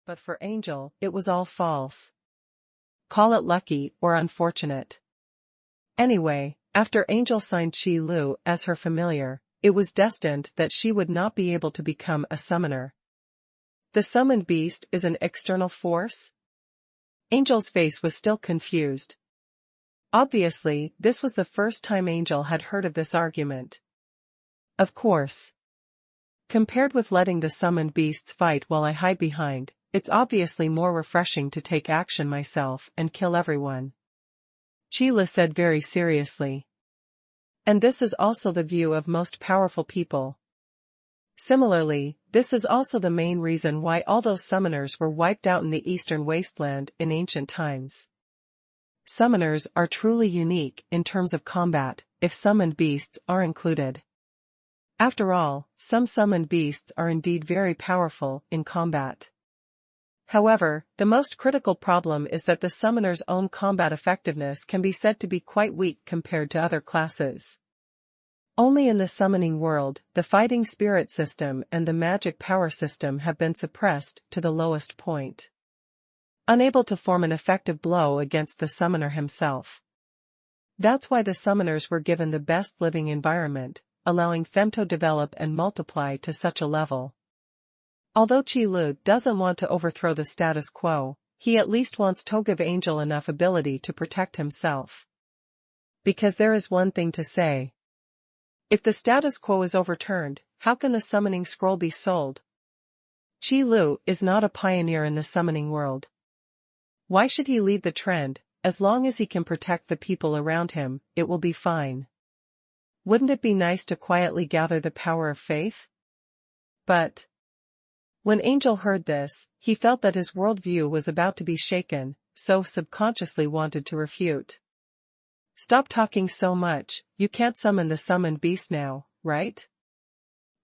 But for Angel, it was all false. Call it lucky or unfortunate. Anyway, after Angel signed Qi Lu as her familiar, it was destined that she would not be able to become a summoner. The summoned beast is an external force? Angel's face was still confused. Obviously, this was the first time Angel had heard of this argument. Of course. Compared with letting the summoned beasts fight while I hide behind, it's obviously more refreshing to take action myself and kill everyone. Qi Lu said very seriously. And this is also the view of most powerful people. Similarly, this is also the main reason why all those summoners were wiped out in the eastern wasteland in ancient times. Summoners are truly unique in terms of combat, if summoned beasts are included. After all, some summoned beasts are indeed very powerful in combat. However, the most critical problem is that the summoner's own combat effectiveness can be said to be quite weak compared to other classes. Only in the summoning world, the fighting spirit system and the magic power system have been suppressed to the lowest point. Unable to form an effective blow against the summoner himself. That's why the summoners were given the best living environment, allowing them to develop and multiply to such a level. Although Qi Lu doesn't want to overthrow the status quo, he at least wants to give Angel enough ability to protect himself. Because there is one thing to say. If the status quo is overturned, how can the summoning scroll be sold? Qi Lu is not a pioneer in the summoning world. Why should he lead the trend? As long as he can protect the people around him, it will be fine. Wouldn't it be nice to quietly gather the power of faith? But when Angel heard this, he felt that his worldview was about to be shaken, so subconsciously wanted to refute. Stop talking so much, you can't summon the summoned beast now, right?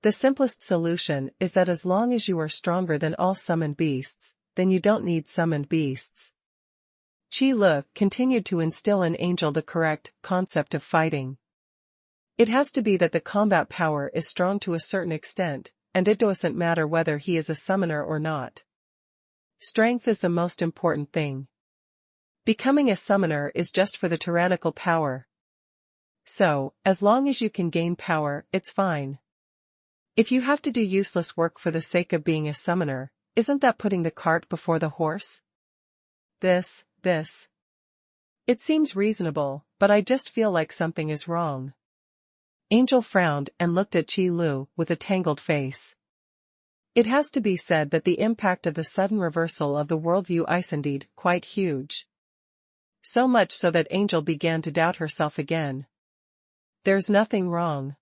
The simplest solution is that as long as you are stronger than all summoned beasts, then you don't need summoned beasts. Qi Lu continued to instill in Angel the correct concept of fighting. It has to be that the combat power is strong to a certain extent, and it doesn't matter whether he is a summoner or not. Strength is the most important thing. Becoming a summoner is just for the tyrannical power. So, as long as you can gain power, it's fine. If you have to do useless work for the sake of being a summoner, isn't that putting the cart before the horse? This. It seems reasonable, but I just feel like something is wrong. Angel frowned and looked at Qi Lu with a tangled face. It has to be said that the impact of the sudden reversal of the worldview is indeed quite huge. So much so that Angel began to doubt herself again. There's nothing wrong.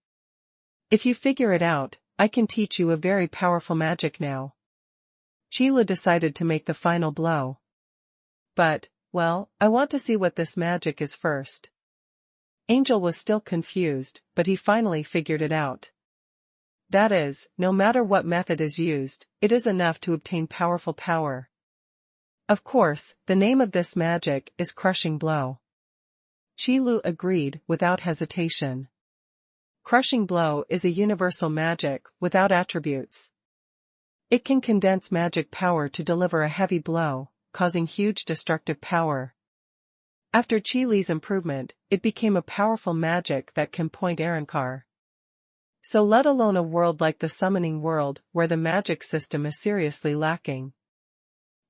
If you figure it out, I can teach you a very powerful magic now. Qi Lu decided to make the final blow. But, well, I want to see what this magic is first. Angel was still confused, but he finally figured it out. That is, no matter what method is used, it is enough to obtain powerful power. Of course, the name of this magic is Crushing Blow. Qi Lu agreed without hesitation. Crushing Blow is a universal magic without attributes. It can condense magic power to deliver a heavy blow, causing huge destructive power. After Qi Li's improvement, it became a powerful magic that can point Arankar. So let alone a world like the summoning world where the magic system is seriously lacking.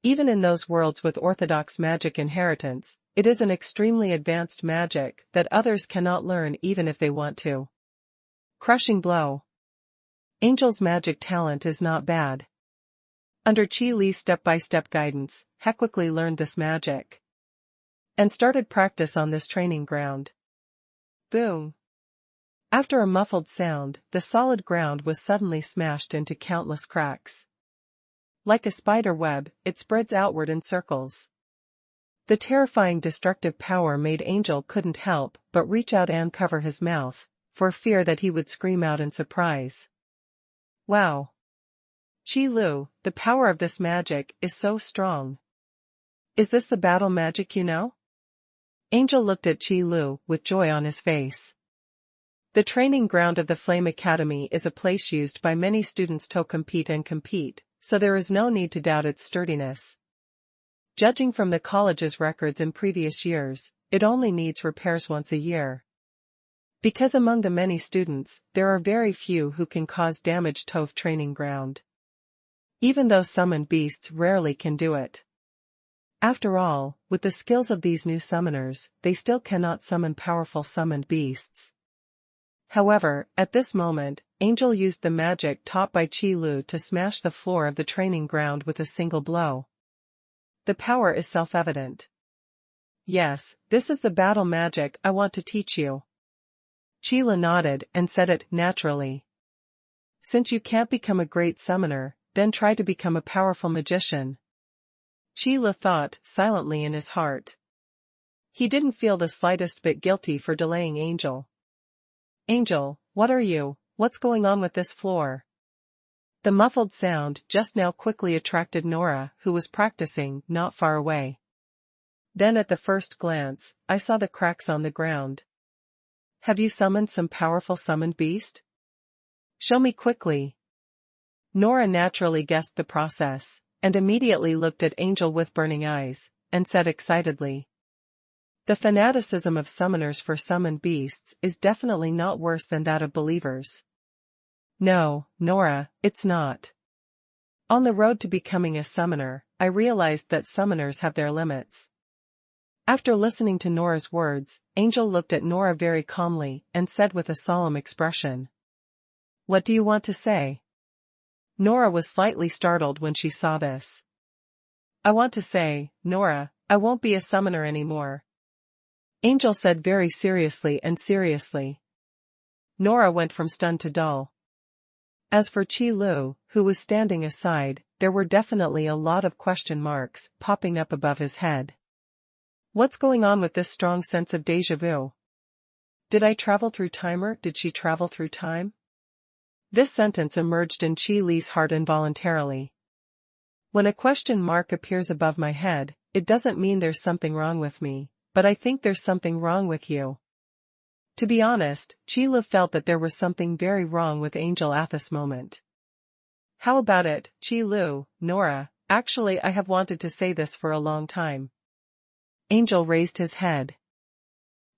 Even in those worlds with orthodox magic inheritance, it is an extremely advanced magic that others cannot learn even if they want to. Crushing Blow. Angel's magic talent is not bad. Under Qi Li's step-by-step guidance, he quickly learned this magic. And started practice on this training ground. Boom. After a muffled sound, the solid ground was suddenly smashed into countless cracks. Like a spider web, it spreads outward in circles. The terrifying destructive power made Angel couldn't help but reach out and cover his mouth, for fear that he would scream out in surprise. Wow. Qi Lu, the power of this magic is so strong. Is this the battle magic you know? Angel looked at Qi Lu with joy on his face. The training ground of the Flame Academy is a place used by many students to compete, so there is no need to doubt its sturdiness. Judging from the college's records in previous years, it only needs repairs once a year. Because among the many students, there are very few who can cause damage to the training ground. Even though summoned beasts rarely can do it. After all, with the skills of these new summoners, they still cannot summon powerful summoned beasts. However, at this moment, Angel used the magic taught by Qi Lu to smash the floor of the training ground with a single blow. The power is self-evident. Yes, this is the battle magic I want to teach you. Qi Lu nodded and said it naturally. Since you can't become a great summoner, then try to become a powerful magician. Qi Lu thought silently in his heart. He didn't feel the slightest bit guilty for delaying Angel. Angel, what are you? What's going on with this floor? The muffled sound just now quickly attracted Nora, who was practicing not far away. Then at the first glance, I saw the cracks on the ground. Have you summoned some powerful summoned beast? Show me quickly. Nora naturally guessed the process, and immediately looked at Angel with burning eyes, and said excitedly. The fanaticism of summoners for summoned beasts is definitely not worse than that of believers. No, Nora, it's not. On the road to becoming a summoner, I realized that summoners have their limits. After listening to Nora's words, Angel looked at Nora very calmly and said with a solemn expression. What do you want to say? Nora was slightly startled when she saw this. I want to say, Nora, I won't be a summoner anymore. Angel said very seriously and seriously. Nora went from stunned to dull. As for Qi Lu, who was standing aside, there were definitely a lot of question marks popping up above his head. What's going on with this strong sense of déjà vu? Did I travel through time or did she travel through time? This sentence emerged in Qi Li's heart involuntarily. When a question mark appears above my head, it doesn't mean there's something wrong with me, but I think there's something wrong with you. To be honest, Qi Li felt that there was something very wrong with Angel at this moment. How about it, Qi Lu, Nora, actually I have wanted to say this for a long time. Angel raised his head.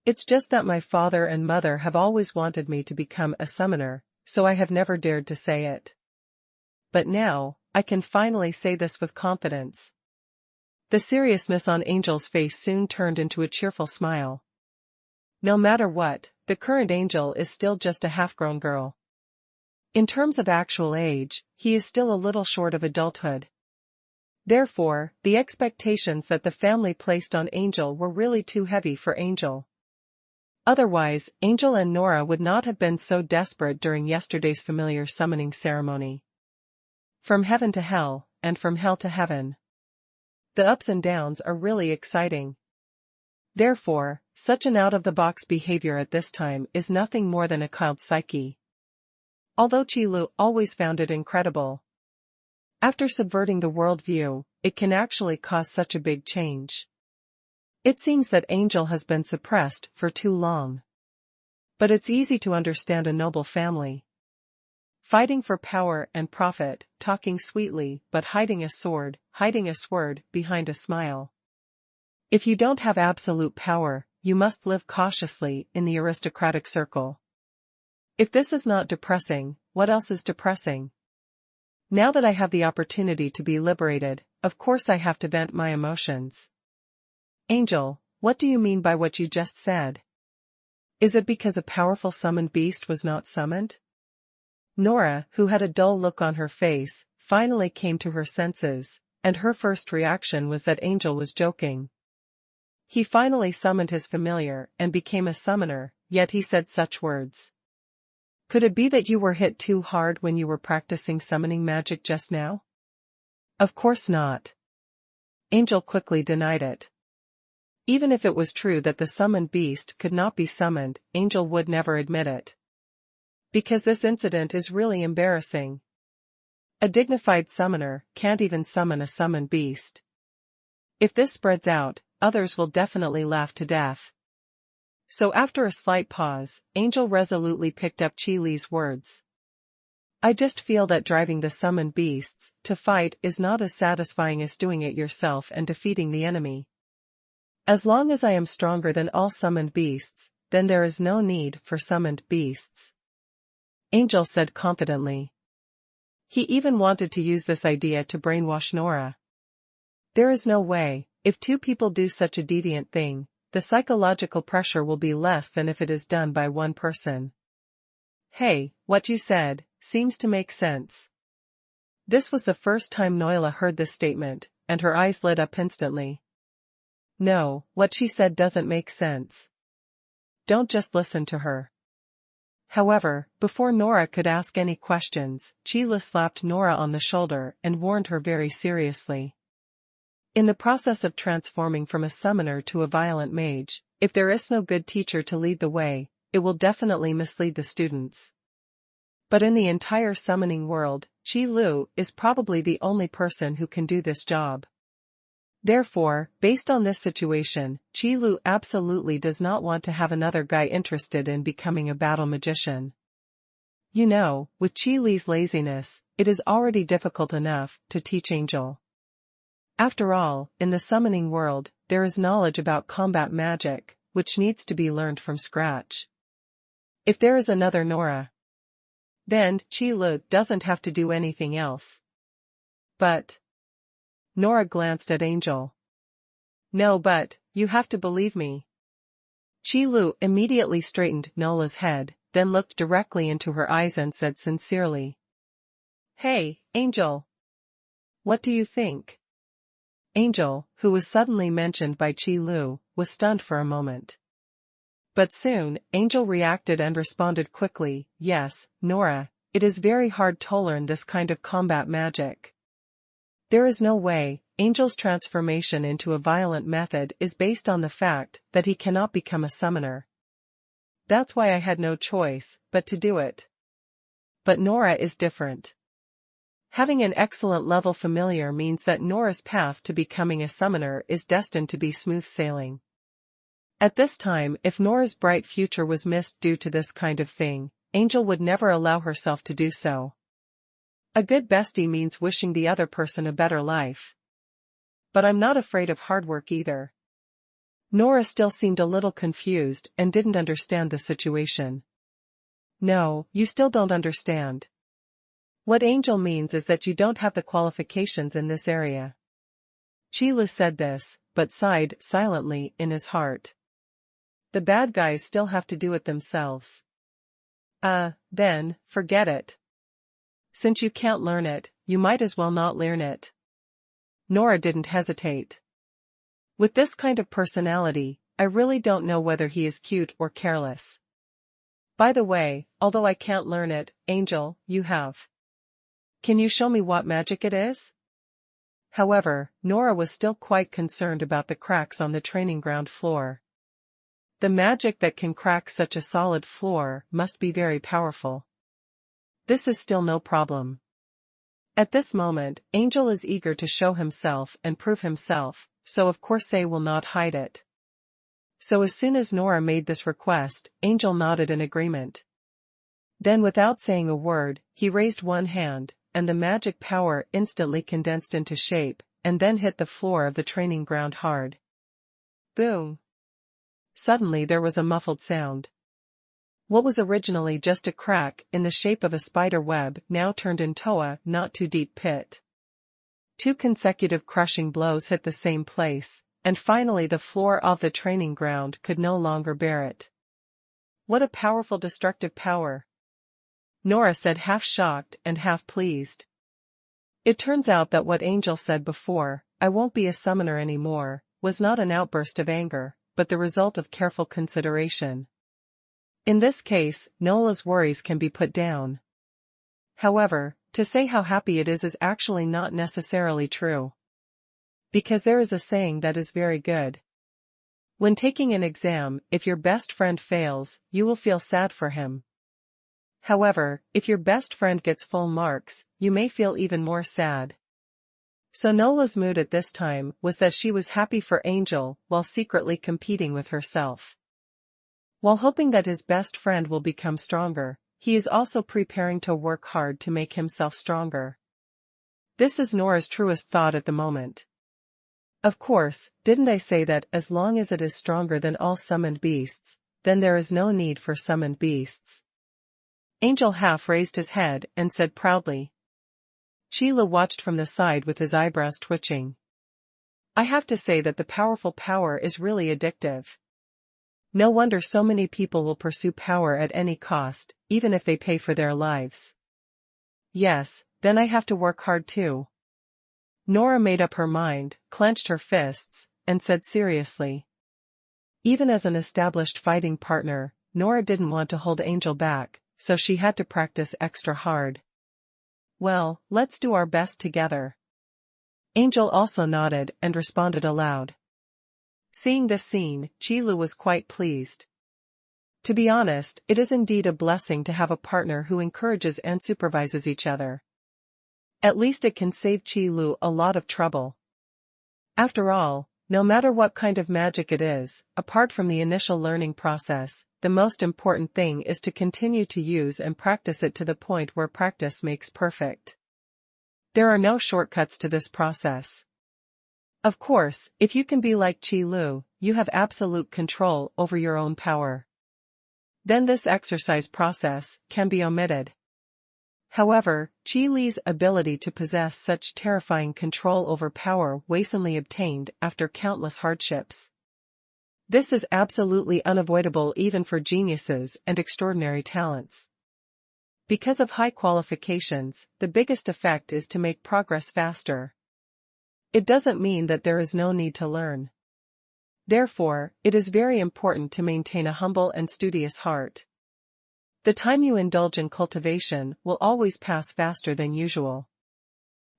It's just that my father and mother have always wanted me to become a summoner, so I have never dared to say it. But now, I can finally say this with confidence. The seriousness on Angel's face soon turned into a cheerful smile. No matter what, the current Angel is still just a half-grown girl. In terms of actual age, he is still a little short of adulthood. Therefore, the expectations that the family placed on Angel were really too heavy for Angel. Otherwise, Angel and Nora would not have been so desperate during yesterday's familiar summoning ceremony. From heaven to hell, and from hell to heaven. The ups and downs are really exciting. Therefore, such an out-of-the-box behavior at this time is nothing more than a child's psyche. Although Qi Lu always found it incredible. After subverting the worldview, it can actually cause such a big change. It seems that Angel has been suppressed for too long. But it's easy to understand a noble family. Fighting for power and profit, talking sweetly but hiding a sword behind a smile. If you don't have absolute power, you must live cautiously in the aristocratic circle. If this is not depressing, what else is depressing? Now that I have the opportunity to be liberated, of course I have to vent my emotions. Angel, what do you mean by what you just said? Is it because a powerful summoned beast was not summoned? Nora, who had a dull look on her face, finally came to her senses, and her first reaction was that Angel was joking. He finally summoned his familiar and became a summoner, yet he said such words. Could it be that you were hit too hard when you were practicing summoning magic just now? Of course not. Angel quickly denied it. Even if it was true that the summoned beast could not be summoned, Angel would never admit it. Because this incident is really embarrassing. A dignified summoner can't even summon a summoned beast. If this spreads out, others will definitely laugh to death. So after a slight pause, Angel resolutely picked up Qi Li's words. I just feel that driving the summoned beasts to fight is not as satisfying as doing it yourself and defeating the enemy. As long as I am stronger than all summoned beasts, then there is no need for summoned beasts. Angel said confidently. He even wanted to use this idea to brainwash Nora. There is no way, if two people do such a deviant thing, the psychological pressure will be less than if it is done by one person. Hey, what you said seems to make sense. This was the first time Noila heard this statement, and her eyes lit up instantly. No, what she said doesn't make sense. Don't just listen to her. However, before Nora could ask any questions, Chilu slapped Nora on the shoulder and warned her very seriously. In the process of transforming from a summoner to a violent mage, if there is no good teacher to lead the way, it will definitely mislead the students. But in the entire summoning world, Chilu is probably the only person who can do this job. Therefore, based on this situation, Chilu absolutely does not want to have another guy interested in becoming a battle magician. You know, with Chilu's laziness, it is already difficult enough to teach Angel. After all, in the summoning world, there is knowledge about combat magic, which needs to be learned from scratch. If there is another Nora, then Chilu doesn't have to do anything else. But Nora glanced at Angel. No, but you have to believe me. Chilu immediately straightened Nola's head, then looked directly into her eyes and said sincerely. Hey, Angel. What do you think? Angel, who was suddenly mentioned by Chilu, was stunned for a moment. But soon, Angel reacted and responded quickly, yes, Nora, it is very hard to learn this kind of combat magic. There is no way. Angel's transformation into a violent method is based on the fact that he cannot become a summoner. That's why I had no choice but to do it. But Nora is different. Having an excellent level familiar means that Nora's path to becoming a summoner is destined to be smooth sailing. At this time, if Nora's bright future was missed due to this kind of thing, Angel would never allow herself to do so. A good bestie means wishing the other person a better life. But I'm not afraid of hard work either. Nora still seemed a little confused and didn't understand the situation. No, you still don't understand. What Angel means is that you don't have the qualifications in this area. Chilu said this, but sighed silently in his heart. The bad guys still have to do it themselves. Then, forget it. Since you can't learn it, you might as well not learn it. Nora didn't hesitate. With this kind of personality, I really don't know whether he is cute or careless. By the way, although I can't learn it, Angel, you have. Can you show me what magic it is? However, Nora was still quite concerned about the cracks on the training ground floor. The magic that can crack such a solid floor must be very powerful. This is still no problem. At this moment, Angel is eager to show himself and prove himself, so of course he will not hide it. So as soon as Nora made this request, Angel nodded in agreement. Then without saying a word, he raised one hand, and the magic power instantly condensed into shape, and then hit the floor of the training ground hard. Boom! Suddenly there was a muffled sound. What was originally just a crack in the shape of a spider web now turned into a not-too-deep pit. 2 consecutive crushing blows hit the same place, and finally the floor of the training ground could no longer bear it. What a powerful destructive power! Nora said, half shocked and half pleased. It turns out that what Angel said before, I won't be a summoner anymore, was not an outburst of anger, but the result of careful consideration. In this case, Nola's worries can be put down. However, to say how happy it is actually not necessarily true. Because there is a saying that is very good. When taking an exam, if your best friend fails, you will feel sad for him. However, if your best friend gets full marks, you may feel even more sad. So Nola's mood at this time was that she was happy for Angel while secretly competing with herself. While hoping that his best friend will become stronger, he is also preparing to work hard to make himself stronger. This is Nora's truest thought at the moment. Of course, didn't I say that as long as it is stronger than all summoned beasts, then there is no need for summoned beasts. Angel half raised his head and said proudly. Qi watched from the side with his eyebrows twitching. I have to say that the powerful power is really addictive. No wonder so many people will pursue power at any cost, even if they pay for their lives. Yes, then I have to work hard too. Nora made up her mind, clenched her fists, and said seriously. Even as an established fighting partner, Nora didn't want to hold Angel back, so she had to practice extra hard. Well, let's do our best together. Angel also nodded and responded aloud. Seeing this scene, Qi was quite pleased. To be honest, it is indeed a blessing to have a partner who encourages and supervises each other. At least it can save Qi a lot of trouble. After all, no matter what kind of magic it is, apart from the initial learning process, the most important thing is to continue to use and practice it to the point where practice makes perfect. There are no shortcuts to this process. Of course, if you can be like Qi, you have absolute control over your own power. Then this exercise process can be omitted. However, Qi ability to possess such terrifying control over power wastingly obtained after countless hardships. This is absolutely unavoidable even for geniuses and extraordinary talents. Because of high qualifications, the biggest effect is to make progress faster. It doesn't mean that there is no need to learn. Therefore, it is very important to maintain a humble and studious heart. The time you indulge in cultivation will always pass faster than usual.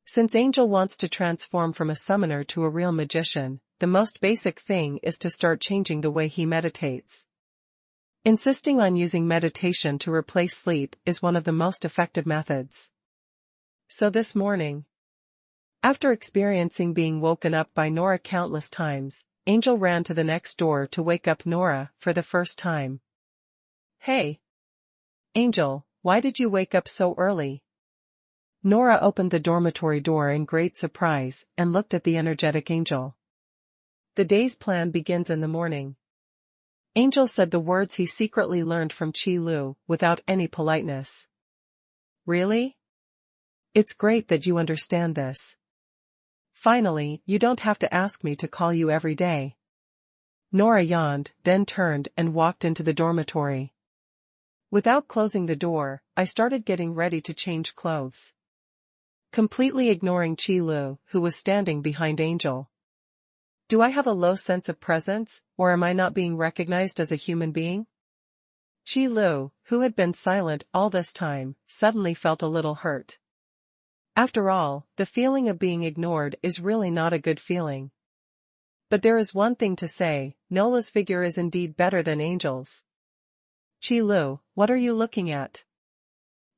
Since Angel wants to transform from a summoner to a real magician, the most basic thing is to start changing the way he meditates. Insisting on using meditation to replace sleep is one of the most effective methods. So this morning, after experiencing being woken up by Nora countless times, Angel ran to the next door to wake up Nora for the first time. Hey! Angel, why did you wake up so early? Nora opened the dormitory door in great surprise and looked at the energetic Angel. The day's plan begins in the morning. Angel said the words he secretly learned from Qi without any politeness. Really? It's great that you understand this. Finally, you don't have to ask me to call you every day. Nora yawned, then turned and walked into the dormitory. Without closing the door, I started getting ready to change clothes. Completely ignoring Qi who was standing behind Angel. Do I have a low sense of presence, or am I not being recognized as a human being? Qi who had been silent all this time, suddenly felt a little hurt. After all, the feeling of being ignored is really not a good feeling. But there is one thing to say, Nola's figure is indeed better than Angel's. Qi, what are you looking at?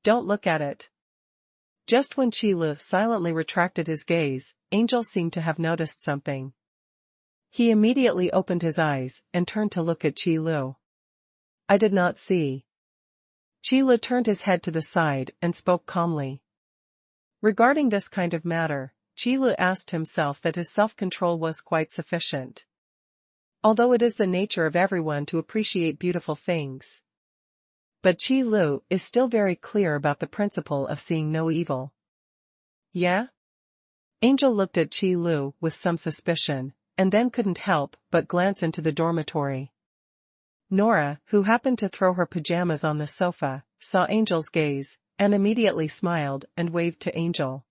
Don't look at it. Just when Qi silently retracted his gaze, Angel seemed to have noticed something. He immediately opened his eyes and turned to look at Qi. I did not see. Qi turned his head to the side and spoke calmly. Regarding this kind of matter, Qi asked himself that his self-control was quite sufficient. Although it is the nature of everyone to appreciate beautiful things. But Qi is still very clear about the principle of seeing no evil. Yeah? Angel looked at Qi with some suspicion, and then couldn't help but glance into the dormitory. Nora, who happened to throw her pajamas on the sofa, saw Angel's gaze, and immediately smiled and waved to Angel.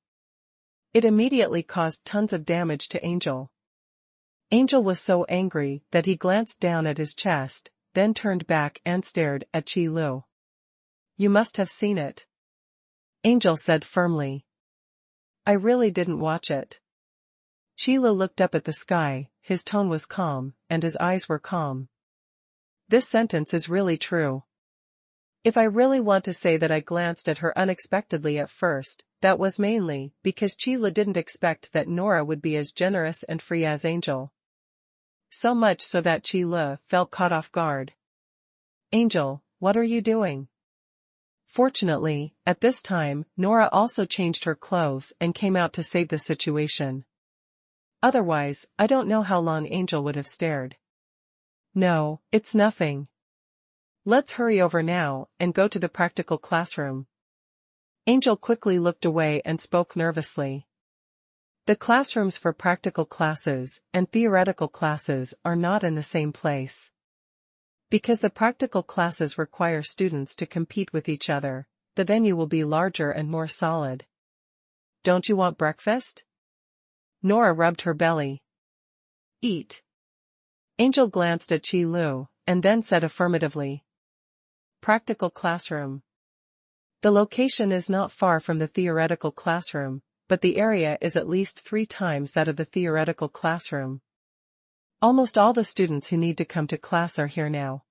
It immediately caused tons of damage to Angel. Angel was so angry that he glanced down at his chest, then turned back and stared at Qi. You must have seen it. Angel said firmly. I really didn't watch it. Qi looked up at the sky, his tone was calm, and his eyes were calm. This sentence is really true. If I really want to say that I glanced at her unexpectedly at first, that was mainly because Qi didn't expect that Nora would be as generous and free as Angel. So much so that Qi felt caught off guard. Angel, what are you doing? Fortunately, at this time, Nora also changed her clothes and came out to save the situation. Otherwise, I don't know how long Angel would have stared. No, it's nothing. Let's hurry over now and go to the practical classroom. Angel quickly looked away and spoke nervously. The classrooms for practical classes and theoretical classes are not in the same place. Because the practical classes require students to compete with each other, the venue will be larger and more solid. Don't you want breakfast? Nora rubbed her belly. Eat. Angel glanced at Qi Lu, and then said affirmatively. Practical classroom. The location is not far from the theoretical classroom, but the area is at least 3 times that of the theoretical classroom. Almost all the students who need to come to class are here now.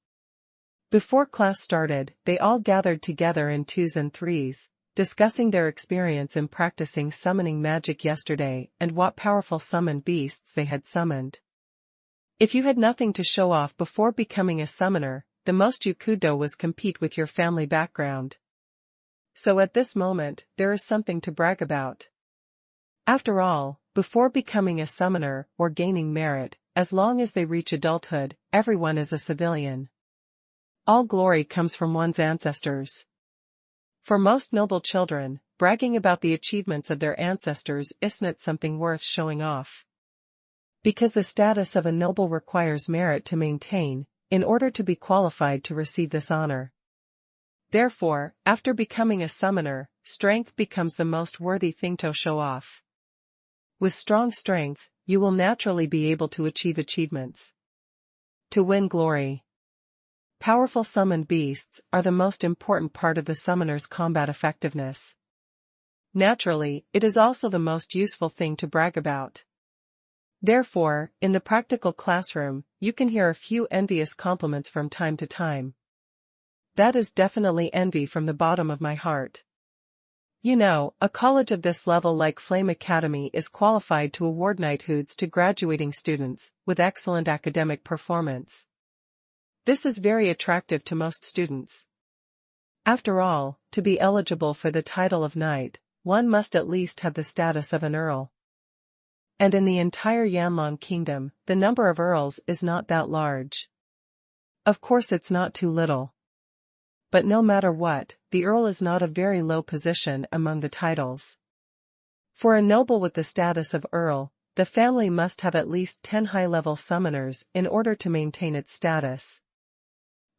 Before class started, they all gathered together in 2s and 3s, discussing their experience in practicing summoning magic yesterday and what powerful summoned beasts they had summoned. If you had nothing to show off before becoming a summoner, the most you could do was compete with your family background. So at this moment, there is something to brag about. After all, before becoming a summoner or gaining merit, as long as they reach adulthood, everyone is a civilian. All glory comes from one's ancestors. For most noble children, bragging about the achievements of their ancestors isn't something worth showing off. Because the status of a noble requires merit to maintain, in order to be qualified to receive this honor. Therefore, after becoming a summoner, strength becomes the most worthy thing to show off. With strong strength, you will naturally be able to achieve achievements. To win glory. Powerful summoned beasts are the most important part of the summoner's combat effectiveness. Naturally, it is also the most useful thing to brag about. Therefore, in the practical classroom, you can hear a few envious compliments from time to time. That is definitely envy from the bottom of my heart. You know, a college of this level like Flame Academy is qualified to award knighthoods to graduating students with excellent academic performance. This is very attractive to most students. After all, to be eligible for the title of knight, one must at least have the status of an earl. And in the entire Yanlong Kingdom, the number of earls is not that large. Of course it's not too little. But no matter what, the earl is not a very low position among the titles. For a noble with the status of earl, the family must have at least 10 high-level summoners in order to maintain its status.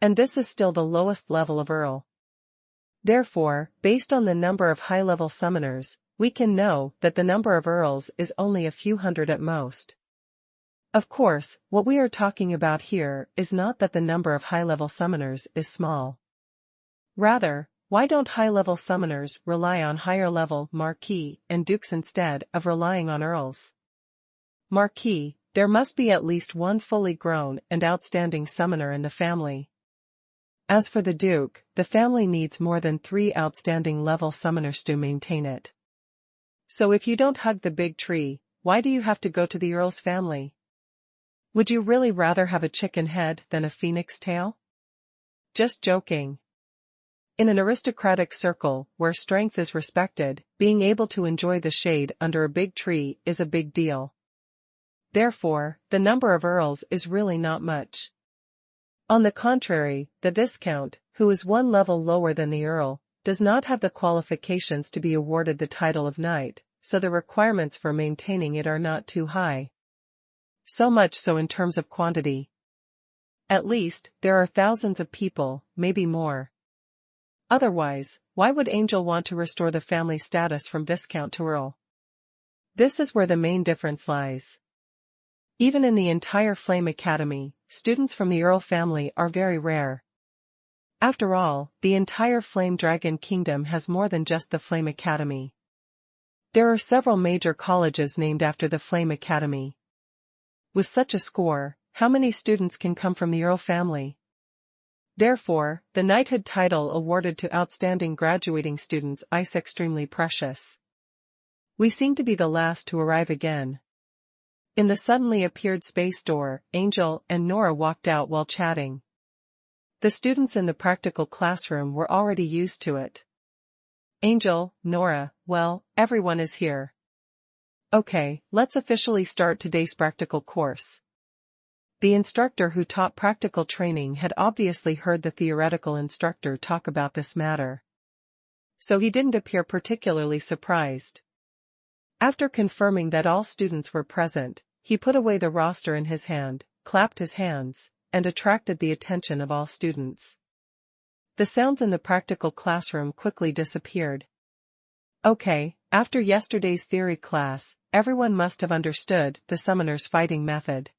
And this is still the lowest level of earl. Therefore, based on the number of high-level summoners, we can know that the number of earls is only a few hundred at most. Of course, what we are talking about here is not that the number of high-level summoners is small. Rather, why don't high-level summoners rely on higher-level marquis and dukes instead of relying on earls? Marquis, there must be at least one fully grown and outstanding summoner in the family. As for the duke, the family needs more than 3 outstanding level summoners to maintain it. So if you don't hug the big tree, why do you have to go to the earl's family? Would you really rather have a chicken head than a phoenix tail? Just joking. In an aristocratic circle where strength is respected, being able to enjoy the shade under a big tree is a big deal. Therefore, the number of earls is really not much. On the contrary, the viscount, who is 1 level lower than the earl, does not have the qualifications to be awarded the title of knight, so the requirements for maintaining it are not too high. So much so in terms of quantity. At least, there are thousands of people, maybe more. Otherwise, why would Angel want to restore the family status from viscount to earl? This is where the main difference lies. Even in the entire Flame Academy, students from the earl family are very rare. After all, the entire Flame Dragon Kingdom has more than just the Flame Academy. There are several major colleges named after the Flame Academy. With such a score, how many students can come from the earl family? Therefore, the knighthood title awarded to outstanding graduating students is extremely precious. We seem to be the last to arrive again. In the suddenly appeared space door, Angel and Nora walked out while chatting. The students in the practical classroom were already used to it. Angel, Nora, well, everyone is here. Okay, let's officially start today's practical course. The instructor who taught practical training had obviously heard the theoretical instructor talk about this matter. So he didn't appear particularly surprised. After confirming that all students were present, he put away the roster in his hand, clapped his hands, and attracted the attention of all students. The sounds in the practical classroom quickly disappeared. Okay, after yesterday's theory class, everyone must have understood the summoner's fighting method.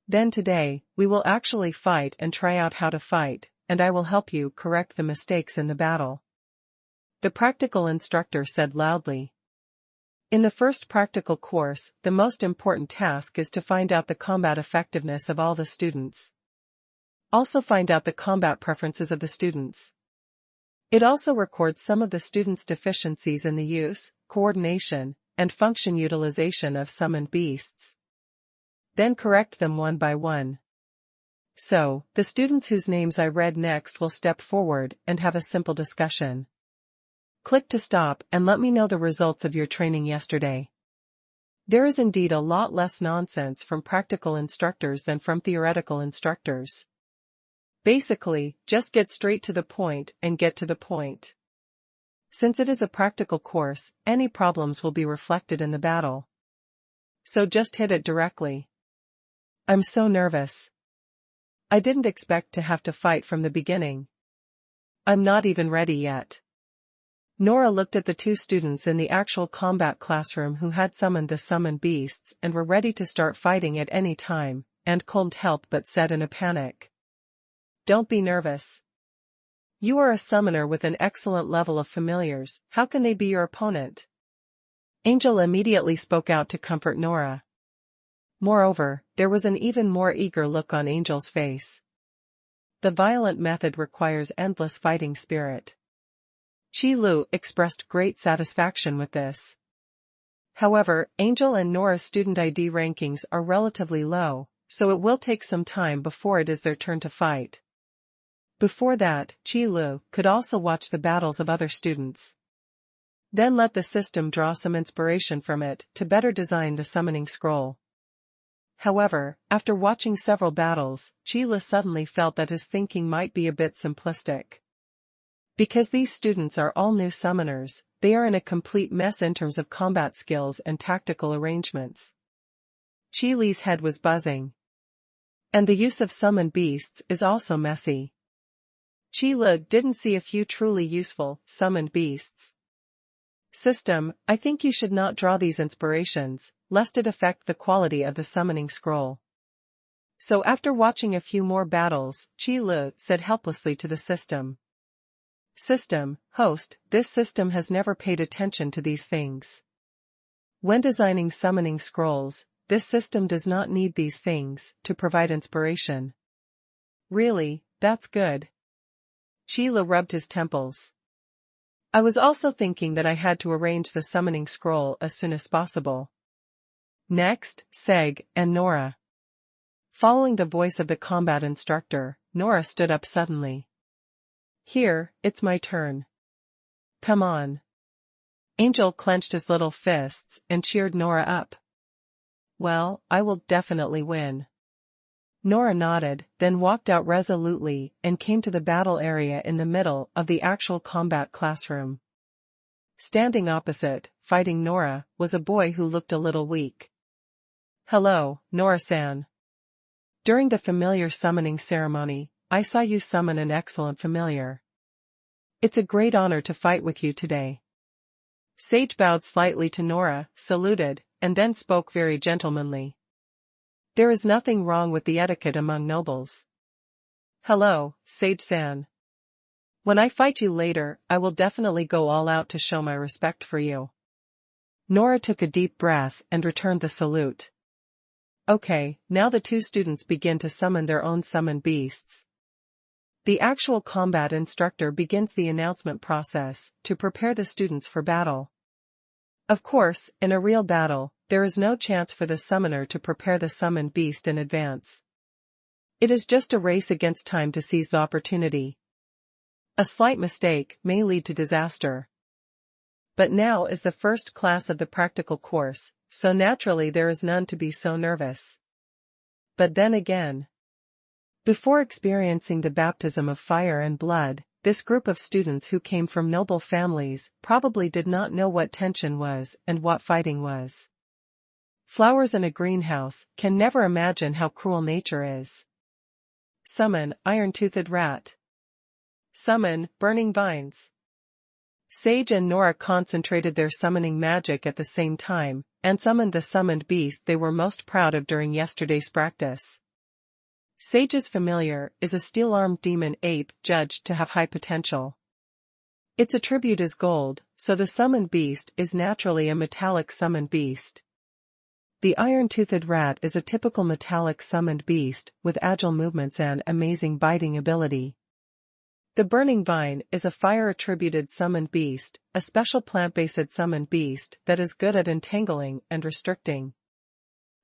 Then today, we will actually fight and try out how to fight, and I will help you correct the mistakes in the battle. The practical instructor said loudly. In the first practical course, the most important task is to find out the combat effectiveness of all the students. Also find out the combat preferences of the students. It also records some of the students' deficiencies in the use, coordination, and function utilization of summoned beasts. Then correct them one by one. So, the students whose names I read next will step forward and have a simple discussion. Click to stop and let me know the results of your training yesterday. There is indeed a lot less nonsense from practical instructors than from theoretical instructors. Basically, just get straight to the point and get to the point. Since it is a practical course, any problems will be reflected in the battle. So just hit it directly. I'm so nervous. I didn't expect to have to fight from the beginning. I'm not even ready yet. Nora looked at the two students in the actual combat classroom who had summoned the summoned beasts and were ready to start fighting at any time, and couldn't help but said in a panic. Don't be nervous. You are a summoner with an excellent level of familiars, how can they be your opponent? Angel immediately spoke out to comfort Nora. Moreover, there was an even more eager look on Angel's face. The violent method requires endless fighting spirit. Chi Lu expressed great satisfaction with this. However, Angel and Nora's student ID rankings are relatively low, so it will take some time before it is their turn to fight. Before that, Chi Lu could also watch the battles of other students. Then let the system draw some inspiration from it to better design the summoning scroll. However, after watching several battles, Chi Lu suddenly felt that his thinking might be a bit simplistic. Because these students are all new summoners, they are in a complete mess in terms of combat skills and tactical arrangements. Chi Li's head was buzzing. And the use of summoned beasts is also messy. Chi Lu didn't see a few truly useful, summoned beasts. System, I think you should not draw these inspirations, lest it affect the quality of the summoning scroll. So after watching a few more battles, Chi Lu said helplessly to the system. System, host, this system has never paid attention to these things. When designing summoning scrolls, this system does not need these things to provide inspiration. Really, that's good. Chi Lu rubbed his temples. I was also thinking that I had to arrange the summoning scroll as soon as possible. Next, Seg and Nora. Following the voice of the combat instructor, Nora stood up suddenly. Here, it's my turn. Come on. Angel clenched his little fists and cheered Nora up. Well, I will definitely win. Nora nodded, then walked out resolutely and came to the battle area in the middle of the actual combat classroom. Standing opposite, fighting Nora, was a boy who looked a little weak. Hello, Nora-san. During the familiar summoning ceremony, I saw you summon an excellent familiar. It's a great honor to fight with you today. Sage bowed slightly to Nora, saluted, and then spoke very gentlemanly. There is nothing wrong with the etiquette among nobles. Hello, Sage-san. When I fight you later, I will definitely go all out to show my respect for you. Nora took a deep breath and returned the salute. Okay, now the two students begin to summon their own summoned beasts. The actual combat instructor begins the announcement process to prepare the students for battle. Of course, in a real battle, there is no chance for the summoner to prepare the summoned beast in advance. It is just a race against time to seize the opportunity. A slight mistake may lead to disaster. But now is the first class of the practical course, so naturally there is none to be so nervous. But then again, before experiencing the baptism of fire and blood, this group of students who came from noble families probably did not know what tension was and what fighting was. Flowers in a greenhouse can never imagine how cruel nature is. Summon, iron-toothed rat. Summon, burning vines. Sage and Nora concentrated their summoning magic at the same time, and summoned the summoned beast they were most proud of during yesterday's practice. Sage's familiar is a steel-armed demon ape judged to have high potential. Its attribute is gold, so the summoned beast is naturally a metallic summoned beast. The iron-toothed rat is a typical metallic summoned beast with agile movements and amazing biting ability. The burning vine is a fire-attributed summoned beast, a special plant-based summoned beast that is good at entangling and restricting.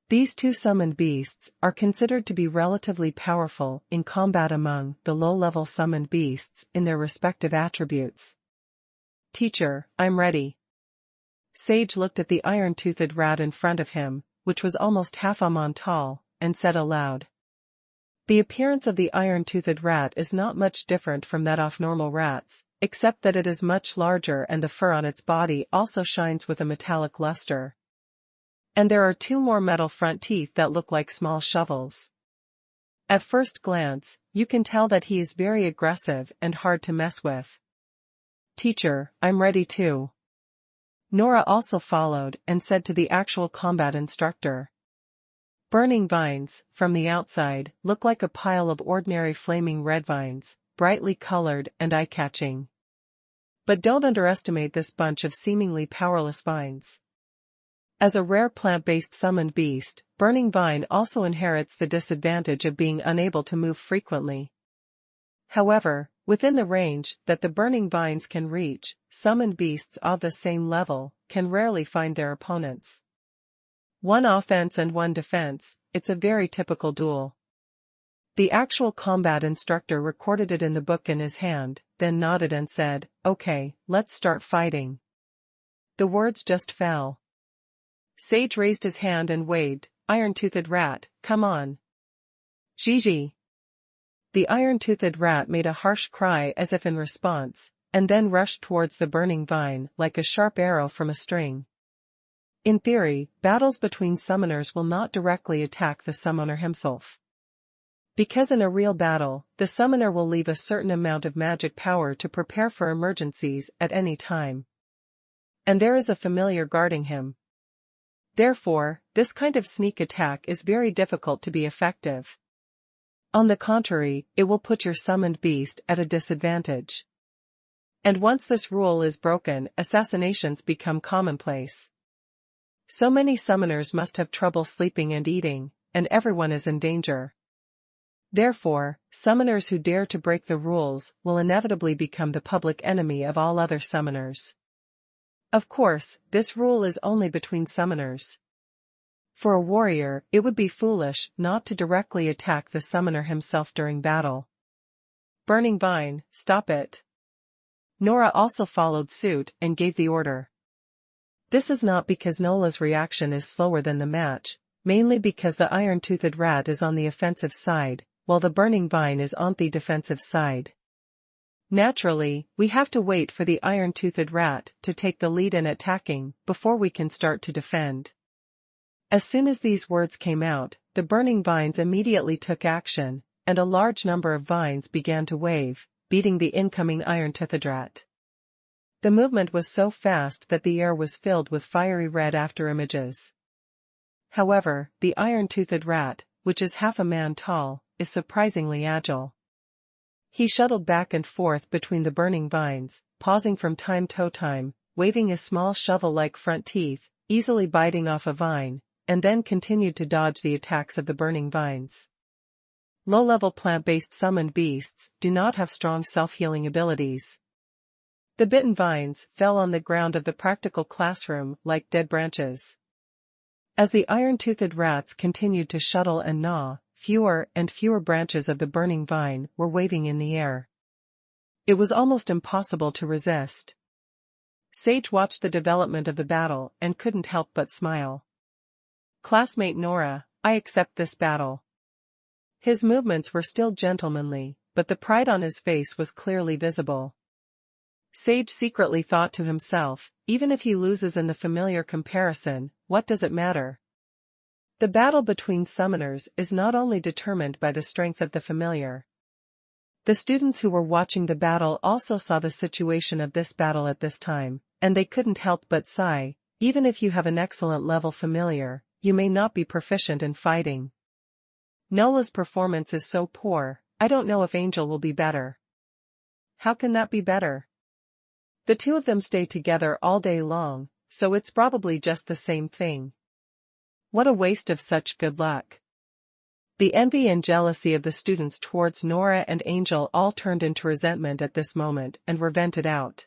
These two summoned beasts are considered to be relatively powerful in combat among the low-level summoned beasts in their respective attributes. Teacher, I'm ready. Sage looked at the iron-toothed rat in front of him, which was almost half a mon tall, and said aloud. The appearance of the iron-toothed rat is not much different from that of normal rats, except that it is much larger and the fur on its body also shines with a metallic luster. And there are two more metal front teeth that look like small shovels. At first glance, you can tell that he is very aggressive and hard to mess with. Teacher, I'm ready too. Nora also followed and said to the actual combat instructor. Burning vines, from the outside, look like a pile of ordinary flaming red vines, brightly colored and eye-catching. But don't underestimate this bunch of seemingly powerless vines. As a rare plant-based summoned beast, burning vine also inherits the disadvantage of being unable to move frequently. However, within the range that the burning vines can reach, summoned beasts of the same level can rarely find their opponents. One offense and one defense, it's a very typical duel. The actual combat instructor recorded it in the book in his hand, then nodded and said, Okay, let's start fighting. The words just fell. Sage raised his hand and waved, Iron-toothed rat, come on. Gigi. The iron-toothed rat made a harsh cry as if in response, and then rushed towards the burning vine like a sharp arrow from a string. In theory, battles between summoners will not directly attack the summoner himself. Because in a real battle, the summoner will leave a certain amount of magic power to prepare for emergencies at any time. And there is a familiar guarding him. Therefore, this kind of sneak attack is very difficult to be effective. On the contrary, it will put your summoned beast at a disadvantage. And once this rule is broken, assassinations become commonplace. So many summoners must have trouble sleeping and eating, and everyone is in danger. Therefore, summoners who dare to break the rules will inevitably become the public enemy of all other summoners. Of course, this rule is only between summoners. For a warrior, it would be foolish not to directly attack the summoner himself during battle. Burning vine, stop it. Nora also followed suit and gave the order. This is not because Nola's reaction is slower than the match, mainly because the iron-toothed rat is on the offensive side, while the burning vine is on the defensive side. Naturally, we have to wait for the iron-toothed rat to take the lead in attacking before we can start to defend. As soon as these words came out, the burning vines immediately took action, and a large number of vines began to wave, beating the incoming iron-toothed rat. The movement was so fast that the air was filled with fiery red afterimages. However, the iron-toothed rat, which is half a man tall, is surprisingly agile. He shuttled back and forth between the burning vines, pausing from time to time, waving his small shovel-like front teeth, easily biting off a vine, and then continued to dodge the attacks of the burning vines. Low-level plant-based summoned beasts do not have strong self-healing abilities. The bitten vines fell on the ground of the practical classroom like dead branches. As the iron-toothed rats continued to shuttle and gnaw, fewer and fewer branches of the burning vine were waving in the air. It was almost impossible to resist. Sage watched the development of the battle and couldn't help but smile. "Classmate Nora, I accept this battle." His movements were still gentlemanly, but the pride on his face was clearly visible. Sage secretly thought to himself, even if he loses in the familiar comparison, what does it matter? The battle between summoners is not only determined by the strength of the familiar. The students who were watching the battle also saw the situation of this battle at this time, and they couldn't help but sigh. Even if you have an excellent level familiar, you may not be proficient in fighting. "Nola's performance is so poor, I don't know if Angel will be better." "How can that be better? The two of them stay together all day long, so it's probably just the same thing." What a waste of such good luck. The envy and jealousy of the students towards Nora and Angel all turned into resentment at this moment and were vented out.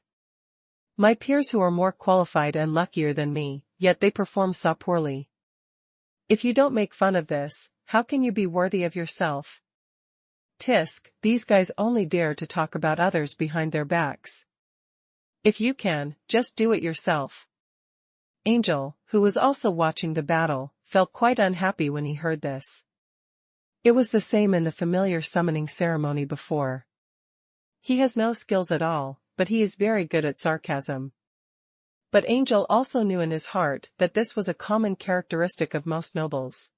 "My peers who are more qualified and luckier than me, yet they perform so poorly. If you don't make fun of this, how can you be worthy of yourself? Tisk, these guys only dare to talk about others behind their backs. If you can, just do it yourself." Angel, who was also watching the battle, felt quite unhappy when he heard this. It was the same in the familiar summoning ceremony before. He has no skills at all, but he is very good at sarcasm. But Angel also knew in his heart that this was a common characteristic of most nobles.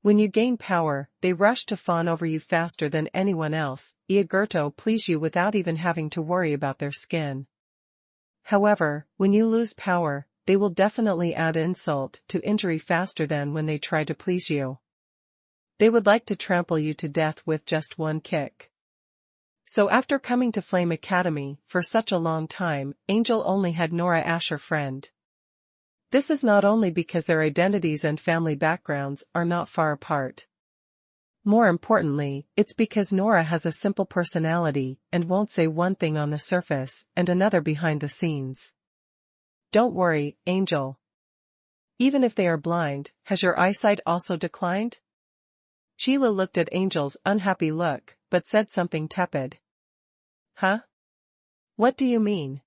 When you gain power, they rush to fawn over you faster than anyone else, eager to please you without even having to worry about their skin. However, when you lose power, they will definitely add insult to injury faster than when they try to please you. They would like to trample you to death with just one kick. So after coming to Flame Academy for such a long time, Angel only had Nora as her friend. This is not only because their identities and family backgrounds are not far apart. More importantly, it's because Nora has a simple personality and won't say one thing on the surface and another behind the scenes. "Don't worry, Angel. Even if they are blind, has your eyesight also declined?" Sheila looked at Angel's unhappy look, but said something tepid. "Huh? What do you mean?"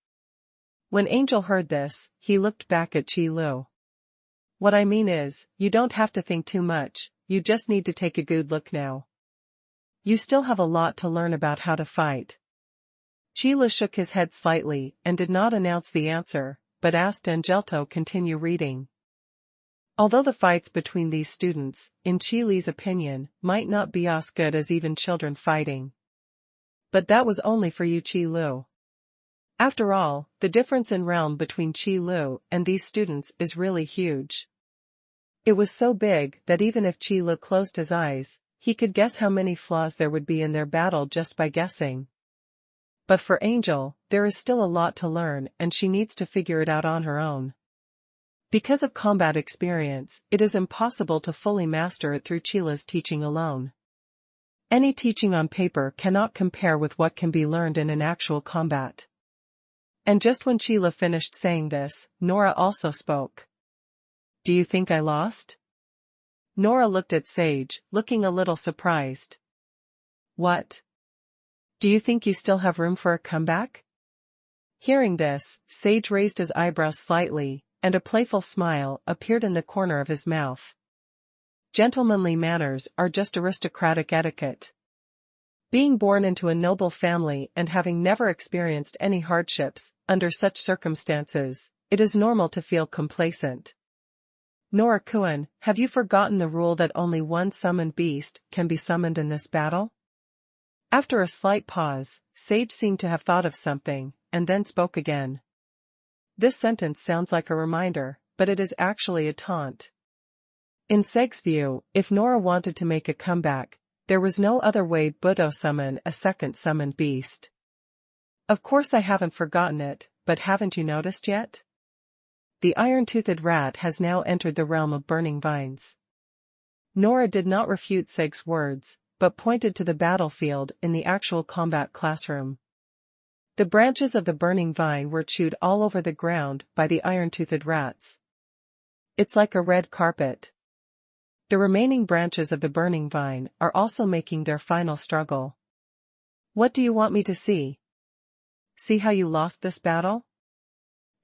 When Angel heard this, he looked back at Chi Lu. "What I mean is, you don't have to think too much, you just need to take a good look now. You still have a lot to learn about how to fight." Sheila shook his head slightly and did not announce the answer, but asked Angel to continue reading. Although the fights between these students, in Chi Li's opinion, might not be as good as even children fighting. But that was only for you, Chi Lu. After all, the difference in realm between Chi Lu and these students is really huge. It was so big that even if Chi Lu closed his eyes, he could guess how many flaws there would be in their battle just by guessing. But for Angel, there is still a lot to learn and she needs to figure it out on her own. Because of combat experience, it is impossible to fully master it through Chila's teaching alone. Any teaching on paper cannot compare with what can be learned in an actual combat. And just when Chila finished saying this, Nora also spoke. "Do you think I lost?" Nora looked at Sage, looking a little surprised. "What? Do you think you still have room for a comeback?" Hearing this, Sage raised his eyebrows slightly, and a playful smile appeared in the corner of his mouth. Gentlemanly manners are just aristocratic etiquette. Being born into a noble family and having never experienced any hardships, under such circumstances, it is normal to feel complacent. "Nora Kuan, have you forgotten the rule that only one summoned beast can be summoned in this battle?" After a slight pause, Sage seemed to have thought of something, and then spoke again. This sentence sounds like a reminder, but it is actually a taunt. In Seg's view, if Nora wanted to make a comeback, there was no other way but to summon a second summoned beast. "Of course I haven't forgotten it, but haven't you noticed yet? The iron-toothed rat has now entered the realm of burning vines." Nora did not refute Seg's words, but pointed to the battlefield in the actual combat classroom. The branches of the burning vine were chewed all over the ground by the iron-toothed rats. "It's like a red carpet. The remaining branches of the burning vine are also making their final struggle. What do you want me to see? See how you lost this battle?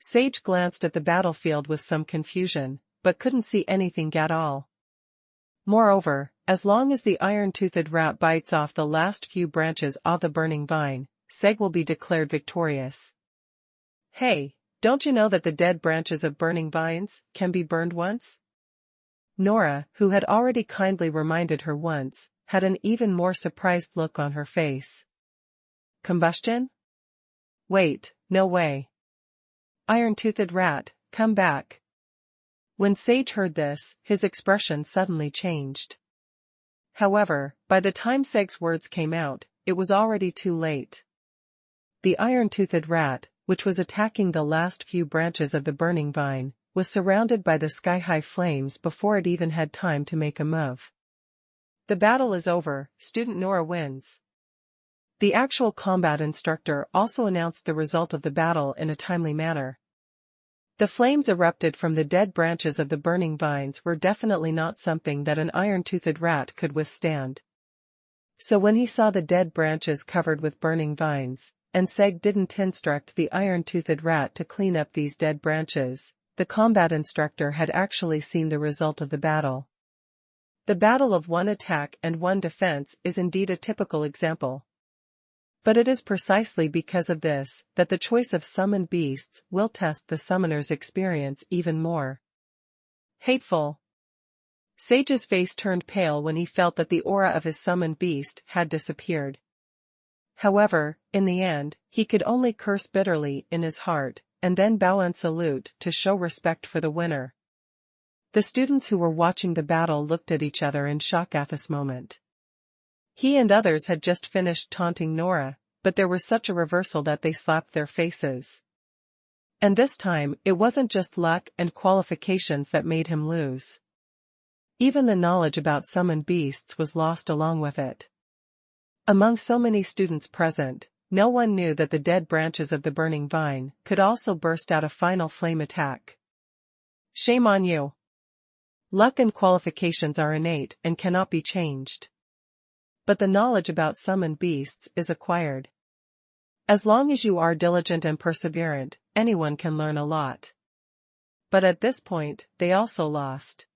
Sage glanced at the battlefield with some confusion, but couldn't see anything at all. Moreover, as long as the iron-toothed rat bites off the last few branches of the burning vine, Seg will be declared victorious. Hey, don't you know that the dead branches of burning vines can be burned once? Nora, who had already kindly reminded her once, had an even more surprised look on her face. Combustion? Wait, no way. Iron-toothed rat, come back. When Sage heard this, his expression suddenly changed. However, by the time Seg's words came out, it was already too late. The iron-toothed rat, which was attacking the last few branches of the burning vine, was surrounded by the sky-high flames before it even had time to make a move. The battle is over, student Nora wins. The actual combat instructor also announced the result of the battle in a timely manner. The flames erupted from the dead branches of the burning vines were definitely not something that an iron-toothed rat could withstand. So when he saw the dead branches covered with burning vines, and Seg didn't instruct the iron-toothed rat to clean up these dead branches, the combat instructor had actually seen the result of the battle. The battle of one attack and one defense is indeed a typical example. But it is precisely because of this that the choice of summoned beasts will test the summoner's experience even more. Hateful. Sage's face turned pale when he felt that the aura of his summoned beast had disappeared. However, in the end, he could only curse bitterly in his heart, and then bow and salute to show respect for the winner. The students who were watching the battle looked at each other in shock at this moment. He and others had just finished taunting Nora, but there was such a reversal that they slapped their faces. And this time, it wasn't just luck and qualifications that made him lose. Even the knowledge about summoned beasts was lost along with it. Among so many students present, no one knew that the dead branches of the burning vine could also burst out a final flame attack. Shame on you. Luck and qualifications are innate and cannot be changed. But the knowledge about summoned beasts is acquired. As long as you are diligent and perseverant, anyone can learn a lot. But at this point, they also lost.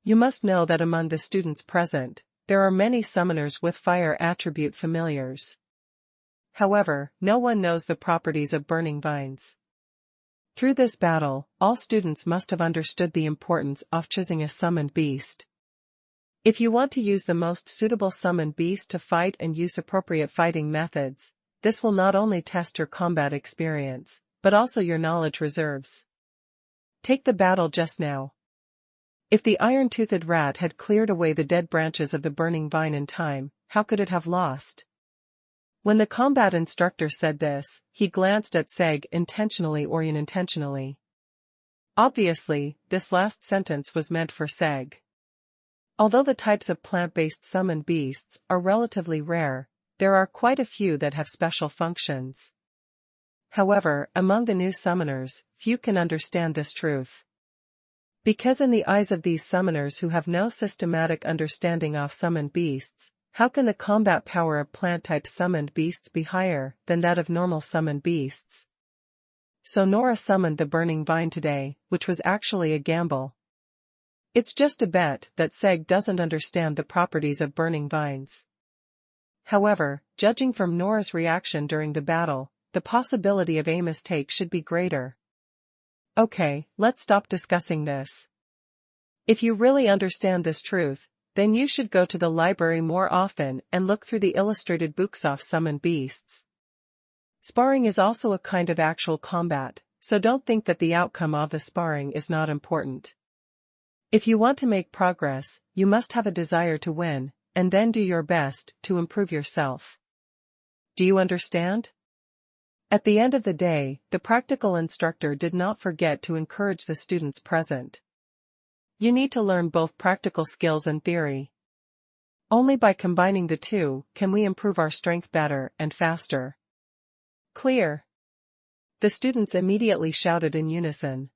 You must know that among the students present, there are many summoners with fire attribute familiars. However, no one knows the properties of burning vines. Through this battle, all students must have understood the importance of choosing a summoned beast. If you want to use the most suitable summoned beast to fight and use appropriate fighting methods, this will not only test your combat experience, but also your knowledge reserves. Take the battle just now. If the iron-toothed rat had cleared away the dead branches of the burning vine in time, how could it have lost? When the combat instructor said this, he glanced at Seg intentionally or unintentionally. Obviously, this last sentence was meant for Seg. Although the types of plant-based summoned beasts are relatively rare, there are quite a few that have special functions. However, among the new summoners, few can understand this truth. Because in the eyes of these summoners who have no systematic understanding of summoned beasts, how can the combat power of plant-type summoned beasts be higher than that of normal summoned beasts? So Nora summoned the burning vine today, which was actually a gamble. It's just a bet that Seg doesn't understand the properties of burning vines. However, judging from Nora's reaction during the battle, the possibility of a mistake should be greater. Okay, let's stop discussing this. If you really understand this truth, then you should go to the library more often and look through the illustrated books of summoned beasts. Sparring is also a kind of actual combat, so don't think that the outcome of the sparring is not important. If you want to make progress, you must have a desire to win, and then do your best to improve yourself. Do you understand? At the end of the day, the practical instructor did not forget to encourage the students present. You need to learn both practical skills and theory. Only by combining the two can we improve our strength better and faster. Clear? The students immediately shouted in unison.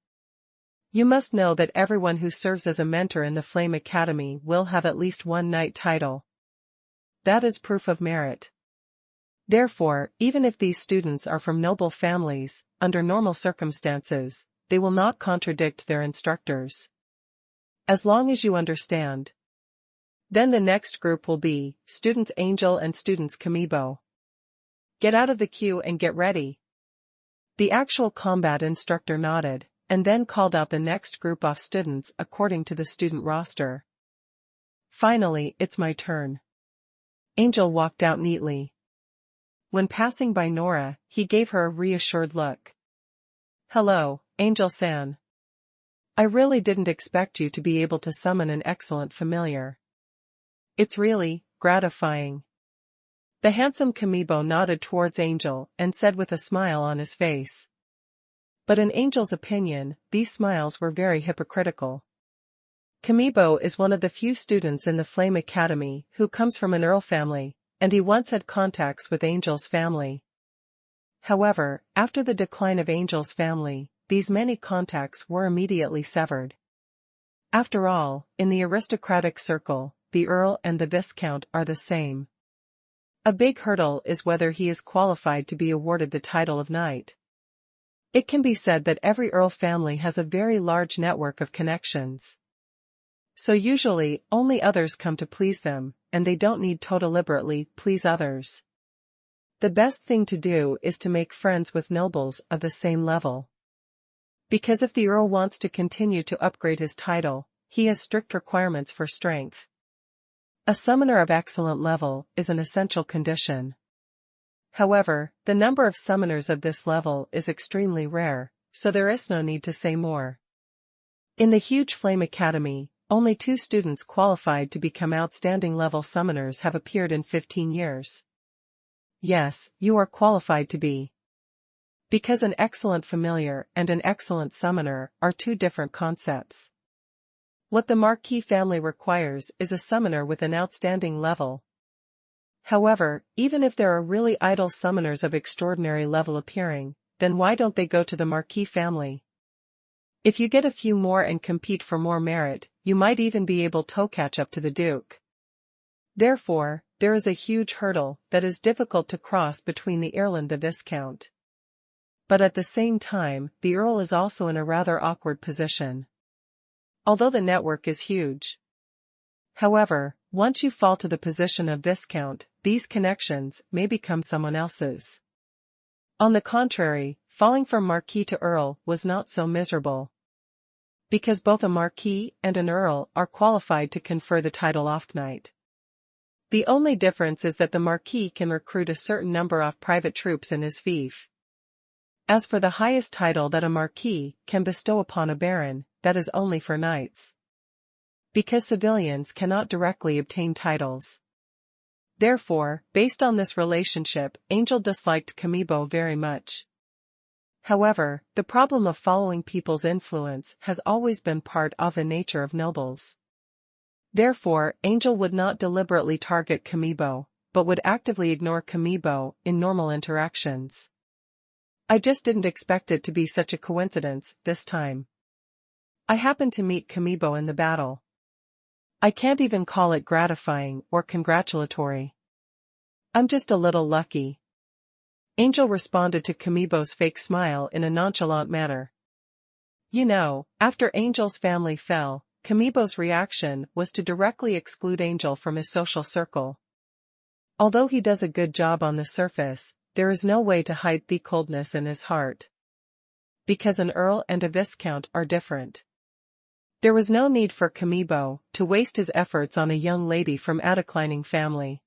You must know that everyone who serves as a mentor in the Flame Academy will have at least one knight title. That is proof of merit. Therefore, even if these students are from noble families, under normal circumstances, they will not contradict their instructors. As long as you understand. Then the next group will be, students Angel and students Kamibo. Get out of the queue and get ready. The actual combat instructor nodded, and then called out the next group of students according to the student roster. Finally, it's my turn. Angel walked out neatly. When passing by Nora, he gave her a reassured look. Hello, Angel-san. I really didn't expect you to be able to summon an excellent familiar. It's really gratifying. The handsome Kamibo nodded towards Angel and said with a smile on his face. But in Angel's opinion, these smiles were very hypocritical. Kamibo is one of the few students in the Flame Academy who comes from an Earl family, and he once had contacts with Angel's family. However, after the decline of Angel's family, these many contacts were immediately severed. After all, in the aristocratic circle, the Earl and the Viscount are the same. A big hurdle is whether he is qualified to be awarded the title of knight. It can be said that every Earl family has a very large network of connections. So usually, only others come to please them, and they don't need to deliberately please others. The best thing to do is to make friends with nobles of the same level. Because if the Earl wants to continue to upgrade his title, he has strict requirements for strength. A summoner of excellent level is an essential condition. However, the number of summoners of this level is extremely rare, so there is no need to say more. In the huge Flame Academy, only 2 students qualified to become outstanding level summoners have appeared in 15 years. Yes, you are qualified to be. Because an excellent familiar and an excellent summoner are 2 different concepts. What the Marquis family requires is a summoner with an outstanding level. However, even if there are really idle summoners of extraordinary level appearing, then why don't they go to the Marquis family? If you get a few more and compete for more merit, you might even be able to catch up to the Duke. Therefore, there is a huge hurdle that is difficult to cross between the Earl and the Viscount. But at the same time, the Earl is also in a rather awkward position. Although the network is huge. However, once you fall to the position of Viscount, these connections may become someone else's. On the contrary, falling from Marquis to Earl was not so miserable. Because both a Marquis and an Earl are qualified to confer the title of knight. The only difference is that the Marquis can recruit a certain number of private troops in his fief. As for the highest title that a Marquis can bestow upon a Baron, that is only for knights. Because civilians cannot directly obtain titles. Therefore, based on this relationship, Angel disliked Kamibo very much. However, the problem of following people's influence has always been part of the nature of nobles. Therefore, Angel would not deliberately target Kamibo, but would actively ignore Kamibo in normal interactions. I just didn't expect it to be such a coincidence this time. I happened to meet Kamibo in the battle. I can't even call it gratifying or congratulatory. I'm just a little lucky. Angel responded to Kamibo's fake smile in a nonchalant manner. You know, after Angel's family fell, Kamibo's reaction was to directly exclude Angel from his social circle. Although he does a good job on the surface, there is no way to hide the coldness in his heart. Because an Earl and a Viscount are different. There was no need for Kamibo to waste his efforts on a young lady from a declining family.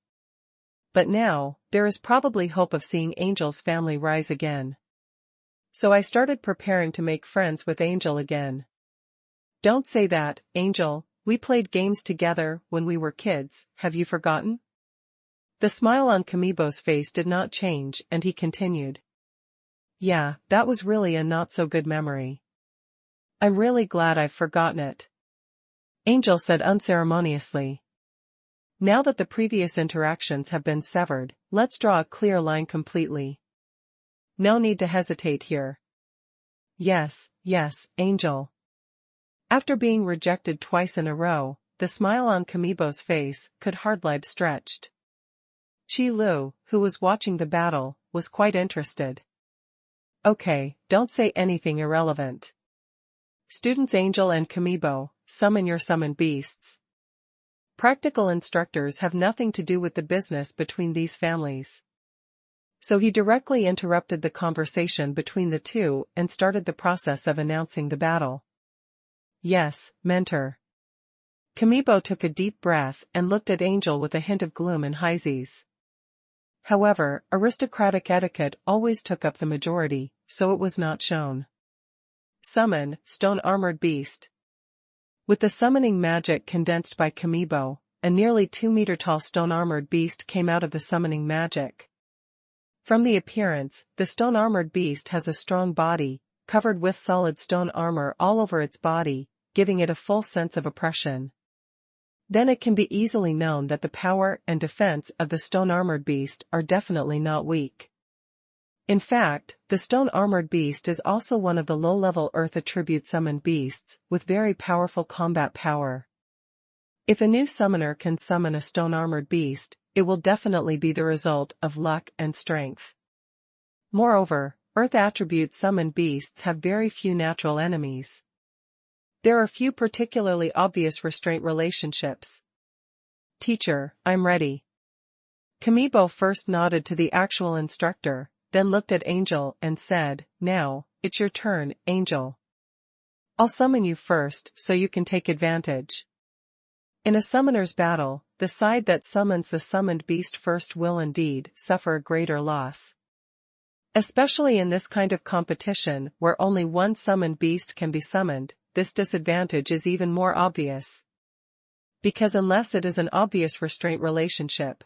But now, there is probably hope of seeing Angel's family rise again. So I started preparing to make friends with Angel again. Don't say that, Angel, we played games together when we were kids, have you forgotten? The smile on Kamibo's face did not change and he continued. Yeah, that was really a not-so-good memory. I'm really glad I've forgotten it. Angel said unceremoniously. Now that the previous interactions have been severed, let's draw a clear line completely. No need to hesitate here. Yes, Angel. After being rejected twice in a row, the smile on Kamibo's face could hardly be stretched. Qi Lu, who was watching the battle, was quite interested. Okay, don't say anything irrelevant. Students Angel and Kamibo, summon your summoned beasts. Practical instructors have nothing to do with the business between these families. So he directly interrupted the conversation between the two and started the process of announcing the battle. Yes, mentor. Kamibo took a deep breath and looked at Angel with a hint of gloom in his eyes. However, aristocratic etiquette always took up the majority, so it was not shown. Summon, stone-armored beast. With the summoning magic condensed by Kamibo, a nearly 2-meter-tall stone-armored beast came out of the summoning magic. From the appearance, the stone-armored beast has a strong body, covered with solid stone armor all over its body, giving it a full sense of oppression. Then it can be easily known that the power and defense of the stone-armored beast are definitely not weak. In fact, the stone-armored beast is also one of the low-level earth attribute summoned beasts, with very powerful combat power. If a new summoner can summon a stone-armored beast, it will definitely be the result of luck and strength. Moreover, earth attribute summoned beasts have very few natural enemies. There are few particularly obvious restraint relationships. Teacher, I'm ready. Kamibo first nodded to the actual instructor, then looked at Angel and said, Now, it's your turn, Angel. I'll summon you first so you can take advantage. In a summoner's battle, the side that summons the summoned beast first will indeed suffer a greater loss. Especially in this kind of competition where only one summoned beast can be summoned, this disadvantage is even more obvious. Because unless it is an obvious restraint relationship.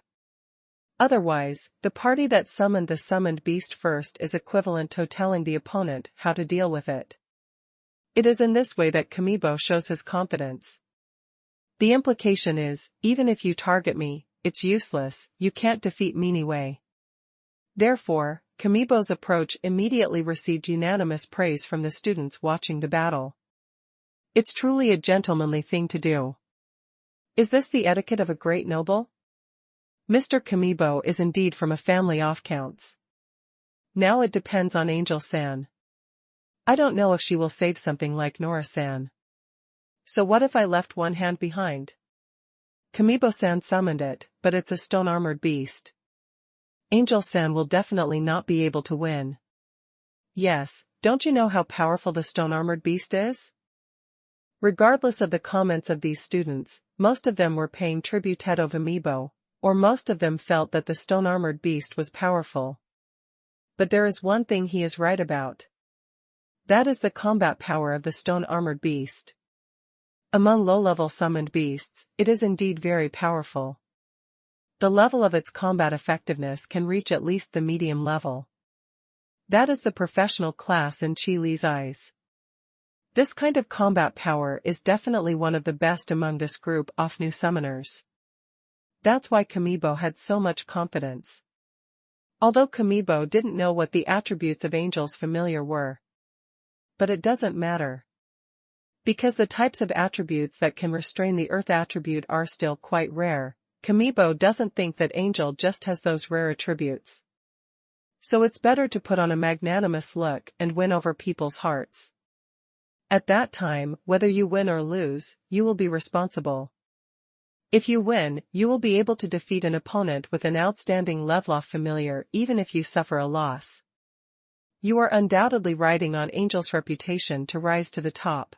Otherwise, the party that summoned the summoned beast first is equivalent to telling the opponent how to deal with it. It is in this way that Kamibo shows his confidence. The implication is, even if you target me, it's useless, you can't defeat me anyway. Therefore, Kamibo's approach immediately received unanimous praise from the students watching the battle. It's truly a gentlemanly thing to do. Is this the etiquette of a great noble? Mr. Kamibo is indeed from a family off counts. Now it depends on Angel-san. I don't know if she will save something like Nora-san. So what if I left one hand behind? Kamibo-san summoned it, but it's a stone-armored beast. Angel-san will definitely not be able to win. Yes, don't you know how powerful the stone-armored beast is? Regardless of the comments of these students, most of them were paying tribute to Kamibo, or most of them felt that the stone-armored beast was powerful. But there is one thing he is right about. That is the combat power of the stone-armored beast. Among low-level summoned beasts, it is indeed very powerful. The level of its combat effectiveness can reach at least the medium level. That is the professional class in Qi Li's eyes. This kind of combat power is definitely one of the best among this group of new summoners. That's why Kamibo had so much confidence. Although Kamibo didn't know what the attributes of Angel's familiar were. But it doesn't matter. Because the types of attributes that can restrain the earth attribute are still quite rare, Kamibo doesn't think that Angel just has those rare attributes. So it's better to put on a magnanimous look and win over people's hearts. At that time, whether you win or lose, you will be responsible. If you win, you will be able to defeat an opponent with an outstanding level of familiar even if you suffer a loss. You are undoubtedly riding on Angel's reputation to rise to the top.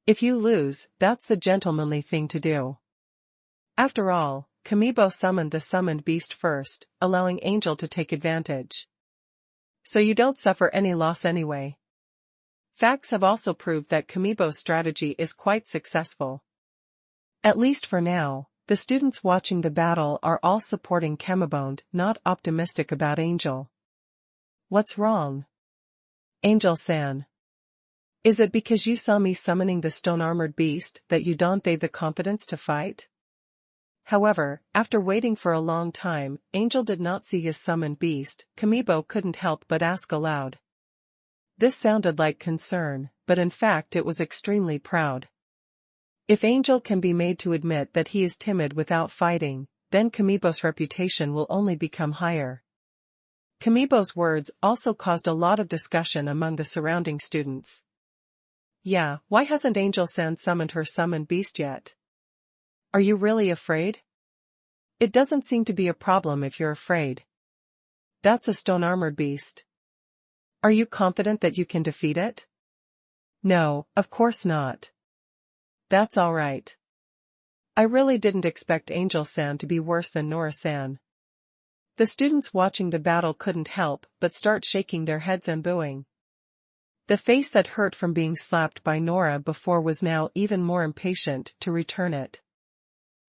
If you lose, that's the gentlemanly thing to do. After all, Kamibo summoned the summoned beast first, allowing Angel to take advantage. So you don't suffer any loss anyway. Facts have also proved that Kamibo's strategy is quite successful. At least for now, the students watching the battle are all supporting Kamibo, not optimistic about Angel. What's wrong? Angel-san. Is it because you saw me summoning the stone-armored beast that you don't have the confidence to fight? However, after waiting for a long time, Angel did not see his summoned beast. Kamibo couldn't help but ask aloud. This sounded like concern, but in fact it was extremely proud. If Angel can be made to admit that he is timid without fighting, then Kamibo's reputation will only become higher. Kamibo's words also caused a lot of discussion among the surrounding students. Yeah, why hasn't Angel-san summoned her summoned beast yet? Are you really afraid? It doesn't seem to be a problem if you're afraid. That's a stone-armored beast. Are you confident that you can defeat it? No, of course not. That's all right. I really didn't expect Angel-san to be worse than Nora-san. The students watching the battle couldn't help but start shaking their heads and booing. The face that hurt from being slapped by Nora before was now even more impatient to return it.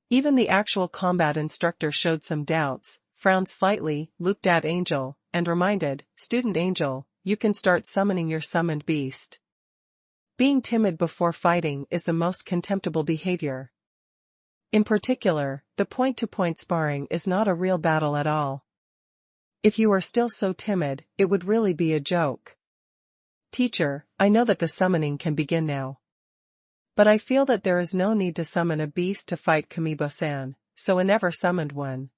Even the actual combat instructor showed some doubts, frowned slightly, looked at Angel, and reminded, "Student Angel, you can start summoning your summoned beast. Being timid before fighting is the most contemptible behavior. In particular, the point-to-point sparring is not a real battle at all. If you are still so timid, it would really be a joke. Teacher, I know that the summoning can begin now. But I feel that there is no need to summon a beast to fight Kamibo-san, so I never summoned one."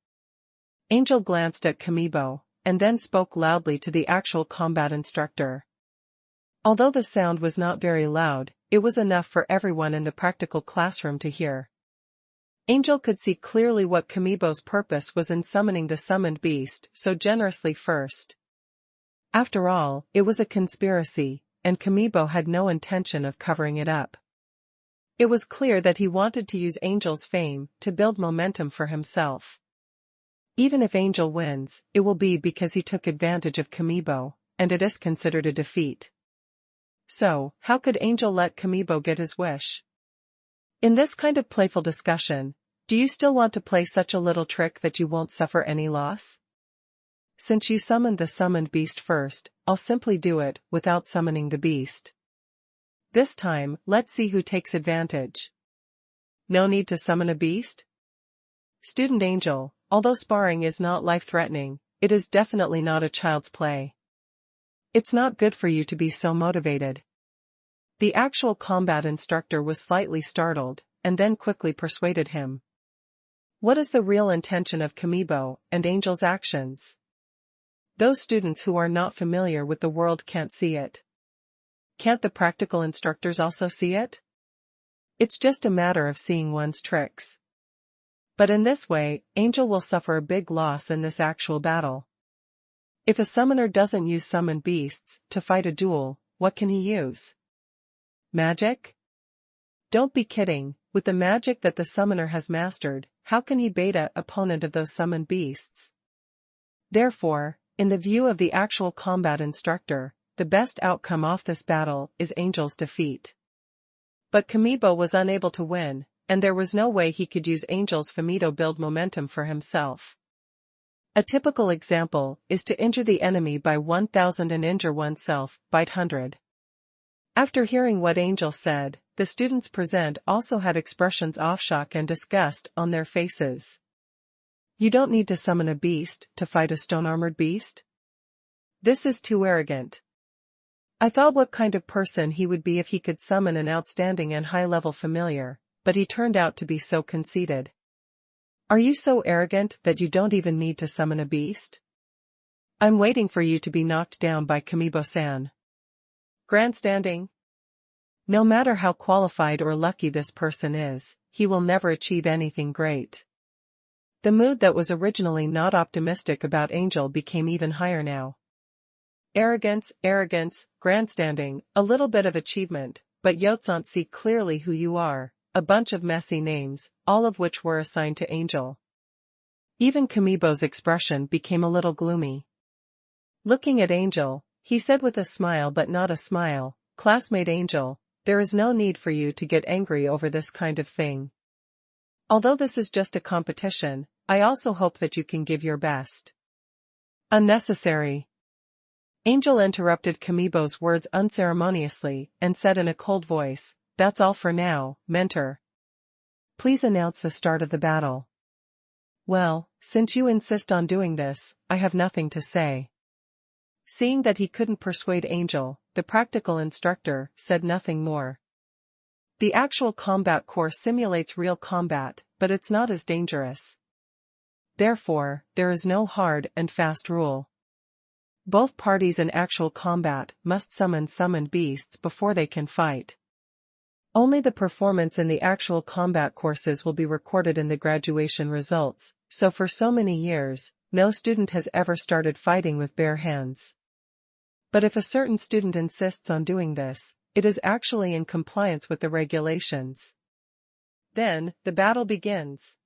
Angel glanced at Kamibo, and then spoke loudly to the actual combat instructor. Although the sound was not very loud, it was enough for everyone in the practical classroom to hear. Angel could see clearly what Kamibo's purpose was in summoning the summoned beast so generously first. After all, it was a conspiracy, and Kamibo had no intention of covering it up. It was clear that he wanted to use Angel's fame to build momentum for himself. Even if Angel wins, it will be because he took advantage of Kamibo, and it is considered a defeat. So, how could Angel let Kamibo get his wish? In this kind of playful discussion, do you still want to play such a little trick that you won't suffer any loss? Since you summoned the summoned beast first, I'll simply do it without summoning the beast. This time, let's see who takes advantage. No need to summon a beast? Student Angel, although sparring is not life-threatening, it is definitely not a child's play. It's not good for you to be so motivated. The actual combat instructor was slightly startled, and then quickly persuaded him. What is the real intention of Kamibo and Angel's actions? Those students who are not familiar with the world can't see it. Can't the practical instructors also see it? It's just a matter of seeing one's tricks. But in this way, Angel will suffer a big loss in this actual battle. If a summoner doesn't use summoned beasts to fight a duel, what can he use? Magic? Don't be kidding, with the magic that the summoner has mastered, how can he beat an opponent of those summoned beasts? Therefore, in the view of the actual combat instructor, the best outcome of this battle is Angel's defeat. But Kamibo was unable to win, and there was no way he could use Angel's Fumito build momentum for himself. A typical example is to injure the enemy by 1,000 and injure oneself by 100. After hearing what Angel said, the students present also had expressions of shock and disgust on their faces. You don't need to summon a beast to fight a stone-armored beast? This is too arrogant. I thought what kind of person he would be if he could summon an outstanding and high-level familiar, but he turned out to be so conceited. Are you so arrogant that you don't even need to summon a beast? I'm waiting for you to be knocked down by Kamibo-san. Grandstanding? No matter how qualified or lucky this person is, he will never achieve anything great. The mood that was originally not optimistic about Angel became even higher now. Arrogance, grandstanding, a little bit of achievement, but Yotsunt see clearly who you are, a bunch of messy names, all of which were assigned to Angel. Even Kamibo's expression became a little gloomy. Looking at Angel, he said with a smile but not a smile, "Classmate Angel, there is no need for you to get angry over this kind of thing. Although this is just a competition, I also hope that you can give your best." Unnecessary. Angel interrupted Kamibo's words unceremoniously and said in a cold voice, "That's all for now, mentor. Please announce the start of the battle." Well, since you insist on doing this, I have nothing to say. Seeing that he couldn't persuade Angel, the practical instructor said nothing more. The actual combat course simulates real combat, but it's not as dangerous. Therefore, there is no hard and fast rule. Both parties in actual combat must summon summoned beasts before they can fight. Only the performance in the actual combat courses will be recorded in the graduation results, so for so many years, no student has ever started fighting with bare hands. But if a certain student insists on doing this, it is actually in compliance with the regulations. Then, the battle begins.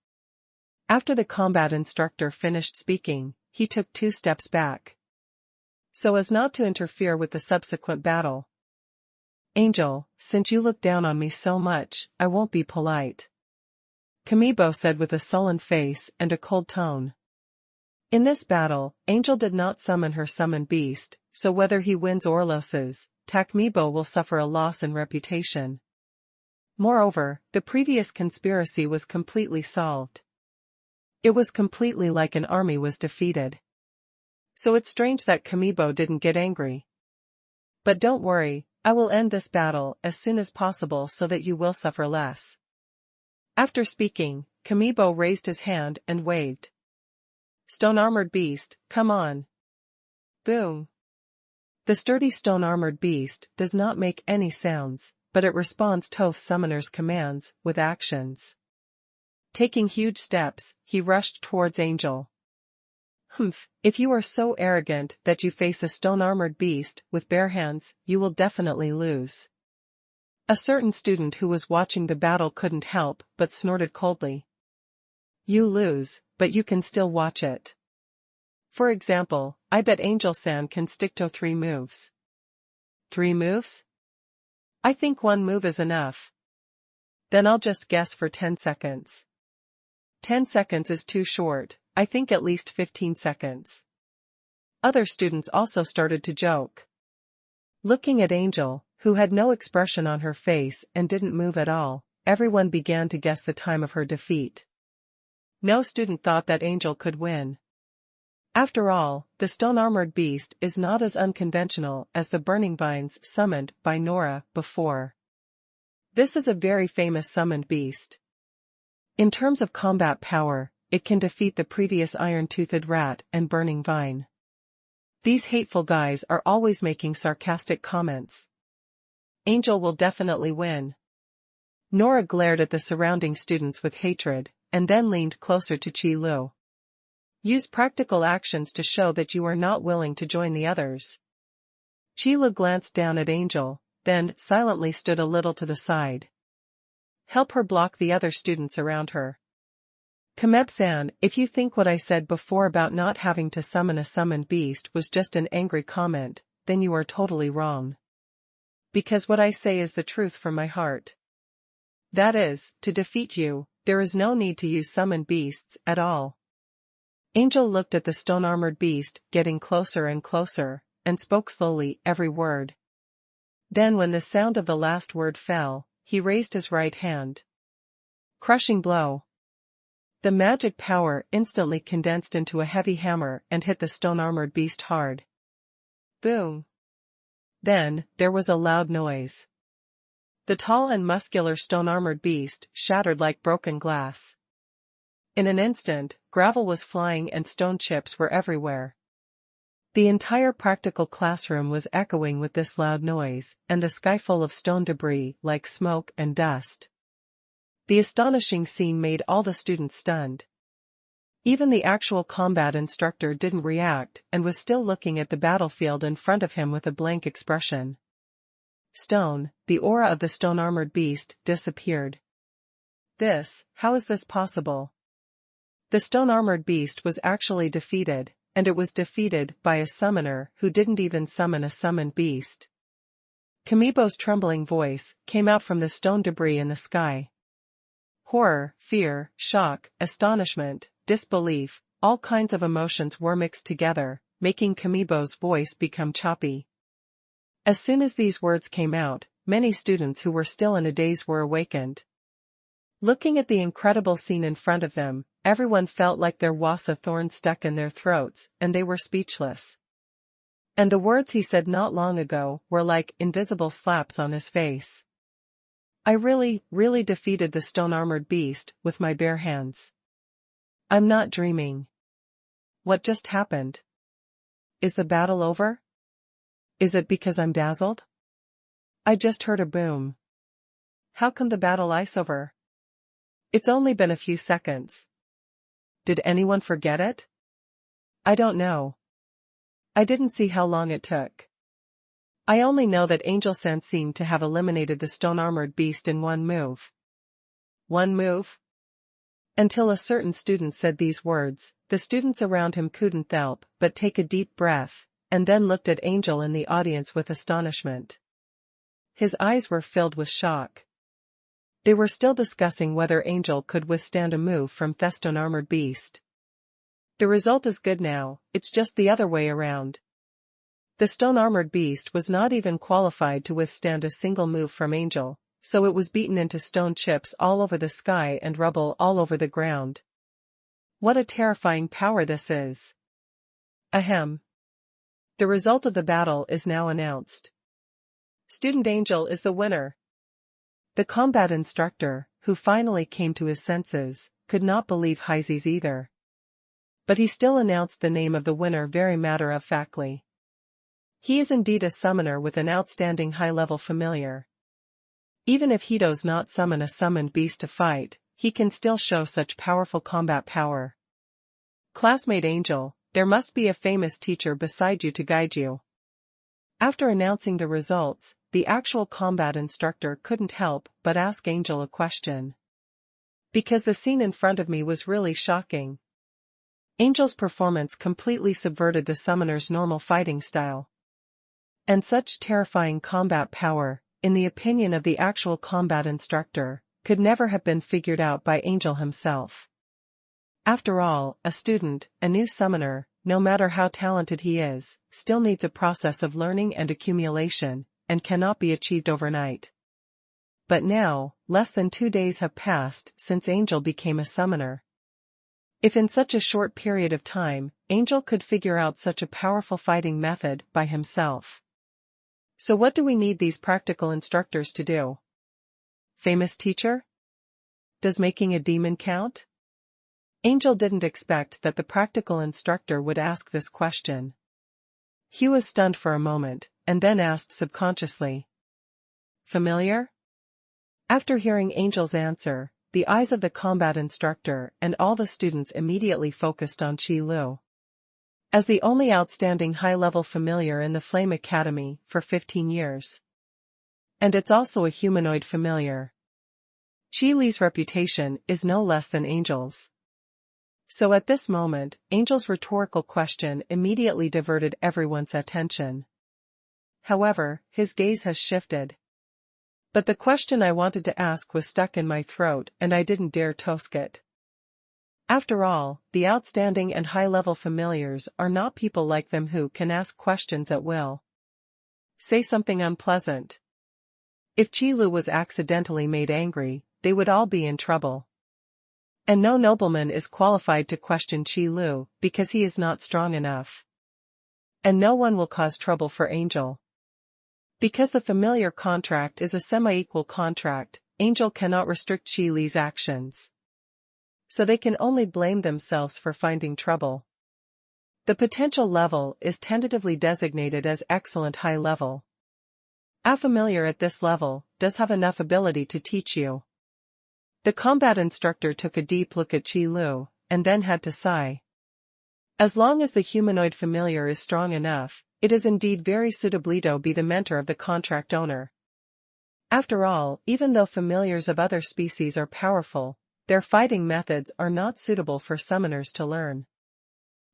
After the combat instructor finished speaking, he took 2 steps back, so as not to interfere with the subsequent battle. Angel, since you look down on me so much, I won't be polite, Kamibo said with a sullen face and a cold tone. In this battle, Angel did not summon her summoned beast, so whether he wins or loses, Takmibo will suffer a loss in reputation. Moreover, the previous conspiracy was completely solved. It was completely like an army was defeated. So it's strange that Kamibo didn't get angry. But don't worry, I will end this battle as soon as possible so that you will suffer less. After speaking, Kamibo raised his hand and waved. Stone-armored beast, come on. Boom. The sturdy stone-armored beast does not make any sounds, but it responds to Thoth's summoner's commands with actions. Taking huge steps, he rushed towards Angel. Humph, if you are so arrogant that you face a stone-armored beast with bare hands, you will definitely lose. A certain student who was watching the battle couldn't help but snorted coldly. You lose, but you can still watch it. For example, I bet Angel-san can stick to 3 moves. 3 moves? I think 1 move is enough. Then I'll just guess for 10 seconds. 10 seconds is too short, I think at least 15 seconds. Other students also started to joke. Looking at Angel, who had no expression on her face and didn't move at all, everyone began to guess the time of her defeat. No student thought that Angel could win. After all, the stone-armored beast is not as unconventional as the burning vines summoned by Nora before. This is a very famous summoned beast. In terms of combat power, it can defeat the previous iron-toothed rat and burning vine. These hateful guys are always making sarcastic comments. Angel will definitely win. Nora glared at the surrounding students with hatred, and then leaned closer to Chi Lu. Use practical actions to show that you are not willing to join the others. Chi Lu glanced down at Angel, then silently stood a little to the side. Help her block the other students around her. Kameb-san, if you think what I said before about not having to summon a summoned beast was just an angry comment, then you are totally wrong. Because what I say is the truth from my heart. That is, to defeat you, there is no need to use summoned beasts at all. Angel looked at the stone-armored beast getting closer and closer, and spoke slowly every word. Then when the sound of the last word fell, he raised his right hand. Crushing blow. The magic power instantly condensed into a heavy hammer and hit the stone-armored beast hard. Boom. Then, there was a loud noise. The tall and muscular stone-armored beast shattered like broken glass. In an instant, gravel was flying and stone chips were everywhere. The entire practical classroom was echoing with this loud noise, and the sky full of stone debris like smoke and dust. The astonishing scene made all the students stunned. Even the actual combat instructor didn't react and was still looking at the battlefield in front of him with a blank expression. Stone, the aura of the stone-armored beast, disappeared. How is this possible? The stone-armored beast was actually defeated, and it was defeated by a summoner who didn't even summon a summoned beast. Kamibo's trembling voice came out from the stone debris in the sky. Horror, fear, shock, astonishment, disbelief, all kinds of emotions were mixed together, making Kamibo's voice become choppy. As soon as these words came out, many students who were still in a daze were awakened. Looking at the incredible scene in front of them, everyone felt like there was a thorn stuck in their throats, and they were speechless. And the words he said not long ago were like invisible slaps on his face. I really defeated the stone-armored beast with my bare hands. I'm not dreaming. What just happened? Is the battle over? Is it because I'm dazzled? I just heard a boom. How come the battle is over? It's only been a few seconds. Did anyone forget it? I don't know. I didn't see how long it took. I only know that Angel-san seemed to have eliminated the stone-armored beast in one move. One move? Until a certain student said these words, the students around him couldn't help but take a deep breath, and then looked at Angel in the audience with astonishment. His eyes were filled with shock. They were still discussing whether Angel could withstand a move from the stone-armored beast. The result is good now, it's just the other way around. The stone-armored beast was not even qualified to withstand a single move from Angel, so it was beaten into stone chips all over the sky and rubble all over the ground. What a terrifying power this is. Ahem. The result of the battle is now announced. Student Angel is the winner. The combat instructor, who finally came to his senses, could not believe Heise's either. But he still announced the name of the winner very matter-of-factly. He is indeed a summoner with an outstanding high-level familiar. Even if he does not summon a summoned beast to fight, he can still show such powerful combat power. Classmate Angel, there must be a famous teacher beside you to guide you. After announcing the results, the actual combat instructor couldn't help but ask Angel a question. Because the scene in front of me was really shocking. Angel's performance completely subverted the summoner's normal fighting style. And such terrifying combat power, in the opinion of the actual combat instructor, could never have been figured out by Angel himself. After all, a student, a new summoner, no matter how talented he is, still needs a process of learning and accumulation, and cannot be achieved overnight. But now, less than 2 days have passed since Angel became a summoner. If in such a short period of time, Angel could figure out such a powerful fighting method by himself. So what do we need these practical instructors to do? Famous teacher? Does making a demon count? Angel didn't expect that the practical instructor would ask this question. He was stunned for a moment, and then asked subconsciously. Familiar? After hearing Angel's answer, the eyes of the combat instructor and all the students immediately focused on Qi Lu. As the only outstanding high-level familiar in the Flame Academy for 15 years. And it's also a humanoid familiar. Qi Li's reputation is no less than Angel's. So at this moment, Angel's rhetorical question immediately diverted everyone's attention. However, his gaze has shifted. But the question I wanted to ask was stuck in my throat and I didn't dare tosk it. After all, the outstanding and high-level familiars are not people like them who can ask questions at will. Say something unpleasant. If Qi Lu was accidentally made angry, they would all be in trouble. And no nobleman is qualified to question Qi Lu because he is not strong enough. And no one will cause trouble for Angel. Because the familiar contract is a semi-equal contract, Angel cannot restrict Qi Li's actions. So they can only blame themselves for finding trouble. The potential level is tentatively designated as excellent high level. A familiar at this level does have enough ability to teach you. The combat instructor took a deep look at Qi Lu, and then had to sigh. As long as the humanoid familiar is strong enough, it is indeed very suitably to be the mentor of the contract owner. After all, even though familiars of other species are powerful, their fighting methods are not suitable for summoners to learn.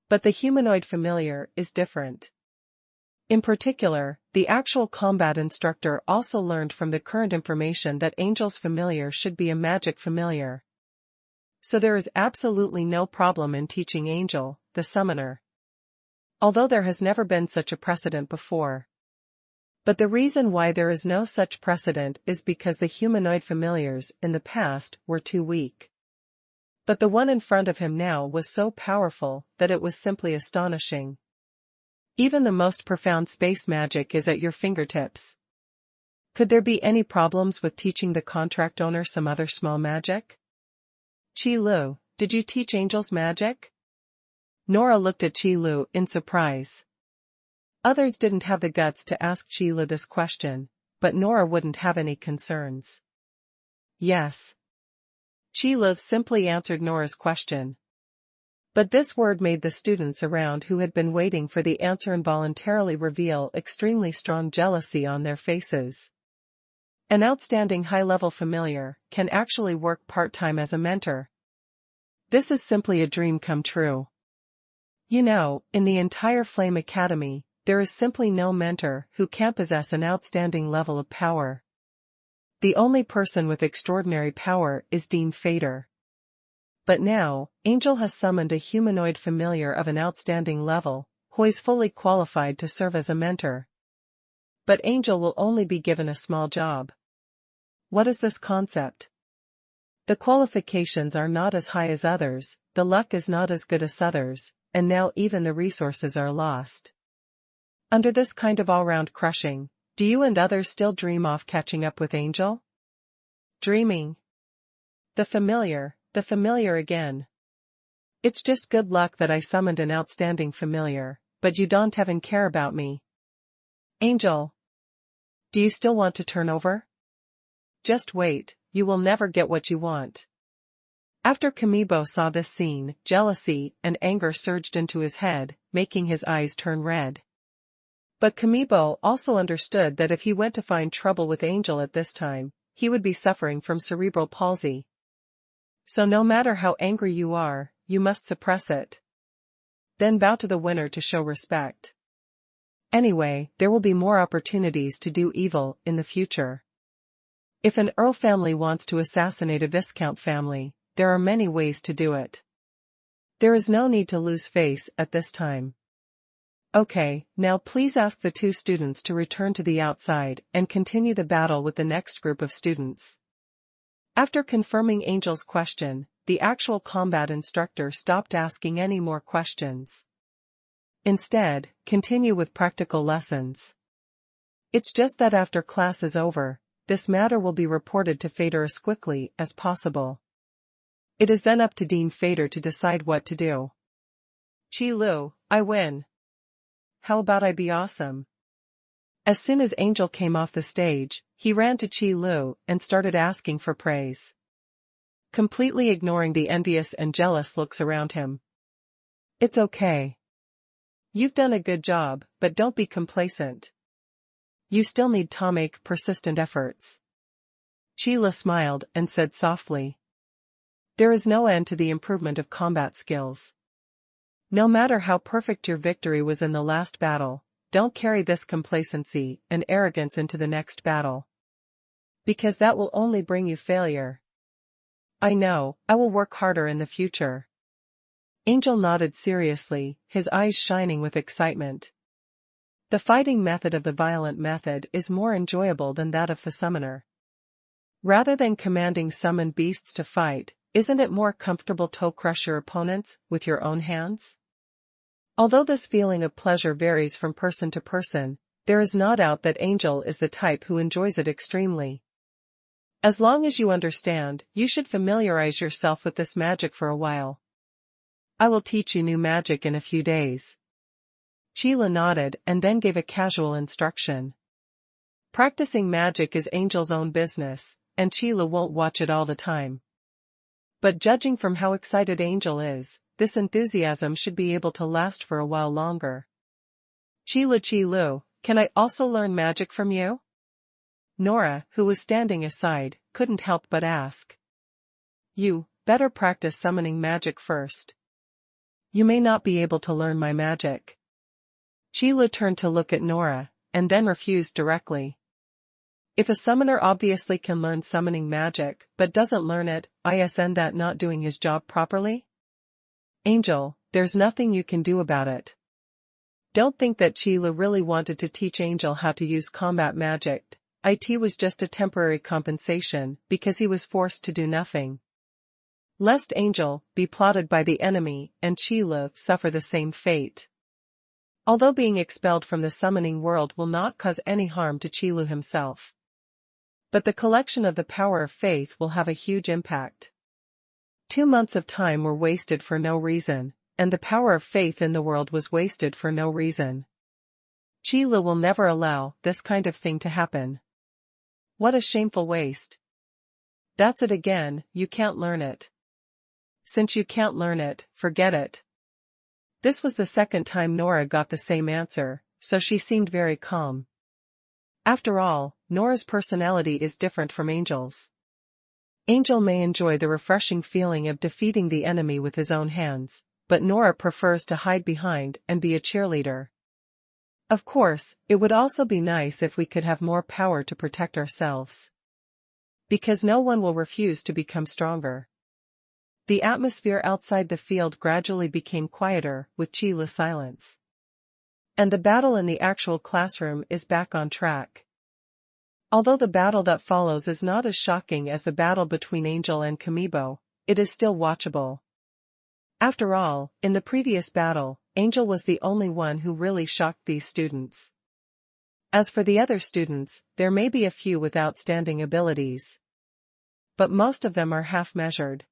But the humanoid familiar is different. In particular, the actual combat instructor also learned from the current information that Angel's familiar should be a magic familiar. So there is absolutely no problem in teaching Angel, the summoner. Although there has never been such a precedent before. But the reason why there is no such precedent is because the humanoid familiars in the past were too weak. But the one in front of him now was so powerful that it was simply astonishing. Even the most profound space magic is at your fingertips. Could there be any problems with teaching the contract owner some other small magic? Qi Lu, did you teach angels magic? Nora looked at Qi Lu in surprise. Others didn't have the guts to ask Qi Lu this question, but Nora wouldn't have any concerns. Yes. Qi Lu simply answered Nora's question. But this word made the students around who had been waiting for the answer involuntarily reveal extremely strong jealousy on their faces. An outstanding high-level familiar can actually work part-time as a mentor. This is simply a dream come true. You know, in the entire Flame Academy, there is simply no mentor who can possess an outstanding level of power. The only person with extraordinary power is Dean Fader. But now, Angel has summoned a humanoid familiar of an outstanding level, who is fully qualified to serve as a mentor. But Angel will only be given a small job. What is this concept? The qualifications are not as high as others, the luck is not as good as others, and now even the resources are lost. Under this kind of all-round crushing, do you and others still dream of catching up with Angel? Dreaming. The familiar again. It's just good luck that I summoned an outstanding familiar, but you don't even care about me. Angel. Do you still want to turn over? Just wait, you will never get what you want. After Kamibo saw this scene, jealousy and anger surged into his head, making his eyes turn red. But Kamibo also understood that if he went to find trouble with Angel at this time, he would be suffering from cerebral palsy. So no matter how angry you are, you must suppress it. Then bow to the winner to show respect. Anyway, there will be more opportunities to do evil in the future. If an Earl family wants to assassinate a Viscount family, there are many ways to do it. There is no need to lose face at this time. Okay, now please ask the two students to return to the outside and continue the battle with the next group of students. After confirming Angel's question, the actual combat instructor stopped asking any more questions. Instead, continue with practical lessons. It's just that after class is over, this matter will be reported to Fader as quickly as possible. It is then up to Dean Fader to decide what to do. Qi Lu, I win. How about I be awesome? As soon as Angel came off the stage, he ran to Qi Lu and started asking for praise, completely ignoring the envious and jealous looks around him. It's okay. You've done a good job, but don't be complacent. You still need to make persistent efforts. Qi Lu smiled and said softly, there is no end to the improvement of combat skills. No matter how perfect your victory was in the last battle, don't carry this complacency and arrogance into the next battle. Because that will only bring you failure. I know, I will work harder in the future. Angel nodded seriously, his eyes shining with excitement. The fighting method of the violent method is more enjoyable than that of the summoner. Rather than commanding summoned beasts to fight, isn't it more comfortable to crush your opponents with your own hands? Although this feeling of pleasure varies from person to person, there is no doubt that Angel is the type who enjoys it extremely. As long as you understand, you should familiarize yourself with this magic for a while. I will teach you new magic in a few days. Qi Lu nodded and then gave a casual instruction. Practicing magic is Angel's own business, and Qi Lu won't watch it all the time. But judging from how excited Angel is, this enthusiasm should be able to last for a while longer. Qi Lu, can I also learn magic from you? Nora, who was standing aside, couldn't help but ask. You better practice summoning magic first. You may not be able to learn my magic. Qi Lu turned to look at Nora, and then refused directly. If a summoner obviously can learn summoning magic but doesn't learn it, isn't that not doing his job properly? Angel, there's nothing you can do about it. Don't think that Qi Lu really wanted to teach Angel how to use combat magic. It was just a temporary compensation because he was forced to do nothing. Lest Angel be plotted by the enemy and Qi Lu suffer the same fate. Although being expelled from the summoning world will not cause any harm to Qilu himself. But the collection of the power of faith will have a huge impact. 2 months of time were wasted for no reason, and the power of faith in the world was wasted for no reason. Qilu will never allow this kind of thing to happen. What a shameful waste. That's it again, you can't learn it. Since you can't learn it, forget it. This was the second time Nora got the same answer, so she seemed very calm. After all, Nora's personality is different from Angel's. Angel may enjoy the refreshing feeling of defeating the enemy with his own hands, but Nora prefers to hide behind and be a cheerleader. Of course, it would also be nice if we could have more power to protect ourselves. Because no one will refuse to become stronger. The atmosphere outside the field gradually became quieter, with Qilu's silence. And the battle in the actual classroom is back on track. Although the battle that follows is not as shocking as the battle between Angel and Kamibo, it is still watchable. After all, in the previous battle, Angel was the only one who really shocked these students. As for the other students, there may be a few with outstanding abilities. But most of them are half-measured.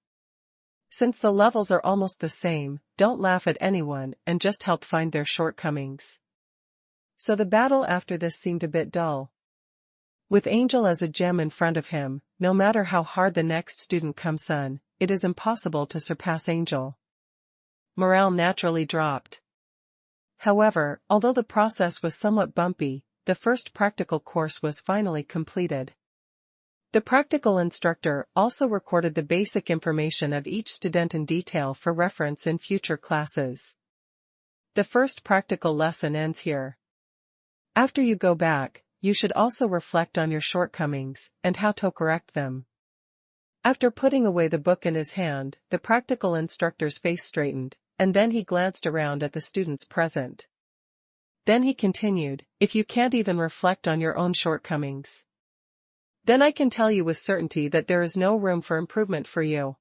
Since the levels are almost the same, don't laugh at anyone and just help find their shortcomings. So the battle after this seemed a bit dull. With Angel as a gem in front of him, no matter how hard the next student comes on, it is impossible to surpass Angel. Morale naturally dropped. However, although the process was somewhat bumpy, the first practical course was finally completed. The practical instructor also recorded the basic information of each student in detail for reference in future classes. The first practical lesson ends here. After you go back, you should also reflect on your shortcomings and how to correct them. After putting away the book in his hand, the practical instructor's face straightened, and then he glanced around at the students present. Then he continued, if you can't even reflect on your own shortcomings, then I can tell you with certainty that there is no room for improvement for you.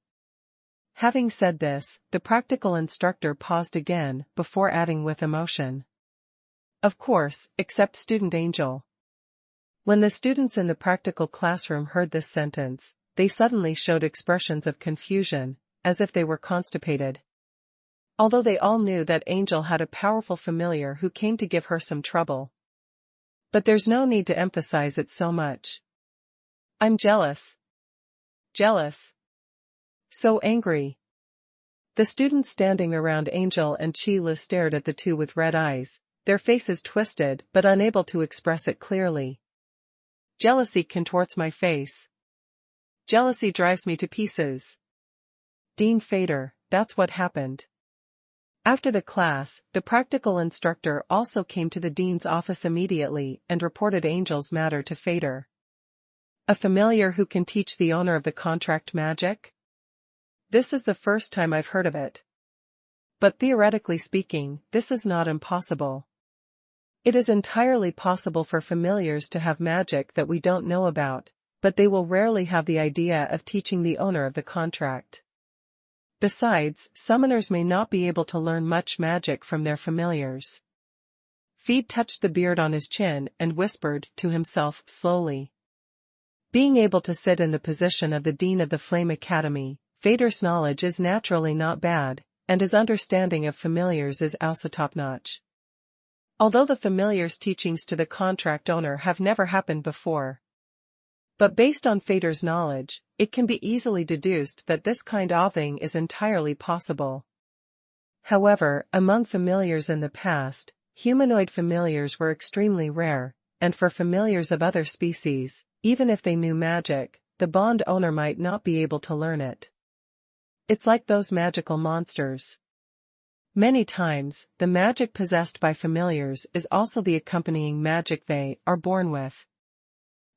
Having said this, the practical instructor paused again before adding with emotion. Of course, except student Angel. When the students in the practical classroom heard this sentence, they suddenly showed expressions of confusion, as if they were constipated. Although they all knew that Angel had a powerful familiar who came to give her some trouble. But there's no need to emphasize it so much. I'm jealous. Jealous. So angry. The students standing around Angel and Qilu stared at the two with red eyes, their faces twisted but unable to express it clearly. Jealousy contorts my face. Jealousy drives me to pieces. Dean Fader, that's what happened. After the class, the practical instructor also came to the dean's office immediately and reported Angel's matter to Fader. A familiar who can teach the owner of the contract magic? This is the first time I've heard of it. But theoretically speaking, this is not impossible. It is entirely possible for familiars to have magic that we don't know about, but they will rarely have the idea of teaching the owner of the contract. Besides, summoners may not be able to learn much magic from their familiars. Feed touched the beard on his chin and whispered to himself slowly. Being able to sit in the position of the Dean of the Flame Academy, Fader's knowledge is naturally not bad, and his understanding of familiars is also top-notch. Although the familiar's teachings to the contract owner have never happened before. But based on Fader's knowledge, it can be easily deduced that this kind of thing is entirely possible. However, among familiars in the past, humanoid familiars were extremely rare, and for familiars of other species, even if they knew magic, the bond owner might not be able to learn it. It's like those magical monsters. Many times, the magic possessed by familiars is also the accompanying magic they are born with.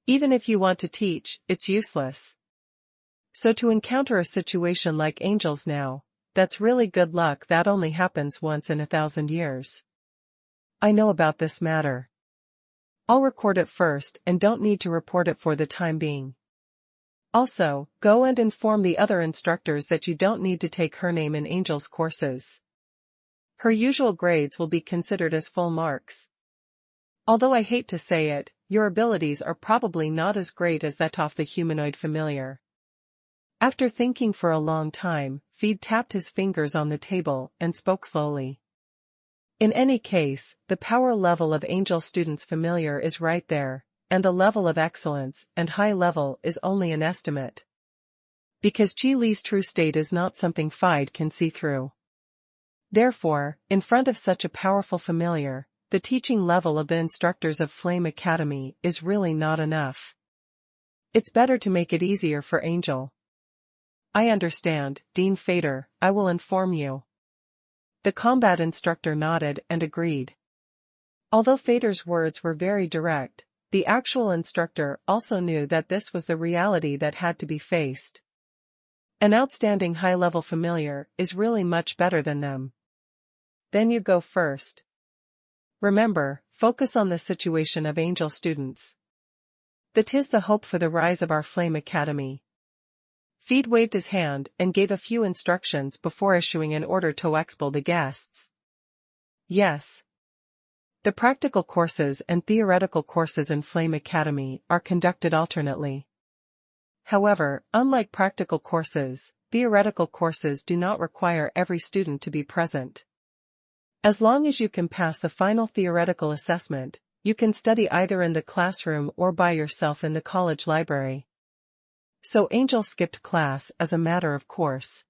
Even if you want to teach, it's useless. So to encounter a situation like Angel's now, that's really good luck. That only happens once in 1,000 years. I know about this matter. I'll record it first and don't need to report it for the time being. Also, go and inform the other instructors that you don't need to take her name in Angel's courses. Her usual grades will be considered as full marks. Although I hate to say it, your abilities are probably not as great as that of the humanoid familiar. After thinking for a long time, Feed tapped his fingers on the table and spoke slowly. In any case, the power level of Angel Student's familiar is right there, and the level of excellence and high level is only an estimate. Because Qi Li's true state is not something Feid can see through. Therefore, in front of such a powerful familiar, the teaching level of the instructors of Flame Academy is really not enough. It's better to make it easier for Angel. I understand, Dean Fader, I will inform you. The combat instructor nodded and agreed. Although Fader's words were very direct, the actual instructor also knew that this was the reality that had to be faced. An outstanding high-level familiar is really much better than them. Then you go first. Remember, focus on the situation of Angel students. That is the hope for the rise of our Flame Academy. Feed waved his hand and gave a few instructions before issuing an order to expel the guests. Yes. The practical courses and theoretical courses in Flame Academy are conducted alternately. However, unlike practical courses, theoretical courses do not require every student to be present. As long as you can pass the final theoretical assessment, you can study either in the classroom or by yourself in the college library. So Angel skipped class as a matter of course.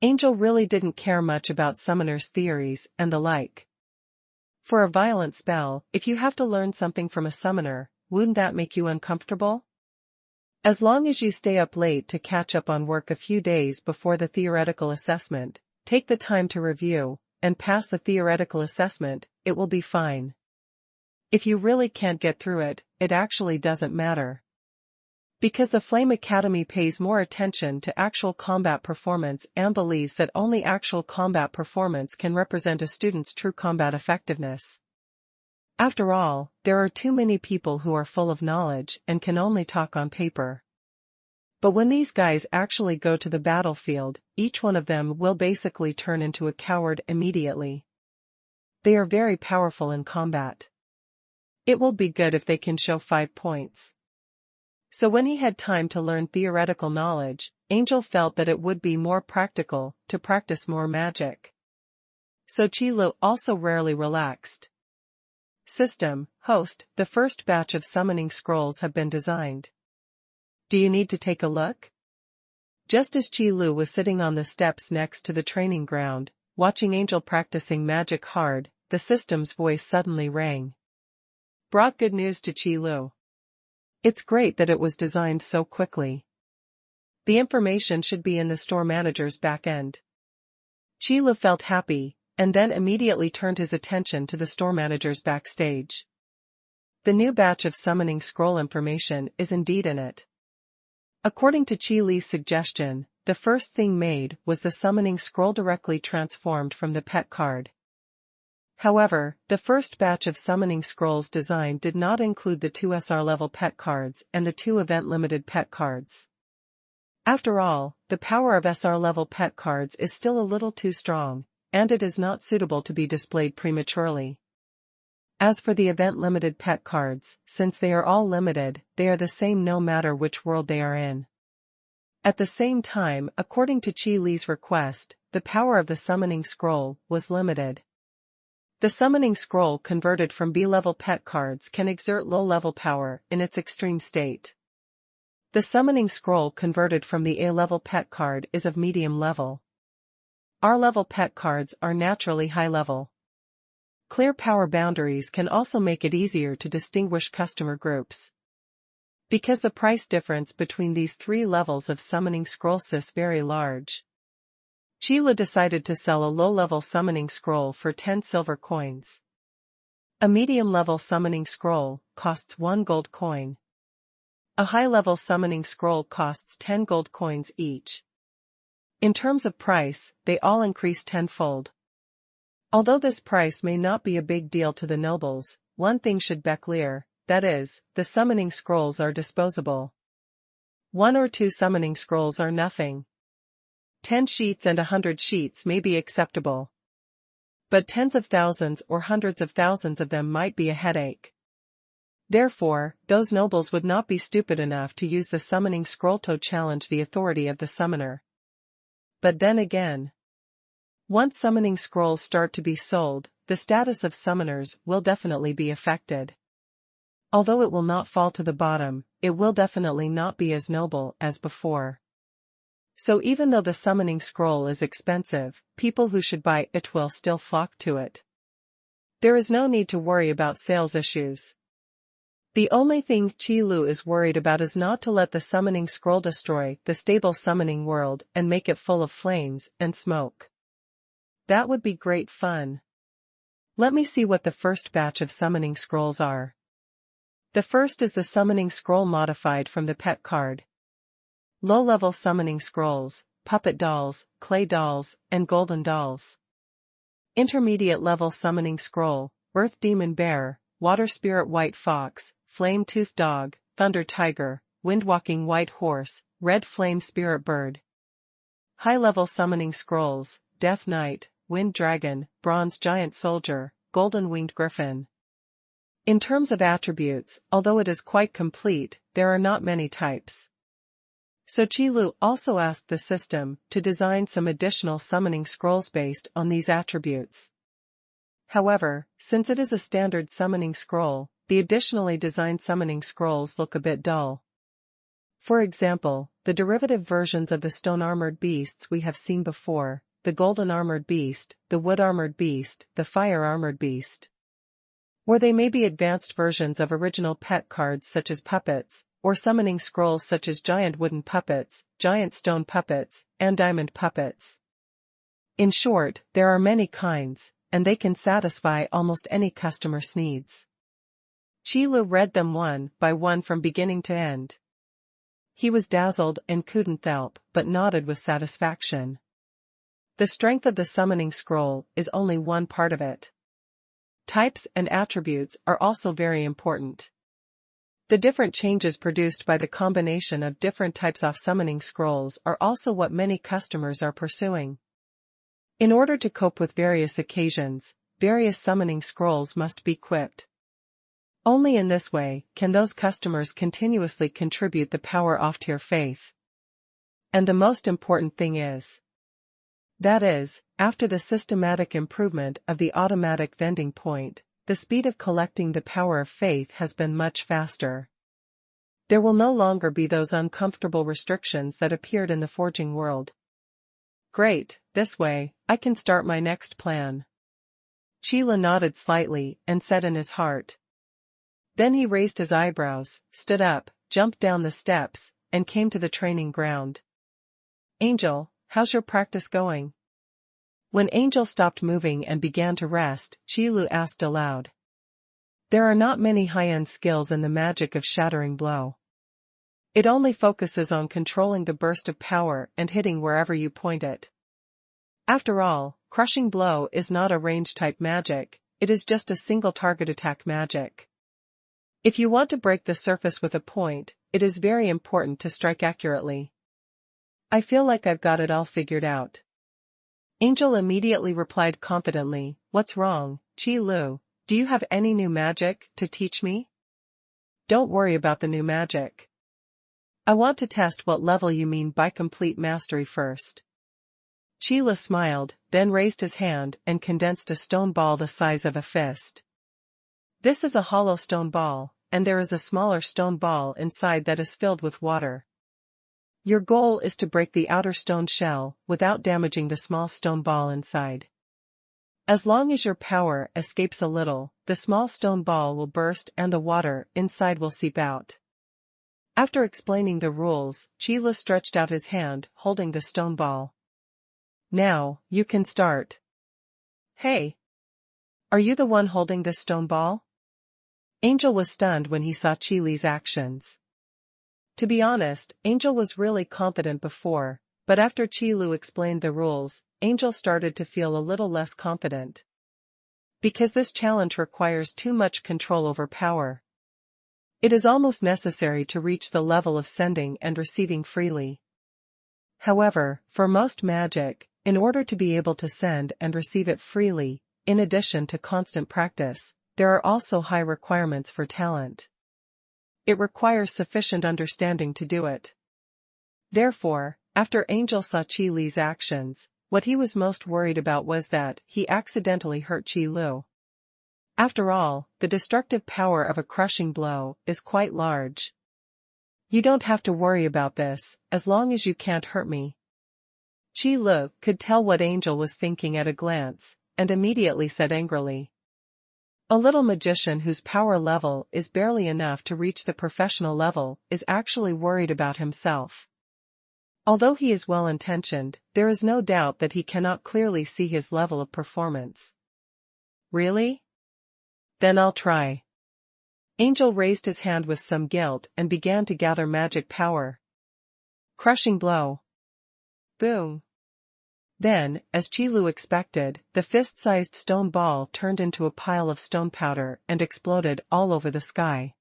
Angel really didn't care much about summoners' theories and the like. For a violent spell, if you have to learn something from a summoner, wouldn't that make you uncomfortable? As long as you stay up late to catch up on work a few days before the theoretical assessment, take the time to review, and pass the theoretical assessment, it will be fine. If you really can't get through it, it actually doesn't matter. Because the Flame Academy pays more attention to actual combat performance and believes that only actual combat performance can represent a student's true combat effectiveness. After all, there are too many people who are full of knowledge and can only talk on paper. But when these guys actually go to the battlefield, each one of them will basically turn into a coward immediately. They are very powerful in combat. It will be good if they can show 5 points. So when he had time to learn theoretical knowledge, Angel felt that it would be more practical to practice more magic. So Qi Lu also rarely relaxed. System, host, the first batch of summoning scrolls have been designed. Do you need to take a look? Just as Qi Lu was sitting on the steps next to the training ground, watching Angel practicing magic hard, the system's voice suddenly rang. Brought good news to Qi Lu. It's great that it was designed so quickly. The information should be in the store manager's back end. Qi Lu felt happy, and then immediately turned his attention to the store manager's backstage. The new batch of summoning scroll information is indeed in it. According to Qi Li's suggestion, the first thing made was the summoning scroll directly transformed from the pet card. However, the first batch of summoning scrolls design did not include the 2 SR-level pet cards and the 2 event-limited pet cards. After all, the power of SR-level pet cards is still a little too strong, and it is not suitable to be displayed prematurely. As for the event-limited pet cards, since they are all limited, they are the same no matter which world they are in. At the same time, according to Qi Li's request, the power of the summoning scroll was limited. The summoning scroll converted from B-level pet cards can exert low-level power in its extreme state. The summoning scroll converted from the A-level pet card is of medium level. R-level pet cards are naturally high-level. Clear power boundaries can also make it easier to distinguish customer groups. Because the price difference between these 3 levels of summoning scrolls is very large, Qi Lu decided to sell a low-level summoning scroll for 10 silver coins. A medium-level summoning scroll costs 1 gold coin. A high-level summoning scroll costs 10 gold coins each. In terms of price, they all increase tenfold. Although this price may not be a big deal to the nobles, one thing should be clear, that is, the summoning scrolls are disposable. 1 or 2 summoning scrolls are nothing. 10 sheets and 100 sheets may be acceptable. But tens of thousands or hundreds of thousands of them might be a headache. Therefore, those nobles would not be stupid enough to use the summoning scroll to challenge the authority of the summoner. But then again, once summoning scrolls start to be sold, the status of summoners will definitely be affected. Although it will not fall to the bottom, it will definitely not be as noble as before. So even though the summoning scroll is expensive, people who should buy it will still flock to it. There is no need to worry about sales issues. The only thing Qi Lu is worried about is not to let the summoning scroll destroy the stable summoning world and make it full of flames and smoke. That would be great fun. Let me see what the first batch of summoning scrolls are. The first is the summoning scroll modified from the pet card. Low-level summoning scrolls, puppet dolls, clay dolls, and golden dolls. Intermediate level summoning scroll, Earth Demon Bear, Water Spirit White Fox, Flame Tooth Dog, Thunder Tiger, Wind-Walking White Horse, Red Flame Spirit Bird. High-level summoning scrolls, Death Knight, Wind Dragon, Bronze Giant Soldier, Golden Winged Griffin. In terms of attributes, although it is quite complete, there are not many types. So Qi Lu also asked the system to design some additional summoning scrolls based on these attributes. However, since it is a standard summoning scroll, the additionally designed summoning scrolls look a bit dull. For example, the derivative versions of the stone-armored beasts we have seen before, the golden-armored beast, the wood-armored beast, the fire-armored beast. Or they may be advanced versions of original pet cards such as puppets, or summoning scrolls such as giant wooden puppets, giant stone puppets, and diamond puppets. In short, there are many kinds, and they can satisfy almost any customer's needs. Qi Lu read them one by one from beginning to end. He was dazzled and couldn't help but nodded with satisfaction. The strength of the summoning scroll is only one part of it. Types and attributes are also very important. The different changes produced by the combination of different types of summoning scrolls are also what many customers are pursuing. In order to cope with various occasions, various summoning scrolls must be equipped. Only in this way can those customers continuously contribute the power of their faith. And the most important thing is, that is, after the systematic improvement of the automatic vending point, the speed of collecting the power of faith has been much faster. There will no longer be those uncomfortable restrictions that appeared in the forging world. Great, this way, I can start my next plan. Qi Lu nodded slightly and said in his heart. Then he raised his eyebrows, stood up, jumped down the steps, and came to the training ground. Angel, how's your practice going? When Angel stopped moving and began to rest, Qi Lu asked aloud. There are not many high-end skills in the magic of shattering blow. It only focuses on controlling the burst of power and hitting wherever you point it. After all, crushing blow is not a range-type magic, it is just a single target attack magic. If you want to break the surface with a point, it is very important to strike accurately. I feel like I've got it all figured out. Angel immediately replied confidently, What's wrong, Qi Lu? Do you have any new magic to teach me? Don't worry about the new magic. I want to test what level you mean by complete mastery first. Qi Lu smiled, then raised his hand and condensed a stone ball the size of a fist. This is a hollow stone ball, and there is a smaller stone ball inside that is filled with water. Your goal is to break the outer stone shell without damaging the small stone ball inside. As long as your power escapes a little, the small stone ball will burst and the water inside will seep out. After explaining the rules, Qi Lu stretched out his hand, holding the stone ball. Now, you can start. Hey! Are you the one holding this stone ball? Angel was stunned when he saw Qi Lu's actions. To be honest, Angel was really confident before, but after Qi Lu explained the rules, Angel started to feel a little less confident. Because this challenge requires too much control over power. It is almost necessary to reach the level of sending and receiving freely. However, for most magic, in order to be able to send and receive it freely, in addition to constant practice, there are also high requirements for talent. It requires sufficient understanding to do it. Therefore, after Angel saw Qi Li's actions, what he was most worried about was that he accidentally hurt Qi Lu. After all, the destructive power of a crushing blow is quite large. You don't have to worry about this, as long as you can't hurt me. Qi Lu could tell what Angel was thinking at a glance, and immediately said angrily. A little magician whose power level is barely enough to reach the professional level is actually worried about himself. Although he is well-intentioned, there is no doubt that he cannot clearly see his level of performance. Really? Then I'll try. Angel raised his hand with some guilt and began to gather magic power. Crushing blow. Boom. Then, as Qi Lu expected, the fist-sized stone ball turned into a pile of stone powder and exploded all over the sky.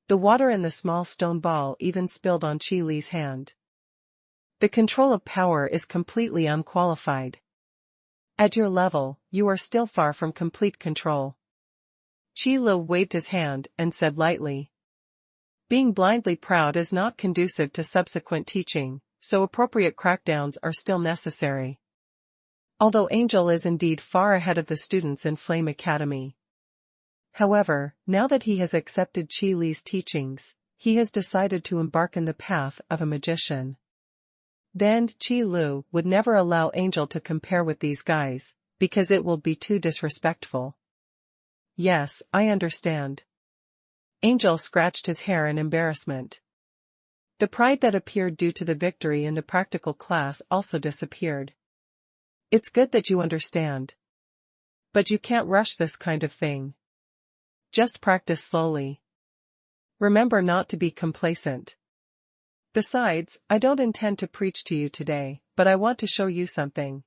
The water in the small stone ball even spilled on Qi Li's hand. The control of power is completely unqualified. At your level, you are still far from complete control. Qi Lu waved his hand and said lightly. Being blindly proud is not conducive to subsequent teaching, so appropriate crackdowns are still necessary. Although Angel is indeed far ahead of the students in Flame Academy. However, now that he has accepted Qi Li's teachings, he has decided to embark in the path of a magician. Then Qi Lu would never allow Angel to compare with these guys, because it will be too disrespectful. Yes, I understand. Angel scratched his hair in embarrassment. The pride that appeared due to the victory in the practical class also disappeared. It's good that you understand. But you can't rush this kind of thing. Just practice slowly. Remember not to be complacent. Besides, I don't intend to preach to you today, but I want to show you something.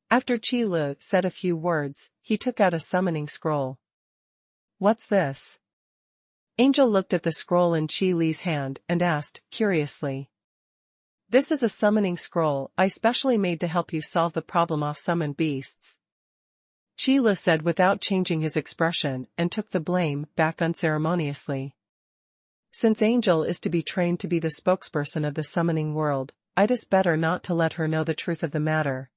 After Qi Lu said a few words, he took out a summoning scroll. What's this? Angel looked at the scroll in Qi Li's hand and asked, curiously. This is a summoning scroll I specially made to help you solve the problem of summoned beasts. Qi Lu said without changing his expression and took the blame back unceremoniously. Since Angel is to be trained to be the spokesperson of the summoning world, I'd better not to let her know the truth of the matter.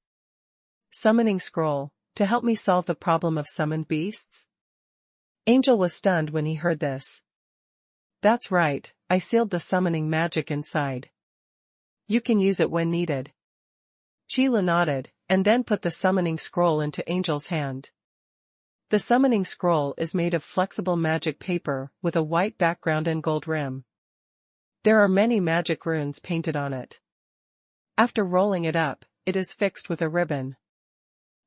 Summoning scroll, to help me solve the problem of summoned beasts? Angel was stunned when he heard this. That's right, I sealed the summoning magic inside. You can use it when needed. Qi Lu nodded, and then put the summoning scroll into Angel's hand. The summoning scroll is made of flexible magic paper with a white background and gold rim. There are many magic runes painted on it. After rolling it up, it is fixed with a ribbon.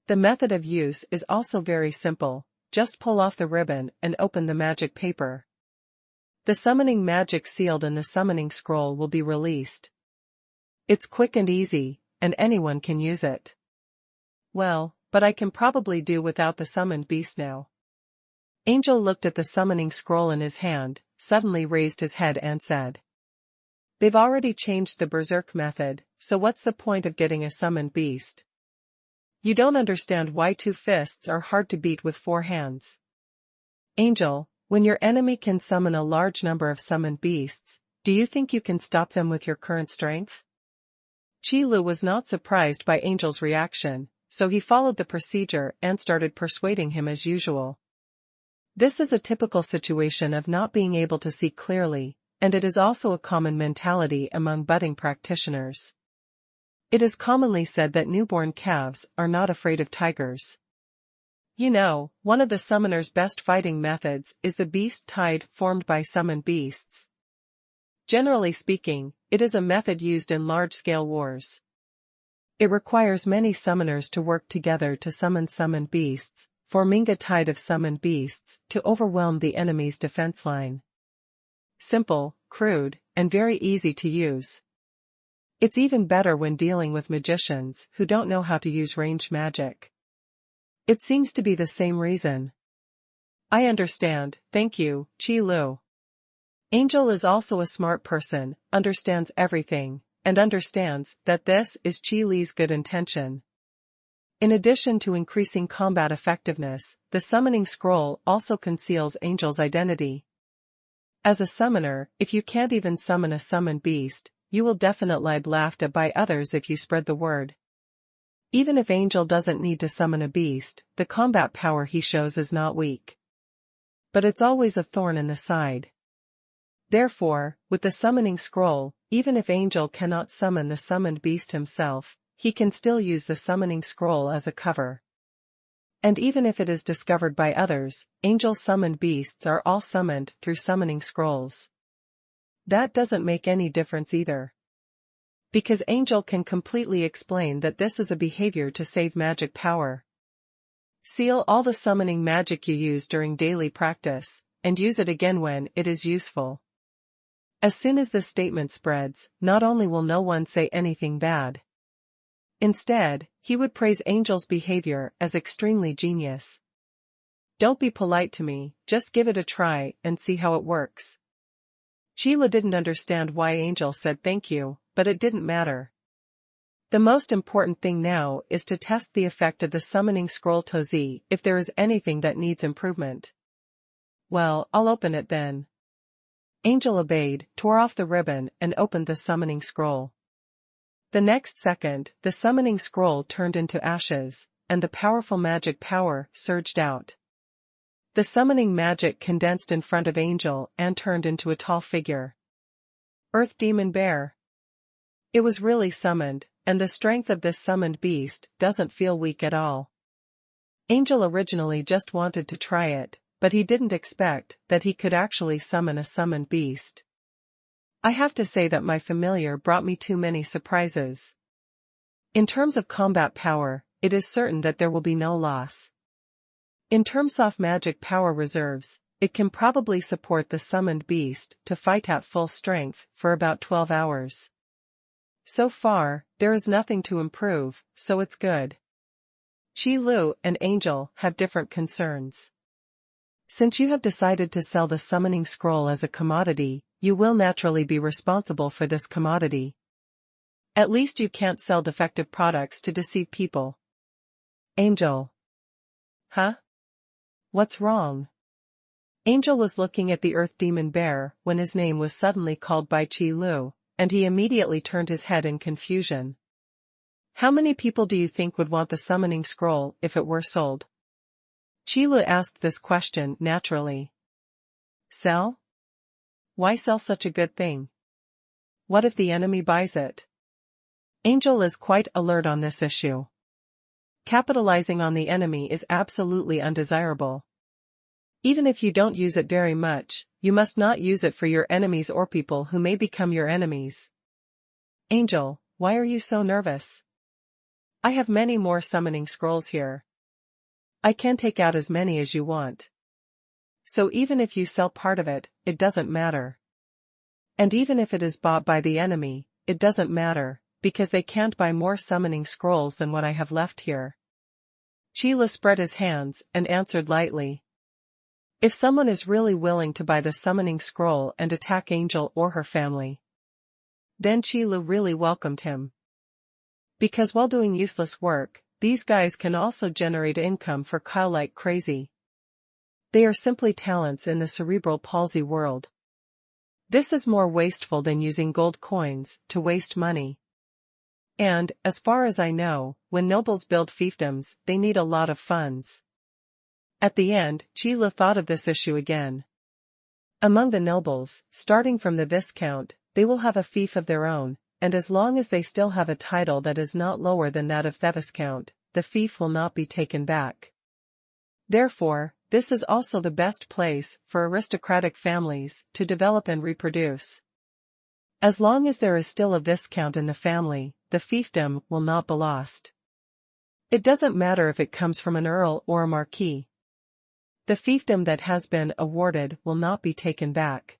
The method of use is also very simple, just pull off the ribbon and open the magic paper. The summoning magic sealed in the summoning scroll will be released. It's quick and easy, and anyone can use it. Well, but I can probably do without the summoned beast now. Angel looked at the summoning scroll in his hand, suddenly raised his head and said. They've already changed the berserk method, so what's the point of getting a summoned beast? You don't understand why 2 fists are hard to beat with 4 hands. Angel, when your enemy can summon a large number of summoned beasts, do you think you can stop them with your current strength? Qi Lu was not surprised by Angel's reaction, so he followed the procedure and started persuading him as usual. This is a typical situation of not being able to see clearly, and it is also a common mentality among budding practitioners. It is commonly said that newborn calves are not afraid of tigers. You know, one of the summoner's best fighting methods is the beast tide formed by summoned beasts. Generally speaking, it is a method used in large-scale wars. It requires many summoners to work together to summon summoned beasts, forming a tide of summoned beasts to overwhelm the enemy's defense line. Simple, crude, and very easy to use. It's even better when dealing with magicians who don't know how to use ranged magic. It seems to be the same reason. I understand, thank you, Qi Lu. Angel is also a smart person, understands everything, and understands that this is Qi Li's good intention. In addition to increasing combat effectiveness, the summoning scroll also conceals Angel's identity. As a summoner, if you can't even summon a summoned beast, you will definitely be laughed at by others if you spread the word. Even if Angel doesn't need to summon a beast, the combat power he shows is not weak. But it's always a thorn in the side. Therefore, with the summoning scroll, even if Angel cannot summon the summoned beast himself, he can still use the summoning scroll as a cover. And even if it is discovered by others, Angel's summoned beasts are all summoned through summoning scrolls. That doesn't make any difference either. Because Angel can completely explain that this is a behavior to save magic power. Seal all the summoning magic you use during daily practice, and use it again when it is useful. As soon as this statement spreads, not only will no one say anything bad. Instead, he would praise Angel's behavior as extremely genius. Don't be polite to me, just give it a try and see how it works. Sheila didn't understand why Angel said thank you, but it didn't matter. The most important thing now is to test the effect of the summoning scroll to see if there is anything that needs improvement. Well, I'll open it then. Angel obeyed, tore off the ribbon and opened the summoning scroll. The next second, the summoning scroll turned into ashes, and the powerful magic power surged out. The summoning magic condensed in front of Angel and turned into a tall figure. Earth Demon Bear. It was really summoned, and the strength of this summoned beast doesn't feel weak at all. Angel originally just wanted to try it, but he didn't expect that he could actually summon a summoned beast. I have to say that my familiar brought me too many surprises. In terms of combat power, it is certain that there will be no loss. In terms of magic power reserves, it can probably support the summoned beast to fight at full strength for about 12 hours. So far, there is nothing to improve, so it's good. Qi Lu and Angel have different concerns. Since you have decided to sell the summoning scroll as a commodity, you will naturally be responsible for this commodity. At least you can't sell defective products to deceive people. Angel. Huh? What's wrong? Angel was looking at the Earth Demon Bear when his name was suddenly called by Qi Lu, and he immediately turned his head in confusion. How many people do you think would want the summoning scroll if it were sold? Qi Lu asked this question naturally. Sell? Why sell such a good thing? What if the enemy buys it? Angel is quite alert on this issue. Capitalizing on the enemy is absolutely undesirable. Even if you don't use it very much, you must not use it for your enemies or people who may become your enemies. Angel, why are you so nervous? I have many more summoning scrolls here. I can take out as many as you want. So even if you sell part of it, it doesn't matter. And even if it is bought by the enemy, it doesn't matter, because they can't buy more summoning scrolls than what I have left here. Qi Lu spread his hands and answered lightly. If someone is really willing to buy the summoning scroll and attack Angel or her family, then Qi Lu really welcomed him. Because while doing useless work, these guys can also generate income for Kyle like crazy. They are simply talents in the cerebral palsy world. This is more wasteful than using gold coins to waste money. And, as far as I know, when nobles build fiefdoms, they need a lot of funds. At the end, Qi Lu thought of this issue again. Among the nobles, starting from the Viscount, they will have a fief of their own, and as long as they still have a title that is not lower than that of the Viscount, the fief will not be taken back. Therefore, this is also the best place for aristocratic families to develop and reproduce. As long as there is still a Viscount in the family, the fiefdom will not be lost. It doesn't matter if it comes from an earl or a marquis. The fiefdom that has been awarded will not be taken back.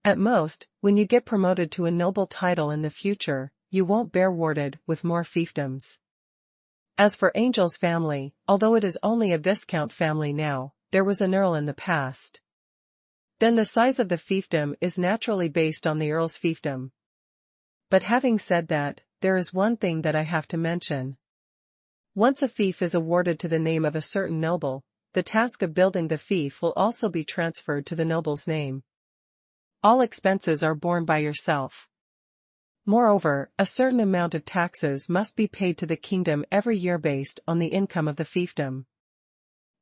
At most, when you get promoted to a noble title in the future, you won't bear warded with more fiefdoms. As for Angel's family, although it is only a Viscount family now, there was an earl in the past. Then the size of the fiefdom is naturally based on the earl's fiefdom. But having said that, there is one thing that I have to mention. Once a fief is awarded to the name of a certain noble, the task of building the fief will also be transferred to the noble's name. All expenses are borne by yourself. Moreover, a certain amount of taxes must be paid to the kingdom every year based on the income of the fiefdom.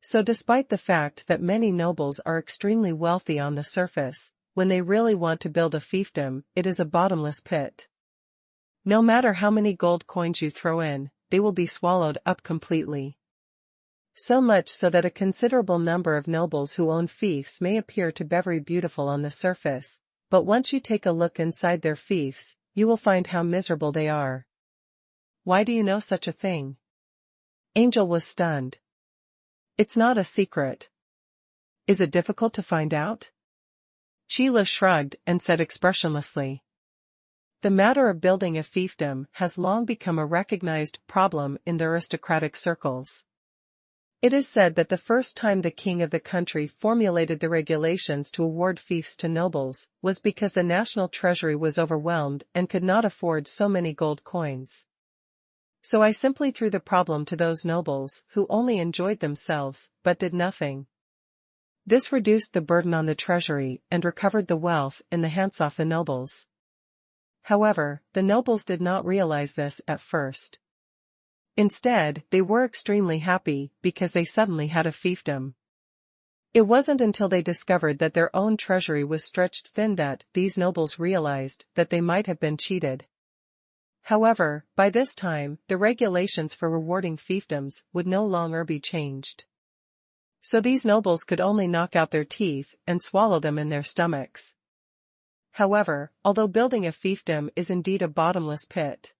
So despite the fact that many nobles are extremely wealthy on the surface, when they really want to build a fiefdom, it is a bottomless pit. No matter how many gold coins you throw in, they will be swallowed up completely. So much so that a considerable number of nobles who own fiefs may appear to be very beautiful on the surface, but once you take a look inside their fiefs, you will find how miserable they are. Why do you know such a thing? Angel was stunned. It's not a secret. Is it difficult to find out? Qi Lu shrugged and said expressionlessly. The matter of building a fiefdom has long become a recognized problem in the aristocratic circles. It is said that the first time the king of the country formulated the regulations to award fiefs to nobles was because the national treasury was overwhelmed and could not afford so many gold coins. So I simply threw the problem to those nobles who only enjoyed themselves but did nothing. This reduced the burden on the treasury and recovered the wealth in the hands of the nobles. However, the nobles did not realize this at first. Instead, they were extremely happy because they suddenly had a fiefdom. It wasn't until they discovered that their own treasury was stretched thin that these nobles realized that they might have been cheated. However, by this time, the regulations for rewarding fiefdoms would no longer be changed. So these nobles could only knock out their teeth and swallow them in their stomachs. However, although building a fiefdom is indeed a bottomless pit,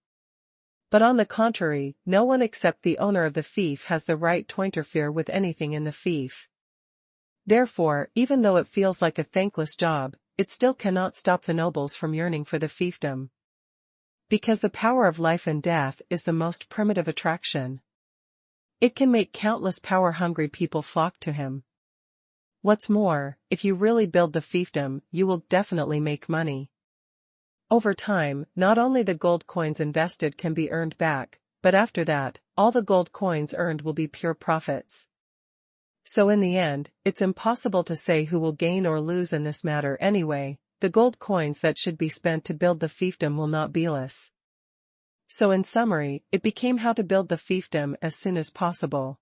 but on the contrary, no one except the owner of the fief has the right to interfere with anything in the fief. Therefore, even though it feels like a thankless job, it still cannot stop the nobles from yearning for the fiefdom. Because the power of life and death is the most primitive attraction. It can make countless power-hungry people flock to him. What's more, if you really build the fiefdom, you will definitely make money. Over time, not only the gold coins invested can be earned back, but after that, all the gold coins earned will be pure profits. So in the end, it's impossible to say who will gain or lose in this matter anyway. The gold coins that should be spent to build the fiefdom will not be less. So in summary, it became how to build the fiefdom as soon as possible.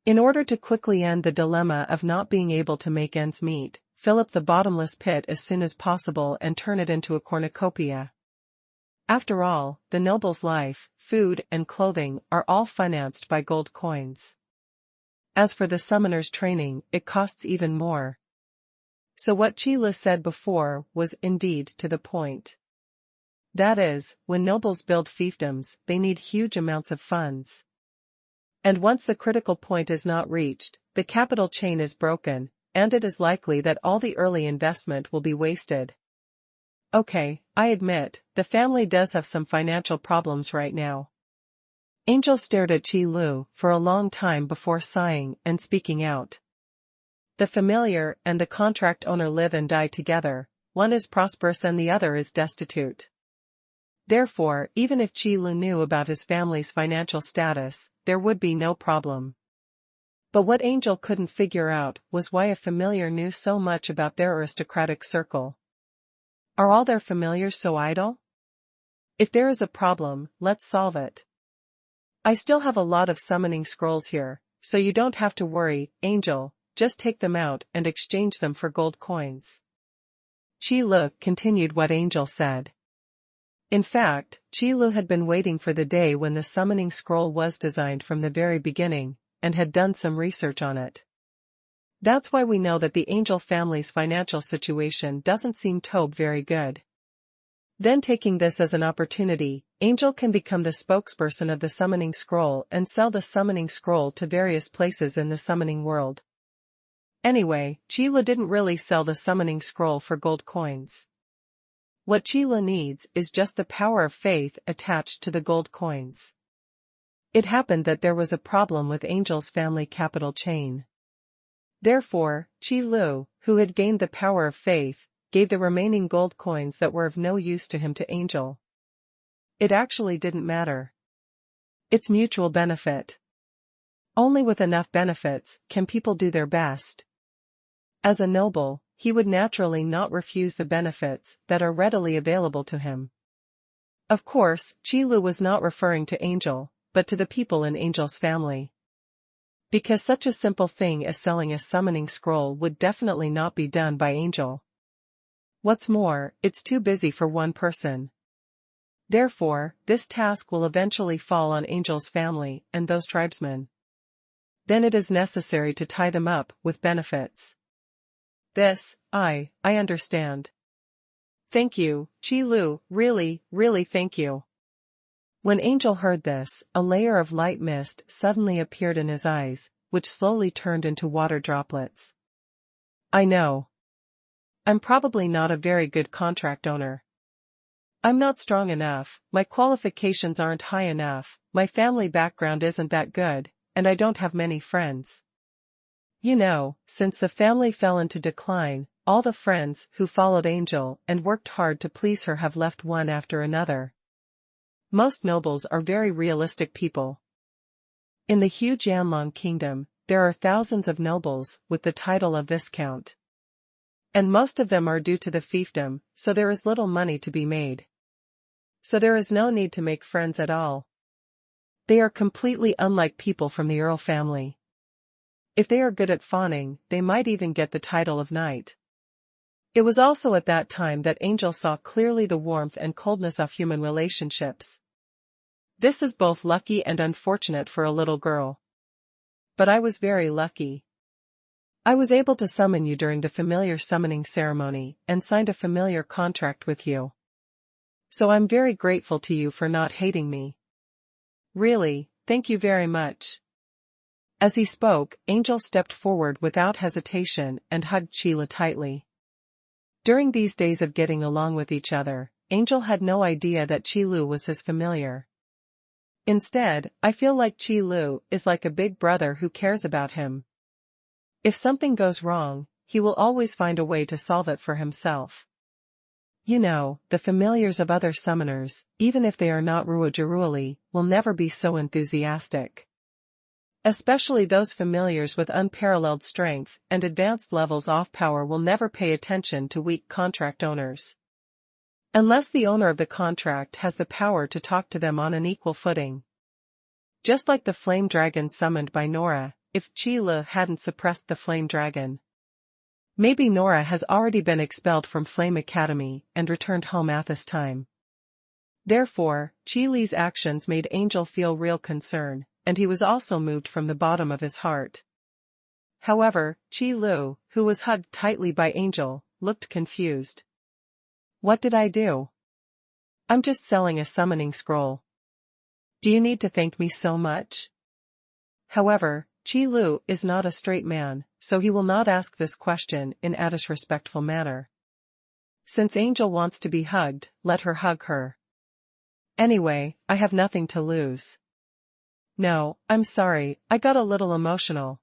In order to quickly end the dilemma of not being able to make ends meet, fill up the bottomless pit as soon as possible and turn it into a cornucopia. After all, the noble's life, food and clothing are all financed by gold coins. As for the summoner's training, it costs even more. So what Qi Lu said before was indeed to the point. That is, when nobles build fiefdoms, they need huge amounts of funds. And once the critical point is not reached, the capital chain is broken, and it is likely that all the early investment will be wasted. Okay, I admit, the family does have some financial problems right now. Angel stared at Qi Lu for a long time before sighing and speaking out. The familiar and the contract owner live and die together, one is prosperous and the other is destitute. Therefore, even if Qi Lu knew about his family's financial status, there would be no problem. But what Angel couldn't figure out was why a familiar knew so much about their aristocratic circle. Are all their familiars so idle? If there is a problem, let's solve it. I still have a lot of summoning scrolls here, so you don't have to worry, Angel, just take them out and exchange them for gold coins. Qi Lu continued what Angel said. In fact, Qi Lu had been waiting for the day when the summoning scroll was designed from the very beginning, and had done some research on it. That's why we know that the Angel family's financial situation doesn't seem to be very good. Then taking this as an opportunity, Angel can become the spokesperson of the summoning scroll and sell the summoning scroll to various places in the summoning world. Anyway, Qi Lu didn't really sell the summoning scroll for gold coins. What Qi Lu needs is just the power of faith attached to the gold coins. It happened that there was a problem with Angel's family capital chain. Therefore, Qi Lu, who had gained the power of faith, gave the remaining gold coins that were of no use to him to Angel. It actually didn't matter. It's mutual benefit. Only with enough benefits can people do their best. As a noble, he would naturally not refuse the benefits that are readily available to him. Of course, Qi Lu was not referring to Angel, but to the people in Angel's family. Because such a simple thing as selling a summoning scroll would definitely not be done by Angel. What's more, it's too busy for one person. Therefore, this task will eventually fall on Angel's family and those tribesmen. Then it is necessary to tie them up with benefits. This, I understand. Thank you, Qi Lu, really thank you. When Angel heard this, a layer of light mist suddenly appeared in his eyes, which slowly turned into water droplets. I know. I'm probably not a very good contract owner. I'm not strong enough, my qualifications aren't high enough, my family background isn't that good, and I don't have many friends. You know, since the family fell into decline, all the friends who followed Angel and worked hard to please her have left one after another. Most nobles are very realistic people. In the huge Yanlong kingdom, there are thousands of nobles with the title of Viscount. And most of them are due to the fiefdom, so there is little money to be made. So there is no need to make friends at all. They are completely unlike people from the Earl family. If they are good at fawning, they might even get the title of knight. It was also at that time that Angel saw clearly the warmth and coldness of human relationships. This is both lucky and unfortunate for a little girl. But I was very lucky. I was able to summon you during the familiar summoning ceremony and signed a familiar contract with you. So I'm very grateful to you for not hating me. Really, thank you very much. As he spoke, Angel stepped forward without hesitation and hugged Sheila tightly. During these days of getting along with each other, Angel had no idea that Qi Lu was his familiar. Instead, I feel like Qi Lu is like a big brother who cares about him. If something goes wrong, he will always find a way to solve it for himself. You know, the familiars of other summoners, even if they are not Ruojiruoli, will never be so enthusiastic. Especially those familiars with unparalleled strength and advanced levels of power will never pay attention to weak contract owners. Unless the owner of the contract has the power to talk to them on an equal footing. Just like the flame dragon summoned by Nora, if Qi Lu hadn't suppressed the flame dragon. Maybe Nora has already been expelled from Flame Academy and returned home at this time. Therefore, Qi Li's actions made Angel feel real concern, and he was also moved from the bottom of his heart. However, Qi Lu, who was hugged tightly by Angel, looked confused. What did I do? I'm just selling a summoning scroll. Do you need to thank me so much? However, Qi Lu is not a straight man, so he will not ask this question in a disrespectful manner. Since Angel wants to be hugged, let her hug her. Anyway, I have nothing to lose. No, I'm sorry, I got a little emotional.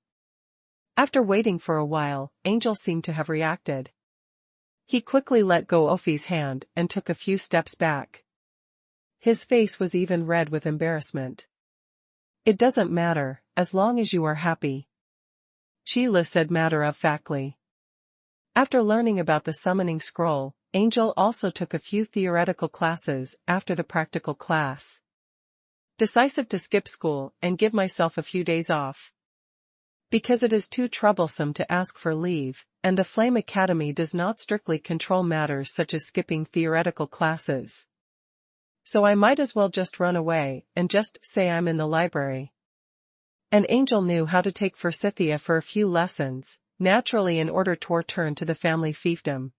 After waiting for a while, Angel seemed to have reacted. He quickly let go Ofi's hand and took a few steps back. His face was even red with embarrassment. It doesn't matter, as long as you are happy. Qi Lu said matter-of-factly. After learning about the summoning scroll, Angel also took a few theoretical classes after the practical class. Decisive to skip school and give myself a few days off. Because it is too troublesome to ask for leave, and the Flame Academy does not strictly control matters such as skipping theoretical classes. So I might as well just run away and just say I'm in the library. And Angel knew how to take Forsythia for a few lessons, naturally in order to return to the family fiefdom.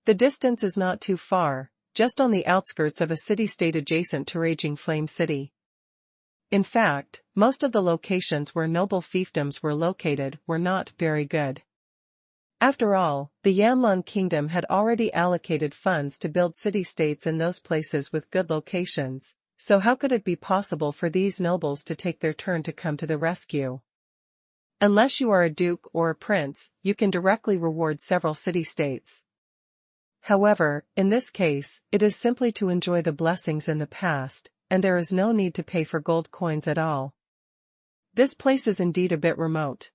The distance is not too far, just on the outskirts of a city-state adjacent to Raging Flame City. In fact, most of the locations where noble fiefdoms were located were not very good. After all, the Yanlong Kingdom had already allocated funds to build city-states in those places with good locations, so how could it be possible for these nobles to take their turn to come to the rescue? Unless you are a duke or a prince, you can directly reward several city-states. However, in this case, it is simply to enjoy the blessings in the past, and there is no need to pay for gold coins at all. This place is indeed a bit remote.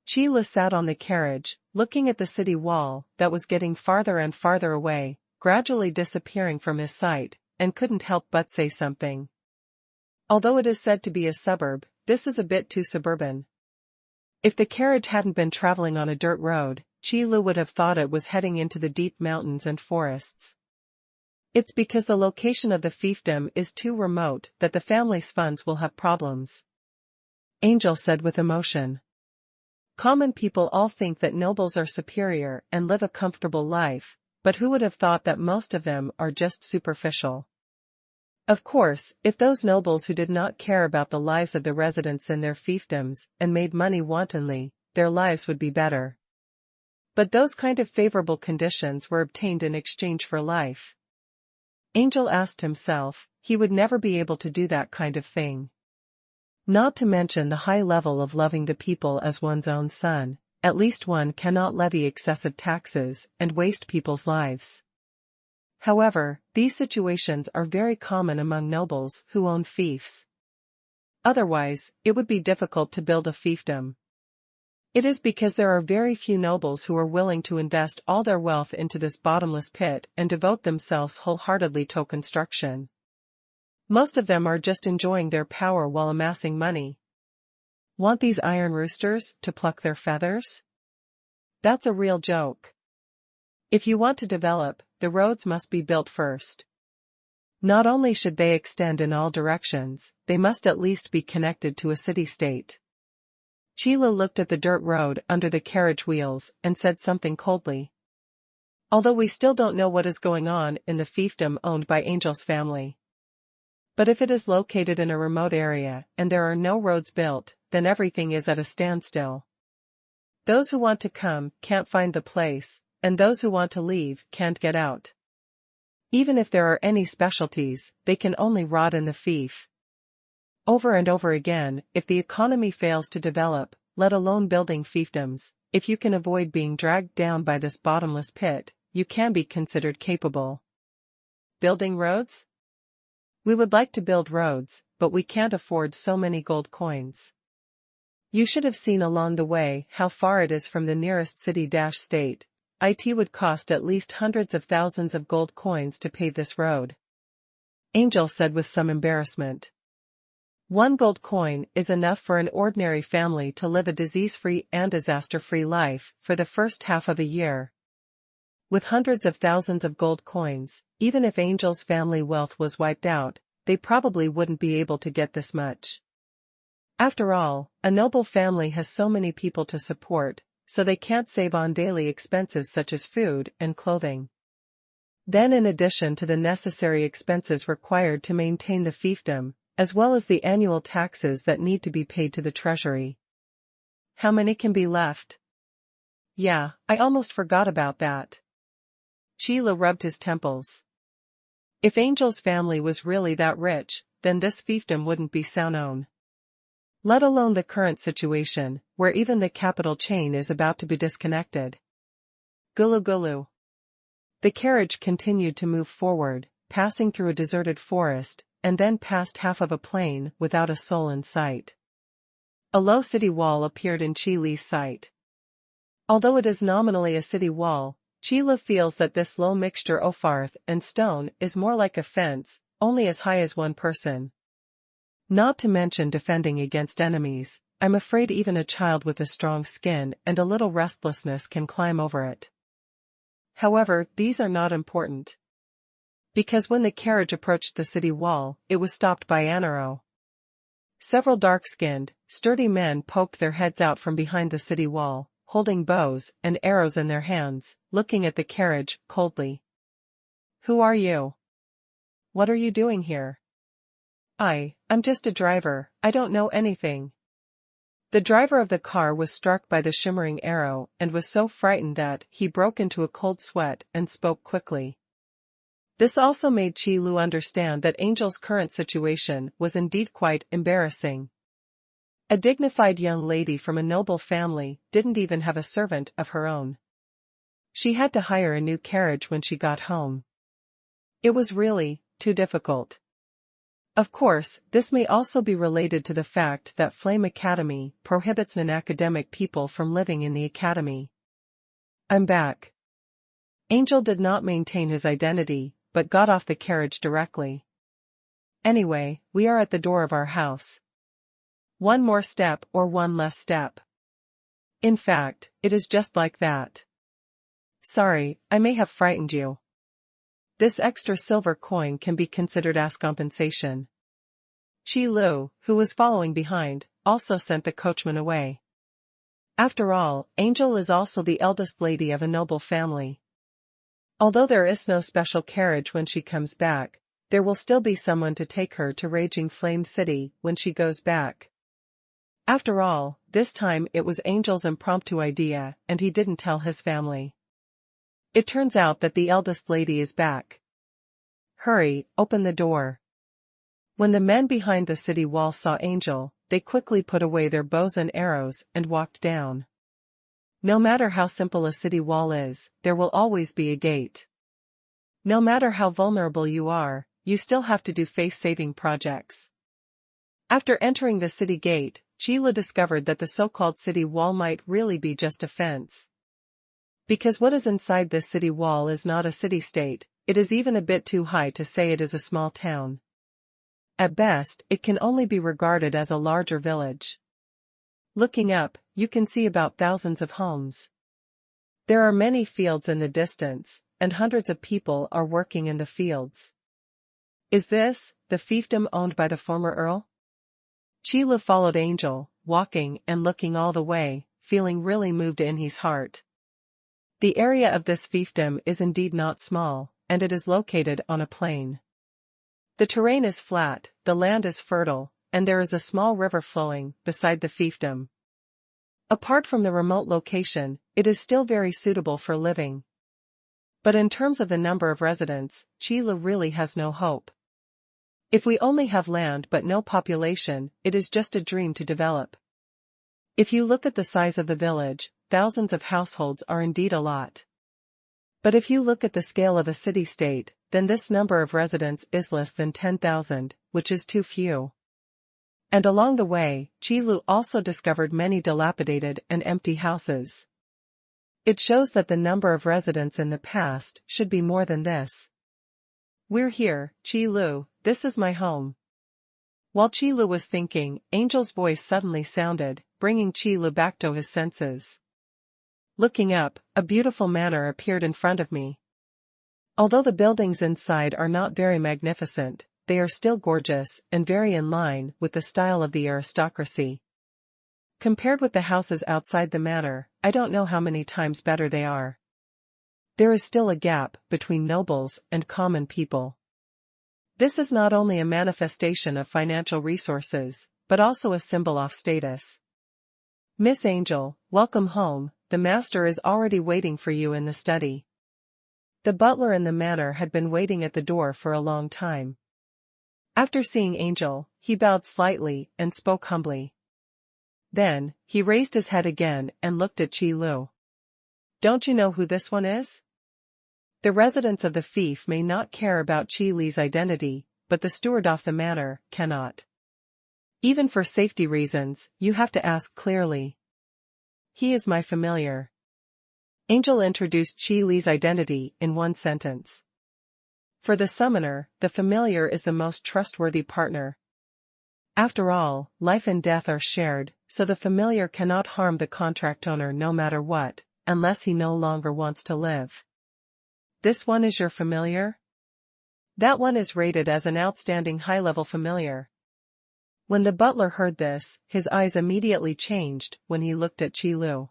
Qi Lu sat on the carriage, looking at the city wall that was getting farther and farther away, gradually disappearing from his sight, and couldn't help but say something. Although it is said to be a suburb, this is a bit too suburban. If the carriage hadn't been traveling on a dirt road, Qi Lu would have thought it was heading into the deep mountains and forests. It's because the location of the fiefdom is too remote that the family's funds will have problems. Angel said with emotion. Common people all think that nobles are superior and live a comfortable life, but who would have thought that most of them are just superficial? Of course, if those nobles who did not care about the lives of the residents in their fiefdoms and made money wantonly, their lives would be better. But those kind of favorable conditions were obtained in exchange for life. Angel asked himself, he would never be able to do that kind of thing. Not to mention the high level of loving the people as one's own son, at least one cannot levy excessive taxes and waste people's lives. However, these situations are very common among nobles who own fiefs. Otherwise, it would be difficult to build a fiefdom. It is because there are very few nobles who are willing to invest all their wealth into this bottomless pit and devote themselves wholeheartedly to construction. Most of them are just enjoying their power while amassing money. Want these iron roosters to pluck their feathers? That's a real joke. If you want to develop, the roads must be built first. Not only should they extend in all directions, they must at least be connected to a city-state. Qi Lu looked at the dirt road under the carriage wheels and said something coldly. Although we still don't know what is going on in the fiefdom owned by Angel's family. But if it is located in a remote area and there are no roads built, then everything is at a standstill. Those who want to come can't find the place, and those who want to leave can't get out. Even if there are any specialties, they can only rot in the fief. Over and over again, if the economy fails to develop, let alone building fiefdoms, if you can avoid being dragged down by this bottomless pit, you can be considered capable. Building roads? We would like to build roads, but we can't afford so many gold coins. You should have seen along the way how far it is from the nearest city-state. It would cost at least hundreds of thousands of gold coins to pave this road. Angel said with some embarrassment. 1 gold coin is enough for an ordinary family to live a disease-free and disaster-free life for the first half of a year. With hundreds of thousands of gold coins, even if Angel's family wealth was wiped out, they probably wouldn't be able to get this much. After all, a noble family has so many people to support, so they can't save on daily expenses such as food and clothing. Then in addition to the necessary expenses required to maintain the fiefdom, as well as the annual taxes that need to be paid to the treasury. How many can be left? Yeah, I almost forgot about that. Qi Lu rubbed his temples. If Angel's family was really that rich, then this fiefdom wouldn't be so known. Let alone the current situation, where even the capital chain is about to be disconnected. Gulu gulu. The carriage continued to move forward, passing through a deserted forest, and then past half of a plain without a soul in sight. A low city wall appeared in Qi Lu's sight. Although it is nominally a city wall, Qi Lu feels that this low mixture of earth and stone is more like a fence, only as high as one person. Not to mention defending against enemies, I'm afraid even a child with a strong skin and a little restlessness can climb over it. However, these are not important. Because when the carriage approached the city wall, it was stopped by an arrow. Several dark-skinned, sturdy men poked their heads out from behind the city wall, holding bows and arrows in their hands, looking at the carriage coldly. Who are you? What are you doing here? I'm just a driver, I don't know anything. The driver of the car was struck by the shimmering arrow and was so frightened that he broke into a cold sweat and spoke quickly. This also made Qi Lu understand that Angel's current situation was indeed quite embarrassing. A dignified young lady from a noble family didn't even have a servant of her own. She had to hire a new carriage when she got home. It was really too difficult. Of course, this may also be related to the fact that Flame Academy prohibits non-academic people from living in the academy. I'm back. Angel did not maintain his identity, but got off the carriage directly. Anyway, we are at the door of our house. One more step or one less step. In fact, it is just like that. Sorry, I may have frightened you. This extra silver coin can be considered as compensation. Qi Lu, who was following behind, also sent the coachman away. After all, Angel is also the eldest lady of a noble family. Although there is no special carriage when she comes back, there will still be someone to take her to Raging Flame City when she goes back. After all, this time it was Angel's impromptu idea and he didn't tell his family. It turns out that the eldest lady is back. Hurry, open the door. When the men behind the city wall saw Angel, they quickly put away their bows and arrows and walked down. No matter how simple a city wall is, there will always be a gate. No matter how vulnerable you are, you still have to do face-saving projects. After entering the city gate, Qi Lu discovered that the so-called city wall might really be just a fence. Because what is inside this city wall is not a city-state, it is even a bit too high to say it is a small town. At best, it can only be regarded as a larger village. Looking up, you can see about thousands of homes. There are many fields in the distance, and hundreds of people are working in the fields. Is this the fiefdom owned by the former earl? Qi Lu followed Angel, walking and looking all the way, feeling really moved in his heart. The area of this fiefdom is indeed not small, and it is located on a plain. The terrain is flat, the land is fertile, and there is a small river flowing beside the fiefdom. Apart from the remote location, it is still very suitable for living. But in terms of the number of residents, Qi Lu really has no hope. If we only have land but no population, it is just a dream to develop. If you look at the size of the village, thousands of households are indeed a lot. But if you look at the scale of a city-state, then this number of residents is less than 10,000, which is too few. And along the way, Qi Lu also discovered many dilapidated and empty houses. It shows that the number of residents in the past should be more than this. We're here, Qi Lu, this is my home. While Qi Lu was thinking, Angel's voice suddenly sounded, bringing Qi Lu back to his senses. Looking up, a beautiful manor appeared in front of me. Although the buildings inside are not very magnificent, they are still gorgeous and very in line with the style of the aristocracy. Compared with the houses outside the manor, I don't know how many times better they are. There is still a gap between nobles and common people. This is not only a manifestation of financial resources, but also a symbol of status. Miss Angel, welcome home, the master is already waiting for you in the study. The butler in the manor had been waiting at the door for a long time. After seeing Angel, he bowed slightly and spoke humbly. Then, he raised his head again and looked at Qi Lu. Don't you know who this one is? The residents of the fief may not care about Qi Li's identity, but the steward of the manor cannot. Even for safety reasons, you have to ask clearly. He is my familiar. Angel introduced Qi Li's identity in one sentence. For the summoner, the familiar is the most trustworthy partner. After all, life and death are shared, so the familiar cannot harm the contract owner no matter what, unless he no longer wants to live. This one is your familiar? That one is rated as an outstanding high-level familiar. When the butler heard this, his eyes immediately changed when he looked at Qi Lu.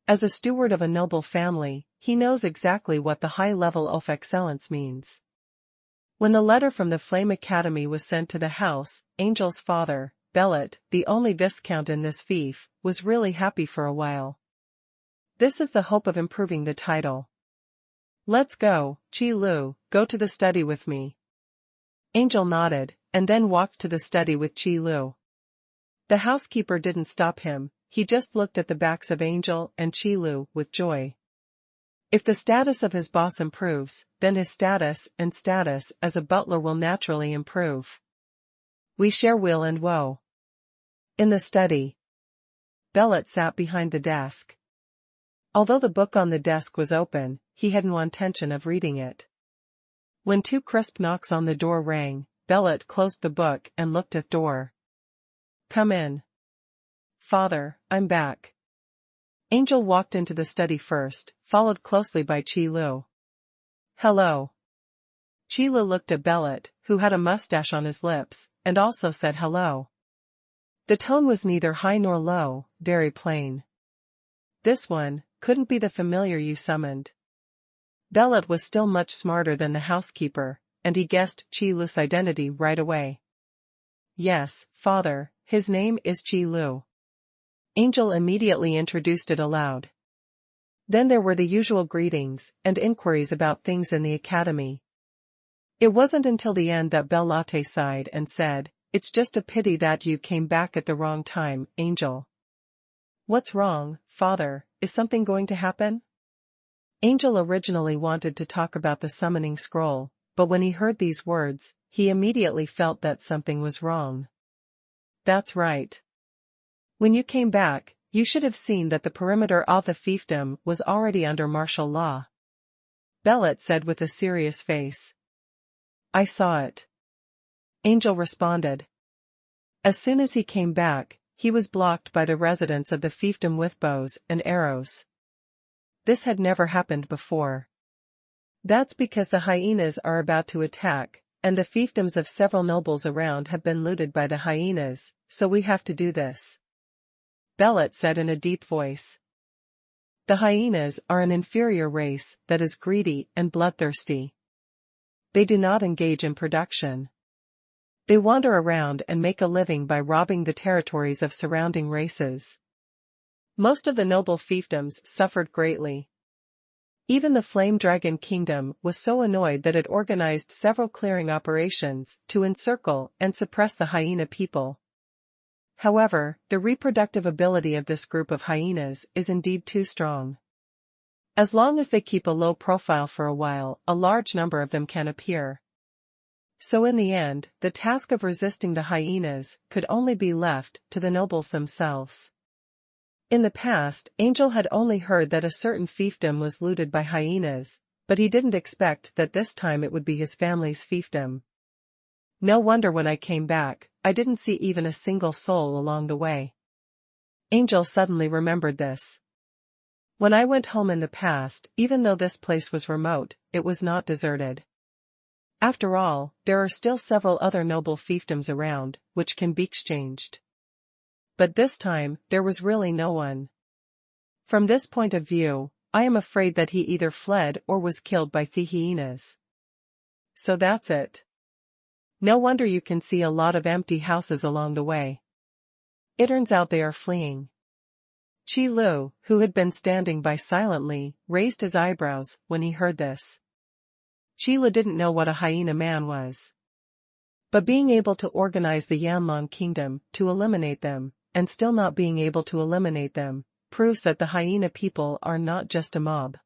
As a steward of a noble family, he knows exactly what the high level of excellence means. When the letter from the Flame Academy was sent to the house, Angel's father, Bellet, the only viscount in this fief, was really happy for a while. This is the hope of improving the title. Let's go, Qi Lu, go to the study with me. Angel nodded, and then walked to the study with Qi Lu. The housekeeper didn't stop him, he just looked at the backs of Angel and Qi Lu with joy. If the status of his boss improves, then his status as a butler will naturally improve. We share weal and woe. In the study. Bellet sat behind the desk. Although the book on the desk was open, he had no intention of reading it. When 2 crisp knocks on the door rang, Bellet closed the book and looked at the door. Come in. Father, I'm back. Angel walked into the study first, followed closely by Qi Lu. Hello. Qi Lu looked at Bellet, who had a mustache on his lips, and also said hello. The tone was neither high nor low, very plain. This one couldn't be the familiar you summoned. Bellet was still much smarter than the housekeeper, and he guessed Qi Lu's identity right away. Yes, father, his name is Qi Lu. Angel immediately introduced it aloud. Then there were the usual greetings and inquiries about things in the academy. It wasn't until the end that Bellotte sighed and said, It's just a pity that you came back at the wrong time, Angel. What's wrong, father, is something going to happen? Angel originally wanted to talk about the summoning scroll, but when he heard these words, he immediately felt that something was wrong. That's right. When you came back, you should have seen that the perimeter of the fiefdom was already under martial law. Bellet said with a serious face. I saw it. Angel responded. As soon as he came back, he was blocked by the residents of the fiefdom with bows and arrows. This had never happened before. That's because the hyenas are about to attack, and the fiefdoms of several nobles around have been looted by the hyenas, so we have to do this. Bellet said in a deep voice. The hyenas are an inferior race that is greedy and bloodthirsty. They do not engage in production. They wander around and make a living by robbing the territories of surrounding races. Most of the noble fiefdoms suffered greatly. Even the Flame Dragon Kingdom was so annoyed that it organized several clearing operations to encircle and suppress the hyena people. However, the reproductive ability of this group of hyenas is indeed too strong. As long as they keep a low profile for a while, a large number of them can appear. So in the end, the task of resisting the hyenas could only be left to the nobles themselves. In the past, Angel had only heard that a certain fiefdom was looted by hyenas, but he didn't expect that this time it would be his family's fiefdom. No wonder when I came back, I didn't see even a single soul along the way. Angel suddenly remembered this. When I went home in the past, even though this place was remote, it was not deserted. After all, there are still several other noble fiefdoms around, which can be exchanged. But this time, there was really no one. From this point of view, I am afraid that he either fled or was killed by the hyenas. So that's it. No wonder you can see a lot of empty houses along the way. It turns out they are fleeing. Qi Lu, who had been standing by silently, raised his eyebrows when he heard this. Qi Lu didn't know what a hyena man was. But being able to organize the Yanlong Kingdom to eliminate them, and still not being able to eliminate them, proves that the hyena people are not just a mob.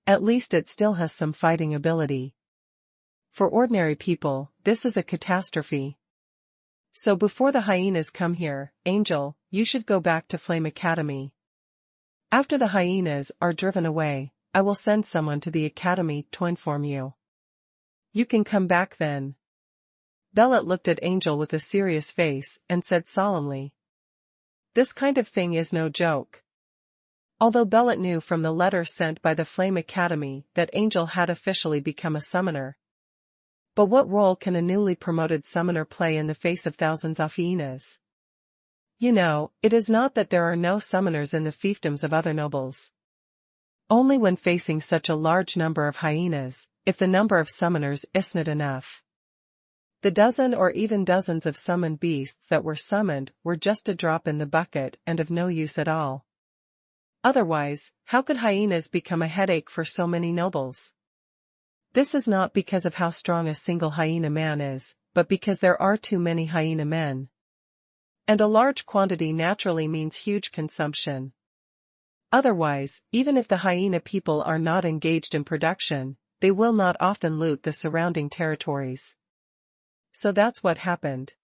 At least it still has some fighting ability. For ordinary people, this is a catastrophe. So before the hyenas come here, Angel, you should go back to Flame Academy. After the hyenas are driven away, I will send someone to the academy to inform you. You can come back then. Bellet looked at Angel with a serious face and said solemnly. This kind of thing is no joke. Although Bellet knew from the letter sent by the Flame Academy that Angel had officially become a summoner. But what role can a newly promoted summoner play in the face of thousands of hyenas? You know, it is not that there are no summoners in the fiefdoms of other nobles. Only when facing such a large number of hyenas, if the number of summoners isn't enough. The dozen or even dozens of summoned beasts that were summoned were just a drop in the bucket and of no use at all. Otherwise, how could hyenas become a headache for so many nobles? This is not because of how strong a single hyena man is, but because there are too many hyena men. And a large quantity naturally means huge consumption. Otherwise, even if the hyena people are not engaged in production, they will not often loot the surrounding territories. So that's what happened.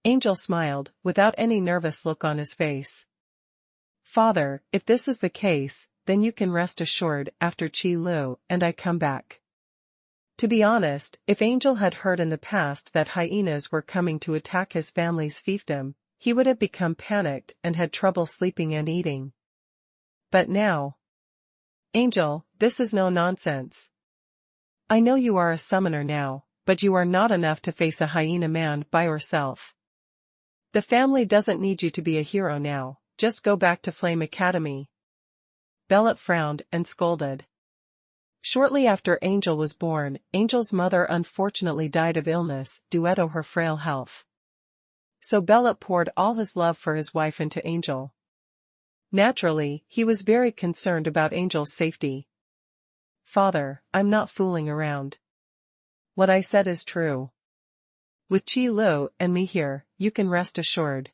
Angel smiled, without any nervous look on his face. Father, if this is the case, then you can rest assured after Qi Lu and I come back. To be honest, if Angel had heard in the past that hyenas were coming to attack his family's fiefdom, he would have become panicked and had trouble sleeping and eating. But now... Angel, this is no nonsense. I know you are a summoner now, but you are not enough to face a hyena man by yourself. The family doesn't need you to be a hero now, just go back to Flame Academy. Bellet frowned and scolded. Shortly after Angel was born, Angel's mother unfortunately died of illness due to her frail health. So Bellet poured all his love for his wife into Angel. Naturally, he was very concerned about Angel's safety. Father, I'm not fooling around. What I said is true. With Qi Lu and me here, you can rest assured.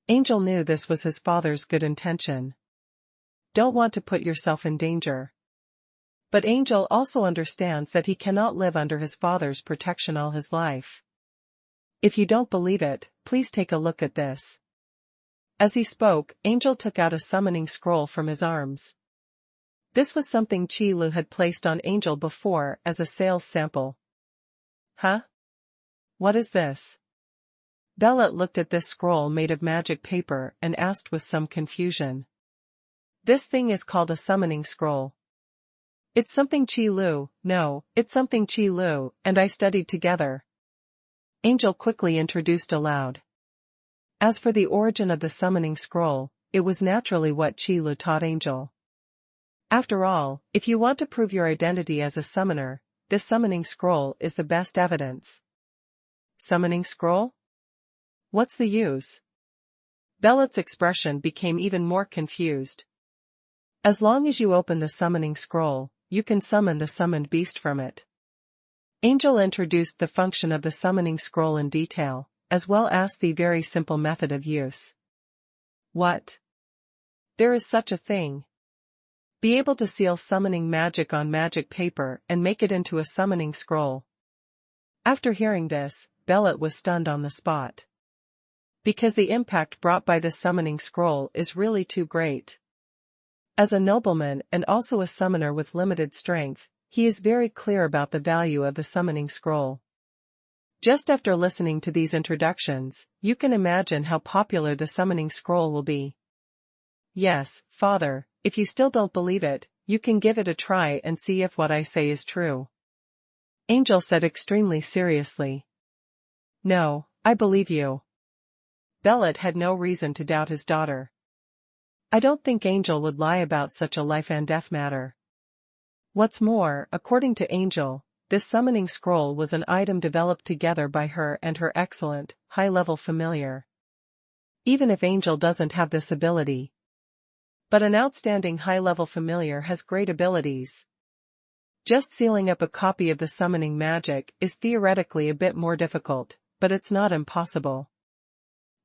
Angel knew this was his father's good intention. Don't want to put yourself in danger. But Angel also understands that he cannot live under his father's protection all his life. If you don't believe it, please take a look at this. As he spoke, Angel took out a summoning scroll from his arms. This was something Qi Lu had placed on Angel before as a sales sample. Huh? What is this? Bellet looked at this scroll made of magic paper and asked with some confusion. This thing is called a summoning scroll. It's something Qi Lu and I studied together. Angel quickly introduced aloud. As for the origin of the summoning scroll, it was naturally what Qi Lu taught Angel. After all, if you want to prove your identity as a summoner, this summoning scroll is the best evidence. Summoning scroll? What's the use? Bellet's expression became even more confused. As long as you open the summoning scroll, you can summon the summoned beast from it. Angel introduced the function of the summoning scroll in detail, as well as the very simple method of use. What? There is such a thing. Be able to seal summoning magic on magic paper and make it into a summoning scroll. After hearing this, Bellet was stunned on the spot. Because the impact brought by this summoning scroll is really too great. As a nobleman and also a summoner with limited strength, he is very clear about the value of the summoning scroll. Just after listening to these introductions, you can imagine how popular the summoning scroll will be. Yes, Father, if you still don't believe it, you can give it a try and see if what I say is true. Angel said extremely seriously. No, I believe you. Bellet had no reason to doubt his daughter. I don't think Angel would lie about such a life and death matter. What's more, according to Angel, this summoning scroll was an item developed together by her and her excellent, high-level familiar. Even if Angel doesn't have this ability. But an outstanding high-level familiar has great abilities. Just sealing up a copy of the summoning magic is theoretically a bit more difficult, but it's not impossible.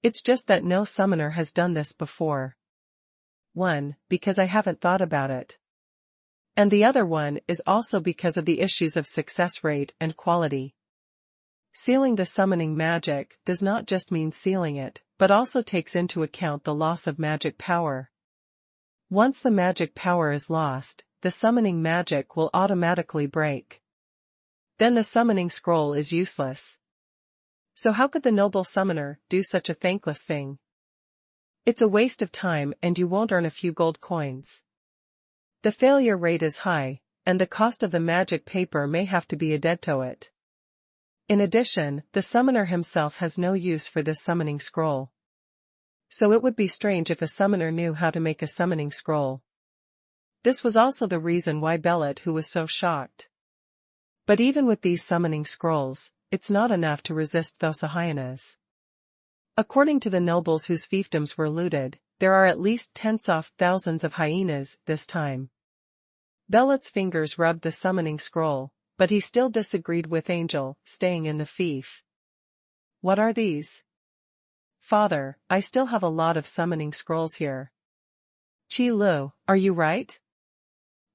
It's just that no summoner has done this before. 1, because I haven't thought about it. And the other one is also because of the issues of success rate and quality. Sealing the summoning magic does not just mean sealing it, but also takes into account the loss of magic power. Once the magic power is lost, the summoning magic will automatically break. Then the summoning scroll is useless. So how could the noble summoner do such a thankless thing? It's a waste of time and you won't earn a few gold coins. The failure rate is high, and the cost of the magic paper may have to be added to it. In addition, the summoner himself has no use for this summoning scroll. So it would be strange if a summoner knew how to make a summoning scroll. This was also the reason why Bellet who was so shocked. But even with these summoning scrolls, it's not enough to resist those hyenas. According to the nobles whose fiefdoms were looted, there are at least tens of thousands of hyenas this time. Bellet's fingers rubbed the summoning scroll, but he still disagreed with Angel, staying in the fief. What are these? Father, I still have a lot of summoning scrolls here. Qi Lu, are you right?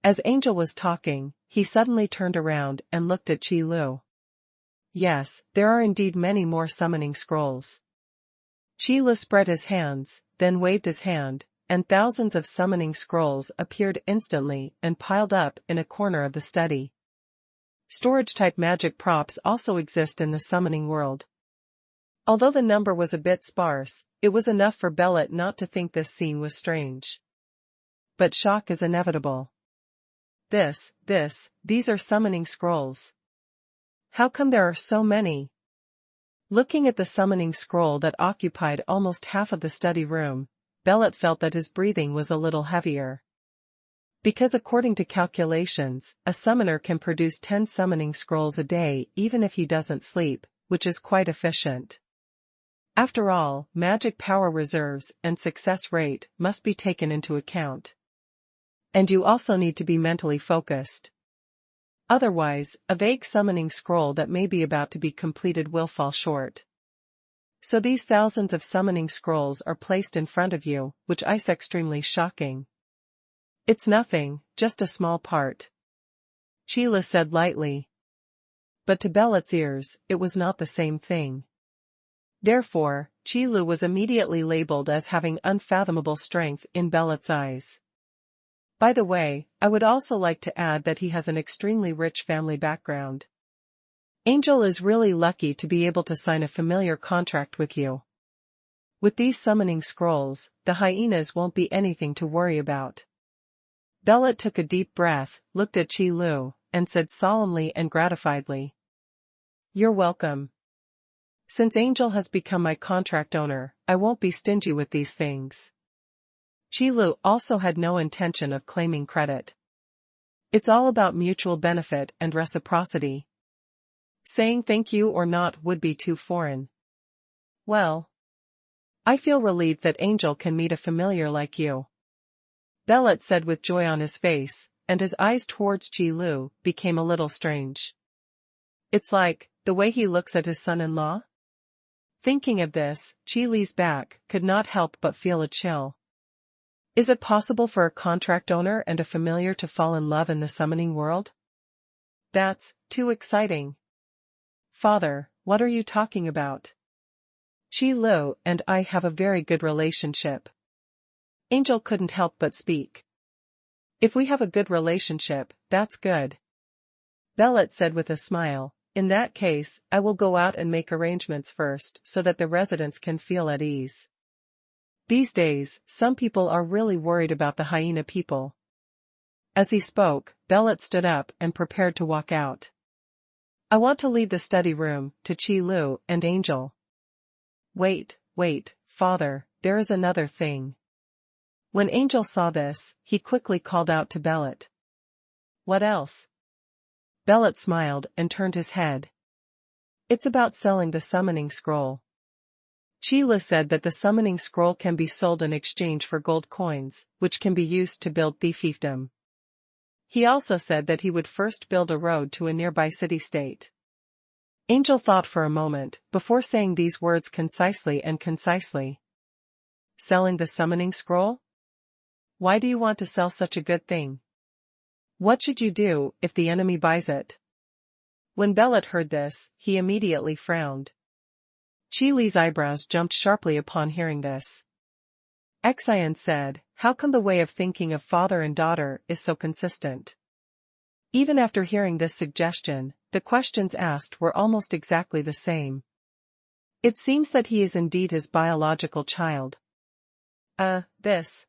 As Angel was talking, he suddenly turned around and looked at Qi Lu. Yes, there are indeed many more summoning scrolls. Chi Lu spread his hands, then waved his hand, and thousands of summoning scrolls appeared instantly and piled up in a corner of the study. Storage-type magic props also exist in the summoning world. Although the number was a bit sparse, it was enough for Bellet not to think this scene was strange. But shock is inevitable. These are summoning scrolls. How come there are so many? Looking at the summoning scroll that occupied almost half of the study room, Bellet felt that his breathing was a little heavier. Because according to calculations, a summoner can produce 10 summoning scrolls a day even if he doesn't sleep, which is quite efficient. After all, magic power reserves and success rate must be taken into account. And you also need to be mentally focused. Otherwise, a vague summoning scroll that may be about to be completed will fall short. So these thousands of summoning scrolls are placed in front of you, which is extremely shocking. It's nothing, just a small part. Chi Lu said lightly. But to Bellet's ears, it was not the same thing. Therefore, Chi Lu was immediately labeled as having unfathomable strength in Bellet's eyes. By the way, I would also like to add that he has an extremely rich family background. Angel is really lucky to be able to sign a familiar contract with you. With these summoning scrolls, the hyenas won't be anything to worry about. Bellet took a deep breath, looked at Chi Lu, and said solemnly and gratifiedly. You're welcome. Since Angel has become my contract owner, I won't be stingy with these things. Chi Lu also had no intention of claiming credit. It's all about mutual benefit and reciprocity. Saying thank you or not would be too foreign. Well, I feel relieved that Angel can meet a familiar like you. Bellet said with joy on his face, and his eyes towards Chi Lu became a little strange. It's like, the way he looks at his son-in-law? Thinking of this, Chi Lu's back could not help but feel a chill. Is it possible for a contract owner and a familiar to fall in love in the summoning world? That's too exciting. Father, what are you talking about? Chi Lu and I have a very good relationship. Angel couldn't help but speak. If we have a good relationship, that's good. Bellet said with a smile, in that case, I will go out and make arrangements first so that the residents can feel at ease. These days, some people are really worried about the hyena people. As he spoke, Bellet stood up and prepared to walk out. I want to leave the study room, to Chi Lu and Angel. Wait, father, there is another thing. When Angel saw this, he quickly called out to Bellet. What else? Bellet smiled and turned his head. It's about selling the summoning scroll. Chi Lu said that the summoning scroll can be sold in exchange for gold coins, which can be used to build thiefdom. He also said that he would first build a road to a nearby city-state. Angel thought for a moment, before saying these words concisely. Selling the summoning scroll? Why do you want to sell such a good thing? What should you do if the enemy buys it? When Bellet heard this, he immediately frowned. Chi Lu's eyebrows jumped sharply upon hearing this. Xian said, how come the way of thinking of father and daughter is so consistent? Even after hearing this suggestion, the questions asked were almost exactly the same. It seems that he is indeed his biological child. This.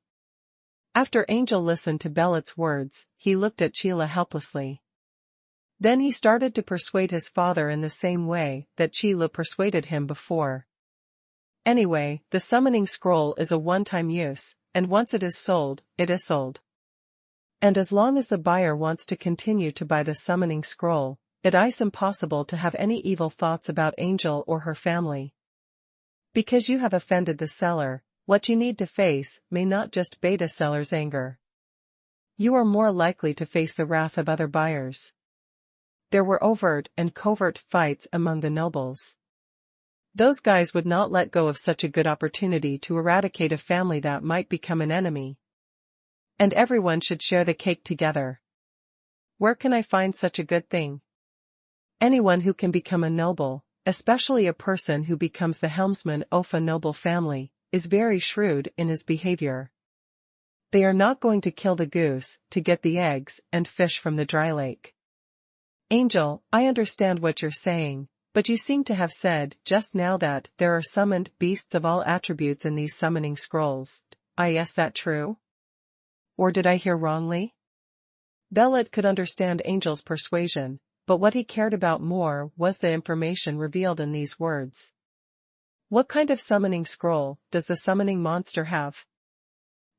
After Angel listened to Bellet's words, he looked at Chi Lu helplessly. Then he started to persuade his father in the same way that Chi Lu persuaded him before. Anyway, the summoning scroll is a one-time use, and once it is sold, it is sold. And as long as the buyer wants to continue to buy the summoning scroll, it is impossible to have any evil thoughts about Angel or her family. Because you have offended the seller, what you need to face may not just beta seller's anger. You are more likely to face the wrath of other buyers. There were overt and covert fights among the nobles. Those guys would not let go of such a good opportunity to eradicate a family that might become an enemy. And everyone should share the cake together. Where can I find such a good thing? Anyone who can become a noble, especially a person who becomes the helmsman of a noble family, is very shrewd in his behavior. They are not going to kill the goose to get the eggs and fish from the dry lake. Angel, I understand what you're saying, but you seem to have said just now that there are summoned beasts of all attributes in these summoning scrolls. Is that true? Or did I hear wrongly? Belit could understand Angel's persuasion, but what he cared about more was the information revealed in these words. What kind of summoning scroll does the summoning monster have?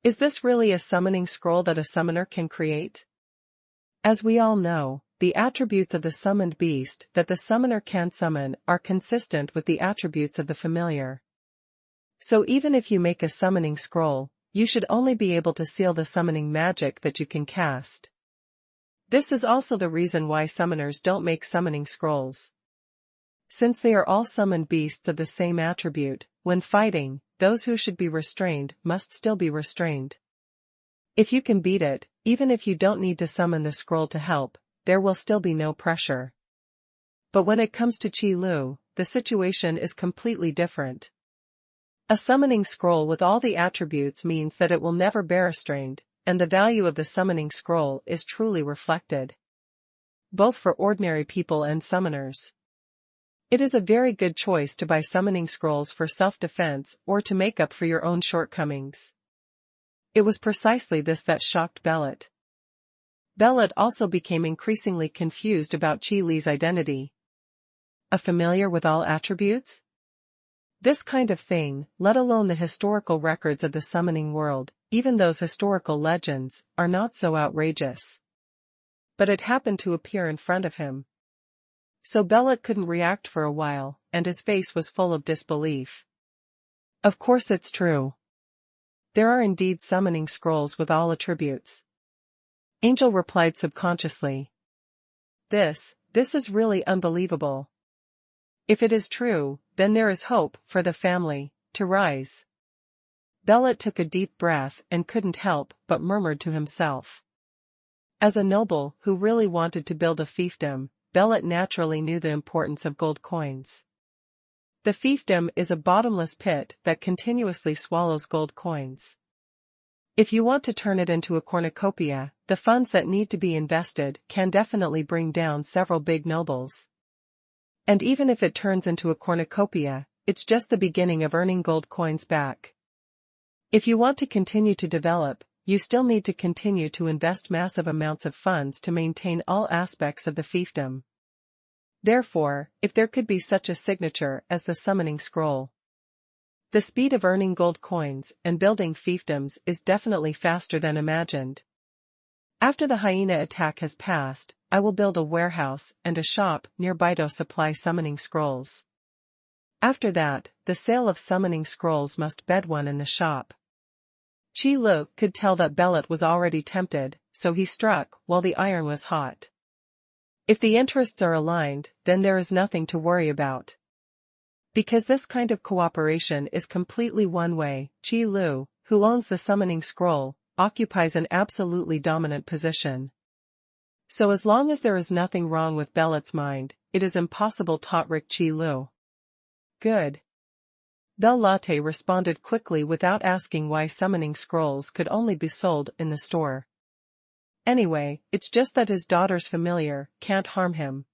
Is this really a summoning scroll that a summoner can create? As we all know, the attributes of the summoned beast that the summoner can summon are consistent with the attributes of the familiar. So even if you make a summoning scroll, you should only be able to seal the summoning magic that you can cast. This is also the reason why summoners don't make summoning scrolls. Since they are all summoned beasts of the same attribute, when fighting, those who should be restrained must still be restrained. If you can beat it, even if you don't need to summon the scroll to help, there will still be no pressure. But when it comes to Qi Lu, the situation is completely different. A summoning scroll with all the attributes means that it will never bear restraint, and the value of the summoning scroll is truly reflected. Both for ordinary people and summoners. It is a very good choice to buy summoning scrolls for self-defense or to make up for your own shortcomings. It was precisely this that shocked Belit. Belit also became increasingly confused about Qi Li's identity. A familiar with all attributes? This kind of thing, let alone the historical records of the summoning world, even those historical legends, are not so outrageous. But it happened to appear in front of him. So Belit couldn't react for a while, and his face was full of disbelief. Of course it's true. There are indeed summoning scrolls with all attributes. Angel replied subconsciously. This is really unbelievable. If it is true, then there is hope for the family to rise. Belit took a deep breath and couldn't help but murmured to himself. As a noble who really wanted to build a fiefdom, Belit naturally knew the importance of gold coins. The fiefdom is a bottomless pit that continuously swallows gold coins. If you want to turn it into a cornucopia, the funds that need to be invested can definitely bring down several big nobles. And even if it turns into a cornucopia, it's just the beginning of earning gold coins back. If you want to continue to develop, you still need to continue to invest massive amounts of funds to maintain all aspects of the fiefdom. Therefore, if there could be such a signature as the summoning scroll, the speed of earning gold coins and building fiefdoms is definitely faster than imagined. After the hyena attack has passed, I will build a warehouse and a shop nearby to supply summoning scrolls. After that, the sale of summoning scrolls must bed one in the shop. Qi Lu could tell that Belit was already tempted, so he struck while the iron was hot. If the interests are aligned, then there is nothing to worry about. Because this kind of cooperation is completely one-way, Qi Lu, who owns the summoning scroll, occupies an absolutely dominant position. So as long as there is nothing wrong with Belit's mind, it is impossible to trick Qi Lu. Good. Bel Latte responded quickly without asking why summoning scrolls could only be sold in the store. Anyway, it's just that his daughter's familiar can't harm him.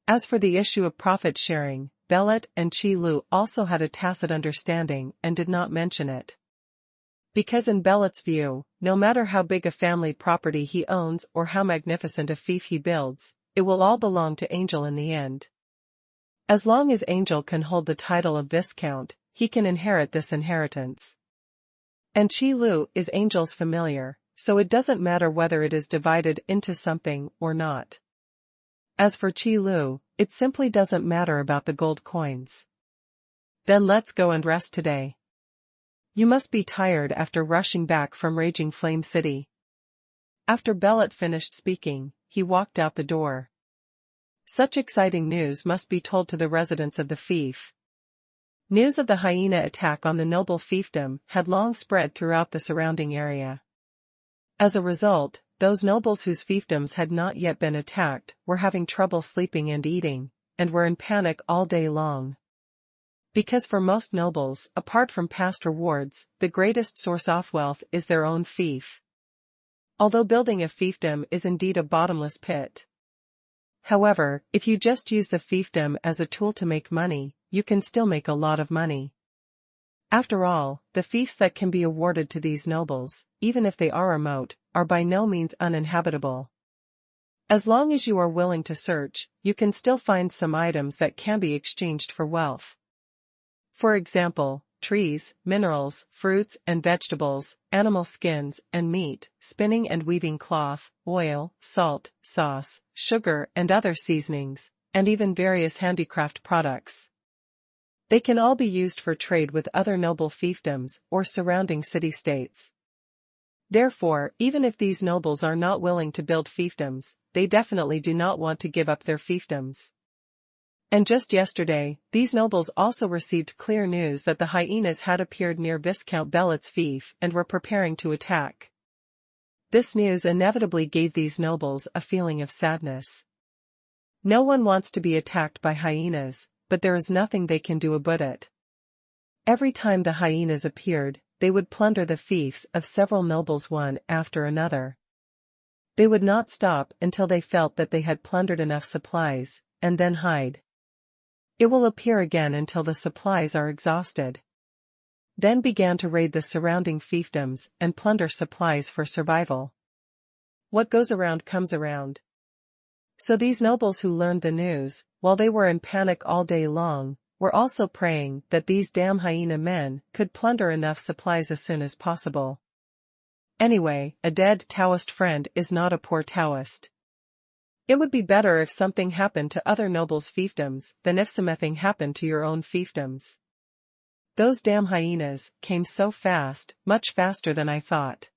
As for the issue of profit sharing, Belit and Qi Lu also had a tacit understanding and did not mention it. Because in Belit's view, no matter how big a family property he owns or how magnificent a fief he builds, it will all belong to Angel in the end. As long as Angel can hold the title of Viscount, he can inherit this inheritance. And Qi Lu is Angel's familiar, so it doesn't matter whether it is divided into something or not. As for Qi Lu, it simply doesn't matter about the gold coins. Then let's go and rest today. You must be tired after rushing back from Raging Flame City. After Belit finished speaking, he walked out the door. Such exciting news must be told to the residents of the fief. News of the hyena attack on the noble fiefdom had long spread throughout the surrounding area. As a result, those nobles whose fiefdoms had not yet been attacked were having trouble sleeping and eating, and were in panic all day long. Because for most nobles, apart from past rewards, the greatest source of wealth is their own fief. Although building a fiefdom is indeed a bottomless pit. However, if you just use the fiefdom as a tool to make money, you can still make a lot of money. After all, the fiefs that can be awarded to these nobles, even if they are remote, are by no means uninhabitable. As long as you are willing to search, you can still find some items that can be exchanged for wealth. For example, trees, minerals, fruits and vegetables, animal skins and meat, spinning and weaving cloth, oil, salt, sauce, sugar and other seasonings, and even various handicraft products. They can all be used for trade with other noble fiefdoms or surrounding city-states. Therefore, even if these nobles are not willing to build fiefdoms, they definitely do not want to give up their fiefdoms. And just yesterday, these nobles also received clear news that the hyenas had appeared near Viscount Belot's fief and were preparing to attack. This news inevitably gave these nobles a feeling of sadness. No one wants to be attacked by hyenas, but there is nothing they can do about it. Every time the hyenas appeared, they would plunder the fiefs of several nobles one after another. They would not stop until they felt that they had plundered enough supplies, and then hide. It will appear again until the supplies are exhausted. Then began to raid the surrounding fiefdoms and plunder supplies for survival. What goes around comes around. So these nobles who learned the news, while they were in panic all day long, were also praying that these damn hyena men could plunder enough supplies as soon as possible. Anyway, a dead Taoist friend is not a poor Taoist. It would be better if something happened to other nobles' fiefdoms than if something happened to your own fiefdoms. Those damn hyenas came so fast, much faster than I thought.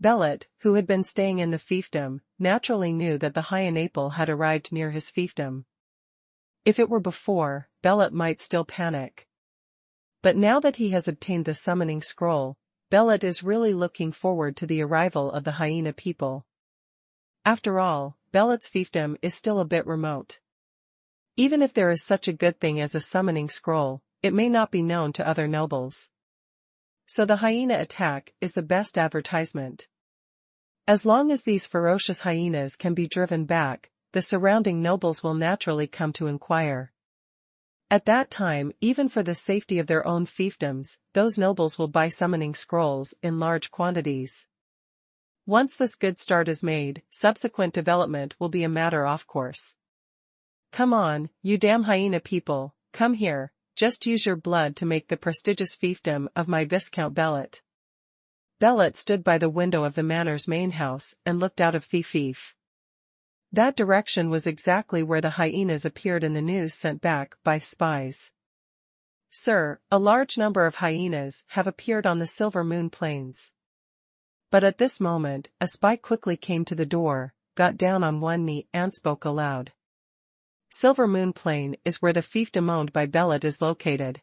Belot, who had been staying in the fiefdom, naturally knew that the hyenaple had arrived near his fiefdom. If it were before, Belot might still panic. But now that he has obtained the summoning scroll, Belot is really looking forward to the arrival of the hyena people. After all, Belot's fiefdom is still a bit remote. Even if there is such a good thing as a summoning scroll, it may not be known to other nobles. So the hyena attack is the best advertisement. As long as these ferocious hyenas can be driven back, the surrounding nobles will naturally come to inquire. At that time, even for the safety of their own fiefdoms, those nobles will buy summoning scrolls in large quantities. Once this good start is made, subsequent development will be a matter of course. Come on, you damn hyena people, come here, just use your blood to make the prestigious fiefdom of my Viscount Belot. Belot stood by the window of the manor's main house and looked out of the fief. That direction was exactly where the hyenas appeared in the news sent back by spies. Sir, a large number of hyenas have appeared on the Silver Moon Plains. But at this moment, a spy quickly came to the door, got down on one knee and spoke aloud. Silver Moon Plain is where the fiefdom owned by Belot is located.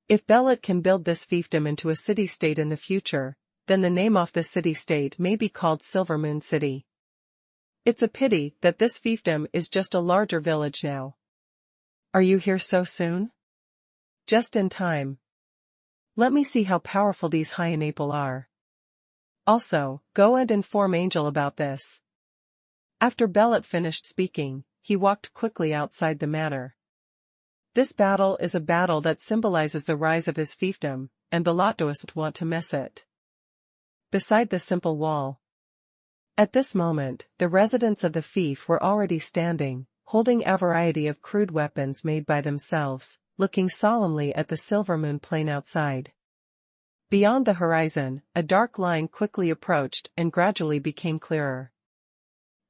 If Belot can build this fiefdom into a city-state in the future, then the name of the city-state may be called Silver Moon City. It's a pity that this fiefdom is just a larger village now. Are you here so soon? Just in time. Let me see how powerful these hyenaple are. Also, go and inform Angel about this. After Belot finished speaking, he walked quickly outside the manor. This battle is a battle that symbolizes the rise of his fiefdom, and Belot doesn't want to miss it. Beside the simple wall. At this moment, the residents of the fief were already standing, holding a variety of crude weapons made by themselves, looking solemnly at the Silver Moon Plain outside. Beyond the horizon, a dark line quickly approached and gradually became clearer.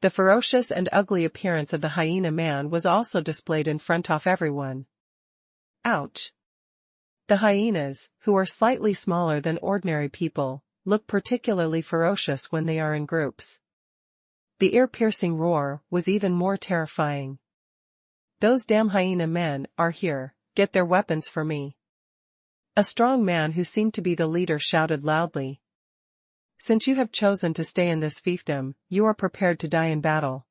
The ferocious and ugly appearance of the hyena man was also displayed in front of everyone. Ouch! The hyenas, who are slightly smaller than ordinary people, look particularly ferocious when they are in groups. The ear-piercing roar was even more terrifying. Those damn hyena men are here, get their weapons for me. A strong man who seemed to be the leader shouted loudly. Since you have chosen to stay in this fiefdom, you are prepared to die in battle.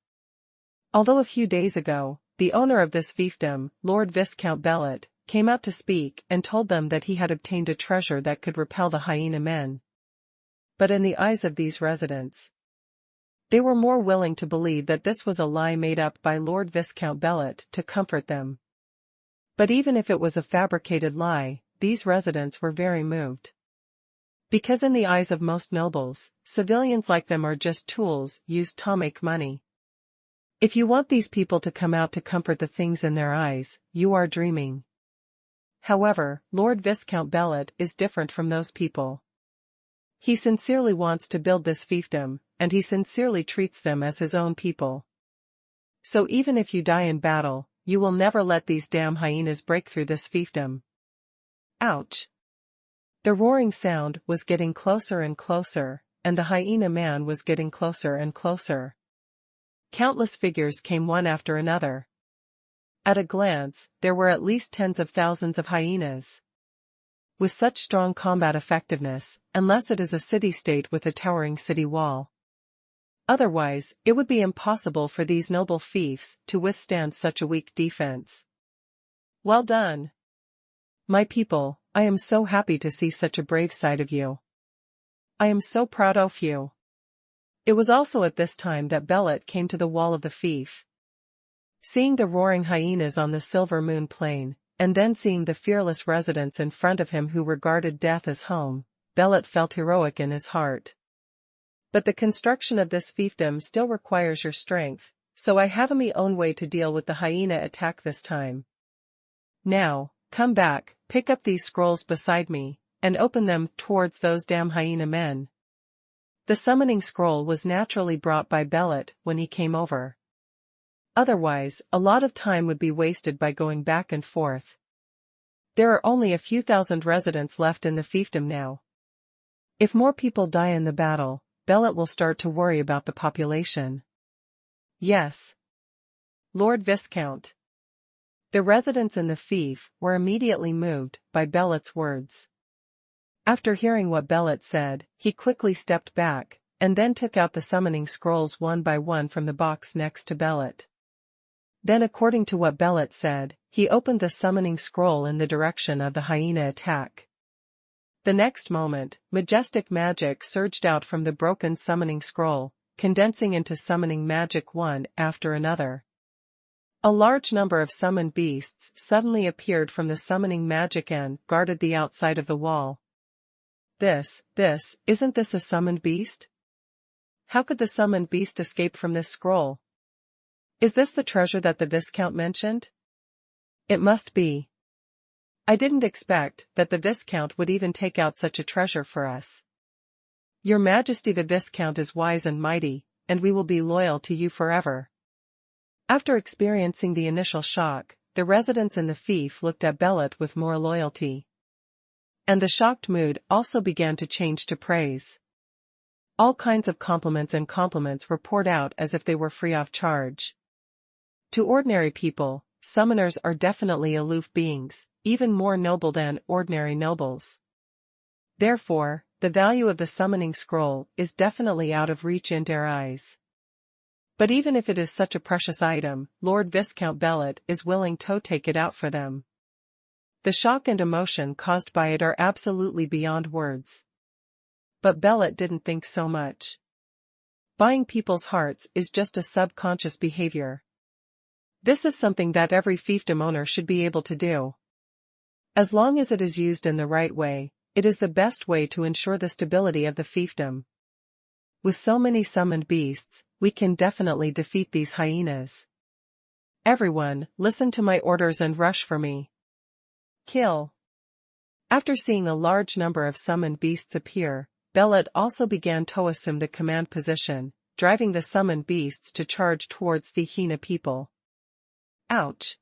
Although a few days ago, the owner of this fiefdom, Lord Viscount Bellet, came out to speak and told them that he had obtained a treasure that could repel the hyena men. But in the eyes of these residents, they were more willing to believe that this was a lie made up by Lord Viscount Bellet to comfort them. But even if it was a fabricated lie, these residents were very moved. Because in the eyes of most nobles, civilians like them are just tools used to make money. If you want these people to come out to comfort the things in their eyes, you are dreaming. However, Lord Viscount Bellet is different from those people. He sincerely wants to build this fiefdom, and he sincerely treats them as his own people. So even if you die in battle, you will never let these damn hyenas break through this fiefdom. Ouch! The roaring sound was getting closer and closer, and the hyena man was getting closer and closer. Countless figures came one after another. At a glance, there were at least tens of thousands of hyenas. With such strong combat effectiveness, unless it is a city-state with a towering city wall. Otherwise, it would be impossible for these noble fiefs to withstand such a weak defense. Well done! My people, I am so happy to see such a brave side of you. I am so proud of you. It was also at this time that Bellet came to the wall of the fief. Seeing the roaring hyenas on the silver moon plain, and then seeing the fearless residents in front of him who regarded death as home, Bellet felt heroic in his heart. But the construction of this fiefdom still requires your strength, so I have me own way to deal with the hyena attack this time. Now, come back, pick up these scrolls beside me, and open them towards those damn hyena men. The summoning scroll was naturally brought by Bellet when he came over. Otherwise, a lot of time would be wasted by going back and forth. There are only a few thousand residents left in the fiefdom now. If more people die in the battle, Bellet will start to worry about the population. Yes. Lord Viscount. The residents in the fief were immediately moved by Bellet's words. After hearing what Bellet said, he quickly stepped back, and then took out the summoning scrolls one by one from the box next to Bellet. Then according to what Bellet said, he opened the summoning scroll in the direction of the hyena attack. The next moment, majestic magic surged out from the broken summoning scroll, condensing into summoning magic one after another. A large number of summoned beasts suddenly appeared from the summoning magic and guarded the outside of the wall. Isn't this a summoned beast? How could the summoned beast escape from this scroll? Is this the treasure that the Viscount mentioned? It must be. I didn't expect that the Viscount would even take out such a treasure for us. Your Majesty, the Viscount is wise and mighty, and we will be loyal to you forever. After experiencing the initial shock, the residents in the fief looked at Bellet with more loyalty. And the shocked mood also began to change to praise. All kinds of compliments were poured out as if they were free of charge. To ordinary people, summoners are definitely aloof beings, even more noble than ordinary nobles. Therefore, the value of the summoning scroll is definitely out of reach in their eyes. But even if it is such a precious item, Lord Viscount Bellet is willing to take it out for them. The shock and emotion caused by it are absolutely beyond words. But Bellet didn't think so much. Buying people's hearts is just a subconscious behavior. This is something that every fiefdom owner should be able to do. As long as it is used in the right way, it is the best way to ensure the stability of the fiefdom. With so many summoned beasts, we can definitely defeat these hyenas. Everyone, listen to my orders and rush for me. Kill. After seeing a large number of summoned beasts appear, Bellet also began to assume the command position, driving the summoned beasts to charge towards the hyena people. Ouch!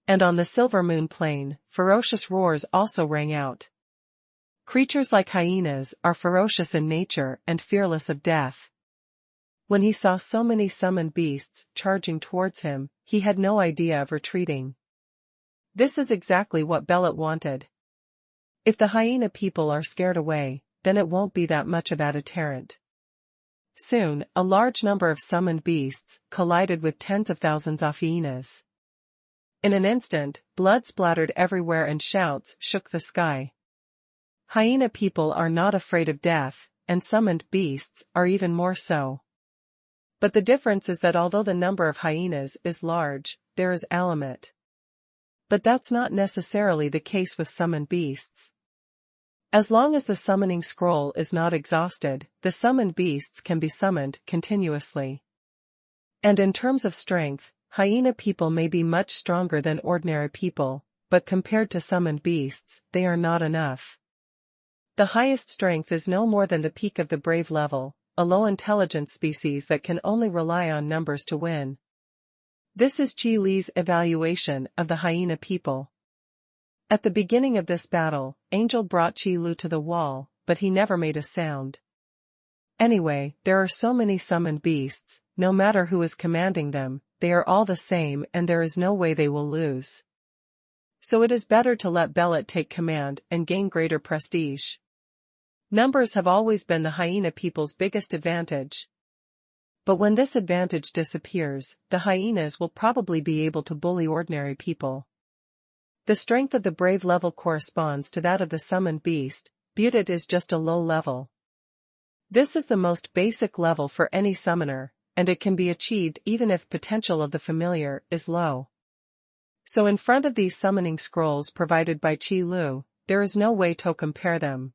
And on the silver moon plain, ferocious roars also rang out. Creatures like hyenas are ferocious in nature and fearless of death. When he saw so many summoned beasts charging towards him, he had no idea of retreating. This is exactly what Bellet wanted. If the hyena people are scared away, then it won't be that much of a deterrent. Soon, a large number of summoned beasts collided with tens of thousands of hyenas. In an instant, blood splattered everywhere and shouts shook the sky. Hyena people are not afraid of death, and summoned beasts are even more so. But the difference is that although the number of hyenas is large, there is a limit. But that's not necessarily the case with summoned beasts. As long as the summoning scroll is not exhausted, the summoned beasts can be summoned continuously. And in terms of strength, hyena people may be much stronger than ordinary people, but compared to summoned beasts, they are not enough. The highest strength is no more than the peak of the brave level, a low intelligence species that can only rely on numbers to win. This is Qi Li's evaluation of the hyena people. At the beginning of this battle, Angel brought Qi Lu to the wall, but he never made a sound. Anyway, there are so many summoned beasts, no matter who is commanding them, they are all the same and there is no way they will lose. So it is better to let Belit take command and gain greater prestige. Numbers have always been the hyena people's biggest advantage. But when this advantage disappears, the hyenas will probably be able to bully ordinary people. The strength of the brave level corresponds to that of the summoned beast, but it is just a low level. This is the most basic level for any summoner, and it can be achieved even if potential of the familiar is low. So in front of these summoning scrolls provided by Qi Lu, there is no way to compare them.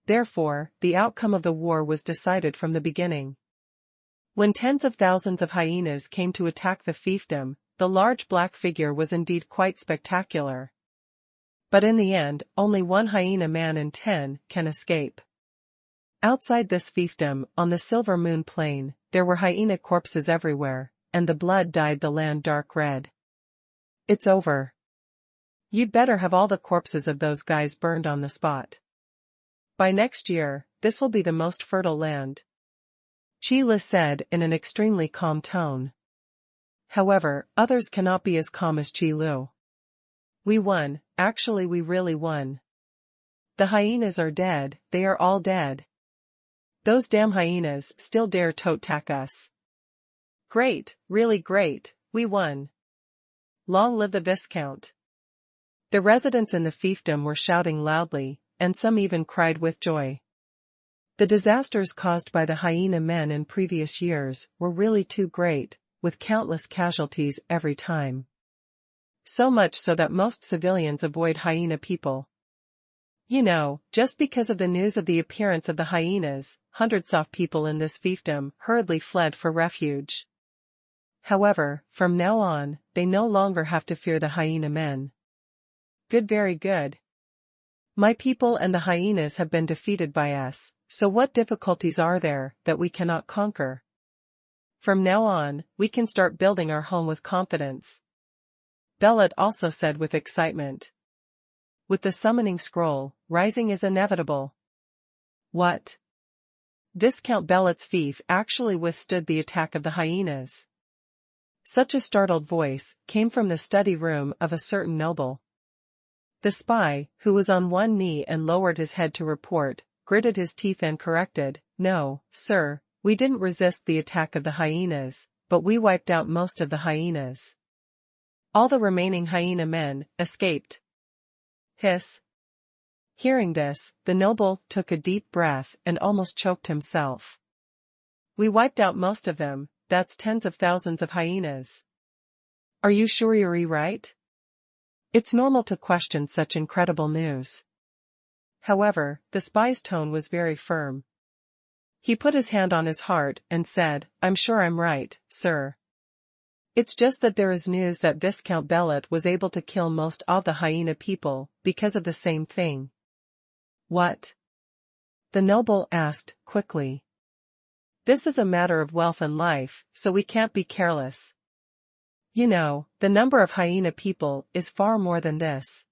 Therefore, the outcome of the war was decided from the beginning. When tens of thousands of hyenas came to attack the fiefdom, the large black figure was indeed quite spectacular. But in the end, only one hyena man in 10 can escape. Outside this fiefdom, on the Silver Moon Plain, there were hyena corpses everywhere, and the blood dyed the land dark red. It's over. You'd better have all the corpses of those guys burned on the spot. By next year, this will be the most fertile land. Qi Li said in an extremely calm tone. However, others cannot be as calm as Qi Lu. We won, actually we really won. The hyenas are dead, they are all dead. Those damn hyenas still dare to attack us. Great, really great, we won. Long live the Viscount. The residents in the fiefdom were shouting loudly, and some even cried with joy. The disasters caused by the hyena men in previous years were really too great, with countless casualties every time. So much so that most civilians avoid hyena people. You know, just because of the news of the appearance of the hyenas, hundreds of people in this fiefdom hurriedly fled for refuge. However, from now on, they no longer have to fear the hyena men. Good, very good. My people and the hyenas have been defeated by us, so what difficulties are there that we cannot conquer? From now on, we can start building our home with confidence. Belit also said with excitement. With the summoning scroll, rising is inevitable. What? Viscount Belit's fief actually withstood the attack of the hyenas. Such a startled voice came from the study room of a certain noble. The spy, who was on one knee and lowered his head to report, gritted his teeth and corrected, "No, sir, we didn't resist the attack of the hyenas, but we wiped out most of the hyenas. All the remaining hyena men escaped." Hiss. Hearing this, the noble took a deep breath and almost choked himself. We wiped out most of them, that's tens of thousands of hyenas. Are you sure you're right? It's normal to question such incredible news. However, the spy's tone was very firm. He put his hand on his heart and said, "I'm sure I'm right, sir. It's just that there is news that Viscount Belit was able to kill most of the hyena people because of the same thing." What? The noble asked, quickly. This is a matter of wealth and life, so we can't be careless. You know, the number of hyena people is far more than this.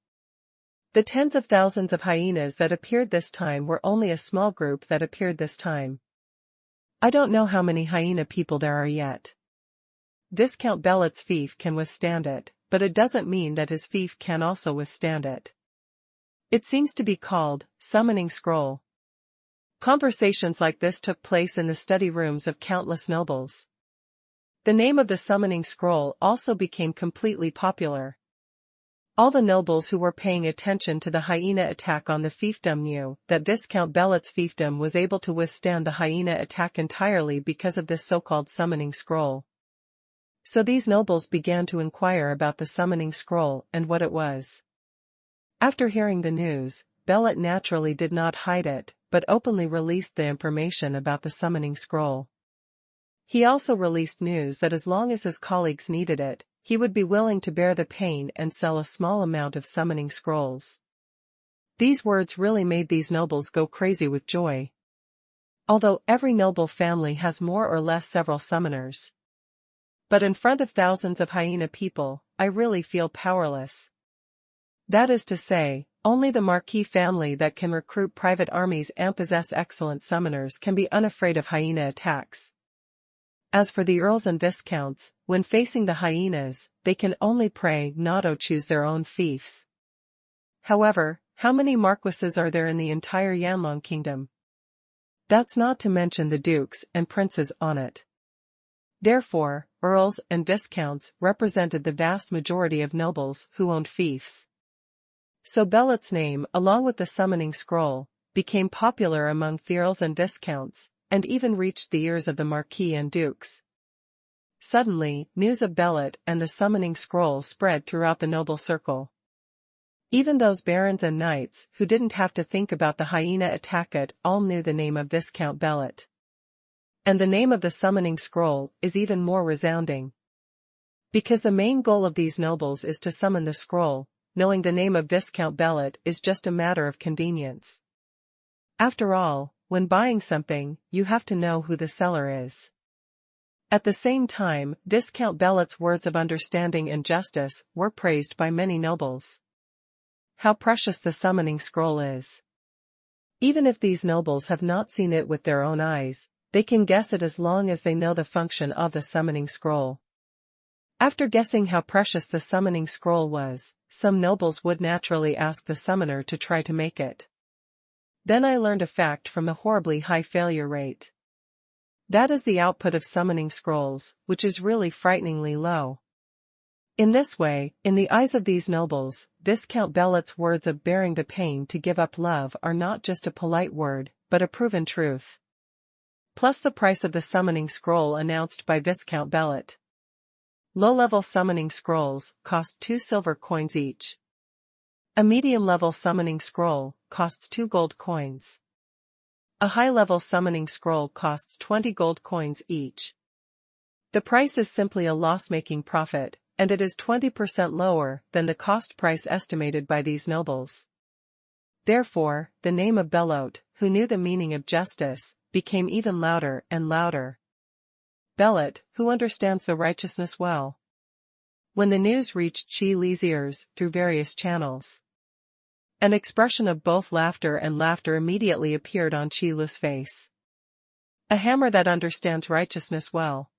The tens of thousands of hyenas that appeared this time were only a small group that appeared this time. I don't know how many hyena people there are yet. Viscount Belit's fief can withstand it, but it doesn't mean that his fief can also withstand it. It seems to be called, summoning scroll. Conversations like this took place in the study rooms of countless nobles. The name of the summoning scroll also became completely popular. All the nobles who were paying attention to the hyena attack on the fiefdom knew that Viscount Belot's fiefdom was able to withstand the hyena attack entirely because of this so-called summoning scroll. So these nobles began to inquire about the summoning scroll and what it was. After hearing the news, Belot naturally did not hide it, but openly released the information about the summoning scroll. He also released news that as long as his colleagues needed it, he would be willing to bear the pain and sell a small amount of summoning scrolls. These words really made these nobles go crazy with joy. Although every noble family has more or less several summoners. But in front of thousands of hyena people, I really feel powerless. That is to say, only the Marquis family that can recruit private armies and possess excellent summoners can be unafraid of hyena attacks. As for the earls and viscounts, when facing the hyenas, they can only pray not to choose their own fiefs. However, how many marquises are there in the entire Yanlong kingdom? That's not to mention the dukes and princes on it. Therefore, earls and viscounts represented the vast majority of nobles who owned fiefs. So Belot's name, along with the summoning scroll, became popular among the earls and viscounts, and even reached the ears of the marquis and dukes. Suddenly, news of Belot and the summoning scroll spread throughout the noble circle. Even those barons and knights who didn't have to think about the hyena attack at all knew the name of Viscount Belot. And the name of the summoning scroll is even more resounding. Because the main goal of these nobles is to summon the scroll, knowing the name of Viscount Belot is just a matter of convenience. After all, when buying something, you have to know who the seller is. At the same time, Viscount Belot's words of understanding and justice were praised by many nobles. How precious the summoning scroll is. Even if these nobles have not seen it with their own eyes, they can guess it as long as they know the function of the summoning scroll. After guessing how precious the summoning scroll was, some nobles would naturally ask the summoner to try to make it. Then I learned a fact from the horribly high failure rate. That is the output of summoning scrolls, which is really frighteningly low. In this way, in the eyes of these nobles, Viscount Belot's words of bearing the pain to give up love are not just a polite word, but a proven truth. Plus the price of the summoning scroll announced by Viscount Belot. Low-level summoning scrolls cost 2 silver coins each. A medium-level summoning scroll costs 2 gold coins. A high-level summoning scroll costs 20 gold coins each. The price is simply a loss-making profit, and it is 20% lower than the cost price estimated by these nobles. Therefore, the name of Belot, who knew the meaning of justice, became even louder and louder. Belot, who understands the righteousness well. When the news reached Qi Li's ears through various channels, an expression of both laughter and laughter immediately appeared on Qi Li's face. A hammer that understands righteousness well.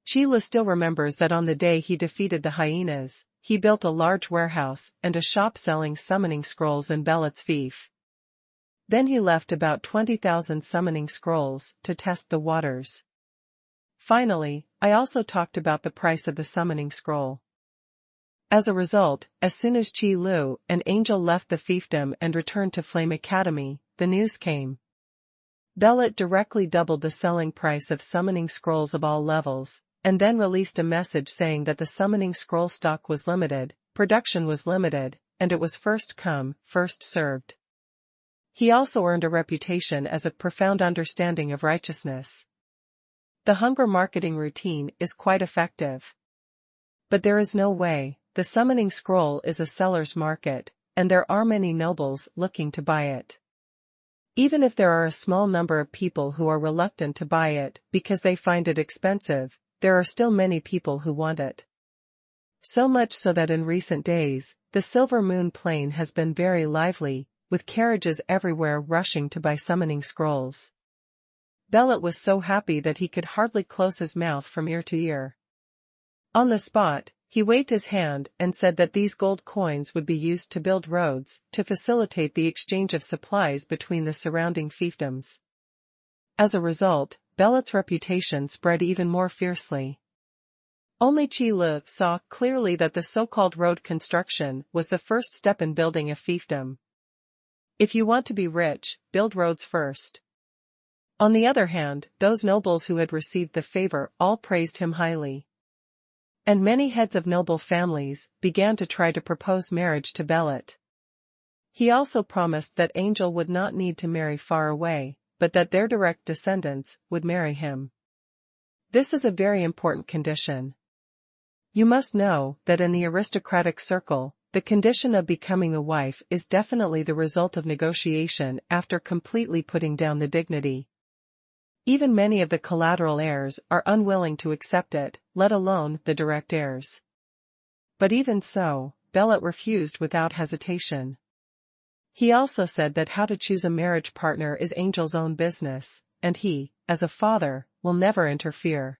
Qi Li still remembers that on the day he defeated the hyenas, he built a large warehouse and a shop selling summoning scrolls in Belot's fief. Then he left about 20,000 summoning scrolls to test the waters. Finally, I also talked about the price of the summoning scroll. As a result, as soon as Qi Lu and Angel left the fiefdom and returned to Flame Academy, the news came. Belot directly doubled the selling price of summoning scrolls of all levels, and then released a message saying that the summoning scroll stock was limited, production was limited, and it was first come, first served. He also earned a reputation as a profound understanding of righteousness. The hunger marketing routine is quite effective. But there is no way, the summoning scroll is a seller's market, and there are many nobles looking to buy it. Even if there are a small number of people who are reluctant to buy it because they find it expensive, there are still many people who want it. So much so that in recent days, the Silver Moon Plain has been very lively, with carriages everywhere rushing to buy summoning scrolls. Belot was so happy that he could hardly close his mouth from ear to ear. On the spot, He waved his hand and said that these gold coins would be used to build roads to facilitate the exchange of supplies between the surrounding fiefdoms. As a result, Belots' reputation spread even more fiercely. Only Qi Lu saw clearly that the so-called road construction was the first step in building a fiefdom. If you want to be rich, build roads first. On the other hand, those nobles who had received the favor all praised him highly. And many heads of noble families began to try to propose marriage to Belot. He also promised that Angel would not need to marry far away, but that their direct descendants would marry him. This is a very important condition. You must know that in the aristocratic circle, the condition of becoming a wife is definitely the result of negotiation after completely putting down the dignity. Even many of the collateral heirs are unwilling to accept it, let alone the direct heirs. But even so, Belot refused without hesitation. He also said that how to choose a marriage partner is Angel's own business, and he, as a father, will never interfere.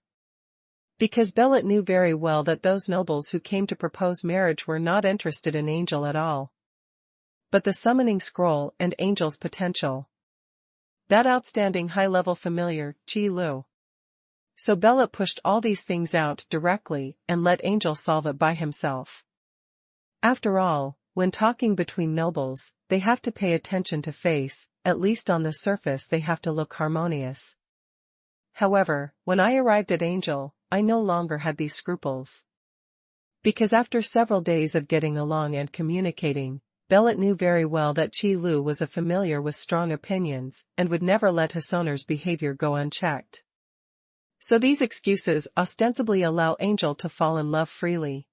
Because Belot knew very well that those nobles who came to propose marriage were not interested in Angel at all. But the summoning scroll and Angel's potential. That outstanding high-level familiar, Qi Lu. So Belot pushed all these things out directly and let Angel solve it by himself. After all, when talking between nobles, they have to pay attention to face, at least on the surface they have to look harmonious. However, when I arrived at Angel, I no longer had these scruples. Because after several days of getting along and communicating, Belot knew very well that Qi Lu was a familiar with strong opinions and would never let his owner's behavior go unchecked. So these excuses ostensibly allow Angel to fall in love freely.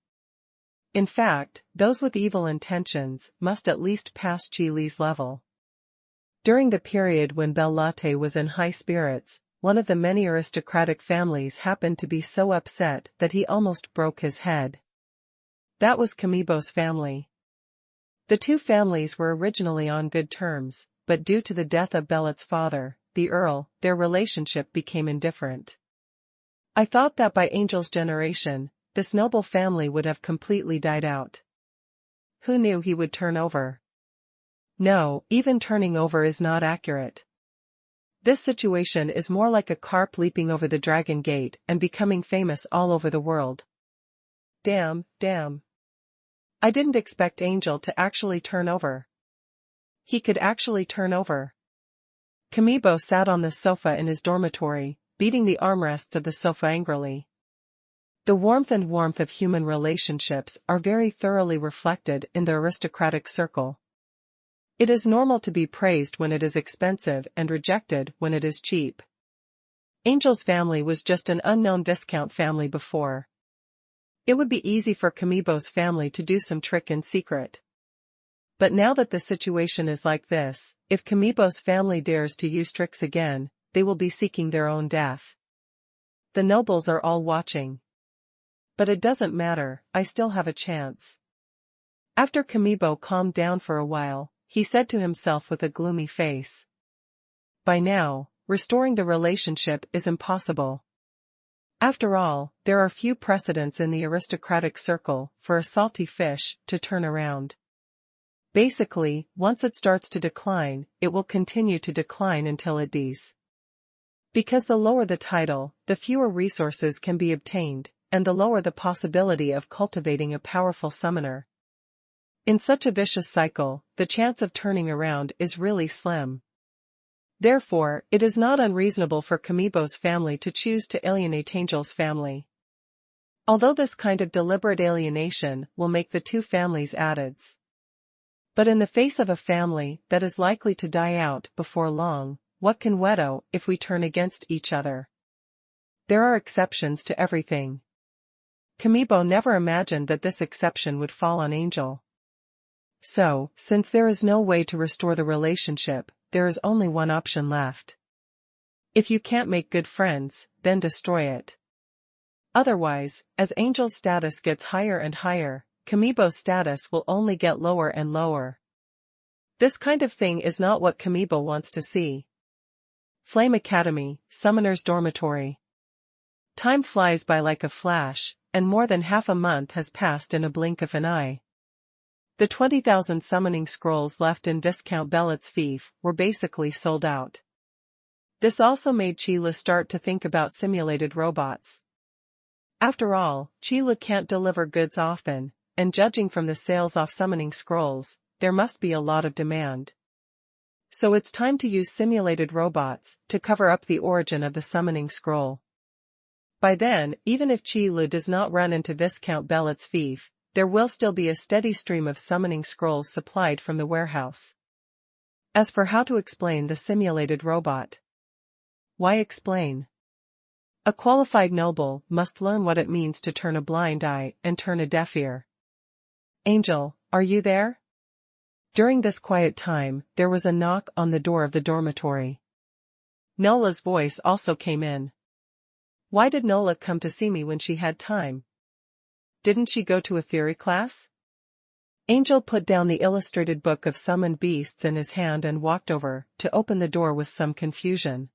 In fact, those with evil intentions must at least pass Qi Li's level. During the period when Belot was in high spirits, one of the many aristocratic families happened to be so upset that he almost broke his head. That was Kamibo's family. The two families were originally on good terms, but due to the death of Belot's father, the Earl, their relationship became indifferent. I thought that by Angel's generation, this noble family would have completely died out. Who knew he would turn over? No, even turning over is not accurate. This situation is more like a carp leaping over the dragon gate and becoming famous all over the world. Damn. I didn't expect Angel to actually turn over. He could actually turn over. Kamibo sat on the sofa in his dormitory, beating the armrests of the sofa angrily. The warmth of human relationships are very thoroughly reflected in the aristocratic circle. It is normal to be praised when it is expensive and rejected when it is cheap. Angel's family was just an unknown Viscount family before. It would be easy for Kamibo's family to do some trick in secret. But now that the situation is like this, if Kamibo's family dares to use tricks again, they will be seeking their own death. The nobles are all watching. But it doesn't matter, I still have a chance. After Kamibo calmed down for a while, he said to himself with a gloomy face. By now, restoring the relationship is impossible. After all, there are few precedents in the aristocratic circle for a salty fish to turn around. Basically, once it starts to decline, it will continue to decline until it dies. Because the lower the title, the fewer resources can be obtained, and the lower the possibility of cultivating a powerful summoner. In such a vicious cycle, the chance of turning around is really slim. Therefore, it is not unreasonable for Kamibo's family to choose to alienate Angel's family. Although this kind of deliberate alienation will make the two families adds. But in the face of a family that is likely to die out before long, what can we do if we turn against each other? There are exceptions to everything. Kamibo never imagined that this exception would fall on Angel. So, since there is no way to restore the relationship, there is only one option left. If you can't make good friends, then destroy it. Otherwise, as Angel's status gets higher and higher, Kamibo's status will only get lower and lower. This kind of thing is not what Kamibo wants to see. Flame Academy, Summoner's Dormitory. Time flies by like a flash, and more than half a month has passed in a blink of an eye. The 20,000 summoning scrolls left in Viscount Bellet's fief were basically sold out. This also made Chila start to think about simulated robots. After all, Chila can't deliver goods often, and judging from the sales off summoning scrolls, there must be a lot of demand. So it's time to use simulated robots to cover up the origin of the summoning scroll. By then, even if Chila does not run into Viscount Bellet's fief, there will still be a steady stream of summoning scrolls supplied from the warehouse. As for how to explain the simulated robot, why explain? A qualified noble must learn what it means to turn a blind eye and turn a deaf ear. Angel, are you there? During this quiet time, there was a knock on the door of the dormitory. Nola's voice also came in. Why did Nola come to see me when she had time? Didn't she go to a theory class? Angel put down the illustrated book of summoned beasts in his hand and walked over to open the door with some confusion.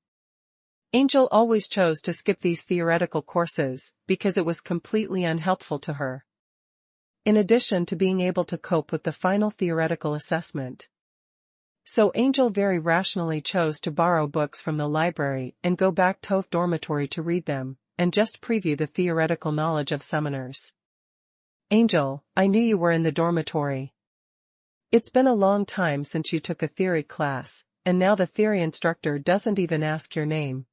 Angel always chose to skip these theoretical courses because it was completely unhelpful to her. In addition to being able to cope with the final theoretical assessment. So Angel very rationally chose to borrow books from the library and go back to the dormitory to read them, and just preview the theoretical knowledge of summoners. Angel, I knew you were in the dormitory. It's been a long time since you took a theory class, and now the theory instructor doesn't even ask your name.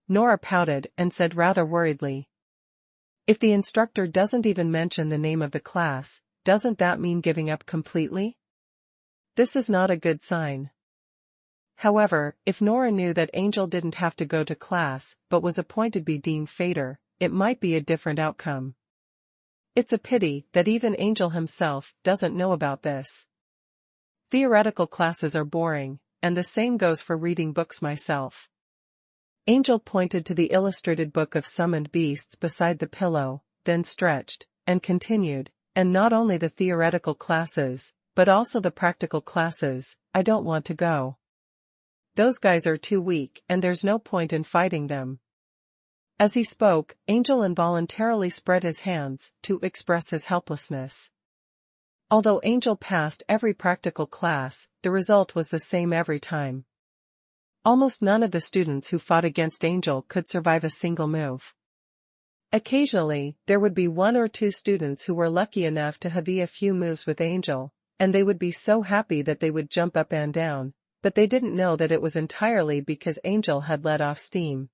Nora pouted and said rather worriedly. If the instructor doesn't even mention the name of the class, doesn't that mean giving up completely? This is not a good sign. However, if Nora knew that Angel didn't have to go to class but was appointed to be Dean Fader, it might be a different outcome. It's a pity that even Angel himself doesn't know about this. Theoretical classes are boring, and the same goes for reading books myself. Angel pointed to the illustrated book of summoned beasts beside the pillow, then stretched, and continued, and not only the theoretical classes, but also the practical classes, I don't want to go. Those guys are too weak and there's no point in fighting them. As he spoke, Angel involuntarily spread his hands to express his helplessness. Although Angel passed every practical class, the result was the same every time. Almost none of the students who fought against Angel could survive a single move. Occasionally, there would be one or two students who were lucky enough to have a few moves with Angel, and they would be so happy that they would jump up and down, but they didn't know that it was entirely because Angel had let off steam.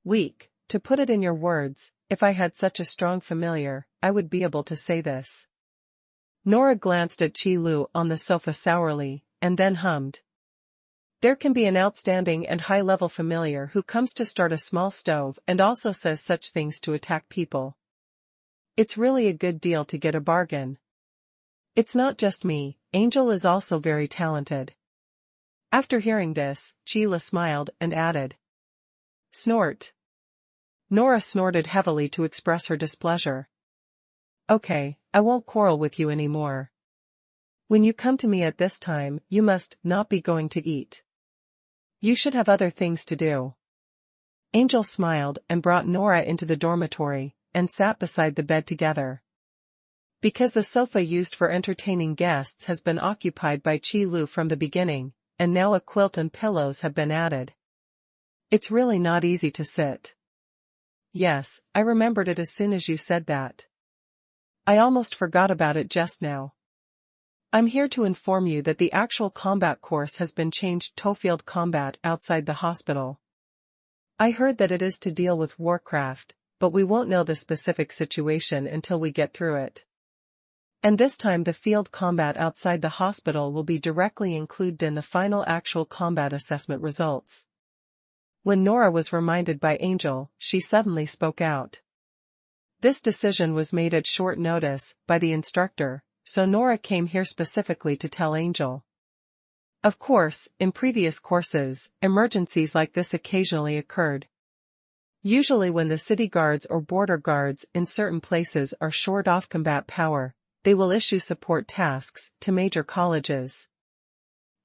Weak, to put it in your words, if I had such a strong familiar, I would be able to say this. Nora glanced at Chi Lu on the sofa sourly, and then hummed. There can be an outstanding and high-level familiar who comes to start a small stove and also says such things to attack people. It's really a good deal to get a bargain. It's not just me, Angel is also very talented. After hearing this, Chila smiled and added. Snort. Nora snorted heavily to express her displeasure. Okay, I won't quarrel with you anymore. When you come to me at this time, you must not be going to eat. You should have other things to do. Angel smiled and brought Nora into the dormitory, and sat beside the bed together. Because the sofa used for entertaining guests has been occupied by Chi Lu from the beginning, and now a quilt and pillows have been added. It's really not easy to sit. Yes, I remembered it as soon as you said that. I almost forgot about it just now. I'm here to inform you that the actual combat course has been changed to field combat outside the hospital. I heard that it is to deal with warcraft, but we won't know the specific situation until we get through it. And this time the field combat outside the hospital will be directly included in the final actual combat assessment results. When Nora was reminded by Angel, she suddenly spoke out. This decision was made at short notice by the instructor, so Nora came here specifically to tell Angel. Of course, in previous courses, emergencies like this occasionally occurred. Usually when the city guards or border guards in certain places are short of combat power, they will issue support tasks to major colleges.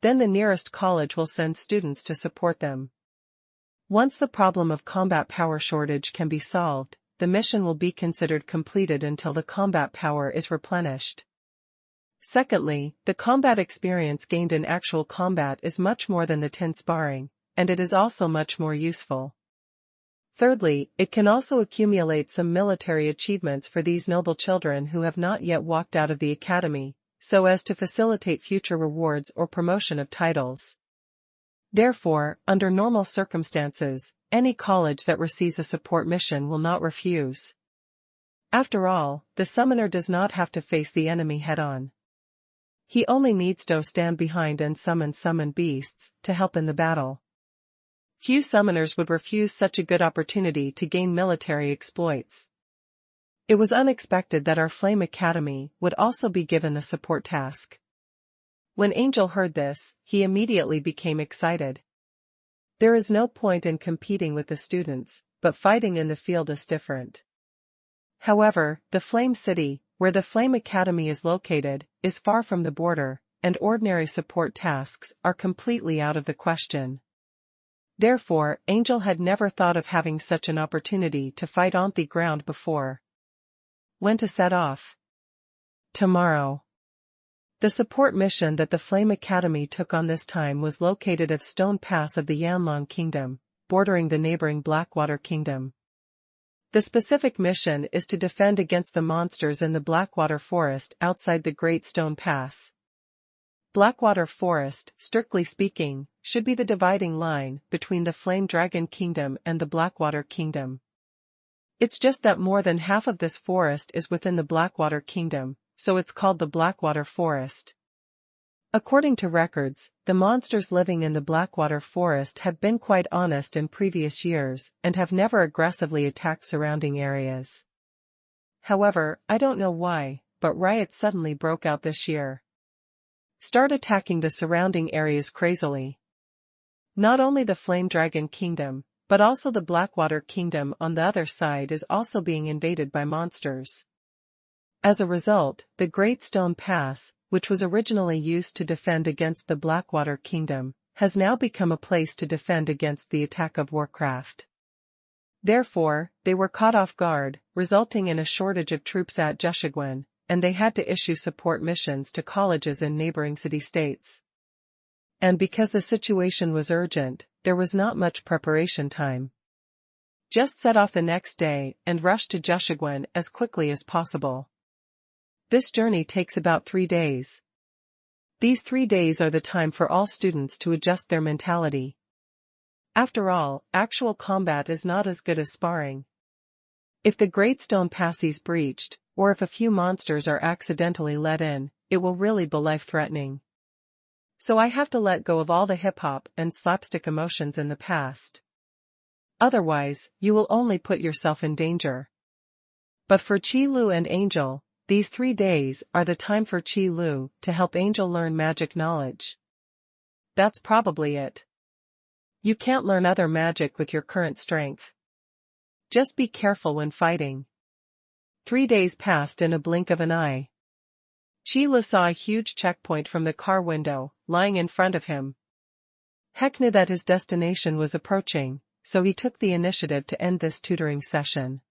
Then the nearest college will send students to support them. Once the problem of combat power shortage can be solved, the mission will be considered completed until the combat power is replenished. Secondly, the combat experience gained in actual combat is much more than the tin sparring, and it is also much more useful. Thirdly, it can also accumulate some military achievements for these noble children who have not yet walked out of the academy, so as to facilitate future rewards or promotion of titles. Therefore, under normal circumstances, any college that receives a support mission will not refuse. After all, the summoner does not have to face the enemy head-on. He only needs to stand behind and summon beasts to help in the battle. Few summoners would refuse such a good opportunity to gain military exploits. It was unexpected that our Flame Academy would also be given the support task. When Angel heard this, he immediately became excited. There is no point in competing with the students, but fighting in the field is different. However, the Flame City, where the Flame Academy is located, is far from the border, and ordinary support tasks are completely out of the question. Therefore, Angel had never thought of having such an opportunity to fight on the ground before. When to set off? Tomorrow. The support mission that the Flame Academy took on this time was located at Stone Pass of the Yanlong Kingdom, bordering the neighboring Blackwater Kingdom. The specific mission is to defend against the monsters in the Blackwater Forest outside the Great Stone Pass. Blackwater Forest, strictly speaking, should be the dividing line between the Flame Dragon Kingdom and the Blackwater Kingdom. It's just that more than half of this forest is within the Blackwater Kingdom, so it's called the Blackwater Forest. According to records, the monsters living in the Blackwater Forest have been quite honest in previous years and have never aggressively attacked surrounding areas. However, I don't know why, but riots suddenly broke out this year. Start attacking the surrounding areas crazily. Not only the Flame Dragon Kingdom, but also the Blackwater Kingdom on the other side is also being invaded by monsters. As a result, the Great Stone Pass, which was originally used to defend against the Blackwater Kingdom, has now become a place to defend against the attack of warcraft. Therefore, they were caught off guard, resulting in a shortage of troops at Jushigwen, and they had to issue support missions to colleges in neighboring city-states. And because the situation was urgent, there was not much preparation time. Just set off the next day and rush to Jushigwen as quickly as possible. This journey takes about 3 days. These 3 days are the time for all students to adjust their mentality. After all, actual combat is not as good as sparring. If the Great Stone Pass is breached, or if a few monsters are accidentally let in, it will really be life-threatening. So I have to let go of all the hip-hop and slapstick emotions in the past. Otherwise, you will only put yourself in danger. But for Qi Lu and Angel, these 3 days are the time for Qi Lu to help Angel learn magic knowledge. That's probably it. You can't learn other magic with your current strength. Just be careful when fighting. 3 days passed in a blink of an eye. Qi Lu saw a huge checkpoint from the car window, lying in front of him. Heck knew that his destination was approaching, so he took the initiative to end this tutoring session.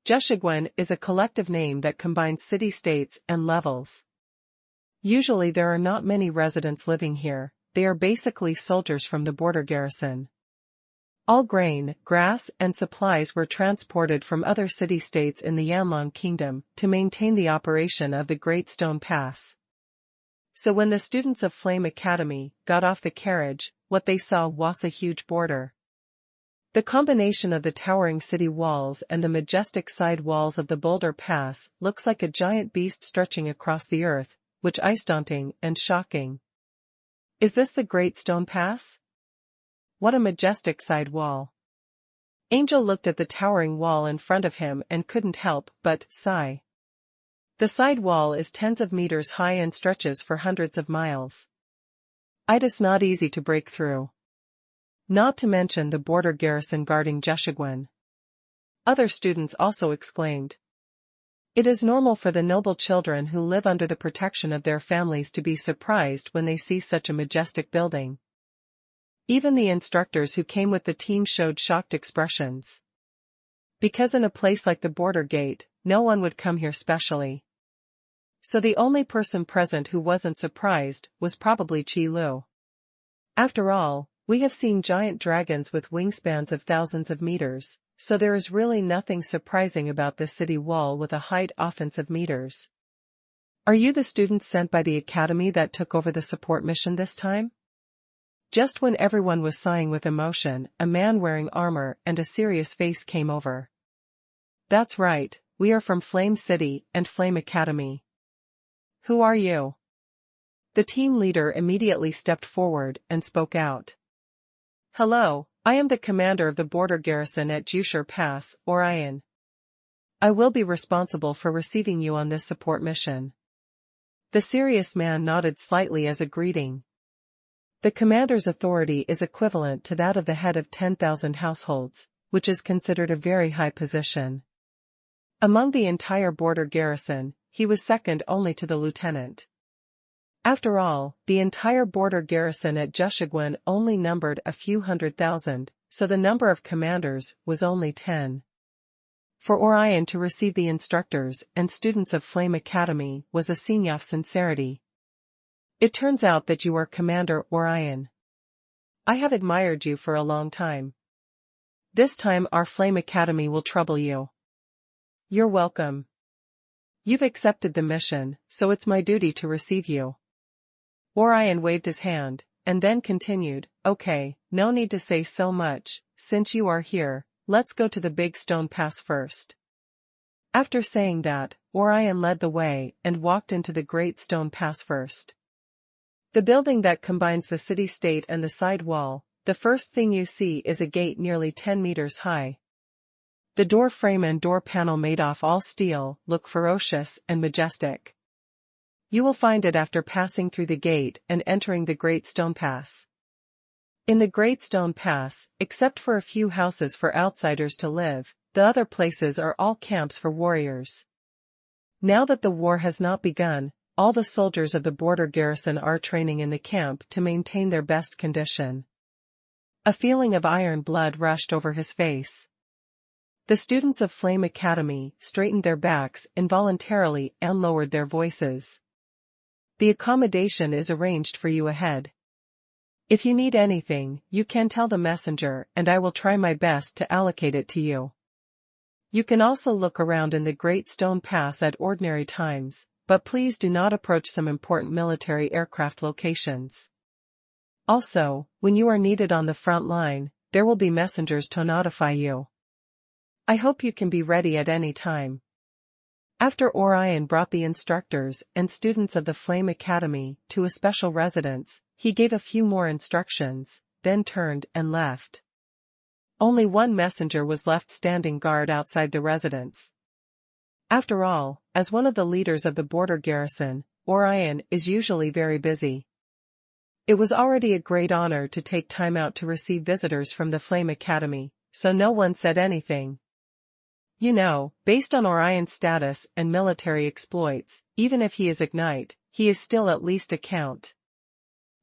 Jushigwen is a collective name that combines city-states and levels. Usually there are not many residents living here, they are basically soldiers from the border garrison. All grain, grass, and supplies were transported from other city-states in the Yanlong Kingdom to maintain the operation of the Great Stone Pass. So when the students of Flame Academy got off the carriage, what they saw was a huge border. The combination of the towering city walls and the majestic side walls of the Boulder Pass looks like a giant beast stretching across the earth, which is daunting and shocking. Is this the Great Stone Pass? What a majestic side wall. Angel looked at the towering wall in front of him and couldn't help but sigh. The side wall is tens of meters high and stretches for hundreds of miles. It is not easy to break through. Not to mention the border garrison guarding Jushigwen. Other students also exclaimed. It is normal for the noble children who live under the protection of their families to be surprised when they see such a majestic building. Even the instructors who came with the team showed shocked expressions. Because in a place like the border gate, no one would come here specially. So the only person present who wasn't surprised was probably Qi Lu. After all, we have seen giant dragons with wingspans of thousands of meters, so there is really nothing surprising about this city wall with a height offensive meters. Are you the students sent by the academy that took over the support mission this time? Just when everyone was sighing with emotion, a man wearing armor and a serious face came over. That's right, we are from Flame City and Flame Academy. Who are you? The team leader immediately stepped forward and spoke out. Hello, I am the commander of the border garrison at Jusher Pass, Orion. I will be responsible for receiving you on this support mission. The serious man nodded slightly as a greeting. The commander's authority is equivalent to that of the head of 10,000 households, which is considered a very high position. Among the entire border garrison, he was second only to the lieutenant. After all, the entire border garrison at Jushigwen only numbered a few 100,000, so the number of commanders was only 10. For Orion to receive the instructors and students of Flame Academy was a sign of sincerity. It turns out that you are Commander Orion. I have admired you for a long time. This time our Flame Academy will trouble you. You're welcome. You've accepted the mission, so it's my duty to receive you. Orion waved his hand, and then continued, okay, no need to say so much, since you are here, let's go to the big stone pass first. After saying that, Orion led the way and walked into the great stone pass first. The building that combines the city-state and the side wall, the first thing you see is a gate nearly 10 meters high. The door frame and door panel made of all steel look ferocious and majestic. You will find it after passing through the gate and entering the Great Stone Pass. In the Great Stone Pass, except for a few houses for outsiders to live, the other places are all camps for warriors. Now that the war has not begun, all the soldiers of the border garrison are training in the camp to maintain their best condition. A feeling of iron blood rushed over his face. The students of Flame Academy straightened their backs involuntarily and lowered their voices. The accommodation is arranged for you ahead. If you need anything, you can tell the messenger and I will try my best to allocate it to you. You can also look around in the Great Stone Pass at ordinary times, but please do not approach some important military aircraft locations. Also, when you are needed on the front line, there will be messengers to notify you. I hope you can be ready at any time. After Orion brought the instructors and students of the Flame Academy to a special residence, he gave a few more instructions, then turned and left. Only one messenger was left standing guard outside the residence. After all, as one of the leaders of the border garrison, Orion is usually very busy. It was already a great honor to take time out to receive visitors from the Flame Academy, so no one said anything. You know, based on Orion's status and military exploits, even if he is Ignite, he is still at least a count.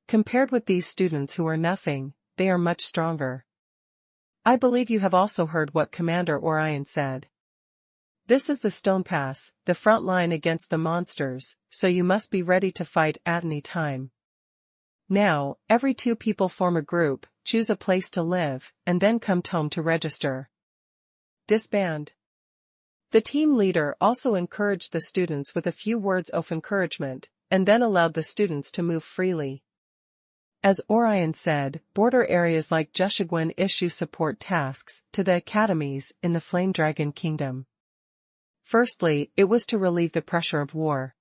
Compared with these students who are nothing, they are much stronger. I believe you have also heard what Commander Orion said. This is the Stone Pass, the front line against the monsters, so you must be ready to fight at any time. Now, every 2 people form a group, choose a place to live, and then come home to register. Disband. The team leader also encouraged the students with a few words of encouragement, and then allowed the students to move freely. As Orion said, border areas like Jushigwen issue support tasks to the academies in the Flame Dragon Kingdom. Firstly, it was to relieve the pressure of war.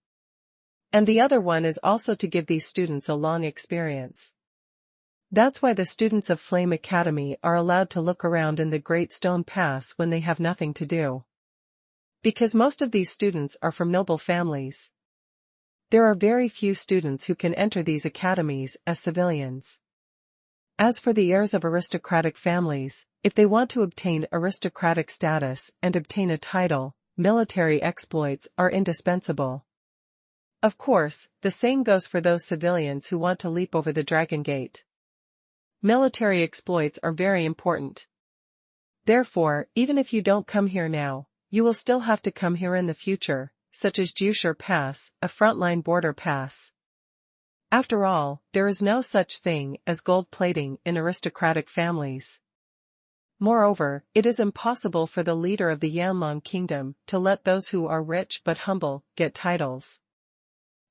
And the other one is also to give these students a long experience. That's why the students of Flame Academy are allowed to look around in the Great Stone Pass when they have nothing to do. Because most of these students are from noble families. There are very few students who can enter these academies as civilians. As for the heirs of aristocratic families, if they want to obtain aristocratic status and obtain a title, military exploits are indispensable. Of course, the same goes for those civilians who want to leap over the Dragon Gate. Military exploits are very important. Therefore, even if you don't come here now, you will still have to come here in the future, such as Jiu Hui Pass, a frontline border pass. After all, there is no such thing as gold plating in aristocratic families. Moreover, it is impossible for the leader of the Yanlong kingdom to let those who are rich but humble get titles.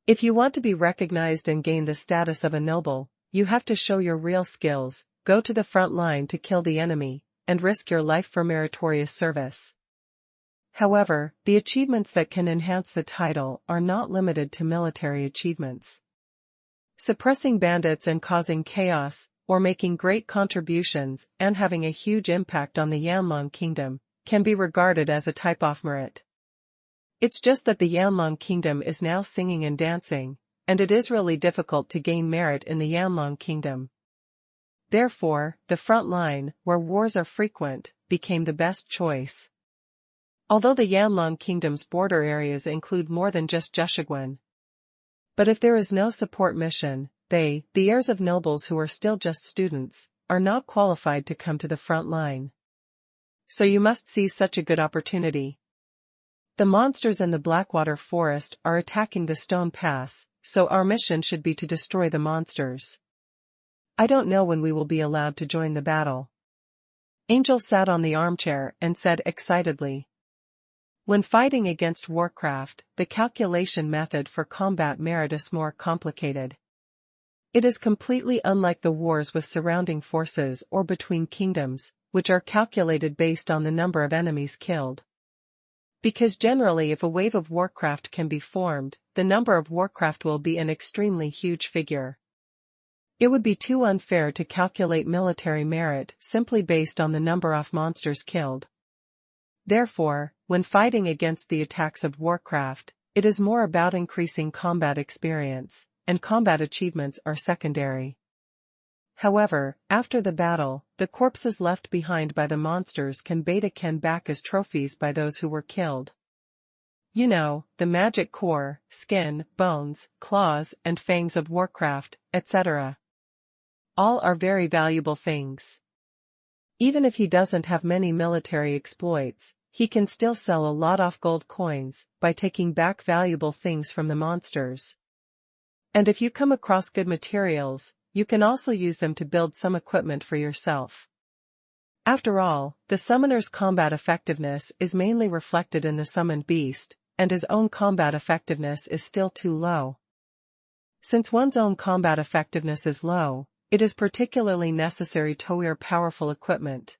If you want to be recognized and gain the status of a noble, you have to show your real skills, go to the front line to kill the enemy, and risk your life for meritorious service. However, the achievements that can enhance the title are not limited to military achievements. Suppressing bandits and causing chaos, or making great contributions and having a huge impact on the Yanlong kingdom, can be regarded as a type of merit. It's just that the Yanlong kingdom is now singing and dancing, and it is really difficult to gain merit in the Yanlong kingdom. Therefore, the front line, where wars are frequent, became the best choice. Although the Yanlong kingdom's border areas include more than just Zheshiguan. But if there is no support mission, they, the heirs of nobles who are still just students, are not qualified to come to the front line. So you must seize such a good opportunity. The monsters in the Blackwater Forest are attacking the Stone Pass, so our mission should be to destroy the monsters. I don't know when we will be allowed to join the battle. Angel sat on the armchair and said excitedly. When fighting against Warcraft, the calculation method for combat merit is more complicated. It is completely unlike the wars with surrounding forces or between kingdoms, which are calculated based on the number of enemies killed. Because generally if a wave of Warcraft can be formed, the number of Warcraft will be an extremely huge figure. It would be too unfair to calculate military merit simply based on the number of monsters killed. Therefore, when fighting against the attacks of Warcraft, it is more about increasing combat experience, and combat achievements are secondary. However, after the battle, the corpses left behind by the monsters can be taken back as trophies by those who were killed. You know, the magic core, skin, bones, claws, and fangs of Warcraft, etc. All are very valuable things. Even if he doesn't have many military exploits, he can still sell a lot of gold coins by taking back valuable things from the monsters. And if you come across good materials, you can also use them to build some equipment for yourself. After all, the summoner's combat effectiveness is mainly reflected in the summoned beast, and his own combat effectiveness is still too low. Since one's own combat effectiveness is low, it is particularly necessary to wear powerful equipment.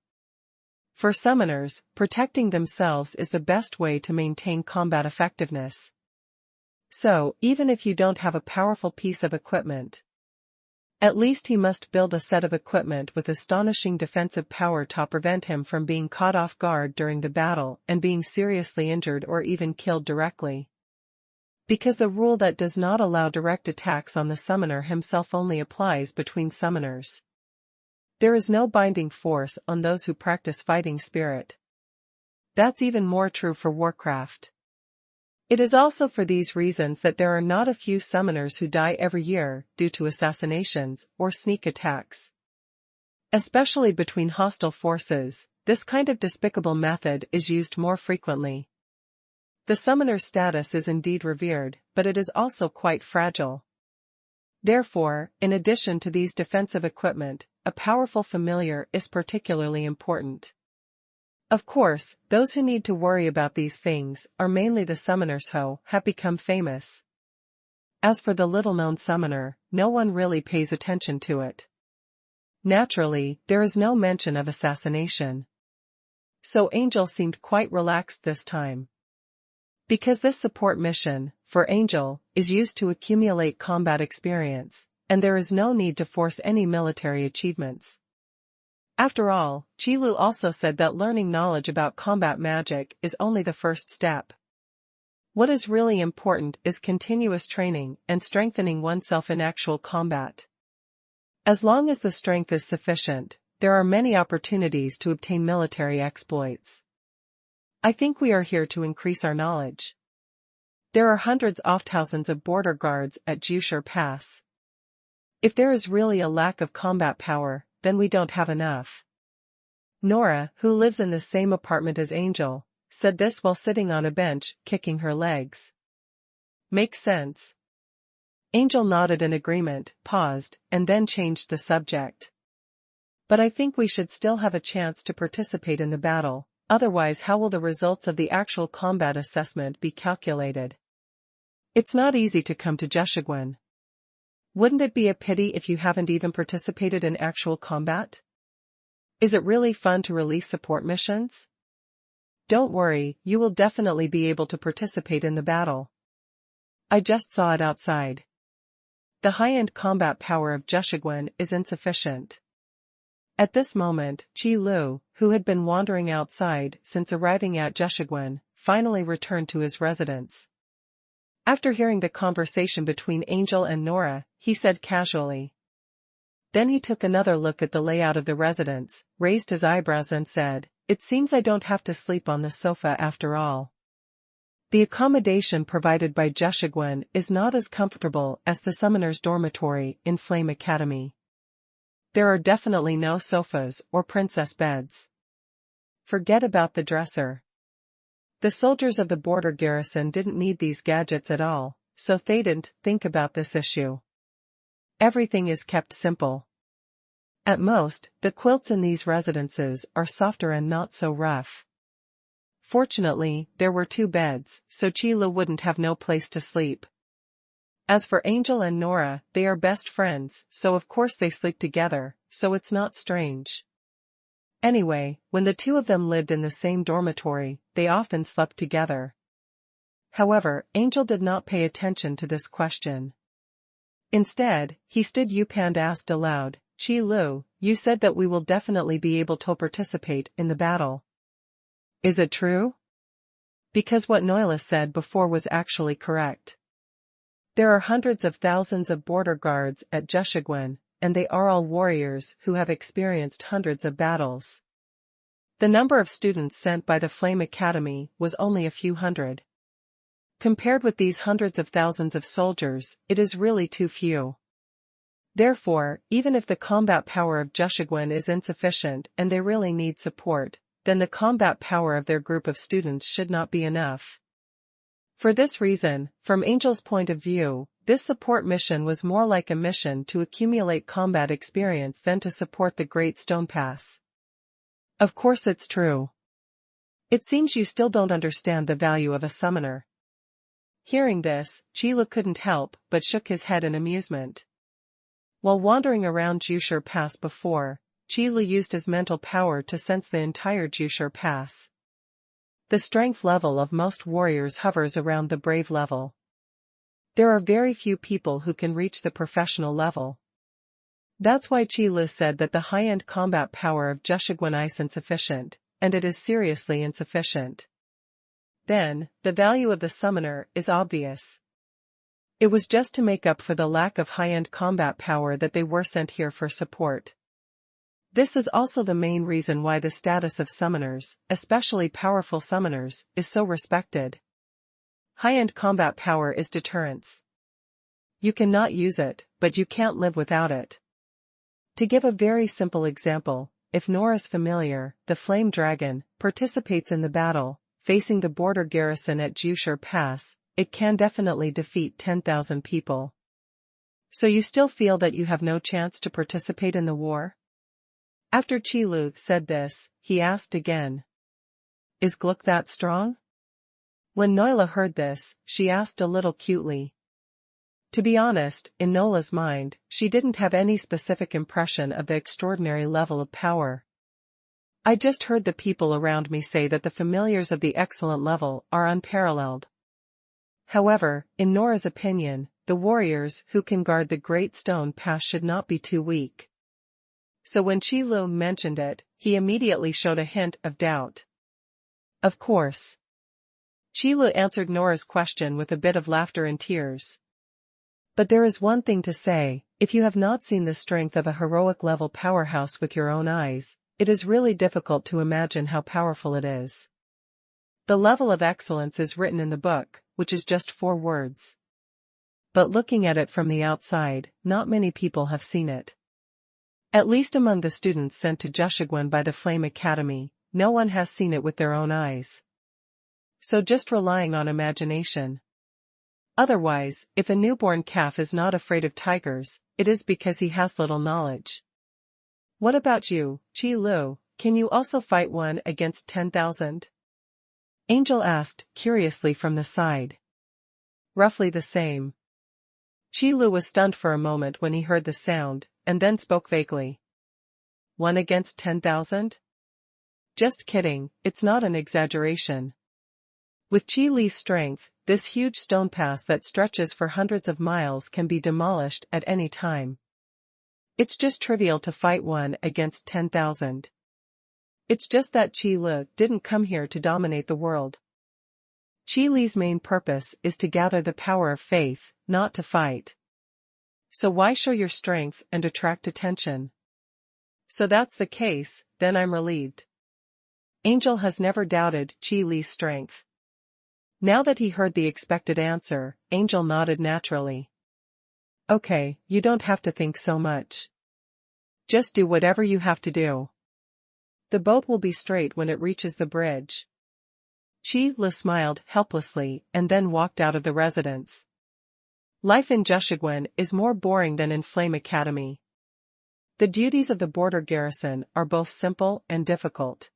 For summoners, protecting themselves is the best way to maintain combat effectiveness. So, even if you don't have a powerful piece of equipment, at least he must build a set of equipment with astonishing defensive power to prevent him from being caught off guard during the battle and being seriously injured or even killed directly. Because the rule that does not allow direct attacks on the summoner himself only applies between summoners. There is no binding force on those who practice fighting spirit. That's even more true for Warcraft. It is also for these reasons that there are not a few summoners who die every year due to assassinations or sneak attacks. Especially between hostile forces, this kind of despicable method is used more frequently. The summoner's status is indeed revered, but it is also quite fragile. Therefore, in addition to these defensive equipment, a powerful familiar is particularly important. Of course, those who need to worry about these things are mainly the summoners who have become famous. As for the little-known summoner, no one really pays attention to it. Naturally, there is no mention of assassination. So Angel seemed quite relaxed this time. Because this support mission, for Angel, is used to accumulate combat experience, and there is no need to force any military achievements. After all, Qilu also said that learning knowledge about combat magic is only the first step. What is really important is continuous training and strengthening oneself in actual combat. As long as the strength is sufficient, there are many opportunities to obtain military exploits. I think we are here to increase our knowledge. There are hundreds of thousands of border guards at Jiu Hui Pass. If there is really a lack of combat power, then we don't have enough. Nora, who lives in the same apartment as Angel, said this while sitting on a bench, kicking her legs. Makes sense. Angel nodded in agreement, paused, and then changed the subject. But I think we should still have a chance to participate in the battle, otherwise how will the results of the actual combat assessment be calculated? It's not easy to come to Jeshigwen. Wouldn't it be a pity if you haven't even participated in actual combat? Is it really fun to release support missions? Don't worry, you will definitely be able to participate in the battle. I just saw it outside. The high-end combat power of Jeshigwen is insufficient. At this moment, Qi Lu, who had been wandering outside since arriving at Jeshigwen, finally returned to his residence. After hearing the conversation between Angel and Nora, he said casually. Then he took another look at the layout of the residence, raised his eyebrows and said, "It seems I don't have to sleep on the sofa after all." The accommodation provided by Jeshigwen is not as comfortable as the summoner's dormitory in Flame Academy. There are definitely no sofas or princess beds. Forget about the dresser. The soldiers of the border garrison didn't need these gadgets at all, so they didn't think about this issue. Everything is kept simple. At most, the quilts in these residences are softer and not so rough. Fortunately, there were 2 beds, so Qi Lu wouldn't have no place to sleep. As for Angel and Nora, they are best friends, so of course they sleep together, so it's not strange. Anyway, when the 2 of them lived in the same dormitory, they often slept together. However, Angel did not pay attention to this question. Instead, he stood up and asked aloud, "Qi Lu, you said that we will definitely be able to participate in the battle. Is it true?" Because what Noila said before was actually correct. There are hundreds of thousands of border guards at Jeshigwen, and they are all warriors who have experienced hundreds of battles. The number of students sent by the Flame Academy was only a few hundred. Compared with these hundreds of thousands of soldiers, it is really too few. Therefore, even if the combat power of Jeshigwen is insufficient and they really need support, then the combat power of their group of students should not be enough. For this reason, from Angel's point of view, this support mission was more like a mission to accumulate combat experience than to support the Great Stone Pass. Of course it's true. It seems you still don't understand the value of a summoner. Hearing this, Qi Lu couldn't help but shook his head in amusement. While wandering around Jiu Pass before, Qi Lu used his mental power to sense the entire Jiu Pass. The strength level of most warriors hovers around the brave level. There are very few people who can reach the professional level. That's why Qi Lu said that the high-end combat power of Jeshigwen is insufficient, and it is seriously insufficient. Then, the value of the summoner is obvious. It was just to make up for the lack of high-end combat power that they were sent here for support. This is also the main reason why the status of summoners, especially powerful summoners, is so respected. High-end combat power is deterrence. You cannot use it, but you can't live without it. To give a very simple example, if Nora's familiar, the Flame Dragon, participates in the battle, facing the border garrison at Jiu Pass, it can definitely defeat 10,000 people. So you still feel that you have no chance to participate in the war? After Qi Lu said this, he asked again. Is Gluck that strong? When Noila heard this, she asked a little cutely. To be honest, in Nola's mind, she didn't have any specific impression of the extraordinary level of power. I just heard the people around me say that the familiars of the excellent level are unparalleled. However, in Nora's opinion, the warriors who can guard the Great Stone Pass should not be too weak. So when Qi Lu mentioned it, he immediately showed a hint of doubt. Of course. Qi Lu answered Nora's question with a bit of laughter and tears. But there is one thing to say, if you have not seen the strength of a heroic-level powerhouse with your own eyes, it is really difficult to imagine how powerful it is. The level of excellence is written in the book, which is just 4 words. But looking at it from the outside, not many people have seen it. At least among the students sent to Jushiguan by the Flame Academy, no one has seen it with their own eyes. So just relying on imagination. Otherwise, if a newborn calf is not afraid of tigers, it is because he has little knowledge. What about you, Qi Lu? Can you also fight 1 against 10,000? Angel asked, curiously from the side. Roughly the same. Qi Lu was stunned for a moment when he heard the sound, and then spoke vaguely. 1 against 10,000? Just kidding, it's not an exaggeration. With Qi Li's strength, this huge stone pass that stretches for hundreds of miles can be demolished at any time. It's just trivial to fight 1 against 10,000. It's just that Qi Li didn't come here to dominate the world. Qi Li's main purpose is to gather the power of faith, not to fight. So why show your strength and attract attention? So that's the case, then I'm relieved. Angel has never doubted Qi Li's strength. Now that he heard the expected answer, Angel nodded naturally. Okay, you don't have to think so much. Just do whatever you have to do. The boat will be straight when it reaches the bridge. Qi Li smiled helplessly and then walked out of the residence. Life in Jushiguan is more boring than in Flame Academy. The duties of the border garrison are both simple and difficult.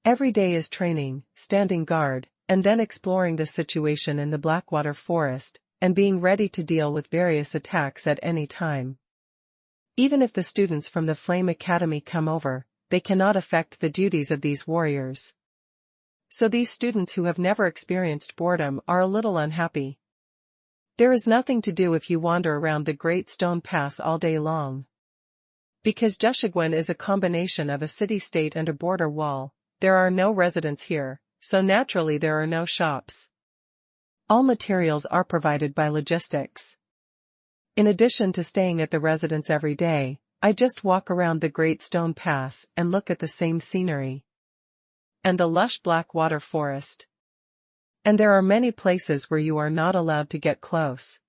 Every day is training, standing guard, and then exploring the situation in the Blackwater Forest, and being ready to deal with various attacks at any time. Even if the students from the Flame Academy come over, they cannot affect the duties of these warriors. So these students who have never experienced boredom are a little unhappy. There is nothing to do if you wander around the Great Stone Pass all day long. Because Jushiguan is a combination of a city-state and a border wall, there are no residents here, so naturally there are no shops. All materials are provided by logistics. In addition to staying at the residence every day, I just walk around the Great Stone Pass and look at the same scenery. And the lush Blackwater Forest. And there are many places where you are not allowed to get close.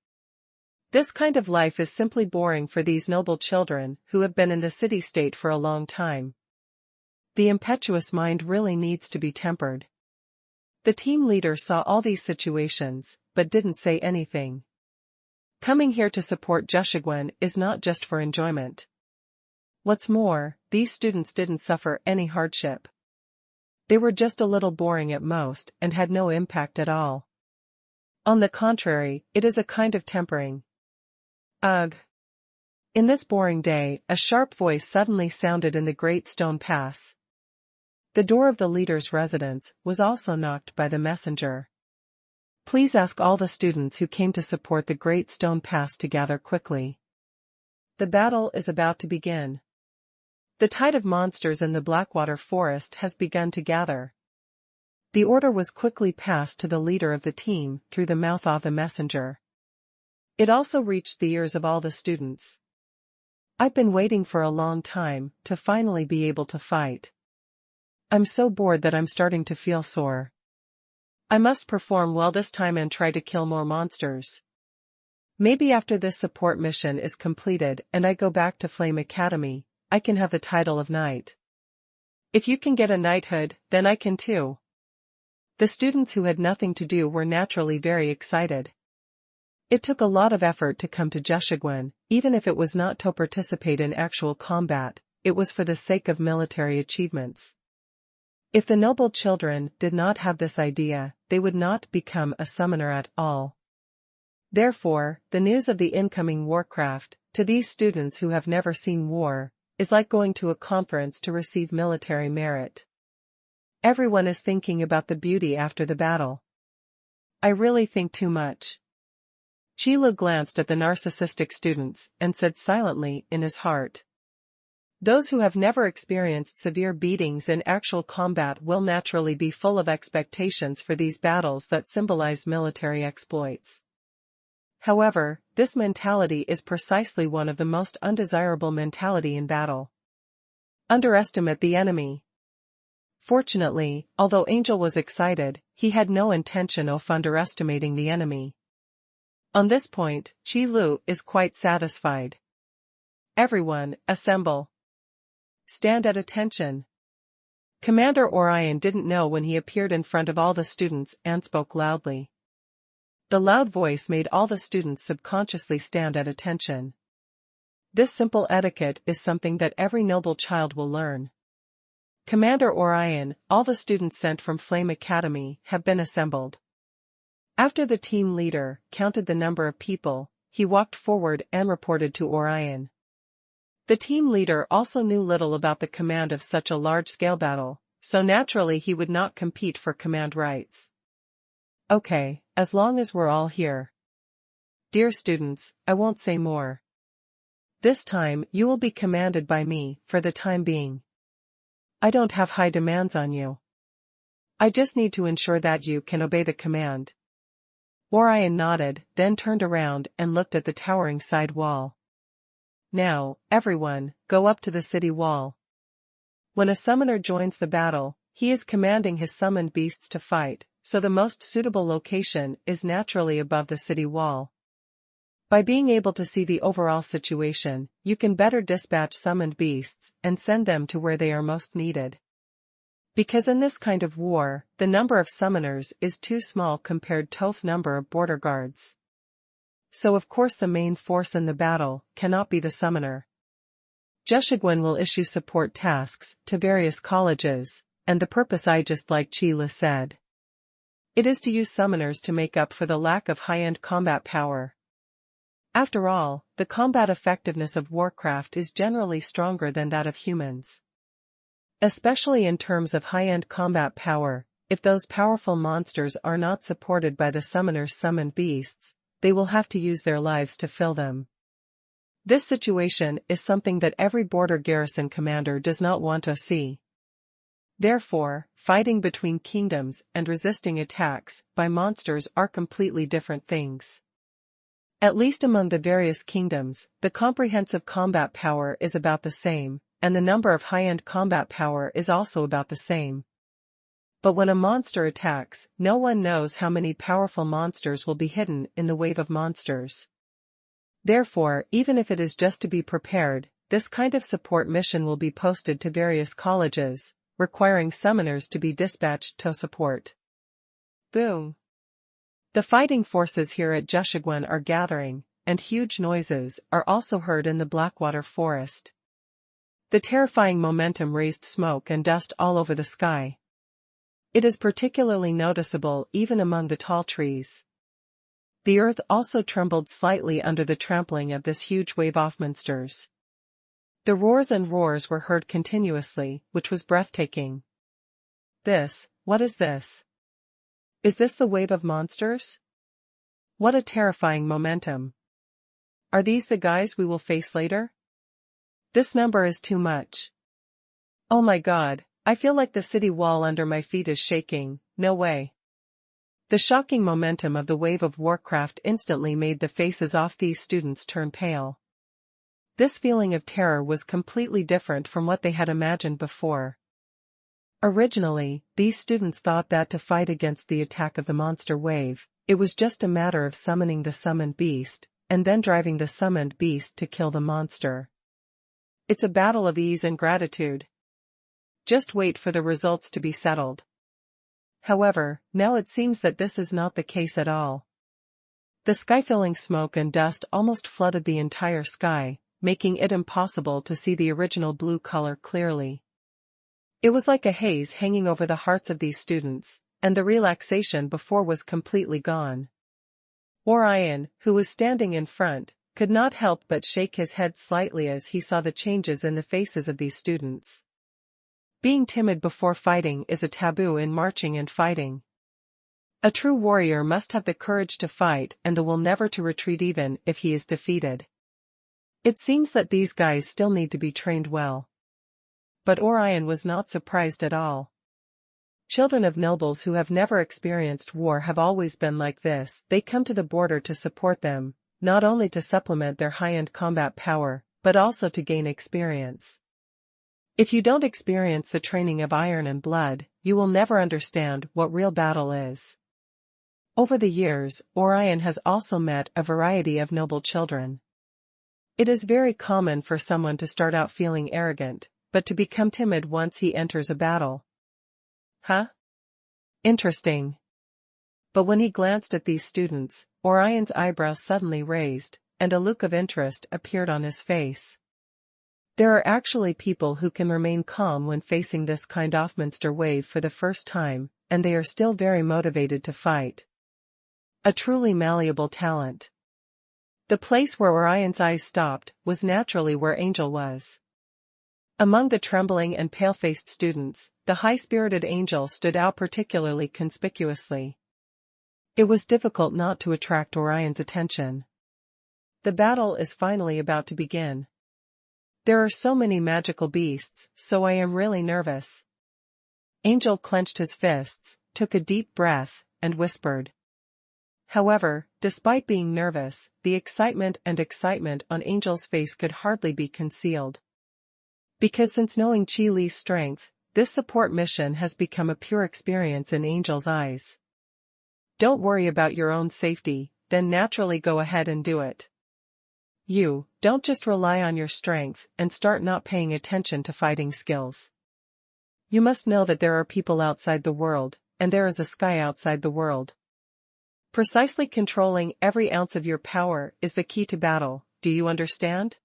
This kind of life is simply boring for these noble children who have been in the city-state for a long time. The impetuous mind really needs to be tempered. The team leader saw all these situations, but didn't say anything. Coming here to support Jushiguan is not just for enjoyment. What's more, these students didn't suffer any hardship. They were just a little boring at most and had no impact at all. On the contrary, it is a kind of tempering. Ugh. In this boring day, a sharp voice suddenly sounded in the Great Stone Pass. The door of the leader's residence was also knocked by the messenger. Please ask all the students who came to support the Great Stone Pass to gather quickly. The battle is about to begin. The tide of monsters in the Blackwater Forest has begun to gather. The order was quickly passed to the leader of the team through the mouth of the messenger. It also reached the ears of all the students. I've been waiting for a long time to finally be able to fight. I'm so bored that I'm starting to feel sore. I must perform well this time and try to kill more monsters. Maybe after this support mission is completed and I go back to Flame Academy, I can have the title of knight. If you can get a knighthood, then I can too. The students who had nothing to do were naturally very excited. It took a lot of effort to come to Jushiguan, even if it was not to participate in actual combat, it was for the sake of military achievements. If the noble children did not have this idea, they would not become a summoner at all. Therefore, the news of the incoming warcraft, to these students who have never seen war, is like going to a conference to receive military merit. Everyone is thinking about the beauty after the battle. I really think too much. Qi Lu glanced at the narcissistic students and said silently in his heart. Those who have never experienced severe beatings in actual combat will naturally be full of expectations for these battles that symbolize military exploits. However, this mentality is precisely one of the most undesirable mentality in battle. Underestimate the enemy. Fortunately, although Angel was excited, he had no intention of underestimating the enemy. On this point, Qi Lu is quite satisfied. Everyone, assemble. Stand at attention. Commander Orion didn't know when he appeared in front of all the students and spoke loudly. The loud voice made all the students subconsciously stand at attention. This simple etiquette is something that every noble child will learn. Commander Orion, all the students sent from Flame Academy have been assembled. After the team leader counted the number of people, he walked forward and reported to Orion. The team leader also knew little about the command of such a large-scale battle, so naturally he would not compete for command rights. Okay, as long as we're all here. Dear students, I won't say more. This time you will be commanded by me for the time being. I don't have high demands on you. I just need to ensure that you can obey the command. Orion nodded, then turned around and looked at the towering side wall. Now, everyone, go up to the city wall. When a summoner joins the battle, he is commanding his summoned beasts to fight, so the most suitable location is naturally above the city wall. By being able to see the overall situation, you can better dispatch summoned beasts and send them to where they are most needed. Because in this kind of war, the number of summoners is too small compared to the number of border guards. So of course the main force in the battle cannot be the summoner. Zheshiguan will issue support tasks to various colleges, and the purpose I just like Qi Li said. It is to use summoners to make up for the lack of high-end combat power. After all, the combat effectiveness of Warcraft is generally stronger than that of humans. Especially in terms of high-end combat power, if those powerful monsters are not supported by the summoner's summoned beasts, they will have to use their lives to fill them. This situation is something that every border garrison commander does not want to see. Therefore, fighting between kingdoms and resisting attacks by monsters are completely different things. At least among the various kingdoms, the comprehensive combat power is about the same, and the number of high-end combat power is also about the same. But when a monster attacks, no one knows how many powerful monsters will be hidden in the wave of monsters. Therefore, even if it is just to be prepared, this kind of support mission will be posted to various colleges, requiring summoners to be dispatched to support. Boom! The fighting forces here at Zheshiguan are gathering, and huge noises are also heard in the Blackwater Forest. The terrifying momentum raised smoke and dust all over the sky. It is particularly noticeable even among the tall trees. The earth also trembled slightly under the trampling of this huge wave of monsters. The roars and roars were heard continuously, which was breathtaking. What is this? Is this the wave of monsters? What a terrifying momentum. Are these the guys we will face later? This number is too much. Oh my god, I feel like the city wall under my feet is shaking, no way. The shocking momentum of the wave of Warcraft instantly made the faces of these students turn pale. This feeling of terror was completely different from what they had imagined before. Originally, these students thought that to fight against the attack of the monster wave, it was just a matter of summoning the summoned beast, and then driving the summoned beast to kill the monster. It's a battle of ease and gratitude. Just wait for the results to be settled. However, now it seems that this is not the case at all. The sky-filling smoke and dust almost flooded the entire sky, making it impossible to see the original blue color clearly. It was like a haze hanging over the hearts of these students, and the relaxation before was completely gone. Orion, who was standing in front, could not help but shake his head slightly as he saw the changes in the faces of these students. Being timid before fighting is a taboo in marching and fighting. A true warrior must have the courage to fight and the will never to retreat even if he is defeated. It seems that these guys still need to be trained well. But Orion was not surprised at all. Children of nobles who have never experienced war have always been like this. They come to the border to support them, not only to supplement their high-end combat power, but also to gain experience. If you don't experience the training of iron and blood, you will never understand what real battle is. Over the years, Orion has also met a variety of noble children. It is very common for someone to start out feeling arrogant, but to become timid once he enters a battle. Huh? Interesting. But when he glanced at these students, Orion's eyebrows suddenly raised, and a look of interest appeared on his face. There are actually people who can remain calm when facing this kind of monster wave for the first time, and they are still very motivated to fight. A truly malleable talent. The place where Orion's eyes stopped was naturally where Angel was. Among the trembling and pale-faced students, the high-spirited Angel stood out particularly conspicuously. It was difficult not to attract Orion's attention. The battle is finally about to begin. There are so many magical beasts, so I am really nervous. Angel clenched his fists, took a deep breath, and whispered. However, despite being nervous, the excitement on Angel's face could hardly be concealed. Because since knowing Qi Li's strength, this support mission has become a pure experience in Angel's eyes. Don't worry about your own safety, then naturally go ahead and do it. You, don't just rely on your strength and start not paying attention to fighting skills. You must know that there are people outside the world, and there is a sky outside the world. Precisely controlling every ounce of your power is the key to battle, do you understand?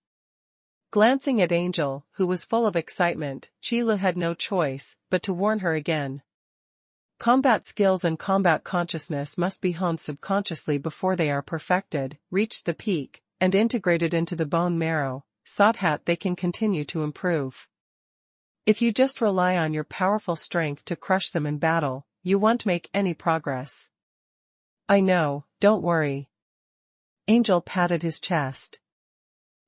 Glancing at Angel, who was full of excitement, Qi Lu had no choice but to warn her again. Combat skills and combat consciousness must be honed subconsciously before they are perfected, reached the peak, and integrated into the bone marrow, so that they can continue to improve. If you just rely on your powerful strength to crush them in battle, you won't make any progress. I know, don't worry. Angel patted his chest.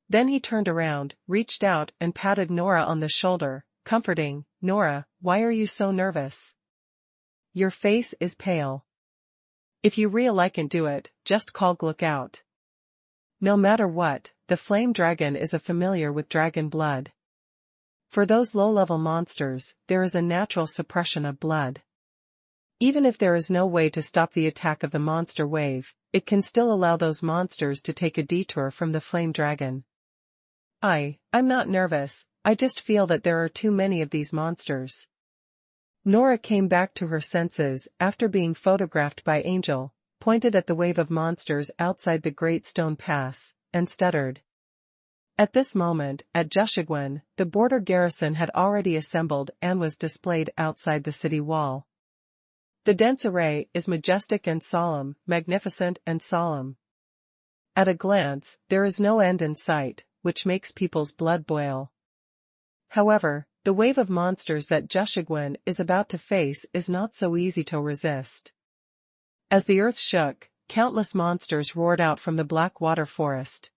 Then he turned around, reached out and patted Nora on the shoulder, comforting. Nora, why are you so nervous? Your face is pale. If you really can do it, just call look out. No matter what, the flame dragon is a familiar with dragon blood. For those low-level monsters, there is a natural suppression of blood. Even if there is no way to stop the attack of the monster wave, it can still allow those monsters to take a detour from the flame dragon. I'm not nervous, I just feel that there are too many of these monsters. Nora came back to her senses after being photographed by Angel, pointed at the wave of monsters outside the Great Stone Pass, and stuttered. At this moment, at Jushigwen, the border garrison had already assembled and was displayed outside the city wall. The dense array is majestic and solemn, magnificent and solemn. At a glance, there is no end in sight, which makes people's blood boil. However, the wave of monsters that Jushigwen is about to face is not so easy to resist. As the earth shook, countless monsters roared out from the black water forest.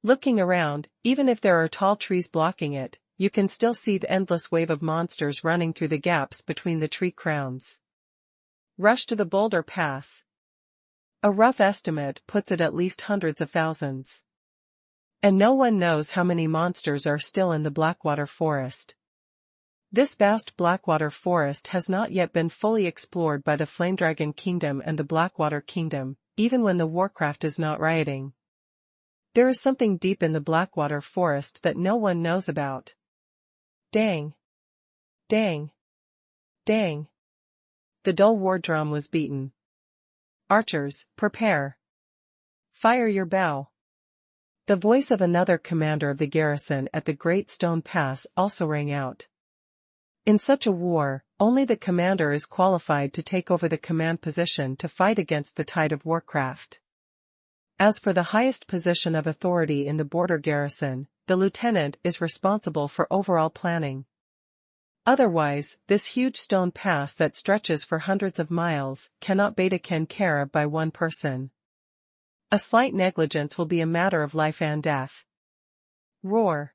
Looking around, even if there are tall trees blocking it, you can still see the endless wave of monsters running through the gaps between the tree crowns. Rush to the boulder pass. A rough estimate puts it at least hundreds of thousands. And no one knows how many monsters are still in the Blackwater Forest. This vast Blackwater Forest has not yet been fully explored by the Flamedragon Kingdom and the Blackwater Kingdom, even when the Warcraft is not rioting. There is something deep in the Blackwater Forest that no one knows about. Dang! Dang! Dang! The dull war drum was beaten. Archers, prepare! Fire your bow! The voice of another commander of the garrison at the Great Stone Pass also rang out. In such a war, only the commander is qualified to take over the command position to fight against the tide of Warcraft. As for the highest position of authority in the border garrison, the lieutenant is responsible for overall planning. Otherwise, this huge stone pass that stretches for hundreds of miles cannot be taken care of by one person. A slight negligence will be a matter of life and death. Roar!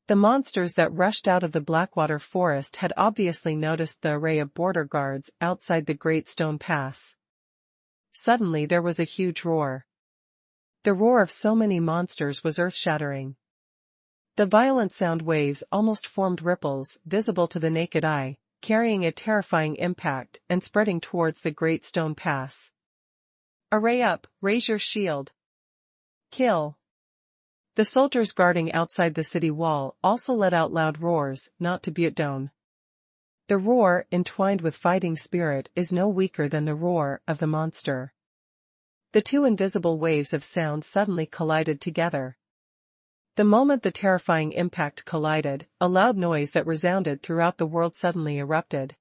The monsters that rushed out of the Blackwater Forest had obviously noticed the array of border guards outside the Great Stone Pass. Suddenly there was a huge roar. The roar of so many monsters was earth-shattering. The violent sound waves almost formed ripples visible to the naked eye, carrying a terrifying impact and spreading towards the Great Stone Pass. Array up, raise your shield. Kill. The soldiers guarding outside the city wall also let out loud roars, not to be put down. The roar, entwined with fighting spirit, is no weaker than the roar of the monster. The two invisible waves of sound suddenly collided together. The moment the terrifying impact collided, a loud noise that resounded throughout the world suddenly erupted.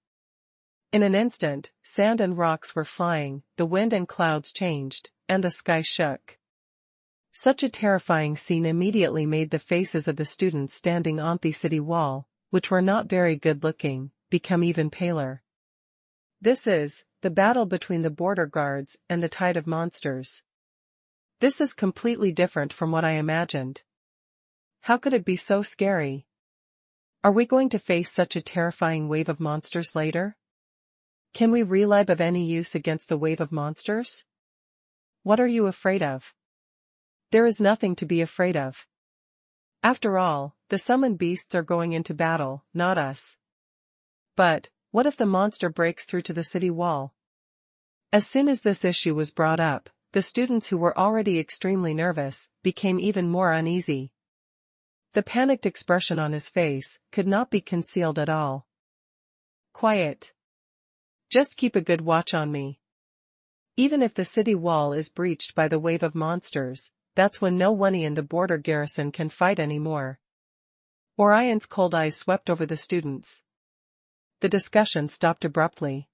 In an instant, sand and rocks were flying, the wind and clouds changed, and the sky shook. Such a terrifying scene immediately made the faces of the students standing on the city wall, which were not very good-looking, become even paler. This is the battle between the border guards and the tide of monsters. This is completely different from what I imagined. How could it be so scary? Are we going to face such a terrifying wave of monsters later? Can we relive of any use against the wave of monsters? What are you afraid of? There is nothing to be afraid of. After all, the summoned beasts are going into battle, not us. But, what if the monster breaks through to the city wall? As soon as this issue was brought up, the students who were already extremely nervous became even more uneasy. The panicked expression on his face could not be concealed at all. Quiet. Just keep a good watch on me. Even if the city wall is breached by the wave of monsters, that's when no one in the border garrison can fight anymore. Orion's cold eyes swept over the students. The discussion stopped abruptly.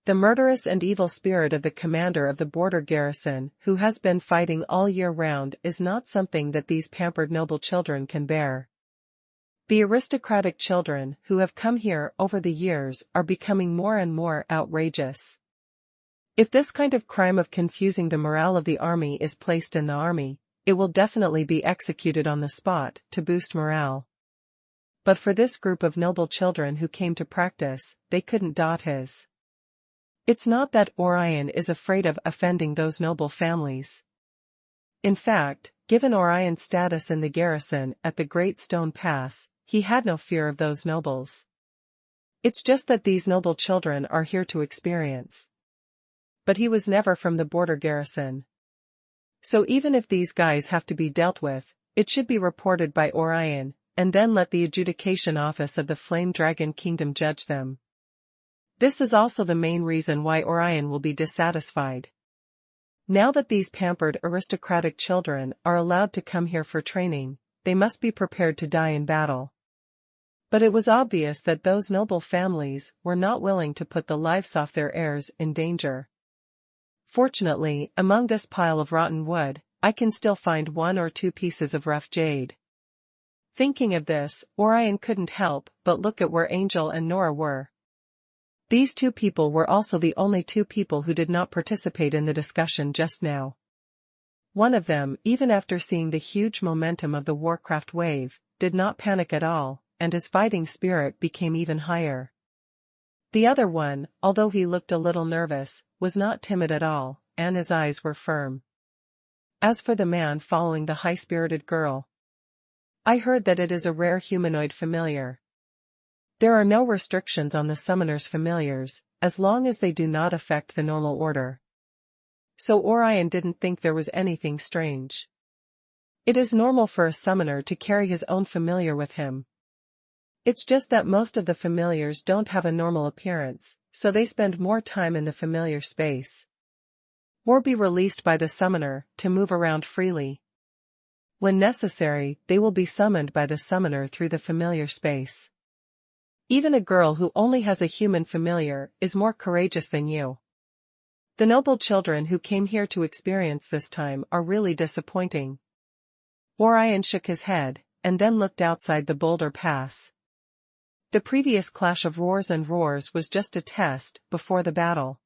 The murderous and evil spirit of the commander of the border garrison, who has been fighting all year round, is not something that these pampered noble children can bear. The aristocratic children who have come here over the years are becoming more and more outrageous. If this kind of crime of confusing the morale of the army is placed in the army, it will definitely be executed on the spot to boost morale. But for this group of noble children who came to practice, they couldn't dot his. It's not that Orion is afraid of offending those noble families. In fact, given Orion's status in the garrison at the Great Stone Pass, he had no fear of those nobles. It's just that these noble children are here to experience. But he was never from the border garrison. So even if these guys have to be dealt with, it should be reported by Orion, and then let the adjudication office of the Flame Dragon Kingdom judge them. This is also the main reason why Orion will be dissatisfied. Now that these pampered aristocratic children are allowed to come here for training, they must be prepared to die in battle. But it was obvious that those noble families were not willing to put the lives of their heirs in danger. Fortunately, among this pile of rotten wood, I can still find 1 or 2 pieces of rough jade. Thinking of this, Orion couldn't help but look at where Angel and Nora were. These 2 people were also the only 2 people who did not participate in the discussion just now. One of them, even after seeing the huge momentum of the Warcraft wave, did not panic at all, and his fighting spirit became even higher. The other one, although he looked a little nervous, was not timid at all, and his eyes were firm. As for the man following the high-spirited girl, I heard that it is a rare humanoid familiar. There are no restrictions on the summoner's familiars, as long as they do not affect the normal order. So Orion didn't think there was anything strange. It is normal for a summoner to carry his own familiar with him. It's just that most of the familiars don't have a normal appearance, so they spend more time in the familiar space. Or be released by the summoner to move around freely. When necessary, they will be summoned by the summoner through the familiar space. Even a girl who only has a human familiar is more courageous than you. The noble children who came here to experience this time are really disappointing. Orion shook his head, and then looked outside the boulder pass. The previous clash of roars and roars was just a test before the battle.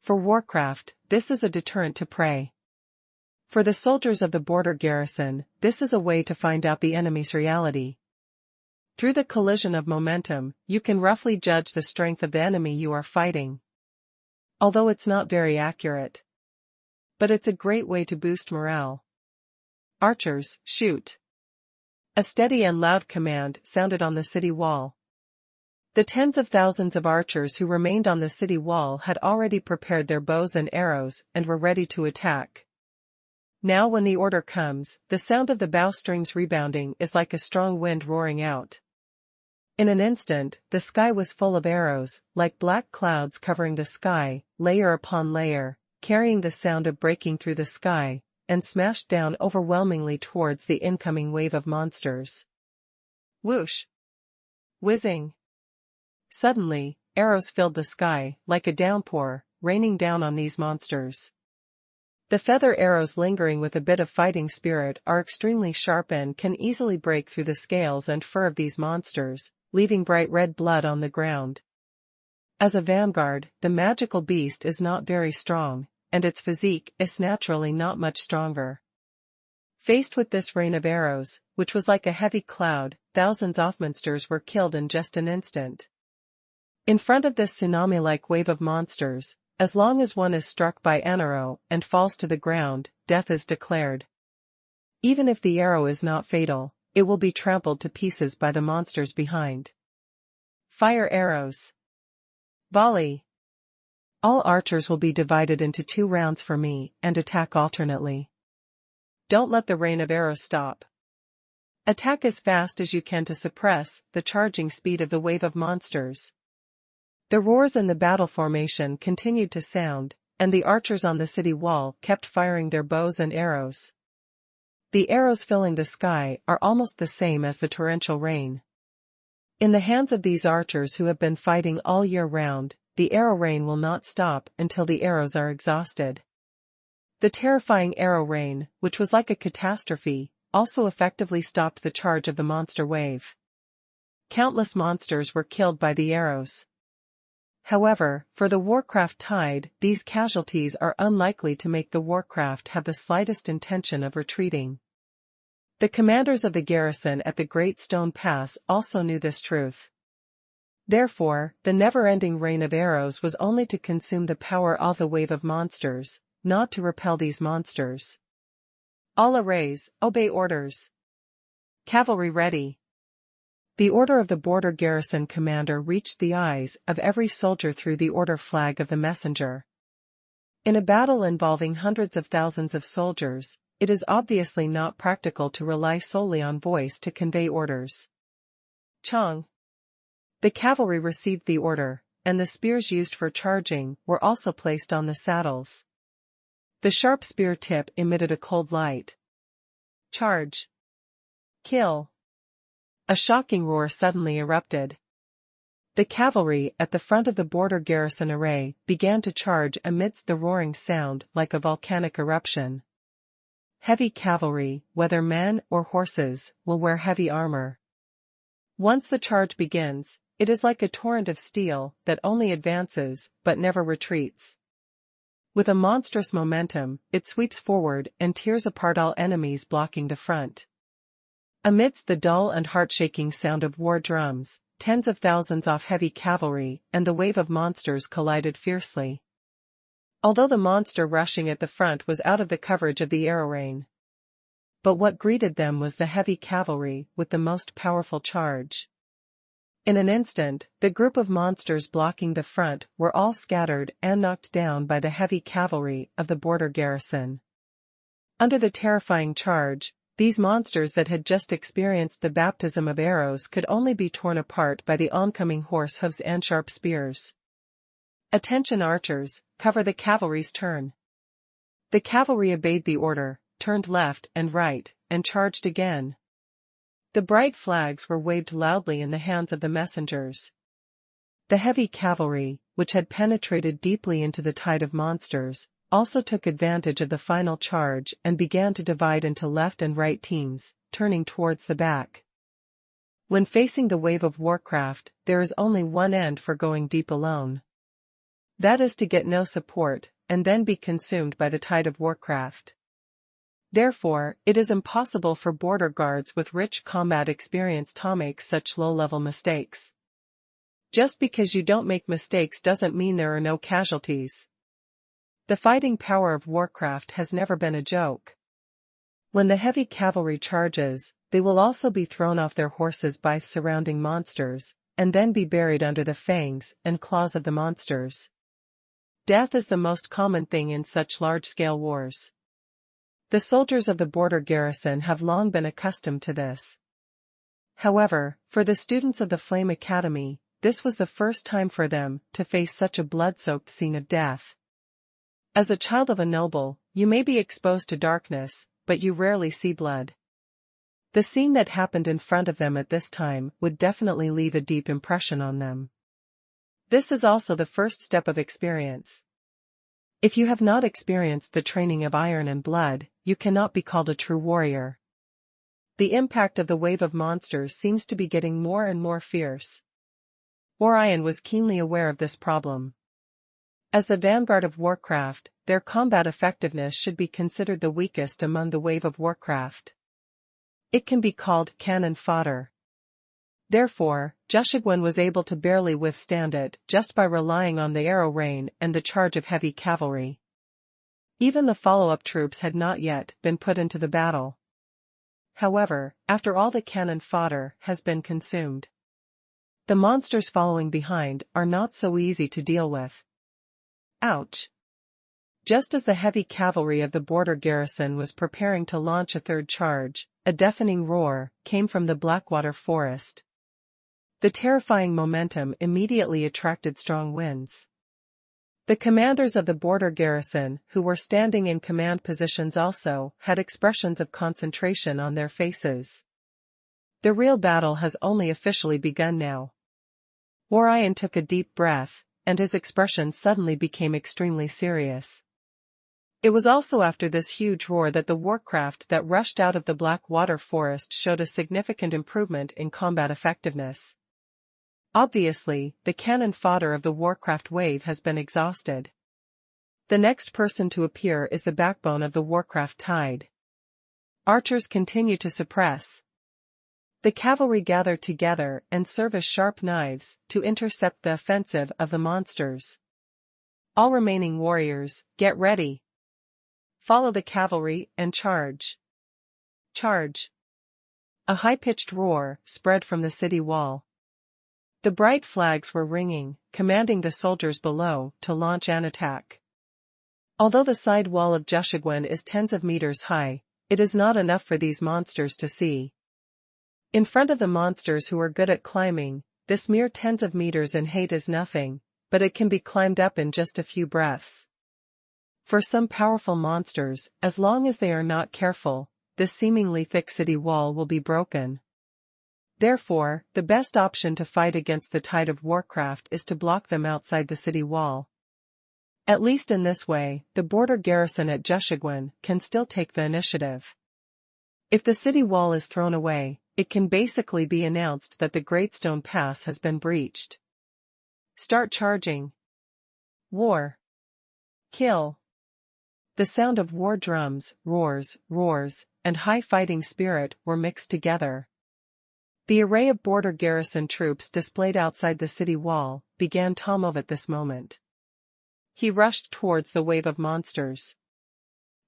For Warcraft, this is a deterrent to prey. For the soldiers of the border garrison, this is a way to find out the enemy's reality. Through the collision of momentum, you can roughly judge the strength of the enemy you are fighting. Although it's not very accurate. But it's a great way to boost morale. Archers, shoot. A steady and loud command sounded on the city wall. The tens of thousands of archers who remained on the city wall had already prepared their bows and arrows and were ready to attack. Now when the order comes, the sound of the bowstrings rebounding is like a strong wind roaring out. In an instant, the sky was full of arrows, like black clouds covering the sky, layer upon layer, carrying the sound of breaking through the sky, and smashed down overwhelmingly towards the incoming wave of monsters. Whoosh! Whizzing! Suddenly, arrows filled the sky, like a downpour, raining down on these monsters. The feather arrows lingering with a bit of fighting spirit are extremely sharp and can easily break through the scales and fur of these monsters, leaving bright red blood on the ground. As a vanguard, the magical beast is not very strong, and its physique is naturally not much stronger. Faced with this rain of arrows, which was like a heavy cloud, thousands of monsters were killed in just an instant. In front of this tsunami-like wave of monsters, as long as one is struck by an arrow and falls to the ground, death is declared. Even if the arrow is not fatal, it will be trampled to pieces by the monsters behind. Fire arrows. Volley. All archers will be divided into 2 rounds for me and attack alternately. Don't let the rain of arrows stop. Attack as fast as you can to suppress the charging speed of the wave of monsters. The roars in the battle formation continued to sound, and the archers on the city wall kept firing their bows and arrows. The arrows filling the sky are almost the same as the torrential rain. In the hands of these archers who have been fighting all year round, the arrow rain will not stop until the arrows are exhausted. The terrifying arrow rain, which was like a catastrophe, also effectively stopped the charge of the monster wave. Countless monsters were killed by the arrows. However, for the Warcraft tide, these casualties are unlikely to make the Warcraft have the slightest intention of retreating. The commanders of the garrison at the Great Stone Pass also knew this truth. Therefore, the never-ending rain of arrows was only to consume the power of the wave of monsters, not to repel these monsters. All arrays, obey orders. Cavalry ready. The order of the border garrison commander reached the eyes of every soldier through the order flag of the messenger. In a battle involving hundreds of thousands of soldiers, it is obviously not practical to rely solely on voice to convey orders. Chong. The cavalry received the order, and the spears used for charging were also placed on the saddles. The sharp spear tip emitted a cold light. Charge. Kill. A shocking roar suddenly erupted. The cavalry at the front of the border garrison array began to charge amidst the roaring sound like a volcanic eruption. Heavy cavalry, whether men or horses, will wear heavy armor. Once the charge begins, it is like a torrent of steel that only advances but never retreats. With a monstrous momentum, it sweeps forward and tears apart all enemies blocking the front. Amidst the dull and heart-shaking sound of war drums, tens of thousands of heavy cavalry and the wave of monsters collided fiercely. Although the monster rushing at the front was out of the coverage of the arrow rain. But what greeted them was the heavy cavalry with the most powerful charge. In an instant, the group of monsters blocking the front were all scattered and knocked down by the heavy cavalry of the border garrison. Under the terrifying charge, these monsters that had just experienced the baptism of arrows could only be torn apart by the oncoming horse hooves and sharp spears. Attention archers, cover the cavalry's turn. The cavalry obeyed the order, turned left and right, and charged again. The bright flags were waved loudly in the hands of the messengers. The heavy cavalry, which had penetrated deeply into the tide of monsters, also took advantage of the final charge and began to divide into left and right teams, turning towards the back. When facing the wave of Warcraft, there is only one end for going deep alone. That is to get no support, and then be consumed by the tide of Warcraft. Therefore, it is impossible for border guards with rich combat experience to make such low-level mistakes. Just because you don't make mistakes doesn't mean there are no casualties. The fighting power of Warcraft has never been a joke. When the heavy cavalry charges, they will also be thrown off their horses by surrounding monsters, and then be buried under the fangs and claws of the monsters. Death is the most common thing in such large-scale wars. The soldiers of the border garrison have long been accustomed to this. However, for the students of the Flame Academy, this was the first time for them to face such a blood-soaked scene of death. As a child of a noble, you may be exposed to darkness, but you rarely see blood. The scene that happened in front of them at this time would definitely leave a deep impression on them. This is also the first step of experience. If you have not experienced the training of iron and blood, you cannot be called a true warrior. The impact of the wave of monsters seems to be getting more and more fierce. Orion was keenly aware of this problem. As the vanguard of warcraft, their combat effectiveness should be considered the weakest among the wave of warcraft. It can be called cannon fodder. Therefore, Zheshiguan was able to barely withstand it just by relying on the arrow rain and the charge of heavy cavalry. Even the follow-up troops had not yet been put into the battle. However, after all the cannon fodder has been consumed, the monsters following behind are not so easy to deal with. Ouch! Just as the heavy cavalry of the border garrison was preparing to launch a third charge, a deafening roar came from the Blackwater forest. The terrifying momentum immediately attracted strong winds. The commanders of the border garrison, who were standing in command positions also, had expressions of concentration on their faces. The real battle has only officially begun now. Orion took a deep breath, and his expression suddenly became extremely serious. It was also after this huge roar that the warcraft that rushed out of the Blackwater forest showed a significant improvement in combat effectiveness. Obviously, the cannon fodder of the warcraft wave has been exhausted. The next person to appear is the backbone of the warcraft tide. Archers continue to suppress. The cavalry gather together and serve as sharp knives to intercept the offensive of the monsters. All remaining warriors, get ready. Follow the cavalry and charge. Charge! A high-pitched roar spread from the city wall. The bright flags were ringing, commanding the soldiers below to launch an attack. Although the side wall of Zheshiguan is tens of meters high, it is not enough for these monsters to see. In front of the monsters who are good at climbing, this mere tens of meters in height is nothing, but it can be climbed up in just a few breaths. For some powerful monsters, as long as they are not careful, this seemingly thick city wall will be broken. Therefore, the best option to fight against the tide of warcraft is to block them outside the city wall. At least in this way, the border garrison at Zheshiguan can still take the initiative. If the city wall is thrown away, it can basically be announced that the Great Stone Pass has been breached. Start charging. War. Kill. The sound of war drums, roars, and high fighting spirit were mixed together. The array of border garrison troops displayed outside the city wall began to move at this moment. He rushed towards the wave of monsters.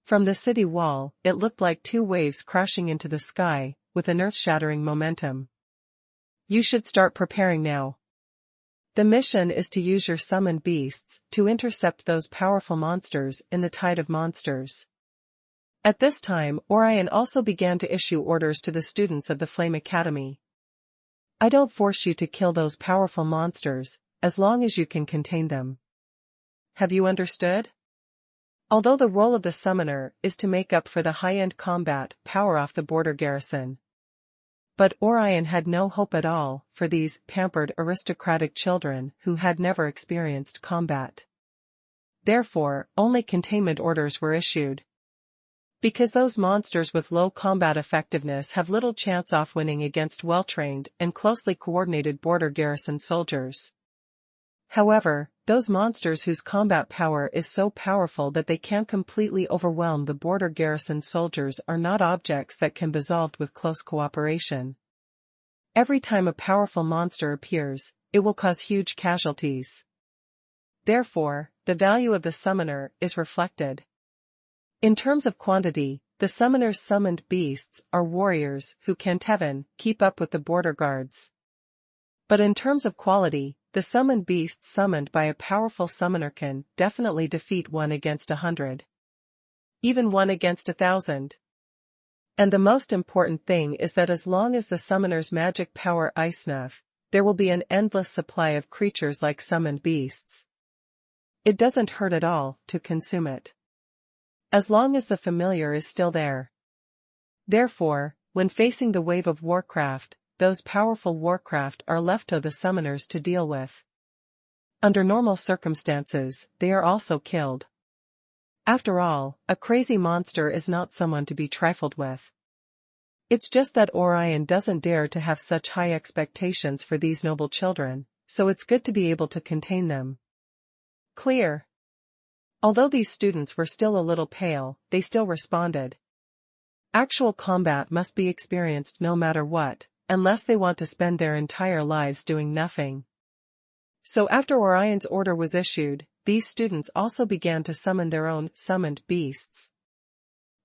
From the city wall, it looked like two waves crashing into the sky, with an earth-shattering momentum. You should start preparing now. The mission is to use your summoned beasts to intercept those powerful monsters in the tide of monsters. At this time, Orion also began to issue orders to the students of the Flame Academy. I don't force you to kill those powerful monsters, as long as you can contain them. Have you understood? Although the role of the summoner is to make up for the high-end combat power off the border garrison. But Orion had no hope at all for these pampered aristocratic children who had never experienced combat. Therefore, only containment orders were issued. Because those monsters with low combat effectiveness have little chance of winning against well-trained and closely coordinated border garrison soldiers. However, those monsters whose combat power is so powerful that they can completely overwhelm the border garrison soldiers are not objects that can be solved with close cooperation. Every time a powerful monster appears, it will cause huge casualties. Therefore, the value of the summoner is reflected. In terms of quantity, the summoner's summoned beasts are warriors who can keep up with the border guards. But in terms of quality, the summoned beasts summoned by a powerful summoner can definitely defeat 1 against 100. even 1 against 1,000. And the most important thing is that as long as the summoner's magic power is enough, there will be an endless supply of creatures like summoned beasts. It doesn't hurt at all to consume it, as long as the familiar is still there. Therefore, when facing the wave of warcraft, those powerful warcraft are left to the summoners to deal with. Under normal circumstances, they are also killed. After all, a crazy monster is not someone to be trifled with. It's just that Orion doesn't dare to have such high expectations for these noble children, so it's good to be able to contain them. Clear. Although these students were still a little pale, they still responded. Actual combat must be experienced no matter what, unless they want to spend their entire lives doing nothing. So after Orion's order was issued, these students also began to summon their own summoned beasts.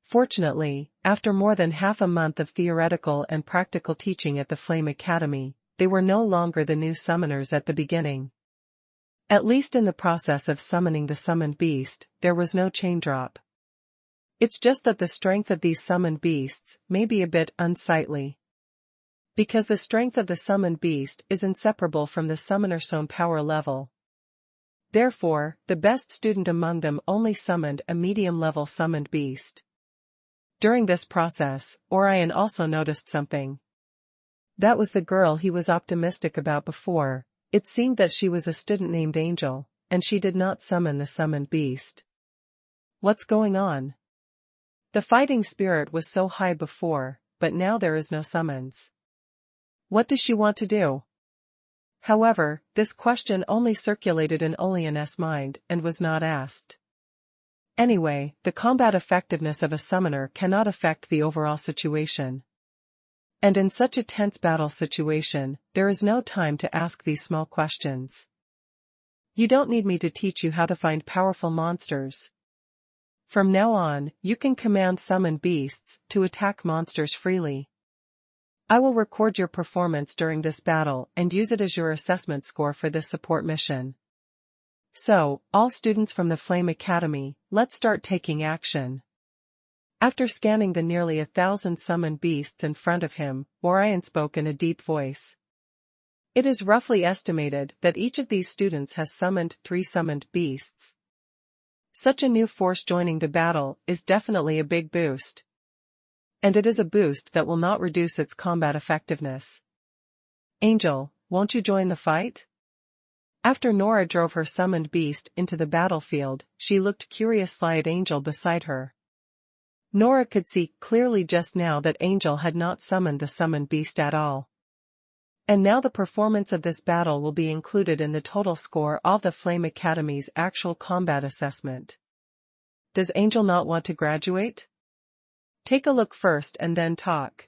Fortunately, after more than half a month of theoretical and practical teaching at the Flame Academy, they were no longer the new summoners at the beginning. At least in the process of summoning the summoned beast, there was no chain drop. It's just that the strength of these summoned beasts may be a bit unsightly. Because the strength of the summoned beast is inseparable from the summoner's own power level. Therefore, the best student among them only summoned a medium-level summoned beast. During this process, Orion also noticed something. That was the girl he was optimistic about before. It seemed that she was a student named Angel, and she did not summon the summoned beast. What's going on? The fighting spirit was so high before, but now there is no summons. What does she want to do? However, this question only circulated in Olean's mind and was not asked. Anyway, the combat effectiveness of a summoner cannot affect the overall situation. And in such a tense battle situation, there is no time to ask these small questions. You don't need me to teach you how to find powerful monsters. From now on, you can command summoned beasts to attack monsters freely. I will record your performance during this battle and use it as your assessment score for this support mission. So, all students from the Flame Academy, let's start taking action. After scanning the nearly 1,000 summoned beasts in front of him, Orion spoke in a deep voice. It is roughly estimated that each of these students has summoned 3 summoned beasts. Such a new force joining the battle is definitely a big boost. And it is a boost that will not reduce its combat effectiveness. Angel, won't you join the fight? After Nora drove her summoned beast into the battlefield, she looked curiously at Angel beside her. Nora could see clearly just now that Angel had not summoned the summoned beast at all. And now the performance of this battle will be included in the total score of the Flame Academy's actual combat assessment. Does Angel not want to graduate? Take a look first and then talk.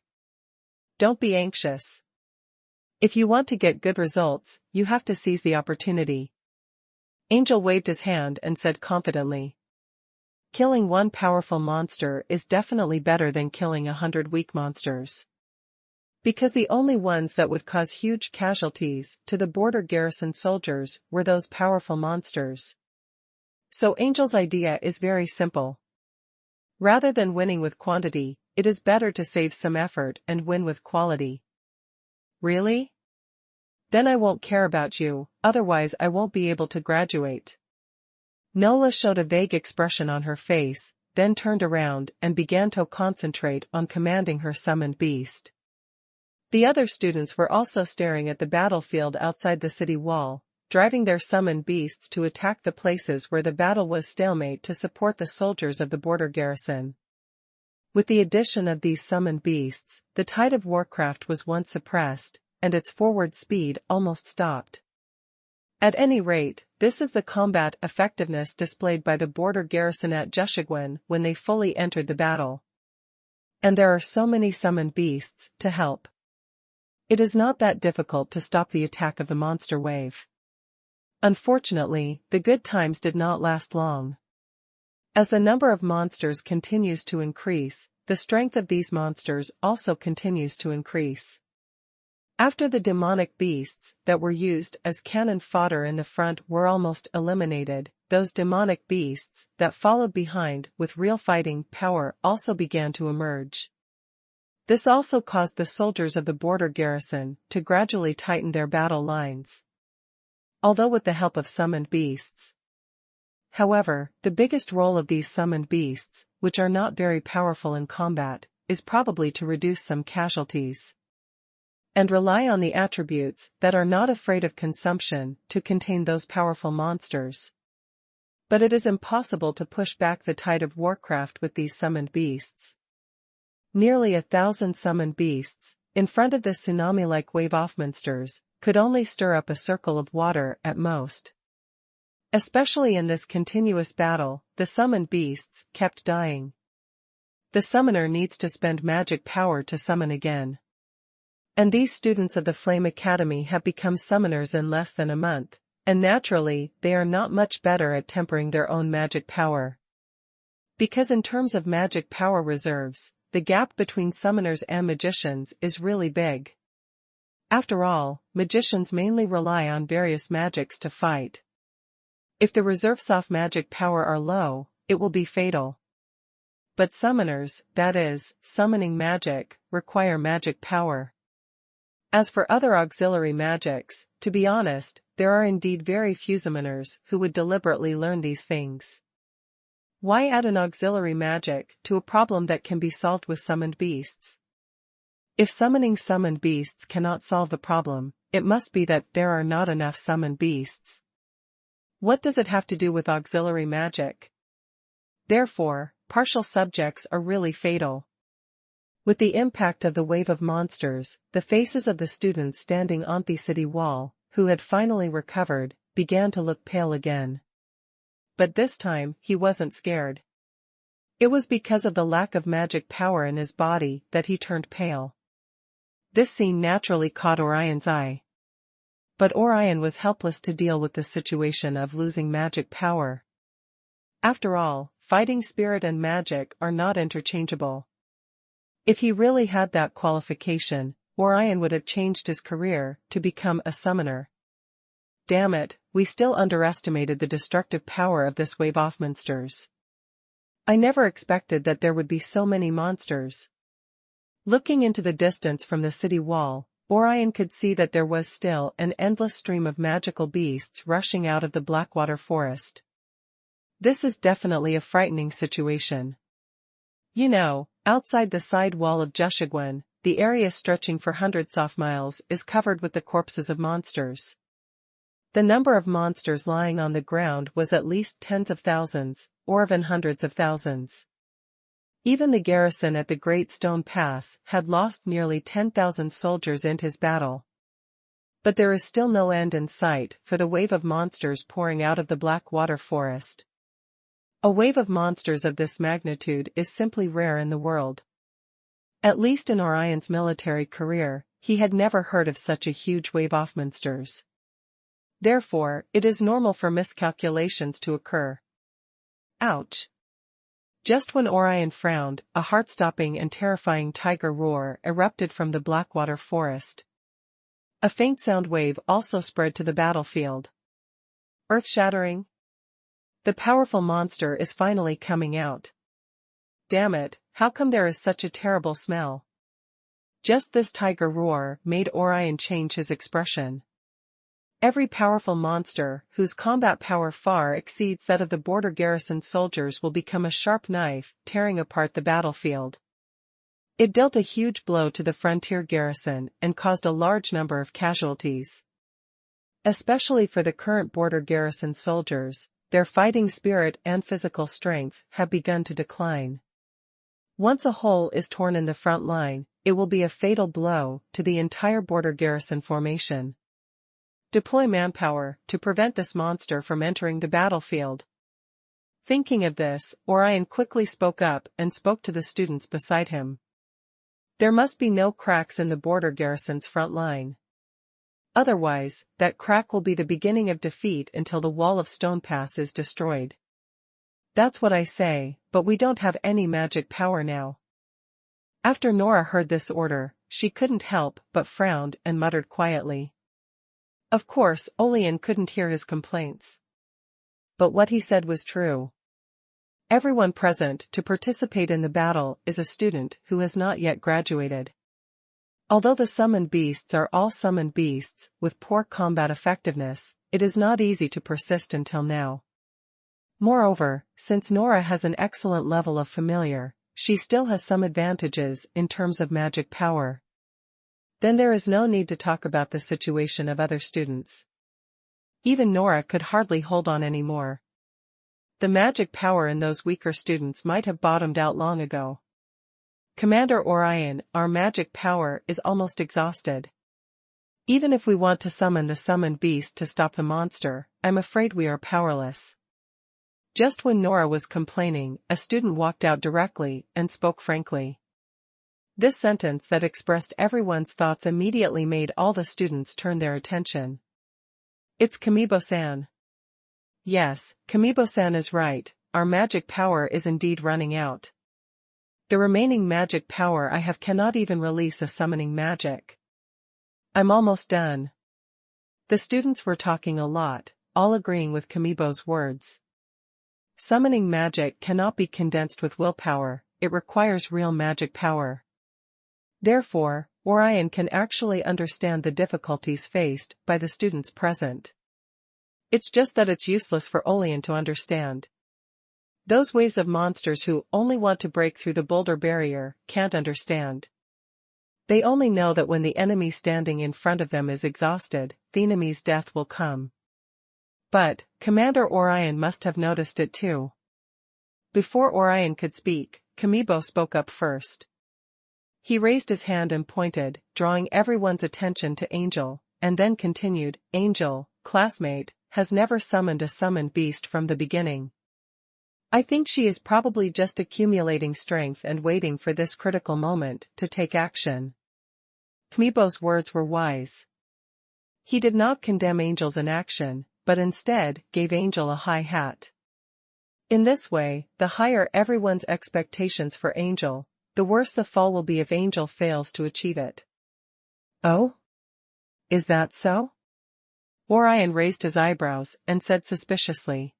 Don't be anxious. If you want to get good results, you have to seize the opportunity. Angel waved his hand and said confidently. Killing one powerful monster is definitely better than killing 100 weak monsters. Because the only ones that would cause huge casualties to the border garrison soldiers were those powerful monsters. So Angel's idea is very simple. Rather than winning with quantity, it is better to save some effort and win with quality. Really? Then I won't care about you, otherwise I won't be able to graduate. Nola showed a vague expression on her face, then turned around and began to concentrate on commanding her summoned beast. The other students were also staring at the battlefield outside the city wall, driving their summoned beasts to attack the places where the battle was stalemate to support the soldiers of the border garrison. With the addition of these summoned beasts, the tide of warcraft was once suppressed, and its forward speed almost stopped. At any rate, this is the combat effectiveness displayed by the border garrison at Jushigwen when they fully entered the battle. And there are so many summoned beasts to help. It is not that difficult to stop the attack of the monster wave. Unfortunately, the good times did not last long. As the number of monsters continues to increase, the strength of these monsters also continues to increase. After the demonic beasts that were used as cannon fodder in the front were almost eliminated, those demonic beasts that followed behind with real fighting power also began to emerge. This also caused the soldiers of the border garrison to gradually tighten their battle lines, although with the help of summoned beasts. However, the biggest role of these summoned beasts, which are not very powerful in combat, is probably to reduce some casualties and rely on the attributes that are not afraid of consumption to contain those powerful monsters. But it is impossible to push back the tide of warcraft with these summoned beasts. Nearly 1,000 summoned beasts, in front of the tsunami-like wave-off monsters, could only stir up a circle of water at most. Especially in this continuous battle, the summoned beasts kept dying. The summoner needs to spend magic power to summon again. And these students of the Flame Academy have become summoners in less than a month, and naturally, they are not much better at tempering their own magic power. Because in terms of magic power reserves, the gap between summoners and magicians is really big. After all, magicians mainly rely on various magics to fight. If the reserves of magic power are low, it will be fatal. But summoners, that is, summoning magic, require magic power. As for other auxiliary magics, to be honest, there are indeed very few summoners who would deliberately learn these things. Why add an auxiliary magic to a problem that can be solved with summoned beasts? If summoning summoned beasts cannot solve the problem, it must be that there are not enough summoned beasts. What does it have to do with auxiliary magic? Therefore, partial subjects are really fatal. With the impact of the wave of monsters, the faces of the students standing on the city wall, who had finally recovered, began to look pale again. But this time, he wasn't scared. It was because of the lack of magic power in his body that he turned pale. This scene naturally caught Orion's eye. But Orion was helpless to deal with the situation of losing magic power. After all, fighting spirit and magic are not interchangeable. If he really had that qualification, Orion would have changed his career to become a summoner. Damn it, we still underestimated the destructive power of this wave of monsters. I never expected that there would be so many monsters. Looking into the distance from the city wall, Orion could see that there was still an endless stream of magical beasts rushing out of the Blackwater forest. This is definitely a frightening situation. You know, outside the side wall of Jushigwen, the area stretching for hundreds of miles is covered with the corpses of monsters. The number of monsters lying on the ground was at least tens of thousands, or even hundreds of thousands. Even the garrison at the Great Stone Pass had lost nearly 10,000 soldiers in his battle. But there is still no end in sight for the wave of monsters pouring out of the Blackwater forest. A wave of monsters of this magnitude is simply rare in the world. At least in Orion's military career, he had never heard of such a huge wave of monsters. Therefore, it is normal for miscalculations to occur. Ouch! Just when Orion frowned, a heart-stopping and terrifying tiger roar erupted from the Blackwater forest. A faint sound wave also spread to the battlefield. Earth-shattering? The powerful monster is finally coming out. Damn it, how come there is such a terrible smell? Just this tiger roar made Orion change his expression. Every powerful monster, whose combat power far exceeds that of the border garrison soldiers, will become a sharp knife, tearing apart the battlefield. It dealt a huge blow to the frontier garrison and caused a large number of casualties. Especially for the current border garrison soldiers, their fighting spirit and physical strength have begun to decline. Once a hole is torn in the front line, it will be a fatal blow to the entire border garrison formation. Deploy manpower to prevent this monster from entering the battlefield. Thinking of this, Orion quickly spoke up and spoke to the students beside him. There must be no cracks in the border garrison's front line. Otherwise, that crack will be the beginning of defeat until the wall of Stone Pass is destroyed. That's what I say, but we don't have any magic power now. After Nora heard this order, she couldn't help but frowned and muttered quietly. Of course, Olian couldn't hear his complaints. but what he said was true. Everyone present to participate in the battle is a student who has not yet graduated. Although the summoned beasts are all summoned beasts with poor combat effectiveness, it is not easy to persist until now. Moreover, since Nora has an excellent level of familiar, she still has some advantages in terms of magic power. Then there is no need to talk about the situation of other students. Even Nora could hardly hold on anymore. The magic power in those weaker students might have bottomed out long ago. Commander Orion, our magic power is almost exhausted. Even if we want to summon the summoned beast to stop the monster, I'm afraid we are powerless. Just when Nora was complaining, a student walked out directly and spoke frankly. This sentence that expressed everyone's thoughts immediately made all the students turn their attention. It's Kamibo-san. Yes, Kamibo-san is right, our magic power is indeed running out. The remaining magic power I have cannot even release a summoning magic. I'm almost done. The students were talking a lot, all agreeing with Kamibo's words. Summoning magic cannot be condensed with willpower, it requires real magic power. Therefore, Orion can actually understand the difficulties faced by the students present. It's just that it's useless for Olian to understand. Those waves of monsters who only want to break through the boulder barrier can't understand. They only know that when the enemy standing in front of them is exhausted, the enemy's death will come. But, Commander Orion must have noticed it too. Before Orion could speak, Kamibo spoke up first. He raised his hand and pointed, drawing everyone's attention to Angel, and then continued, Angel, classmate, has never summoned a summoned beast from the beginning. I think she is probably just accumulating strength and waiting for this critical moment to take action. Kamibo's words were wise. He did not condemn Angel's inaction, but instead gave Angel a high hat. In this way, the higher everyone's expectations for Angel, the worse the fall will be if Angel fails to achieve it. Oh? Is that so? Orion raised his eyebrows and said suspiciously.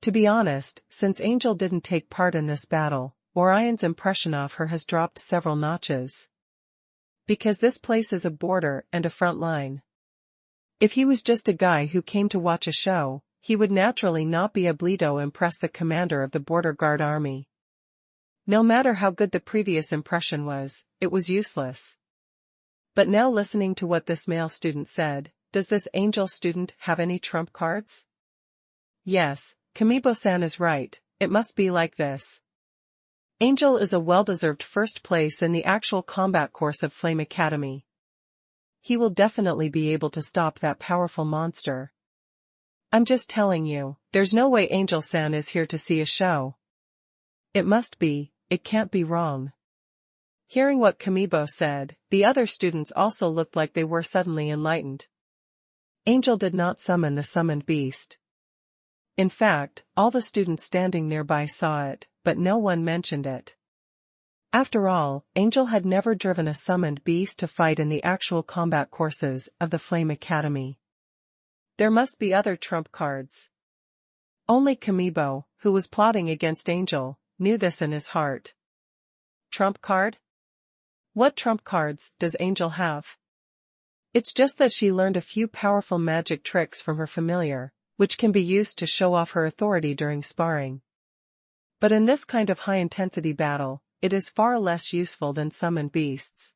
To be honest, since Angel didn't take part in this battle, Orion's impression of her has dropped several notches. Because this place is a border and a front line. If he was just a guy who came to watch a show, he would naturally not be able to impress the commander of the border guard army. No matter how good the previous impression was, it was useless. But now listening to what this male student said, does this Angel student have any trump cards? Yes, Kamibo-san is right, it must be like this. Angel is a well-deserved first place in the actual combat course of Flame Academy. He will definitely be able to stop that powerful monster. I'm just telling you, there's no way Angel-san is here to see a show. It must be, it can't be wrong. Hearing what Kamibo said, the other students also looked like they were suddenly enlightened. Angel did not summon the summoned beast. In fact, all the students standing nearby saw it, but no one mentioned it. After all, Angel had never driven a summoned beast to fight in the actual combat courses of the Flame Academy. There must be other trump cards. Only Kamibo, who was plotting against Angel, knew this in his heart. Trump card? What trump cards does Angel have? It's just that she learned a few powerful magic tricks from her familiar, which can be used to show off her authority during sparring. But in this kind of high-intensity battle, it is far less useful than summoned beasts.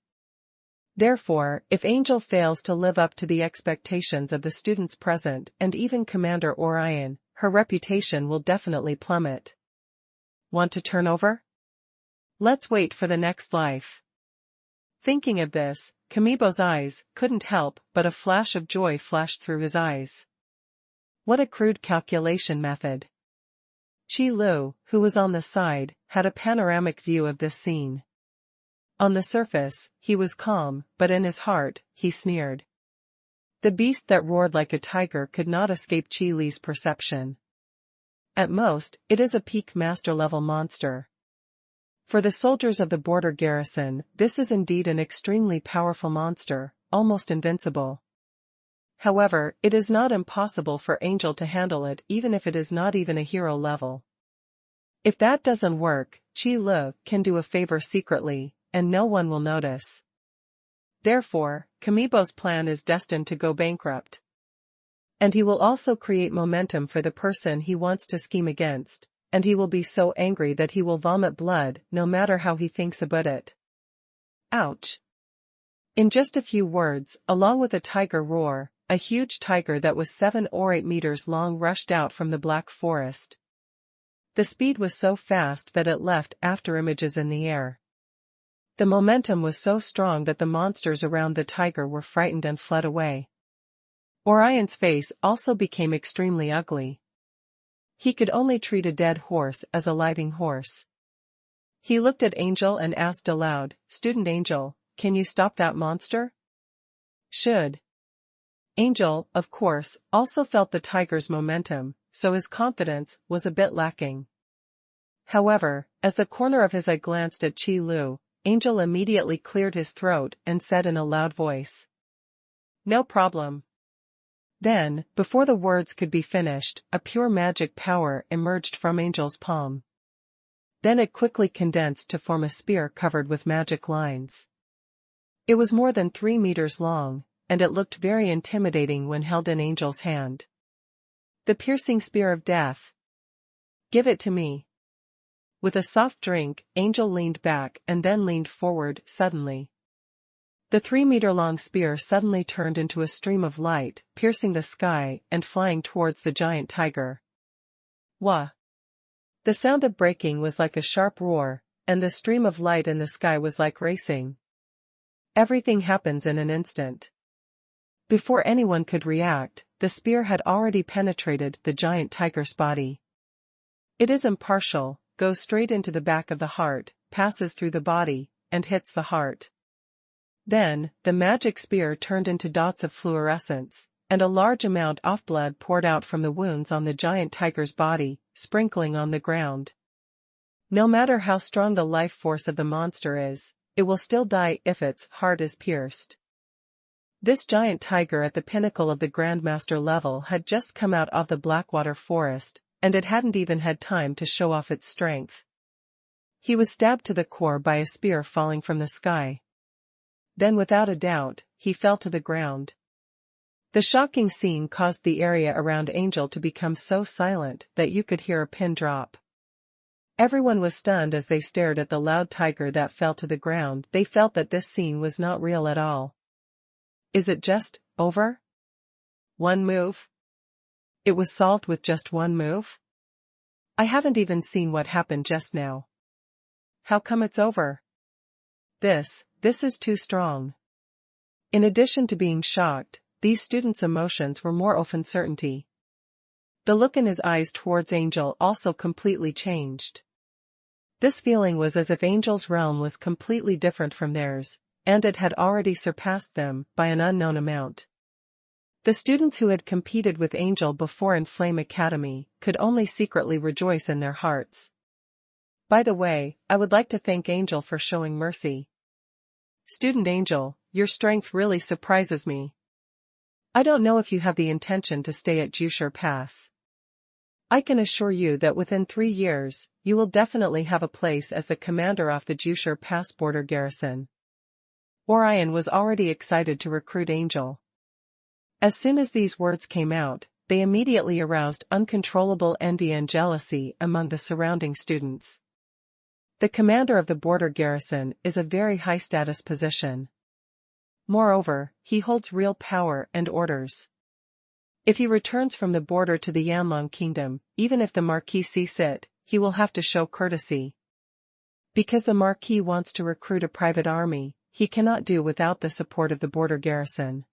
Therefore, if Angel fails to live up to the expectations of the students present and even Commander Orion, her reputation will definitely plummet. Want to turn over? Let's wait for the next life. Thinking of this, Kamibo's eyes couldn't help but a flash of joy flashed through his eyes. What a crude calculation method. Qi Lu, who was on the side, had a panoramic view of this scene. On the surface, he was calm, but in his heart, he sneered. The beast that roared like a tiger could not escape Qi Li's perception. At most, it is a peak master-level monster. For the soldiers of the border garrison, this is indeed an extremely powerful monster, almost invincible. However, it is not impossible for Angel to handle it even if it is not even a hero level. If that doesn't work, Qi Lu can do a favor secretly, and no one will notice. Therefore, Kamibo's plan is destined to go bankrupt. And he will also create momentum for the person he wants to scheme against, and he will be so angry that he will vomit blood no matter how he thinks about it. Ouch! In just a few words, along with a tiger roar, a huge tiger that was 7 or 8 meters long rushed out from the black forest. The speed was so fast that it left after images in the air. The momentum was so strong that the monsters around the tiger were frightened and fled away. Orion's face also became extremely ugly. He could only treat a dead horse as a living horse. He looked at Angel and asked aloud, "Student Angel, can you stop that monster?" Should. Angel, of course, also felt the tiger's momentum, so his confidence was a bit lacking. However, as the corner of his eye glanced at Qi Lu, Angel immediately cleared his throat and said in a loud voice, "No problem." Then, before the words could be finished, a pure magic power emerged from Angel's palm. Then it quickly condensed to form a spear covered with magic lines. It was more than 3 meters long, and it looked very intimidating when held in Angel's hand. The piercing spear of death. "Give it to me." With a soft drink, Angel leaned back and then leaned forward suddenly. The 3-meter-long spear suddenly turned into a stream of light, piercing the sky and flying towards the giant tiger. Wah! The sound of breaking was like a sharp roar, and the stream of light in the sky was like racing. Everything happens in an instant. Before anyone could react, the spear had already penetrated the giant tiger's body. It is impartial, goes straight into the back of the heart, passes through the body, and hits the heart. Then, the magic spear turned into dots of fluorescence, and a large amount of blood poured out from the wounds on the giant tiger's body, sprinkling on the ground. No matter how strong the life force of the monster is, it will still die if its heart is pierced. This giant tiger at the pinnacle of the Grandmaster level had just come out of the Blackwater forest, and it hadn't even had time to show off its strength. He was stabbed to the core by a spear falling from the sky. Then without a doubt, he fell to the ground. The shocking scene caused the area around Angel to become so silent that you could hear a pin drop. Everyone was stunned as they stared at the loud tiger that fell to the ground. They felt that this scene was not real at all. Is it just over? One move? It was solved with just one move? I haven't even seen what happened just now. How come it's over? This is too strong. In addition to being shocked, these students' emotions were more of uncertainty. The look in his eyes towards Angel also completely changed. This feeling was as if Angel's realm was completely different from theirs, and it had already surpassed them by an unknown amount. The students who had competed with Angel before in Flame Academy could only secretly rejoice in their hearts. By the way, I would like to thank Angel for showing mercy. Student Angel, your strength really surprises me. I don't know if you have the intention to stay at Jiu Pass. I can assure you that within 3 years, you will definitely have a place as the commander of the Jiu Pass border garrison. Orion was already excited to recruit Angel. As soon as these words came out, they immediately aroused uncontrollable envy and jealousy among the surrounding students. The commander of the border garrison is a very high-status position. Moreover, he holds real power and orders. If he returns from the border to the Yanlong Kingdom, even if the Marquis sees it, he will have to show courtesy. Because the Marquis wants to recruit a private army, he cannot do without the support of the border garrison.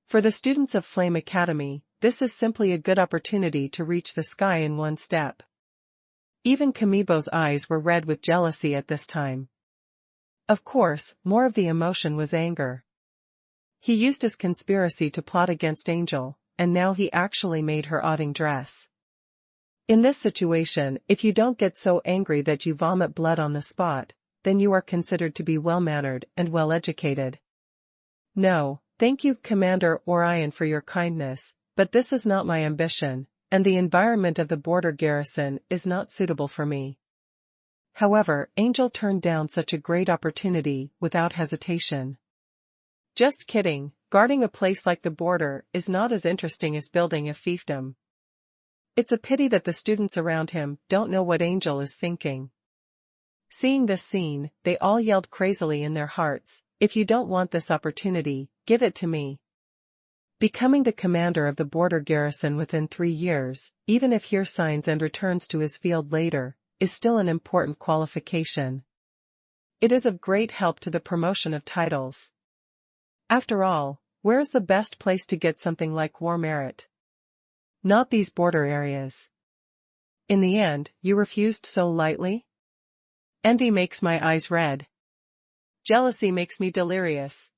For the students of Flame Academy, this is simply a good opportunity to reach the sky in one step. Even Kamibo's eyes were red with jealousy at this time. Of course, more of the emotion was anger. He used his conspiracy to plot against Angel, and now he actually made her outing dress. In this situation, if you don't get so angry that you vomit blood on the spot, then you are considered to be well-mannered and well-educated. No, Thank you, Commander Orion, for your kindness, but this is not my ambition, and the environment of the border garrison is not suitable for me. However, Angel turned down such a great opportunity without hesitation. Just kidding, guarding a place like the border is not as interesting as building a fiefdom. It's a pity that the students around him don't know what Angel is thinking. Seeing this scene, they all yelled crazily in their hearts, "If you don't want this opportunity, give it to me." Becoming the commander of the border garrison within 3 years, even if he resigns and returns to his field later, is still an important qualification. It is of great help to the promotion of titles. After all, where is the best place to get something like war merit? Not these border areas. In the end, you refused so lightly? Envy makes my eyes red. Jealousy makes me delirious.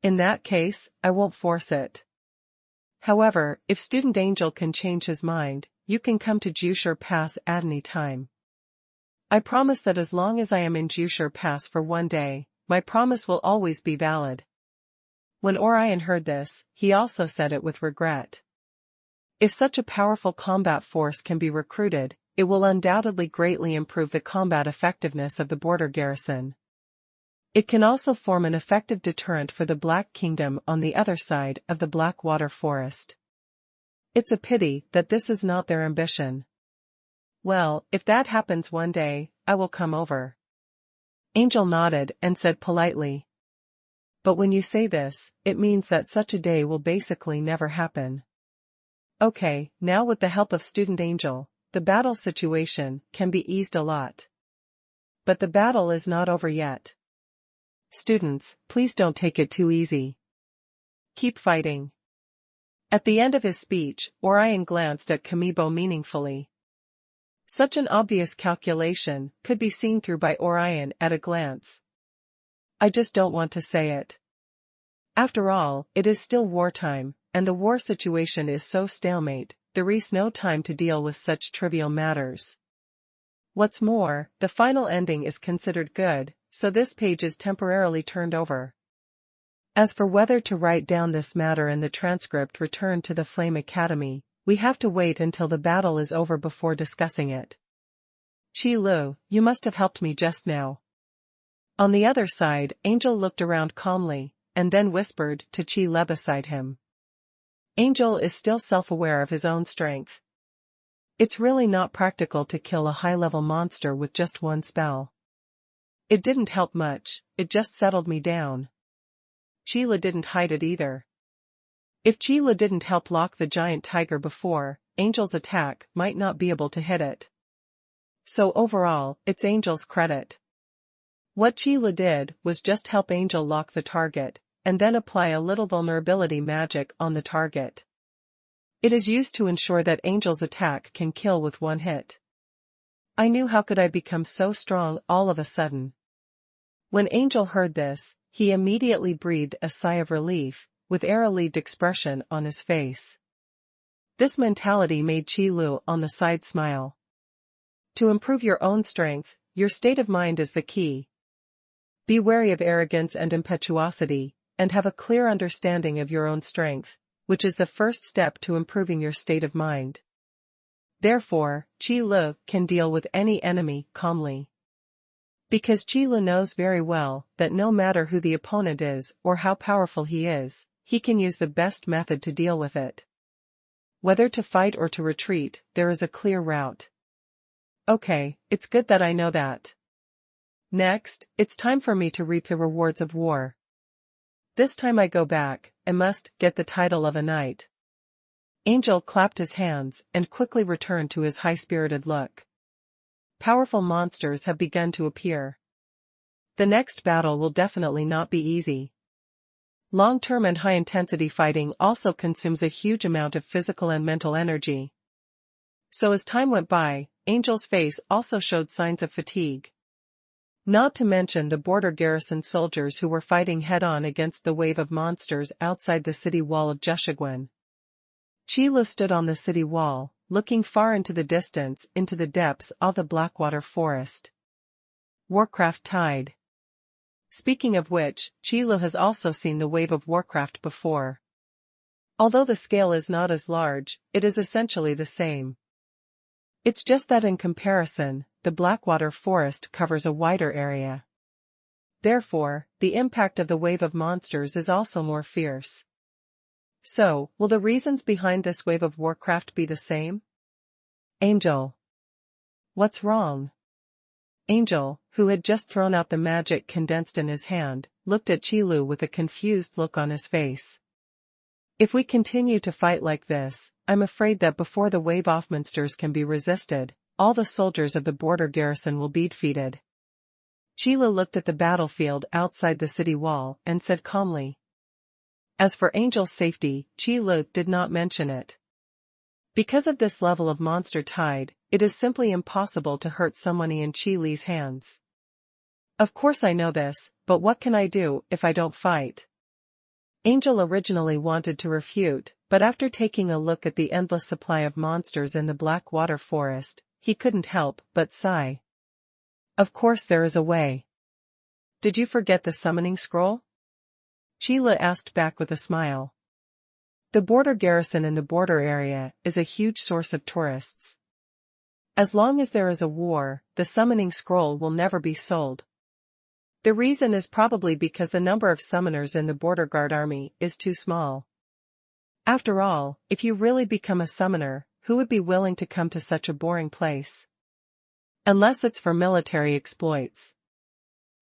In that case, I won't force it. However, if Student Angel can change his mind, you can come to Jiu Pass at any time. I promise that as long as I am in Jiu Pass for 1 day, my promise will always be valid. When Orion heard this, he also said it with regret. If such a powerful combat force can be recruited, it will undoubtedly greatly improve the combat effectiveness of the border garrison. It can also form an effective deterrent for the Black Kingdom on the other side of the Blackwater Forest. It's a pity that this is not their ambition. Well, if that happens one day, I will come over. Angel nodded and said politely. But when you say this, it means that such a day will basically never happen. Okay, now with the help of Student Angel, the battle situation can be eased a lot. But the battle is not over yet. Students, please don't take it too easy. Keep fighting. At the end of his speech, Orion glanced at Kamibo meaningfully. Such an obvious calculation could be seen through by Orion at a glance. I just don't want to say it. After all, it is still wartime, and the war situation is so stalemate, there is no time to deal with such trivial matters. What's more, the final ending is considered good, so this page is temporarily turned over. As for whether to write down this matter in the transcript returned to the Flame Academy, we have to wait until the battle is over before discussing it. Chi Lu, you must have helped me just now. On the other side, Angel looked around calmly, and then whispered to Chi Lu beside him. Angel is still self-aware of his own strength. It's really not practical to kill a high-level monster with just one spell. It didn't help much, it just settled me down. Chi Lu didn't hide it either. If Chi Lu didn't help lock the giant tiger before, Angel's attack might not be able to hit it. So overall, it's Angel's credit. What Chi Lu did was just help Angel lock the target, and then apply a little vulnerability magic on the target. It is used to ensure that Angel's attack can kill with one hit. I knew how could I become so strong all of a sudden. When Angel heard this, he immediately breathed a sigh of relief, with a relieved expression on his face. This mentality made Chi Lu on the side smile. To improve your own strength, your state of mind is the key. Be wary of arrogance and impetuosity, and have a clear understanding of your own strength, which is the first step to improving your state of mind. Therefore, Chi Lu can deal with any enemy calmly. Because Chi Lu knows very well that no matter who the opponent is or how powerful he is, he can use the best method to deal with it. Whether to fight or to retreat, there is a clear route. Okay, it's good that I know that. Next, it's time for me to reap the rewards of war. This time I go back, and must get the title of a knight. Angel clapped his hands and quickly returned to his high-spirited look. Powerful monsters have begun to appear. The next battle will definitely not be easy. Long-term and high-intensity fighting also consumes a huge amount of physical and mental energy. So as time went by, Angel's face also showed signs of fatigue. Not to mention the border garrison soldiers who were fighting head-on against the wave of monsters outside the city wall of Jushigwen. Chi Lu stood on the city wall, looking far into the distance, into the depths of the Blackwater Forest. Warcraft Tide. Speaking of which, Qilu has also seen the wave of Warcraft before. Although the scale is not as large, it is essentially the same. It's just that in comparison, the Blackwater Forest covers a wider area. Therefore, the impact of the wave of monsters is also more fierce. So, will the reasons behind this wave of Warcraft be the same? Angel. What's wrong? Angel, who had just thrown out the magic condensed in his hand, looked at Qilu with a confused look on his face. If we continue to fight like this, I'm afraid that before the wave of monsters can be resisted, all the soldiers of the border garrison will be defeated. Qilu looked at the battlefield outside the city wall and said calmly. As for Angel's safety, Qilu did not mention it. Because of this level of monster tide, it is simply impossible to hurt someone in Qilu's hands. Of course I know this, but what can I do if I don't fight? Angel originally wanted to refute, but after taking a look at the endless supply of monsters in the Blackwater Forest, he couldn't help but sigh. Of course there is a way. Did you forget the summoning scroll? Qilu asked back with a smile. The border garrison in the border area is a huge source of tourists. As long as there is a war, the summoning scroll will never be sold. The reason is probably because the number of summoners in the border guard army is too small. After all, if you really become a summoner, who would be willing to come to such a boring place? Unless it's for military exploits.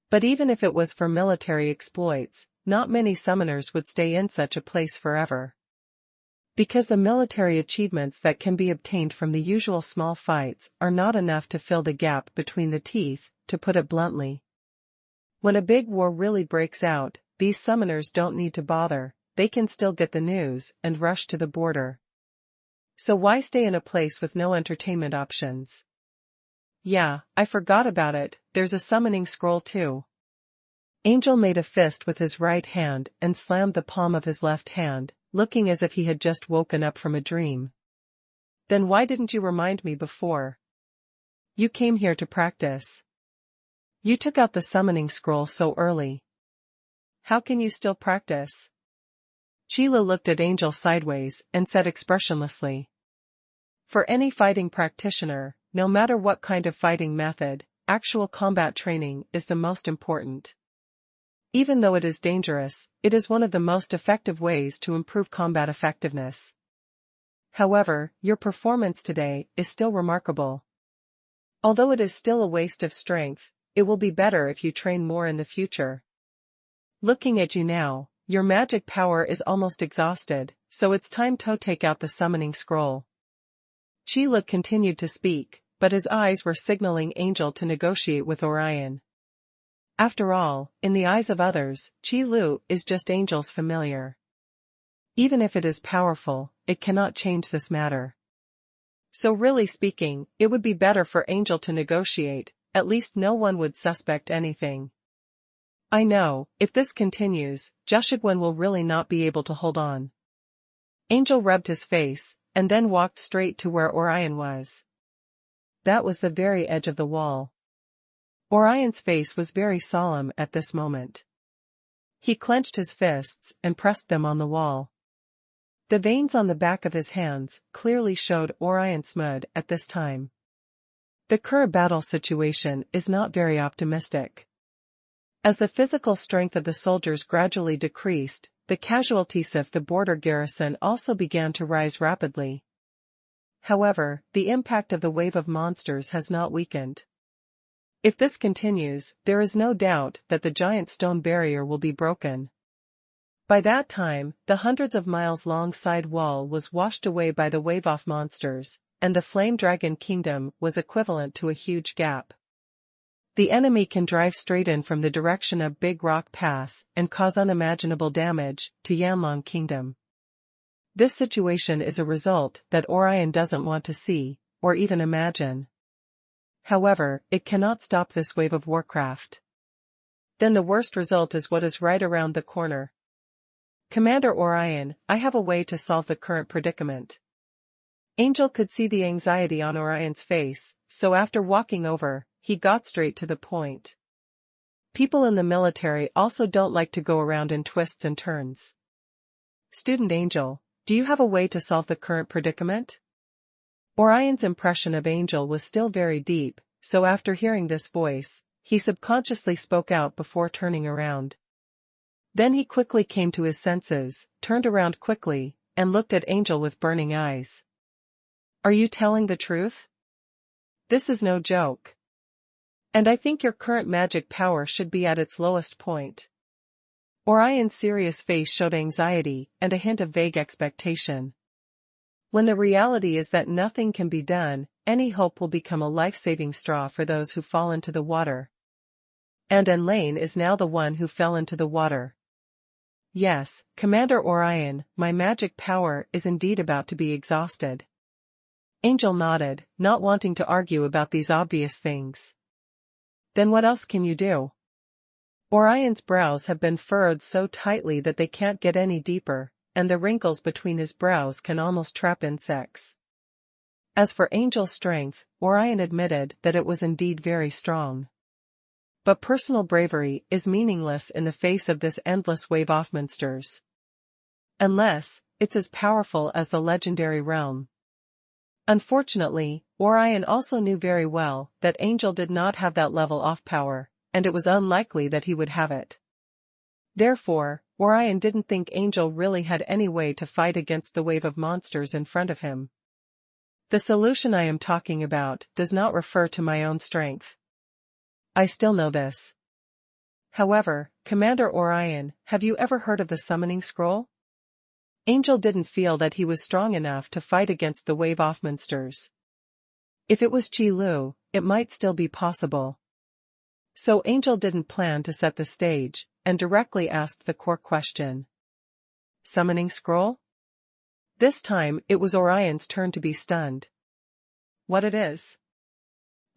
But even if it was for military exploits, not many summoners would stay in such a place forever. Because the military achievements that can be obtained from the usual small fights are not enough to fill the gap between the teeth, to put it bluntly. When a big war really breaks out, these summoners don't need to bother, they can still get the news and rush to the border. So why stay in a place with no entertainment options? Yeah, I forgot about it, there's a summoning scroll too. Angel made a fist with his right hand and slammed the palm of his left hand, looking as if he had just woken up from a dream. Then why didn't you remind me before? You came here to practice. You took out the summoning scroll so early. How can you still practice? Qilu looked at Angel sideways and said expressionlessly. For any fighting practitioner, no matter what kind of fighting method, actual combat training is the most important. Even though it is dangerous, it is one of the most effective ways to improve combat effectiveness. However, your performance today is still remarkable. Although it is still a waste of strength, it will be better if you train more in the future. Looking at you now, your magic power is almost exhausted, so it's time to take out the summoning scroll. Qilu continued to speak, but his eyes were signaling Angel to negotiate with Orion. After all, in the eyes of others, Qilu is just Angel's familiar. Even if it is powerful, it cannot change this matter. So really speaking, it would be better for Angel to negotiate, at least no one would suspect anything. I know, if this continues, Jushigwen will really not be able to hold on. Angel rubbed his face, and then walked straight to where Orion was. That was the very edge of the wall. Orion's face was very solemn at this moment. He clenched his fists and pressed them on the wall. The veins on the back of his hands clearly showed Orion's mood at this time. The current battle situation is not very optimistic. As the physical strength of the soldiers gradually decreased, the casualties of the border garrison also began to rise rapidly. However, the impact of the wave of monsters has not weakened. If this continues, there is no doubt that the giant stone barrier will be broken. By that time, the hundreds of miles-long side wall was washed away by the wave-off monsters, and the Flame Dragon Kingdom was equivalent to a huge gap. The enemy can drive straight in from the direction of Big Rock Pass and cause unimaginable damage to Yanlong Kingdom. This situation is a result that Orion doesn't want to see, or even imagine. However, it cannot stop this wave of Warcraft. Then the worst result is what is right around the corner. Commander Orion, I have a way to solve the current predicament. Angel could see the anxiety on Orion's face, so after walking over, he got straight to the point. People in the military also don't like to go around in twists and turns. Student Angel, do you have a way to solve the current predicament? Orion's impression of Angel was still very deep, so after hearing this voice, he subconsciously spoke out before turning around. Then he quickly came to his senses, turned around quickly, and looked at Angel with burning eyes. Are you telling the truth? This is no joke. And I think your current magic power should be at its lowest point. Orion's serious face showed anxiety and a hint of vague expectation. When the reality is that nothing can be done, any hope will become a life-saving straw for those who fall into the water. And Lane is now the one who fell into the water. Yes, Commander Orion, my magic power is indeed about to be exhausted. Angel nodded, not wanting to argue about these obvious things. Then what else can you do? Orion's brows have been furrowed so tightly that they can't get any deeper, and the wrinkles between his brows can almost trap insects. As for Angel's strength, Orion admitted that it was indeed very strong. But personal bravery is meaningless in the face of this endless wave of monsters. Unless it's as powerful as the legendary realm. Unfortunately, Orion also knew very well that Angel did not have that level of power, and it was unlikely that he would have it. Therefore, Orion didn't think Angel really had any way to fight against the wave of monsters in front of him. The solution I am talking about does not refer to my own strength. I still know this. However, Commander Orion, have you ever heard of the summoning scroll? Angel didn't feel that he was strong enough to fight against the wave of monsters. If it was Qi Lu, it might still be possible. So Angel didn't plan to set the stage, and directly asked the core question. Summoning scroll? This time it was Orion's turn to be stunned. What it is?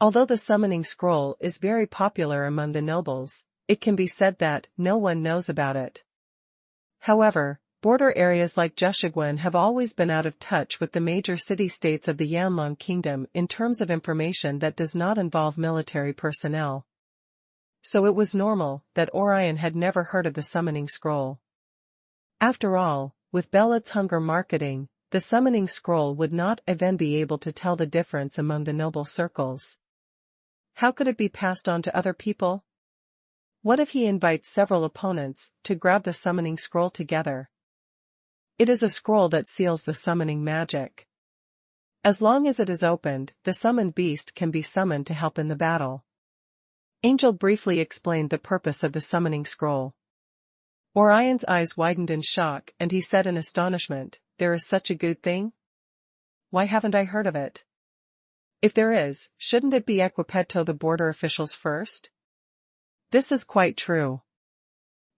Although the summoning scroll is very popular among the nobles, it can be said that no one knows about it. However, border areas like Zheshiguan have always been out of touch with the major city-states of the Yanlong Kingdom in terms of information that does not involve military personnel. So it was normal that Orion had never heard of the summoning scroll. After all, with Bellet's hunger marketing, the summoning scroll would not even be able to tell the difference among the noble circles. How could it be passed on to other people? What if he invites several opponents to grab the summoning scroll together? It is a scroll that seals the summoning magic. As long as it is opened, the summoned beast can be summoned to help in the battle. Angel briefly explained the purpose of the summoning scroll. Orion's eyes widened in shock and he said in astonishment, "There is such a good thing? Why haven't I heard of it? If there is, shouldn't it be Equipetto the border officials first?" This is quite true.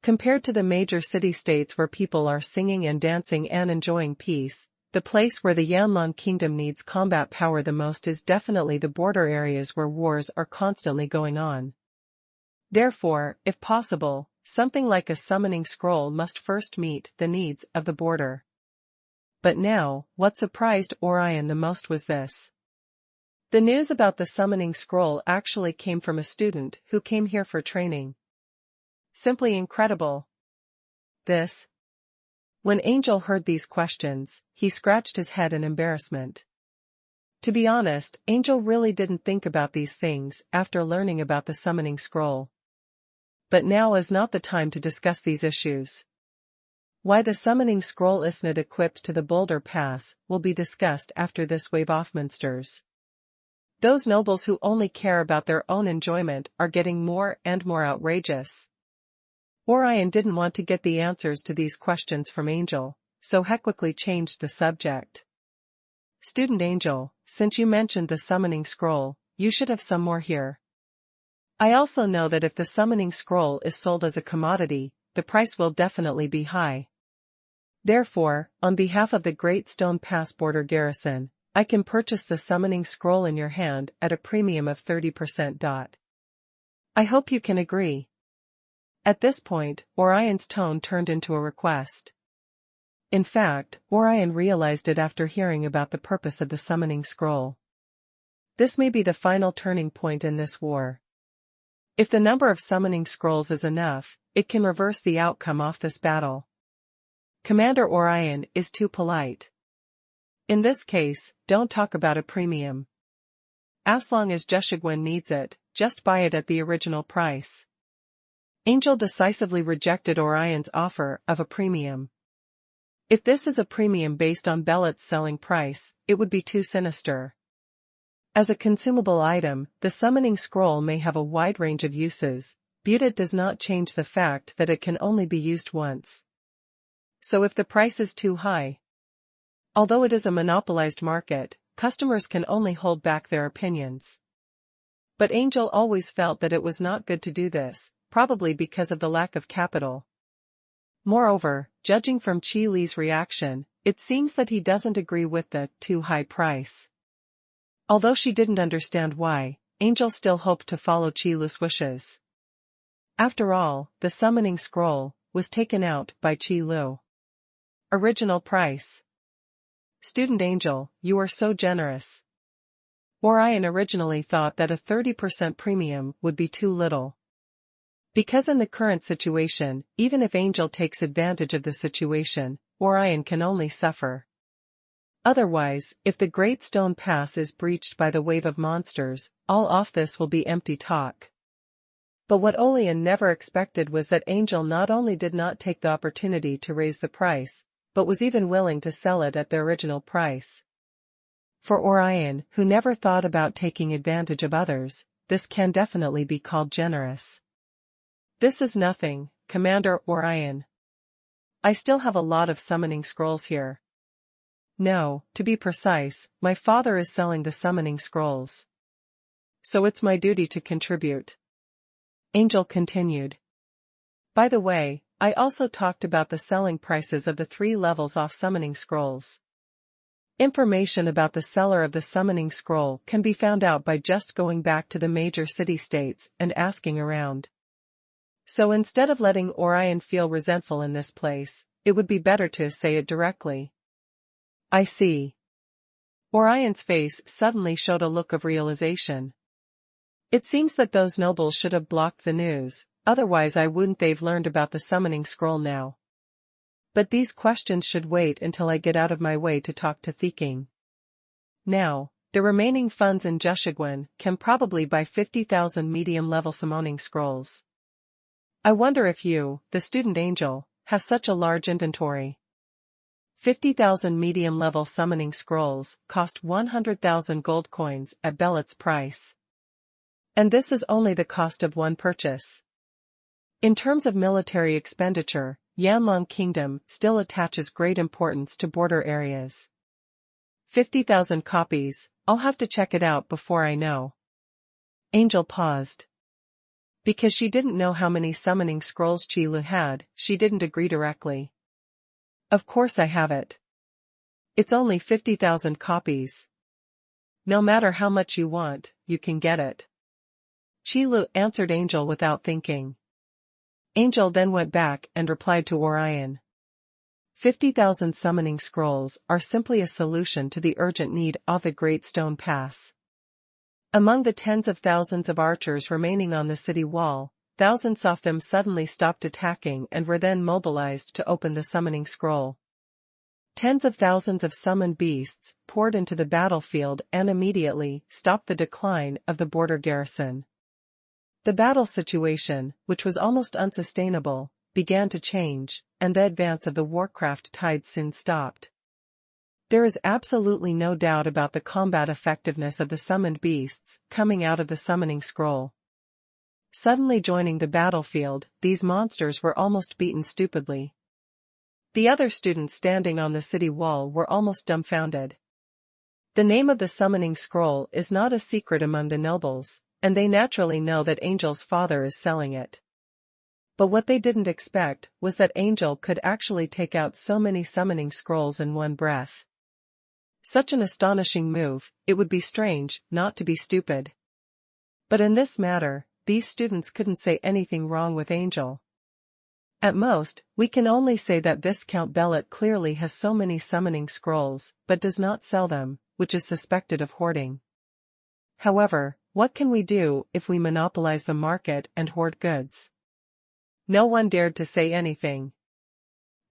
Compared to the major city-states where people are singing and dancing and enjoying peace, the place where the Yanlong Kingdom needs combat power the most is definitely the border areas where wars are constantly going on. Therefore, if possible, something like a summoning scroll must first meet the needs of the border. But now, what surprised Orion the most was this. The news about the summoning scroll actually came from a student who came here for training. Simply incredible. When Angel heard these questions, he scratched his head in embarrassment. To be honest, Angel really didn't think about these things after learning about the summoning scroll. But now is not the time to discuss these issues. Why the summoning scroll isn't equipped to the Boulder Pass will be discussed after this wave of monsters. Those nobles who only care about their own enjoyment are getting more and more outrageous. Orion didn't want to get the answers to these questions from Angel, so he quickly changed the subject. Student Angel, since you mentioned the summoning scroll, you should have some more here. I also know that if the summoning scroll is sold as a commodity, the price will definitely be high. Therefore, on behalf of the Great Stone Pass border garrison, I can purchase the summoning scroll in your hand at a premium of 30%. I hope you can agree. At this point, Orion's tone turned into a request. In fact, Orion realized it after hearing about the purpose of the summoning scroll. This may be the final turning point in this war. If the number of summoning scrolls is enough, it can reverse the outcome of this battle. Commander Orion is too polite. In this case, don't talk about a premium. As long as Jeshigwen needs it, just buy it at the original price. Angel decisively rejected Orion's offer of a premium. If this is a premium based on Bellet's selling price, it would be too sinister. As a consumable item, the summoning scroll may have a wide range of uses, but it does not change the fact that it can only be used once. So if the price is too high, although it is a monopolized market, customers can only hold back their opinions. But Angel always felt that it was not good to do this, probably because of the lack of capital. Moreover, judging from Qi Li's reaction, it seems that he doesn't agree with the too high price. Although she didn't understand why, Angel still hoped to follow Qi Li's wishes. After all, the summoning scroll was taken out by Qi Li. Original price. Student Angel, you are so generous. Orion originally thought that a 30% premium would be too little. Because in the current situation, even if Angel takes advantage of the situation, Orion can only suffer. Otherwise, if the Great Stone Pass is breached by the wave of monsters, all of this will be empty talk. But what Olian never expected was that Angel not only did not take the opportunity to raise the price, but was even willing to sell it at the original price. For Orion, who never thought about taking advantage of others, this can definitely be called generous. This is nothing, Commander Orion. I still have a lot of summoning scrolls here. No, to be precise, my father is selling the summoning scrolls. So it's my duty to contribute. Angel continued. By the way, I also talked about the selling prices of the 3 levels off summoning scrolls. Information about the seller of the summoning scroll can be found out by just going back to the major city-states and asking around. So instead of letting Orion feel resentful in this place, it would be better to say it directly. I see. Orion's face suddenly showed a look of realization. It seems that those nobles should have blocked the news, otherwise I wouldn't they've learned about the summoning scroll now. But these questions should wait until I get out of my way to talk to Theking. Now, the remaining funds in Jeshigwen can probably buy 50,000 medium-level summoning scrolls. I wonder if you, the student Angel, have such a large inventory. 50,000 medium-level summoning scrolls cost 100,000 gold coins at Bellet's price. And this is only the cost of one purchase. In terms of military expenditure, Yanlong Kingdom still attaches great importance to border areas. 50,000 copies, I'll have to check it out before I know. Angel paused. Because she didn't know how many summoning scrolls Qi Li had, she didn't agree directly. Of course I have it. It's only 50,000 copies. No matter how much you want, you can get it. Qi Li answered Angel without thinking. Angel then went back and replied to Orion. 50,000 summoning scrolls are simply a solution to the urgent need of the Great Stone Pass. Among the tens of thousands of archers remaining on the city wall, thousands of them suddenly stopped attacking and were then mobilized to open the summoning scroll. Tens of thousands of summoned beasts poured into the battlefield and immediately stopped the decline of the border garrison. The battle situation, which was almost unsustainable, began to change, and the advance of the warcraft tide soon stopped. There is absolutely no doubt about the combat effectiveness of the summoned beasts coming out of the summoning scroll. Suddenly joining the battlefield, these monsters were almost beaten stupidly. The other students standing on the city wall were almost dumbfounded. The name of the summoning scroll is not a secret among the nobles, and they naturally know that Angel's father is selling it. But what they didn't expect was that Angel could actually take out so many summoning scrolls in one breath. Such an astonishing move, it would be strange not to be stupid. But in this matter, these students couldn't say anything wrong with Angel. At most, we can only say that Viscount Bellet clearly has so many summoning scrolls, but does not sell them, which is suspected of hoarding. However, what can we do if we monopolize the market and hoard goods? No one dared to say anything.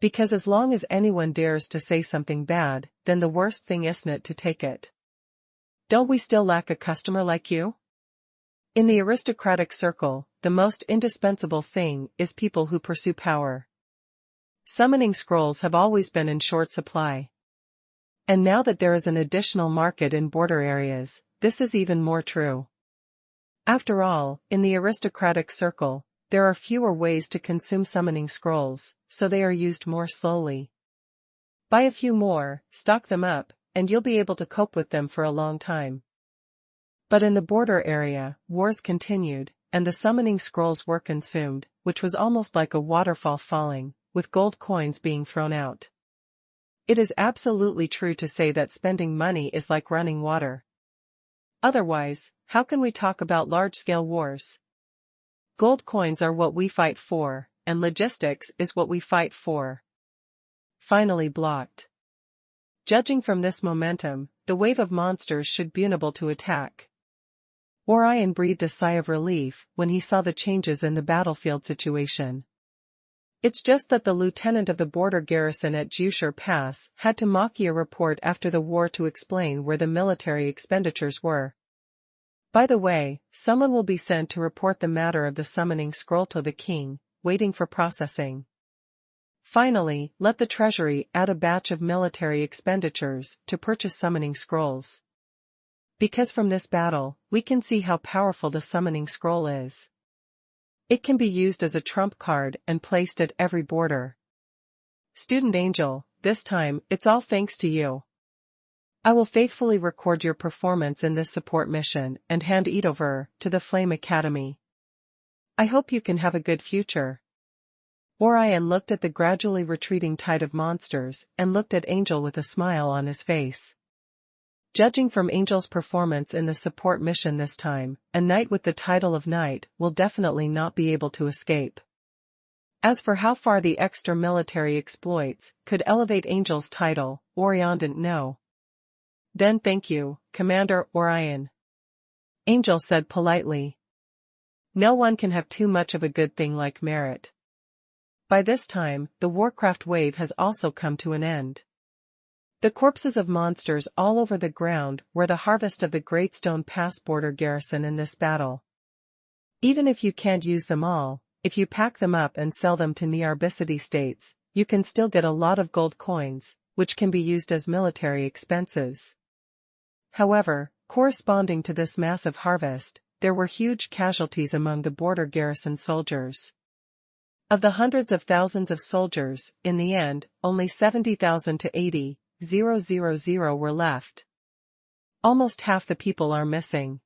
Because as long as anyone dares to say something bad, then the worst thing isn't it to take it. Don't we still lack a customer like you? In the aristocratic circle, the most indispensable thing is people who pursue power. Summoning scrolls have always been in short supply. And now that there is an additional market in border areas, this is even more true. After all, in the aristocratic circle, there are fewer ways to consume summoning scrolls, so they are used more slowly. Buy a few more, stock them up, and you'll be able to cope with them for a long time. But in the border area, wars continued, and the summoning scrolls were consumed, which was almost like a waterfall falling, with gold coins being thrown out. It is absolutely true to say that spending money is like running water. Otherwise, how can we talk about large-scale wars? Gold coins are what we fight for, and logistics is what we fight for. Finally blocked. Judging from this momentum, the wave of monsters should be unable to attack. Orion breathed a sigh of relief when he saw the changes in the battlefield situation. It's just that the lieutenant of the border garrison at Jiu Pass had to mocky a report after the war to explain where the military expenditures were. By the way, someone will be sent to report the matter of the summoning scroll to the king, waiting for processing. Finally, let the treasury add a batch of military expenditures to purchase summoning scrolls. Because from this battle, we can see how powerful the summoning scroll is. It can be used as a trump card and placed at every border. Student Angel, this time, it's all thanks to you. I will faithfully record your performance in this support mission and hand it over to the Flame Academy. I hope you can have a good future. Orion looked at the gradually retreating tide of monsters and looked at Angel with a smile on his face. Judging from Angel's performance in the support mission this time, a knight with the title of knight will definitely not be able to escape. As for how far the extra military exploits could elevate Angel's title, Orion didn't know. Then thank you, Commander Orion. Angel said politely. No one can have too much of a good thing like merit. By this time, the Warcraft wave has also come to an end. The corpses of monsters all over the ground were the harvest of the Great Stone Pass border garrison in this battle. Even if you can't use them all, if you pack them up and sell them to nearby states, you can still get a lot of gold coins, which can be used as military expenses. However, corresponding to this massive harvest, there were huge casualties among the border garrison soldiers. Of the hundreds of thousands of soldiers, in the end, only 70,000 to 80,000 were left. Almost half the people are missing.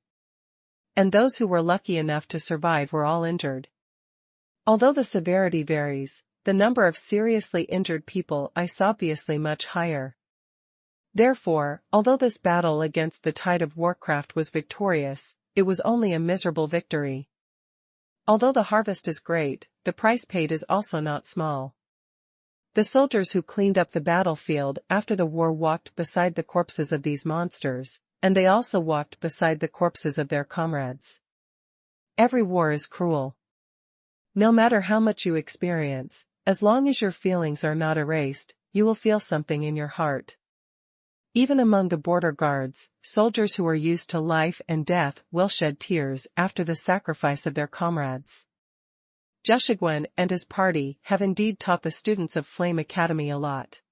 And those who were lucky enough to survive were all injured. Although the severity varies, the number of seriously injured people is obviously much higher. Therefore, although this battle against the tide of Warcraft was victorious, it was only a miserable victory. Although the harvest is great, the price paid is also not small. The soldiers who cleaned up the battlefield after the war walked beside the corpses of these monsters, and they also walked beside the corpses of their comrades. Every war is cruel. No matter how much you experience, as long as your feelings are not erased, you will feel something in your heart. Even among the border guards, soldiers who are used to life and death will shed tears after the sacrifice of their comrades. Jushigwen and his party have indeed taught the students of Flame Academy a lot.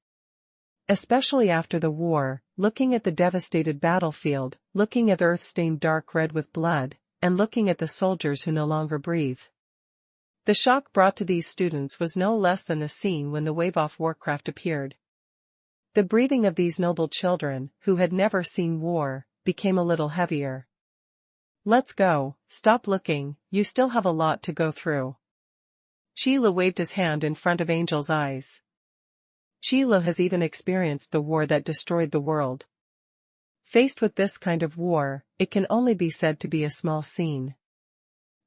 Especially after the war, looking at the devastated battlefield, looking at Earth stained dark red with blood, and looking at the soldiers who no longer breathe. The shock brought to these students was no less than the scene when the wave of Warcraft appeared. The breathing of these noble children, who had never seen war, became a little heavier. Let's go, stop looking, you still have a lot to go through. Chila waved his hand in front of Angel's eyes. Chila has even experienced the war that destroyed the world. Faced with this kind of war, it can only be said to be a small scene.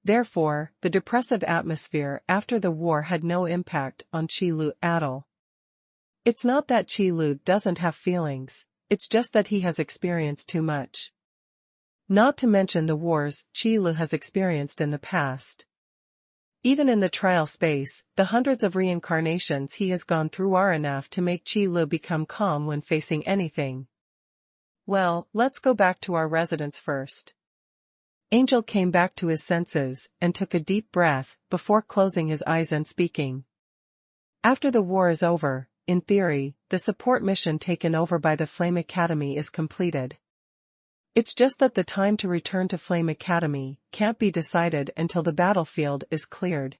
Therefore, the depressive atmosphere after the war had no impact on Chilu at all. It's not that Chilu doesn't have feelings, it's just that he has experienced too much. Not to mention the wars Qi Lu has experienced in the past. Even in the trial space, the hundreds of reincarnations he has gone through are enough to make Qi Lu become calm when facing anything. Well, let's go back to our residence first. Angel came back to his senses and took a deep breath before closing his eyes and speaking. After the war is over, in theory, the support mission taken over by the Flame Academy is completed. It's just that the time to return to Flame Academy can't be decided until the battlefield is cleared.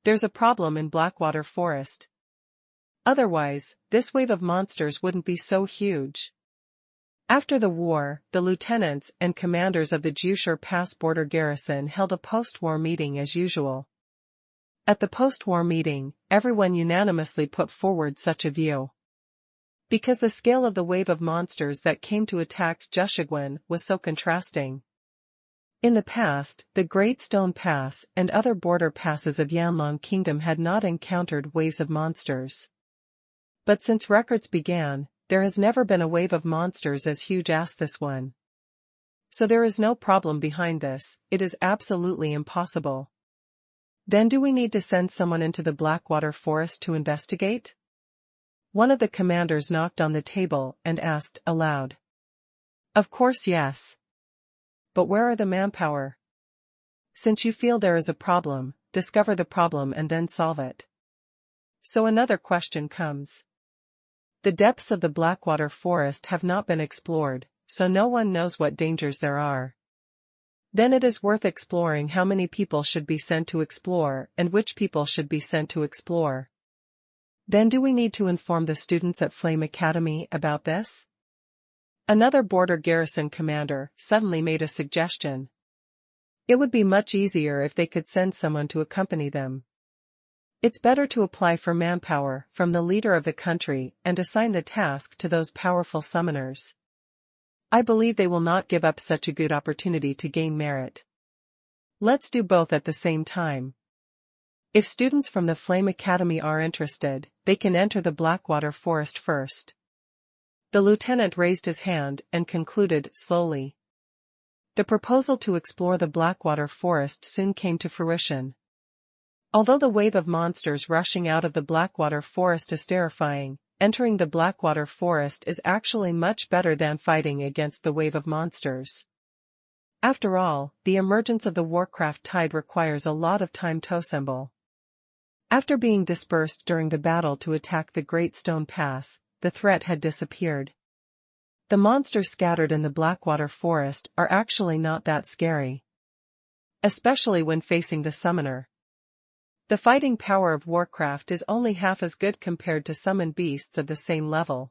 There's a problem in Blackwater Forest. Otherwise, this wave of monsters wouldn't be so huge. After the war, the lieutenants and commanders of the Jiu Pass border garrison held a post-war meeting as usual. At the post-war meeting, everyone unanimously put forward such a view. Because the scale of the wave of monsters that came to attack Zhushiguan was so contrasting. In the past, the Great Stone Pass and other border passes of Yanlong Kingdom had not encountered waves of monsters. But since records began, there has never been a wave of monsters as huge as this one. So there is no problem behind this, it is absolutely impossible. Then do we need to send someone into the Blackwater Forest to investigate? One of the commanders knocked on the table and asked aloud. Of course yes. But where are the manpower? Since you feel there is a problem, discover the problem and then solve it. So another question comes. The depths of the Blackwater Forest have not been explored, so no one knows what dangers there are. Then it is worth exploring how many people should be sent to explore and which people should be sent to explore. Then do we need to inform the students at Flame Academy about this? Another border garrison commander suddenly made a suggestion. It would be much easier if they could send someone to accompany them. It's better to apply for manpower from the leader of the country and assign the task to those powerful summoners. I believe they will not give up such a good opportunity to gain merit. Let's do both at the same time. If students from the Flame Academy are interested, they can enter the Blackwater Forest first. The lieutenant raised his hand and concluded slowly. The proposal to explore the Blackwater Forest soon came to fruition. Although the wave of monsters rushing out of the Blackwater Forest is terrifying, entering the Blackwater Forest is actually much better than fighting against the wave of monsters. After all, the emergence of the Warcraft tide requires a lot of time to assemble. After being dispersed during the battle to attack the Great Stone Pass, the threat had disappeared. The monsters scattered in the Blackwater Forest are actually not that scary. Especially when facing the summoner. The fighting power of Warcraft is only half as good compared to summoned beasts of the same level.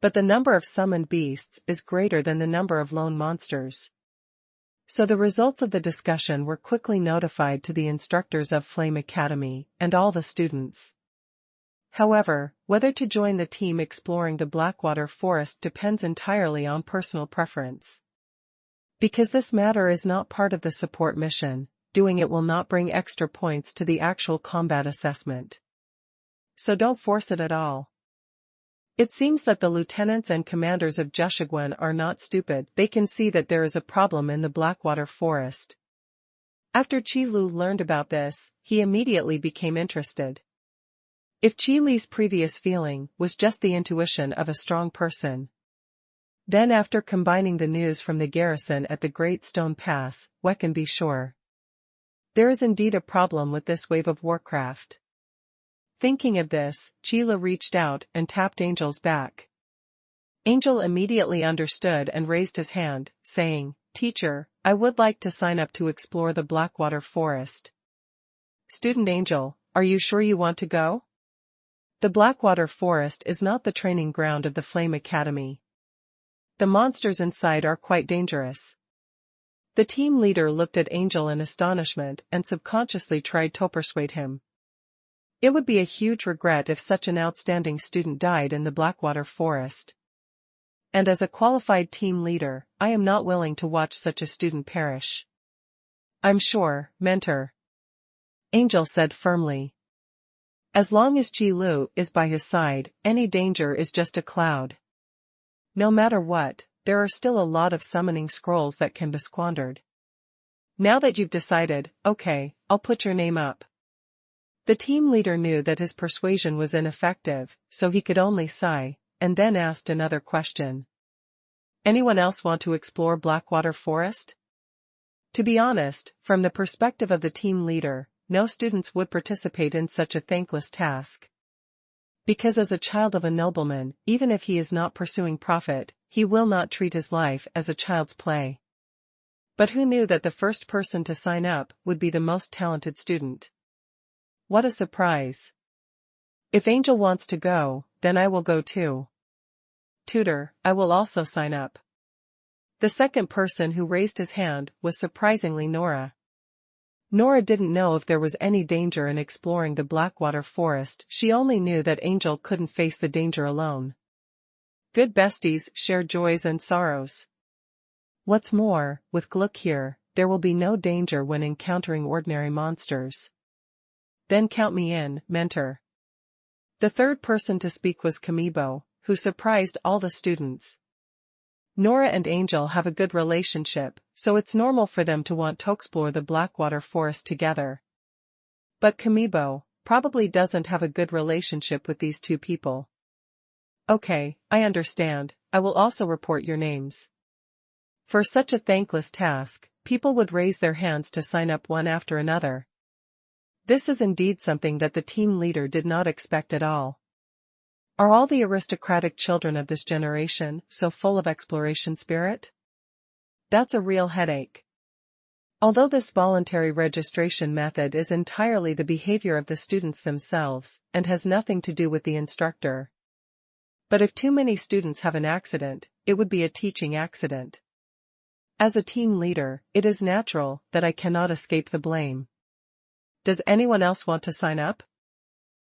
But the number of summoned beasts is greater than the number of lone monsters. So the results of the discussion were quickly notified to the instructors of Flame Academy and all the students. However, whether to join the team exploring the Blackwater Forest depends entirely on personal preference. Because this matter is not part of the support mission, doing it will not bring extra points to the actual combat assessment. So don't force it at all. It seems that the lieutenants and commanders of Zhushiguan are not stupid. They can see that there is a problem in the Blackwater Forest. After Qi Lu learned about this, he immediately became interested. If Qi Li's previous feeling was just the intuition of a strong person, then after combining the news from the garrison at the Great Stone Pass, we can be sure. There is indeed a problem with this wave of Warcraft. Thinking of this, Qi Lu reached out and tapped Angel's back. Angel immediately understood and raised his hand, saying, "Teacher, I would like to sign up to explore the Blackwater Forest." Student Angel, are you sure you want to go? The Blackwater Forest is not the training ground of the Flame Academy. The monsters inside are quite dangerous. The team leader looked at Angel in astonishment and subconsciously tried to persuade him. It would be a huge regret if such an outstanding student died in the Blackwater Forest. And as a qualified team leader, I am not willing to watch such a student perish. I'm sure, Mentor. Angel said firmly. As long as Qi Lu is by his side, any danger is just a cloud. No matter what, there are still a lot of summoning scrolls that can be squandered. Now that you've decided, okay, I'll put your name up. The team leader knew that his persuasion was ineffective, so he could only sigh, and then asked another question. Anyone else want to explore Blackwater Forest? To be honest, from the perspective of the team leader, no students would participate in such a thankless task. Because as a child of a nobleman, even if he is not pursuing profit, he will not treat his life as a child's play. But who knew that the first person to sign up would be the most talented student? What a surprise. If Angel wants to go, then I will go too. Tutor, I will also sign up. The second person who raised his hand was surprisingly Nora. Nora didn't know if there was any danger in exploring the Blackwater Forest, she only knew that Angel couldn't face the danger alone. Good besties share joys and sorrows. What's more, with Gluck here, there will be no danger when encountering ordinary monsters. Then count me in, mentor. The third person to speak was Kamibo, who surprised all the students. Nora and Angel have a good relationship, so it's normal for them to want to explore the Blackwater Forest together. But Kamibo probably doesn't have a good relationship with these two people. Okay, I understand, I will also report your names. For such a thankless task, people would raise their hands to sign up one after another. This is indeed something that the team leader did not expect at all. Are all the aristocratic children of this generation so full of exploration spirit? That's a real headache. Although this voluntary registration method is entirely the behavior of the students themselves, and has nothing to do with the instructor. But if too many students have an accident, it would be a teaching accident. As a team leader, it is natural that I cannot escape the blame. Does anyone else want to sign up?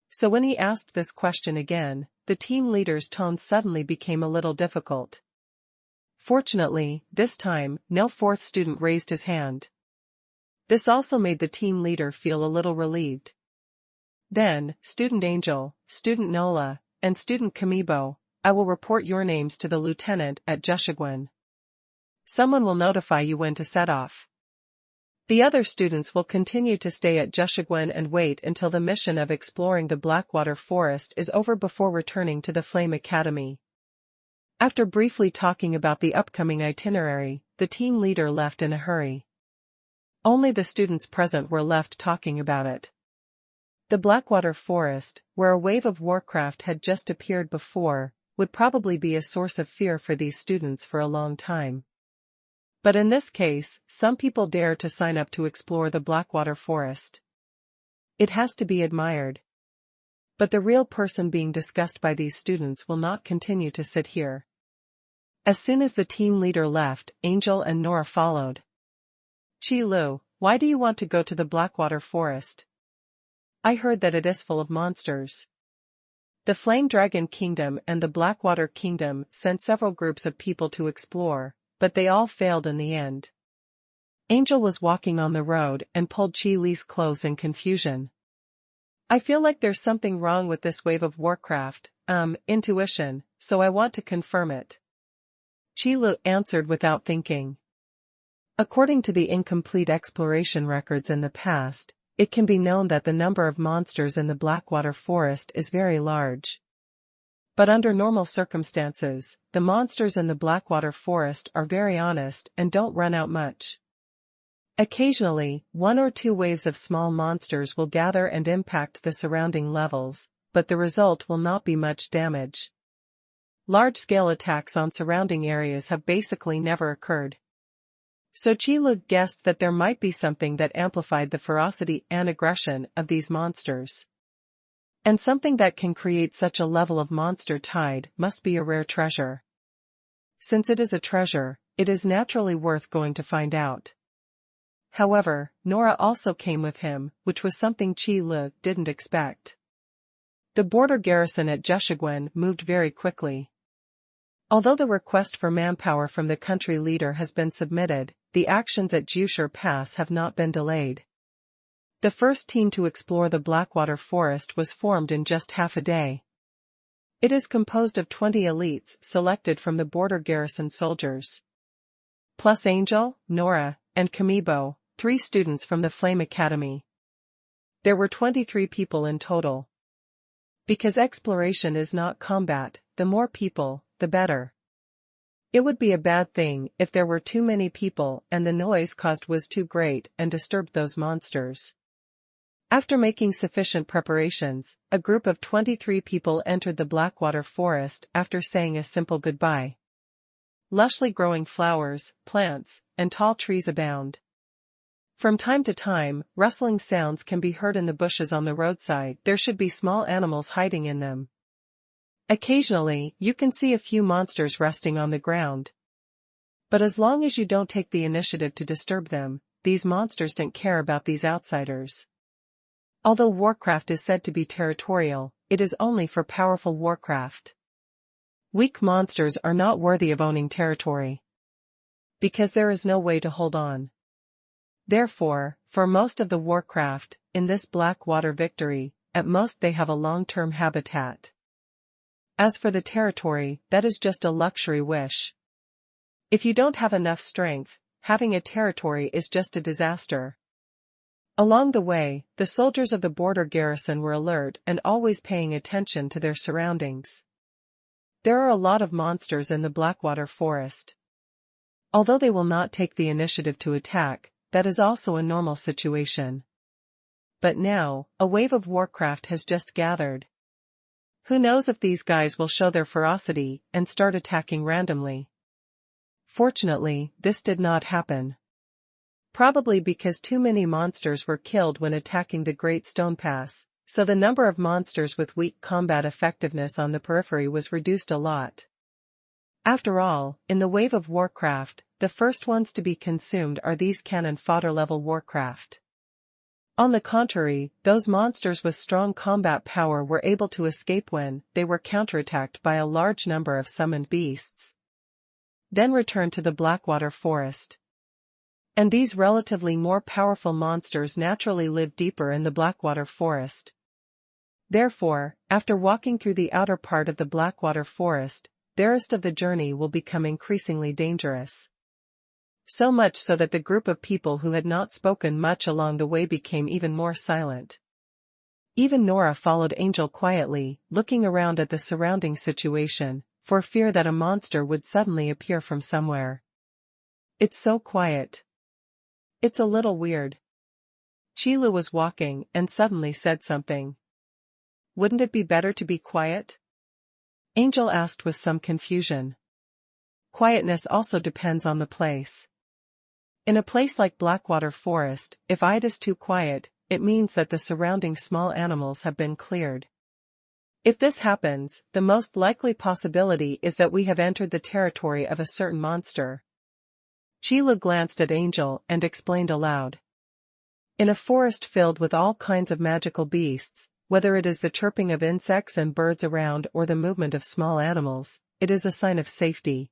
So when he asked this question again, the team leader's tone suddenly became a little difficult. Fortunately, this time, no fourth student raised his hand. This also made the team leader feel a little relieved. Then, Student Angel, Student Nola, and Student Kamibo, I will report your names to the lieutenant at Jushigwen. Someone will notify you when to set off. The other students will continue to stay at Jushigwen and wait until the mission of exploring the Blackwater Forest is over before returning to the Flame Academy. After briefly talking about the upcoming itinerary, the team leader left in a hurry. Only the students present were left talking about it. The Blackwater Forest, where a wave of warcraft had just appeared before, would probably be a source of fear for these students for a long time. But in this case, some people dare to sign up to explore the Blackwater Forest. It has to be admired. But the real person being discussed by these students will not continue to sit here. As soon as the team leader left, Angel and Nora followed. Chi Lu, why do you want to go to the Blackwater Forest? I heard that it is full of monsters. The Flame Dragon Kingdom and the Blackwater Kingdom sent several groups of people to explore, but they all failed in the end. Angel was walking on the road and pulled Chi Li's clothes in confusion. I feel like there's something wrong with this wave of warcraft, intuition, so I want to confirm it. Chi Lu answered without thinking. According to the incomplete exploration records in the past, it can be known that the number of monsters in the Blackwater Forest is very large. But under normal circumstances, the monsters in the Blackwater Forest are very honest and don't run out much. Occasionally, 1 or 2 waves of small monsters will gather and impact the surrounding levels, but the result will not be much damage. Large-scale attacks on surrounding areas have basically never occurred. So Chi Lu guessed that there might be something that amplified the ferocity and aggression of these monsters. And something that can create such a level of monster tide must be a rare treasure. Since it is a treasure, it is naturally worth going to find out. However, Nora also came with him, which was something Chi Lu didn't expect. The border garrison at Jushigwen moved very quickly. Although the request for manpower from the country leader has been submitted, the actions at Jusher Pass have not been delayed. The first team to explore the Blackwater Forest was formed in just half a day. It is composed of 20 elites selected from the border garrison soldiers. Plus Angel, Nora, and Kamibo, 3 students from the Flame Academy. There were 23 people in total. Because exploration is not combat, the more people, the better. It would be a bad thing if there were too many people and the noise caused was too great and disturbed those monsters. After making sufficient preparations, a group of 23 people entered the Blackwater Forest after saying a simple goodbye. Lushly growing flowers, plants, and tall trees abound. From time to time, rustling sounds can be heard in the bushes on the roadside. There should be small animals hiding in them. Occasionally, you can see a few monsters resting on the ground. But as long as you don't take the initiative to disturb them, these monsters don't care about these outsiders. Although warcraft is said to be territorial, it is only for powerful warcraft. Weak monsters are not worthy of owning territory. Because there is no way to hold on. Therefore, for most of the warcraft, in this Blackwater victory, at most they have a long-term habitat. As for the territory, that is just a luxury wish. If you don't have enough strength, having a territory is just a disaster. Along the way, the soldiers of the border garrison were alert and always paying attention to their surroundings. There are a lot of monsters in the Blackwater Forest. Although they will not take the initiative to attack, that is also a normal situation. But now, a wave of warcraft has just gathered. Who knows if these guys will show their ferocity and start attacking randomly. Fortunately, this did not happen. Probably because too many monsters were killed when attacking the Great Stone Pass, so the number of monsters with weak combat effectiveness on the periphery was reduced a lot. After all, in the wave of warcraft, the first ones to be consumed are these cannon fodder level warcraft. On the contrary, those monsters with strong combat power were able to escape when they were counterattacked by a large number of summoned beasts. Then return to the Blackwater Forest. And these relatively more powerful monsters naturally live deeper in the Blackwater Forest. Therefore, after walking through the outer part of the Blackwater Forest, the rest of the journey will become increasingly dangerous. So much so that the group of people who had not spoken much along the way became even more silent. Even Nora followed Angel quietly, looking around at the surrounding situation, for fear that a monster would suddenly appear from somewhere. It's so quiet. It's a little weird. Chilu was walking and suddenly said something. Wouldn't it be better to be quiet? Angel asked with some confusion. Quietness also depends on the place. In a place like Blackwater Forest, if it is too quiet, it means that the surrounding small animals have been cleared. If this happens, the most likely possibility is that we have entered the territory of a certain monster. Chilu glanced at Angel and explained aloud. In a forest filled with all kinds of magical beasts, whether it is the chirping of insects and birds around or the movement of small animals, it is a sign of safety.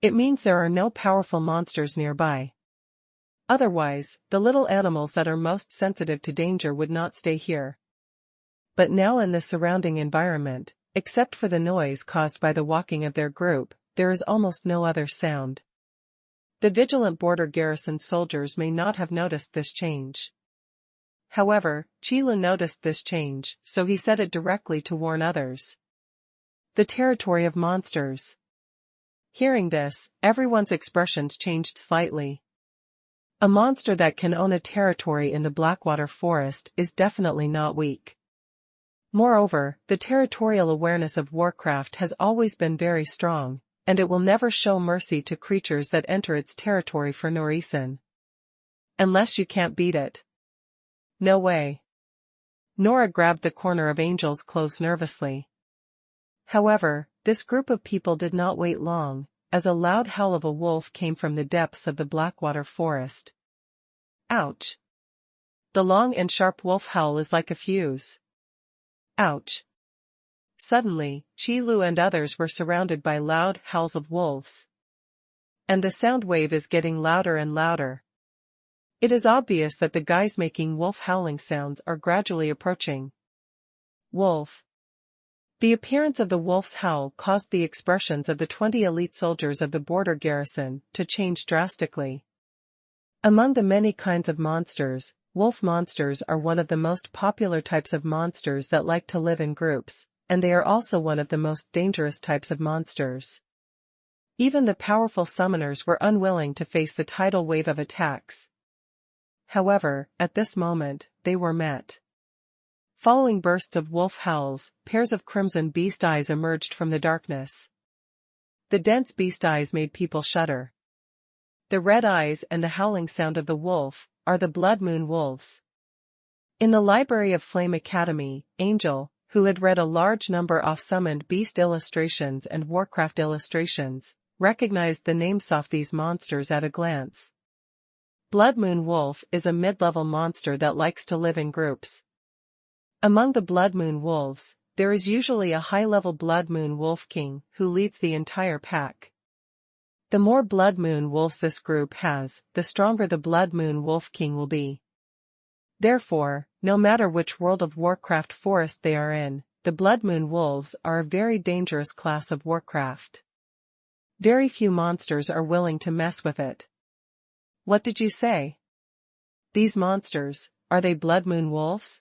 It means there are no powerful monsters nearby. Otherwise, the little animals that are most sensitive to danger would not stay here. But now in the surrounding environment, except for the noise caused by the walking of their group, there is almost no other sound. The vigilant border garrison soldiers may not have noticed this change. However, Chilu noticed this change, so he said it directly to warn others. The territory of monsters. Hearing this, everyone's expressions changed slightly. A monster that can own a territory in the Blackwater Forest is definitely not weak. Moreover, the territorial awareness of Warcraft has always been very strong, and it will never show mercy to creatures that enter its territory for no reason. Unless you can't beat it. No way. Nora grabbed the corner of Angel's clothes nervously. However, this group of people did not wait long, as a loud howl of a wolf came from the depths of the Blackwater Forest. Ouch! The long and sharp wolf howl is like a fuse. Ouch! Suddenly, Chilu and others were surrounded by loud howls of wolves. And the sound wave is getting louder and louder. It is obvious that the guys making wolf howling sounds are gradually approaching. Wolf. The appearance of the wolf's howl caused the expressions of the 20 elite soldiers of the border garrison to change drastically. Among the many kinds of monsters, wolf monsters are one of the most popular types of monsters that like to live in groups, and they are also one of the most dangerous types of monsters. Even the powerful summoners were unwilling to face the tidal wave of attacks. However, at this moment, they were met. Following bursts of wolf howls, pairs of crimson beast eyes emerged from the darkness. The dense beast eyes made people shudder. The red eyes and the howling sound of the wolf are the Blood Moon wolves. In the library of Flame Academy, Angel, who had read a large number of summoned beast illustrations and Warcraft illustrations, recognized the names of these monsters at a glance. Blood Moon wolf is a mid-level monster that likes to live in groups. Among the Blood Moon wolves, there is usually a high-level Blood Moon wolf king who leads the entire pack. The more Blood Moon wolves this group has, the stronger the Blood Moon wolf king will be. Therefore, no matter which World of Warcraft forest they are in, the Blood Moon wolves are a very dangerous class of Warcraft. Very few monsters are willing to mess with it. What did you say? These monsters, are they Blood Moon wolves?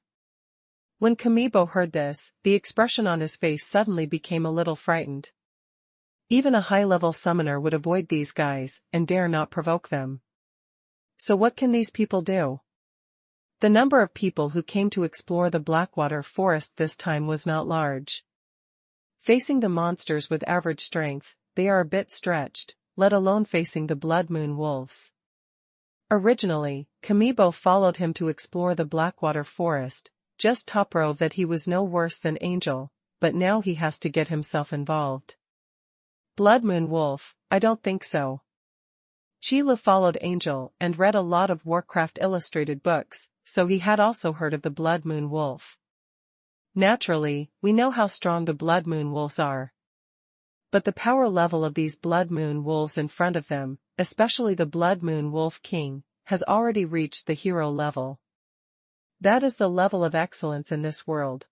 When Kamibo heard this, the expression on his face suddenly became a little frightened. Even a high-level summoner would avoid these guys and dare not provoke them. So what can these people do? The number of people who came to explore the Blackwater Forest this time was not large. Facing the monsters with average strength, they are a bit stretched, let alone facing the Blood Moon wolves. Originally, Kamibo followed him to explore the Blackwater Forest, just to prove that he was no worse than Angel, but now he has to get himself involved. Blood Moon wolf, I don't think so. Chila followed Angel and read a lot of Warcraft illustrated books, so he had also heard of the Blood Moon wolf. Naturally, we know how strong the Blood Moon wolves are. But the power level of these Blood Moon wolves in front of them, especially the Blood Moon wolf king, has already reached the hero level. That is the level of excellence in this world.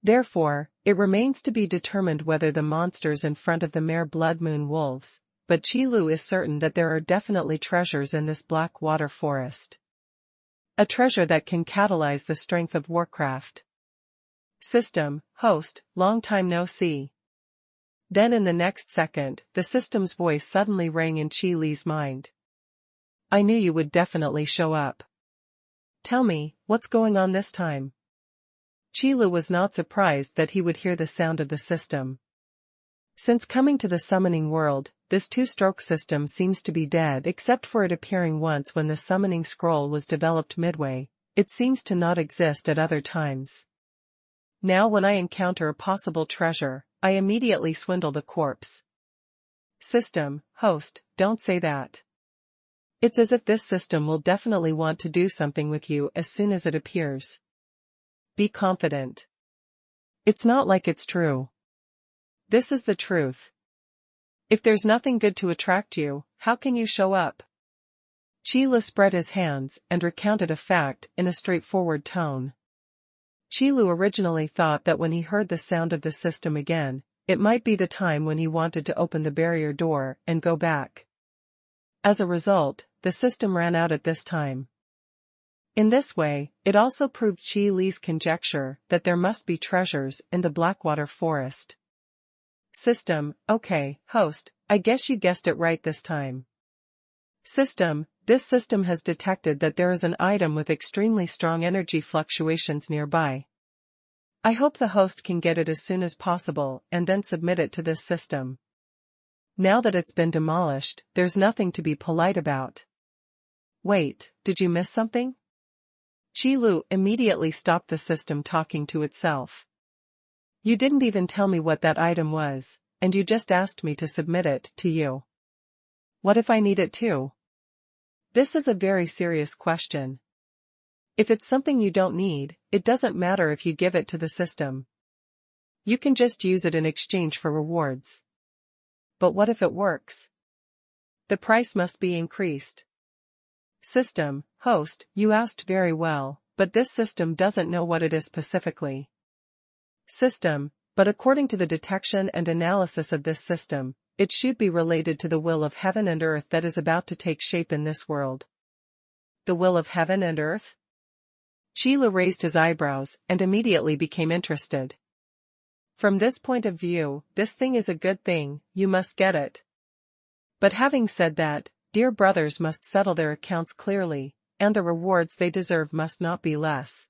Therefore, it remains to be determined whether the monsters in front of them are Blood Moon wolves, but Chilu is certain that there are definitely treasures in this Blackwater Forest. A treasure that can catalyze the strength of Warcraft. System, host, long time no see. Then in the next second, the system's voice suddenly rang in Chi Li's mind. I knew you would definitely show up. Tell me, what's going on this time? Chilu was not surprised that he would hear the sound of the system. Since coming to the summoning world, this two-stroke system seems to be dead except for it appearing once when the summoning scroll was developed midway. It seems to not exist at other times. Now when I encounter a possible treasure, I immediately swindle the corpse. System, host, don't say that. It's as if this system will definitely want to do something with you as soon as it appears. Be confident. It's not like it's true. This is the truth. If there's nothing good to attract you, how can you show up? Chila spread his hands and recounted a fact in a straightforward tone. Chilu originally thought that when he heard the sound of the system again, it might be the time when he wanted to open the barrier door and go back. As a result, the system ran out at this time. In this way, it also proved Chi Li's conjecture that there must be treasures in the Blackwater Forest. System, okay, host, I guess you guessed it right this time. System, this system has detected that there is an item with extremely strong energy fluctuations nearby. I hope the host can get it as soon as possible and then submit it to this system. Now that it's been demolished, there's nothing to be polite about. Wait, did you miss something? Chilu immediately stopped the system talking to itself. You didn't even tell me what that item was, and you just asked me to submit it to you. What if I need it too? This is a very serious question. If it's something you don't need, it doesn't matter if you give it to the system. You can just use it in exchange for rewards. But what if it works? The price must be increased. System, host, you asked very well, but this system doesn't know what it is specifically. System, but according to the detection and analysis of this system, it should be related to the will of heaven and earth that is about to take shape in this world. The will of heaven and earth? Qilu raised his eyebrows and immediately became interested. From this point of view, this thing is a good thing, you must get it. But having said that, dear brothers must settle their accounts clearly, and the rewards they deserve must not be less.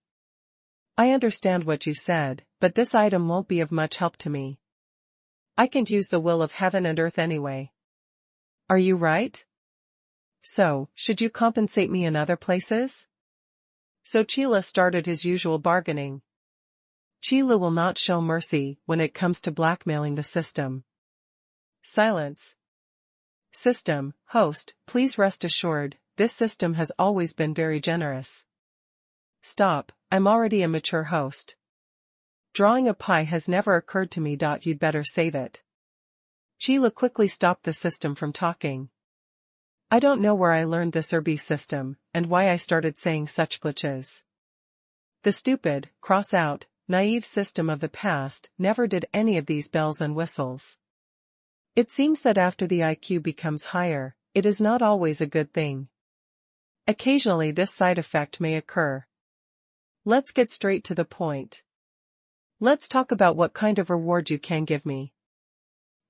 I understand what you said, but this item won't be of much help to me. I can't use the will of heaven and earth anyway. Are you right? So, should you compensate me in other places? So Qilu started his usual bargaining. Qilu will not show mercy when it comes to blackmailing the system. Silence. System, host, please rest assured, this system has always been very generous. Stop, I'm already a mature host. Drawing a pie has never occurred to me. You'd better save it. Qilu quickly stopped the system from talking. I don't know where I learned this Irby system, and why I started saying such glitches. The stupid, cross-out, naive system of the past never did any of these bells and whistles. It seems that after the IQ becomes higher, it is not always a good thing. Occasionally this side effect may occur. Let's get straight to the point. Let's talk about what kind of reward you can give me.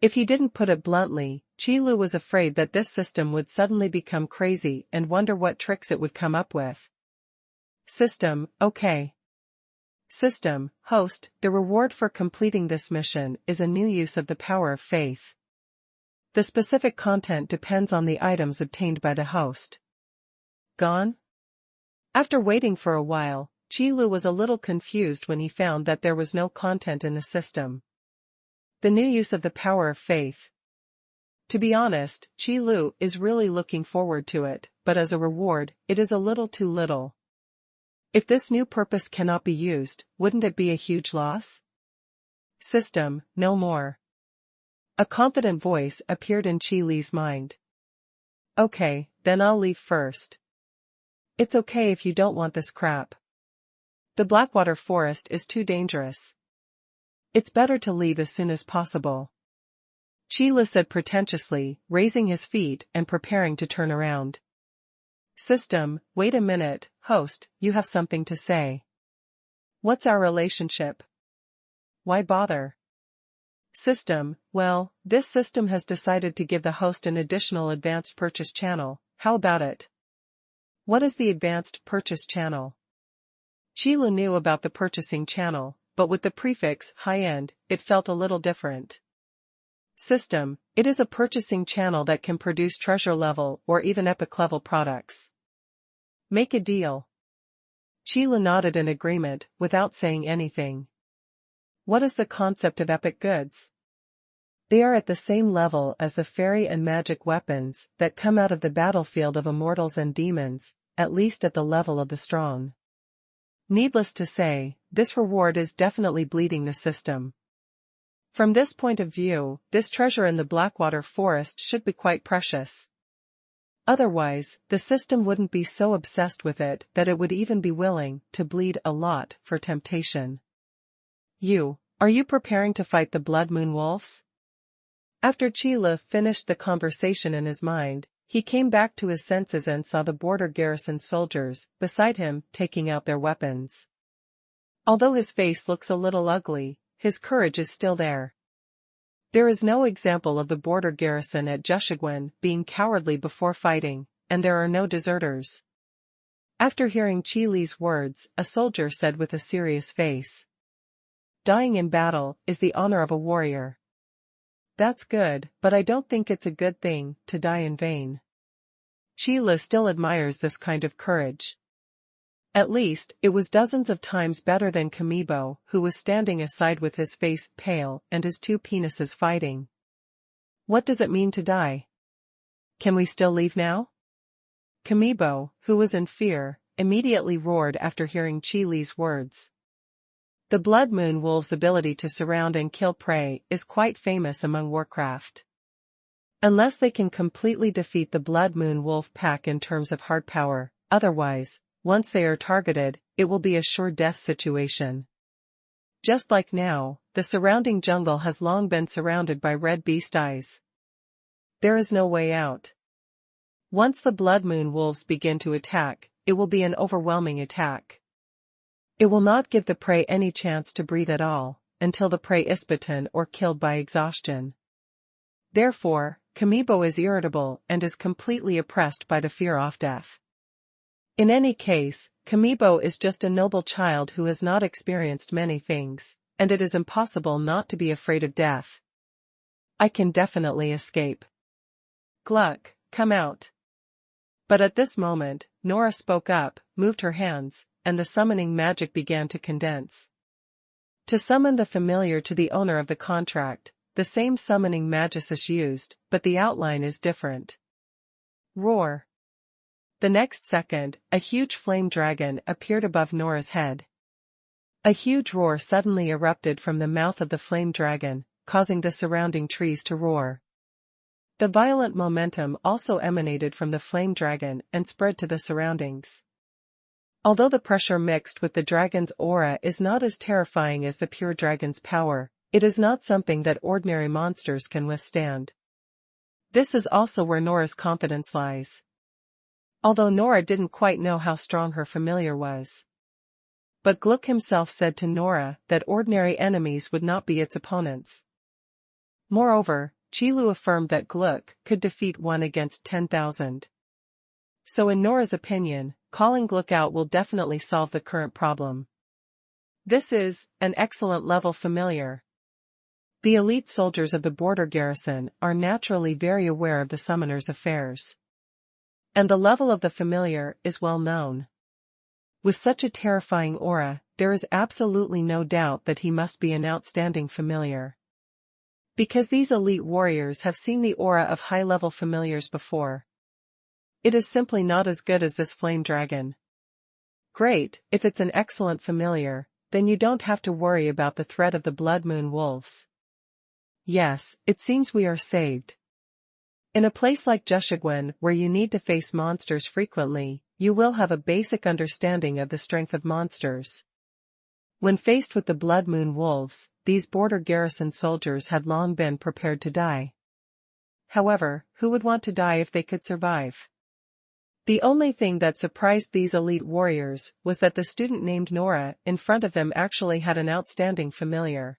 If he didn't put it bluntly, Qilu was afraid that this system would suddenly become crazy and wonder what tricks it would come up with. System, okay. System, host, the reward for completing this mission is a new use of the power of faith. The specific content depends on the items obtained by the host. Gone? After waiting for a while, Qilu was a little confused when he found that there was no content in the system. The new use of the power of faith. To be honest, Qilu is really looking forward to it, but as a reward, it is a little too little. If this new purpose cannot be used, wouldn't it be a huge loss? System, no more. A confident voice appeared in Qilu's mind. Okay, then I'll leave first. It's okay if you don't want this crap. The Blackwater Forest is too dangerous. It's better to leave as soon as possible. Qilu said pretentiously, raising his feet and preparing to turn around. System, wait a minute, host, you have something to say. What's our relationship? Why bother? System, well, this system has decided to give the host an additional advanced purchase channel, how about it? What is the advanced purchase channel? Qilu knew about the purchasing channel, but with the prefix high-end, it felt a little different. System, it is a purchasing channel that can produce treasure level or even epic level products. Make a deal. Qilu nodded in agreement without saying anything. What is the concept of epic goods? They are at the same level as the fairy and magic weapons that come out of the battlefield of immortals and demons, at least at the level of the strong. Needless to say, this reward is definitely bleeding the system. From this point of view, this treasure in the Blackwater Forest should be quite precious. Otherwise, the system wouldn't be so obsessed with it that it would even be willing to bleed a lot for temptation. Are you preparing to fight the Blood Moon Wolves? After Qilu finished the conversation in his mind, he came back to his senses and saw the border garrison soldiers beside him taking out their weapons. Although his face looks a little ugly, his courage is still there. There is no example of the border garrison at Jushigwen being cowardly before fighting, and there are no deserters. After hearing Qilu's words, a soldier said with a serious face. Dying in battle is the honor of a warrior. That's good, but I don't think it's a good thing to die in vain. Qilu still admires this kind of courage. At least, it was dozens of times better than Kamibo, who was standing aside with his face pale and his two penises fighting. What does it mean to die? Can we still leave now? Kamibo, who was in fear, immediately roared after hearing Qilu's words. The Blood Moon Wolves' ability to surround and kill prey is quite famous among Warcraft. Unless they can completely defeat the Blood Moon Wolf pack in terms of hard power, otherwise, once they are targeted, it will be a sure death situation. Just like now, the surrounding jungle has long been surrounded by red beast eyes. There is no way out. Once the blood moon wolves begin to attack, it will be an overwhelming attack. It will not give the prey any chance to breathe at all, until the prey is bitten or killed by exhaustion. Therefore, Kamibo is irritable and is completely oppressed by the fear of death. In any case, Kamibo is just a noble child who has not experienced many things, and it is impossible not to be afraid of death. I can definitely escape. Gluck, come out. But at this moment, Nora spoke up, moved her hands, and the summoning magic began to condense. To summon the familiar to the owner of the contract, the same summoning magicess used, but the outline is different. Roar. The next second, a huge flame dragon appeared above Nora's head. A huge roar suddenly erupted from the mouth of the flame dragon, causing the surrounding trees to roar. The violent momentum also emanated from the flame dragon and spread to the surroundings. Although the pressure mixed with the dragon's aura is not as terrifying as the pure dragon's power, it is not something that ordinary monsters can withstand. This is also where Nora's confidence lies. Although Nora didn't quite know how strong her familiar was. But Gluck himself said to Nora that ordinary enemies would not be its opponents. Moreover, Qilu affirmed that Gluck could defeat 1 against 10,000. So in Nora's opinion, calling Gluck out will definitely solve the current problem. This is an excellent level familiar. The elite soldiers of the border garrison are naturally very aware of the summoner's affairs. And the level of the familiar is well known. With such a terrifying aura, there is absolutely no doubt that he must be an outstanding familiar. Because these elite warriors have seen the aura of high-level familiars before. It is simply not as good as this flame dragon. Great, if it's an excellent familiar, then you don't have to worry about the threat of the blood moon wolves. Yes, it seems we are saved. In a place like Jushigwen where you need to face monsters frequently, you will have a basic understanding of the strength of monsters. When faced with the blood moon wolves, these border garrison soldiers had long been prepared to die. However, who would want to die if they could survive? The only thing that surprised these elite warriors was that the student named Nora in front of them actually had an outstanding familiar.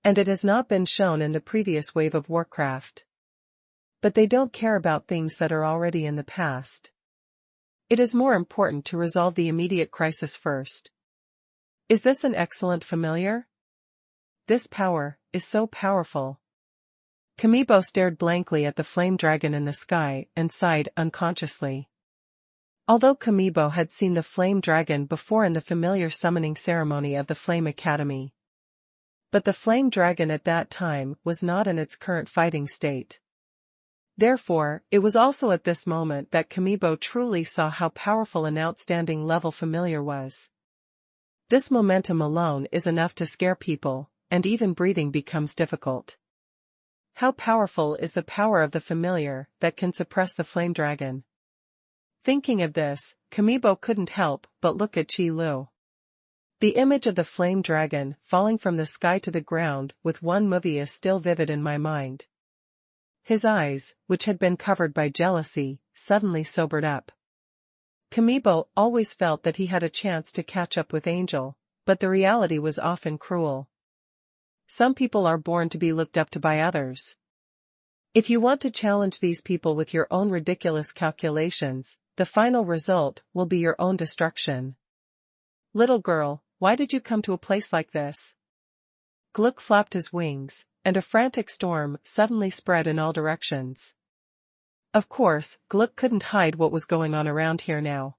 And it has not been shown in the previous wave of Warcraft. But they don't care about things that are already in the past. It is more important to resolve the immediate crisis first. Is this an excellent familiar? This power is so powerful. Kamibo stared blankly at the flame dragon in the sky and sighed unconsciously. Although Kamibo had seen the flame dragon before in the familiar summoning ceremony of the Flame Academy. But the flame dragon at that time was not in its current fighting state. Therefore, it was also at this moment that Kamibo truly saw how powerful an outstanding level familiar was. This momentum alone is enough to scare people, and even breathing becomes difficult. How powerful is the power of the familiar that can suppress the flame dragon? Thinking of this, Kamibo couldn't help but look at Qilu. The image of the flame dragon falling from the sky to the ground with one movie is still vivid in my mind. His eyes, which had been covered by jealousy, suddenly sobered up. Kamibo always felt that he had a chance to catch up with Angel, but the reality was often cruel. Some people are born to be looked up to by others. If you want to challenge these people with your own ridiculous calculations, the final result will be your own destruction. Little girl, why did you come to a place like this? Gluck flapped his wings, and a frantic storm suddenly spread in all directions. Of course, Gluck couldn't hide what was going on around here now.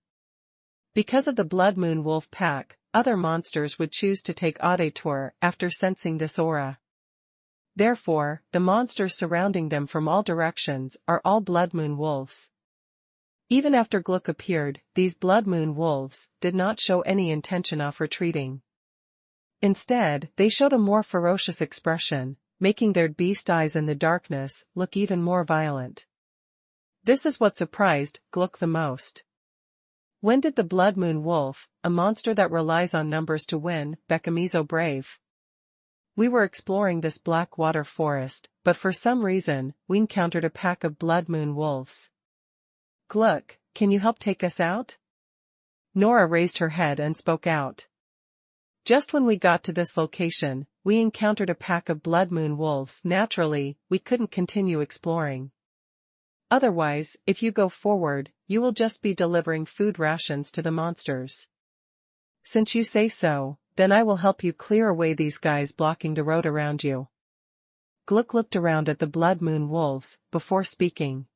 Because of the Blood Moon Wolf Pack, other monsters would choose to take a detour after sensing this aura. Therefore, the monsters surrounding them from all directions are all Blood Moon Wolves. Even after Gluck appeared, these Blood Moon Wolves did not show any intention of retreating. Instead, they showed a more ferocious expression, making their beast eyes in the darkness look even more violent. This is what surprised Gluck the most. When did the Blood Moon Wolf, a monster that relies on numbers to win, become so brave? We were exploring this black water forest, but for some reason, we encountered a pack of Blood Moon Wolves. Gluck, can you help take us out? Nora raised her head and spoke out. Just when we got to this location, we encountered a pack of Blood Moon Wolves. Naturally, we couldn't continue exploring. Otherwise, if you go forward, you will just be delivering food rations to the monsters. Since you say so, then I will help you clear away these guys blocking the road around you. Gluck looked around at the Blood Moon Wolves, before speaking.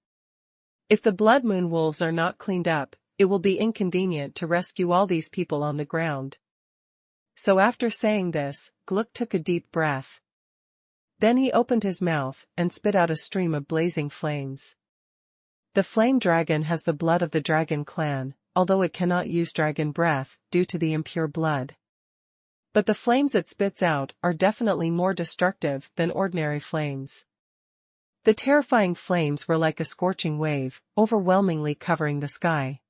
If the Blood Moon Wolves are not cleaned up, it will be inconvenient to rescue all these people on the ground. So after saying this, Gluck took a deep breath. Then he opened his mouth and spit out a stream of blazing flames. The flame dragon has the blood of the dragon clan, although it cannot use dragon breath due to the impure blood. But the flames it spits out are definitely more destructive than ordinary flames. The terrifying flames were like a scorching wave, overwhelmingly covering the sky.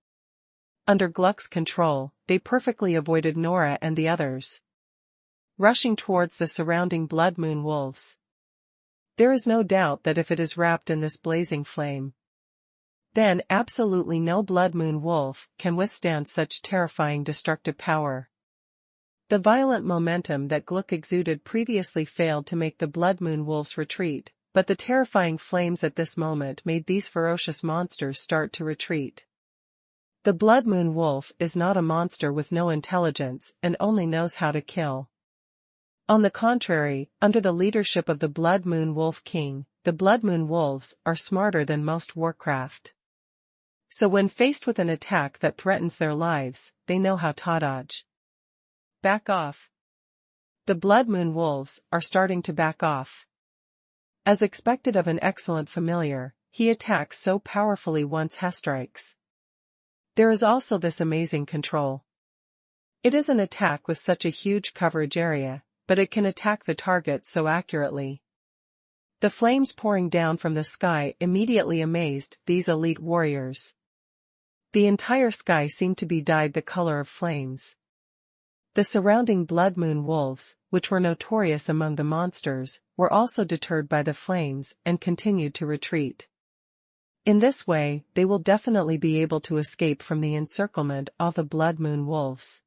Under Gluck's control, they perfectly avoided Nora and the others, rushing towards the surrounding Blood Moon Wolves. There is no doubt that if it is wrapped in this blazing flame, then absolutely no Blood Moon Wolf can withstand such terrifying destructive power. The violent momentum that Gluck exuded previously failed to make the Blood Moon Wolves retreat, but the terrifying flames at this moment made these ferocious monsters start to retreat. The Blood Moon Wolf is not a monster with no intelligence and only knows how to kill. On the contrary, under the leadership of the Blood Moon Wolf King, the Blood Moon Wolves are smarter than most warcraft. So when faced with an attack that threatens their lives, they know how to dodge. Back off. The Blood Moon Wolves are starting to back off. As expected of an excellent familiar, he attacks so powerfully once he strikes. There is also this amazing control. It is an attack with such a huge coverage area, but it can attack the target so accurately. The flames pouring down from the sky immediately amazed these elite warriors. The entire sky seemed to be dyed the color of flames. The surrounding Blood Moon Wolves, which were notorious among the monsters, were also deterred by the flames and continued to retreat. In this way, they will definitely be able to escape from the encirclement of the Blood Moon Wolves.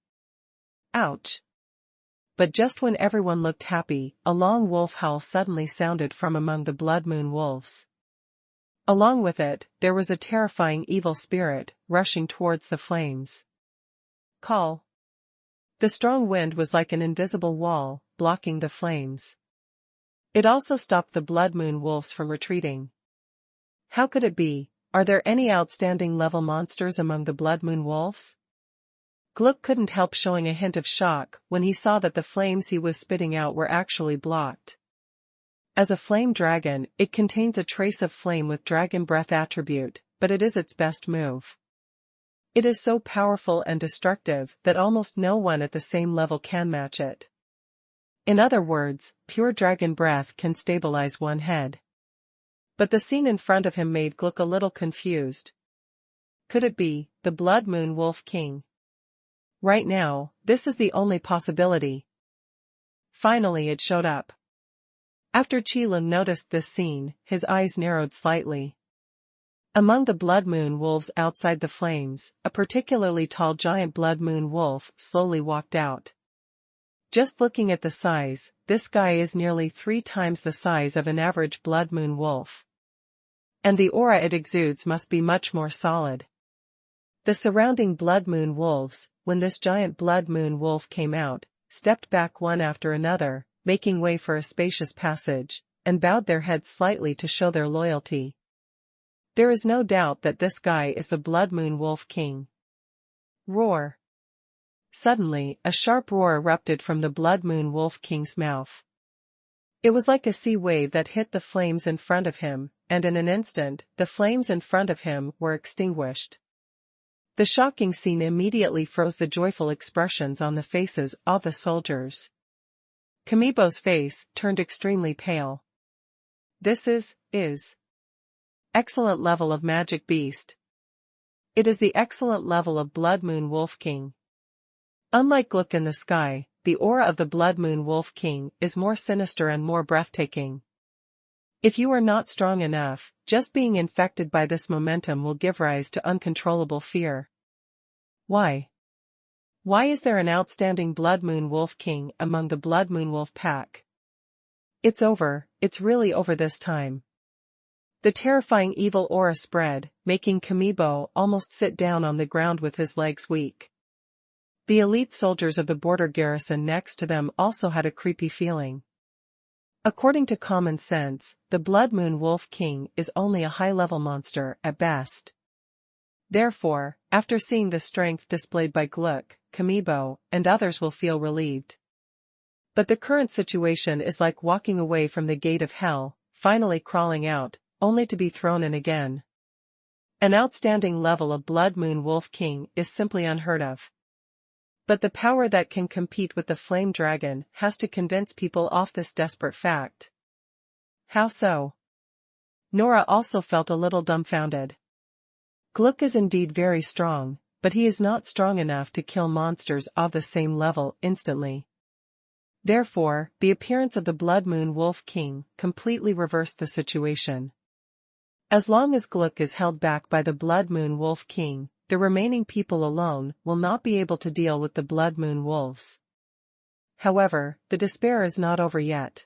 Ouch! But just when everyone looked happy, a long wolf howl suddenly sounded from among the Blood Moon Wolves. Along with it, there was a terrifying evil spirit, rushing towards the flames. Call. The strong wind was like an invisible wall, blocking the flames. It also stopped the Blood Moon Wolves from retreating. How could it be? Are there any outstanding level monsters among the Blood Moon Wolves? Gluck couldn't help showing a hint of shock when he saw that the flames he was spitting out were actually blocked. As a flame dragon, it contains a trace of flame with dragon breath attribute, but it is its best move. It is so powerful and destructive that almost no one at the same level can match it. In other words, pure dragon breath can stabilize one head. But the scene in front of him made Gluck a little confused. Could it be the Blood Moon Wolf King? Right now, this is the only possibility. Finally it showed up. After Qilin noticed this scene, his eyes narrowed slightly. Among the Blood Moon Wolves outside the flames, a particularly tall giant Blood Moon Wolf slowly walked out. Just looking at the size, this guy is nearly 3 times the size of an average Blood Moon Wolf. And the aura it exudes must be much more solid. The surrounding Blood Moon Wolves, when this giant Blood Moon Wolf came out, stepped back one after another, making way for a spacious passage, and bowed their heads slightly to show their loyalty. There is no doubt that this guy is the Blood Moon Wolf King. Roar! Suddenly, a sharp roar erupted from the Blood Moon Wolf King's mouth. It was like a sea wave that hit the flames in front of him, and in an instant, the flames in front of him were extinguished. The shocking scene immediately froze the joyful expressions on the faces of the soldiers. Kamibo's face turned extremely pale. This is excellent level of magic beast. It is the excellent level of Blood Moon Wolf King. Unlike Gluck in the sky, the aura of the Blood Moon Wolf King is more sinister and more breathtaking. If you are not strong enough, just being infected by this momentum will give rise to uncontrollable fear. Why? Why is there an outstanding Blood Moon Wolf King among the Blood Moon Wolf pack? It's over, it's really over this time. The terrifying evil aura spread, making Kamibo almost sit down on the ground with his legs weak. The elite soldiers of the border garrison next to them also had a creepy feeling. According to common sense, the Blood Moon Wolf King is only a high-level monster at best. Therefore, after seeing the strength displayed by Gluck, Kamibo, and others will feel relieved. But the current situation is like walking away from the gate of hell, finally crawling out, only to be thrown in again. An outstanding level of Blood Moon Wolf King is simply unheard of. But the power that can compete with the Flame Dragon has to convince people off this desperate fact. How so? Nora also felt a little dumbfounded. Gluck is indeed very strong, but he is not strong enough to kill monsters of the same level instantly. Therefore, the appearance of the Blood Moon Wolf King completely reversed the situation. As long as Gluck is held back by the Blood Moon Wolf King, the remaining people alone will not be able to deal with the Blood Moon Wolves. However, the despair is not over yet.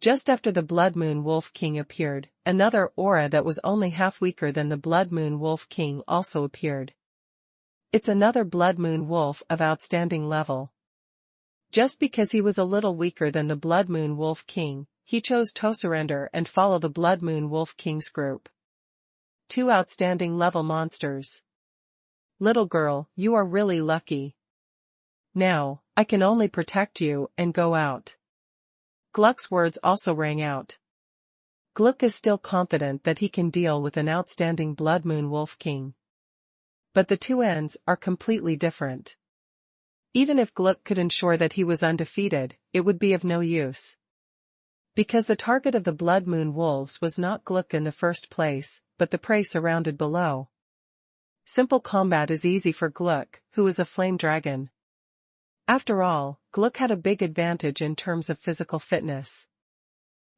Just after the Blood Moon Wolf King appeared, another aura that was only half weaker than the Blood Moon Wolf King also appeared. It's another Blood Moon Wolf of outstanding level. Just because he was a little weaker than the Blood Moon Wolf King, he chose to surrender and follow the Blood Moon Wolf King's group. 2 outstanding level monsters. Little girl, you are really lucky. Now, I can only protect you and go out. Gluck's words also rang out. Gluck is still confident that he can deal with an outstanding Blood Moon Wolf King. But the two ends are completely different. Even if Gluck could ensure that he was undefeated, it would be of no use. Because the target of the Blood Moon Wolves was not Gluck in the first place, but the prey surrounded below. Simple combat is easy for Gluck, who is a flame dragon. After all, Gluck had a big advantage in terms of physical fitness.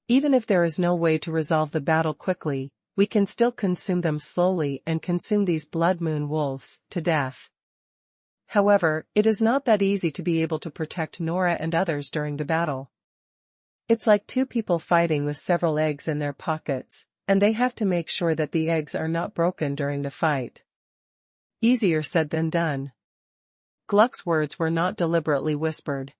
Even if there is no way to resolve the battle quickly, we can still consume them slowly and consume these Blood Moon Wolves to death. However, it is not that easy to be able to protect Nora and others during the battle. It's like two people fighting with several eggs in their pockets, and they have to make sure that the eggs are not broken during the fight. Easier said than done. Gluck's words were not deliberately whispered.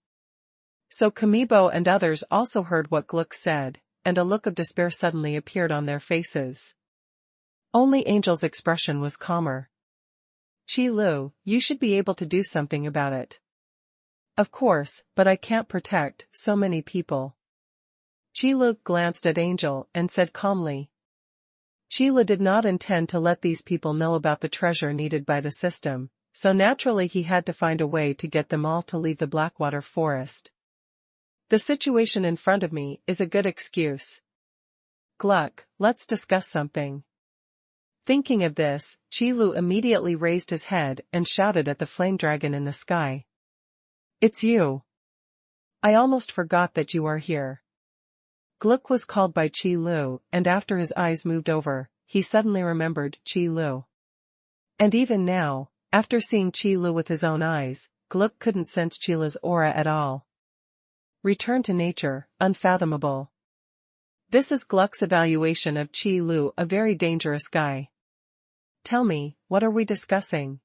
So Kamibo and others also heard what Gluck said, and a look of despair suddenly appeared on their faces. Only Angel's expression was calmer. Qi Lu, you should be able to do something about it. Of course, but I can't protect so many people. Qi Lu glanced at Angel and said calmly. Qi Lu did not intend to let these people know about the treasure needed by the system, so naturally he had to find a way to get them all to leave the Blackwater Forest. The situation in front of me is a good excuse. Gluck, let's discuss something. Thinking of this, Qi Lu immediately raised his head and shouted at the flame dragon in the sky. It's you. I almost forgot that you are here. Gluck was called by Qi Lu, and after his eyes moved over, he suddenly remembered Qi Lu. And even now, after seeing Qi Lu with his own eyes, Gluck couldn't sense Qi Lu's aura at all. Return to nature, unfathomable. This is Gluck's evaluation of Qi Lu, a very dangerous guy. Tell me, what are we discussing?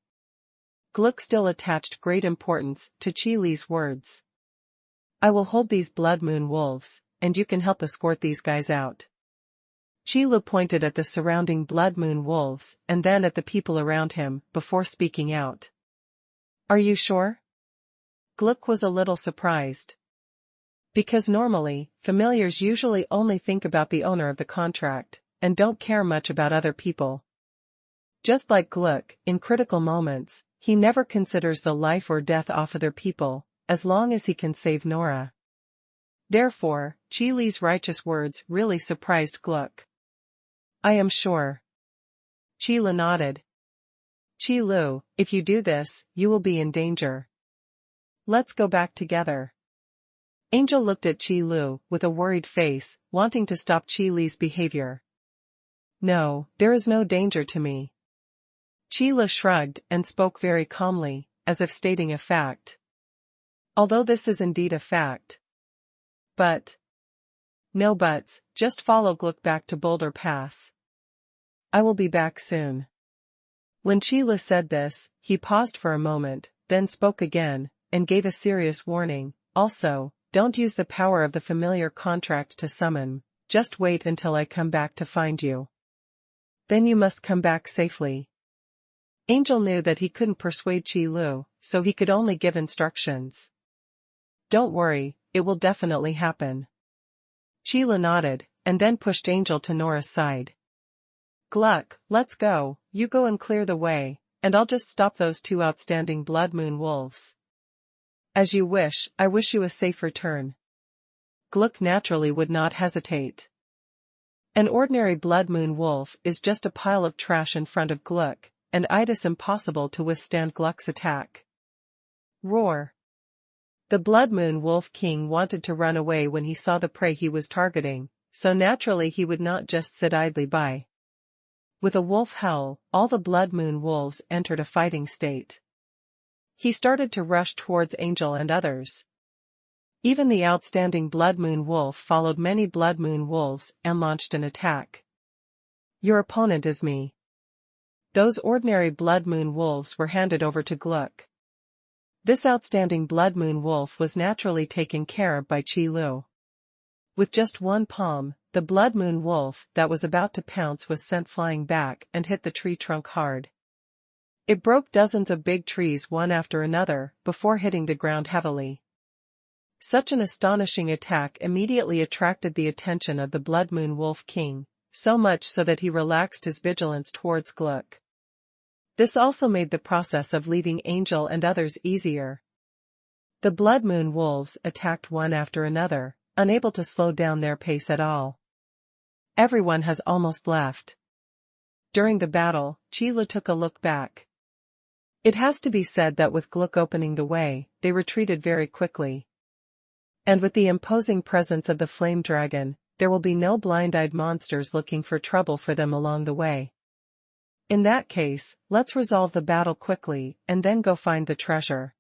Gluck still attached great importance to Qi Lu's words. I will hold these Blood Moon Wolves, and you can help escort these guys out. Qi Lu pointed at the surrounding Blood Moon Wolves and then at the people around him before speaking out. Are you sure? Gluck was a little surprised. Because normally, familiars usually only think about the owner of the contract, and don't care much about other people. Just like Gluck, in critical moments, he never considers the life or death of other people, as long as he can save Nora. Therefore, Qi Lu's righteous words really surprised Gluck. I am sure. Qi Lu nodded. Qi Lu, if you do this, you will be in danger. Let's go back together. Angel looked at Qi Lu with a worried face, wanting to stop Qi Li's behavior. No, there is no danger to me. Qi Lu shrugged and spoke very calmly, as if stating a fact. Although this is indeed a fact. But. No buts, just follow Gluck back to Boulder Pass. I will be back soon. When Qi Lu said this, he paused for a moment, then spoke again, and gave a serious warning. Also, don't use the power of the familiar contract to summon, just wait until I come back to find you. Then you must come back safely. Angel knew that he couldn't persuade Qi Lu, so he could only give instructions. Don't worry, it will definitely happen. Qi Lu nodded, and then pushed Angel to Nora's side. Gluck, let's go, you go and clear the way, and I'll just stop those two outstanding Blood Moon wolves. As you wish, I wish you a safe return. Gluck naturally would not hesitate. An ordinary Blood Moon wolf is just a pile of trash in front of Gluck, and it is impossible to withstand Gluck's attack. Roar. The Blood Moon Wolf King wanted to run away when he saw the prey he was targeting, so naturally he would not just sit idly by. With a wolf howl, all the Blood Moon wolves entered a fighting state. He started to rush towards Angel and others. Even the outstanding Blood Moon Wolf followed many Blood Moon Wolves and launched an attack. Your opponent is me. Those ordinary Blood Moon Wolves were handed over to Gluck. This outstanding Blood Moon Wolf was naturally taken care of by Qi Lu. With just one palm, the Blood Moon Wolf that was about to pounce was sent flying back and hit the tree trunk hard. It broke dozens of big trees one after another before hitting the ground heavily. Such an astonishing attack immediately attracted the attention of the Blood Moon Wolf King, so much so that he relaxed his vigilance towards Gluck. This also made the process of leaving Angel and others easier. The Blood Moon Wolves attacked one after another, unable to slow down their pace at all. Everyone has almost left. During the battle, Qi Lu took a look back. It has to be said that with Gluck opening the way, they retreated very quickly. And with the imposing presence of the flame dragon, there will be no blind-eyed monsters looking for trouble for them along the way. In that case, let's resolve the battle quickly and then go find the treasure.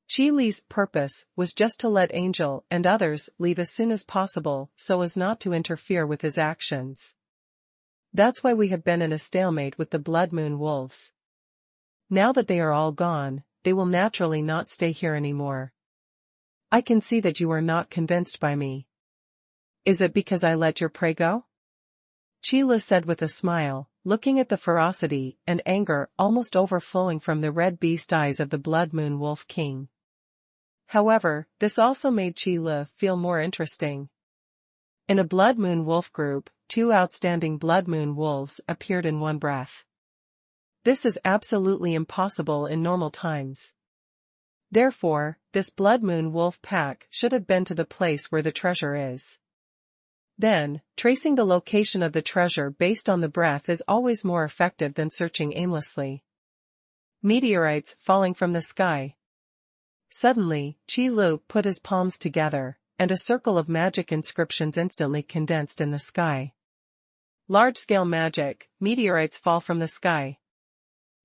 Qi Li's purpose was just to let Angel and others leave as soon as possible so as not to interfere with his actions. That's why we have been in a stalemate with the Blood Moon Wolves. Now that they are all gone, they will naturally not stay here anymore. I can see that you are not convinced by me. Is it because I let your prey go? Qi Lu said with a smile, looking at the ferocity and anger almost overflowing from the red beast eyes of the Blood Moon Wolf King. However, this also made Qi Lu feel more interesting. In a Blood Moon Wolf group, two outstanding Blood Moon Wolves appeared in one breath. This is absolutely impossible in normal times. Therefore, this Blood Moon Wolf pack should have been to the place where the treasure is. Then, tracing the location of the treasure based on the breath is always more effective than searching aimlessly. Meteorites falling from the sky. Suddenly, Qi Lu put his palms together, and a circle of magic inscriptions instantly condensed in the sky. Large-scale magic, meteorites fall from the sky.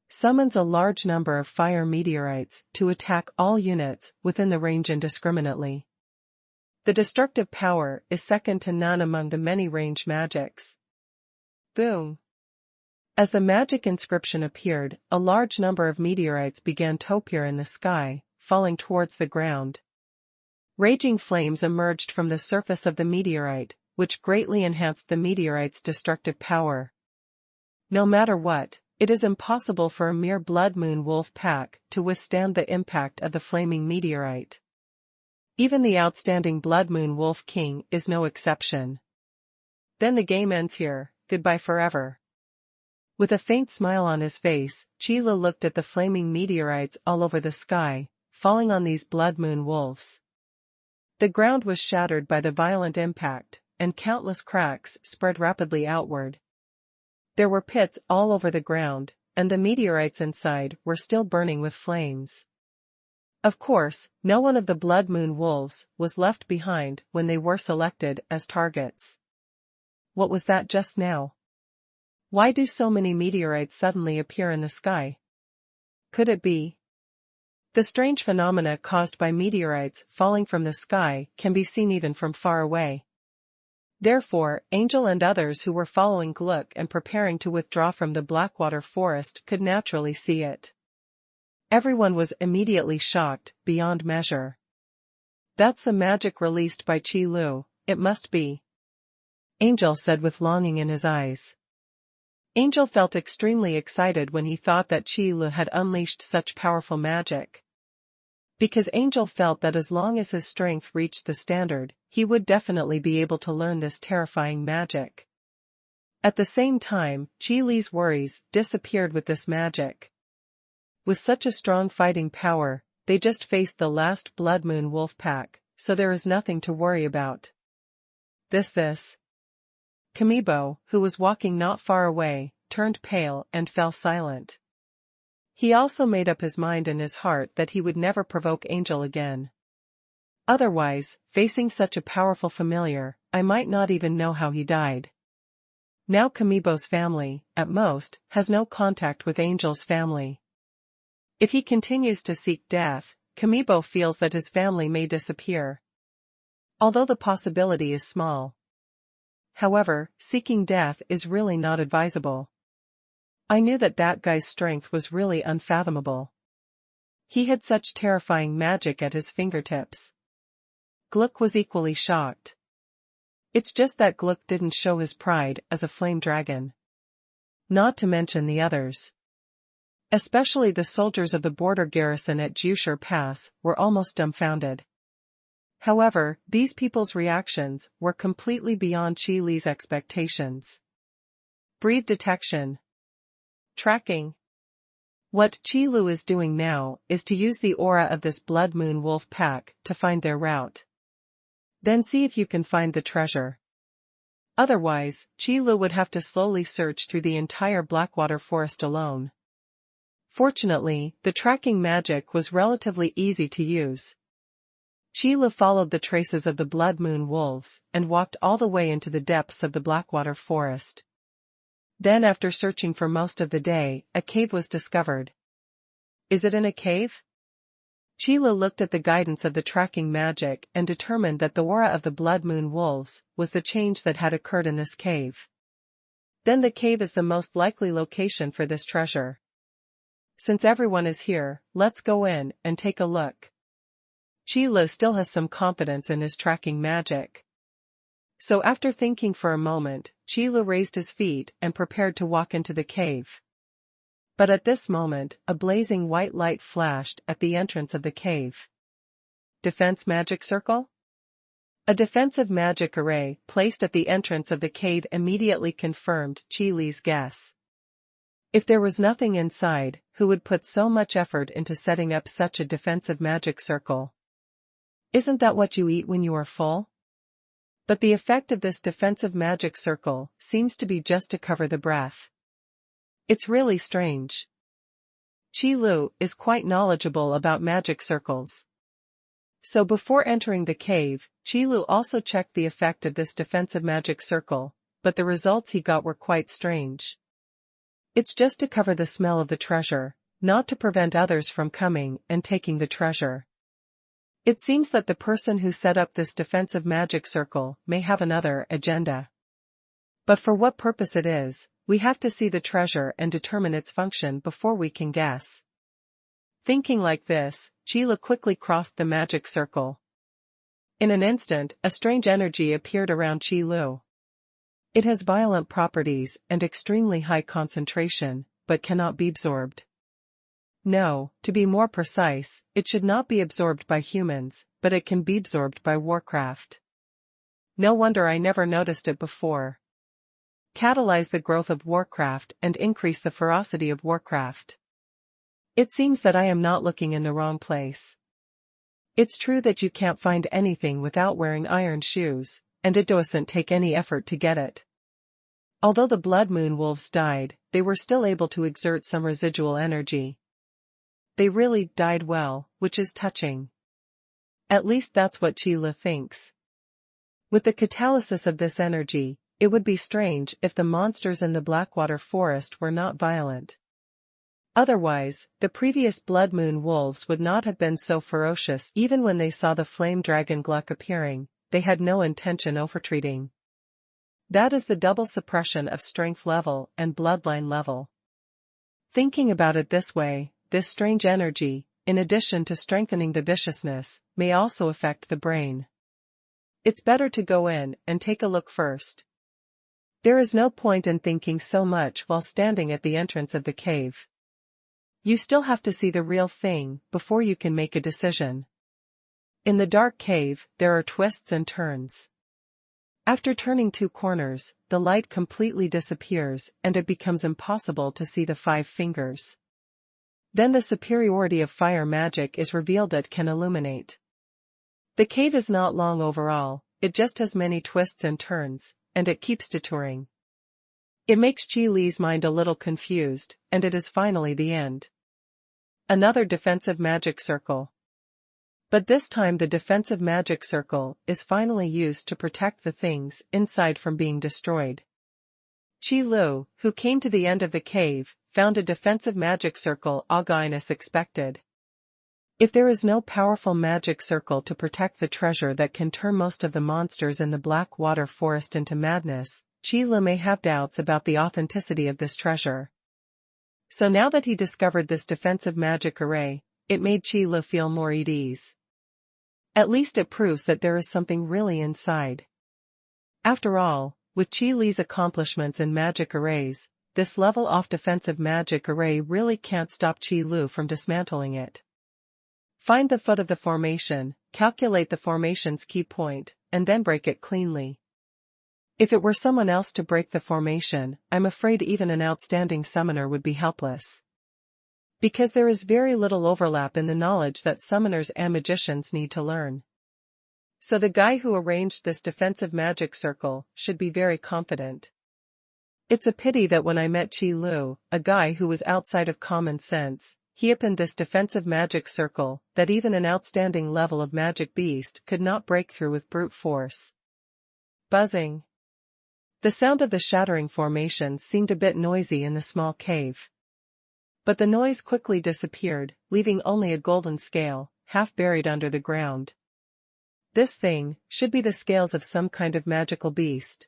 Summons a large number of fire meteorites to attack all units within the range indiscriminately. The destructive power is second to none among the many range magics. Boom! As the magic inscription appeared, a large number of meteorites began to appear in the sky, falling towards the ground. Raging flames emerged from the surface of the meteorite, which greatly enhanced the meteorite's destructive power. No matter what, it is impossible for a mere Blood Moon Wolf pack to withstand the impact of the flaming meteorite. Even the outstanding Blood Moon Wolf King is no exception. Then the game ends here, goodbye forever. With a faint smile on his face, Qi Lu looked at the flaming meteorites all over the sky, falling on these Blood Moon Wolves. The ground was shattered by the violent impact, and countless cracks spread rapidly outward. There were pits all over the ground, and the meteorites inside were still burning with flames. Of course, no one of the Blood Moon wolves was left behind when they were selected as targets. What was that just now? Why do so many meteorites suddenly appear in the sky? Could it be? The strange phenomena caused by meteorites falling from the sky can be seen even from far away. Therefore, Angel and others who were following Gluck and preparing to withdraw from the Blackwater forest could naturally see it. Everyone was immediately shocked, beyond measure. That's the magic released by Qi Lu, it must be. Angel said with longing in his eyes. Angel felt extremely excited when he thought that Qi Lu had unleashed such powerful magic. Because Angel felt that as long as his strength reached the standard, he would definitely be able to learn this terrifying magic. At the same time, Qi Li's worries disappeared with this magic. With such a strong fighting power, they just faced the last Blood Moon wolf pack, so there is nothing to worry about. This. Kamibo, who was walking not far away, turned pale and fell silent. He also made up his mind in his heart that he would never provoke Angel again. Otherwise, facing such a powerful familiar, I might not even know how he died. Now Kamibo's family, at most, has no contact with Angel's family. If he continues to seek death, Kamibo feels that his family may disappear. Although the possibility is small. However, seeking death is really not advisable. I knew that guy's strength was really unfathomable. He had such terrifying magic at his fingertips. Gluck was equally shocked. It's just that Gluck didn't show his pride as a flame dragon. Not to mention the others. Especially the soldiers of the border garrison at Jiushi Pass were almost dumbfounded. However, these people's reactions were completely beyond Qi Li's expectations. Breathe detection. Tracking. What Qi Lu is doing now is to use the aura of this Blood Moon wolf pack to find their route. Then see if you can find the treasure. Otherwise, Qi Lu would have to slowly search through the entire Blackwater forest alone. Fortunately, the tracking magic was relatively easy to use. Qi Lu followed the traces of the Blood Moon wolves and walked all the way into the depths of the Blackwater forest. Then after searching for most of the day, a cave was discovered. Is it in a cave? Qi Lu looked at the guidance of the tracking magic and determined that the aura of the Blood Moon wolves was the change that had occurred in this cave. Then the cave is the most likely location for this treasure. Since everyone is here, let's go in and take a look. Qi Lu still has some confidence in his tracking magic. So after thinking for a moment, Qi Lu raised his feet and prepared to walk into the cave. But at this moment, a blazing white light flashed at the entrance of the cave. Defense magic circle? A defensive magic array placed at the entrance of the cave immediately confirmed Qi Li's guess. If there was nothing inside, who would put so much effort into setting up such a defensive magic circle? Isn't that what you eat when you are full? But the effect of this defensive magic circle seems to be just to cover the breath. It's really strange. Qi Lu is quite knowledgeable about magic circles. So before entering the cave, Qi Lu also checked the effect of this defensive magic circle, but the results he got were quite strange. It's just to cover the smell of the treasure, not to prevent others from coming and taking the treasure. It seems that the person who set up this defensive magic circle may have another agenda. But for what purpose it is, we have to see the treasure and determine its function before we can guess. Thinking like this, Qi Lu quickly crossed the magic circle. In an instant, a strange energy appeared around Qi Lu. It has violent properties and extremely high concentration, but cannot be absorbed. No, to be more precise, it should not be absorbed by humans, but it can be absorbed by Warcraft. No wonder I never noticed it before. Catalyze the growth of Warcraft and increase the ferocity of Warcraft. It seems that I am not looking in the wrong place. It's true that you can't find anything without wearing iron shoes, and it doesn't take any effort to get it. Although the blood moon wolves died, they were still able to exert some residual energy. They really died well, which is touching. At least that's what Qi Lu thinks. With the catalysis of this energy, it would be strange if the monsters in the Blackwater Forest were not violent. Otherwise, the previous blood moon wolves would not have been so ferocious. Even when they saw the flame dragon Gluck appearing, they had no intention of retreating. That is the double suppression of strength level and bloodline level. Thinking about it this way, this strange energy, in addition to strengthening the viciousness, may also affect the brain. It's better to go in and take a look first. There is no point in thinking so much while standing at the entrance of the cave. You still have to see the real thing before you can make a decision. In the dark cave, there are twists and turns. After turning 2 corners, the light completely disappears and it becomes impossible to see the 5 fingers. Then the superiority of fire magic is revealed. It can illuminate. The cave is not long overall, it just has many twists and turns, and it keeps detouring. It makes Qi Li's mind a little confused, and it is finally the end. Another defensive magic circle. But this time the defensive magic circle is finally used to protect the things inside from being destroyed. Qi Lu, who came to the end of the cave, found a defensive magic circle as expected. If there is no powerful magic circle to protect the treasure that can turn most of the monsters in the Blackwater Forest into madness, Qi Lu may have doubts about the authenticity of this treasure. So now that he discovered this defensive magic array, it made Qi Lu feel more at ease. At least it proves that there is something really inside. After all, with Qi Li's accomplishments in magic arrays, this level-off defensive magic array really can't stop Qi Lu from dismantling it. Find the foot of the formation, calculate the formation's key point, and then break it cleanly. If it were someone else to break the formation, I'm afraid even an outstanding summoner would be helpless. Because there is very little overlap in the knowledge that summoners and magicians need to learn. So the guy who arranged this defensive magic circle should be very confident. It's a pity that when I met Qi Lu, a guy who was outside of common sense, he opened this defensive magic circle that even an outstanding level of magic beast could not break through with brute force. Buzzing. The sound of the shattering formation seemed a bit noisy in the small cave. But the noise quickly disappeared, leaving only a golden scale, half buried under the ground. This thing should be the scales of some kind of magical beast.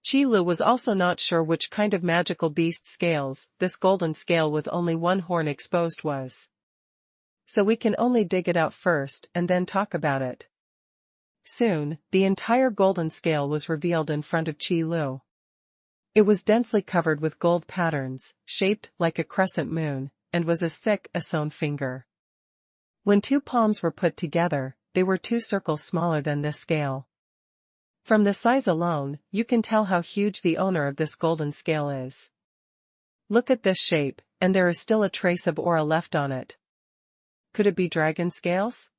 Qi Lu was also not sure which kind of magical beast scales this golden scale with only one horn exposed was. So we can only dig it out first and then talk about it. Soon, the entire golden scale was revealed in front of Qi Lu. It was densely covered with gold patterns, shaped like a crescent moon, and was as thick as a sewn finger. When 2 palms were put together, they were 2 circles smaller than this scale. From the size alone, you can tell how huge the owner of this golden scale is. Look at this shape, and there is still a trace of aura left on it. Could it be dragon scales?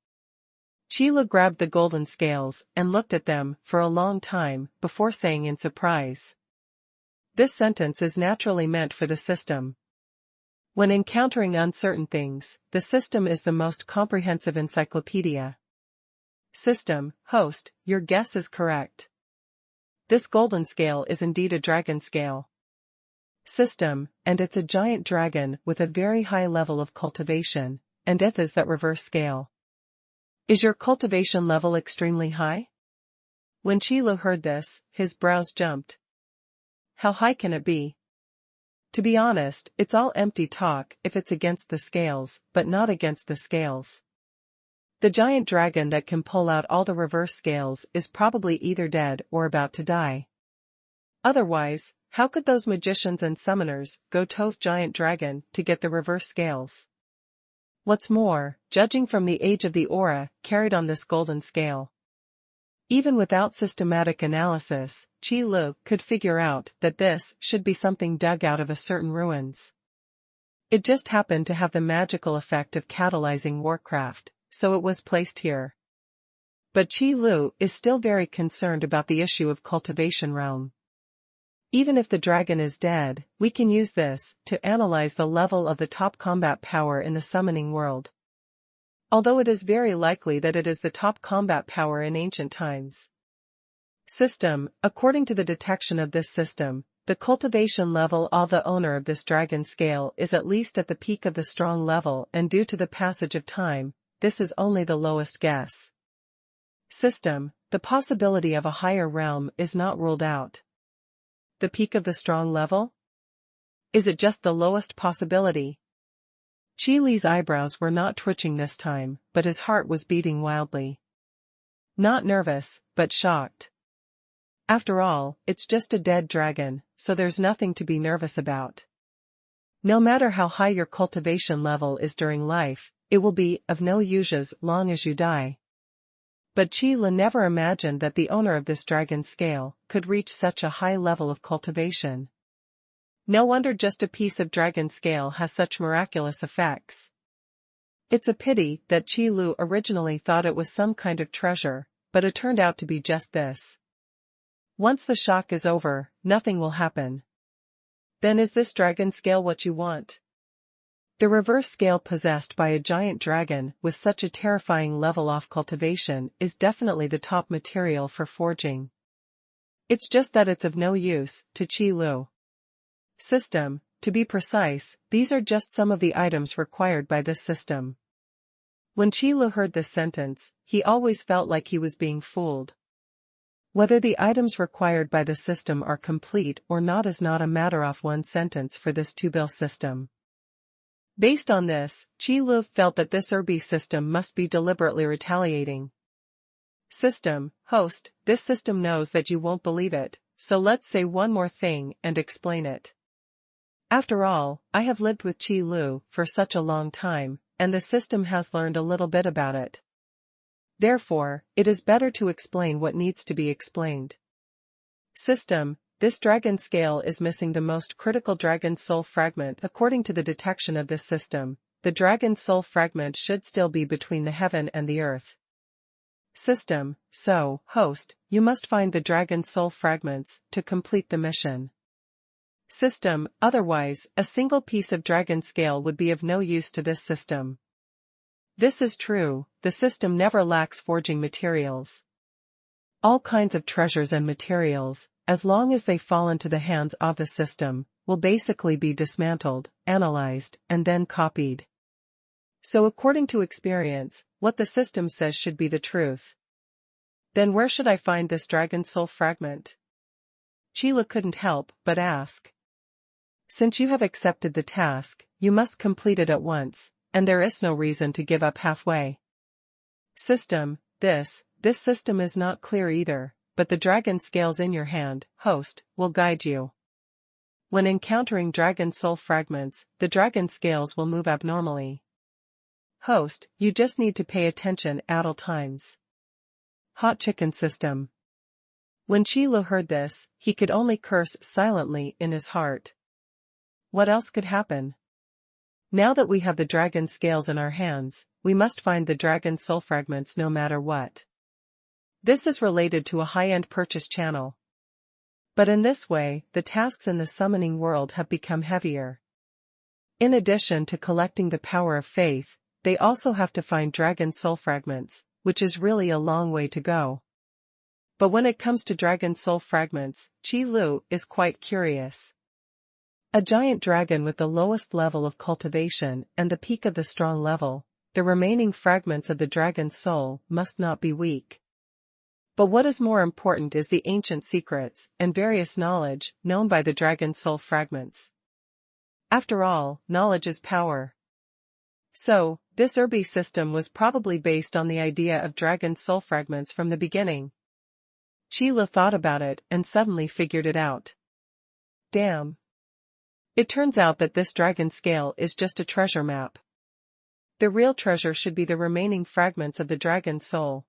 Qi Lu grabbed the golden scales and looked at them for a long time before saying in surprise. This sentence is naturally meant for the system. When encountering uncertain things, the system is the most comprehensive encyclopedia. System, host, your guess is correct. This golden scale is indeed a dragon scale. System, and it's a giant dragon with a very high level of cultivation, and it is that reverse scale. Is your cultivation level extremely high? When Qi Lu heard this, his brows jumped. How high can it be? To be honest, it's all empty talk if it's against the scales, but not against the scales. The giant dragon that can pull out all the reverse scales is probably either dead or about to die. Otherwise, how could those magicians and summoners go toe giant dragon to get the reverse scales? What's more, judging from the age of the aura carried on this golden scale, even without systematic analysis, Qi Lu could figure out that this should be something dug out of a certain ruins. It just happened to have the magical effect of catalyzing warcraft, so it was placed here. But Qi Lu is still very concerned about the issue of cultivation realm. Even if the dragon is dead, we can use this to analyze the level of the top combat power in the summoning world. Although it is very likely that it is the top combat power in ancient times. System. According to the detection of this system, the cultivation level of the owner of this dragon scale is at least at the peak of the strong level, and due to the passage of time, this is only the lowest guess. System. The possibility of a higher realm is not ruled out. The peak of the strong level? Is it just the lowest possibility? Qi Li's eyebrows were not twitching this time, but his heart was beating wildly. Not nervous, but shocked. After all, it's just a dead dragon, so there's nothing to be nervous about. No matter how high your cultivation level is during life, it will be of no use as long as you die. But Qi Li never imagined that the owner of this dragon scale could reach such a high level of cultivation. No wonder just a piece of dragon scale has such miraculous effects. It's a pity that Qi Li originally thought it was some kind of treasure, but it turned out to be just this. Once the shock is over, nothing will happen. Then is this dragon scale what you want? The reverse scale possessed by a giant dragon with such a terrifying level of cultivation is definitely the top material for forging. It's just that it's of no use to Qi Li. System. To be precise, these are just some of the items required by this system. When Qi Li heard this sentence, he always felt like he was being fooled. Whether the items required by the system are complete or not is not a matter of one sentence for this two-bill system. Based on this, Qi Li felt that this Erbi system must be deliberately retaliating. System. Host, this system knows that you won't believe it, so let's say one more thing and explain it. After all, I have lived with Qi Li for such a long time, and the system has learned a little bit about it. Therefore, it is better to explain what needs to be explained. System. This dragon scale is missing the most critical dragon soul fragment. According to the detection of this system, the dragon soul fragment should still be between the heaven and the earth. System. So, host, you must find the dragon soul fragments to complete the mission. System. Otherwise, a single piece of dragon scale would be of no use to this system. This is true, the system never lacks forging materials. All kinds of treasures and materials, as long as they fall into the hands of the system, will basically be dismantled, analyzed, and then copied. So according to experience, what the system says should be the truth. Then where should I find this dragon soul fragment? Qi Li couldn't help but ask. Since you have accepted the task, you must complete it at once, and there is no reason to give up halfway. System. This system is not clear either, but the dragon scales in your hand, host, will guide you. When encountering dragon soul fragments, the dragon scales will move abnormally. Host, you just need to pay attention at all times. Hot chicken system. When Qi Li heard this, he could only curse silently in his heart. What else could happen? Now that we have the dragon scales in our hands, we must find the dragon soul fragments no matter what. This is related to a high-end purchase channel. But in this way, the tasks in the summoning world have become heavier. In addition to collecting the power of faith, they also have to find dragon soul fragments, which is really a long way to go. But when it comes to dragon soul fragments, Qi Li is quite curious. A giant dragon with the lowest level of cultivation and the peak of the strong level, the remaining fragments of the dragon soul must not be weak. But what is more important is the ancient secrets and various knowledge known by the dragon soul fragments. After all, knowledge is power. So, this Erbi system was probably based on the idea of dragon soul fragments from the beginning. Qi Li thought about it and suddenly figured it out. Damn. It turns out that this dragon scale is just a treasure map. The real treasure should be the remaining fragments of the dragon soul.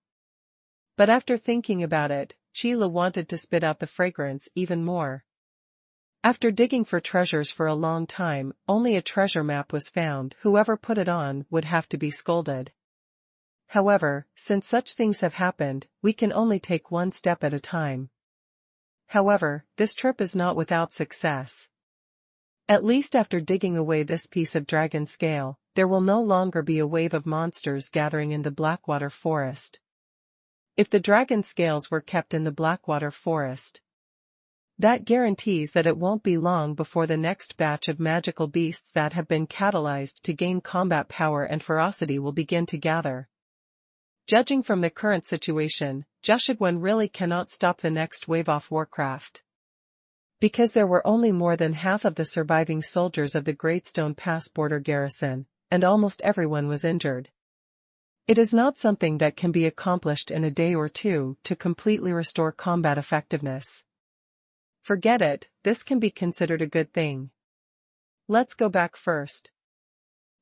But after thinking about it, Qi Li wanted to spit out the fragrance even more. After digging for treasures for a long time, only a treasure map was found. Whoever put it on would have to be scolded. However, since such things have happened, we can only take one step at a time. However, this trip is not without success. At least after digging away this piece of dragon scale, there will no longer be a wave of monsters gathering in the Blackwater Forest. If the dragon scales were kept in the Blackwater Forest, that guarantees that it won't be long before the next batch of magical beasts that have been catalyzed to gain combat power and ferocity will begin to gather. Judging from the current situation, Jushigwen really cannot stop the next wave off Warcraft. Because there were only more than half of the surviving soldiers of the Great Stone Pass border garrison, and almost everyone was injured. It is not something that can be accomplished in a day or two to completely restore combat effectiveness. Forget it, this can be considered a good thing. Let's go back first.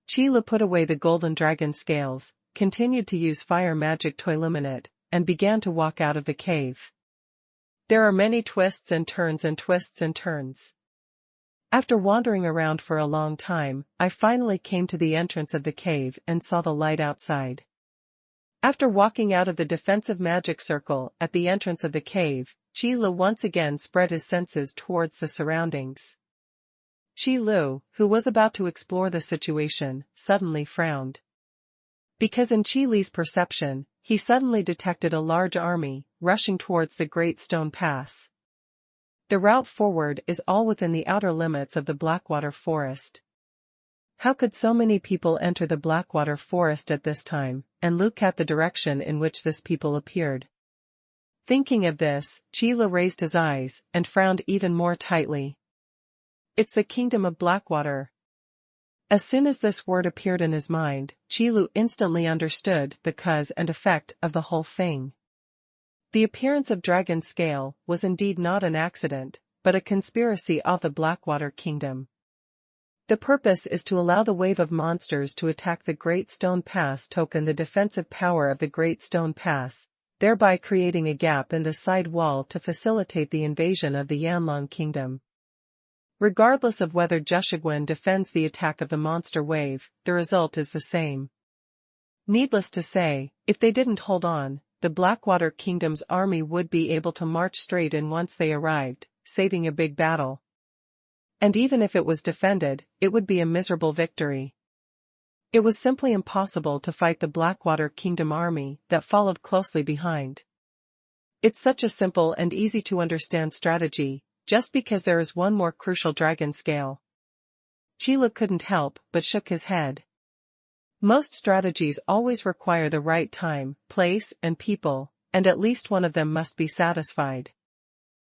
Qi put away the golden dragon scales, continued to use fire magic to illuminate, and began to walk out of the cave. There are many twists and turns and twists and turns. After wandering around for a long time, I finally came to the entrance of the cave and saw the light outside. After walking out of the defensive magic circle at the entrance of the cave, Qi once again spread his senses towards the surroundings. Qi, who was about to explore the situation, suddenly frowned. Because in Qi perception, he suddenly detected a large army, rushing towards the Great Stone Pass. The route forward is all within the outer limits of the Blackwater Forest. How could so many people enter the Blackwater Forest at this time, and look at the direction in which this people appeared? Thinking of this, Qi raised his eyes, and frowned even more tightly. It's the Kingdom of Blackwater. As soon as this word appeared in his mind, Qi instantly understood the cause and effect of the whole thing. The appearance of Dragon Scale was indeed not an accident, but a conspiracy of the Blackwater Kingdom. The purpose is to allow the wave of monsters to attack the Great Stone Pass, token the defensive power of the Great Stone Pass, thereby creating a gap in the side wall to facilitate the invasion of the Yanlong Kingdom. Regardless of whether Jushigwen defends the attack of the monster wave, the result is the same. Needless to say, if they didn't hold on, the Blackwater Kingdom's army would be able to march straight in once they arrived, saving a big battle. And even if it was defended, it would be a miserable victory. It was simply impossible to fight the Blackwater Kingdom army that followed closely behind. It's such a simple and easy to understand strategy, just because there is one more crucial dragon scale. Qi couldn't help but shook his head. Most strategies always require the right time, place, and people, and at least one of them must be satisfied.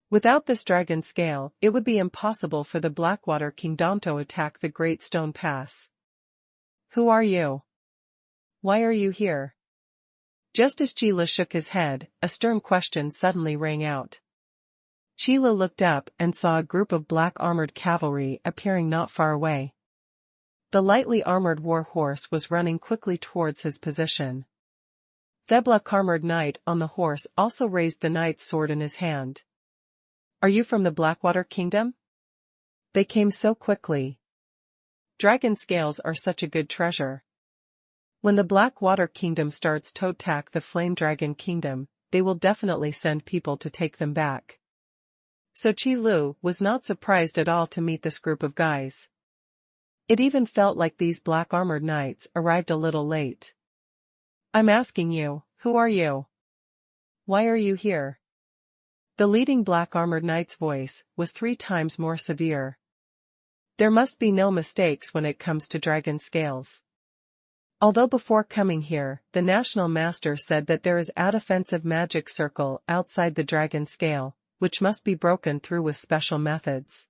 Without this dragon scale, it would be impossible for the Blackwater Kingdom to attack the Great Stone Pass. Who are you? Why are you here? Just as Qi shook his head, a stern question suddenly rang out. Qi looked up and saw a group of black-armored cavalry appearing not far away. The lightly armored war horse was running quickly towards his position. The black-armored knight on the horse also raised the knight's sword in his hand. Are you from the Blackwater Kingdom? They came so quickly. Dragon scales are such a good treasure. When the Blackwater Kingdom starts to attack the Flame Dragon Kingdom, they will definitely send people to take them back. So Qi was not surprised at all to meet this group of guys. It even felt like these black-armored knights arrived a little late. I'm asking you, who are you? Why are you here? The leading black-armored knight's voice was 3 times more severe. There must be no mistakes when it comes to dragon scales. Although before coming here, the National Master said that there is a defensive magic circle outside the dragon scale, which must be broken through with special methods.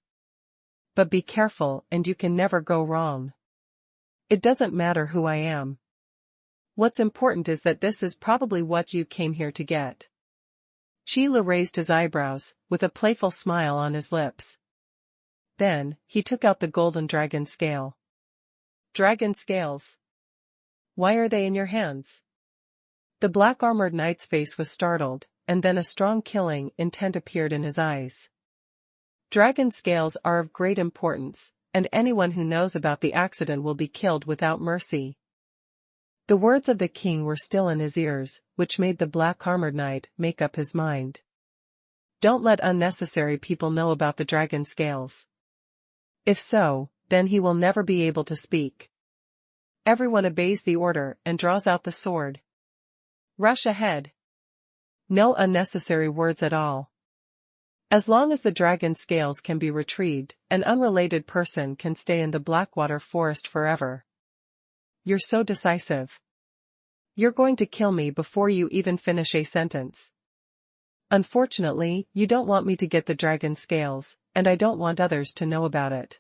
But be careful and you can never go wrong. It doesn't matter who I am. What's important is that this is probably what you came here to get. Qi raised his eyebrows, with a playful smile on his lips. Then, he took out the golden dragon scale. Dragon scales. Why are they in your hands? The black-armored knight's face was startled, and then a strong killing intent appeared in his eyes. Dragon scales are of great importance, and anyone who knows about the accident will be killed without mercy. The words of the king were still in his ears, which made the black-armored knight make up his mind. Don't let unnecessary people know about the dragon scales. If so, then he will never be able to speak. Everyone obeys the order and draws out the sword. Rush ahead. No unnecessary words at all. As long as the dragon scales can be retrieved, an unrelated person can stay in the Blackwater Forest forever. You're so decisive. You're going to kill me before you even finish a sentence. Unfortunately, you don't want me to get the dragon scales, and I don't want others to know about it.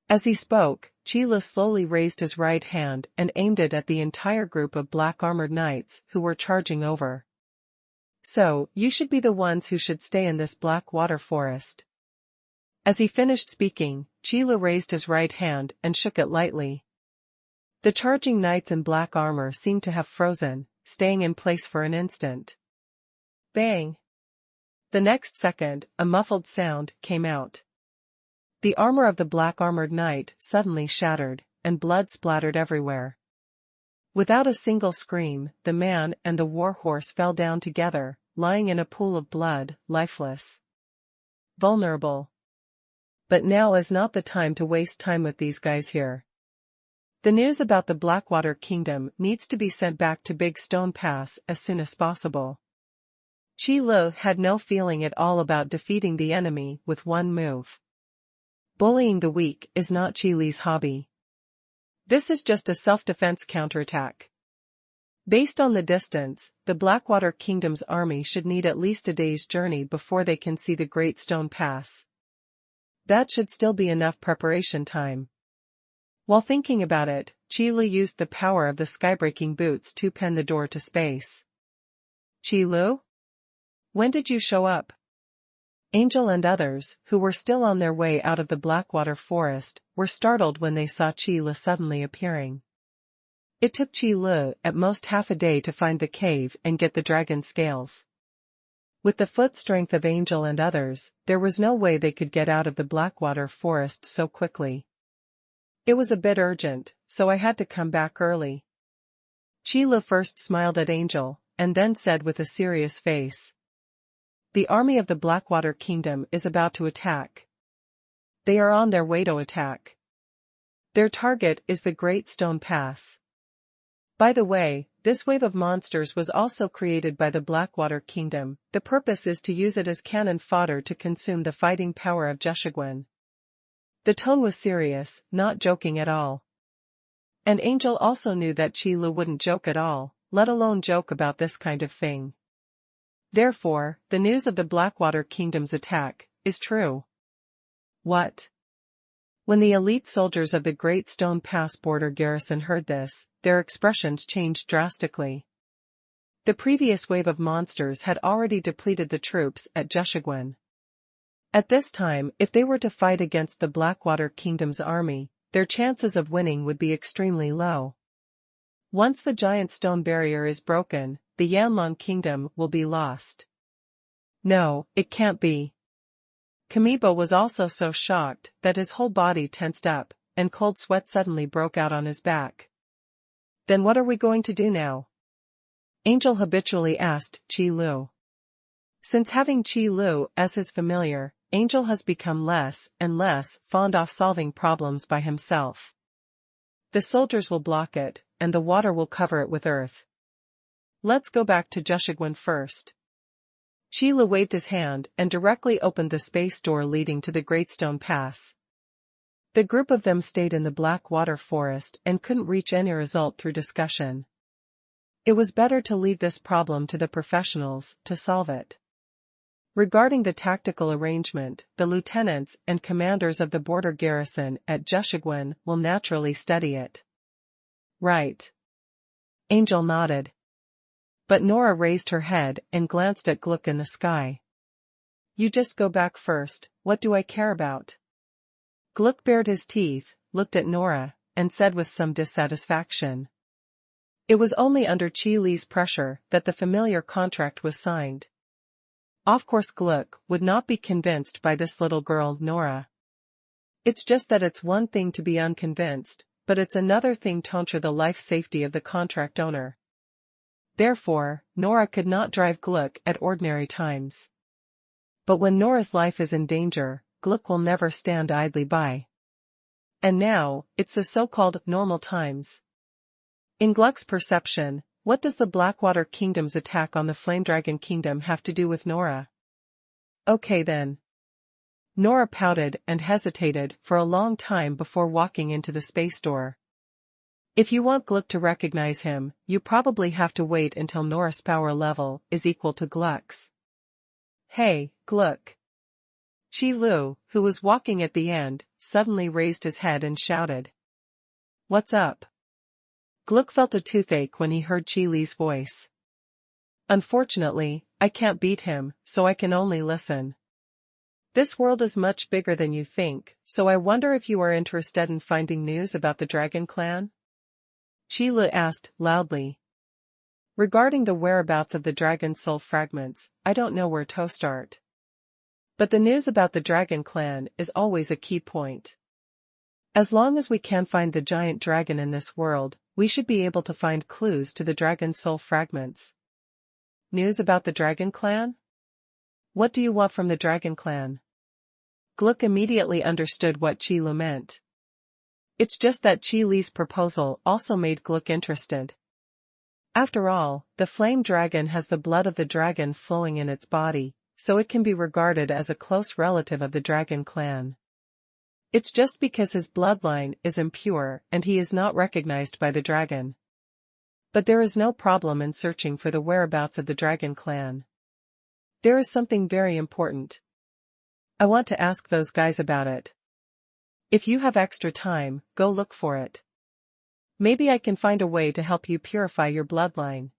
As he spoke, Qi Lu slowly raised his right hand and aimed it at the entire group of black-armored knights who were charging over. So, you should be the ones who should stay in this Blackwater Forest. As he finished speaking, Qi Lu raised his right hand and shook it lightly. The charging knights in black armor seemed to have frozen, staying in place for an instant. Bang! The next second, a muffled sound came out. The armor of the black-armored knight suddenly shattered, and blood splattered everywhere. Without a single scream, the man and the warhorse fell down together, lying in a pool of blood, lifeless. Vulnerable. But now is not the time to waste time with these guys here. The news about the Blackwater Kingdom needs to be sent back to Big Stone Pass as soon as possible. Qi Lu had no feeling at all about defeating the enemy with one move. Bullying the weak is not Qi Li's hobby. This is just a self-defense counterattack. Based on the distance, the Blackwater Kingdom's army should need at least a day's journey before they can see the Great Stone Pass. That should still be enough preparation time. While thinking about it, Qi Lu used the power of the skybreaking boots to pen the door to space. Qi Lu? When did you show up? Angel and others, who were still on their way out of the Blackwater Forest, were startled when they saw Qi Lu suddenly appearing. It took Qi Lu at most half a day to find the cave and get the dragon scales. With the foot strength of Angel and others, there was no way they could get out of the Blackwater Forest so quickly. It was a bit urgent, so I had to come back early. Qi Lu first smiled at Angel, and then said with a serious face. The army of the Blackwater Kingdom is about to attack. They are on their way to attack. Their target is the Great Stone Pass. By the way, this wave of monsters was also created by the Blackwater Kingdom. The purpose is to use it as cannon fodder to consume the fighting power of Zheshiguan. The tone was serious, not joking at all. And Angel also knew that Qi Lu wouldn't joke at all, let alone joke about this kind of thing. Therefore, the news of the Blackwater Kingdom's attack is true. What? When the elite soldiers of the Great Stone Pass border garrison heard this, their expressions changed drastically. The previous wave of monsters had already depleted the troops at Zheshiguan. At this time, if they were to fight against the Blackwater Kingdom's army, their chances of winning would be extremely low. Once the giant stone barrier is broken, the Yanlong Kingdom will be lost. No, it can't be. Kamibo was also so shocked that his whole body tensed up, and cold sweat suddenly broke out on his back. Then what are we going to do now? Angel habitually asked Qi Lu. Since having Qi Lu as his familiar, Angel has become less and less fond of solving problems by himself. The soldiers will block it, and the water will cover it with earth. Let's go back to Zheshiguan first. Qi Lu waved his hand and directly opened the space door leading to the Great Stone Pass. The group of them stayed in the Blackwater Forest and couldn't reach any result through discussion. It was better to leave this problem to the professionals to solve it. Regarding the tactical arrangement, the lieutenants and commanders of the border garrison at Zheshiguan will naturally study it. Right. Angel nodded. But Nora raised her head and glanced at Gluck in the sky. You just go back first, what do I care about? Gluck bared his teeth, looked at Nora, and said with some dissatisfaction. It was only under Qi Li's pressure that the familiar contract was signed. Of course Gluck would not be convinced by this little girl Nora. It's just that it's one thing to be unconvinced, but it's another thing to ensure the life safety of the contract owner. Therefore, Nora could not drive Gluck at ordinary times. But when Nora's life is in danger, Gluck will never stand idly by. And now, it's the so-called normal times. In Gluck's perception, what does the Blackwater Kingdom's attack on the Flame Dragon Kingdom have to do with Nora? Okay then. Nora pouted and hesitated for a long time before walking into the space door. If you want Gluck to recognize him, you probably have to wait until Nora's power level is equal to Gluck's. Hey, Gluck. Qi Lu, who was walking at the end, suddenly raised his head and shouted. What's up? Gluck felt a toothache when he heard Qi Li's voice. Unfortunately, I can't beat him, so I can only listen. This world is much bigger than you think, so I wonder if you are interested in finding news about the Dragon Clan? Qi Lu asked, loudly. Regarding the whereabouts of the Dragon Soul fragments, I don't know where to start. But the news about the Dragon Clan is always a key point. As long as we can find the giant dragon in this world, we should be able to find clues to the Dragon Soul fragments. News about the Dragon Clan? What do you want from the Dragon Clan? Gluck immediately understood what Qi Lu meant. It's just that Qi Li's proposal also made Gluck interested. After all, the flame dragon has the blood of the dragon flowing in its body, so it can be regarded as a close relative of the Dragon Clan. It's just because his bloodline is impure and he is not recognized by the dragon. But there is no problem in searching for the whereabouts of the Dragon Clan. There is something very important. I want to ask those guys about it. If you have extra time, go look for it. Maybe I can find a way to help you purify your bloodline.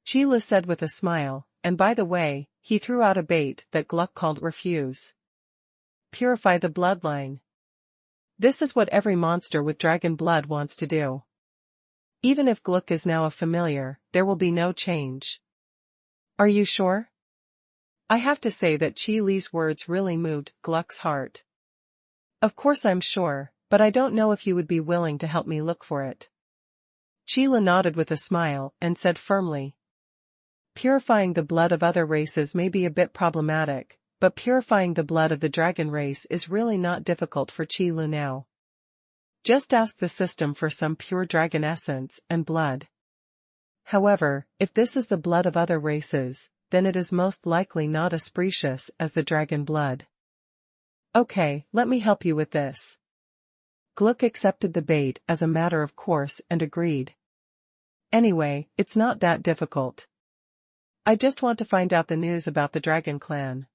Qi Lu said with a smile, and by the way, he threw out a bait that Gluck called refuse. Purify the bloodline. This is what every monster with dragon blood wants to do. Even if Gluck is now a familiar, there will be no change. Are you sure? I have to say that Qi Li's words really moved Gluck's heart. Of course I'm sure, but I don't know if you would be willing to help me look for it. Qi Li nodded with a smile and said firmly. Purifying the blood of other races may be a bit problematic, but purifying the blood of the dragon race is really not difficult for Qi Li now. Just ask the system for some pure dragon essence and blood. However, if this is the blood of other races, then it is most likely not as precious as the dragon blood. Okay, let me help you with this. Gluck accepted the bait as a matter of course and agreed. Anyway, it's not that difficult. I just want to find out the news about the Dragon Clan.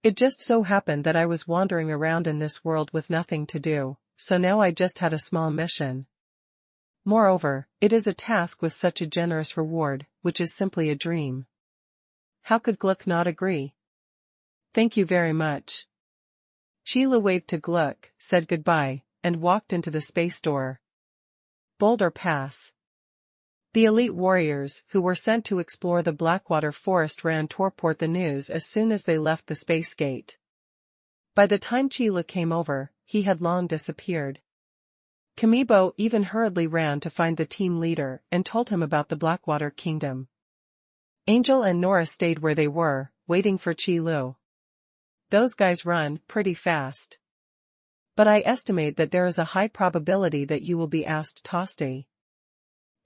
It just so happened that I was wandering around in this world with nothing to do, so now I just had a small mission. Moreover, it is a task with such a generous reward, which is simply a dream. How could Gluck not agree? Thank you very much. Qi Lu waved to Gluck, said goodbye, and walked into the space door. Boulder Pass. The elite warriors who were sent to explore the Blackwater Forest ran to report the news as soon as they left the space gate. By the time Qi Lu came over, he had long disappeared. Kamibo even hurriedly ran to find the team leader and told him about the Blackwater Kingdom. Angel and Nora stayed where they were, waiting for Qi Lu. Those guys run pretty fast. But I estimate that there is a high probability that you will be asked to stay.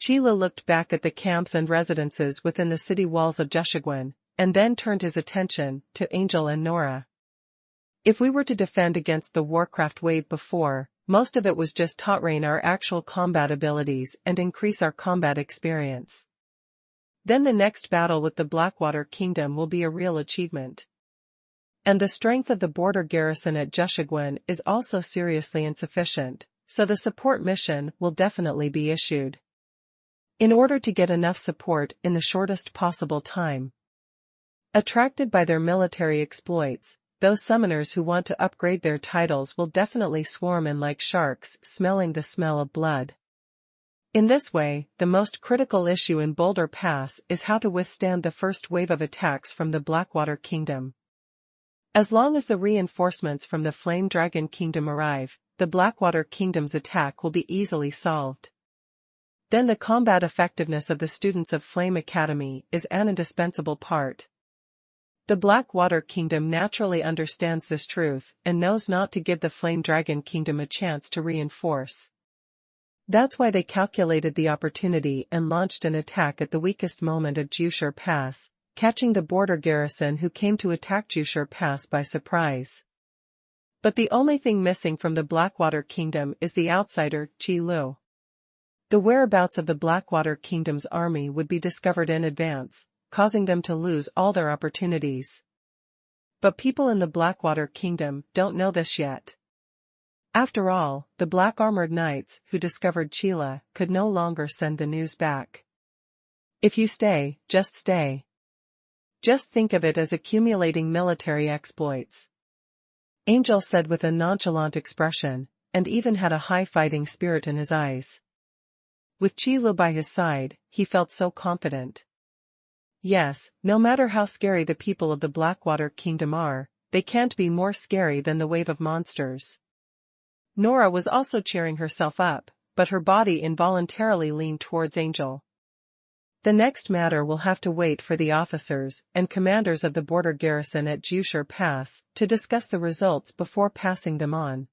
Qi Lu looked back at the camps and residences within the city walls of Jushiguan, and then turned his attention to Angel and Nora. If we were to defend against the Warcraft wave before, most of it was just to train our actual combat abilities and increase our combat experience. Then the next battle with the Blackwater Kingdom will be a real achievement. And the strength of the border garrison at Jushiguan is also seriously insufficient, so the support mission will definitely be issued. In order to get enough support in the shortest possible time. Attracted by their military exploits, those summoners who want to upgrade their titles will definitely swarm in like sharks smelling the smell of blood. In this way, the most critical issue in Boulder Pass is how to withstand the first wave of attacks from the Blackwater Kingdom. As long as the reinforcements from the Flame Dragon Kingdom arrive, the Blackwater Kingdom's attack will be easily solved. Then the combat effectiveness of the students of Flame Academy is an indispensable part. The Blackwater Kingdom naturally understands this truth and knows not to give the Flame Dragon Kingdom a chance to reinforce. That's why they calculated the opportunity and launched an attack at the weakest moment of Jiu Hui Pass, catching the border garrison who came to attack Jiu Hui Pass by surprise. But the only thing missing from the Blackwater Kingdom is the outsider, Qi Lu. The whereabouts of the Blackwater Kingdom's army would be discovered in advance, causing them to lose all their opportunities. But people in the Blackwater Kingdom don't know this yet. After all, the black-armored knights who discovered Qila could no longer send the news back. If you stay, just stay. Just think of it as accumulating military exploits. Angel said with a nonchalant expression, and even had a high fighting spirit in his eyes. With Qi Lu by his side, he felt so confident. Yes, no matter how scary the people of the Blackwater Kingdom are, they can't be more scary than the wave of monsters. Nora was also cheering herself up, but her body involuntarily leaned towards Angel. The next matter will have to wait for the officers and commanders of the border garrison at Jiu Hui Pass to discuss the results before passing them on.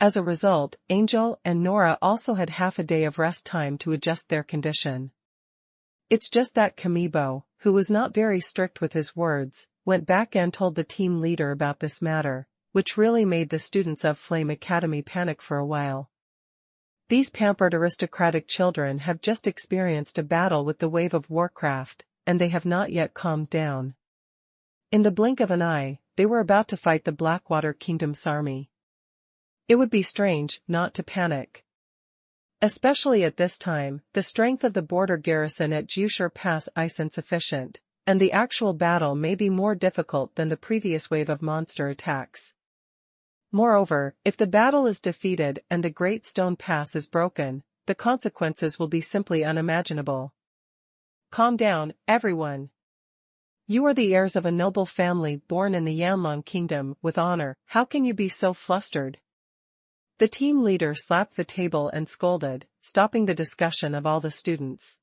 As a result, Angel and Nora also had half a day of rest time to adjust their condition. It's just that Kamibo, who was not very strict with his words, went back and told the team leader about this matter, which really made the students of Flame Academy panic for a while. These pampered aristocratic children have just experienced a battle with the wave of warcraft, and they have not yet calmed down. In the blink of an eye, they were about to fight the Blackwater Kingdom's army. It would be strange not to panic. Especially at this time, the strength of the border garrison at Jiu Hui Pass is insufficient, and the actual battle may be more difficult than the previous wave of monster attacks. Moreover, if the battle is defeated and the Great Stone Pass is broken, the consequences will be simply unimaginable. Calm down, everyone. You are the heirs of a noble family born in the Yanlong Kingdom with honor. How can you be so flustered? The team leader slapped the table and scolded, stopping the discussion of all the students.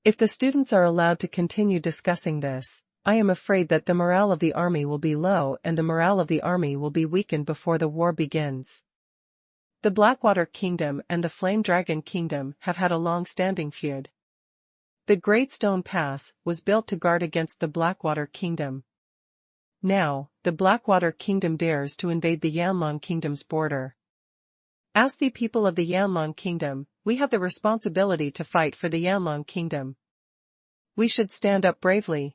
If the students are allowed to continue discussing this, I am afraid that the morale of the army will be low and the morale of the army will be weakened before the war begins. The Blackwater Kingdom and the Flame Dragon Kingdom have had a long-standing feud. The Great Stone Pass was built to guard against the Blackwater Kingdom. Now, the Blackwater Kingdom dares to invade the Yanlong Kingdom's border. Ask the people of the Yanlong Kingdom, we have the responsibility to fight for the Yanlong Kingdom. We should stand up bravely.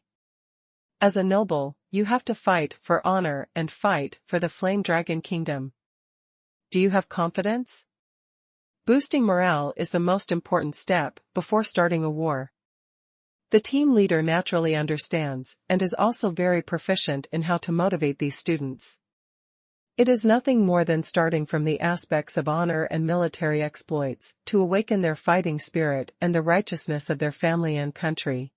As a noble, you have to fight for honor and fight for the Flame Dragon Kingdom. Do you have confidence? Boosting morale is the most important step before starting a war. The team leader naturally understands and is also very proficient in how to motivate these students. It is nothing more than starting from the aspects of honor and military exploits to awaken their fighting spirit and the righteousness of their family and country.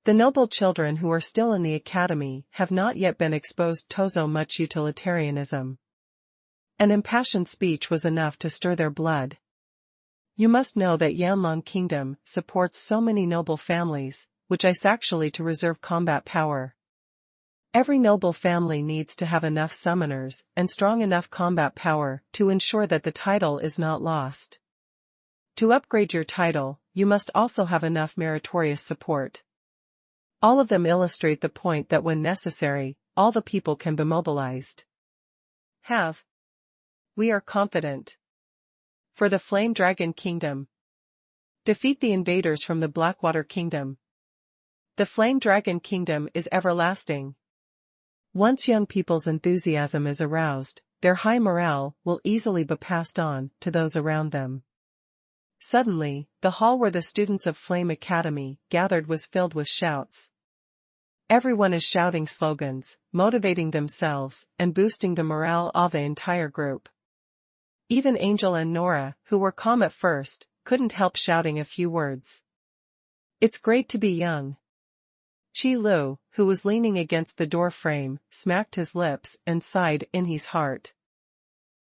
The noble children who are still in the academy have not yet been exposed to so much utilitarianism. An impassioned speech was enough to stir their blood. You must know that Yanlong Kingdom supports so many noble families, which is actually to reserve combat power. Every noble family needs to have enough summoners and strong enough combat power to ensure that the title is not lost. To upgrade your title, you must also have enough meritorious support. All of them illustrate the point that when necessary, all the people can be mobilized. We are confident. For the Flame Dragon Kingdom. Defeat the invaders from the Blackwater Kingdom. The Flame Dragon Kingdom is everlasting. Once young people's enthusiasm is aroused, their high morale will easily be passed on to those around them. Suddenly, the hall where the students of Flame Academy gathered was filled with shouts. Everyone is shouting slogans, motivating themselves, and boosting the morale of the entire group. Even Angel and Nora, who were calm at first, couldn't help shouting a few words. It's great to be young. Qi Lu, who was leaning against the door frame, smacked his lips and sighed in his heart.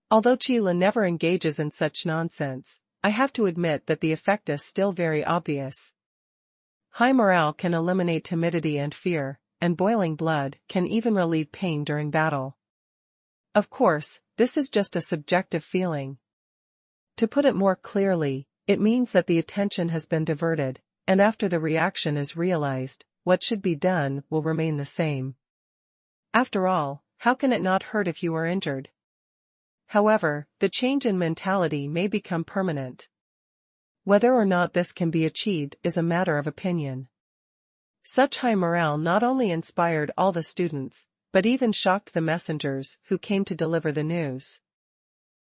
Although Qi Lu never engages in such nonsense, I have to admit that the effect is still very obvious. High morale can eliminate timidity and fear, and boiling blood can even relieve pain during battle. Of course, this is just a subjective feeling. To put it more clearly, it means that the attention has been diverted, and after the reaction is realized, what should be done will remain the same. After all, how can it not hurt if you are injured? However, the change in mentality may become permanent. Whether or not this can be achieved is a matter of opinion. Such high morale not only inspired all the students, but even shocked the messengers who came to deliver the news.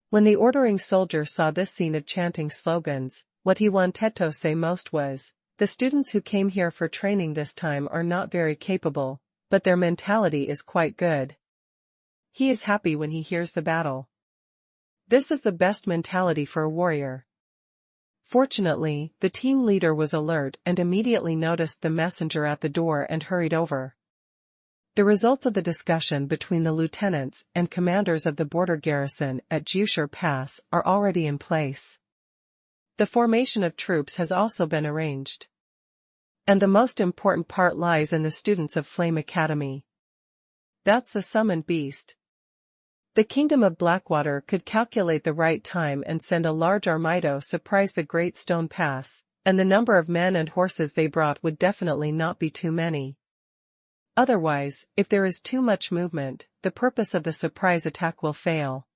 When the ordering soldier saw this scene of chanting slogans, what he wanted to say most was, "The students who came here for training this time are not very capable, but their mentality is quite good." He is happy when he hears the battle. This is the best mentality for a warrior. Fortunately, the team leader was alert and immediately noticed the messenger at the door and hurried over. The results of the discussion between the lieutenants and commanders of the border garrison at Jiu Hui Pass are already in place. The formation of troops has also been arranged. And the most important part lies in the students of Flame Academy. That's the summoned beast. The Kingdom of Blackwater could calculate the right time and send a large armada surprise the Great Stone Pass, and the number of men and horses they brought would definitely not be too many. Otherwise, if there is too much movement, the purpose of the surprise attack will fail.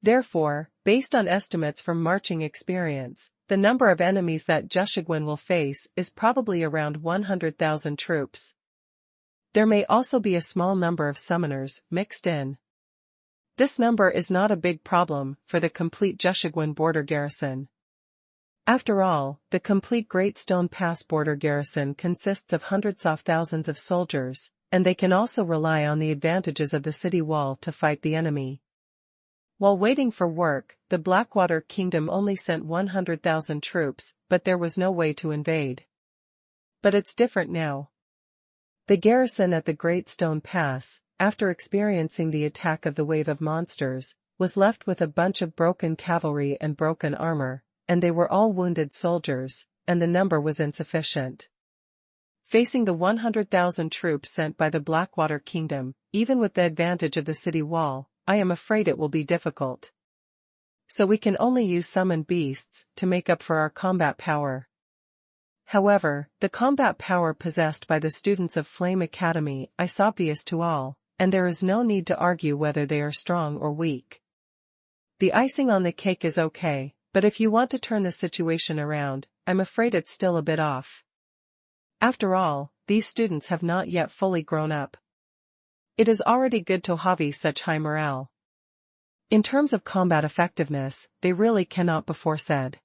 Therefore, based on estimates from marching experience, the number of enemies that Jushigwen will face is probably around 100,000 troops. There may also be a small number of summoners mixed in. This number is not a big problem for the complete Jushigwen border garrison. After all, the complete Great Stone Pass border garrison consists of hundreds of thousands of soldiers, and they can also rely on the advantages of the city wall to fight the enemy. While waiting for work, the Blackwater Kingdom only sent 100,000 troops, but there was no way to invade. But it's different now. The garrison at the Great Stone Pass, after experiencing the attack of the wave of monsters, was left with a bunch of broken cavalry and broken armor, and they were all wounded soldiers, and the number was insufficient. Facing the 100,000 troops sent by the Blackwater Kingdom, even with the advantage of the city wall, I am afraid it will be difficult. So we can only use summoned beasts to make up for our combat power. However, the combat power possessed by the students of Flame Academy is obvious to all, and there is no need to argue whether they are strong or weak. The icing on the cake is okay, but if you want to turn the situation around, I'm afraid it's still a bit off. After all, these students have not yet fully grown up. It is already good to have such high morale. In terms of combat effectiveness, they really cannot be foresaid.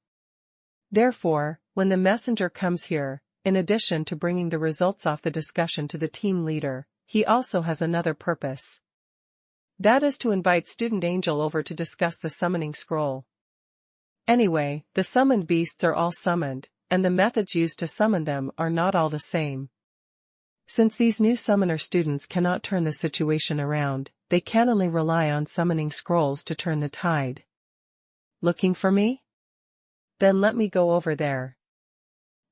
Therefore, when the messenger comes here, in addition to bringing the results of the discussion to the team leader, he also has another purpose. That is to invite Student Angel over to discuss the summoning scroll. Anyway, the summoned beasts are all summoned, and the methods used to summon them are not all the same. Since these new summoner students cannot turn the situation around, they can only rely on summoning scrolls to turn the tide. Looking for me? Then let me go over there.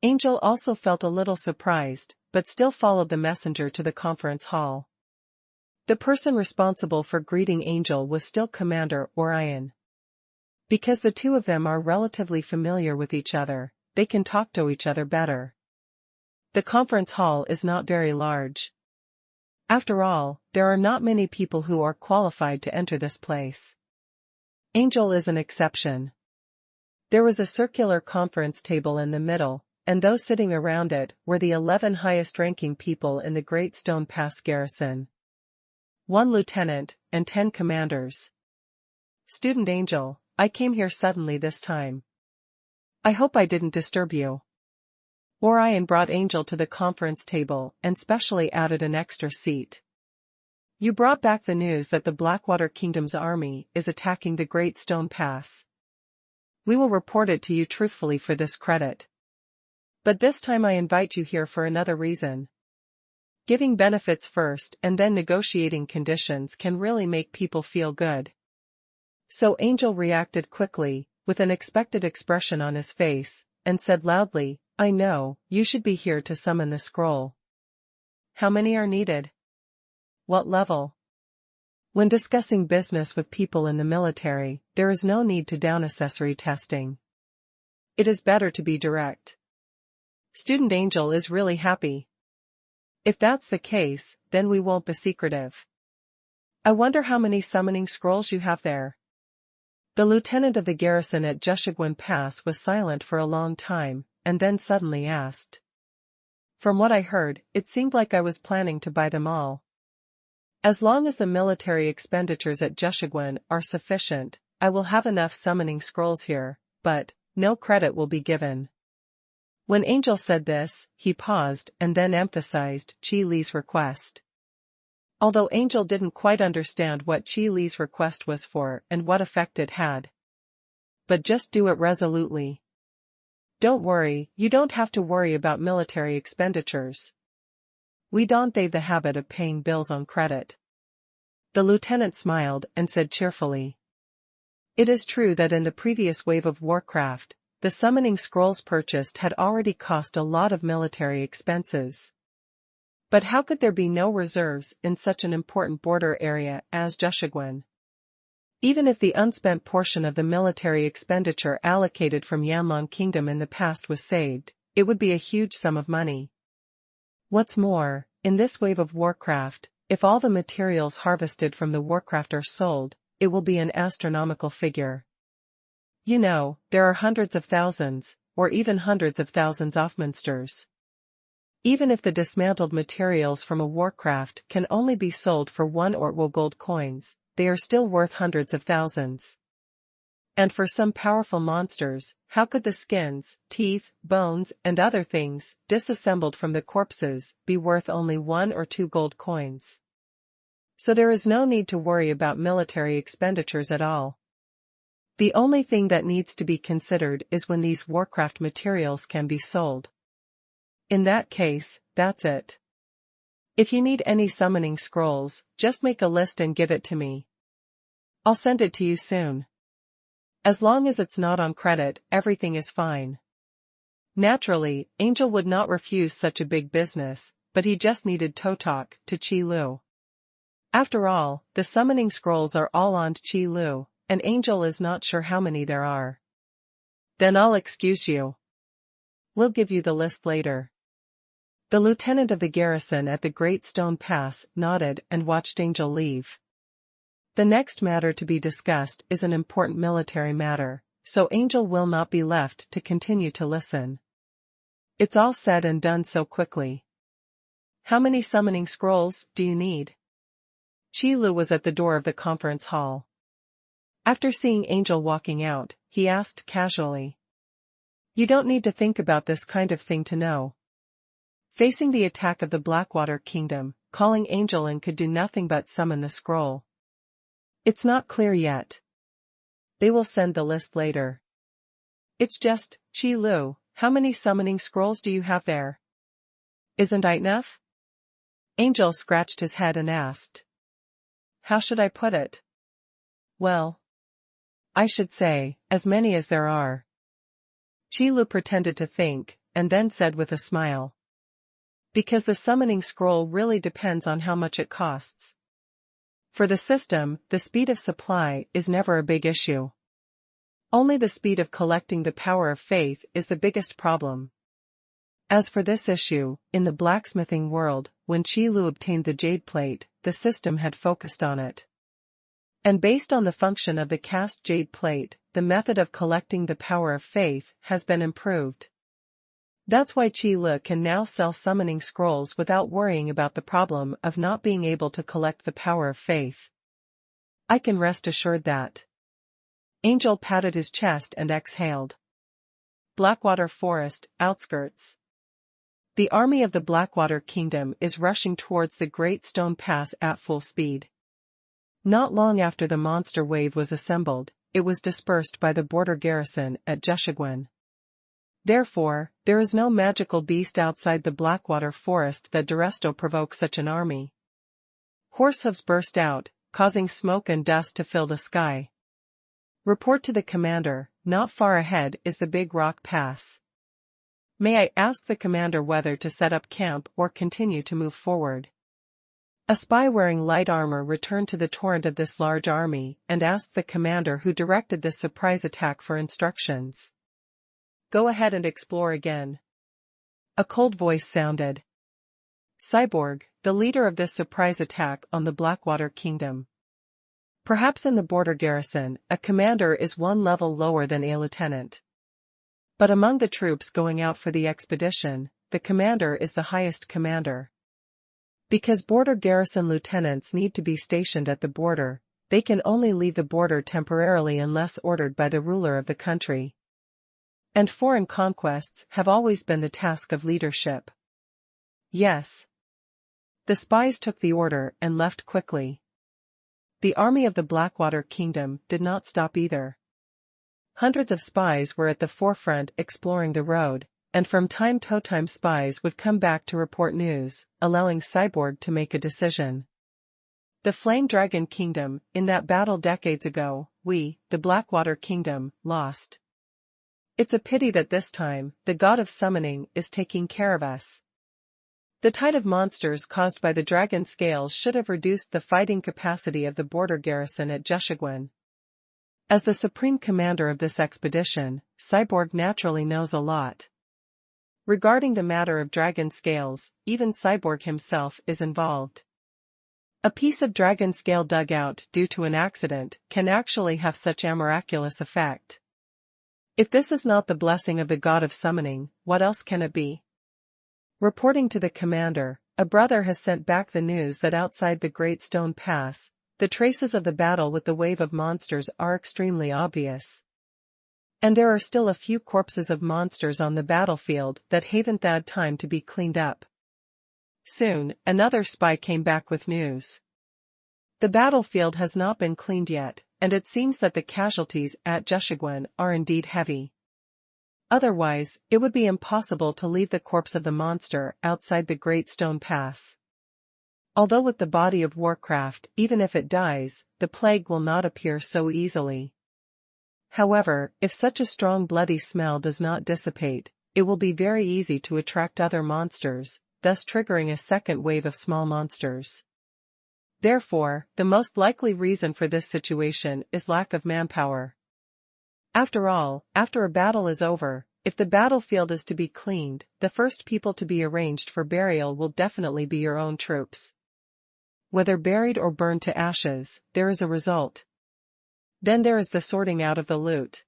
Angel also felt a little surprised, but still followed the messenger to the conference hall. The person responsible for greeting Angel was still Commander Orion. Because the two of them are relatively familiar with each other, they can talk to each other better. The conference hall is not very large. After all, there are not many people who are qualified to enter this place. Angel is an exception. There was a circular conference table in the middle, and those sitting around it were the 11 highest-ranking people in the Great Stone Pass garrison. 1 lieutenant, and 10 commanders. Student Angel, I came here suddenly this time. I hope I didn't disturb you. Orion brought Angel to the conference table and specially added an extra seat. You brought back the news that the Blackwater Kingdom's army is attacking the Great Stone Pass. We will report it to you truthfully for this credit. But this time I invite you here for another reason. Giving benefits first and then negotiating conditions can really make people feel good. So Angel reacted quickly, with an expected expression on his face, and said loudly, I know, you should be here to summon the scroll. How many are needed? What level? When discussing business with people in the military, there is no need to down accessory testing. It is better to be direct. Student Angel is really happy. If that's the case, then we won't be secretive. I wonder how many summoning scrolls you have there. The lieutenant of the garrison at Jushiguan Pass was silent for a long time, and then suddenly asked. From what I heard, it seemed like I was planning to buy them all. As long as the military expenditures at Jushiguan are sufficient, I will have enough summoning scrolls here, but no credit will be given. When Angel said this, he paused and then emphasized Qi Li's request. Although Angel didn't quite understand what Qi Li's request was for and what effect it had. But just do it resolutely. Don't worry, you don't have to worry about military expenditures. We don't have the habit of paying bills on credit. The lieutenant smiled and said cheerfully. It is true that in the previous wave of Warcraft, the summoning scrolls purchased had already cost a lot of military expenses. But how could there be no reserves in such an important border area as Jushiguan? Even if the unspent portion of the military expenditure allocated from Yanlong Kingdom in the past was saved, it would be a huge sum of money. What's more, in this wave of Warcraft, if all the materials harvested from the Warcraft are sold, it will be an astronomical figure. You know, there are hundreds of thousands, or even hundreds of thousands of monsters. Even if the dismantled materials from a Warcraft can only be sold for 1 or 2 gold coins, they are still worth hundreds of thousands. And for some powerful monsters, how could the skins, teeth, bones, and other things, disassembled from the corpses, be worth only 1 or 2 gold coins? So there is no need to worry about military expenditures at all. The only thing that needs to be considered is when these Warcraft materials can be sold. In that case, that's it. If you need any summoning scrolls, just make a list and give it to me. I'll send it to you soon. As long as it's not on credit, everything is fine. Naturally, Angel would not refuse such a big business, but he just needed to talk to Qi Lu. After all, the summoning scrolls are all on Qi Lu, and Angel is not sure how many there are. Then I'll excuse you. We'll give you the list later. The lieutenant of the garrison at the Great Stone Pass nodded and watched Angel leave. The next matter to be discussed is an important military matter, so Angel will not be left to continue to listen. It's all said and done so quickly. How many summoning scrolls do you need? Qi Lu was at the door of the conference hall. After seeing Angel walking out, he asked casually. You don't need to think about this kind of thing to know. Facing the attack of the Blackwater Kingdom, calling Angel in could do nothing but summon the scroll. It's not clear yet. They will send the list later. It's just, Qi Lu, how many summoning scrolls do you have there? Isn't it enough? Angel scratched his head and asked. How should I put it? Well, I should say, as many as there are. Qi Lu pretended to think, and then said with a smile. Because the summoning scroll really depends on how much it costs. For the system, the speed of supply is never a big issue. Only the speed of collecting the power of faith is the biggest problem. As for this issue, in the blacksmithing world, when Qi Lu obtained the jade plate, the system had focused on it. And based on the function of the cast jade plate, the method of collecting the power of faith has been improved. That's why Qi Lu can now sell summoning scrolls without worrying about the problem of not being able to collect the power of faith. I can rest assured that. Angel patted his chest and exhaled. Blackwater Forest, outskirts. The army of the Blackwater Kingdom is rushing towards the Great Stone Pass at full speed. Not long after the monster wave was assembled, it was dispersed by the border garrison at Jushiguan. Therefore, there is no magical beast outside the Blackwater Forest that Duresto provoke such an army. Horse hooves burst out, causing smoke and dust to fill the sky. Report to the commander, not far ahead is the Big Rock Pass. May I ask the commander whether to set up camp or continue to move forward? A spy wearing light armor returned to the torrent of this large army and asked the commander who directed this surprise attack for instructions. Go ahead and explore again. A cold voice sounded. Cyborg, the leader of this surprise attack on the Blackwater Kingdom. Perhaps in the border garrison, a commander is one level lower than a lieutenant. But among the troops going out for the expedition, the commander is the highest commander. Because border garrison lieutenants need to be stationed at the border, they can only leave the border temporarily unless ordered by the ruler of the country. And foreign conquests have always been the task of leadership. Yes. The spies took the order and left quickly. The army of the Blackwater Kingdom did not stop either. Hundreds of spies were at the forefront exploring the road, and from time to time spies would come back to report news, allowing Cyborg to make a decision. The Flame Dragon Kingdom, in that battle decades ago, we, the Blackwater Kingdom, lost. It's a pity that this time, the god of summoning is taking care of us. The tide of monsters caused by the dragon scales should have reduced the fighting capacity of the border garrison at Jeshigwen. As the supreme commander of this expedition, Cyborg naturally knows a lot. Regarding the matter of dragon scales, even Cyborg himself is involved. A piece of dragon scale dug out due to an accident can actually have such a miraculous effect. If this is not the blessing of the god of summoning, what else can it be? Reporting to the commander, a brother has sent back the news that outside the Great Stone Pass, the traces of the battle with the wave of monsters are extremely obvious. And there are still a few corpses of monsters on the battlefield that haven't had time to be cleaned up. Soon, another spy came back with news. The battlefield has not been cleaned yet, and it seems that the casualties at Jeshigwen are indeed heavy. Otherwise, it would be impossible to leave the corpse of the monster outside the Great Stone Pass. Although with the body of Warcraft, even if it dies, the plague will not appear so easily. However, if such a strong bloody smell does not dissipate, it will be very easy to attract other monsters, thus triggering a second wave of small monsters. Therefore, the most likely reason for this situation is lack of manpower. After all, after a battle is over, if the battlefield is to be cleaned, the first people to be arranged for burial will definitely be your own troops. Whether buried or burned to ashes, there is a result. Then there is the sorting out of the loot.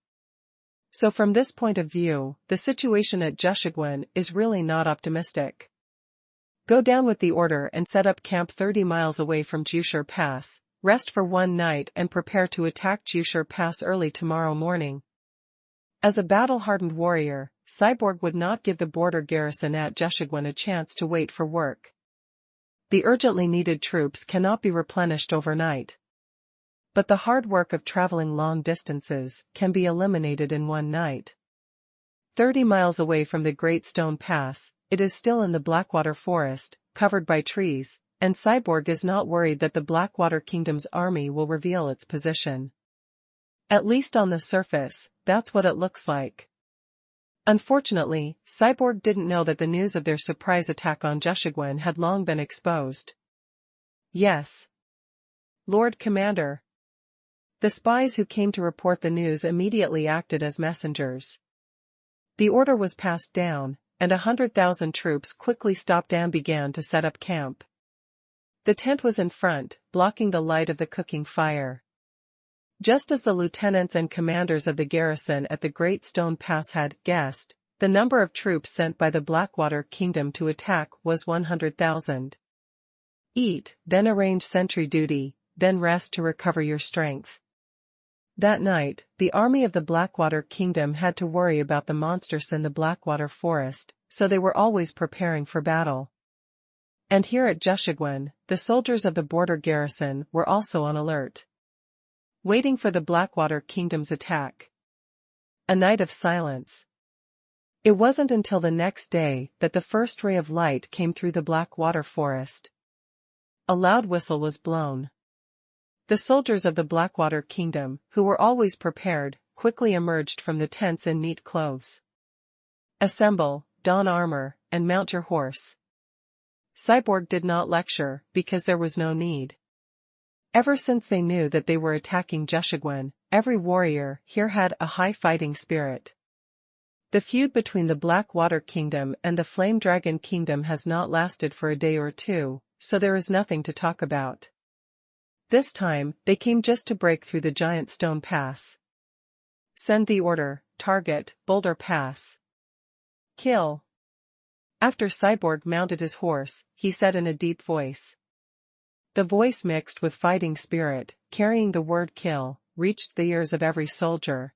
So from this point of view, the situation at Jeshigwen is really not optimistic. Go down with the order and set up camp 30 miles away from Jiu Pass, rest for one night and prepare to attack Jiu Pass early tomorrow morning. As a battle-hardened warrior, Cyborg would not give the border garrison at Jeshigwen a chance to wait for work. The urgently needed troops cannot be replenished overnight. But the hard work of traveling long distances can be eliminated in one night. 30 miles away from the Great Stone Pass, it is still in the Blackwater Forest, covered by trees, and Cyborg is not worried that the Blackwater Kingdom's army will reveal its position. At least on the surface, that's what it looks like. Unfortunately, Cyborg didn't know that the news of their surprise attack on Jeshigwen had long been exposed. Yes. Lord Commander. The spies who came to report the news immediately acted as messengers. The order was passed down, and 100,000 troops quickly stopped and began to set up camp. The tent was in front, blocking the light of the cooking fire. Just as the lieutenants and commanders of the garrison at the Great Stone Pass had guessed, the number of troops sent by the Blackwater Kingdom to attack was 100,000. Eat, then arrange sentry duty, then rest to recover your strength. That night, the army of the Blackwater Kingdom had to worry about the monsters in the Blackwater Forest, so they were always preparing for battle. And here at Jeshigwen, the soldiers of the border garrison were also on alert, waiting for the Blackwater Kingdom's attack. A night of silence. It wasn't until the next day that the first ray of light came through the Blackwater Forest. A loud whistle was blown. The soldiers of the Blackwater Kingdom, who were always prepared, quickly emerged from the tents in neat clothes. Assemble, don armor, and mount your horse. Cyborg did not lecture, because there was no need. Ever since they knew that they were attacking Jushigwen, every warrior here had a high fighting spirit. The feud between the Blackwater Kingdom and the Flame Dragon Kingdom has not lasted for a day or two, so there is nothing to talk about. This time, they came just to break through the giant stone pass. Send the order, target, Boulder Pass. Kill. After Cyborg mounted his horse, he said in a deep voice. The voice mixed with fighting spirit, carrying the word kill, reached the ears of every soldier.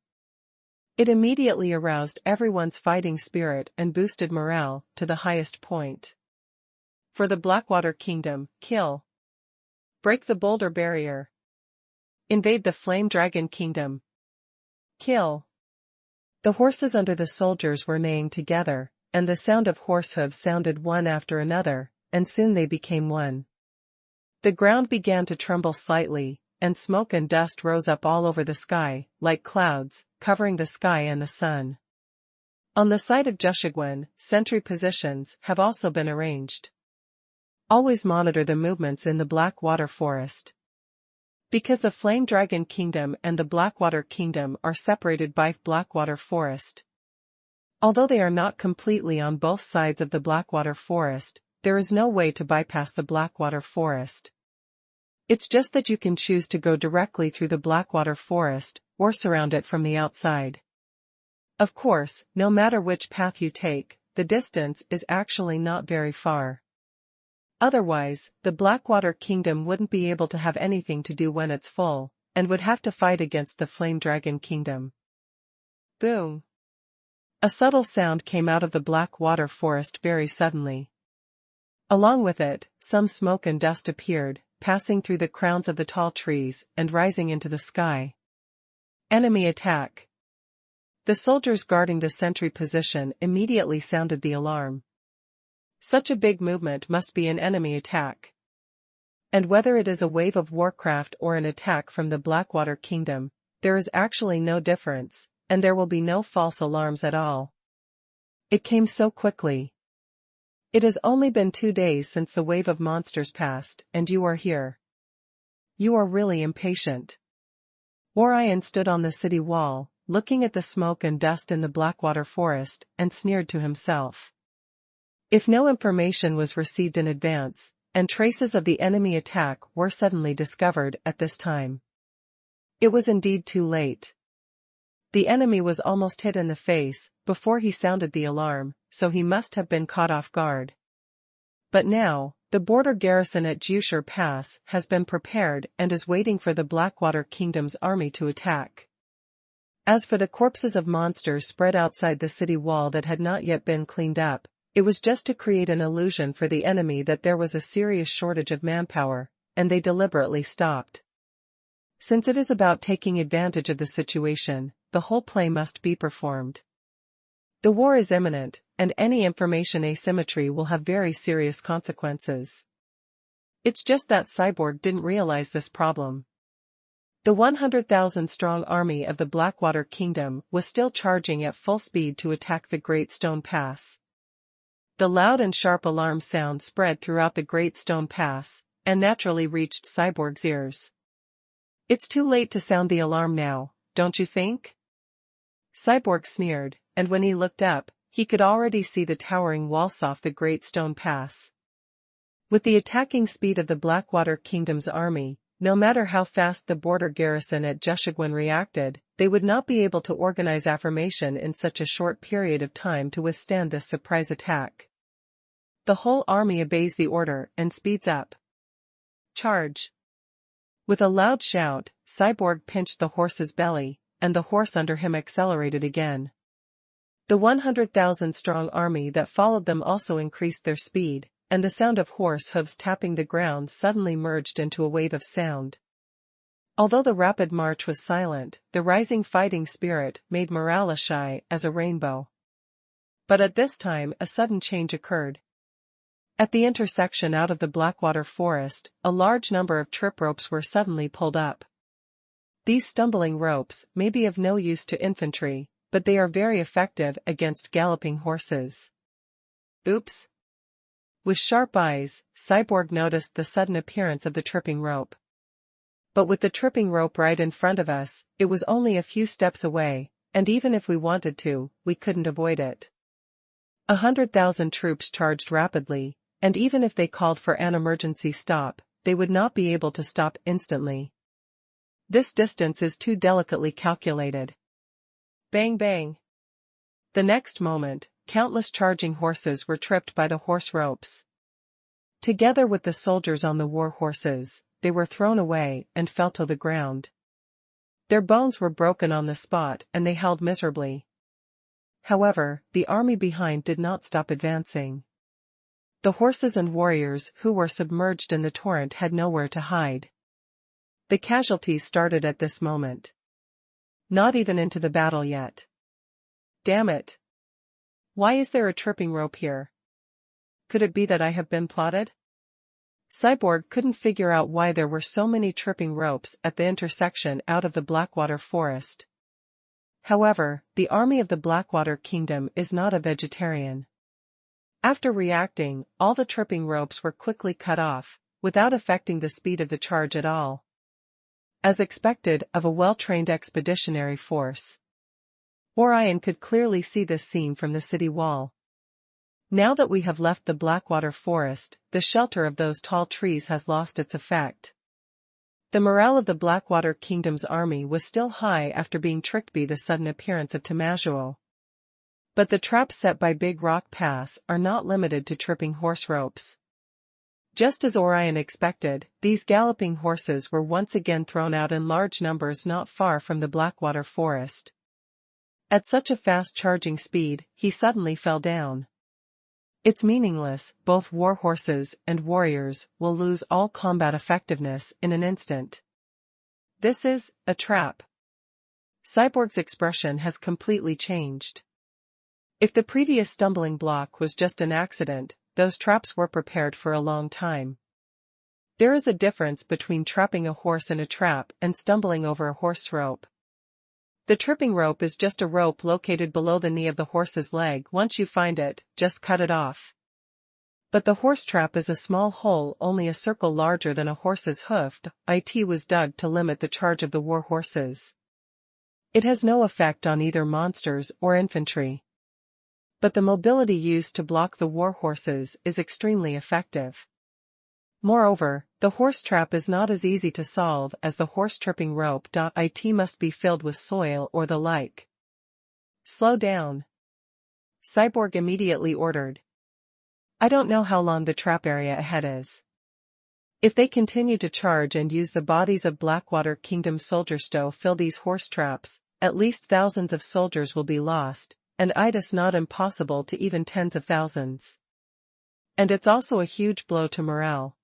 It immediately aroused everyone's fighting spirit and boosted morale to the highest point. For the Blackwater Kingdom, kill. Break the boulder barrier. Invade the Flame Dragon Kingdom. Kill. The horses under the soldiers were neighing together, and the sound of horse hooves sounded one after another, and soon they became one. The ground began to tremble slightly, and smoke and dust rose up all over the sky, like clouds, covering the sky and the sun. On the side of Jushigwen, sentry positions have also been arranged. Always monitor the movements in the Blackwater Forest. Because the Flame Dragon Kingdom and the Blackwater Kingdom are separated by Blackwater Forest. Although they are not completely on both sides of the Blackwater Forest, there is no way to bypass the Blackwater Forest. It's just that you can choose to go directly through the Blackwater Forest, or surround it from the outside. Of course, no matter which path you take, the distance is actually not very far. Otherwise, the Blackwater Kingdom wouldn't be able to have anything to do when it's full, and would have to fight against the Flame Dragon Kingdom. Boom! A subtle sound came out of the Blackwater Forest very suddenly. Along with it, some smoke and dust appeared, passing through the crowns of the tall trees and rising into the sky. Enemy attack! The soldiers guarding the sentry position immediately sounded the alarm. Such a big movement must be an enemy attack. And whether it is a wave of warcraft or an attack from the Blackwater Kingdom, there is actually no difference, and there will be no false alarms at all. It came so quickly. It has only been 2 days since the wave of monsters passed, and you are here. You are really impatient. Orion stood on the city wall, looking at the smoke and dust in the Blackwater Forest, and sneered to himself. If no information was received in advance, and traces of the enemy attack were suddenly discovered at this time. It was indeed too late. The enemy was almost hit in the face before he sounded the alarm, so he must have been caught off guard. But now, the border garrison at Jiu Pass has been prepared and is waiting for the Blackwater Kingdom's army to attack. As for the corpses of monsters spread outside the city wall that had not yet been cleaned up, it was just to create an illusion for the enemy that there was a serious shortage of manpower, and they deliberately stopped. Since it is about taking advantage of the situation, the whole play must be performed. The war is imminent, and any information asymmetry will have very serious consequences. It's just that Cyborg didn't realize this problem. The 100,000-strong army of the Blackwater Kingdom was still charging at full speed to attack the Great Stone Pass. The loud and sharp alarm sound spread throughout the Great Stone Pass, and naturally reached Cyborg's ears. It's too late to sound the alarm now, don't you think? Cyborg sneered, and when he looked up, he could already see the towering walls off the Great Stone Pass. With the attacking speed of the Blackwater Kingdom's army, no matter how fast the border garrison at Jushigwen reacted, they would not be able to organize affirmation in such a short period of time to withstand this surprise attack. The whole army obeys the order and speeds up. Charge! With a loud shout, Cyborg pinched the horse's belly, and the horse under him accelerated again. The 100,000-strong army that followed them also increased their speed, and the sound of horse hooves tapping the ground suddenly merged into a wave of sound. Although the rapid march was silent, the rising fighting spirit made morale shy as a rainbow. But at this time a sudden change occurred. At the intersection out of the Blackwater Forest, a large number of trip ropes were suddenly pulled up. These stumbling ropes may be of no use to infantry, but they are very effective against galloping horses. Oops. With sharp eyes, Cyborg noticed the sudden appearance of the tripping rope. But with the tripping rope right in front of us, it was only a few steps away, and even if we wanted to, we couldn't avoid it. 100,000 troops charged rapidly, and even if they called for an emergency stop, they would not be able to stop instantly. This distance is too delicately calculated. Bang bang. The next moment, countless charging horses were tripped by the horse ropes. Together with the soldiers on the war horses, they were thrown away and fell to the ground. Their bones were broken on the spot and they howled miserably. However, the army behind did not stop advancing. The horses and warriors who were submerged in the torrent had nowhere to hide. The casualties started at this moment. Not even into the battle yet. Damn it. Why is there a tripping rope here? Could it be that I have been plotted? Cyborg couldn't figure out why there were so many tripping ropes at the intersection out of the Blackwater forest. However, the army of the Blackwater Kingdom is not a vegetarian. After reacting, all the tripping ropes were quickly cut off, without affecting the speed of the charge at all. As expected of a well-trained expeditionary force. Orion could clearly see this scene from the city wall. Now that we have left the Blackwater forest, the shelter of those tall trees has lost its effect. The morale of the Blackwater Kingdom's army was still high after being tricked by the sudden appearance of Tamajuo. But the traps set by Big Rock Pass are not limited to tripping horse ropes. Just as Orion expected, these galloping horses were once again thrown out in large numbers not far from the Blackwater forest. At such a fast charging speed, he suddenly fell down. It's meaningless, both war horses and warriors will lose all combat effectiveness in an instant. This is a trap. Cyborg's expression has completely changed. If the previous stumbling block was just an accident, those traps were prepared for a long time. There is a difference between trapping a horse in a trap and stumbling over a horse rope. The tripping rope is just a rope located below the knee of the horse's leg. Once you find it, just cut it off. But the horse trap is a small hole only a circle larger than a horse's hoof. It was dug to limit the charge of the war horses. It has no effect on either monsters or infantry. But the mobility used to block the war horses is extremely effective. Moreover, the horse trap is not as easy to solve as the horse tripping rope. It must be filled with soil or the like. Slow down. Cyborg immediately ordered. I don't know how long the trap area ahead is. If they continue to charge and use the bodies of Blackwater Kingdom soldiers to fill these horse traps, at least thousands of soldiers will be lost, and it's not impossible to even tens of thousands. And it's also a huge blow to morale.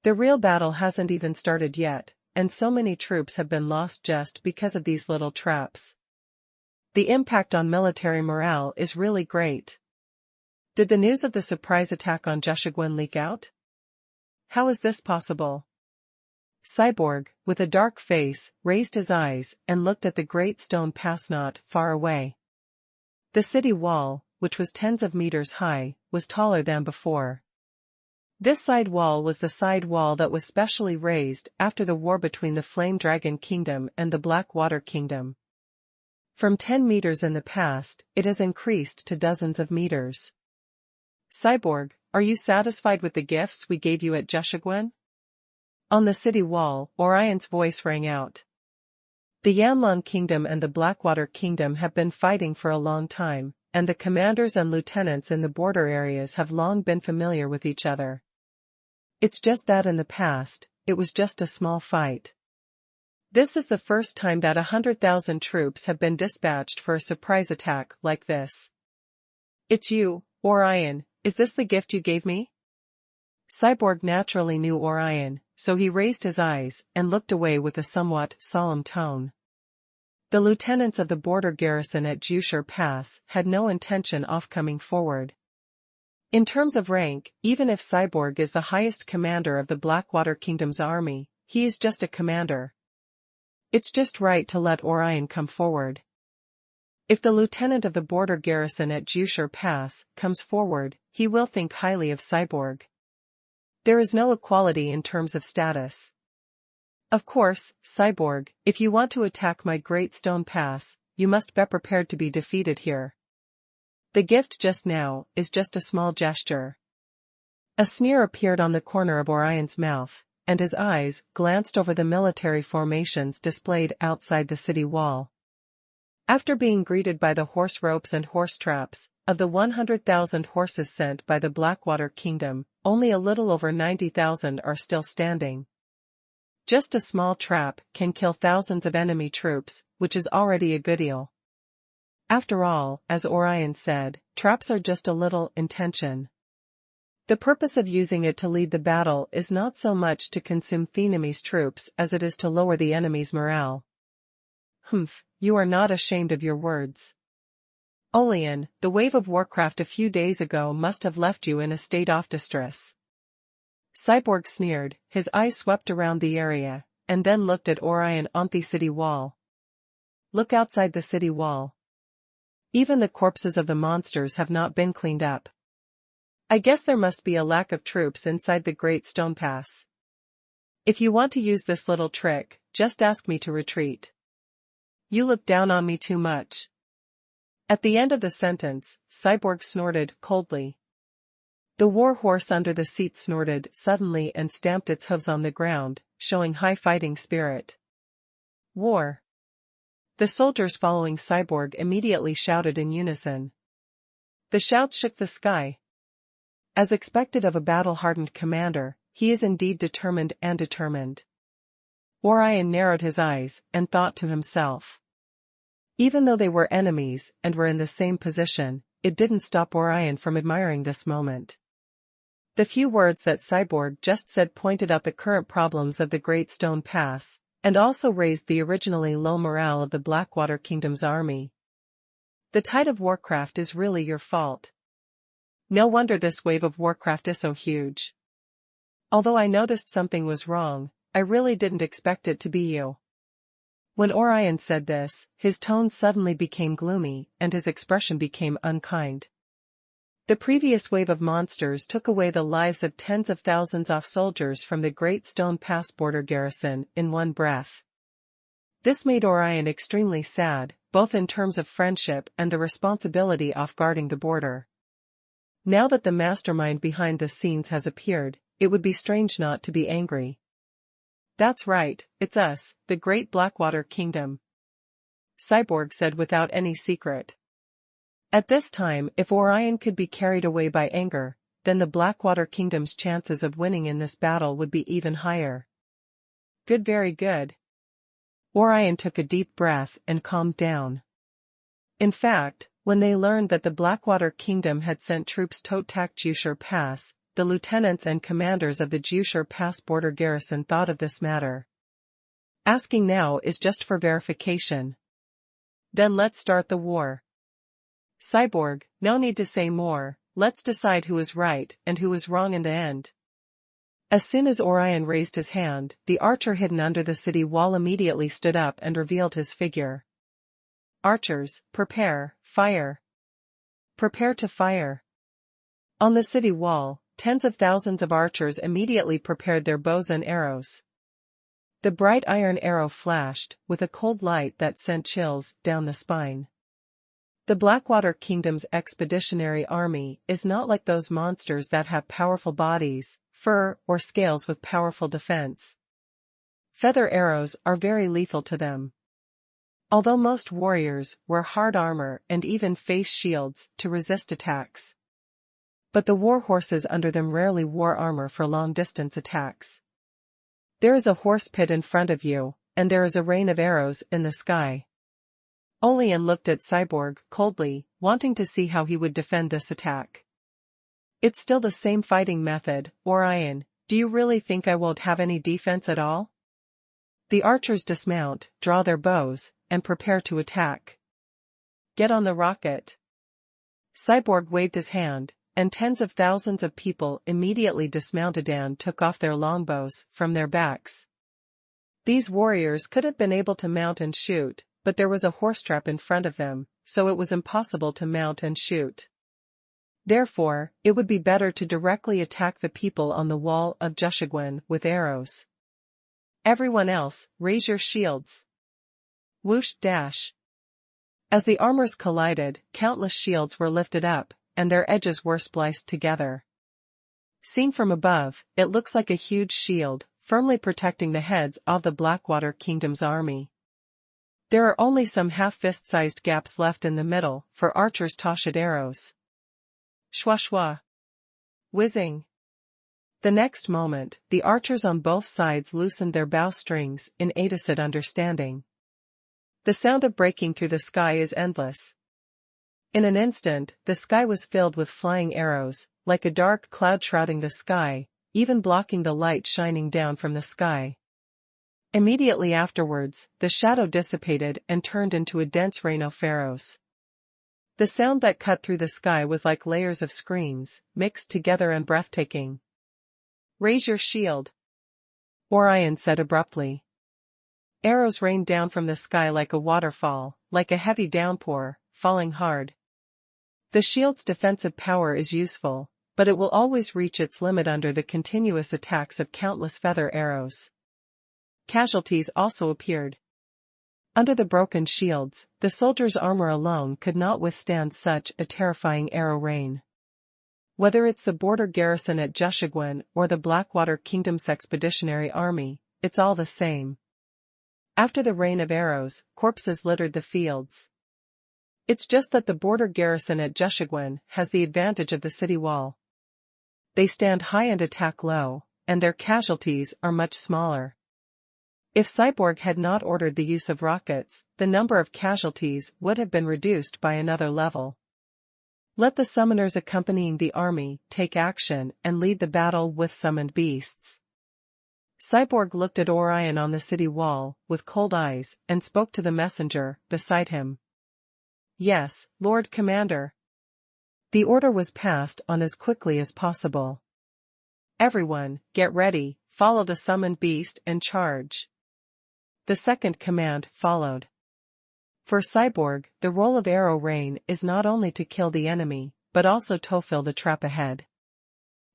The real battle hasn't even started yet, and so many troops have been lost just because of these little traps. The impact on military morale is really great. Did the news of the surprise attack on Jeshiguan leak out? How is this possible? Cyborg, with a dark face, raised his eyes and looked at the great stone pass not far away. The city wall, which was tens of meters high, was taller than before. This side wall was the side wall that was specially raised after the war between the Flame Dragon Kingdom and the Blackwater Kingdom. From 10 meters in the past, it has increased to dozens of meters. Cyborg, are you satisfied with the gifts we gave you at Jeshiguan? On the city wall, Orion's voice rang out. The Yanlong Kingdom and the Blackwater Kingdom have been fighting for a long time, and the commanders and lieutenants in the border areas have long been familiar with each other. It's just that in the past, it was just a small fight. This is the first time that 100,000 troops have been dispatched for a surprise attack like this. It's you, Orion, is this the gift you gave me? Cyborg naturally knew Orion, so he raised his eyes and looked away with a somewhat solemn tone. The lieutenants of the border garrison at Jiu Pass had no intention of coming forward. In terms of rank, even if Cyborg is the highest commander of the Blackwater Kingdom's army, he is just a commander. It's just right to let Orion come forward. If the lieutenant of the border garrison at Jiu Hui Pass comes forward, he will think highly of Cyborg. There is no equality in terms of status. Of course, Cyborg, if you want to attack my Great Stone Pass, you must be prepared to be defeated here. The gift just now is just a small gesture. A sneer appeared on the corner of Orion's mouth, and his eyes glanced over the military formations displayed outside the city wall. After being greeted by the horse ropes and horse traps, of the 100,000 horses sent by the Blackwater Kingdom, only a little over 90,000 are still standing. Just a small trap can kill thousands of enemy troops, which is already a good deal. After all, as Orion said, traps are just a little intention. The purpose of using it to lead the battle is not so much to consume the enemy's troops as it is to lower the enemy's morale. Humph, you are not ashamed of your words. Olian, the wave of warcraft a few days ago must have left you in a state of distress. Cyborg sneered, his eyes swept around the area, and then looked at Orion on the city wall. Look outside the city wall. Even the corpses of the monsters have not been cleaned up. I guess there must be a lack of troops inside the Great Stone Pass. If you want to use this little trick, just ask me to retreat. You look down on me too much. At the end of the sentence, Cyborg snorted coldly. The war horse under the seat snorted suddenly and stamped its hooves on the ground, showing high fighting spirit. War. The soldiers following Cyborg immediately shouted in unison. The shout shook the sky. As expected of a battle-hardened commander, he is indeed determined and determined. Orion narrowed his eyes and thought to himself. Even though they were enemies and were in the same position, it didn't stop Orion from admiring this moment. The few words that Cyborg just said pointed out the current problems of the Great Stone Pass, and also raised the originally low morale of the Blackwater Kingdom's army. The tide of warcraft is really your fault. No wonder this wave of warcraft is so huge. Although I noticed something was wrong, I really didn't expect it to be you. When Orion said this, his tone suddenly became gloomy, and his expression became unkind. The previous wave of monsters took away the lives of tens of thousands of soldiers from the Great Stone Pass border garrison in one breath. This made Orion extremely sad, both in terms of friendship and the responsibility of guarding the border. Now that the mastermind behind the scenes has appeared, it would be strange not to be angry. That's right, it's us, the Great Blackwater Kingdom. Cyborg said without any secret. At this time, if Orion could be carried away by anger, then the Blackwater Kingdom's chances of winning in this battle would be even higher. Good, very good. Orion took a deep breath and calmed down. In fact, when they learned that the Blackwater Kingdom had sent troops to attack Jiu Hui Pass, the lieutenants and commanders of the Jiu Hui Pass border garrison thought of this matter. Asking now is just for verification. Then let's start the war. Cyborg, no need to say more, let's decide who is right and who is wrong in the end. As soon as Orion raised his hand, the archer hidden under the city wall immediately stood up and revealed his figure. Archers, prepare, fire. Prepare to fire. On the city wall, tens of thousands of archers immediately prepared their bows and arrows. The bright iron arrow flashed, with a cold light that sent chills down the spine. The Blackwater Kingdom's expeditionary army is not like those monsters that have powerful bodies, fur, or scales with powerful defense. Feather arrows are very lethal to them. Although most warriors wear hard armor and even face shields to resist attacks. But the war horses under them rarely wore armor for long-distance attacks. There is a horse pit in front of you, and there is a rain of arrows in the sky. Olian looked at Cyborg coldly, wanting to see how he would defend this attack. It's still the same fighting method, Orion, do you really think I won't have any defense at all? The archers dismount, draw their bows, and prepare to attack. Get on the rocket. Cyborg waved his hand, and tens of thousands of people immediately dismounted and took off their longbows from their backs. These warriors could have been able to mount and shoot, but there was a horse trap in front of them, so it was impossible to mount and shoot. Therefore, it would be better to directly attack the people on the wall of Jushigwen with arrows. Everyone else, raise your shields. Whoosh dash. As the armors collided, countless shields were lifted up, and their edges were spliced together. Seen from above, it looks like a huge shield, firmly protecting the heads of the Blackwater Kingdom's army. There are only some half-fist-sized gaps left in the middle for archers' tossed arrows. Shwa shwa. Whizzing. The next moment, the archers on both sides loosened their bowstrings in Adicid understanding. The sound of breaking through the sky is endless. In an instant, the sky was filled with flying arrows, like a dark cloud shrouding the sky, even blocking the light shining down from the sky. Immediately afterwards, the shadow dissipated and turned into a dense rain of arrows. The sound that cut through the sky was like layers of screams, mixed together and breathtaking. Raise your shield, Orion said abruptly. Arrows rained down from the sky like a waterfall, like a heavy downpour, falling hard. The shield's defensive power is useful, but it will always reach its limit under the continuous attacks of countless feather arrows. Casualties also appeared. Under the broken shields, the soldiers' armor alone could not withstand such a terrifying arrow rain. Whether it's the border garrison at Jushigwen or the Blackwater Kingdom's expeditionary army, it's all the same. After the rain of arrows, corpses littered the fields. It's just that the border garrison at Jushigwen has the advantage of the city wall. They stand high and attack low, and their casualties are much smaller. If Cyborg had not ordered the use of rockets, the number of casualties would have been reduced by another level. Let the summoners accompanying the army take action and lead the battle with summoned beasts. Cyborg looked at Orion on the city wall with cold eyes and spoke to the messenger beside him. Yes, Lord Commander. The order was passed on as quickly as possible. Everyone, get ready, follow the summoned beast and charge. The second command followed. For Cyborg, the role of arrow rain is not only to kill the enemy, but also to fill the trap ahead.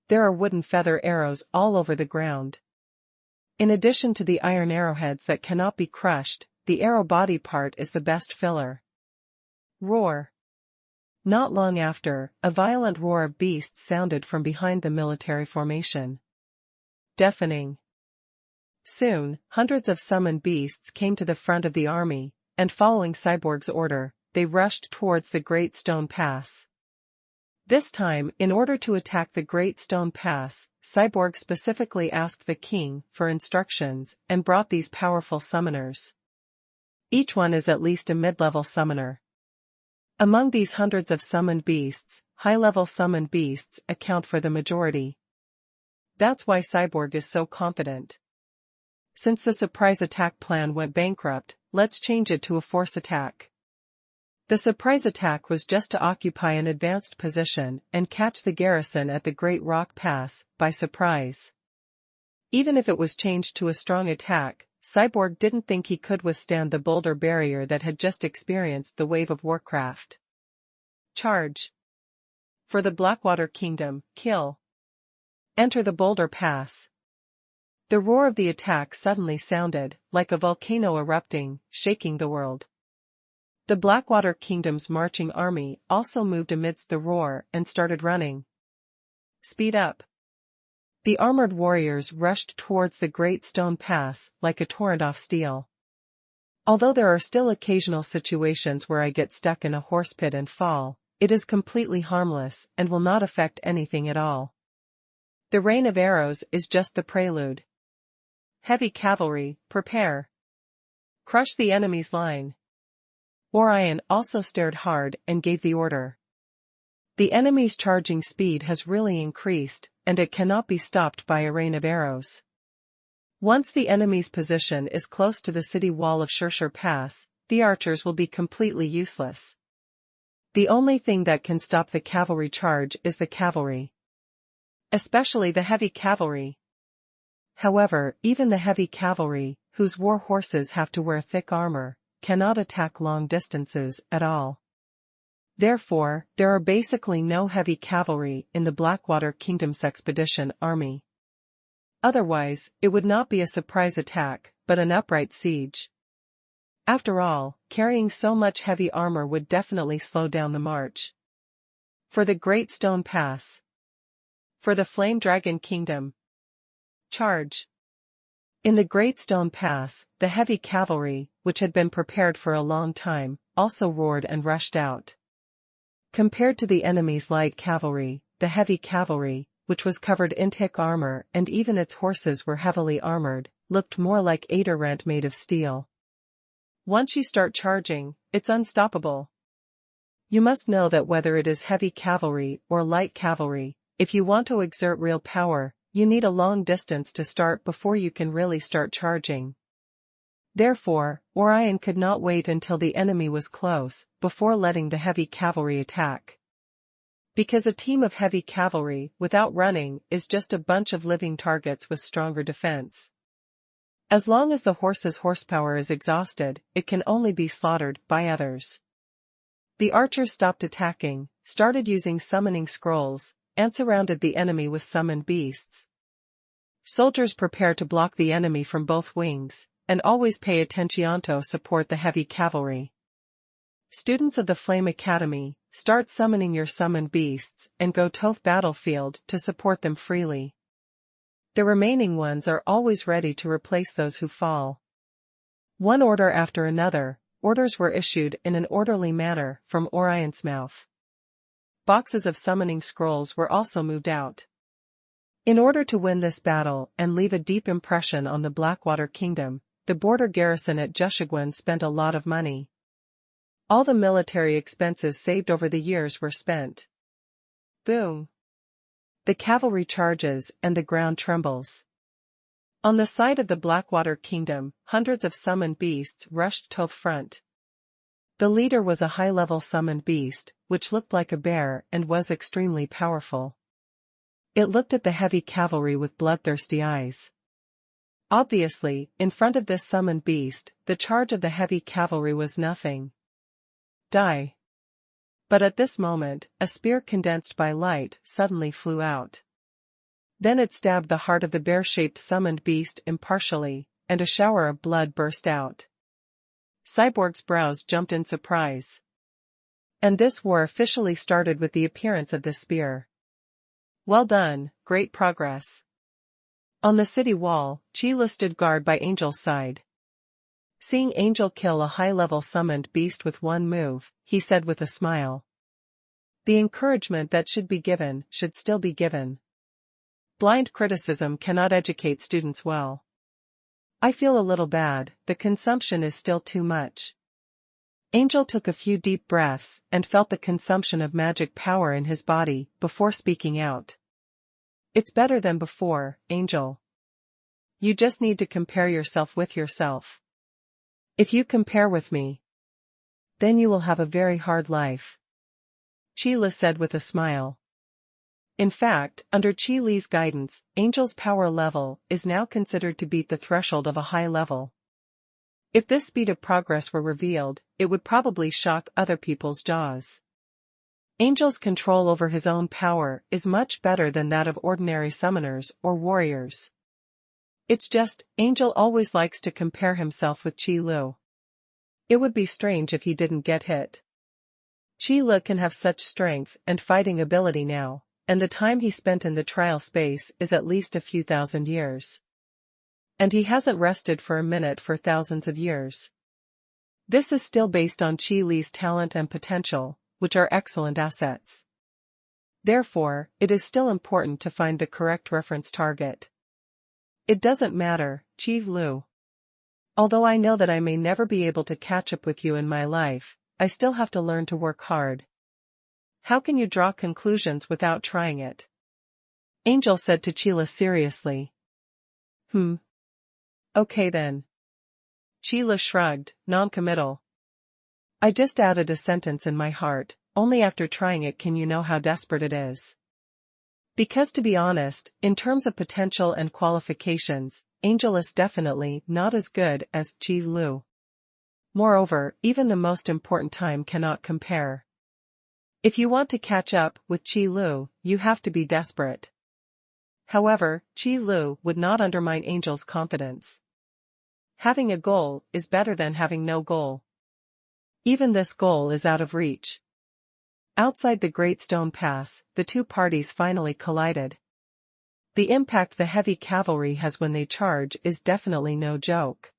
There are wooden feather arrows all over the ground. In addition to the iron arrowheads that cannot be crushed, the arrow body part is the best filler. Roar. Not long after, a violent roar of beasts sounded from behind the military formation. Deafening. Soon, hundreds of summoned beasts came to the front of the army, and following Cyborg's order, they rushed towards the Great Stone Pass. This time, in order to attack the Great Stone Pass, Cyborg specifically asked the king for instructions and brought these powerful summoners. Each one is at least a mid-level summoner. Among these hundreds of summoned beasts, high-level summoned beasts account for the majority. That's why Cyborg is so confident. Since the surprise attack plan went bankrupt, let's change it to a force attack. The surprise attack was just to occupy an advanced position and catch the garrison at the Great Rock Pass by surprise. Even if it was changed to a strong attack, Cyborg didn't think he could withstand the boulder barrier that had just experienced the wave of warcraft. Charge. For the Blackwater Kingdom, kill. Enter the boulder pass. The roar of the attack suddenly sounded, like a volcano erupting, shaking the world. The Blackwater Kingdom's marching army also moved amidst the roar and started running. Speed up. The armored warriors rushed towards the Great Stone Pass like a torrent of steel. Although there are still occasional situations where I get stuck in a horse pit and fall, it is completely harmless and will not affect anything at all. The rain of arrows is just the prelude. Heavy cavalry, prepare. Crush the enemy's line. Orion also stared hard and gave the order. The enemy's charging speed has really increased, and it cannot be stopped by a rain of arrows. Once the enemy's position is close to the city wall of Shao Pass, the archers will be completely useless. The only thing that can stop the cavalry charge is the cavalry. Especially the heavy cavalry. However, even the heavy cavalry, whose war horses have to wear thick armor, cannot attack long distances at all. Therefore, there are basically no heavy cavalry in the Blackwater Kingdom's expedition army. Otherwise, it would not be a surprise attack, but an upright siege. After all, carrying so much heavy armor would definitely slow down the march. For the Great Stone Pass. For the Flame Dragon Kingdom. Charge. In the Great Stone Pass, the heavy cavalry, which had been prepared for a long time, also roared and rushed out. Compared to the enemy's light cavalry, the heavy cavalry, which was covered in thick armor and even its horses were heavily armored, looked more like Aderant made of steel. Once you start charging, it's unstoppable. You must know that whether it is heavy cavalry or light cavalry, if you want to exert real power, you need a long distance to start before you can really start charging. Therefore, Orion could not wait until the enemy was close, before letting the heavy cavalry attack. Because a team of heavy cavalry, without running, is just a bunch of living targets with stronger defense. As long as the horse's horsepower is exhausted, it can only be slaughtered by others. The archers stopped attacking, started using summoning scrolls, and surrounded the enemy with summoned beasts. Soldiers prepare to block the enemy from both wings, and always pay attention to support the heavy cavalry. Students of the Flame Academy, start summoning your summoned beasts and go to the battlefield to support them freely. The remaining ones are always ready to replace those who fall. One order after another, orders were issued in an orderly manner from Orion's mouth. Boxes of summoning scrolls were also moved out. In order to win this battle and leave a deep impression on the Blackwater Kingdom, the border garrison at Jushigwan spent a lot of money. All the military expenses saved over the years were spent. Boom! The cavalry charges and the ground trembles. On the side of the Blackwater Kingdom, hundreds of summoned beasts rushed to the front. The leader was a high-level summoned beast, which looked like a bear and was extremely powerful. It looked at the heavy cavalry with bloodthirsty eyes. Obviously, in front of this summoned beast, the charge of the heavy cavalry was nothing. Die. But at this moment, a spear condensed by light suddenly flew out. Then it stabbed the heart of the bear-shaped summoned beast impartially, and a shower of blood burst out. Cyborg's brows jumped in surprise. And this war officially started with the appearance of the spear. Well done, great progress. On the city wall, Chila stood guard by Angel's side. Seeing Angel kill a high-level summoned beast with one move, he said with a smile. The encouragement that should be given should still be given. Blind criticism cannot educate students well. I feel a little bad, the consumption is still too much. Angel took a few deep breaths and felt the consumption of magic power in his body before speaking out. It's better than before, Angel. You just need to compare yourself with yourself. If you compare with me, then you will have a very hard life. Chila said with a smile. In fact, under Chi Li's guidance, Angel's power level is now considered to beat the threshold of a high level. If this speed of progress were revealed, it would probably shock other people's jaws. Angel's control over his own power is much better than that of ordinary summoners or warriors. It's just, Angel always likes to compare himself with Chi Lu. It would be strange if he didn't get hit. Chi Lu can have such strength and fighting ability now, and the time he spent in the trial space is at least a few thousand years. And he hasn't rested for a minute for thousands of years. This is still based on Chi Li's talent and potential, which are excellent assets. Therefore, it is still important to find the correct reference target. It doesn't matter, Chi Lu. Although I know that I may never be able to catch up with you in my life, I still have to learn to work hard. How can you draw conclusions without trying it? Angel said to Chila seriously. Okay then. Chila shrugged, non-committal. I just added a sentence in my heart, only after trying it can you know how desperate it is. Because to be honest, in terms of potential and qualifications, Angel is definitely not as good as Chi Lu. Moreover, even the most important time cannot compare. If you want to catch up with Qi Lu, you have to be desperate. However, Qi Lu would not undermine Angel's confidence. Having a goal is better than having no goal. Even this goal is out of reach. Outside the Great Stone Pass, the two parties finally collided. The impact the heavy cavalry has when they charge is definitely no joke.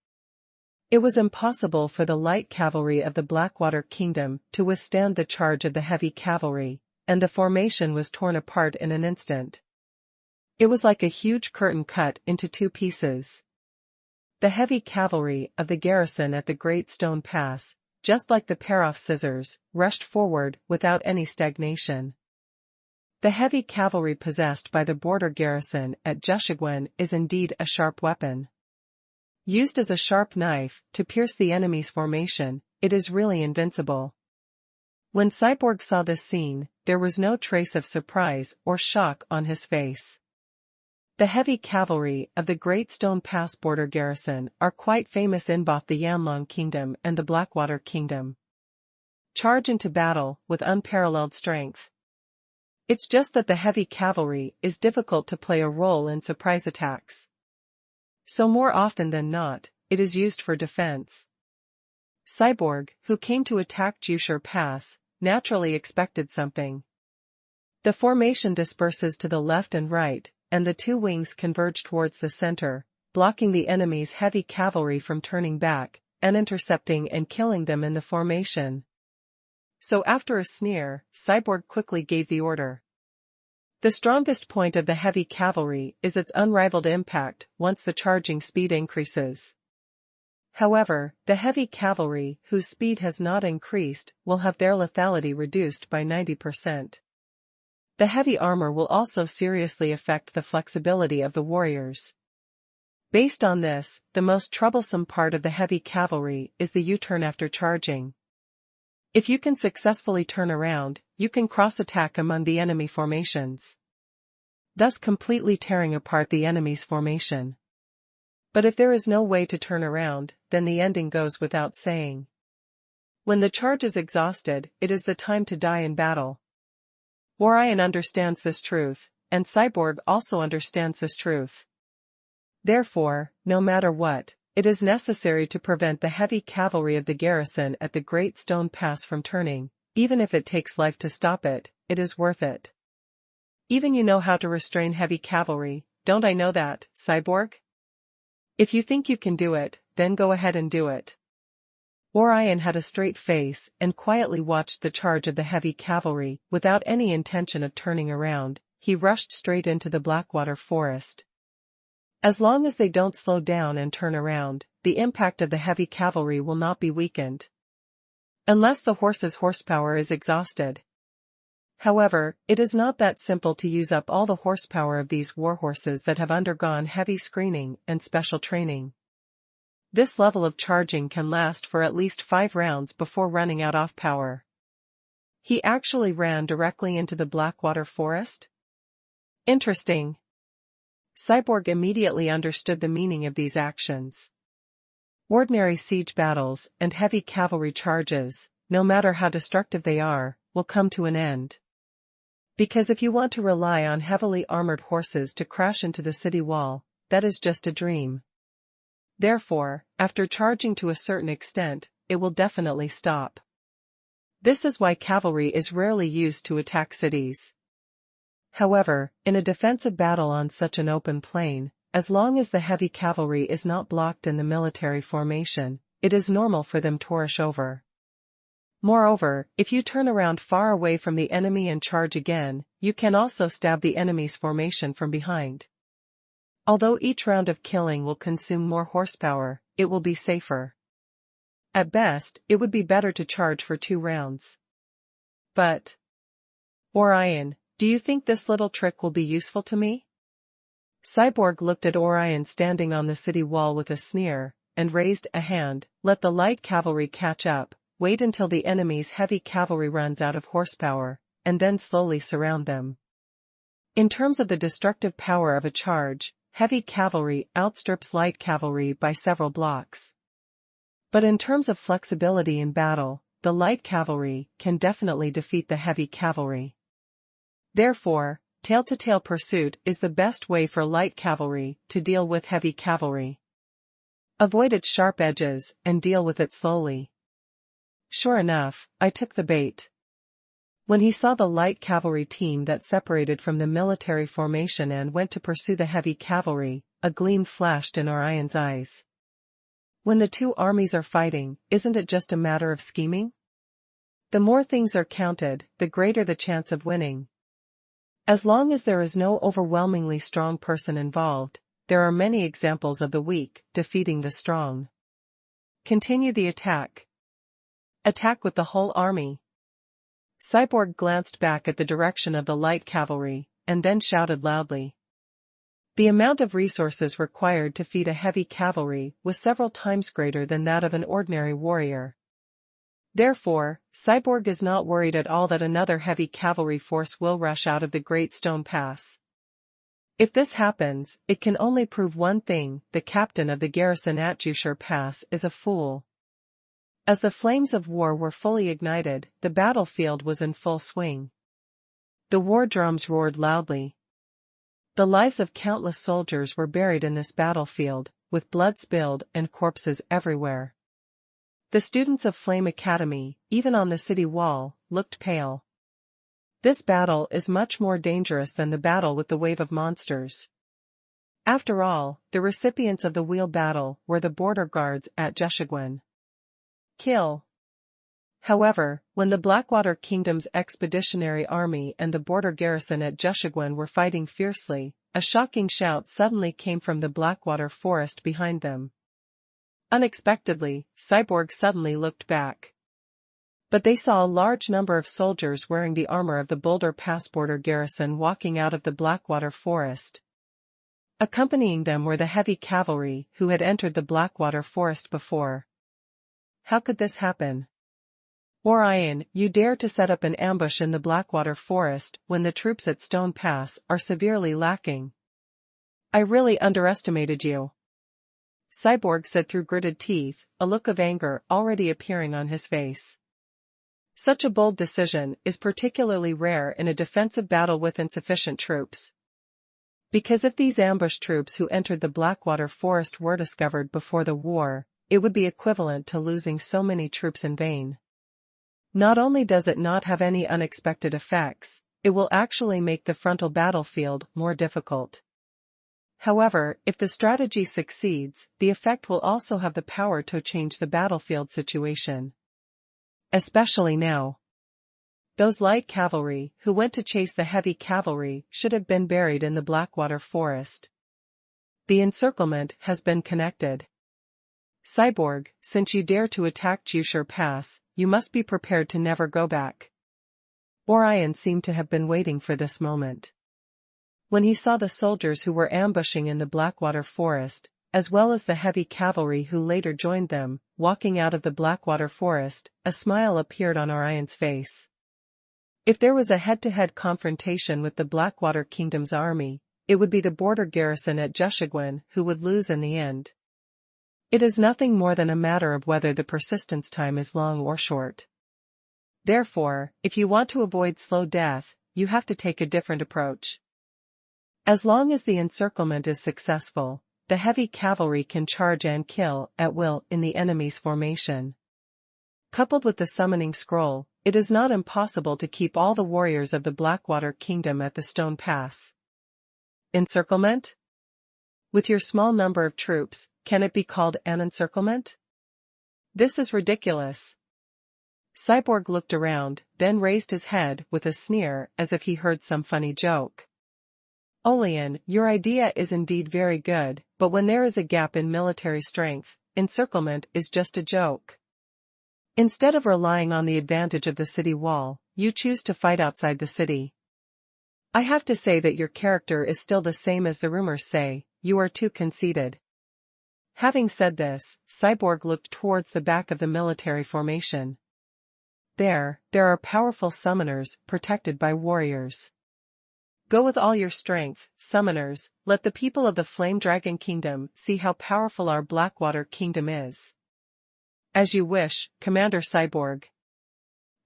It was impossible for the light cavalry of the Blackwater Kingdom to withstand the charge of the heavy cavalry, and the formation was torn apart in an instant. It was like a huge curtain cut into two pieces. The heavy cavalry of the garrison at the Great Stone Pass, just like the pair-off scissors, rushed forward without any stagnation. The heavy cavalry possessed by the border garrison at Jushigwen is indeed a sharp weapon. Used as a sharp knife to pierce the enemy's formation, it is really invincible. When Cyborg saw this scene, there was no trace of surprise or shock on his face. The heavy cavalry of the Great Stone Pass border garrison are quite famous in both the Yanlong Kingdom and the Blackwater Kingdom. Charge into battle with unparalleled strength. It's just that the heavy cavalry is difficult to play a role in surprise attacks. So more often than not, it is used for defense. Cyborg, who came to attack Jushur Pass, naturally expected something. The formation disperses to the left and right, and the two wings converge towards the center, blocking the enemy's heavy cavalry from turning back, and intercepting and killing them in the formation. So after a sneer, Cyborg quickly gave the order. The strongest point of the heavy cavalry is its unrivaled impact once the charging speed increases. However, the heavy cavalry, whose speed has not increased, will have their lethality reduced by 90%. The heavy armor will also seriously affect the flexibility of the warriors. Based on this, the most troublesome part of the heavy cavalry is the U-turn after charging. If you can successfully turn around, you can cross-attack among the enemy formations, thus completely tearing apart the enemy's formation. But if there is no way to turn around, then the ending goes without saying. When the charge is exhausted, it is the time to die in battle. Orion understands this truth, and Cyborg also understands this truth. Therefore, no matter what, it is necessary to prevent the heavy cavalry of the garrison at the Great Stone Pass from turning. Even if it takes life to stop it, it is worth it. Even you know how to restrain heavy cavalry, don't I know that, Cyborg? If you think you can do it, then go ahead and do it. Orion had a straight face and quietly watched the charge of the heavy cavalry. Without any intention of turning around, he rushed straight into the Blackwater Forest. As long as they don't slow down and turn around, the impact of the heavy cavalry will not be weakened. Unless the horse's horsepower is exhausted. However, it is not that simple to use up all the horsepower of these warhorses that have undergone heavy screening and special training. This level of charging can last for at least 5 rounds before running out of power. He actually ran directly into the Blackwater Forest? Interesting. Cyborg immediately understood the meaning of these actions. Ordinary siege battles and heavy cavalry charges, no matter how destructive they are, will come to an end. Because if you want to rely on heavily armored horses to crash into the city wall, that is just a dream. Therefore, after charging to a certain extent, it will definitely stop. This is why cavalry is rarely used to attack cities. However, in a defensive battle on such an open plain, as long as the heavy cavalry is not blocked in the military formation, it is normal for them to rush over. Moreover, if you turn around far away from the enemy and charge again, you can also stab the enemy's formation from behind. Although each round of killing will consume more horsepower, it will be safer. At best, it would be better to charge for 2 rounds. But, Orion, do you think this little trick will be useful to me? Cyborg looked at Orion standing on the city wall with a sneer, and raised a hand. Let the light cavalry catch up, wait until the enemy's heavy cavalry runs out of horsepower, and then slowly surround them. In terms of the destructive power of a charge, heavy cavalry outstrips light cavalry by several blocks. But in terms of flexibility in battle, the light cavalry can definitely defeat the heavy cavalry. Therefore, tail-to-tail pursuit is the best way for light cavalry to deal with heavy cavalry. Avoid its sharp edges and deal with it slowly. Sure enough, I took the bait. When he saw the light cavalry team that separated from the military formation and went to pursue the heavy cavalry, a gleam flashed in Orion's eyes. When the two armies are fighting, isn't it just a matter of scheming? The more things are counted, the greater the chance of winning. As long as there is no overwhelmingly strong person involved, there are many examples of the weak defeating the strong. Continue the attack. Attack with the whole army. Cyborg glanced back at the direction of the light cavalry, and then shouted loudly. The amount of resources required to feed a heavy cavalry was several times greater than that of an ordinary warrior. Therefore, Cyborg is not worried at all that another heavy cavalry force will rush out of the Great Stone Pass. If this happens, it can only prove one thing: the captain of the garrison at Jiu Hui Pass is a fool. As the flames of war were fully ignited, the battlefield was in full swing. The war drums roared loudly. The lives of countless soldiers were buried in this battlefield, with blood spilled and corpses everywhere. The students of Flame Academy, even on the city wall, looked pale. This battle is much more dangerous than the battle with the wave of monsters. After all, the recipients of the wheel battle were the border guards at Jiu. Kill. However, when the Blackwater Kingdom's expeditionary army and the border garrison at Jiu were fighting fiercely, a shocking shout suddenly came from the Blackwater forest behind them. Unexpectedly, Cyborg suddenly looked back. But they saw a large number of soldiers wearing the armor of the Boulder Pass border garrison walking out of the Blackwater forest. Accompanying them were the heavy cavalry who had entered the Blackwater forest before. How could this happen? Orion, you dare to set up an ambush in the Blackwater forest when the troops at Stone Pass are severely lacking. I really underestimated you. Cyborg said through gritted teeth, a look of anger already appearing on his face. Such a bold decision is particularly rare in a defensive battle with insufficient troops. Because if these ambush troops who entered the Blackwater forest were discovered before the war, it would be equivalent to losing so many troops in vain. Not only does it not have any unexpected effects, it will actually make the frontal battlefield more difficult. However, if the strategy succeeds, the effect will also have the power to change the battlefield situation. Especially now. Those light cavalry who went to chase the heavy cavalry should have been buried in the Blackwater forest. The encirclement has been connected. Cyborg, since you dare to attack Jiu Hui Pass, you must be prepared to never go back. Orion seemed to have been waiting for this moment. When he saw the soldiers who were ambushing in the Blackwater forest, as well as the heavy cavalry who later joined them, walking out of the Blackwater forest, a smile appeared on Orion's face. If there was a head-to-head confrontation with the Blackwater Kingdom's army, it would be the border garrison at Jiu who would lose in the end. It is nothing more than a matter of whether the persistence time is long or short. Therefore, if you want to avoid slow death, you have to take a different approach. As long as the encirclement is successful, the heavy cavalry can charge and kill at will in the enemy's formation. Coupled with the summoning scroll, it is not impossible to keep all the warriors of the Blackwater Kingdom at the Stone Pass. Encirclement? With your small number of troops, can it be called an encirclement? This is ridiculous. Cyborg looked around, then raised his head with a sneer as if he heard some funny joke. Olian, your idea is indeed very good, but when there is a gap in military strength, encirclement is just a joke. Instead of relying on the advantage of the city wall, you choose to fight outside the city. I have to say that your character is still the same as the rumors say. You are too conceited. Having said this, Cyborg looked towards the back of the military formation. There are powerful summoners, protected by warriors. Go with all your strength, summoners, let the people of the Flame Dragon Kingdom see how powerful our Blackwater Kingdom is. As you wish, Commander Cyborg.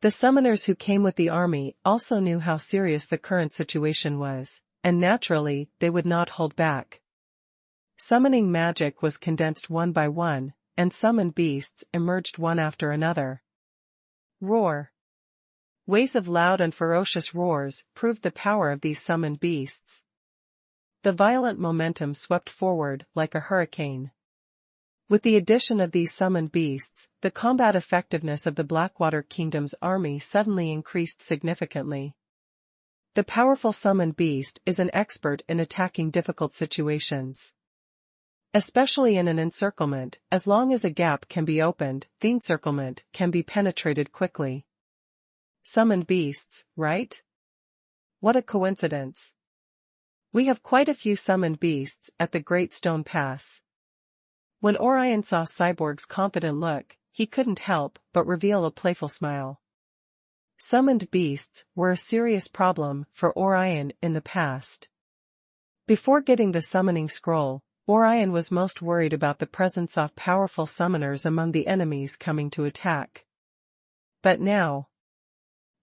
The summoners who came with the army also knew how serious the current situation was, and naturally, they would not hold back. Summoning magic was condensed one by one, and summoned beasts emerged one after another. Roar. Waves of loud and ferocious roars proved the power of these summoned beasts. The violent momentum swept forward like a hurricane. With the addition of these summoned beasts, the combat effectiveness of the Blackwater Kingdom's army suddenly increased significantly. The powerful summoned beast is an expert in attacking difficult situations. Especially in an encirclement, as long as a gap can be opened, the encirclement can be penetrated quickly. Summoned beasts, right? What a coincidence. We have quite a few summoned beasts at the Great Stone Pass. When Orion saw Cyborg's confident look, he couldn't help but reveal a playful smile. Summoned beasts were a serious problem for Orion in the past. Before getting the summoning scroll, Orion was most worried about the presence of powerful summoners among the enemies coming to attack. But now,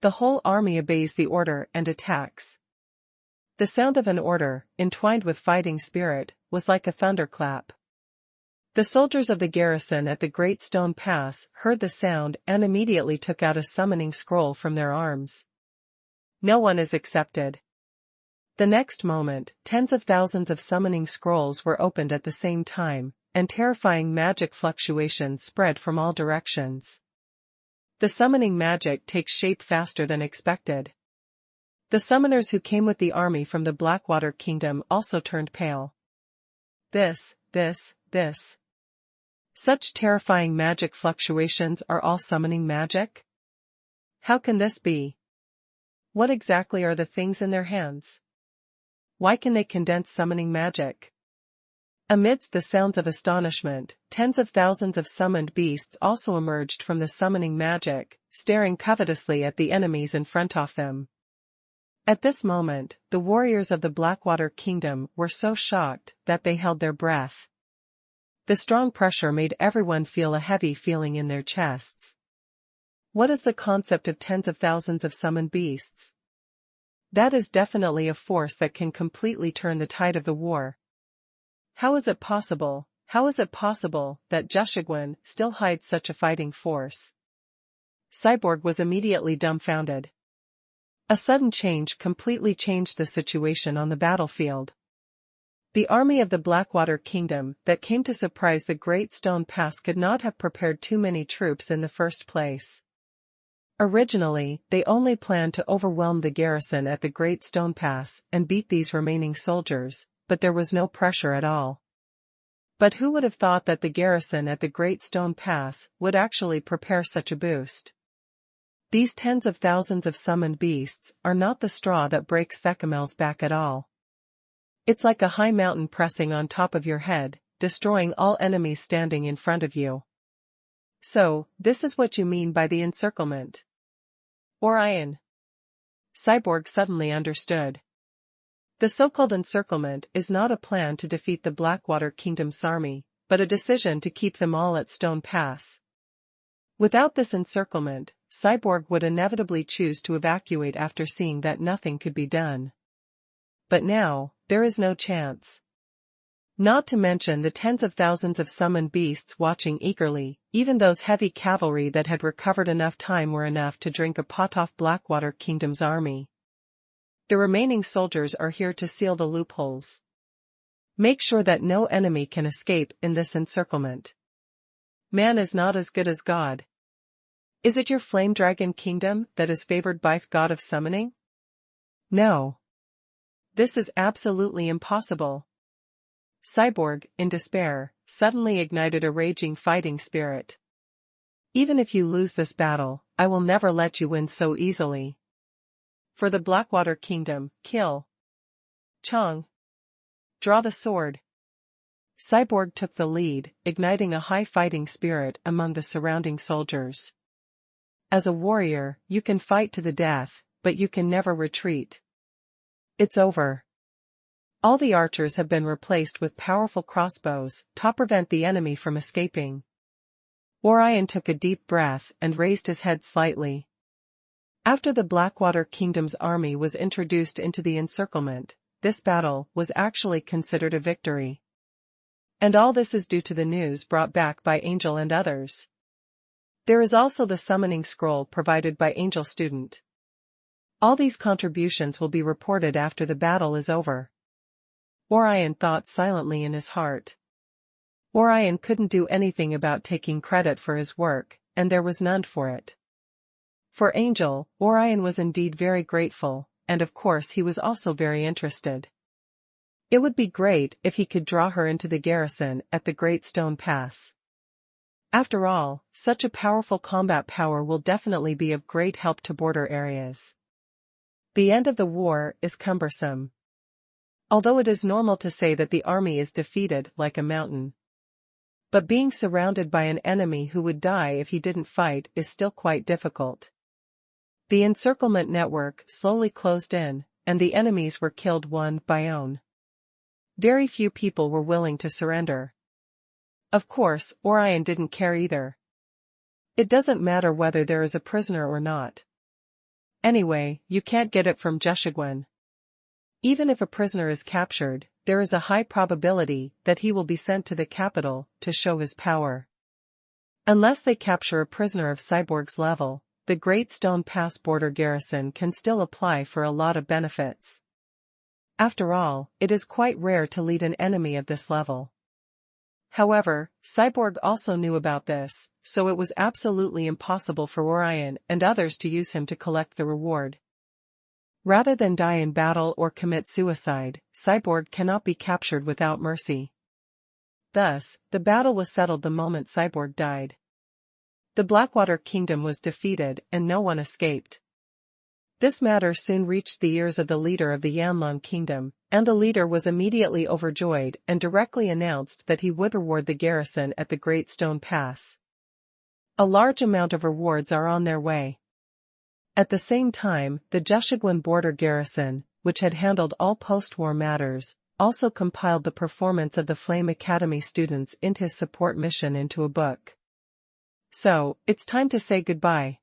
the whole army obeys the order and attacks. The sound of an order, entwined with fighting spirit, was like a thunderclap. The soldiers of the garrison at the Great Stone Pass heard the sound and immediately took out a summoning scroll from their arms. No one is accepted. The next moment, tens of thousands of summoning scrolls were opened at the same time, and terrifying magic fluctuations spread from all directions. The summoning magic takes shape faster than expected. The summoners who came with the army from the Blackwater Kingdom also turned pale. This. Such terrifying magic fluctuations are all summoning magic? How can this be? What exactly are the things in their hands? Why can they condense summoning magic? Amidst the sounds of astonishment, tens of thousands of summoned beasts also emerged from the summoning magic, staring covetously at the enemies in front of them. At this moment, the warriors of the Blackwater Kingdom were so shocked that they held their breath. The strong pressure made everyone feel a heavy feeling in their chests. What is the concept of tens of thousands of summoned beasts? That is definitely a force that can completely turn the tide of the war. How is it possible that Jushigwan still hides such a fighting force? Cyborg was immediately dumbfounded. A sudden change completely changed the situation on the battlefield. The army of the Blackwater Kingdom that came to surprise the Great Stone Pass could not have prepared too many troops in the first place. Originally, they only planned to overwhelm the garrison at the Great Stone Pass and beat these remaining soldiers, but there was no pressure at all. But who would have thought that the garrison at the Great Stone Pass would actually prepare such a boost? These tens of thousands of summoned beasts are not the straw that breaks Thecamel's back at all. It's like a high mountain pressing on top of your head, destroying all enemies standing in front of you. So, this is what you mean by the encirclement. Orion. Cyborg suddenly understood. The so-called encirclement is not a plan to defeat the Blackwater Kingdom's army, but a decision to keep them all at Stone Pass. Without this encirclement, Cyborg would inevitably choose to evacuate after seeing that nothing could be done. But now, there is no chance. Not to mention the tens of thousands of summoned beasts watching eagerly, even those heavy cavalry that had recovered enough time were enough to drink a pot off Blackwater Kingdom's army. The remaining soldiers are here to seal the loopholes. Make sure that no enemy can escape in this encirclement. Man is not as good as God. Is it your Flame Dragon Kingdom that is favored by the God of Summoning? No. This is absolutely impossible. Cyborg, in despair, suddenly ignited a raging fighting spirit. Even if you lose this battle, I will never let you win so easily. For the Blackwater Kingdom, kill. Chong. Draw the sword. Cyborg took the lead, igniting a high fighting spirit among the surrounding soldiers. As a warrior, you can fight to the death, but you can never retreat. It's over. All the archers have been replaced with powerful crossbows to prevent the enemy from escaping. Orion took a deep breath and raised his head slightly. After the Blackwater Kingdom's army was introduced into the encirclement, this battle was actually considered a victory. And all this is due to the news brought back by Angel and others. There is also the summoning scroll provided by Angel Student. All these contributions will be reported after the battle is over. Orion thought silently in his heart. Orion couldn't do anything about taking credit for his work, and there was none for it. For Angel, Orion was indeed very grateful, and of course he was also very interested. It would be great if he could draw her into the garrison at the Great Stone Pass. After all, such a powerful combat power will definitely be of great help to border areas. The end of the war is cumbersome. Although it is normal to say that the army is defeated like a mountain. But being surrounded by an enemy who would die if he didn't fight is still quite difficult. The encirclement network slowly closed in, and the enemies were killed one by one. Very few people were willing to surrender. Of course, Orion didn't care either. It doesn't matter whether there is a prisoner or not. Anyway, you can't get it from Jeshigwen. Even if a prisoner is captured, there is a high probability that he will be sent to the capital to show his power. Unless they capture a prisoner of Cyborg's level, the Great Stone Pass border garrison can still apply for a lot of benefits. After all, it is quite rare to lead an enemy of this level. However, Cyborg also knew about this, so it was absolutely impossible for Orion and others to use him to collect the reward. Rather than die in battle or commit suicide, Cyborg cannot be captured without mercy. Thus, the battle was settled the moment Cyborg died. The Blackwater Kingdom was defeated and no one escaped. This matter soon reached the ears of the leader of the Yanlong Kingdom, and the leader was immediately overjoyed and directly announced that he would reward the garrison at the Great Stone Pass. A large amount of rewards are on their way. At the same time, the Jeshigwen border garrison, which had handled all post-war matters, also compiled the performance of the Flame Academy students into his support mission into a book. So, it's time to say goodbye.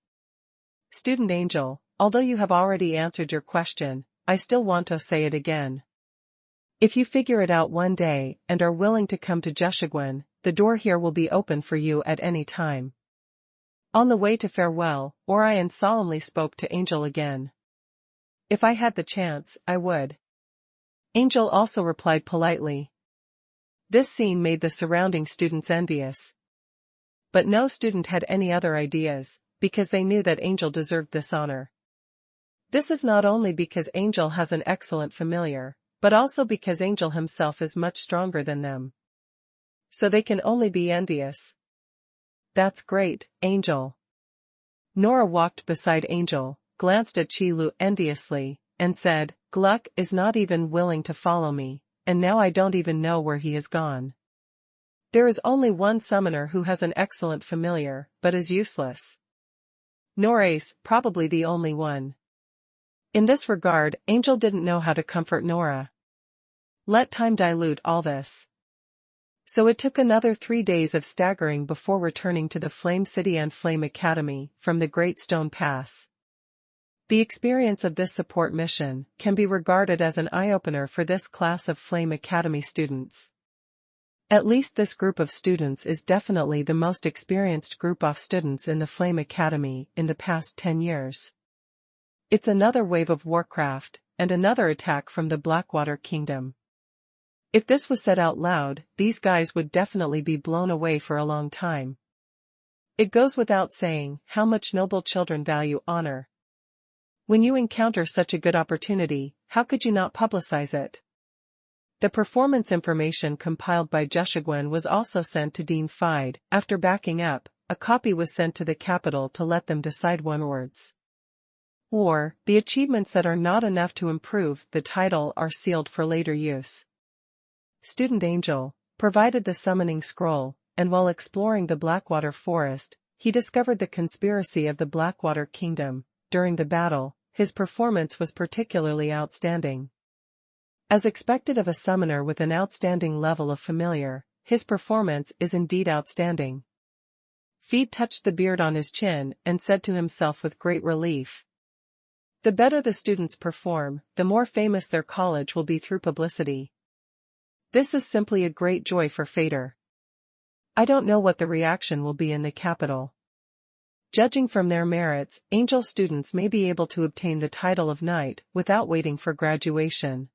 Student Angel, although you have already answered your question, I still want to say it again. If you figure it out one day and are willing to come to Jeshigwen, the door here will be open for you at any time. On the way to farewell, Orion solemnly spoke to Angel again. If I had the chance, I would. Angel also replied politely. This scene made the surrounding students envious. But no student had any other ideas, because they knew that Angel deserved this honor. This is not only because Angel has an excellent familiar, but also because Angel himself is much stronger than them. So they can only be envious. That's great, Angel. Nora walked beside Angel, glanced at Qilu enviously, and said, Gluck is not even willing to follow me, and now I don't even know where he has gone. There is only one summoner who has an excellent familiar, but is useless. Nora's probably the only one. In this regard, Angel didn't know how to comfort Nora. Let time dilute all this. So it took another 3 days of staggering before returning to the Flame City and Flame Academy from the Great Stone Pass. The experience of this support mission can be regarded as an eye-opener for this class of Flame Academy students. At least this group of students is definitely the most experienced group of students in the Flame Academy in the past 10 years. It's another wave of Warcraft, and another attack from the Blackwater Kingdom. If this was said out loud, these guys would definitely be blown away for a long time. It goes without saying how much noble children value honor. When you encounter such a good opportunity, how could you not publicize it? The performance information compiled by Jeshigwen was also sent to Dean Fide. After backing up, a copy was sent to the capital to let them decide onwards. Or, the achievements that are not enough to improve the title are sealed for later use. Student Angel provided the summoning scroll, and while exploring the Blackwater Forest, he discovered the conspiracy of the Blackwater Kingdom. During the battle, his performance was particularly outstanding. As expected of a summoner with an outstanding level of familiar, his performance is indeed outstanding. Feed touched the beard on his chin and said to himself with great relief. The better the students perform, the more famous their college will be through publicity. This is simply a great joy for Fader. I don't know what the reaction will be in the capital. Judging from their merits, angel students may be able to obtain the title of knight without waiting for graduation.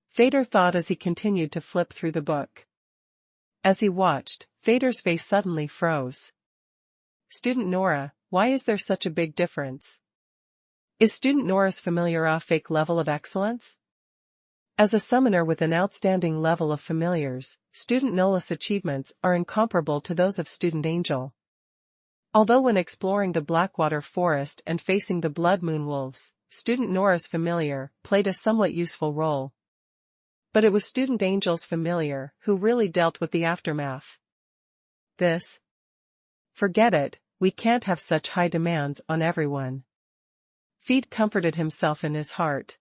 Fader thought as he continued to flip through the book. As he watched, Fader's face suddenly froze. Student Nora, why is there such a big difference? Is Student Nora's familiar a fake level of excellence? As a summoner with an outstanding level of familiars, Student Nola's achievements are incomparable to those of Student Angel. Although when exploring the Blackwater Forest and facing the Blood Moon Wolves, Student Nora's familiar played a somewhat useful role. But it was Student Angel's familiar who really dealt with the aftermath. This? Forget it, we can't have such high demands on everyone. Feed comforted himself in his heart.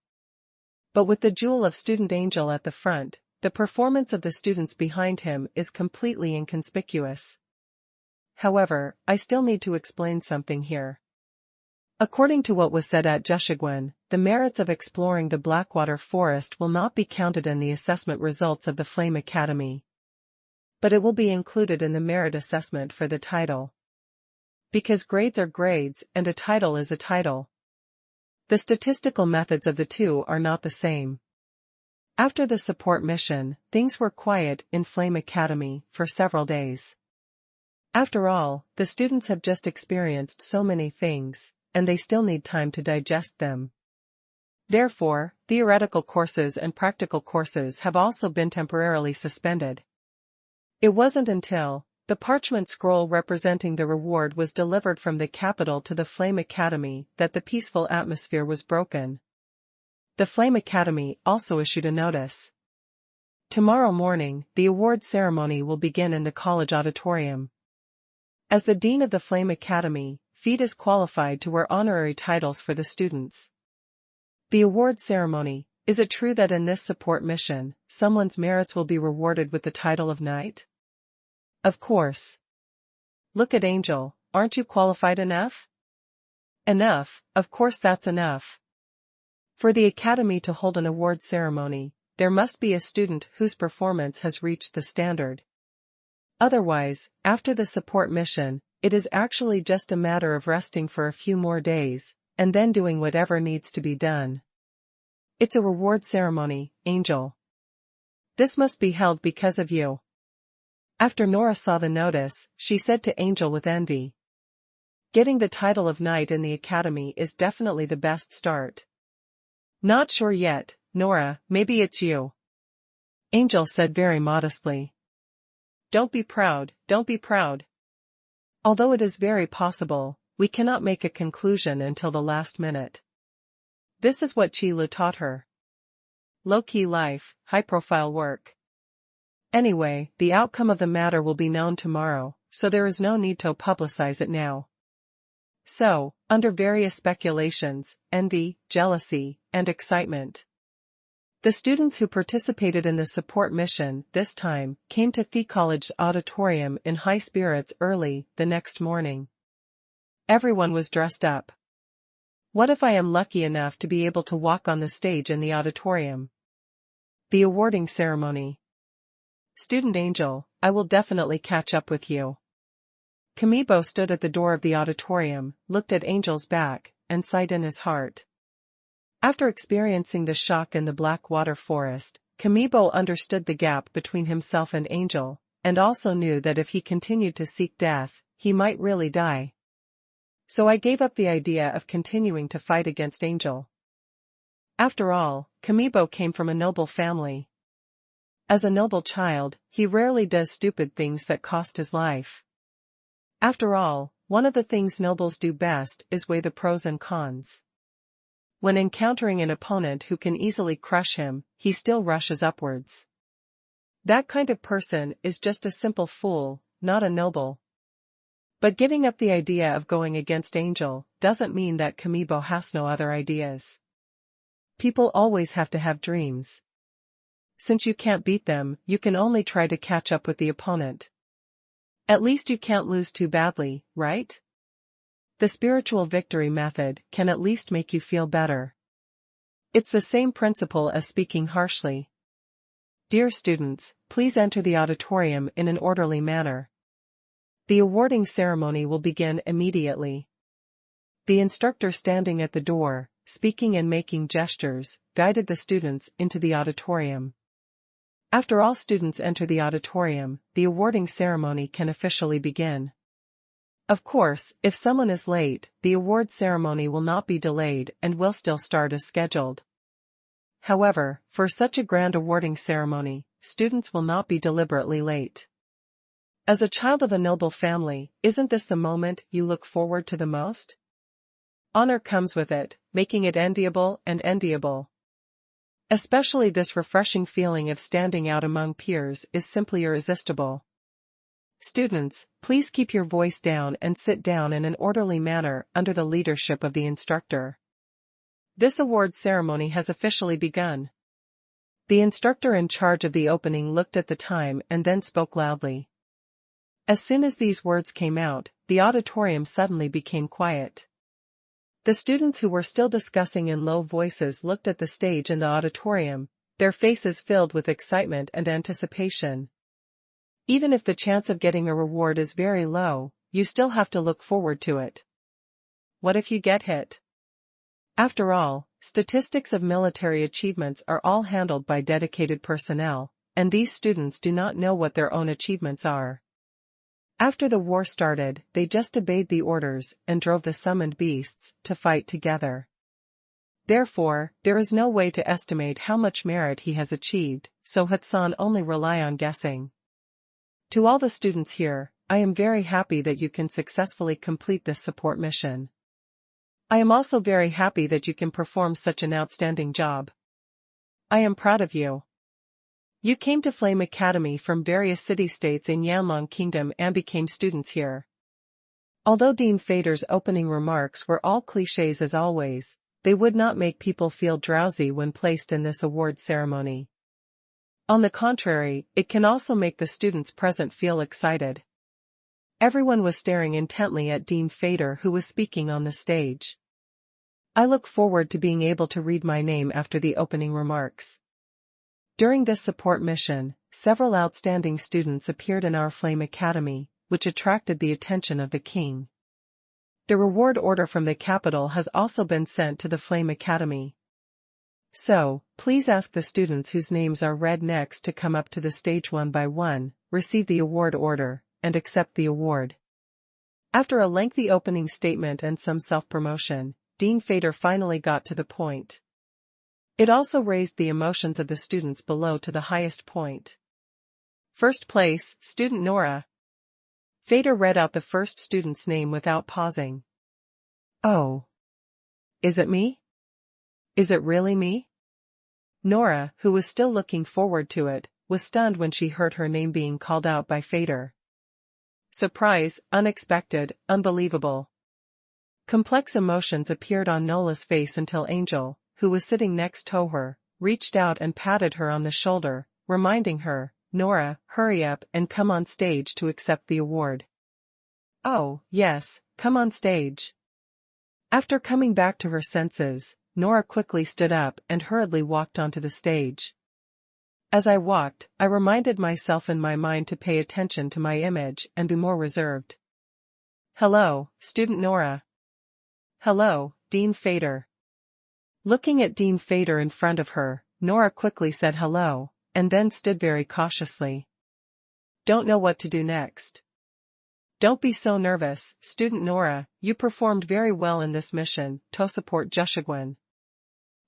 But with the jewel of Student Angel at the front, the performance of the students behind him is completely inconspicuous. However, I still need to explain something here. According to what was said at Jushigwen, the merits of exploring the Blackwater Forest will not be counted in the assessment results of the Flame Academy. But it will be included in the merit assessment for the title. Because grades are grades and a title is a title. The statistical methods of the two are not the same. After the support mission, things were quiet in Flame Academy for several days. After all, the students have just experienced so many things, and they still need time to digest them. Therefore, theoretical courses and practical courses have also been temporarily suspended. It wasn't until the parchment scroll representing the reward was delivered from the capital to the Flame Academy that the peaceful atmosphere was broken. The Flame Academy also issued a notice. Tomorrow morning, the award ceremony will begin in the college auditorium. As the Dean of the Flame Academy, Feed is qualified to wear honorary titles for the students. The award ceremony, is it true that in this support mission, someone's merits will be rewarded with the title of knight? Of course. Look at Angel, aren't you qualified enough? Enough, of course that's enough. For the Academy to hold an award ceremony, there must be a student whose performance has reached the standard. Otherwise, after the support mission, it is actually just a matter of resting for a few more days, and then doing whatever needs to be done. It's a reward ceremony, Angel. This must be held because of you. After Nora saw the notice, she said to Angel with envy. Getting the title of knight in the Academy is definitely the best start. Not sure yet, Nora, maybe it's you. Angel said very modestly. Don't be proud, don't be proud. Although it is very possible, we cannot make a conclusion until the last minute. This is what Chi Lu taught her. Low-key life, high-profile work. Anyway, the outcome of the matter will be known tomorrow, so there is no need to publicize it now. So, under various speculations, envy, jealousy, and excitement, the students who participated in the support mission this time came to the college's auditorium in high spirits early the next morning. Everyone was dressed up. What if I am lucky enough to be able to walk on the stage in the auditorium? The awarding ceremony. Student Angel, I will definitely catch up with you. Kamibo stood at the door of the auditorium, looked at Angel's back, and sighed in his heart. After experiencing the shock in the Blackwater Forest, Kamibo understood the gap between himself and Angel, and also knew that if he continued to seek death, he might really die. So I gave up the idea of continuing to fight against Angel. After all, Kamibo came from a noble family. As a noble child, he rarely does stupid things that cost his life. After all, one of the things nobles do best is weigh the pros and cons. When encountering an opponent who can easily crush him, he still rushes upwards. That kind of person is just a simple fool, not a noble. But giving up the idea of going against Angel doesn't mean that Kamibo has no other ideas. People always have to have dreams. Since you can't beat them, you can only try to catch up with the opponent. At least you can't lose too badly, right? The spiritual victory method can at least make you feel better. It's the same principle as speaking harshly. Dear students, please enter the auditorium in an orderly manner. The awarding ceremony will begin immediately. The instructor standing at the door, speaking and making gestures, guided the students into the auditorium. After all students enter the auditorium, the awarding ceremony can officially begin. Of course, if someone is late, the award ceremony will not be delayed and will still start as scheduled. However, for such a grand awarding ceremony, students will not be deliberately late. As a child of a noble family, isn't this the moment you look forward to the most? Honor comes with it, making it enviable and enviable. Especially this refreshing feeling of standing out among peers is simply irresistible. Students, please keep your voice down and sit down in an orderly manner under the leadership of the instructor. This award ceremony has officially begun. The instructor in charge of the opening looked at the time and then spoke loudly. As soon as these words came out, the auditorium suddenly became quiet. The students who were still discussing in low voices looked at the stage in the auditorium, their faces filled with excitement and anticipation. Even if the chance of getting a reward is very low, you still have to look forward to it. What if you get hit? After all, statistics of military achievements are all handled by dedicated personnel, and these students do not know what their own achievements are. After the war started, they just obeyed the orders and drove the summoned beasts to fight together. Therefore, there is no way to estimate how much merit he has achieved, so Hudson only rely on guessing. To all the students here, I am very happy that you can successfully complete this support mission. I am also very happy that you can perform such an outstanding job. I am proud of you. You came to Flame Academy from various city-states in Yanlong Kingdom and became students here. Although Dean Fader's opening remarks were all clichés as always, they would not make people feel drowsy when placed in this award ceremony. On the contrary, it can also make the students present feel excited. Everyone was staring intently at Dean Fader, who was speaking on the stage. I look forward to being able to read my name after the opening remarks. During this support mission, several outstanding students appeared in our Flame Academy, which attracted the attention of the king. The reward order from the capital has also been sent to the Flame Academy. So, please ask the students whose names are read next to come up to the stage one by one, receive the award order, and accept the award. After a lengthy opening statement and some self-promotion, Dean Fader finally got to the point. It also raised the emotions of the students below to the highest point. First place, Student Nora. Fader read out the first student's name without pausing. Oh. Is it me? Is it really me? Nora, who was still looking forward to it, was stunned when she heard her name being called out by Fader. Surprise, unexpected, unbelievable. Complex emotions appeared on Nola's face until Angel, who was sitting next to her, reached out and patted her on the shoulder, reminding her, Nora, hurry up and come on stage to accept the award. Oh, yes, come on stage. After coming back to her senses, Nora quickly stood up and hurriedly walked onto the stage. As I walked, I reminded myself in my mind to pay attention to my image and be more reserved. Hello, Student Nora. Hello, Dean Fader. Looking at Dean Fader in front of her, Nora quickly said hello, and then stood very cautiously. Don't know what to do next. Don't be so nervous, Student Nora, you performed very well in this mission, to support Jushigwen.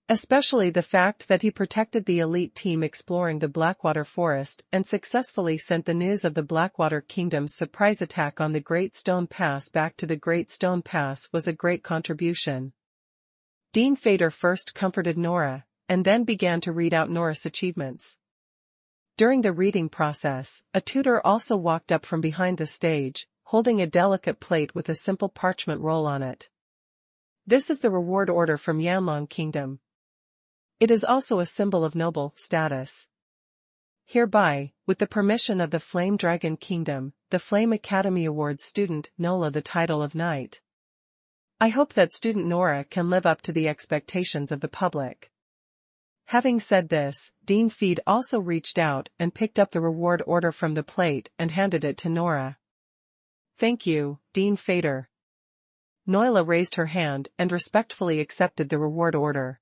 Especially the fact that he protected the elite team exploring the Blackwater Forest and successfully sent the news of the Blackwater Kingdom's surprise attack on the Great Stone Pass back to the Great Stone Pass was a great contribution. Dean Fader first comforted Nora, and then began to read out Nora's achievements. During the reading process, a tutor also walked up from behind the stage, holding a delicate plate with a simple parchment roll on it. This is the reward order from Yanlong Kingdom. It is also a symbol of noble status. Hereby, with the permission of the Flame Dragon Kingdom, the Flame Academy awards student Nola the title of Knight. I hope that student Nora can live up to the expectations of the public. Having said this, Dean Feed also reached out and picked up the reward order from the plate and handed it to Nora. Thank you, Dean Fader. Nola raised her hand and respectfully accepted the reward order.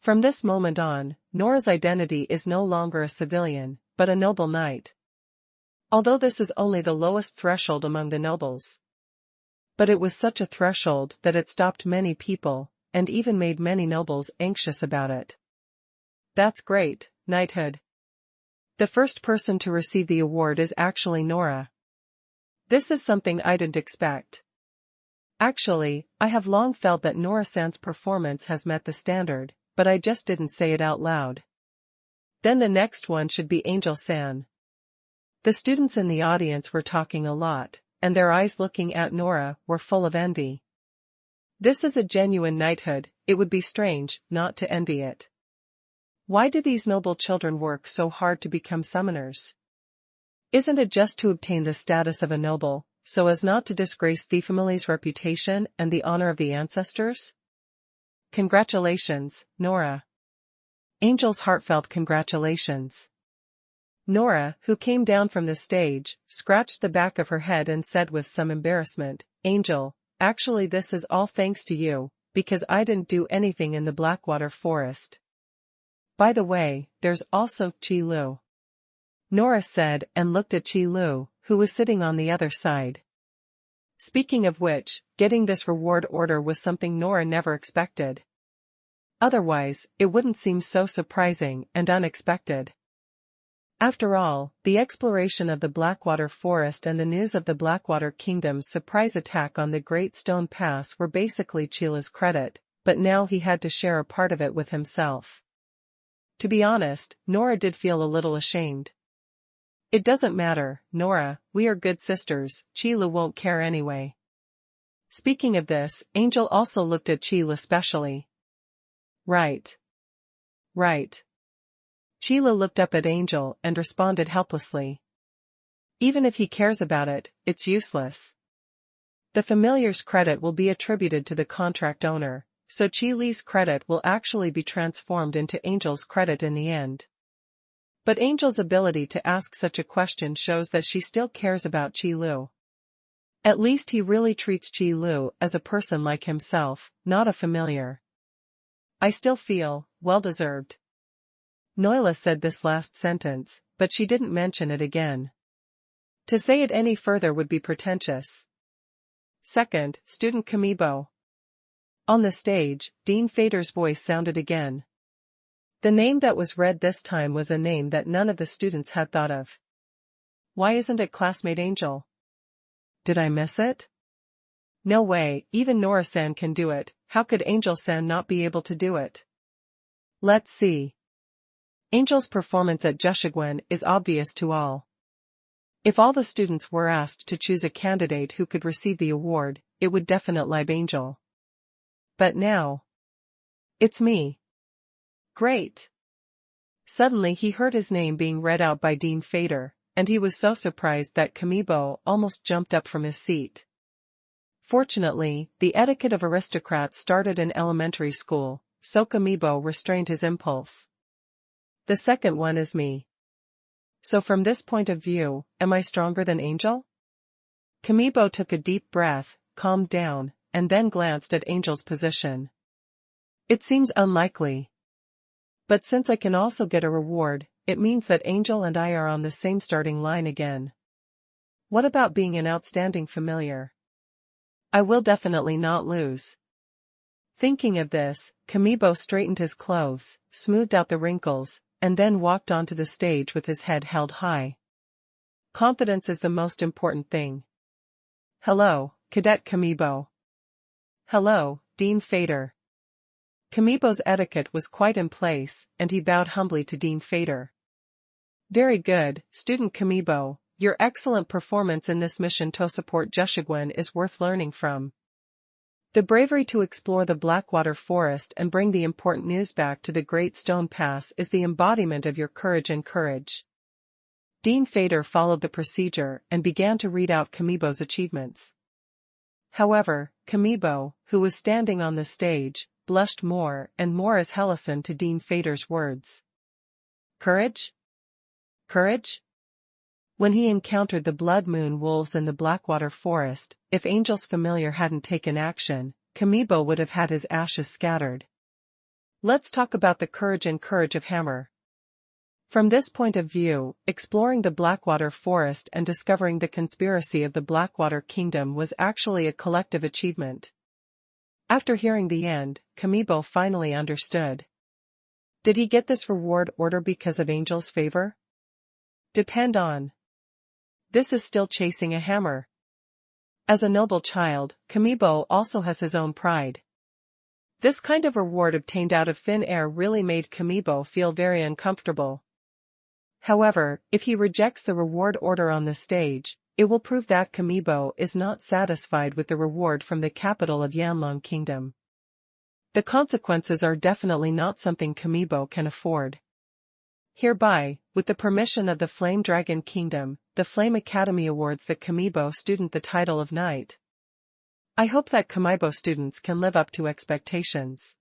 From this moment on, Nora's identity is no longer a civilian, but a noble knight. Although this is only the lowest threshold among the nobles. But it was such a threshold that it stopped many people, and even made many nobles anxious about it. That's great, knighthood. The first person to receive the award is actually Nora. This is something I didn't expect. Actually, I have long felt that Nora-san's performance has met the standard, but I just didn't say it out loud. Then the next one should be Angel-san. The students in the audience were talking a lot, and their eyes looking at Nora were full of envy. This is a genuine knighthood, it would be strange not to envy it. Why do these noble children work so hard to become summoners? Isn't it just to obtain the status of a noble, so as not to disgrace the family's reputation and the honor of the ancestors? Congratulations, Nora. Angel's heartfelt congratulations. Nora, who came down from the stage, scratched the back of her head and said with some embarrassment, Angel, actually this is all thanks to you, because I didn't do anything in the Blackwater Forest. By the way, there's also Chi Lu. Nora said and looked at Chi Lu, who was sitting on the other side. Speaking of which, getting this reward order was something Nora never expected. Otherwise, it wouldn't seem so surprising and unexpected. After all, the exploration of the Blackwater Forest and the news of the Blackwater Kingdom's surprise attack on the Great Stone Pass were basically Chila's credit, but now he had to share a part of it with himself. To be honest, Nora did feel a little ashamed. It doesn't matter, Nora, we are good sisters, Chila won't care anyway. Speaking of this, Angel also looked at Chila specially. Right. Right. Chila looked up at Angel and responded helplessly. Even if he cares about it, it's useless. The familiar's credit will be attributed to the contract owner, so Chile's credit will actually be transformed into Angel's credit in the end. But Angel's ability to ask such a question shows that she still cares about Chi Lu. At least he really treats Chi Lu as a person like himself, not a familiar. I still feel, well-deserved. Noila said this last sentence, but she didn't mention it again. To say it any further would be pretentious. Second, student Kamibo. On the stage, Dean Fader's voice sounded again. The name that was read this time was a name that none of the students had thought of. Why isn't it classmate Angel? Did I miss it? No way, even Nora-san can do it, how could Angel-san not be able to do it? Let's see. Angel's performance at Jushigwen is obvious to all. If all the students were asked to choose a candidate who could receive the award, it would definitely be Angel. But now. It's me. Great. Suddenly he heard his name being read out by Dean Fader, and he was so surprised that Kamibo almost jumped up from his seat. Fortunately, the etiquette of aristocrats started in elementary school, so Kamibo restrained his impulse. The second one is me. So from this point of view, am I stronger than Angel? Kamibo took a deep breath, calmed down, and then glanced at Angel's position. It seems unlikely. But since I can also get a reward, it means that Angel and I are on the same starting line again. What about being an outstanding familiar? I will definitely not lose. Thinking of this, Kamibo straightened his clothes, smoothed out the wrinkles, and then walked onto the stage with his head held high. Confidence is the most important thing. Hello, Cadet Kamibo. Hello, Dean Fader. Kamibo's etiquette was quite in place, and he bowed humbly to Dean Fader. Very good, student Kamibo, your excellent performance in this mission to support Jushigwen is worth learning from. The bravery to explore the Blackwater Forest and bring the important news back to the Great Stone Pass is the embodiment of your courage and courage. Dean Fader followed the procedure and began to read out Kamibo's achievements. However, Kamibo, who was standing on the stage, blushed more and more as he listened to Dean Fader's words. Courage? Courage? When he encountered the Blood Moon wolves in the Blackwater Forest, if Angel's familiar hadn't taken action, Kamibo would have had his ashes scattered. Let's talk about the courage and courage of Hammer. From this point of view, exploring the Blackwater Forest and discovering the conspiracy of the Blackwater Kingdom was actually a collective achievement. After hearing the end, Kamibo finally understood. Did he get this reward order because of Angel's favor? Depend on. This is still chasing a hammer. As a noble child, Kamibo also has his own pride. This kind of reward obtained out of thin air really made Kamibo feel very uncomfortable. However, if he rejects the reward order on the stage, it will prove that Kamibo is not satisfied with the reward from the capital of Yanlong Kingdom. The consequences are definitely not something Kamibo can afford. Hereby, with the permission of the Flame Dragon Kingdom, the Flame Academy awards the Kamibo student the title of Knight. I hope that Kamibo students can live up to expectations.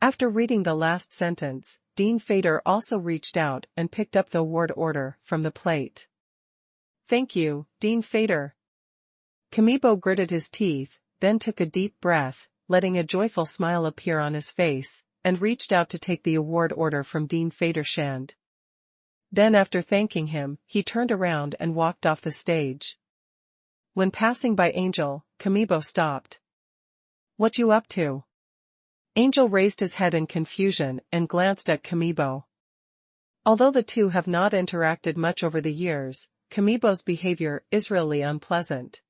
After reading the last sentence, Dean Fader also reached out and picked up the award order from the plate. Thank you, Dean Fader. Kamibo gritted his teeth, then took a deep breath, letting a joyful smile appear on his face, and reached out to take the award order from Dean Fadershand. Then after thanking him, he turned around and walked off the stage. When passing by Angel, Kamibo stopped. What you up to? Angel raised his head in confusion and glanced at Kamibo. Although the two have not interacted much over the years, Kamibo's behavior is really unpleasant.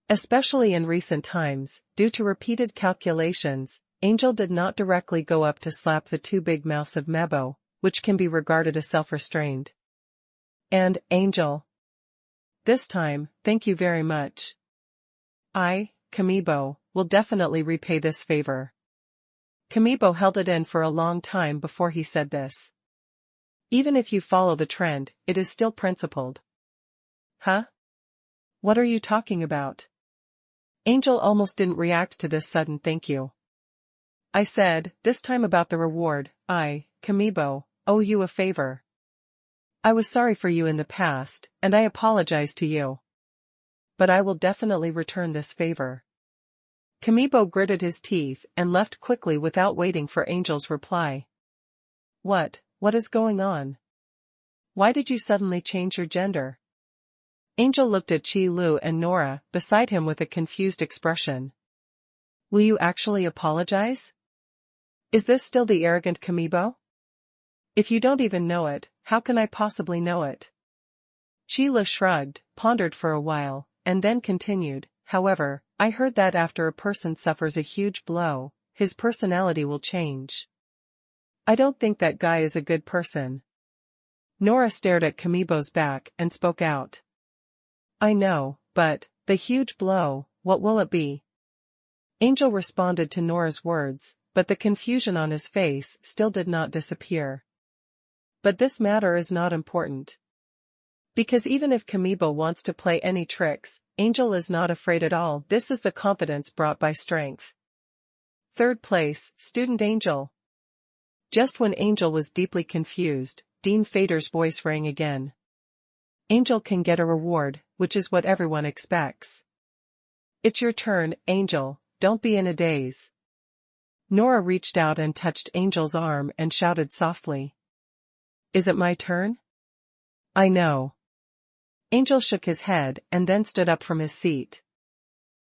Especially in recent times, due to repeated calculations, Angel did not directly go up to slap the two big mouths of Mebo, which can be regarded as self-restrained. And, Angel. This time, thank you very much. I, Kamibo, will definitely repay this favor. Kamibo held it in for a long time before he said this. Even if you follow the trend, it is still principled. Huh? What are you talking about? Angel almost didn't react to this sudden thank you. I said, this time about the reward, I, Kamibo, owe you a favor. I was sorry for you in the past, and I apologize to you. But I will definitely return this favor. Kamibo gritted his teeth and left quickly without waiting for Angel's reply. What is going on? Why did you suddenly change your gender? Angel looked at Chi Lu and Nora beside him with a confused expression. Will you actually apologize? Is this still the arrogant Kamibo? If you don't even know it, how can I possibly know it? Chi Lu shrugged, pondered for a while, and then continued, however, I heard that after a person suffers a huge blow, his personality will change. I don't think that guy is a good person. Nora stared at Kamibo's back and spoke out. I know, but, the huge blow, what will it be? Angel responded to Nora's words, but the confusion on his face still did not disappear. But this matter is not important. Because even if Kamibo wants to play any tricks, Angel is not afraid at all. This is the confidence brought by strength. Third place, Student Angel. Just when Angel was deeply confused, Dean Fader's voice rang again. Angel can get a reward, which is what everyone expects. It's your turn, Angel, don't be in a daze. Nora reached out and touched Angel's arm and shouted softly. Is it my turn? I know. Angel shook his head and then stood up from his seat.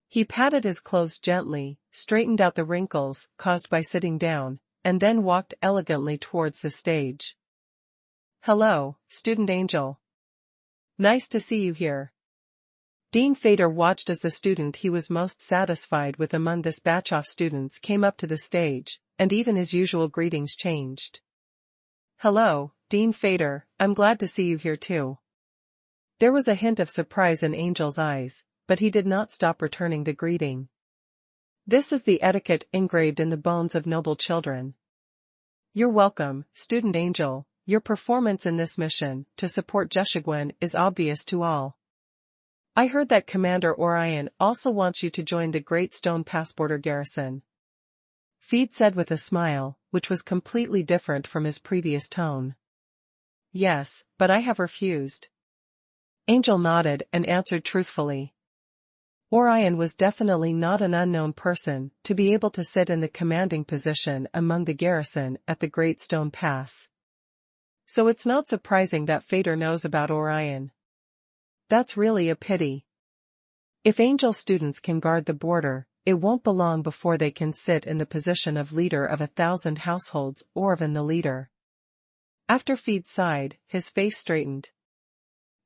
He patted his clothes gently, straightened out the wrinkles caused by sitting down, and then walked elegantly towards the stage. Hello, Student Angel. Nice to see you here. Dean Fader watched as the student he was most satisfied with among this batch of students came up to the stage, and even his usual greetings changed. Hello, Dean Fader, I'm glad to see you here too. There was a hint of surprise in Angel's eyes, but he did not stop returning the greeting. This is the etiquette engraved in the bones of noble children. You're welcome, Student Angel. Your performance in this mission to support Jeshigwen is obvious to all. I heard that Commander Orion also wants you to join the Great Stone Pass border garrison. Feed said with a smile, which was completely different from his previous tone. Yes, but I have refused. Angel nodded and answered truthfully. Orion was definitely not an unknown person to be able to sit in the commanding position among the garrison at the Great Stone Pass. So it's not surprising that Fader knows about Orion. That's really a pity. If Angel students can guard the border, it won't be long before they can sit in the position of leader of 1,000 households or even the leader. After Feed sighed, his face straightened.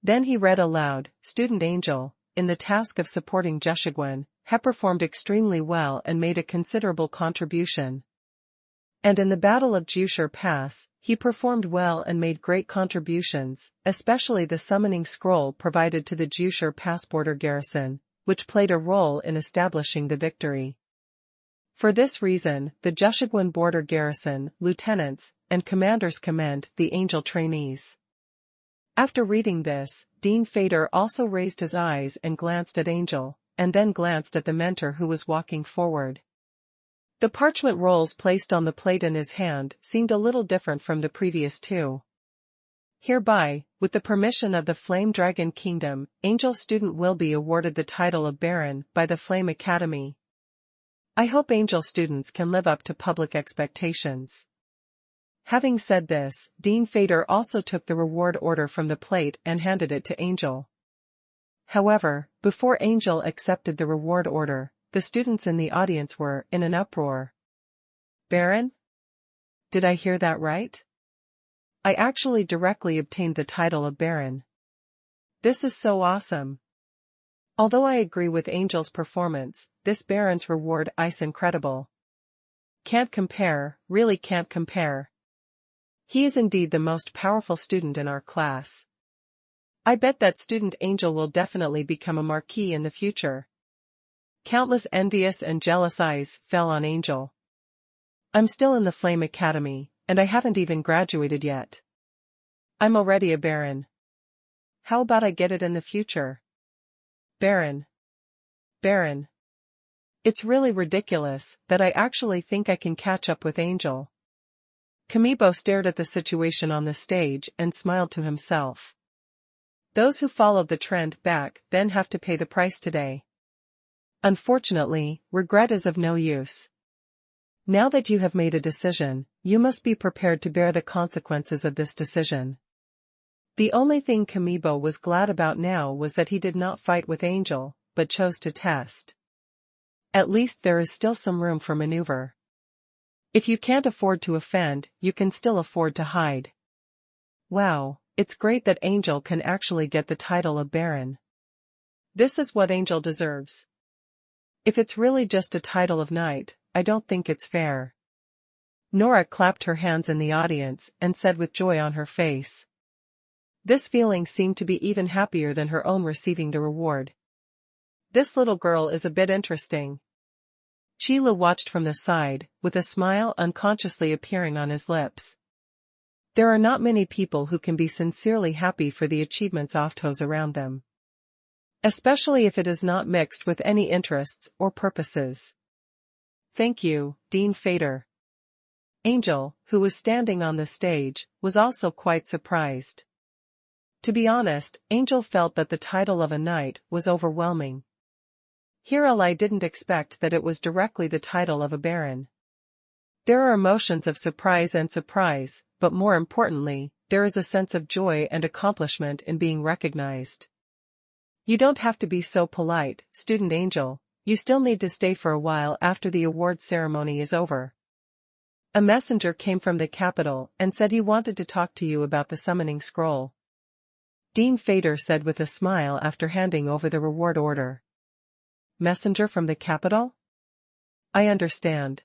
Then he read aloud, Student Angel, in the task of supporting Jeshigwen, have performed extremely well and made a considerable contribution. And in the Battle of Jiu Pass, he performed well and made great contributions, especially the summoning scroll provided to the Jiu Pass border garrison, which played a role in establishing the victory. For this reason, the Jeshigwen border garrison, lieutenants, and commanders commend the Angel trainees. After reading this, Dean Fader also raised his eyes and glanced at Angel, and then glanced at the mentor who was walking forward. The parchment rolls placed on the plate in his hand seemed a little different from the previous two. Hereby, with the permission of the Flame Dragon Kingdom, Angel student will be awarded the title of Baron by the Flame Academy. I hope Angel students can live up to public expectations. Having said this, Dean Fader also took the reward order from the plate and handed it to Angel. However, before Angel accepted the reward order, the students in the audience were in an uproar. Baron? Did I hear that right? I actually directly obtained the title of Baron. This is so awesome. Although I agree with Angel's performance, this Baron's reward is incredible. Can't compare, really can't compare. He is indeed the most powerful student in our class. I bet that Student Angel will definitely become a marquis in the future. Countless envious and jealous eyes fell on Angel. I'm still in the Flame Academy, and I haven't even graduated yet. I'm already a Baron. How about I get it in the future? Baron. Baron. It's really ridiculous that I actually think I can catch up with Angel. Kamibo stared at the situation on the stage and smiled to himself. Those who followed the trend back then have to pay the price today. Unfortunately, regret is of no use. Now that you have made a decision, you must be prepared to bear the consequences of this decision. The only thing Kamibo was glad about now was that he did not fight with Angel, but chose to test. At least there is still some room for maneuver. If you can't afford to offend, you can still afford to hide. Wow, it's great that Angel can actually get the title of Baron. This is what Angel deserves. If it's really just a title of knight, I don't think it's fair. Nora clapped her hands in the audience and said with joy on her face. This feeling seemed to be even happier than her own receiving the reward. This little girl is a bit interesting. Sheila watched from the side, with a smile unconsciously appearing on his lips. There are not many people who can be sincerely happy for the achievements of those around them. Especially if it is not mixed with any interests or purposes. Thank you, Dean Fader. Angel, who was standing on the stage, was also quite surprised. To be honest, Angel felt that the title of a knight was overwhelming. Here I didn't expect that it was directly the title of a baron. There are emotions of surprise and surprise, but more importantly, there is a sense of joy and accomplishment in being recognized. You don't have to be so polite, Student Angel, you still need to stay for a while after the award ceremony is over. A messenger came from the capital and said he wanted to talk to you about the summoning scroll. Dean Fader said with a smile after handing over the reward order. Messenger from the capital? I understand.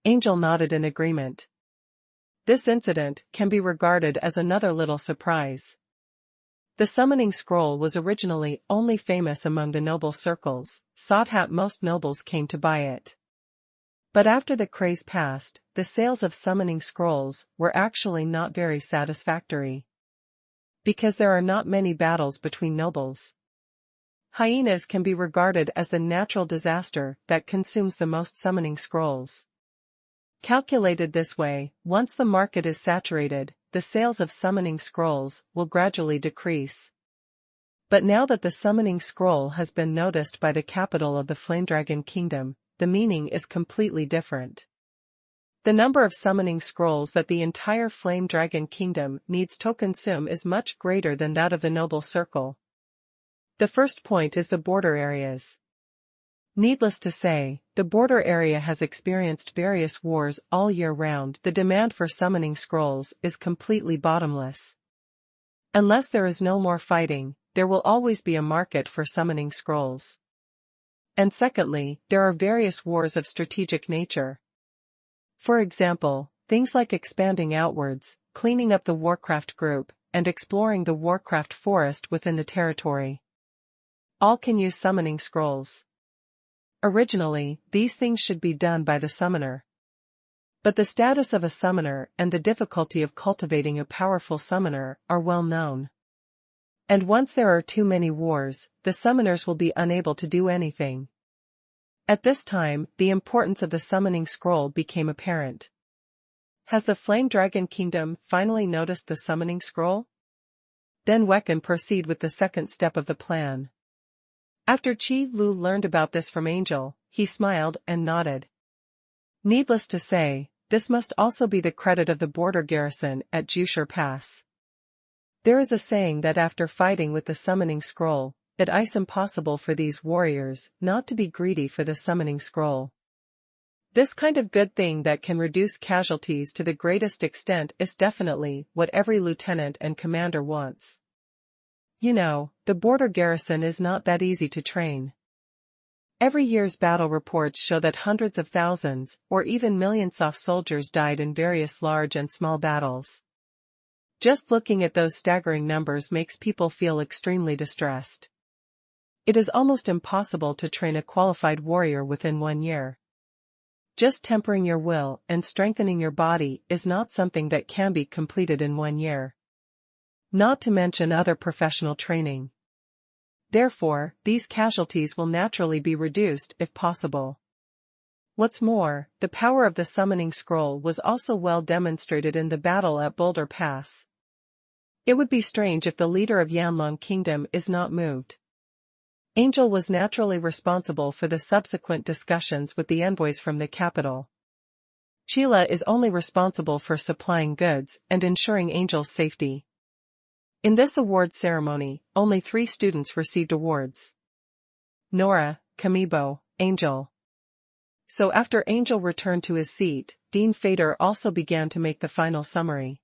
Angel nodded in agreement. This incident can be regarded as another little surprise. The summoning scroll was originally only famous among the noble circles, sought out most nobles came to buy it. But after the craze passed, the sales of summoning scrolls were actually not very satisfactory. Because there are not many battles between nobles. Hyenas can be regarded as the natural disaster that consumes the most summoning scrolls. Calculated this way, once the market is saturated, the sales of summoning scrolls will gradually decrease. But now that the summoning scroll has been noticed by the capital of the Flamedragon Kingdom, the meaning is completely different. The number of summoning scrolls that the entire Flamedragon Kingdom needs to consume is much greater than that of the noble circle. The first point is the border areas. Needless to say, the border area has experienced various wars all year round. The demand for summoning scrolls is completely bottomless. Unless there is no more fighting, there will always be a market for summoning scrolls. And secondly, there are various wars of strategic nature. For example, things like expanding outwards, cleaning up the Warcraft group, and exploring the Warcraft forest within the territory. All can use summoning scrolls. Originally, these things should be done by the summoner. But the status of a summoner and the difficulty of cultivating a powerful summoner are well known. And once there are too many wars, the summoners will be unable to do anything. At this time, the importance of the summoning scroll became apparent. Has the Flamedragon Kingdom finally noticed the summoning scroll? Then we can proceed with the second step of the plan. After Qi Lu learned about this from Angel, he smiled and nodded. Needless to say, this must also be the credit of the border garrison at Jusher Pass. There is a saying that after fighting with the summoning scroll, it is impossible for these warriors not to be greedy for the summoning scroll. This kind of good thing that can reduce casualties to the greatest extent is definitely what every lieutenant and commander wants. You know, the border garrison is not that easy to train. Every year's battle reports show that hundreds of thousands, or even millions of soldiers died in various large and small battles. Just looking at those staggering numbers makes people feel extremely distressed. It is almost impossible to train a qualified warrior within 1 year. Just tempering your will and strengthening your body is not something that can be completed in 1 year. Not to mention other professional training. Therefore, these casualties will naturally be reduced if possible. What's more, the power of the summoning scroll was also well demonstrated in the battle at Boulder Pass. It would be strange if the leader of Yanlong Kingdom is not moved. Angel was naturally responsible for the subsequent discussions with the envoys from the capital. Sheila is only responsible for supplying goods and ensuring Angel's safety. In this award ceremony, only 3 students received awards. Nora, Kamibo, Angel. So after Angel returned to his seat, Dean Fader also began to make the final summary.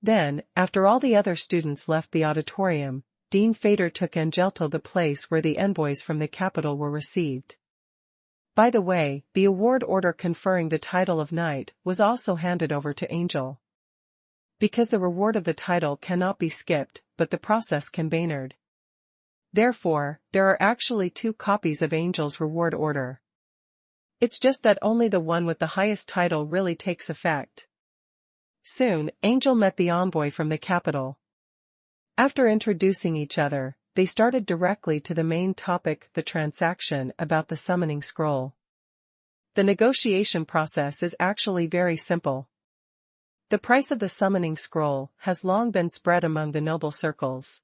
Then, after all the other students left the auditorium, Dean Fader took Angel to the place where the envoys from the capital were received. By the way, the award order conferring the title of knight was also handed over to Angel. Because the reward of the title cannot be skipped, but the process can be honored. Therefore, there are actually 2 copies of Angel's reward order. It's just that only the one with the highest title really takes effect. Soon, Angel met the envoy from the capital. After introducing each other, they started directly to the main topic, the transaction about the summoning scroll. The negotiation process is actually very simple. The price of the summoning scroll has long been spread among the noble circles.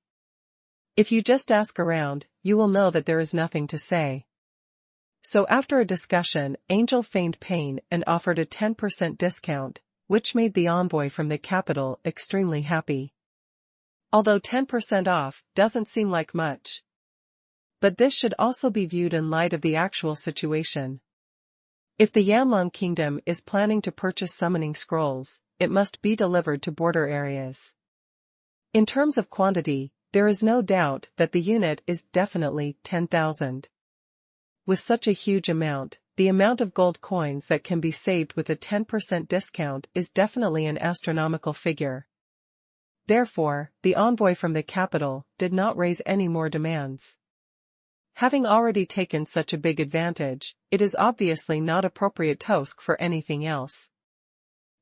If you just ask around, you will know that there is nothing to say. So after a discussion, Angel feigned pain and offered a 10% discount, which made the envoy from the capital extremely happy. Although 10% off doesn't seem like much. But this should also be viewed in light of the actual situation. If the Yanlong Kingdom is planning to purchase summoning scrolls, it must be delivered to border areas. In terms of quantity, there is no doubt that the unit is definitely 10,000. With such a huge amount, the amount of gold coins that can be saved with a 10% discount is definitely an astronomical figure. Therefore, the envoy from the capital did not raise any more demands. Having already taken such a big advantage, it is obviously not appropriate to ask for anything else.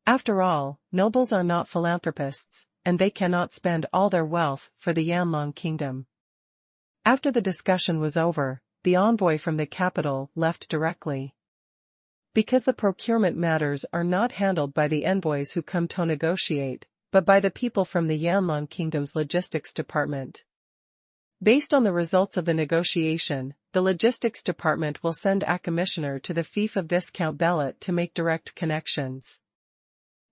After all, nobles are not philanthropists, and they cannot spend all their wealth for the Yanlong kingdom. After the discussion was over, the envoy from the capital left directly. Because the procurement matters are not handled by the envoys who come to negotiate, but by the people from the Yanlong kingdom's logistics department. Based on the results of the negotiation, the logistics department will send a commissioner to the fief of Viscount Bellet to make direct connections.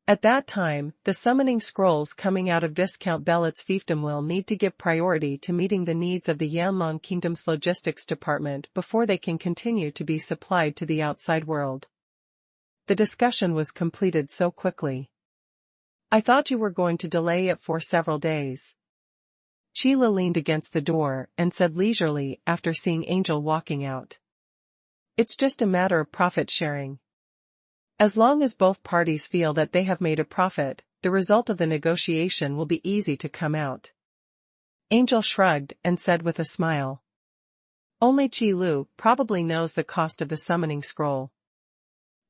At that time, the summoning scrolls coming out of Viscount Bellet's fiefdom will need to give priority to meeting the needs of the Yanlong Kingdom's logistics department before they can continue to be supplied to the outside world. The discussion was completed so quickly. I thought you were going to delay it for several days. Sheila leaned against the door and said leisurely after seeing Angel walking out. It's just a matter of profit sharing. As long as both parties feel that they have made a profit, the result of the negotiation will be easy to come out. Angel shrugged and said with a smile. Only Qi Lu probably knows the cost of the summoning scroll.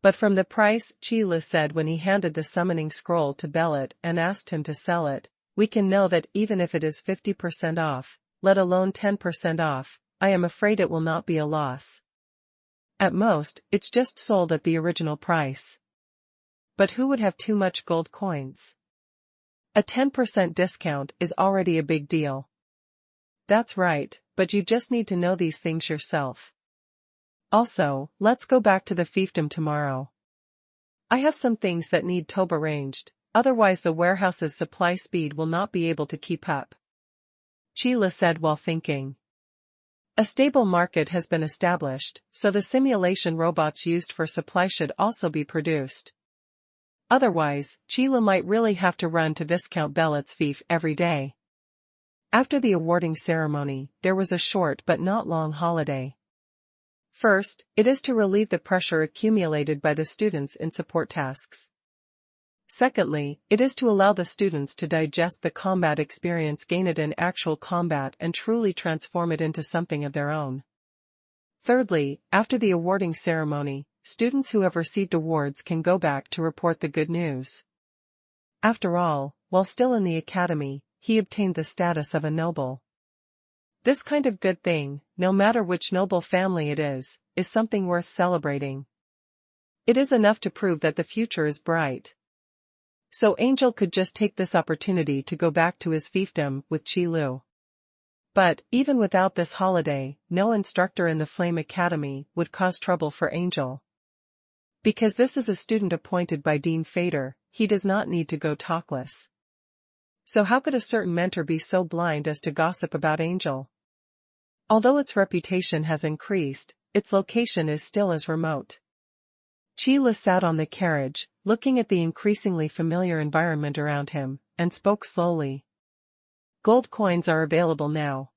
But from the price Qi Lu said when he handed the summoning scroll to Bellet and asked him to sell it, we can know that even if it is 50% off, let alone 10% off, I am afraid it will not be a loss. At most, it's just sold at the original price. But who would have too much gold coins? A 10% discount is already a big deal. That's right, but you just need to know these things yourself. Also, let's go back to the fiefdom tomorrow. I have some things that need to be arranged, otherwise the warehouse's supply speed will not be able to keep up. Sheila said while thinking. A stable market has been established, so the simulation robots used for supply should also be produced. Otherwise, Sheila might really have to run to Viscount Bellet's fief every day. After the awarding ceremony, there was a short but not long holiday. First, it is to relieve the pressure accumulated by the students in support tasks. Secondly, it is to allow the students to digest the combat experience gained in actual combat and truly transform it into something of their own. Thirdly, after the awarding ceremony, students who have received awards can go back to report the good news. After all, while still in the academy, he obtained the status of a noble. This kind of good thing, no matter which noble family it is something worth celebrating. It is enough to prove that the future is bright. So Angel could just take this opportunity to go back to his fiefdom with Qi Lu. But, even without this holiday, no instructor in the Flame Academy would cause trouble for Angel. Because this is a student appointed by Dean Fader, he does not need to go talkless. So how could a certain mentor be so blind as to gossip about Angel? Although its reputation has increased, its location is still as remote. Sheila sat on the carriage, looking at the increasingly familiar environment around him, and spoke slowly. Gold coins are available now.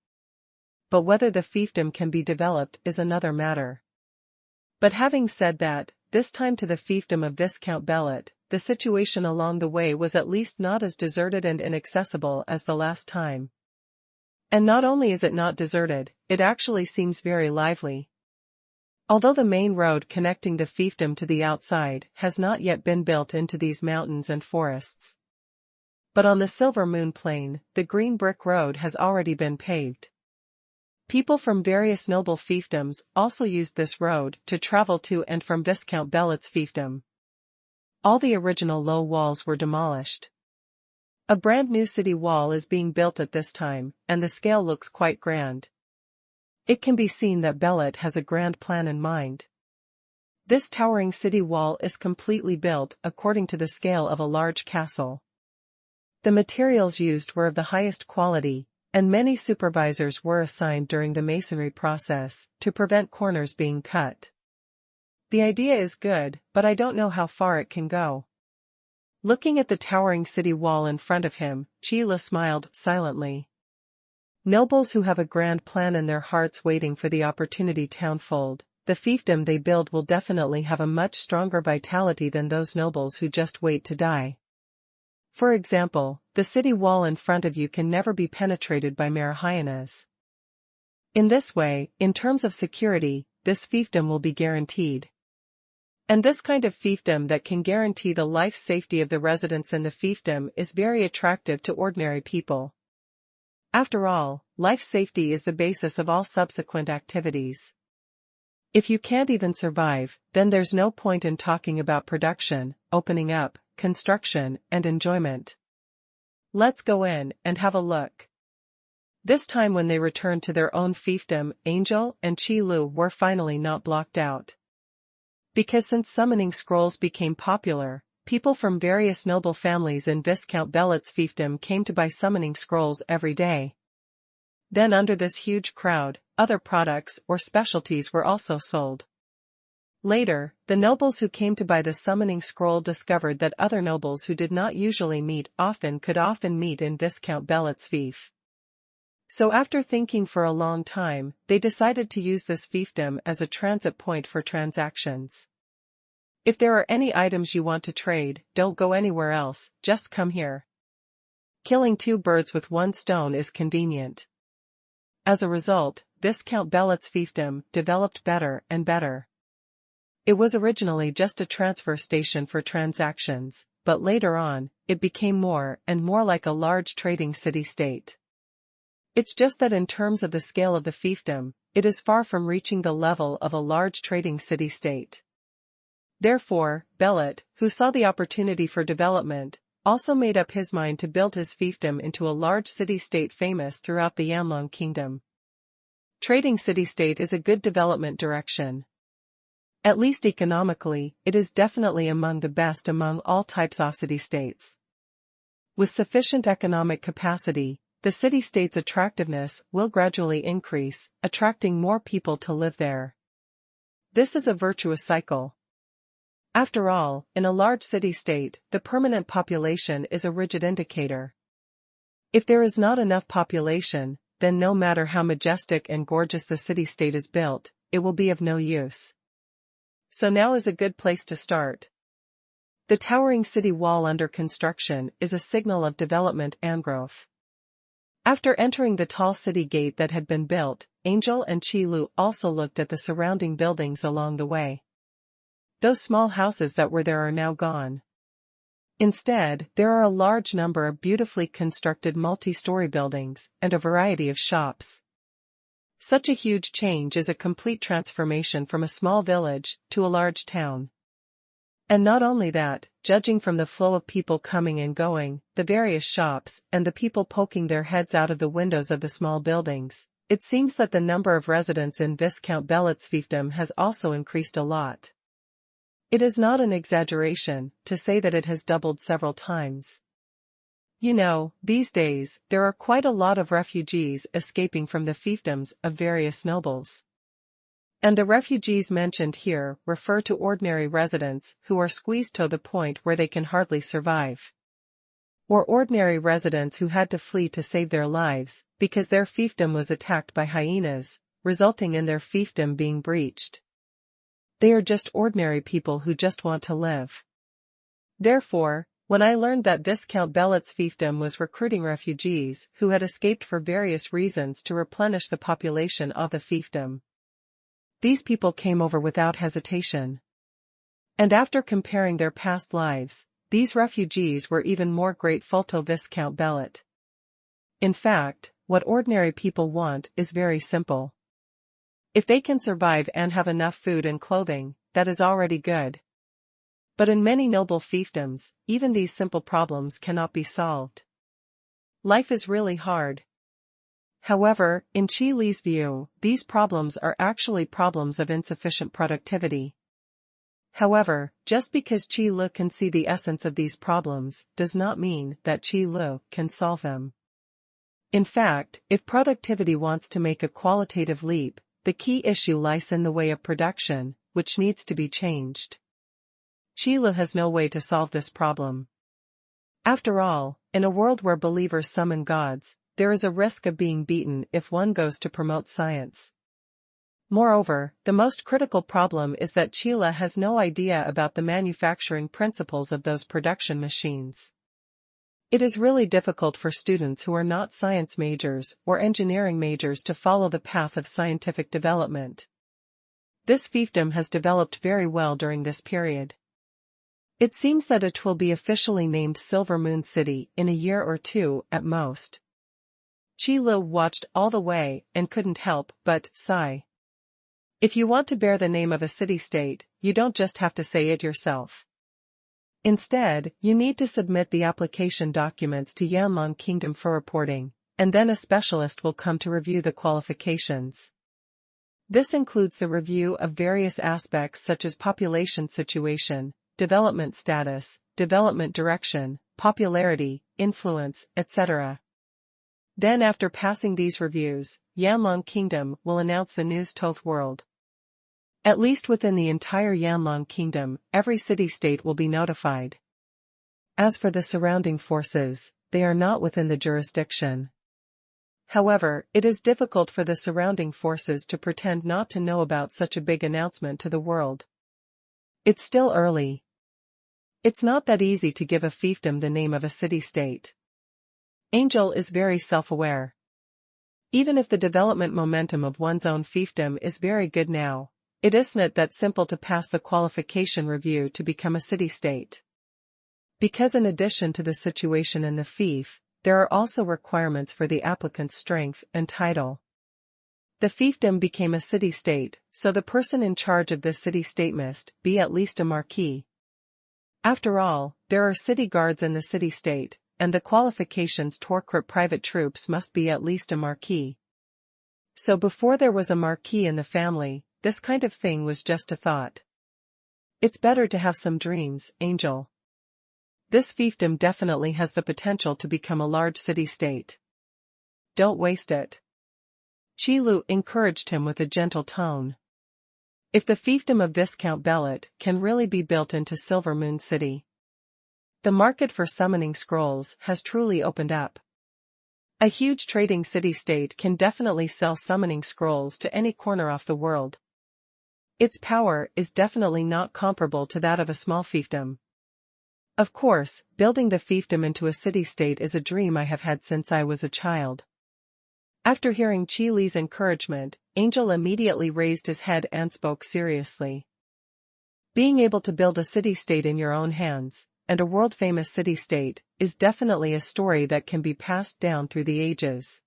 But whether the fiefdom can be developed is another matter. But having said that, this time to the fiefdom of Viscount Bellet, the situation along the way was at least not as deserted and inaccessible as the last time. And not only is it not deserted, it actually seems very lively. Although the main road connecting the fiefdom to the outside has not yet been built into these mountains and forests. But on the Silver Moon Plain, the green brick road has already been paved. People from various noble fiefdoms also used this road to travel to and from Viscount Bellet's fiefdom. All the original low walls were demolished. A brand new city wall is being built at this time, and the scale looks quite grand. It can be seen that Bellet has a grand plan in mind. This towering city wall is completely built according to the scale of a large castle. The materials used were of the highest quality, and many supervisors were assigned during the masonry process to prevent corners being cut. The idea is good, but I don't know how far it can go. Looking at the towering city wall in front of him, Sheila smiled silently. Nobles who have a grand plan in their hearts waiting for the opportunity to unfold, the fiefdom they build will definitely have a much stronger vitality than those nobles who just wait to die. For example, the city wall in front of you can never be penetrated by mere hyenas. In this way, in terms of security, this fiefdom will be guaranteed. And this kind of fiefdom that can guarantee the life safety of the residents in the fiefdom is very attractive to ordinary people. After all, life safety is the basis of all subsequent activities. If you can't even survive, then there's no point in talking about production, opening up, construction, and enjoyment. Let's go in and have a look. This time when they returned to their own fiefdom, Angel and Qi Lu were finally not blocked out. Because since summoning scrolls became popular, people from various noble families in Viscount Bellet's fiefdom came to buy summoning scrolls every day. Then under this huge crowd, other products or specialties were also sold. Later, the nobles who came to buy the summoning scroll discovered that other nobles who did not usually meet could often meet in Viscount Bellet's fief. So after thinking for a long time, they decided to use this fiefdom as a transit point for transactions. If there are any items you want to trade, don't go anywhere else, just come here. Killing two birds with one stone is convenient. As a result, Viscount Bellet's fiefdom developed better and better. It was originally just a transfer station for transactions, but later on, it became more and more like a large trading city-state. It's just that in terms of the scale of the fiefdom, it is far from reaching the level of a large trading city-state. Therefore, Bellet, who saw the opportunity for development, also made up his mind to build his fiefdom into a large city-state famous throughout the Yanlong Kingdom. Trading city-state is a good development direction. At least economically, it is definitely among the best among all types of city-states. With sufficient economic capacity, the city-state's attractiveness will gradually increase, attracting more people to live there. This is a virtuous cycle. After all, in a large city-state, the permanent population is a rigid indicator. If there is not enough population, then no matter how majestic and gorgeous the city-state is built, it will be of no use. So now is a good place to start. The towering city wall under construction is a signal of development and growth. After entering the tall city gate that had been built, Angel and Qi Lu also looked at the surrounding buildings along the way. Those small houses that were there are now gone. Instead, there are a large number of beautifully constructed multi-story buildings and a variety of shops. Such a huge change is a complete transformation from a small village to a large town. And not only that, judging from the flow of people coming and going, the various shops, and the people poking their heads out of the windows of the small buildings, it seems that the number of residents in Viscount Bellet's fiefdom has also increased a lot. It is not an exaggeration to say that it has doubled several times. You know, these days, there are quite a lot of refugees escaping from the fiefdoms of various nobles. And the refugees mentioned here refer to ordinary residents who are squeezed to the point where they can hardly survive. Or ordinary residents who had to flee to save their lives because their fiefdom was attacked by hyenas, resulting in their fiefdom being breached. They are just ordinary people who just want to live. Therefore, when I learned that Viscount Bellet's fiefdom was recruiting refugees who had escaped for various reasons to replenish the population of the fiefdom, these people came over without hesitation. And after comparing their past lives, these refugees were even more grateful to Viscount Bellet. In fact, what ordinary people want is very simple. If they can survive and have enough food and clothing, that is already good. But in many noble fiefdoms, even these simple problems cannot be solved. Life is really hard. However, in Qi Li's view, these problems are actually problems of insufficient productivity. However, just because Qi Li can see the essence of these problems does not mean that Qi Li can solve them. In fact, if productivity wants to make a qualitative leap, the key issue lies in the way of production, which needs to be changed. Qi Li has no way to solve this problem. After all, in a world where believers summon gods, there is a risk of being beaten if one goes to promote science. Moreover, the most critical problem is that Qi Li has no idea about the manufacturing principles of those production machines. It is really difficult for students who are not science majors or engineering majors to follow the path of scientific development. This fiefdom has developed very well during this period. It seems that it will be officially named Silver Moon City in a year or two at most. Qi Lu watched all the way and couldn't help but sigh. If you want to bear the name of a city-state, you don't just have to say it yourself. Instead, you need to submit the application documents to Yanlan Kingdom for reporting, and then a specialist will come to review the qualifications. This includes the review of various aspects such as population situation, development status, development direction, popularity, influence, etc. Then after passing these reviews, Yanlan Kingdom will announce the news to the world. At least within the entire Yanlan Kingdom, every city-state will be notified. As for the surrounding forces, they are not within the jurisdiction. However, it is difficult for the surrounding forces to pretend not to know about such a big announcement to the world. It's still early. It's not that easy to give a fiefdom the name of a city-state. Angel is very self-aware. Even if the development momentum of one's own fiefdom is very good now, it isn't that simple to pass the qualification review to become a city-state. Because in addition to the situation in the fief, there are also requirements for the applicant's strength and title. The fiefdom became a city-state, so the person in charge of this city-state must be at least a marquis. After all, there are city guards in the city-state, and the qualifications to recruit private troops must be at least a marquis. So before there was a marquis in the family, this kind of thing was just a thought. It's better to have some dreams, Angel. This fiefdom definitely has the potential to become a large city-state. Don't waste it. Qi Lu encouraged him with a gentle tone. If the fiefdom of Viscount Bellet can really be built into Silver Moon City, the market for summoning scrolls has truly opened up. A huge trading city-state can definitely sell summoning scrolls to any corner of the world. Its power is definitely not comparable to that of a small fiefdom. Of course, building the fiefdom into a city-state is a dream I have had since I was a child. After hearing Qi Li's encouragement, Angel immediately raised his head and spoke seriously. Being able to build a city-state in your own hands, and a world-famous city-state, is definitely a story that can be passed down through the ages.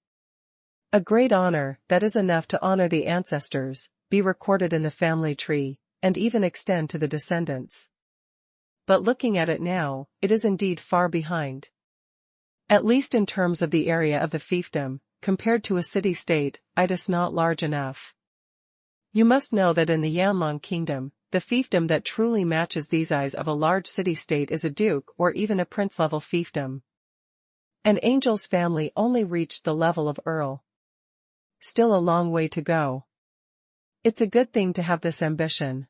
A great honor that is enough to honor the ancestors, be recorded in the family tree, and even extend to the descendants. But looking at it now, it is indeed far behind. At least in terms of the area of the fiefdom, compared to a city-state, it is not large enough. You must know that in the Yanlan Kingdom, the fiefdom that truly matches these eyes of a large city-state is a duke or even a prince-level fiefdom. And Angel's family only reached the level of earl. Still a long way to go. It's a good thing to have this ambition.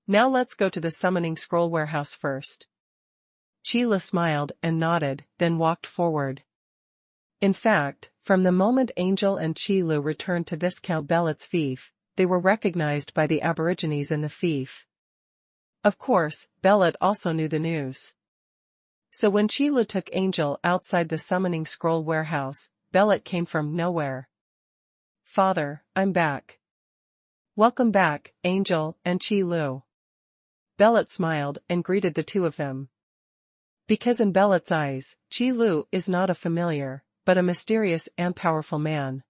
Now let's go to the summoning scroll warehouse first. Qi Lu smiled and nodded, then walked forward. In fact, from the moment Angel and Qi Lu returned to Viscount Bellet's fief, they were recognized by the aborigines in the fief. Of course, Bellet also knew the news. So when Qi Lu took Angel outside the summoning scroll warehouse, Bellet came from nowhere. "Father, I'm back." "Welcome back, Angel and Qi Lu." Bellet smiled and greeted the two of them. Because in Bellet's eyes, Qi Lu is not a familiar, but a mysterious and powerful man.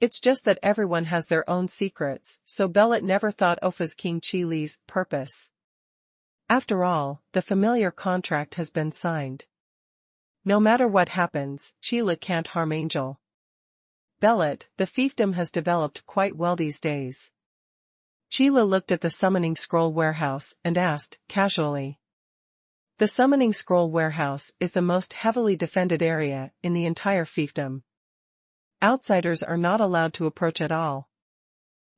It's just that everyone has their own secrets, so Bellet never thought of as King Qi Li's purpose. After all, the familiar contract has been signed. No matter what happens, Qi Li can't harm Angel. Bellet, the fiefdom has developed quite well these days. Qi Li looked at the summoning scroll warehouse and asked, casually. The summoning scroll warehouse is the most heavily defended area in the entire fiefdom. Outsiders are not allowed to approach at all.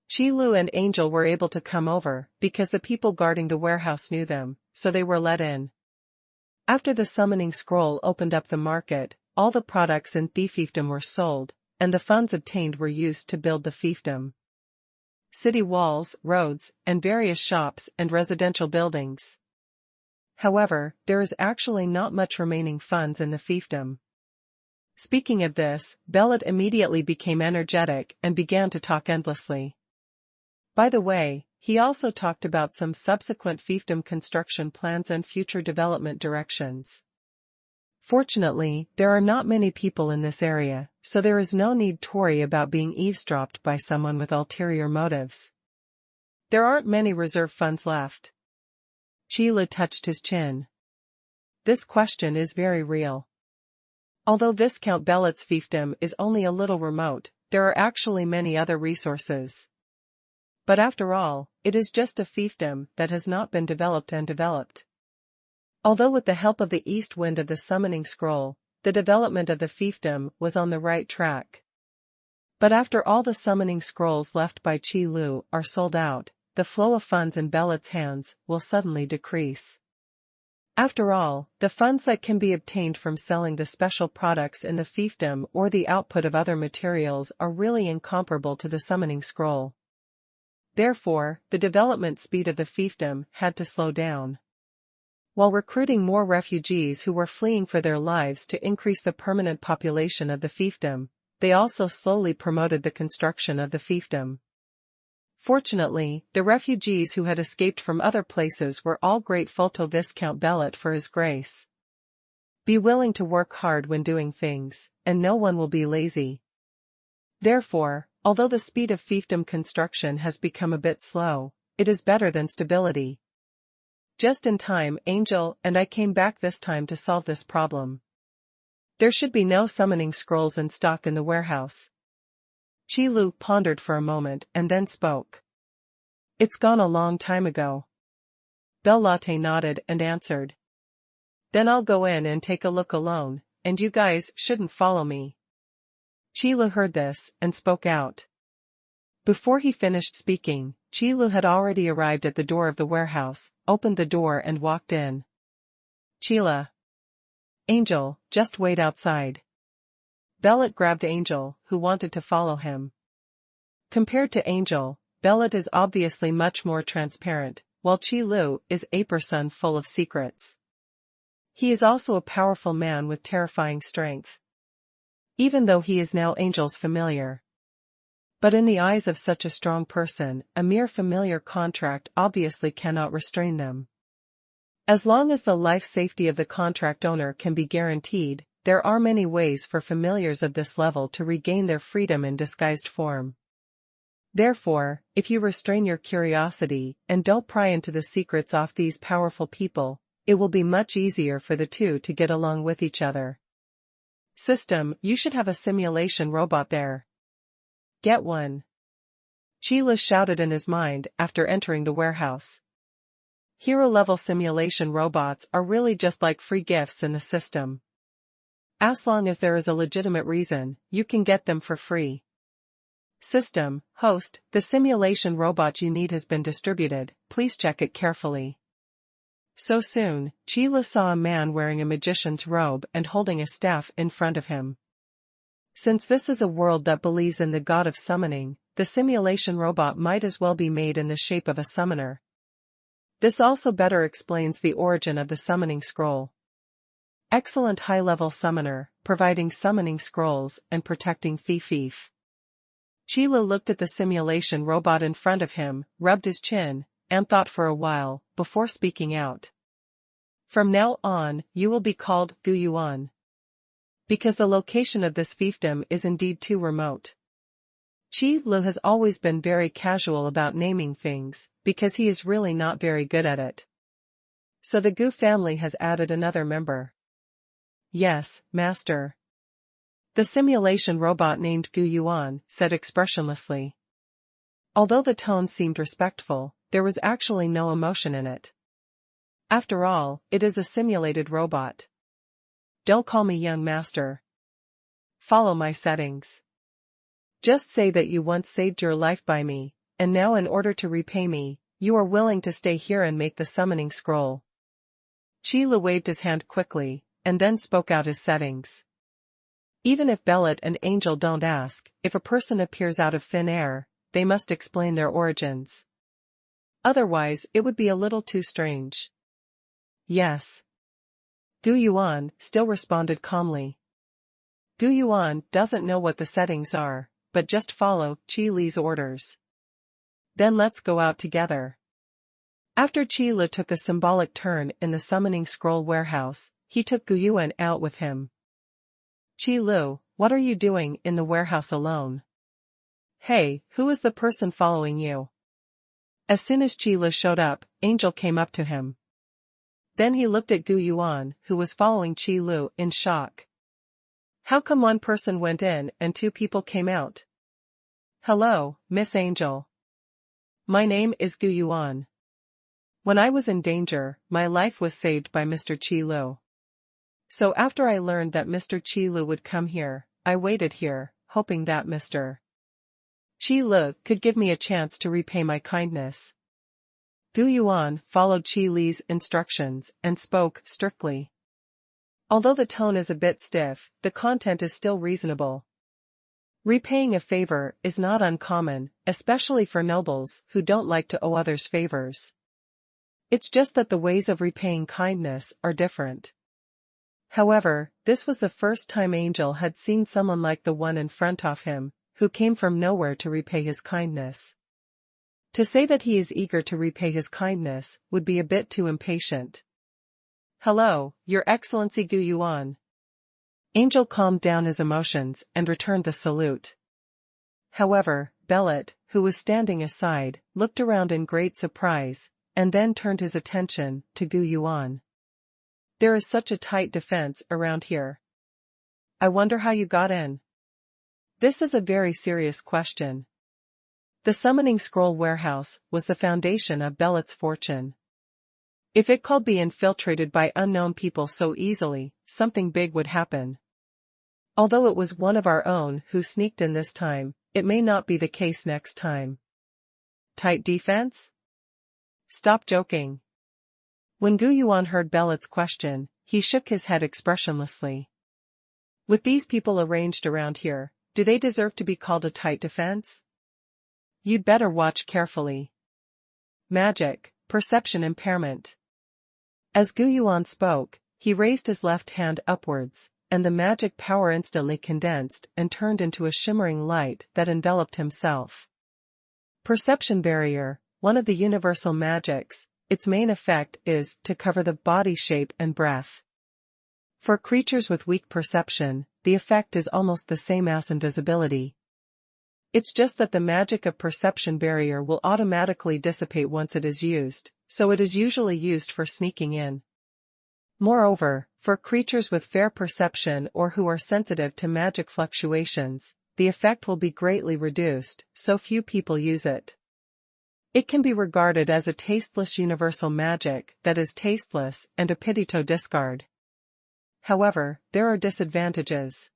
Qi Lu and Angel were able to come over because the people guarding the warehouse knew them, so they were let in. After the summoning scroll opened up the market, all the products in the fiefdom were sold, and the funds obtained were used to build the fiefdom. City walls, roads, and various shops and residential buildings. However, there is actually not much remaining funds in the fiefdom. Speaking of this, Belit immediately became energetic and began to talk endlessly. By the way, he also talked about some subsequent fiefdom construction plans and future development directions. Fortunately, there are not many people in this area, so there is no need to worry about being eavesdropped by someone with ulterior motives. There aren't many reserve funds left. Chila touched his chin. This question is very real. Although Viscount Belit's fiefdom is only a little remote, there are actually many other resources. But after all, it is just a fiefdom that has not been developed and developed. Although with the help of the east wind of the summoning scroll, the development of the fiefdom was on the right track. But after all the summoning scrolls left by Qi Lu are sold out, the flow of funds in Belit's hands will suddenly decrease. After all, the funds that can be obtained from selling the special products in the fiefdom or the output of other materials are really incomparable to the summoning scroll. Therefore, the development speed of the fiefdom had to slow down. While recruiting more refugees who were fleeing for their lives to increase the permanent population of the fiefdom, they also slowly promoted the construction of the fiefdom. Fortunately, the refugees who had escaped from other places were all grateful to Viscount Belit for his grace. Be willing to work hard when doing things, and no one will be lazy. Therefore, although the speed of fiefdom construction has become a bit slow, it is better than stability. Just in time, Angel and I came back this time to solve this problem. There should be no summoning scrolls in stock in the warehouse. Qi Lu pondered for a moment and then spoke. It's gone a long time ago. Bellotte nodded and answered. Then I'll go in and take a look alone, and you guys shouldn't follow me. Qi Lu heard this and spoke out. Before he finished speaking, Qi Lu had already arrived at the door of the warehouse, opened the door and walked in. Chila. Angel, just wait outside. Belit grabbed Angel, who wanted to follow him. Compared to Angel, Belit is obviously much more transparent, while Qi Lu is a person full of secrets. He is also a powerful man with terrifying strength. Even though he is now Angel's familiar. But in the eyes of such a strong person, a mere familiar contract obviously cannot restrain them. As long as the life safety of the contract owner can be guaranteed, there are many ways for familiars of this level to regain their freedom in disguised form. Therefore, if you restrain your curiosity and don't pry into the secrets of these powerful people, it will be much easier for the two to get along with each other. System, you should have a simulation robot there. Get one. Chila shouted in his mind after entering the warehouse. Hero-level simulation robots are really just like free gifts in the system. As long as there is a legitimate reason, you can get them for free. System, host, the simulation robot you need has been distributed, please check it carefully. So soon, Chila saw a man wearing a magician's robe and holding a staff in front of him. Since this is a world that believes in the god of summoning, the simulation robot might as well be made in the shape of a summoner. This also better explains the origin of the summoning scroll. Excellent high-level summoner, providing summoning scrolls and protecting Fief. Chila looked at the simulation robot in front of him, rubbed his chin, and thought for a while, before speaking out. From now on, you will be called Gu Yuan. Because the location of this fiefdom is indeed too remote. Qi Lu has always been very casual about naming things, because he is really not very good at it. So the Gu family has added another member. Yes, master. The simulation robot named Gu Yuan said expressionlessly. Although the tone seemed respectful, there was actually no emotion in it. After all, it is a simulated robot. Don't call me young master. Follow my settings. Just say that you once saved your life by me, and now in order to repay me, you are willing to stay here and make the summoning scroll. Qi Lu waved his hand quickly, and then spoke out his settings. Even if Belit and Angel don't ask, if a person appears out of thin air, they must explain their origins. Otherwise, it would be a little too strange. Yes. Gu Yuan still responded calmly. Gu Yuan doesn't know what the settings are, but just follow Qi Li's orders. Then let's go out together. After Qi Li took a symbolic turn in the summoning scroll warehouse, he took Gu Yuan out with him. Qi Lu, what are you doing in the warehouse alone? Hey, who is the person following you? As soon as Qi Li showed up, Angel came up to him. Then he looked at Gu Yuan, who was following Qi Lu, in shock. How come one person went in and two people came out? Hello, Miss Angel. My name is Gu Yuan. When I was in danger, my life was saved by Mr. Qi Lu. So after I learned that Mr. Qi Lu would come here, I waited here, hoping that Mr. Qi Lu could give me a chance to repay my kindness. Gu Yuan followed Qi Li's instructions and spoke strictly. Although the tone is a bit stiff, the content is still reasonable. Repaying a favor is not uncommon, especially for nobles who don't like to owe others favors. It's just that the ways of repaying kindness are different. However, this was the first time Angel had seen someone like the one in front of him, who came from nowhere to repay his kindness. To say that he is eager to repay his kindness would be a bit too impatient. Hello, Your Excellency Gu Yuan. Angel calmed down his emotions and returned the salute. However, Bellet, who was standing aside, looked around in great surprise, and then turned his attention to Gu Yuan. There is such a tight defense around here. I wonder how you got in. This is a very serious question. The summoning scroll warehouse was the foundation of Bellet's fortune. If it could be infiltrated by unknown people so easily, something big would happen. Although it was one of our own who sneaked in this time, it may not be the case next time. Tight defense? Stop joking. When Gu Yuan heard Bellet's question, he shook his head expressionlessly. With these people arranged around here, do they deserve to be called a tight defense? You'd better watch carefully. Magic, perception impairment. As Gu Yuan spoke, he raised his left hand upwards, and the magic power instantly condensed and turned into a shimmering light that enveloped himself. Perception barrier, one of the universal magics, its main effect is to cover the body shape and breath. For creatures with weak perception, the effect is almost the same as invisibility. It's just that the magic of perception barrier will automatically dissipate once it is used, so it is usually used for sneaking in. Moreover, for creatures with fair perception or who are sensitive to magic fluctuations, the effect will be greatly reduced, so few people use it. It can be regarded as a tasteless universal magic that is tasteless and a pity to discard. However, there are disadvantages.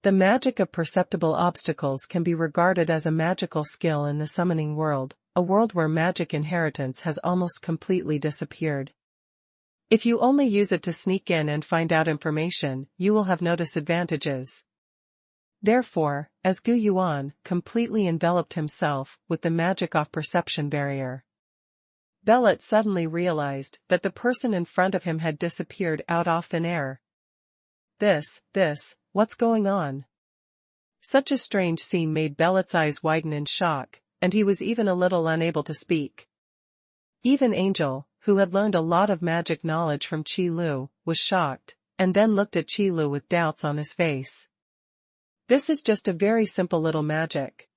The magic of perceptible obstacles can be regarded as a magical skill in the summoning world, a world where magic inheritance has almost completely disappeared. If you only use it to sneak in and find out information, you will have no disadvantages. Therefore, as Gu Yuan completely enveloped himself with the magic of perception barrier, Bellet suddenly realized that the person in front of him had disappeared out of thin air. What's going on? Such a strange scene made Bellet's eyes widen in shock, and he was even a little unable to speak. Even Angel, who had learned a lot of magic knowledge from Qi Lu, was shocked, and then looked at Qi Lu with doubts on his face. This is just a very simple little magic.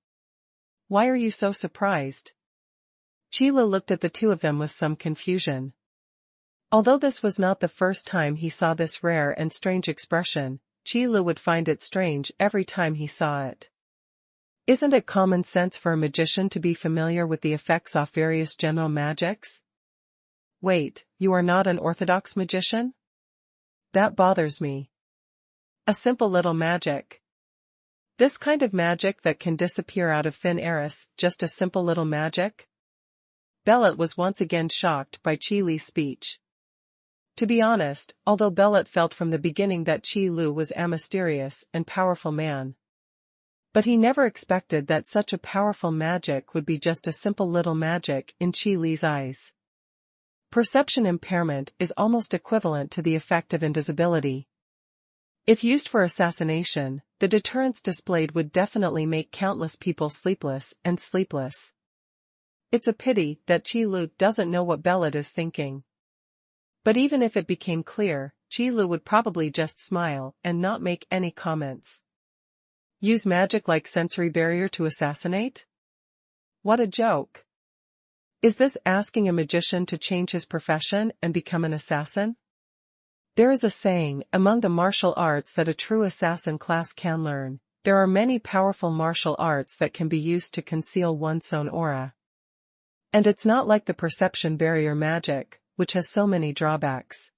Why are you so surprised? Qi Lu looked at the two of them with some confusion. Although this was not the first time he saw this rare and strange expression, Qi Lu would find it strange every time he saw it. Isn't it common sense for a magician to be familiar with the effects of various general magics? Wait, you are not an orthodox magician? That bothers me. A simple little magic. This kind of magic that can disappear out of thin air is just a simple little magic? Bellet was once again shocked by Qi Li's speech. To be honest, although Bellet felt from the beginning that Qi Lu was a mysterious and powerful man, but he never expected that such a powerful magic would be just a simple little magic in Qi Li's eyes. Perception impairment is almost equivalent to the effect of invisibility. If used for assassination, the deterrence displayed would definitely make countless people sleepless and sleepless. It's a pity that Qi Lu doesn't know what Bellet is thinking. But even if it became clear, Qi Lu would probably just smile and not make any comments. Use magic like sensory barrier to assassinate? What a joke. Is this asking a magician to change his profession and become an assassin? There is a saying among the martial arts that a true assassin class can learn. There are many powerful martial arts that can be used to conceal one's own aura. And it's not like the perception barrier magic, which has so many drawbacks.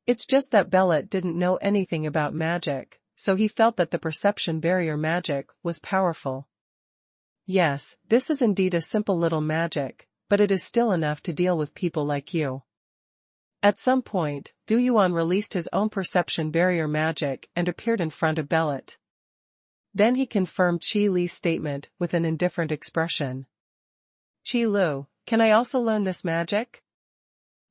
It's just that Bellet didn't know anything about magic, so he felt that the perception barrier magic was powerful. Yes, this is indeed a simple little magic, but it is still enough to deal with people like you. At some point, Gu Yuan released his own perception barrier magic and appeared in front of Bellet. Then he confirmed Qi Li's statement with an indifferent expression. Qi Lu, can I also learn this magic?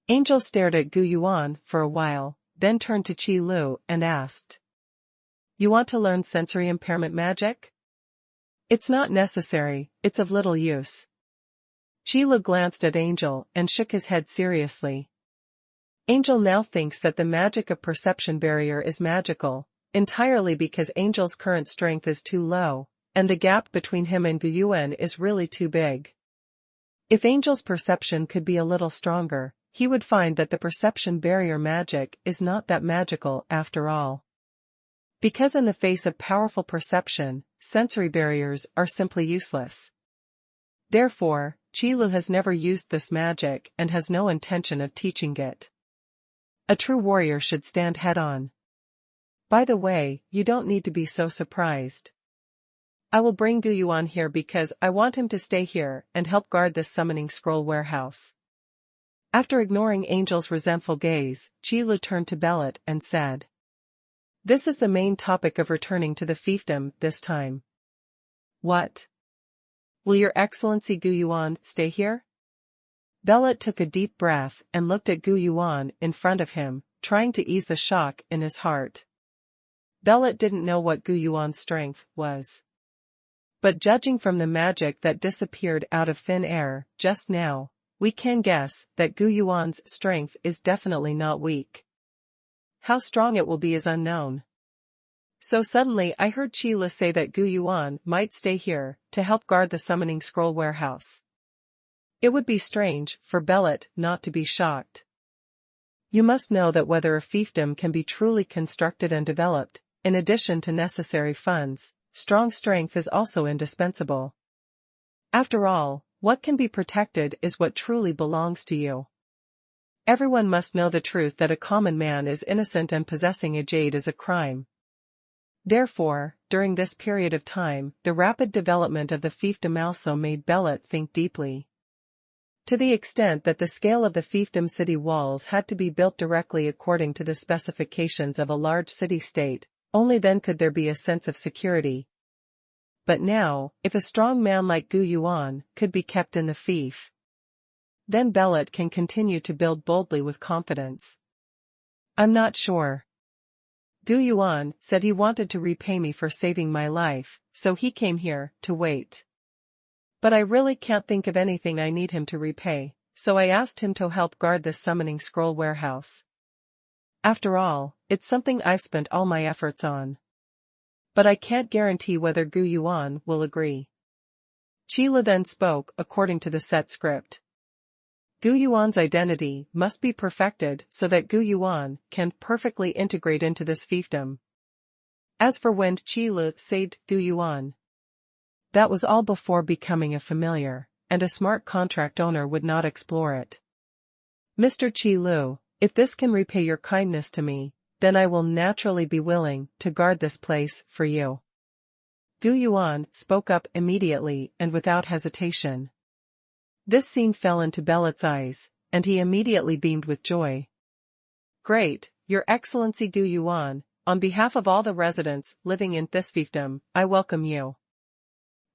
Angel stared at Gu Yuan for a while, then turned to Qi Lu and asked. You want to learn sensory impairment magic? It's not necessary, it's of little use. Qi Lu glanced at Angel and shook his head seriously. Angel now thinks that the magic of perception barrier is magical, entirely because Angel's current strength is too low, and the gap between him and Gu Yuan is really too big. If Angel's perception could be a little stronger, he would find that the perception barrier magic is not that magical after all. Because in the face of powerful perception, sensory barriers are simply useless. Therefore, Qi Lu has never used this magic and has no intention of teaching it. A true warrior should stand head-on. By the way, you don't need to be so surprised. I will bring Gu Yuan here because I want him to stay here and help guard this summoning scroll warehouse. After ignoring Angel's resentful gaze, Qi Lu turned to Bellet and said. This is the main topic of returning to the fiefdom this time. What? Will Your Excellency Gu Yuan stay here? Bellet took a deep breath and looked at Gu Yuan in front of him, trying to ease the shock in his heart. Bellet didn't know what Gu Yuan's strength was. But judging from the magic that disappeared out of thin air just now, we can guess that Gu Yuan's strength is definitely not weak. How strong it will be is unknown. So suddenly I heard Qi Lu say that Gu Yuan might stay here to help guard the summoning scroll warehouse. It would be strange for Bellet not to be shocked. You must know that whether a fiefdom can be truly constructed and developed, in addition to necessary funds, strong strength is also indispensable. After all, what can be protected is what truly belongs to you. Everyone must know the truth that a common man is innocent and possessing a jade is a crime. Therefore, during this period of time, the rapid development of the fiefdom also made Bellet think deeply. To the extent that the scale of the fiefdom city walls had to be built directly according to the specifications of a large city-state, only then could there be a sense of security. But now, if a strong man like Gu Yuan could be kept in the fief, then Bellet can continue to build boldly with confidence. I'm not sure. Gu Yuan said he wanted to repay me for saving my life, so he came here to wait. But I really can't think of anything I need him to repay, so I asked him to help guard this summoning scroll warehouse. After all, it's something I've spent all my efforts on. But I can't guarantee whether Gu Yuan will agree. Qi Lu then spoke according to the set script. Gu Yuan's identity must be perfected so that Gu Yuan can perfectly integrate into this fiefdom. As for when Qi Lu saved Gu Yuan, that was all before becoming a familiar, and a smart contract owner would not explore it. Mr. Qi Lu, if this can repay your kindness to me, then I will naturally be willing to guard this place for you. Gu Yuan spoke up immediately and without hesitation. This scene fell into Bellet's eyes, and he immediately beamed with joy. Great, Your Excellency Gu Yuan, on behalf of all the residents living in this fiefdom, I welcome you.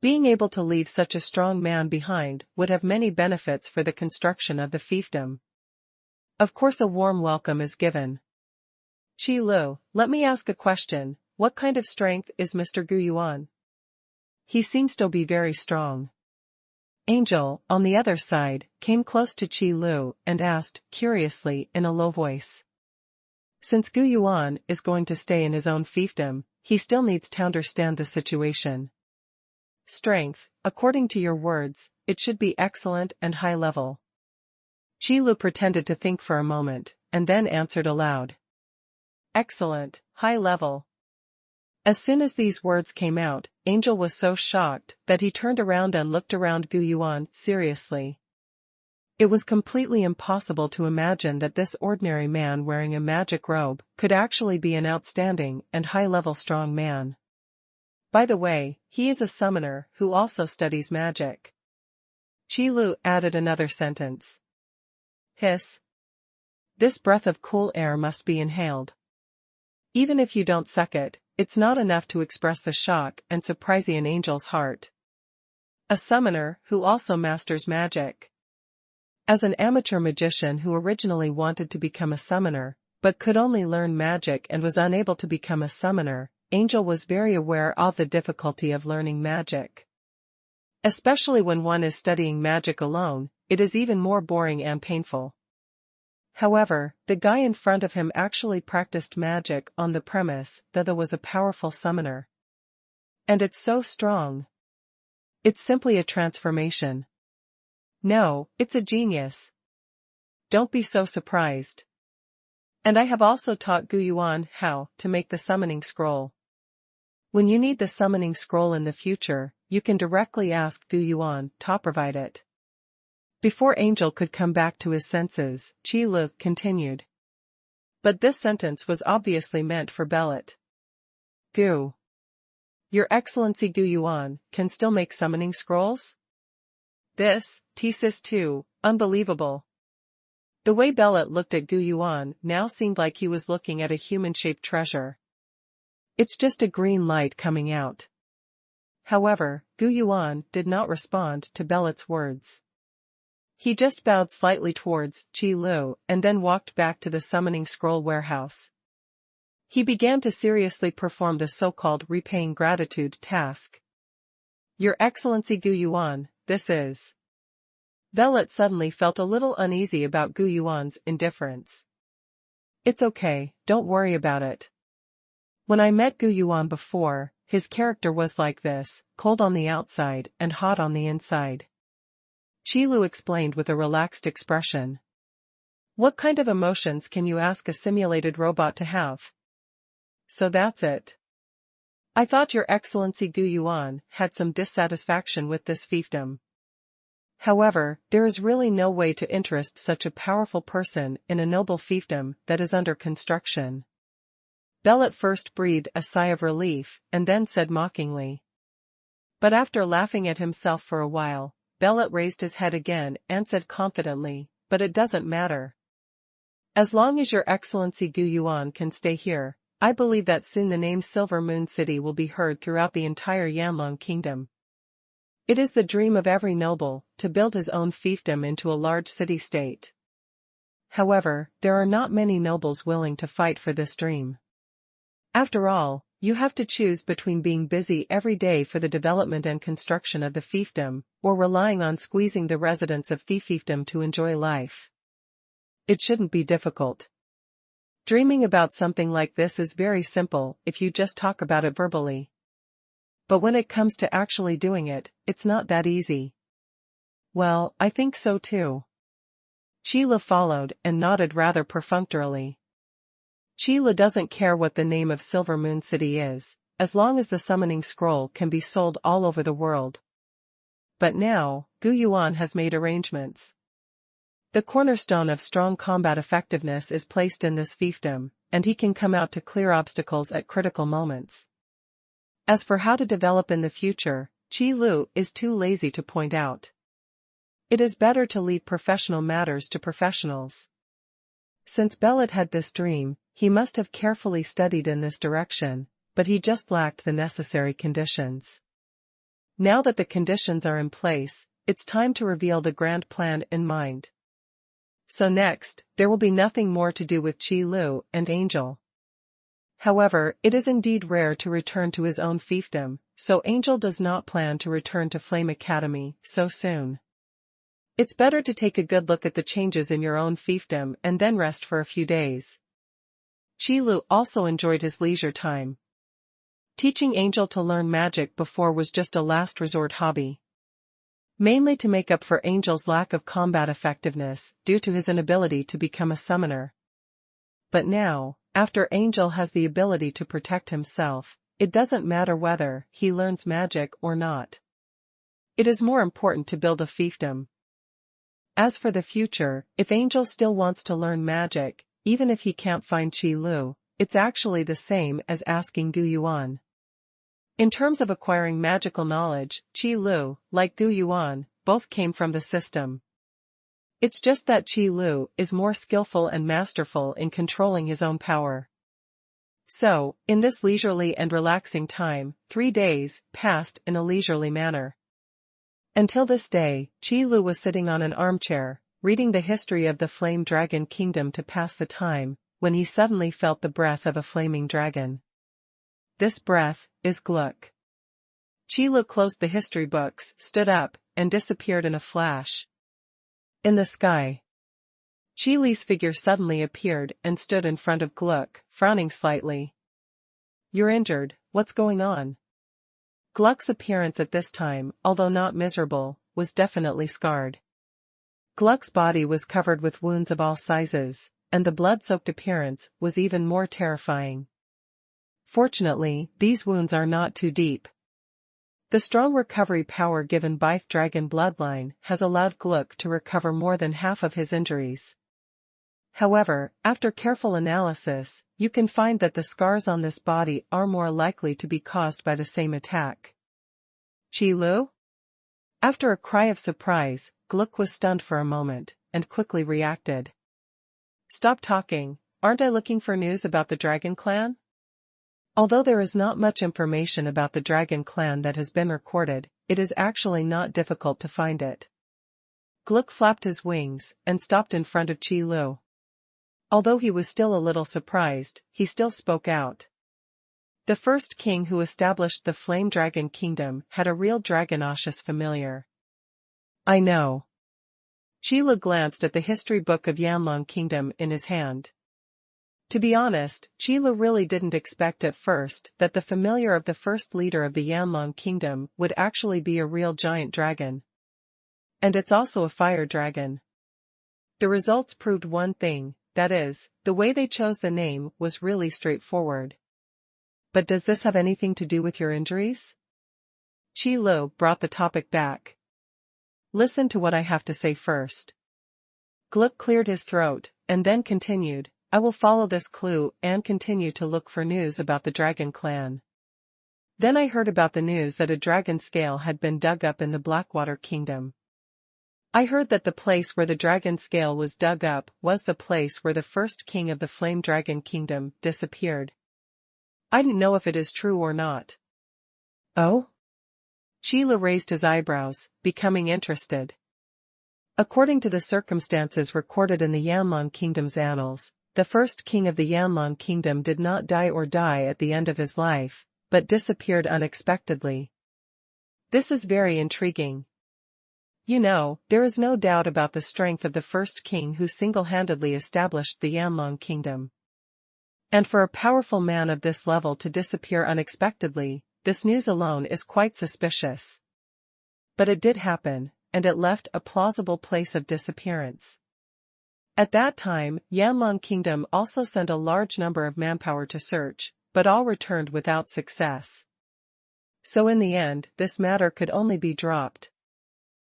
Being able to leave such a strong man behind would have many benefits for the construction of the fiefdom. Of course a warm welcome is given. Qi Lu, let me ask a question, what kind of strength is Mr. Gu Yuan? He seems to be very strong. Angel, on the other side, came close to Qi Lu and asked, curiously, in a low voice. Since Gu Yuan is going to stay in his own fiefdom, he still needs to understand the situation. Strength, according to your words, it should be excellent and high level. Qi Lu pretended to think for a moment, and then answered aloud. Excellent, high level. As soon as these words came out, Angel was so shocked that he turned around and looked around Gu Yuan seriously. It was completely impossible to imagine that this ordinary man wearing a magic robe could actually be an outstanding and high-level strong man. By the way, he is a summoner who also studies magic. Qi Lu added another sentence. Hiss. This breath of cool air must be inhaled. Even if you don't suck it, it's not enough to express the shock and surprise in Angel's heart. A summoner who also masters magic. As an amateur magician who originally wanted to become a summoner, but could only learn magic and was unable to become a summoner, Angel was very aware of the difficulty of learning magic. Especially when one is studying magic alone, it is even more boring and painful. However, the guy in front of him actually practiced magic on the premise that he was a powerful summoner. And it's so strong. It's simply a transformation. No, it's a genius. Don't be so surprised. And I have also taught Gu Yuan how to make the summoning scroll. When you need the summoning scroll in the future, you can directly ask Gu Yuan to provide it. Before Angel could come back to his senses, Qi Lu continued. But this sentence was obviously meant for Bellet. Gu. Your Excellency Gu Yuan can still make summoning scrolls? This, thesis 2, unbelievable. The way Bellet looked at Gu Yuan now seemed like he was looking at a human-shaped treasure. It's just a green light coming out. However, Gu Yuan did not respond to Bellet's words. He just bowed slightly towards Qi Lu and then walked back to the summoning scroll warehouse. He began to seriously perform the so-called repaying gratitude task. Your Excellency Gu Yuan, this is. Bellet suddenly felt a little uneasy about Gu Yuan's indifference. It's okay, don't worry about it. When I met Gu Yuan before, his character was like this, cold on the outside and hot on the inside. Qi Lu explained with a relaxed expression. What kind of emotions can you ask a simulated robot to have? So that's it. I thought Your Excellency Gu Yuan had some dissatisfaction with this fiefdom. However, there is really no way to interest such a powerful person in a noble fiefdom that is under construction. Bellet first breathed a sigh of relief and then said mockingly. But after laughing at himself for a while, Bellet raised his head again and said confidently, but it doesn't matter. As long as Your Excellency Gu Yuan can stay here, I believe that soon the name Silver Moon City will be heard throughout the entire Yanlong Kingdom. It is the dream of every noble to build his own fiefdom into a large city-state. However, there are not many nobles willing to fight for this dream. After all, you have to choose between being busy every day for the development and construction of the fiefdom, or relying on squeezing the residents of the fiefdom to enjoy life. It shouldn't be difficult. Dreaming about something like this is very simple if you just talk about it verbally. But when it comes to actually doing it, it's not that easy. Well, I think so too. Qi Lu followed and nodded rather perfunctorily. Qi Lu doesn't care what the name of Silver Moon City is, as long as the summoning scroll can be sold all over the world. But now, Gu Yuan has made arrangements. The cornerstone of strong combat effectiveness is placed in this fiefdom, and he can come out to clear obstacles at critical moments. As for how to develop in the future, Qi Lu is too lazy to point out. It is better to leave professional matters to professionals. Since Bellet had this dream, he must have carefully studied in this direction, but he just lacked the necessary conditions. Now that the conditions are in place, it's time to reveal the grand plan in mind. So next, there will be nothing more to do with Qi Lu and Angel. However, it is indeed rare to return to his own fiefdom, so Angel does not plan to return to Flame Academy so soon. It's better to take a good look at the changes in your own fiefdom and then rest for a few days. Qi Lu also enjoyed his leisure time. Teaching Angel to learn magic before was just a last resort hobby. Mainly to make up for Angel's lack of combat effectiveness due to his inability to become a summoner. But now, after Angel has the ability to protect himself, it doesn't matter whether he learns magic or not. It is more important to build a fiefdom. As for the future, if Angel still wants to learn magic, even if he can't find Qi Lu, it's actually the same as asking Gu Yuan. In terms of acquiring magical knowledge, Qi Lu, like Gu Yuan, both came from the system. It's just that Qi Lu is more skillful and masterful in controlling his own power. So, in this leisurely and relaxing time, 3 days passed in a leisurely manner. Until this day, Qi Lu was sitting on an armchair, reading the history of the Flame Dragon Kingdom to pass the time, when he suddenly felt the breath of a flaming dragon. This breath is Gluck. Qi Lu closed the history books, stood up, and disappeared in a flash. In the sky, Qi Li's figure suddenly appeared and stood in front of Gluck, frowning slightly. "You're injured, what's going on?" Gluck's appearance at this time, although not miserable, was definitely scarred. Gluck's body was covered with wounds of all sizes, and the blood-soaked appearance was even more terrifying. Fortunately, these wounds are not too deep. The strong recovery power given by the dragon bloodline has allowed Gluck to recover more than half of his injuries. However, after careful analysis, you can find that the scars on this body are more likely to be caused by the same attack. Qi Lu? After a cry of surprise, Gluck was stunned for a moment, and quickly reacted. "Stop talking, aren't I looking for news about the Dragon Clan?" Although there is not much information about the Dragon Clan that has been recorded, it is actually not difficult to find it. Gluck flapped his wings, and stopped in front of Qi Lu. Although he was still a little surprised, he still spoke out. The first king who established the Flame Dragon Kingdom had a real Dragonocious familiar. "I know." Qi Lu glanced at the history book of Yanlong Kingdom in his hand. To be honest, Qi Lu really didn't expect at first that the familiar of the first leader of the Yanlong Kingdom would actually be a real giant dragon. And it's also a fire dragon. The results proved one thing, that is, the way they chose the name was really straightforward. But does this have anything to do with your injuries? Qi Lu brought the topic back. "Listen to what I have to say first." Gluck cleared his throat, and then continued, "I will follow this clue and continue to look for news about the Dragon Clan. Then I heard about the news that a dragon scale had been dug up in the Blackwater Kingdom. I heard that the place where the dragon scale was dug up was the place where the first king of the Flame Dragon Kingdom disappeared. I don't know if it is true or not." "Oh?" Qi Lu raised his eyebrows, becoming interested. According to the circumstances recorded in the Yanlong Kingdom's annals, the first king of the Yanlong Kingdom did not die at the end of his life, but disappeared unexpectedly. This is very intriguing. You know, there is no doubt about the strength of the first king who single-handedly established the Yanlong Kingdom. And for a powerful man of this level to disappear unexpectedly, this news alone is quite suspicious. But it did happen, and it left a plausible place of disappearance. At that time, Yanlong Kingdom also sent a large number of manpower to search, but all returned without success. So in the end, this matter could only be dropped.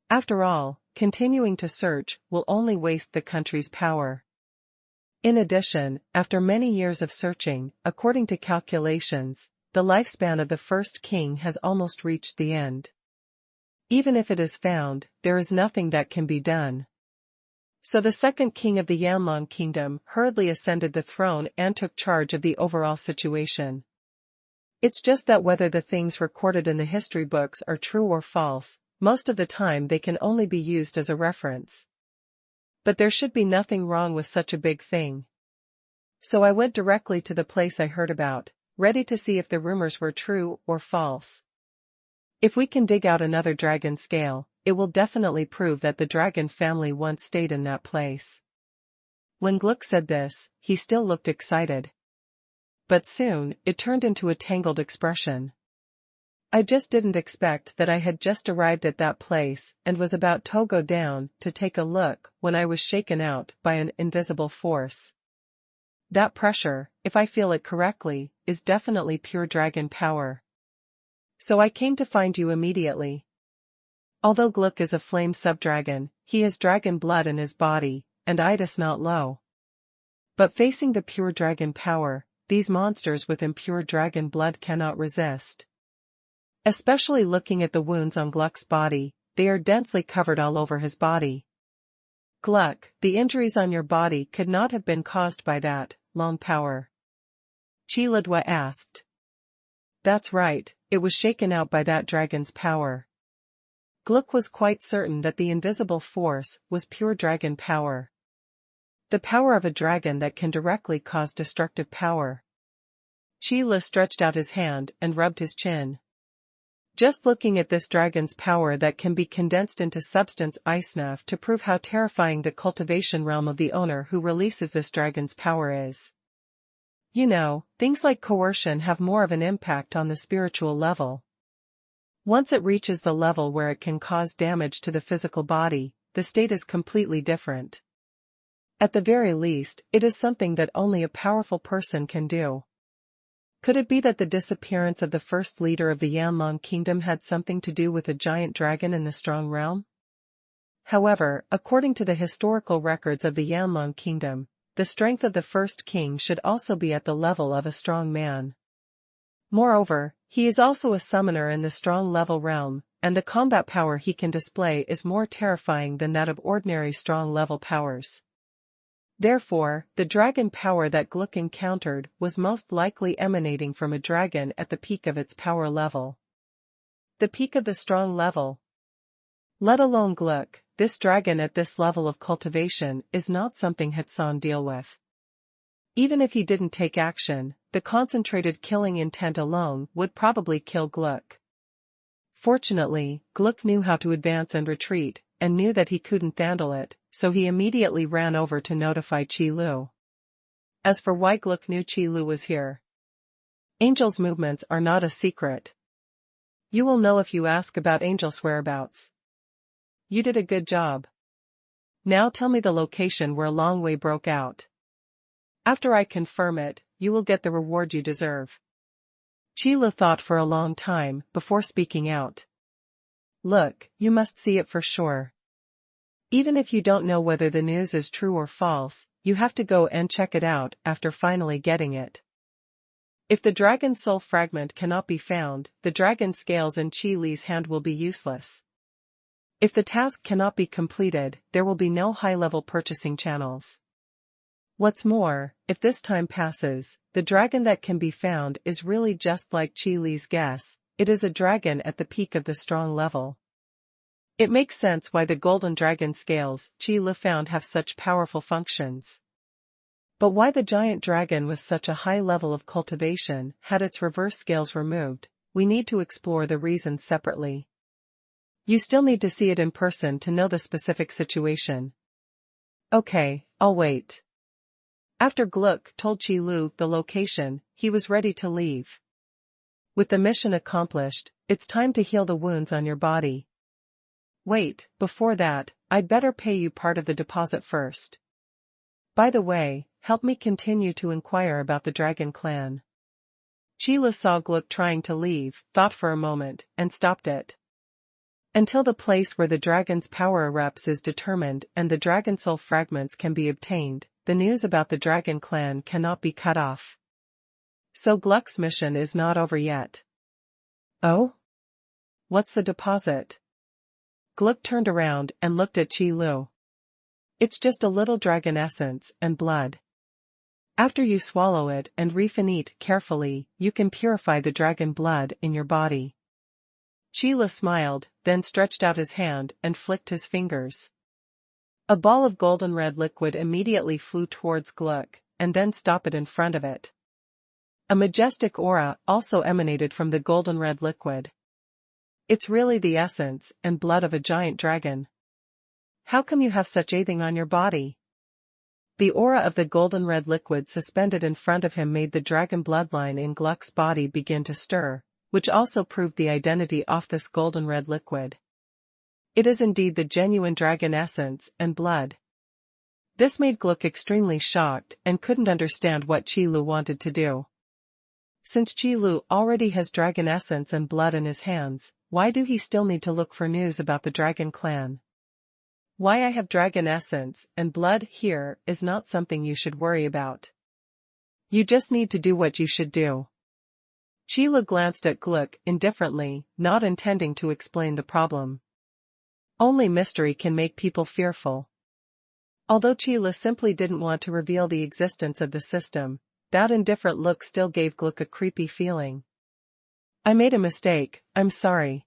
After all, continuing to search will only waste the country's power. In addition, after many years of searching, according to calculations, the lifespan of the first king has almost reached the end. Even if it is found, there is nothing that can be done. So the second king of the Yanlong Kingdom hurriedly ascended the throne and took charge of the overall situation. It's just that whether the things recorded in the history books are true or false, most of the time they can only be used as a reference. But there should be nothing wrong with such a big thing. So I went directly to the place I heard about, ready to see if the rumors were true or false. If we can dig out another dragon scale, it will definitely prove that the dragon family once stayed in that place. When Gluck said this, he still looked excited. But soon, it turned into a tangled expression. I just didn't expect that I had just arrived at that place and was about to go down to take a look when I was shaken out by an invisible force. That pressure, if I feel it correctly, is definitely pure dragon power. So I came to find you immediately. Although Gluck is a flame subdragon, he has dragon blood in his body, and itis not low. But facing the pure dragon power, these monsters with impure dragon blood cannot resist. Especially looking at the wounds on Gluck's body, they are densely covered all over his body. Gluck, the injuries on your body could not have been caused by that long power. Chilidwa asked. That's right, it was shaken out by that dragon's power. Gluck was quite certain that the invisible force was pure dragon power. The power of a dragon that can directly cause destructive power. Chila stretched out his hand and rubbed his chin. Just looking at this dragon's power that can be condensed into substance is enough to prove how terrifying the cultivation realm of the owner who releases this dragon's power is. You know, things like coercion have more of an impact on the spiritual level. Once it reaches the level where it can cause damage to the physical body, the state is completely different. At the very least, it is something that only a powerful person can do. Could it be that the disappearance of the first leader of the Yanlong kingdom had something to do with a giant dragon in the strong realm? However, according to the historical records of the Yanlong kingdom, the strength of the first king should also be at the level of a strong man. Moreover, he is also a summoner in the strong level realm, and the combat power he can display is more terrifying than that of ordinary strong level powers. Therefore, the dragon power that Gluck encountered was most likely emanating from a dragon at the peak of its power level. The peak of the strong level. Let alone Gluck, this dragon at this level of cultivation is not something Hatsan deal with. Even if he didn't take action, the concentrated killing intent alone would probably kill Gluck. Fortunately, Gluck knew how to advance and retreat, and knew that he couldn't handle it, so he immediately ran over to notify Qi Lu. As for why Gluck knew Qi Lu was here. Angel's movements are not a secret. You will know if you ask about Angel's whereabouts. You did a good job. Now tell me the location where Long Wei broke out. After I confirm it, you will get the reward you deserve. Qi Lu thought for a long time before speaking out. Look, you must see it for sure. Even if you don't know whether the news is true or false, you have to go and check it out after finally getting it. If the dragon soul fragment cannot be found, the dragon scales in Qi Li's hand will be useless. If the task cannot be completed, there will be no high-level purchasing channels. What's more, if this time passes, the dragon that can be found is really just like Qi Li's guess, it is a dragon at the peak of the strong level. It makes sense why the golden dragon scales Qi Li found have such powerful functions. But why the giant dragon with such a high level of cultivation had its reverse scales removed, we need to explore the reasons separately. You still need to see it in person to know the specific situation. Okay, I'll wait. After Gluck told Qi Lu the location, he was ready to leave. With the mission accomplished, it's time to heal the wounds on your body. Wait, before that, I'd better pay you part of the deposit first. By the way, help me continue to inquire about the dragon clan. Qi Lu saw Gluck trying to leave, thought for a moment, and stopped it. Until the place where the dragon's power erupts is determined and the dragon soul fragments can be obtained, the news about the dragon clan cannot be cut off. So Gluck's mission is not over yet. Oh? What's the deposit? Gluck turned around and looked at Qi Lu. It's just a little dragon essence and blood. After you swallow it and refine it carefully, you can purify the dragon blood in your body. Qi Lu smiled, then stretched out his hand and flicked his fingers. A ball of golden red liquid immediately flew towards Gluck, and then stopped it in front of it. A majestic aura also emanated from the golden red liquid. It's really the essence and blood of a giant dragon. How come you have such a thing on your body? The aura of the golden red liquid suspended in front of him made the dragon bloodline in Gluck's body begin to stir, which also proved the identity of this golden red liquid. It is indeed the genuine dragon essence and blood. This made Gluck extremely shocked and couldn't understand what Qi Lu wanted to do. Since Qi Lu already has dragon essence and blood in his hands, why do he still need to look for news about the dragon clan? Why I have dragon essence and blood here is not something you should worry about. You just need to do what you should do. Qi Lu glanced at Gluck indifferently, not intending to explain the problem. Only mystery can make people fearful. Although Qi Lu simply didn't want to reveal the existence of the system, that indifferent look still gave Gluck a creepy feeling. I made a mistake, I'm sorry.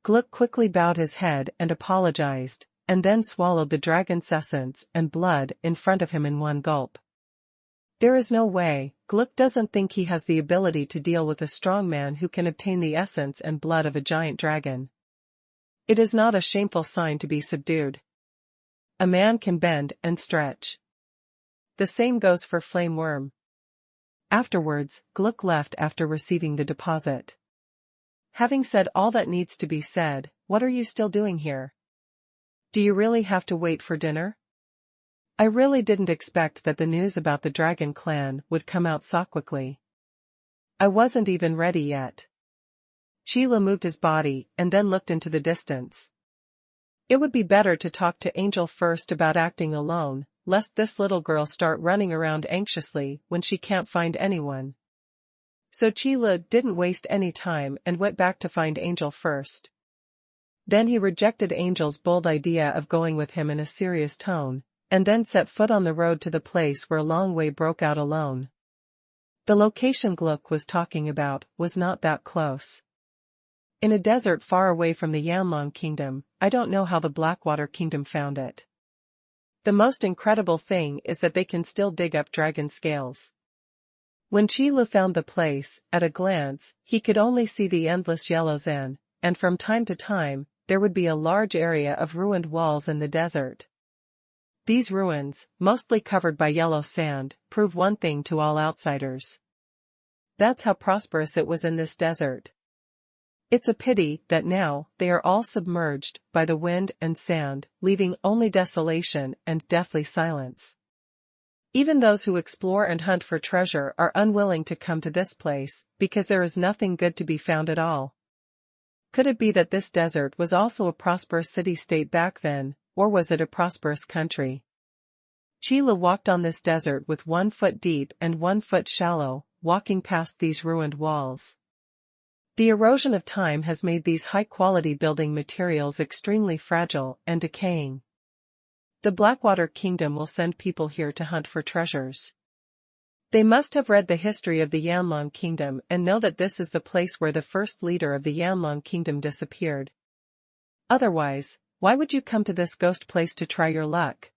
Gluck quickly bowed his head and apologized, and then swallowed the dragon's essence and blood in front of him in one gulp. There is no way, Gluck doesn't think he has the ability to deal with a strong man who can obtain the essence and blood of a giant dragon. It is not a shameful sign to be subdued. A man can bend and stretch. The same goes for Flame Worm. Afterwards, Gluck left after receiving the deposit. Having said all that needs to be said, what are you still doing here? Do you really have to wait for dinner? I really didn't expect that the news about the Dragon Clan would come out so quickly. I wasn't even ready yet. Qi Lu moved his body and then looked into the distance. It would be better to talk to Angel first about acting alone, lest this little girl start running around anxiously when she can't find anyone. So Qi Lu didn't waste any time and went back to find Angel first. Then he rejected Angel's bold idea of going with him in a serious tone, and then set foot on the road to the place where Long Wei broke out alone. The location Gluck was talking about was not that close. In a desert far away from the Yanlong Kingdom, I don't know how the Blackwater Kingdom found it. The most incredible thing is that they can still dig up dragon scales. When Qi Lu found the place, at a glance, he could only see the endless yellow Zen, and from time to time, there would be a large area of ruined walls in the desert. These ruins, mostly covered by yellow sand, prove one thing to all outsiders. That's how prosperous it was in this desert. It's a pity that now they are all submerged by the wind and sand, leaving only desolation and deathly silence. Even those who explore and hunt for treasure are unwilling to come to this place, because there is nothing good to be found at all. Could it be that this desert was also a prosperous city-state back then, or was it a prosperous country? Qi Lu walked on this desert with 1 foot deep and 1 foot shallow, walking past these ruined walls. The erosion of time has made these high-quality building materials extremely fragile and decaying. The Blackwater Kingdom will send people here to hunt for treasures. They must have read the history of the Yanlong Kingdom and know that this is the place where the first leader of the Yanlong Kingdom disappeared. Otherwise, why would you come to this ghost place to try your luck?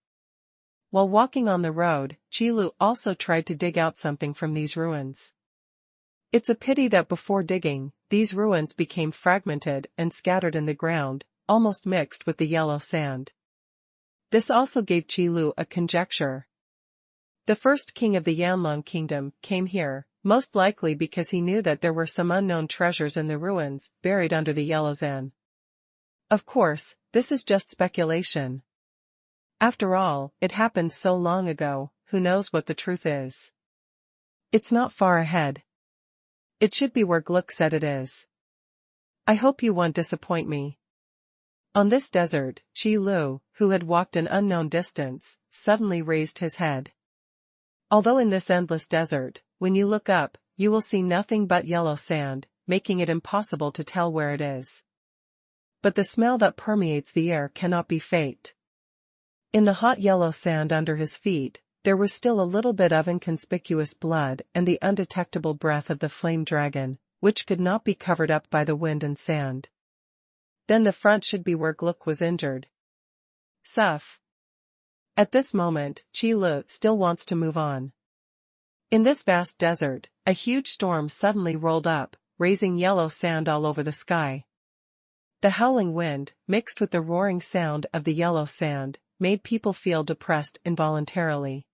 While walking on the road, Qi Lu also tried to dig out something from these ruins. It's a pity that before digging, these ruins became fragmented and scattered in the ground, almost mixed with the yellow sand. This also gave Qi Lu a conjecture. The first king of the Yanlong Kingdom came here, most likely because he knew that there were some unknown treasures in the ruins, buried under the yellow sand. Of course, this is just speculation. After all, it happened so long ago, who knows what the truth is? It's not far ahead. It should be where Gluck said it is. I hope you won't disappoint me. On this desert, Qi Lu, who had walked an unknown distance, suddenly raised his head. Although in this endless desert, when you look up, you will see nothing but yellow sand, making it impossible to tell where it is. But the smell that permeates the air cannot be faked. In the hot yellow sand under his feet, there was still a little bit of inconspicuous blood and the undetectable breath of the flame dragon, which could not be covered up by the wind and sand. Then the front should be where Gluck was injured. Suff. At this moment, Qi Lu still wants to move on. In this vast desert, a huge storm suddenly rolled up, raising yellow sand all over the sky. The howling wind, mixed with the roaring sound of the yellow sand, made people feel depressed involuntarily.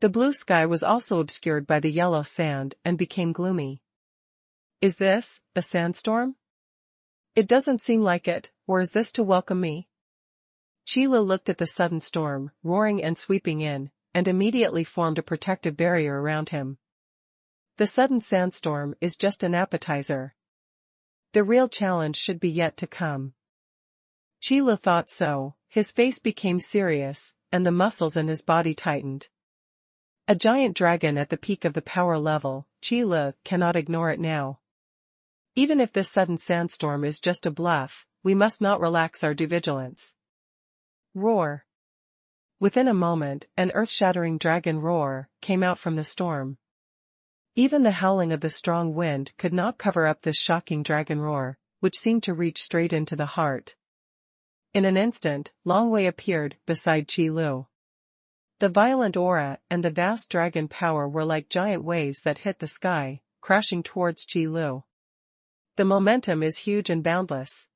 The blue sky was also obscured by the yellow sand and became gloomy. Is this a sandstorm? It doesn't seem like it, or is this to welcome me? Qi Lu looked at the sudden storm, roaring and sweeping in, and immediately formed a protective barrier around him. The sudden sandstorm is just an appetizer. The real challenge should be yet to come. Qi Lu thought so. His face became serious, and the muscles in his body tightened. A giant dragon at the peak of the power level, Qi Lu cannot ignore it now. Even if this sudden sandstorm is just a bluff, we must not relax our due vigilance. Roar. Within a moment, an earth-shattering dragon roar came out from the storm. Even the howling of the strong wind could not cover up this shocking dragon roar, which seemed to reach straight into the heart. In an instant, Long Wei appeared beside Qi Lu. The violent aura and the vast dragon power were like giant waves that hit the sky, crashing towards Qi Lu. The momentum is huge and boundless.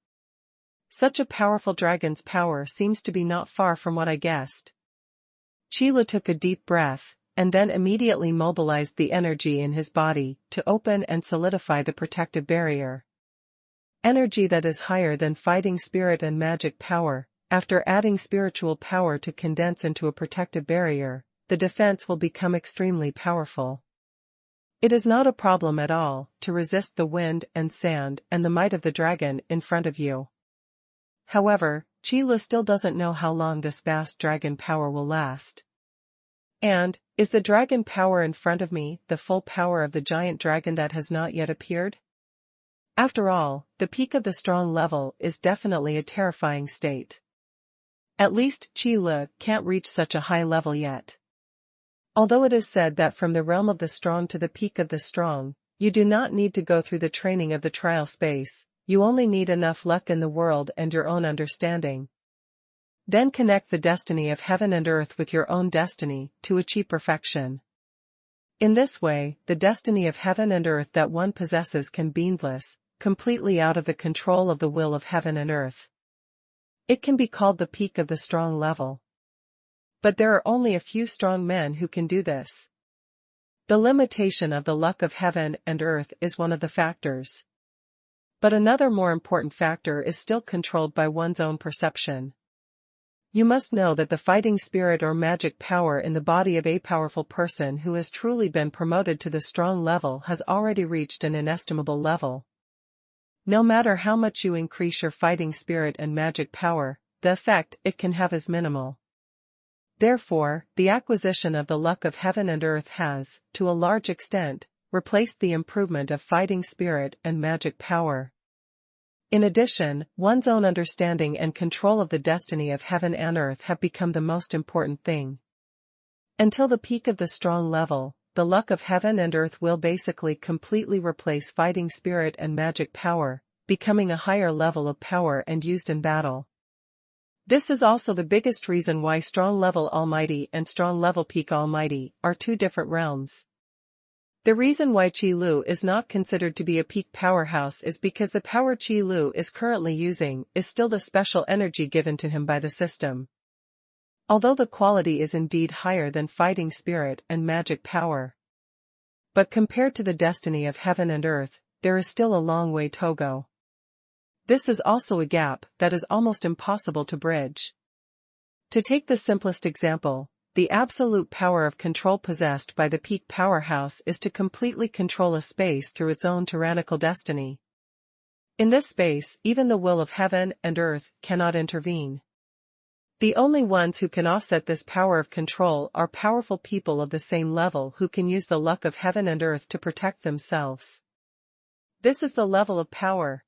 Such a powerful dragon's power seems to be not far from what I guessed. Qi Lu took a deep breath, and then immediately mobilized the energy in his body to open and solidify the protective barrier. Energy that is higher than fighting spirit and magic power. After adding spiritual power to condense into a protective barrier, the defense will become extremely powerful. It is not a problem at all to resist the wind and sand and the might of the dragon in front of you. However, Qi Lu still doesn't know how long this vast dragon power will last. And, is the dragon power in front of me the full power of the giant dragon that has not yet appeared? After all, the peak of the strong level is definitely a terrifying state. At least Qi Lu can't reach such a high level yet. Although it is said that from the realm of the strong to the peak of the strong, you do not need to go through the training of the trial space, you only need enough luck in the world and your own understanding. Then connect the destiny of heaven and earth with your own destiny to achieve perfection. In this way, the destiny of heaven and earth that one possesses can be endless, completely out of the control of the will of heaven and earth. It can be called the peak of the strong level. But there are only a few strong men who can do this. The limitation of the luck of heaven and earth is one of the factors. But another more important factor is still controlled by one's own perception. You must know that the fighting spirit or magic power in the body of a powerful person who has truly been promoted to the strong level has already reached an inestimable level. No matter how much you increase your fighting spirit and magic power, the effect it can have is minimal. Therefore, the acquisition of the luck of heaven and earth has, to a large extent, replaced the improvement of fighting spirit and magic power. In addition, one's own understanding and control of the destiny of heaven and earth have become the most important thing. Until the peak of the strong level, the luck of heaven and earth will basically completely replace fighting spirit and magic power, becoming a higher level of power and used in battle. This is also the biggest reason why strong level almighty and strong level peak almighty are two different realms. The reason why Qi Lu is not considered to be a peak powerhouse is because the power Qi Lu is currently using is still the special energy given to him by the system. Although the quality is indeed higher than fighting spirit and magic power. But compared to the destiny of heaven and earth, there is still a long way to go. This is also a gap that is almost impossible to bridge. To take the simplest example, the absolute power of control possessed by the peak powerhouse is to completely control a space through its own tyrannical destiny. In this space, even the will of heaven and earth cannot intervene. The only ones who can offset this power of control are powerful people of the same level who can use the luck of heaven and earth to protect themselves. This is the level of power.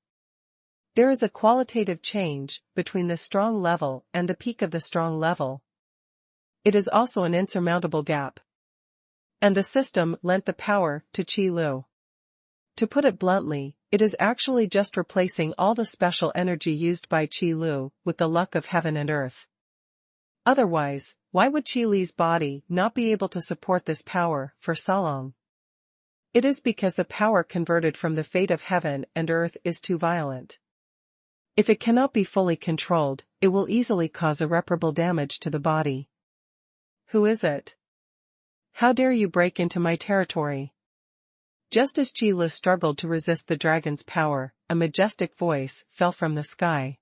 There is a qualitative change between the strong level and the peak of the strong level. It is also an insurmountable gap. And the system lent the power to Qi Lu. To put it bluntly, it is actually just replacing all the special energy used by Qi Lu with the luck of heaven and earth. Otherwise, why would Qi Li's body not be able to support this power for so long? It is because the power converted from the fate of heaven and earth is too violent. If it cannot be fully controlled, it will easily cause irreparable damage to the body. Who is it? How dare you break into my territory? Just as Qi Lu struggled to resist the dragon's power, a majestic voice fell from the sky.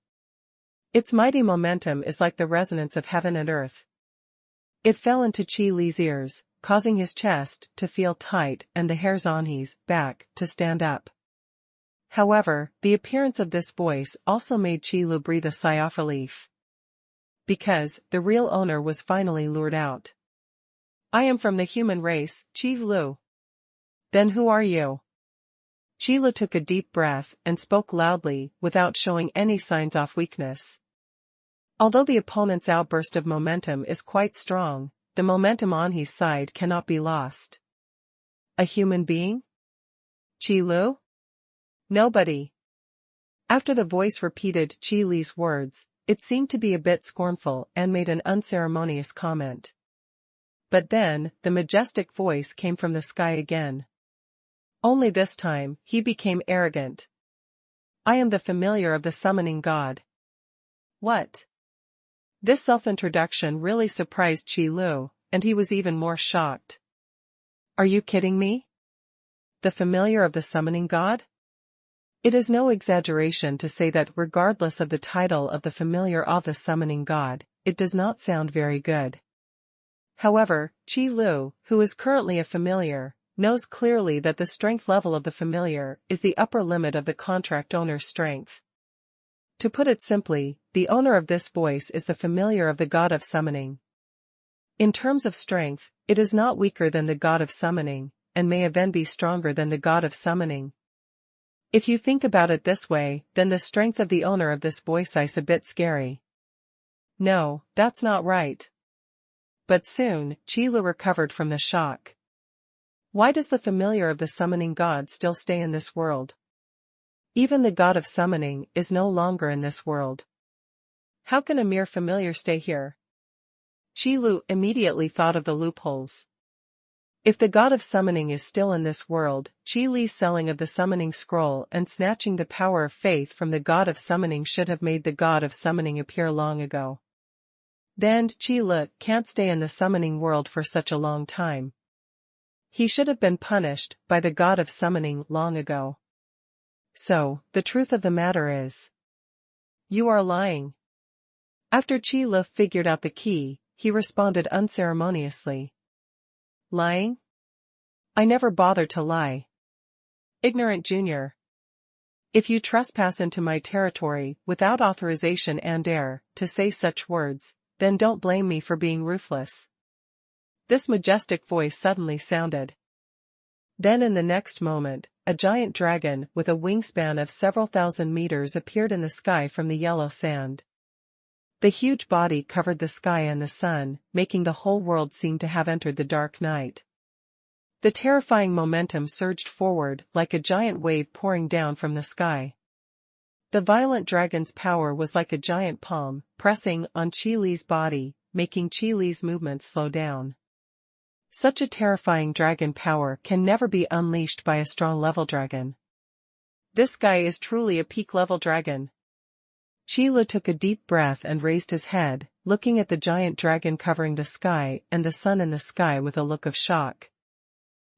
Its mighty momentum is like the resonance of heaven and earth. It fell into Qi Li's ears, causing his chest to feel tight and the hairs on his back to stand up. However, the appearance of this voice also made Qi Lu breathe a sigh of relief. Because the real owner was finally lured out. I am from the human race, Qi Lu. Then who are you? Qi Lu took a deep breath and spoke loudly without showing any signs of weakness. Although the opponent's outburst of momentum is quite strong, the momentum on his side cannot be lost. A human being? Qi Lu? Nobody. After the voice repeated Qi Li's words, it seemed to be a bit scornful and made an unceremonious comment. But then, the majestic voice came from the sky again. Only this time, he became arrogant. I am the familiar of the summoning god. What? This self-introduction really surprised Qi Lu, and he was even more shocked. Are you kidding me? The familiar of the summoning god? It is no exaggeration to say that regardless of the title of the familiar of the summoning god, it does not sound very good. However, Qi Lu, who is currently a familiar, knows clearly that the strength level of the familiar is the upper limit of the contract owner's strength. To put it simply, the owner of this voice is the familiar of the god of summoning. In terms of strength, it is not weaker than the god of summoning, and may even be stronger than the god of summoning. If you think about it this way, then the strength of the owner of this voice is a bit scary. No, that's not right. But soon, Qi Lu recovered from the shock. Why does the familiar of the summoning god still stay in this world? Even the god of summoning is no longer in this world. How can a mere familiar stay here? Qi Lu immediately thought of the loopholes. If the god of summoning is still in this world, Qi Li's selling of the summoning scroll and snatching the power of faith from the god of summoning should have made the god of summoning appear long ago. Then Qi Lu can't stay in the summoning world for such a long time. He should have been punished by the god of summoning long ago. So, the truth of the matter is, you are lying. After Qi Lu figured out the key, he responded unceremoniously. Lying? I never bothered to lie. Ignorant junior. If you trespass into my territory without authorization and dare to say such words, then don't blame me for being ruthless. This majestic voice suddenly sounded. Then in the next moment, a giant dragon with a wingspan of several thousand meters appeared in the sky from the yellow sand. The huge body covered the sky and the sun, making the whole world seem to have entered the dark night. The terrifying momentum surged forward like a giant wave pouring down from the sky. The violent dragon's power was like a giant palm, pressing on Qi Li's body, making Qi Li's movements slow down. Such a terrifying dragon power can never be unleashed by a strong level dragon. This guy is truly a peak level dragon. Qi Lu took a deep breath and raised his head, looking at the giant dragon covering the sky and the sun in the sky with a look of shock.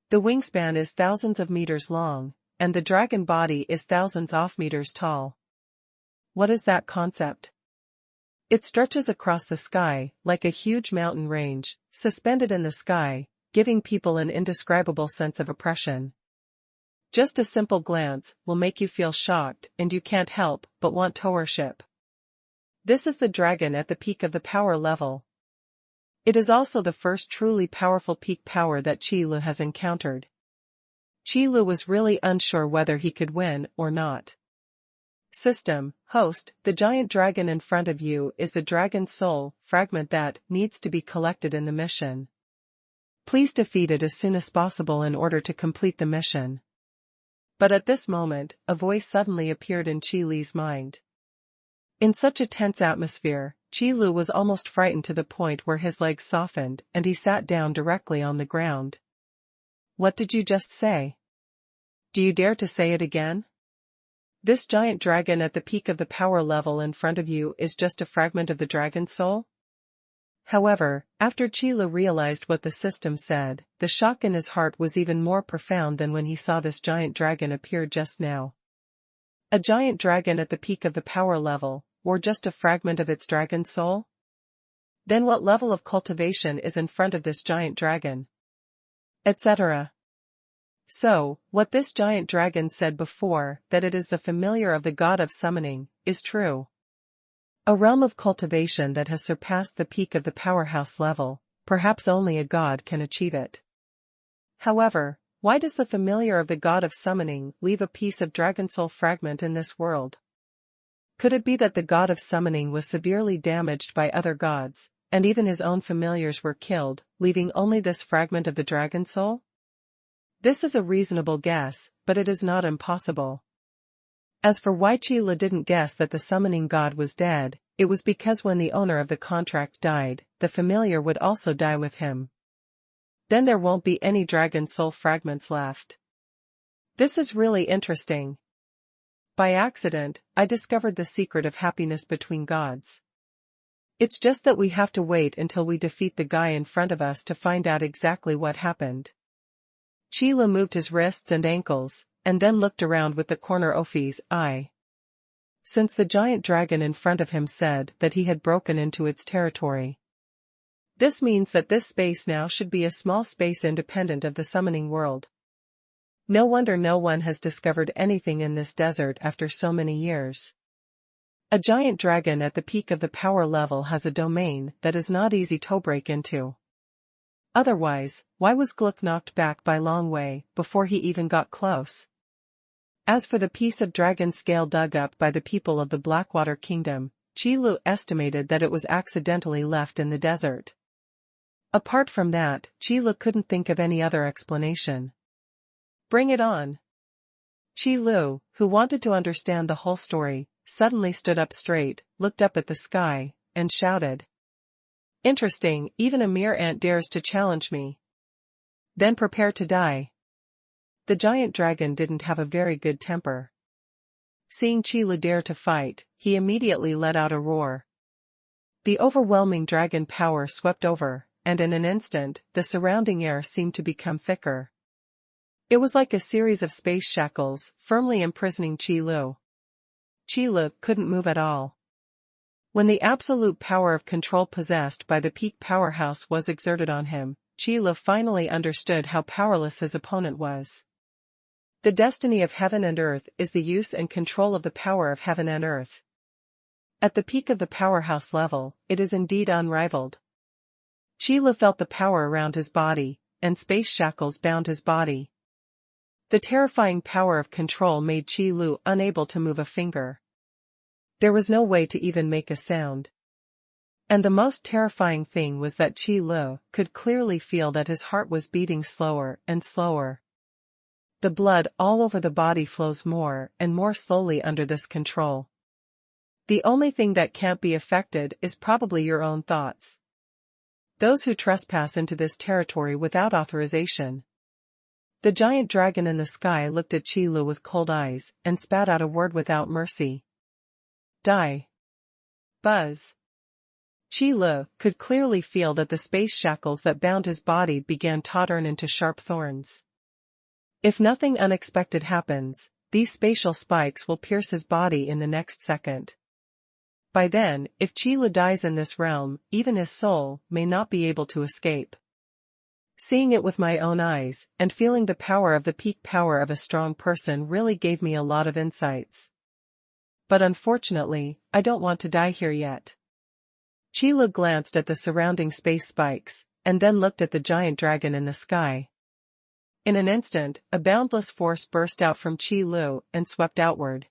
The wingspan is thousands of meters long, and the dragon body is thousands of meters tall. What is that concept? It stretches across the sky, like a huge mountain range, suspended in the sky, giving people an indescribable sense of oppression. Just a simple glance will make you feel shocked and you can't help but want to worship. This is the dragon at the peak of the power level. It is also the first truly powerful peak power that Qi Lu has encountered. Qi Lu was really unsure whether he could win or not. System, host, the giant dragon in front of you is the dragon's soul fragment that needs to be collected in the mission. Please defeat it as soon as possible in order to complete the mission. But at this moment, a voice suddenly appeared in Qi Li's mind. In such a tense atmosphere, Qi Lu was almost frightened to the point where his legs softened and he sat down directly on the ground. What did you just say? Do you dare to say it again? This giant dragon at the peak of the power level in front of you is just a fragment of the dragon's soul? However, after Qi Lu realized what the system said, the shock in his heart was even more profound than when he saw this giant dragon appear just now. A giant dragon at the peak of the power level, or just a fragment of its dragon soul? Then what level of cultivation is in front of this giant dragon? Etc. So, what this giant dragon said before, that it is the familiar of the god of summoning, is true. A realm of cultivation that has surpassed the peak of the powerhouse level, perhaps only a god can achieve it. However, why does the familiar of the god of summoning leave a piece of dragon soul fragment in this world? Could it be that the god of summoning was severely damaged by other gods, and even his own familiars were killed, leaving only this fragment of the dragon soul? This is a reasonable guess, but it is not impossible. As for why Qi Lu didn't guess that the summoning god was dead, it was because when the owner of the contract died, the familiar would also die with him. Then there won't be any dragon soul fragments left. This is really interesting. By accident, I discovered the secret of happiness between gods. It's just that we have to wait until we defeat the guy in front of us to find out exactly what happened. Qi Lu moved his wrists and ankles, and then looked around with the corner of his eye. Since the giant dragon in front of him said that he had broken into its territory, this means that this space now should be a small space independent of the summoning world. No wonder no one has discovered anything in this desert after so many years. A giant dragon at the peak of the power level has a domain that is not easy to break into. Otherwise, why was Gluck knocked back by Long Wei before he even got close? As for the piece of dragon scale dug up by the people of the Blackwater Kingdom, Qi Lu estimated that it was accidentally left in the desert. Apart from that, Qi Lu couldn't think of any other explanation. Bring it on. Qi Lu, who wanted to understand the whole story, suddenly stood up straight, looked up at the sky, and shouted. Interesting, even a mere ant dares to challenge me. Then prepare to die. The giant dragon didn't have a very good temper. Seeing Qi Lu dare to fight, he immediately let out a roar. The overwhelming dragon power swept over, and in an instant, the surrounding air seemed to become thicker. It was like a series of space shackles, firmly imprisoning Qi Lu. Qi Lu couldn't move at all. When the absolute power of control possessed by the peak powerhouse was exerted on him, Qi Lu finally understood how powerless his opponent was. The destiny of heaven and earth is the use and control of the power of heaven and earth. At the peak of the powerhouse level, it is indeed unrivaled. Qi Lu felt the power around his body, and space shackles bound his body. The terrifying power of control made Qi Lu unable to move a finger. There was no way to even make a sound. And the most terrifying thing was that Qi Lu could clearly feel that his heart was beating slower and slower. The blood all over the body flows more and more slowly under this control. The only thing that can't be affected is probably your own thoughts. Those who trespass into this territory without authorization. The giant dragon in the sky looked at Qi Lu with cold eyes and spat out a word without mercy. Die. Buzz. Qi Lu could clearly feel that the space shackles that bound his body began to turn into sharp thorns. If nothing unexpected happens, these spatial spikes will pierce his body in the next second. By then, if Qi Lu dies in this realm, even his soul may not be able to escape. Seeing it with my own eyes, and feeling the power of the peak power of a strong person really gave me a lot of insights. But unfortunately, I don't want to die here yet. Qi Lu glanced at the surrounding space spikes, and then looked at the giant dragon in the sky. In an instant, a boundless force burst out from Qi Lu and swept outward.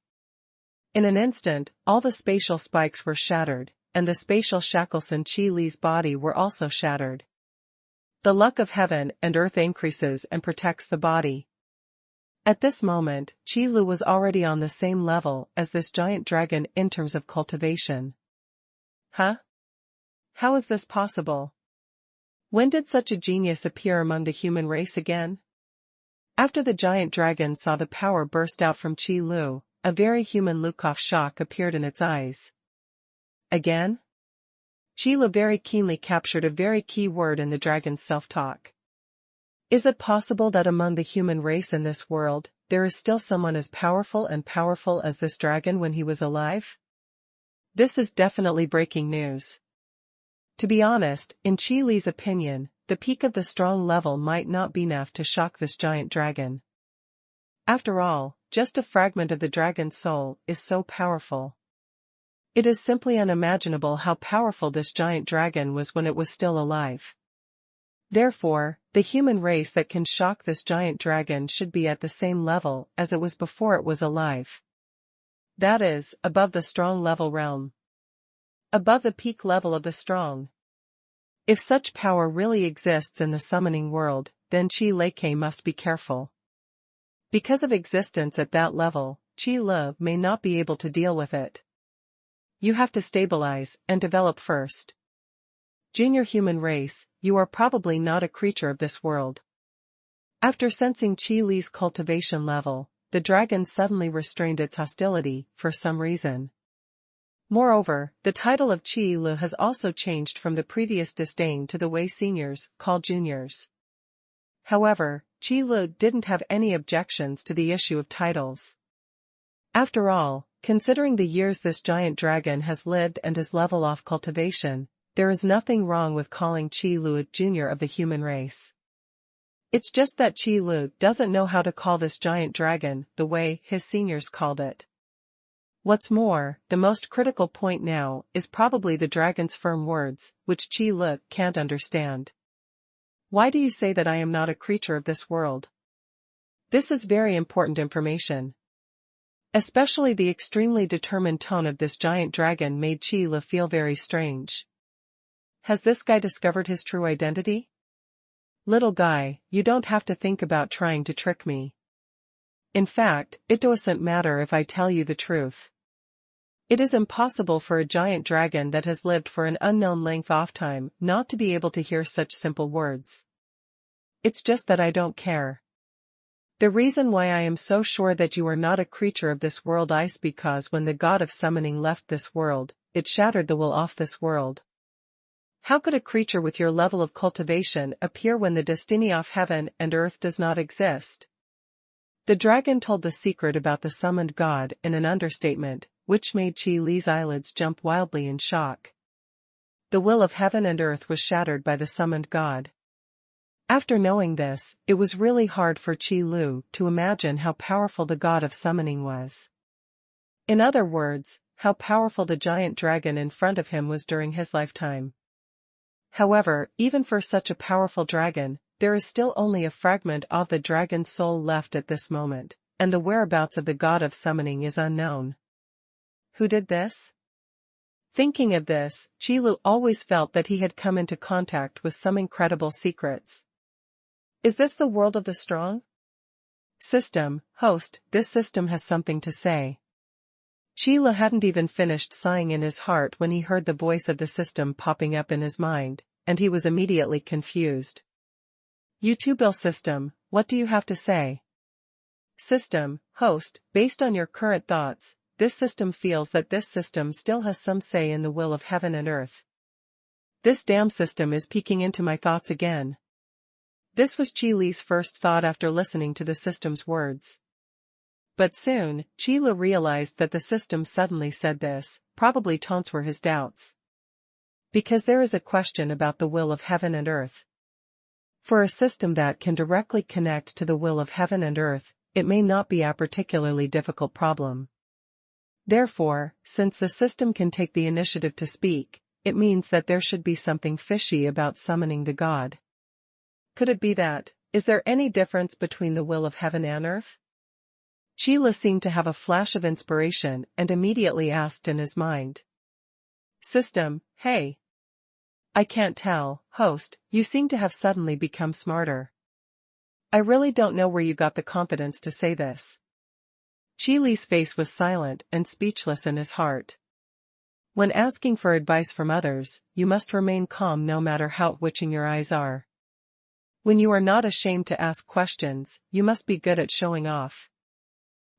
In an instant, all the spatial spikes were shattered, and the spatial shackles in Qi Li's body were also shattered. The luck of heaven and earth increases and protects the body. At this moment, Qi Lu was already on the same level as this giant dragon in terms of cultivation. Huh? How is this possible? When did such a genius appear among the human race again? After the giant dragon saw the power burst out from Qi Lu, a very human look of shock appeared in its eyes. Again? Qi Lu very keenly captured a very key word in the dragon's self-talk. Is it possible that among the human race in this world, there is still someone as powerful as this dragon when he was alive? This is definitely breaking news. To be honest, in Qi Li's opinion, the peak of the strong level might not be enough to shock this giant dragon. After all, just a fragment of the dragon's soul is so powerful. It is simply unimaginable how powerful this giant dragon was when it was still alive. Therefore, the human race that can shock this giant dragon should be at the same level as it was before it was alive. That is, above the strong level realm. Above the peak level of the strong. If such power really exists in the summoning world, then Qi Leke must be careful. Because of existence at that level, Qi Lu may not be able to deal with it. You have to stabilize and develop first. Junior human race, you are probably not a creature of this world. After sensing Qi Li's cultivation level, the dragon suddenly restrained its hostility, for some reason. Moreover, the title of Qi Lu has also changed from the previous disdain to the way seniors call juniors. However, Qi Lu didn't have any objections to the issue of titles. After all, considering the years this giant dragon has lived and his level of cultivation, there is nothing wrong with calling Qi Lu a junior of the human race. It's just that Qi Lu doesn't know how to call this giant dragon the way his seniors called it. What's more, the most critical point now is probably the dragon's firm words, which Qi Lu can't understand. Why do you say that I am not a creature of this world? This is very important information. Especially the extremely determined tone of this giant dragon made Qi Lu feel very strange. Has this guy discovered his true identity? Little guy, you don't have to think about trying to trick me. In fact, it doesn't matter if I tell you the truth. It is impossible for a giant dragon that has lived for an unknown length of time not to be able to hear such simple words. It's just that I don't care. The reason why I am so sure that you are not a creature of this world is because when the god of summoning left this world, it shattered the will of this world. How could a creature with your level of cultivation appear when the destiny of heaven and earth does not exist? The dragon told the secret about the summoned god in an understatement, which made Qi Li's eyelids jump wildly in shock. The will of heaven and earth was shattered by the summoned god. After knowing this, it was really hard for Qi Lu to imagine how powerful the god of summoning was. In other words, how powerful the giant dragon in front of him was during his lifetime. However, even for such a powerful dragon, there is still only a fragment of the dragon's soul left at this moment, and the whereabouts of the god of summoning is unknown. Who did this? Thinking of this, Qi Lu always felt that he had come into contact with some incredible secrets. Is this the world of the strong? System, host, this system has something to say. Qi Lu hadn't even finished sighing in his heart when he heard the voice of the system popping up in his mind, and he was immediately confused. Bill system, what do you have to say? System, host, based on your current thoughts, this system feels that this system still has some say in the will of heaven and earth. This damn system is peeking into my thoughts again. This was Qi Li's first thought after listening to the system's words. But soon, Qi Lu realized that the system suddenly said this, probably to answer his doubts. Because there is a question about the will of heaven and earth. For a system that can directly connect to the will of heaven and earth, it may not be a particularly difficult problem. Therefore, since the system can take the initiative to speak, it means that there should be something fishy about summoning the god. Could it be that, is there any difference between the will of heaven and earth? Qi Lu seemed to have a flash of inspiration and immediately asked in his mind. System, hey. I can't tell, host, you seem to have suddenly become smarter. I really don't know where you got the confidence to say this. Qi Li's face was silent and speechless in his heart. When asking for advice from others, you must remain calm no matter how twitching your eyes are. When you are not ashamed to ask questions, you must be good at showing off.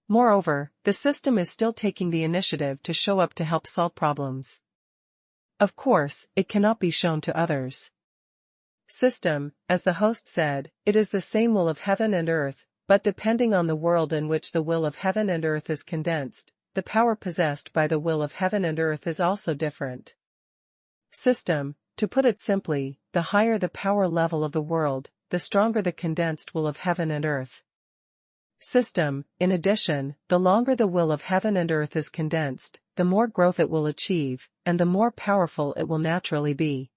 Moreover, the system is still taking the initiative to show up to help solve problems. Of course, it cannot be shown to others. System, as the host said, it is the same will of heaven and earth, but depending on the world in which the will of heaven and earth is condensed, the power possessed by the will of heaven and earth is also different. System, to put it simply, the higher the power level of the world, the stronger the condensed will of heaven and earth. System, in addition, the longer the will of heaven and earth is condensed, the more growth it will achieve, and the more powerful it will naturally be.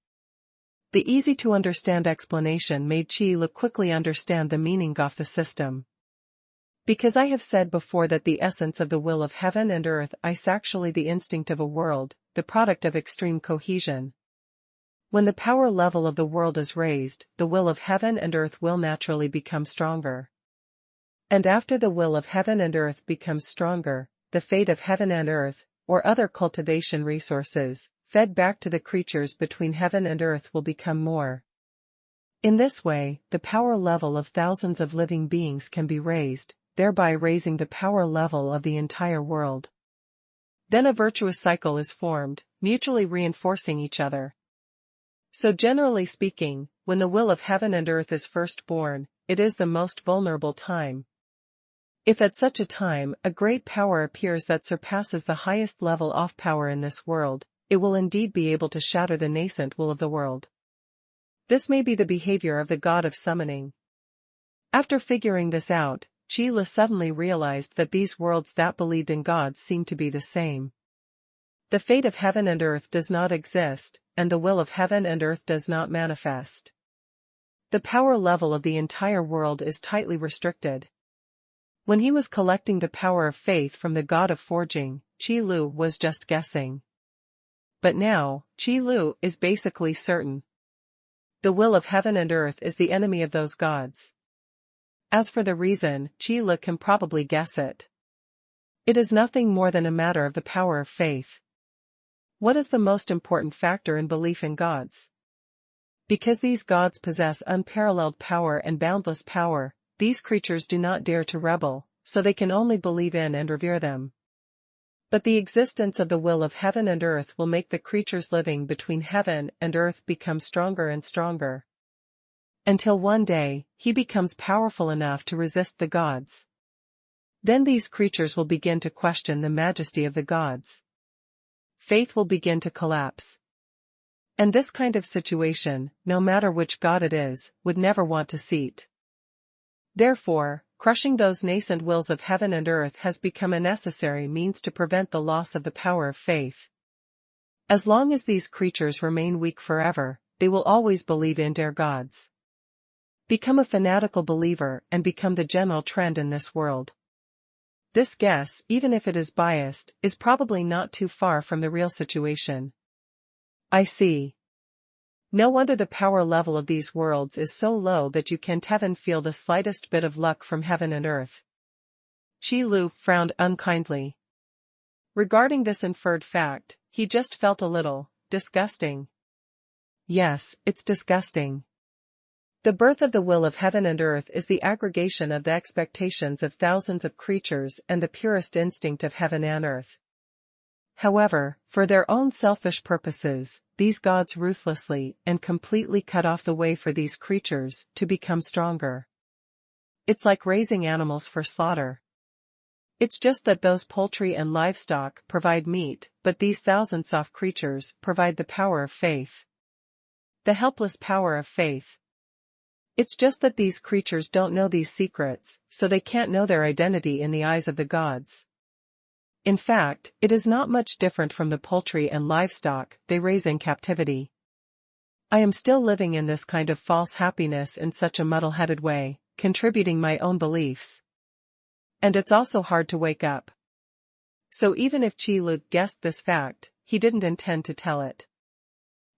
The easy-to-understand explanation made Chi Lu quickly understand the meaning of the system. Because I have said before that the essence of the will of heaven and earth is actually the instinct of a world, the product of extreme cohesion. When the power level of the world is raised, the will of heaven and earth will naturally become stronger. And after the will of heaven and earth becomes stronger, the fate of heaven and earth, or other cultivation resources, fed back to the creatures between heaven and earth will become more. In this way, the power level of thousands of living beings can be raised, thereby raising the power level of the entire world. Then a virtuous cycle is formed, mutually reinforcing each other. So generally speaking, when the will of heaven and earth is first born, it is the most vulnerable time. If at such a time a great power appears that surpasses the highest level of power in this world, it will indeed be able to shatter the nascent will of the world. This may be the behavior of the god of summoning. After figuring this out, Chi Lu suddenly realized that these worlds that believed in gods seemed to be the same. The fate of heaven and earth does not exist, and the will of heaven and earth does not manifest. The power level of the entire world is tightly restricted. When he was collecting the power of faith from the god of forging, Chi Lu was just guessing. But now, Chi Lu is basically certain. The will of heaven and earth is the enemy of those gods. As for the reason, Chi Lu can probably guess it. It is nothing more than a matter of the power of faith. What is the most important factor in belief in gods? Because these gods possess unparalleled power and boundless power, these creatures do not dare to rebel, so they can only believe in and revere them. But the existence of the will of heaven and earth will make the creatures living between heaven and earth become stronger and stronger. Until one day, he becomes powerful enough to resist the gods. Then these creatures will begin to question the majesty of the gods. Faith will begin to collapse. And this kind of situation, no matter which god it is, would never want to seat. Therefore, crushing those nascent wills of heaven and earth has become a necessary means to prevent the loss of the power of faith. As long as these creatures remain weak forever, they will always believe in their gods. Become a fanatical believer and become the general trend in this world. This guess, even if it is biased, is probably not too far from the real situation. I see. No wonder the power level of these worlds is so low that you can't even feel the slightest bit of luck from heaven and earth. Chi Lu frowned unkindly. Regarding this inferred fact, he just felt a little disgusting. Yes, it's disgusting. The birth of the will of heaven and earth is the aggregation of the expectations of thousands of creatures and the purest instinct of heaven and earth. However, for their own selfish purposes, these gods ruthlessly and completely cut off the way for these creatures to become stronger. It's like raising animals for slaughter. It's just that those poultry and livestock provide meat, but these thousands of creatures provide the power of faith. The helpless power of faith. It's just that these creatures don't know these secrets, so they can't know their identity in the eyes of the gods. In fact, it is not much different from the poultry and livestock they raise in captivity. I am still living in this kind of false happiness in such a muddle-headed way, contributing my own beliefs. And it's also hard to wake up. So even if Chi Lu guessed this fact, he didn't intend to tell it.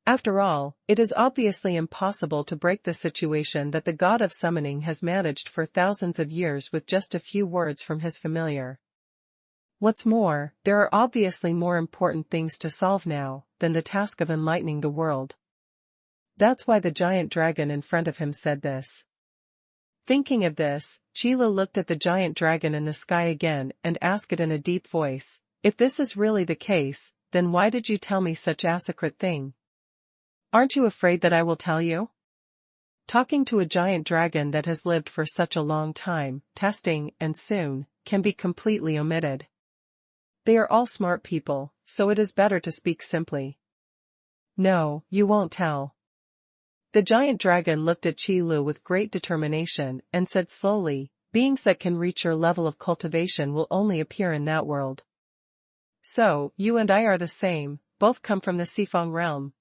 After all, it is obviously impossible to break the situation that the god of summoning has managed for thousands of years with just a few words from his familiar. What's more, there are obviously more important things to solve now than the task of enlightening the world. That's why the giant dragon in front of him said this. Thinking of this, Qi looked at the giant dragon in the sky again and asked it in a deep voice, "If this is really the case, then why did you tell me such a secret thing? Aren't you afraid that I will tell you?" Talking to a giant dragon that has lived for such a long time, testing, and soon, can be completely omitted. They are all smart people, so it is better to speak simply. "No, you won't tell." The giant dragon looked at Qi with great determination and said slowly, "Beings that can reach your level of cultivation will only appear in that world. So, you and I are the same, both come from the Sifang realm."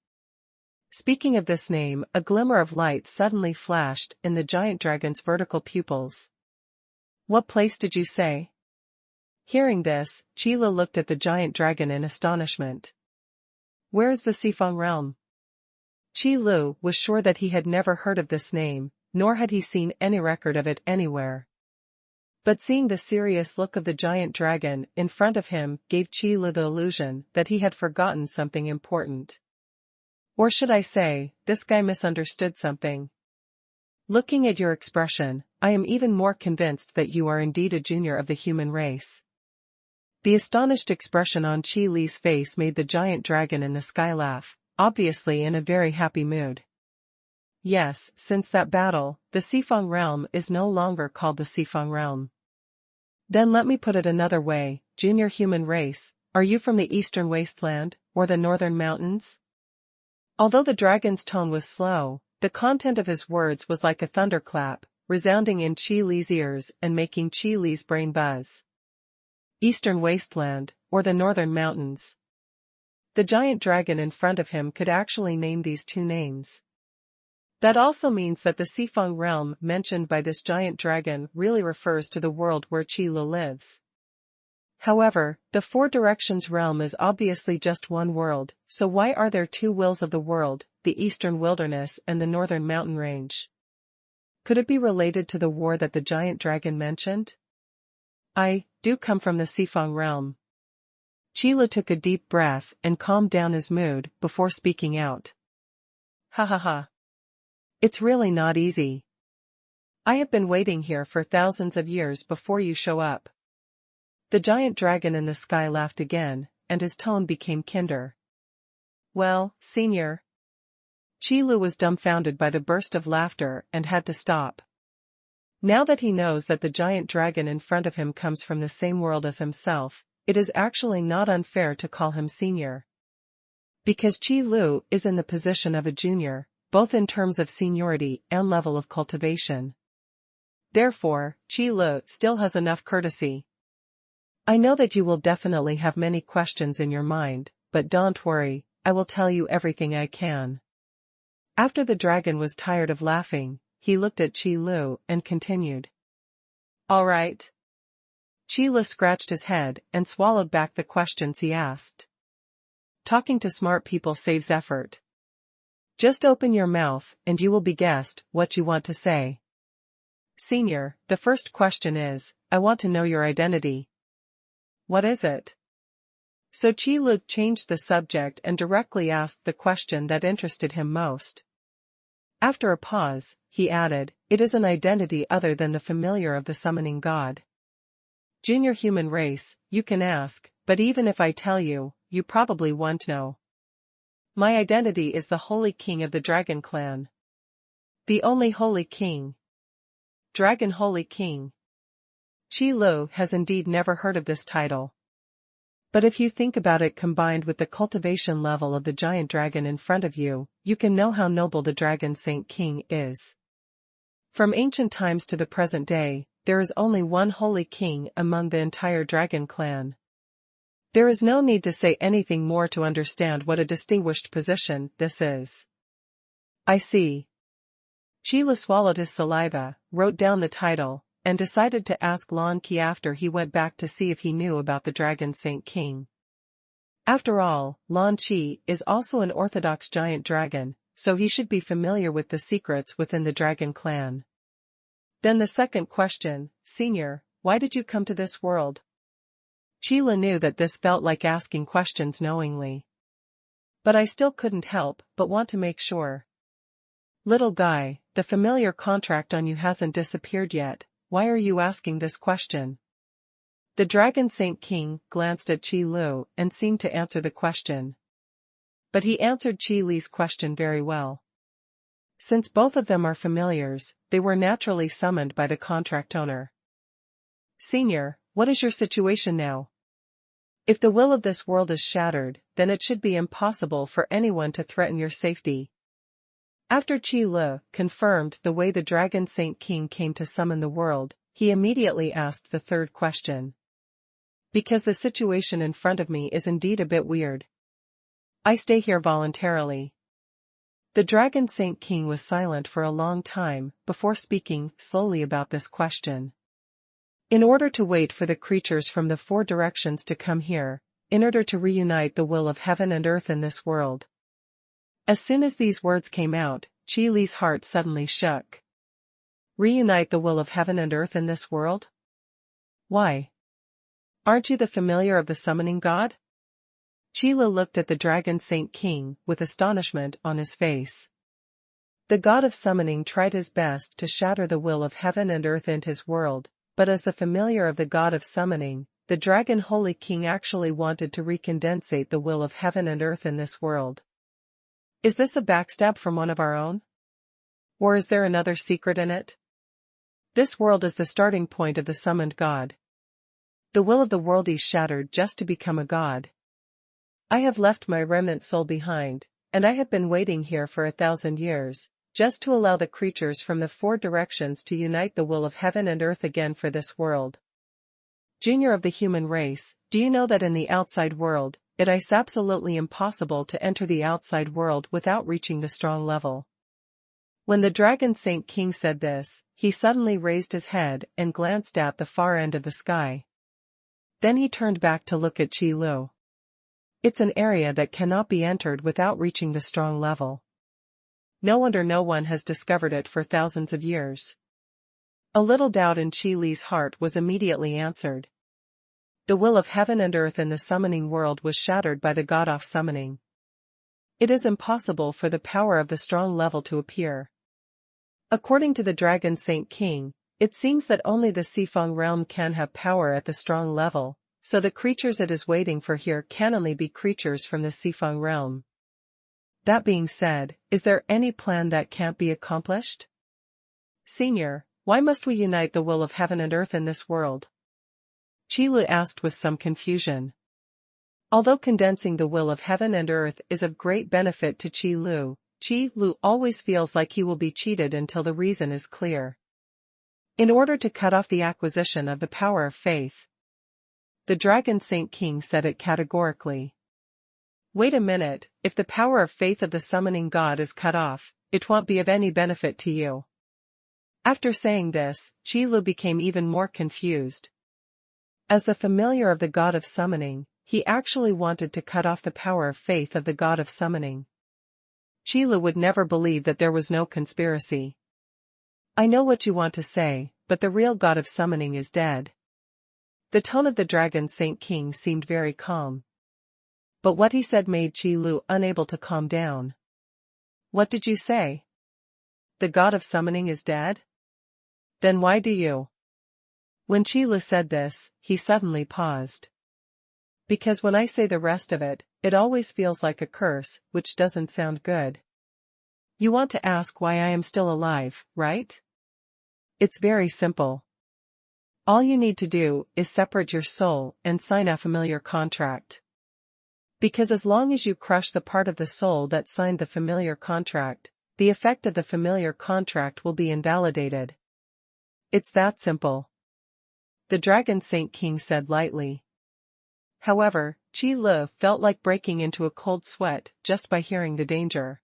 Speaking of this name, a glimmer of light suddenly flashed in the giant dragon's vertical pupils. "What place did you say?" Hearing this, Qi looked at the giant dragon in astonishment. "Where is the Sifang realm?" Qi was sure that he had never heard of this name, nor had he seen any record of it anywhere. But seeing the serious look of the giant dragon in front of him gave Qi the illusion that he had forgotten something important. Or should I say, this guy misunderstood something. "Looking at your expression, I am even more convinced that you are indeed a junior of the human race." The astonished expression on Qi's face made the giant dragon in the sky laugh, obviously in a very happy mood. "Yes, since that battle, the Sifang realm is no longer called the Sifang realm." "Then let me put it another way, junior human race, are you from the eastern wasteland, or the northern mountains?" Although the dragon's tone was slow, the content of his words was like a thunderclap, resounding in Qi's ears and making Qi's brain buzz. Eastern wasteland, or the northern mountains. The giant dragon in front of him could actually name these two names. That also means that the Sifang realm mentioned by this giant dragon really refers to the world where Qi lives. However, the Four Directions realm is obviously just one world, so why are there two wills of the world, the eastern wilderness and the northern mountain range? Could it be related to the war that the giant dragon mentioned? "I do come from the Sifang realm." Qi took a deep breath and calmed down his mood before speaking out. "Ha ha ha. It's really not easy. I have been waiting here for thousands of years before you show up." The giant dragon in the sky laughed again, and his tone became kinder. "Well, senior." Qi was dumbfounded by the burst of laughter and had to stop. Now that he knows that the giant dragon in front of him comes from the same world as himself, it is actually not unfair to call him senior. Because Qi is in the position of a junior, both in terms of seniority and level of cultivation. Therefore, Qi still has enough courtesy. "I know that you will definitely have many questions in your mind, but don't worry, I will tell you everything I can." After the dragon was tired of laughing, he looked at Qi and continued. "All right." Qi scratched his head and swallowed back the questions he asked. Talking to smart people saves effort. Just open your mouth and you will be guessed what you want to say. "Senior, the first question is, I want to know your identity." "What is it?" So Qi changed the subject and directly asked the question that interested him most. After a pause, he added, "It is an identity other than the familiar of the summoning god." "Junior human race, you can ask, but even if I tell you, you probably won't know. My identity is the Holy King of the Dragon Clan. The only Holy King. Dragon Holy King." Qi has indeed never heard of this title. But if you think about it combined with the cultivation level of the giant dragon in front of you, you can know how noble the Dragon Saint King is. From ancient times to the present day, there is only one Holy King among the entire Dragon Clan. There is no need to say anything more to understand what a distinguished position this is. "I see." Qi swallowed his saliva, wrote down the title, and decided to ask Lan Qi after he went back to see if he knew about the Dragon Saint King. After all, Lan Qi is also an orthodox giant dragon, so he should be familiar with the secrets within the Dragon Clan. Then the second question, "Senior, why did you come to this world?" Qi knew that this felt like asking questions knowingly. But I still couldn't help but want to make sure. Little guy, the familiar contract on you hasn't disappeared yet, why are you asking this question? The Dragon Saint King glanced at Qi and seemed to answer the question. But he answered Qi question very well. Since both of them are familiars, they were naturally summoned by the contract owner. Senior, what is your situation now? If the will of this world is shattered, then it should be impossible for anyone to threaten your safety. After Qi confirmed the way the Dragon Saint King came to summon the world, he immediately asked the third question. Because the situation in front of me is indeed a bit weird. I stay here voluntarily. The Dragon Saint King was silent for a long time before speaking slowly about this question. In order to wait for the creatures from the four directions to come here, in order to reunite the will of heaven and earth in this world. As soon as these words came out, Qi heart suddenly shook. Reunite the will of heaven and earth in this world? Why? Aren't you the familiar of the summoning god? Qi looked at the Dragon Saint King with astonishment on his face. The god of summoning tried his best to shatter the will of heaven and earth in his world, but as the familiar of the god of summoning, the Dragon Holy King actually wanted to recondensate the will of heaven and earth in this world. Is this a backstab from one of our own? Or is there another secret in it? This world is the starting point of the summoned god. The will of the world is shattered just to become a god. I have left my remnant soul behind, and I have been waiting here for 1,000 years, just to allow the creatures from the four directions to unite the will of heaven and earth again for this world. Junior of the human race, do you know that in the outside world, it is absolutely impossible to enter the outside world without reaching the strong level? When the Dragon Saint King said this, he suddenly raised his head and glanced at the far end of the sky. Then he turned back to look at Qi. It's an area that cannot be entered without reaching the strong level. No wonder no one has discovered it for thousands of years. A little doubt in Qi heart was immediately answered. The will of heaven and earth in the summoning world was shattered by the god of summoning. It is impossible for the power of the strong level to appear. According to the Dragon Saint King, it seems that only the Sifeng realm can have power at the strong level, so the creatures it is waiting for here can only be creatures from the Sifeng realm. That being said, is there any plan that can't be accomplished? Senior, why must we unite the will of heaven and earth in this world? Qi asked with some confusion. Although condensing the will of heaven and earth is of great benefit to Qi always feels like he will be cheated until the reason is clear. In order to cut off the acquisition of the power of faith, the Dragon Saint King said it categorically. Wait a minute, if the power of faith of the summoning god is cut off, it won't be of any benefit to you. After saying this, Qi became even more confused. As the familiar of the god of summoning, he actually wanted to cut off the power of faith of the god of summoning. Qi would never believe that there was no conspiracy. I know what you want to say, but the real god of summoning is dead. The tone of the Dragon Saint King seemed very calm. But what he said made Qi unable to calm down. What did you say? The god of summoning is dead? Then why do you? When Qi said this, he suddenly paused. Because when I say the rest of it, it always feels like a curse, which doesn't sound good. You want to ask why I am still alive, right? It's very simple. All you need to do is separate your soul and sign a familiar contract. Because as long as you crush the part of the soul that signed the familiar contract, the effect of the familiar contract will be invalidated. It's that simple. The Dragon Saint King said lightly. However, Qi felt like breaking into a cold sweat just by hearing the danger.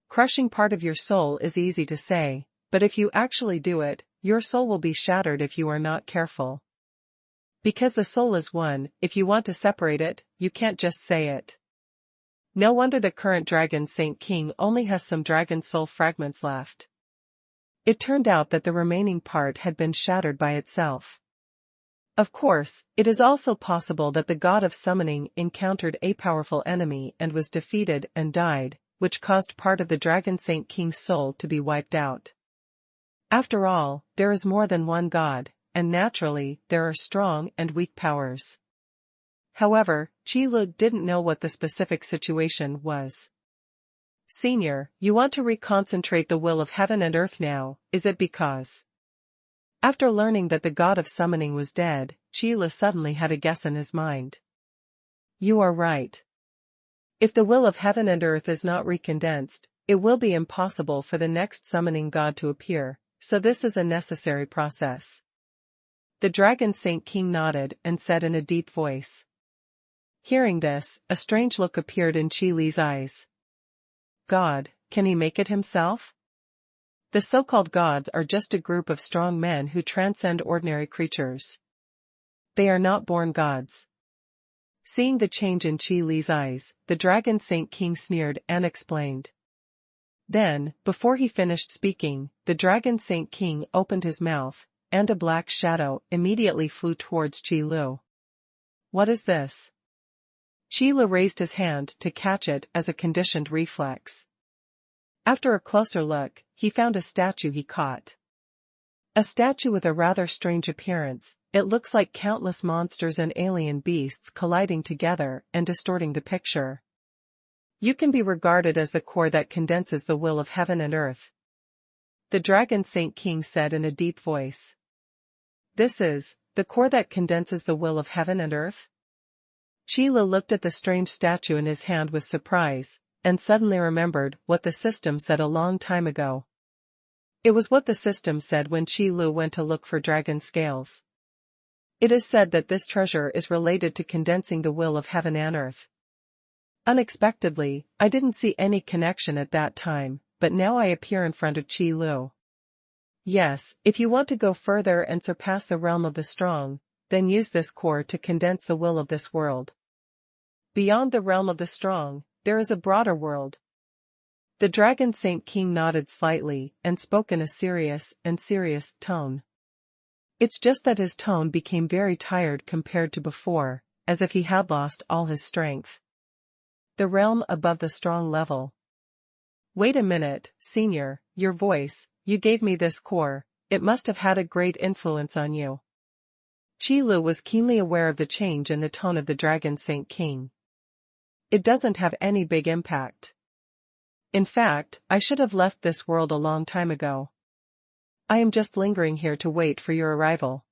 Crushing part of your soul is easy to say, but if you actually do it, your soul will be shattered if you are not careful. Because the soul is one, if you want to separate it, you can't just say it. No wonder the current Dragon Saint King only has some dragon soul fragments left. It turned out that the remaining part had been shattered by itself. Of course, it is also possible that the god of summoning encountered a powerful enemy and was defeated and died, which caused part of the Dragon Saint King's soul to be wiped out. After all, there is more than one god, and naturally, there are strong and weak powers. However, Qi Lu didn't know what the specific situation was. Senior, you want to reconcentrate the will of heaven and earth now, is it because? After learning that the god of summoning was dead, Qi Lu suddenly had a guess in his mind. You are right. If the will of heaven and earth is not recondensed, it will be impossible for the next summoning god to appear, so this is a necessary process. The Dragon Saint King nodded and said in a deep voice. Hearing this, a strange look appeared in Qi Li's eyes. God, can he make it himself? The so-called gods are just a group of strong men who transcend ordinary creatures. They are not born gods. Seeing the change in Qi Li's eyes, the Dragon Saint King sneered and explained. Then, before he finished speaking, the Dragon Saint King opened his mouth, and a black shadow immediately flew towards Qi Lu. What is this? Qi Lu raised his hand to catch it as a conditioned reflex. After a closer look, he found a statue he caught. A statue with a rather strange appearance, it looks like countless monsters and alien beasts colliding together and distorting the picture. You can be regarded as the core that condenses the will of heaven and earth. The Dragon Saint King said in a deep voice. This is, the core that condenses the will of heaven and earth? Qi Lu looked at the strange statue in his hand with surprise, and suddenly remembered what the system said a long time ago. It was what the system said when Qi Lu went to look for dragon scales. It is said that this treasure is related to condensing the will of heaven and earth. Unexpectedly, I didn't see any connection at that time, but now I appear in front of Qi Lu. Yes, if you want to go further and surpass the realm of the strong, then use this core to condense the will of this world. Beyond the realm of the strong, there is a broader world. The Dragon Saint King nodded slightly and spoke in a serious tone. It's just that his tone became very tired compared to before, as if he had lost all his strength. The realm above the strong level. Wait a minute, Senior, your voice, you gave me this core, it must have had a great influence on you. Qi Lu was keenly aware of the change in the tone of the Dragon Saint King. It doesn't have any big impact. In fact, I should have left this world a long time ago. I am just lingering here to wait for your arrival.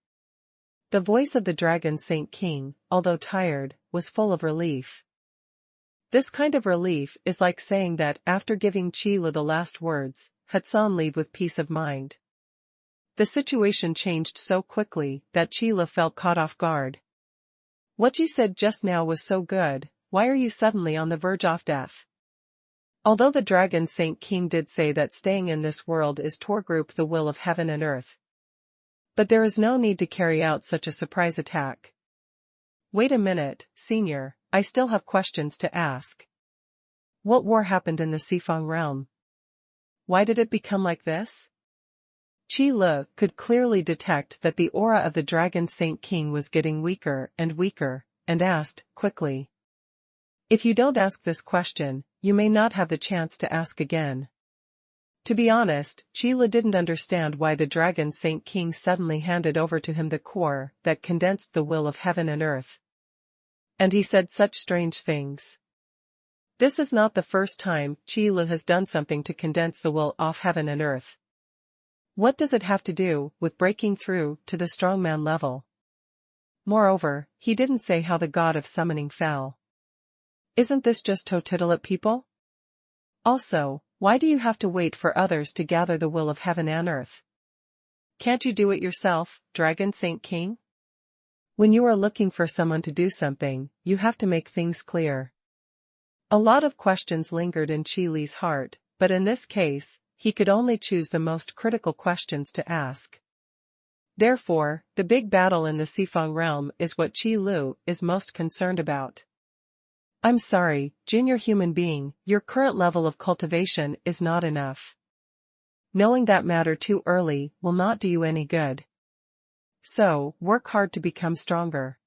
The voice of the Dragon Saint King, although tired, was full of relief. This kind of relief is like saying that after giving Qi Lu the last words, Hudson leave with peace of mind. The situation changed so quickly that Qi Lu felt caught off guard. What you said just now was so good, why are you suddenly on the verge of death? Although the Dragon Saint King did say that staying in this world is to group the will of heaven and earth. But there is no need to carry out such a surprise attack. Wait a minute, Senior, I still have questions to ask. What war happened in the Sifang realm? Why did it become like this? Qi Lu could clearly detect that the aura of the Dragon Saint King was getting weaker, and asked, quickly. If you don't ask this question, you may not have the chance to ask again. To be honest, Qi Lu didn't understand why the Dragon Saint King suddenly handed over to him the core that condensed the will of heaven and earth. And he said such strange things. This is not the first time Qi Lu has done something to condense the will of heaven and earth. What does it have to do with breaking through to the strongman level? Moreover, he didn't say how the god of summoning fell. Isn't this just to tittle at people? Also, why do you have to wait for others to gather the will of heaven and earth? Can't you do it yourself, Dragon Saint King? When you are looking for someone to do something, you have to make things clear. A lot of questions lingered in Qi Li's heart, but in this case, he could only choose the most critical questions to ask. Therefore, the big battle in the Sifang realm is what Qi Lu is most concerned about. I'm sorry, junior human being, your current level of cultivation is not enough. Knowing that matter too early will not do you any good. So, work hard to become stronger.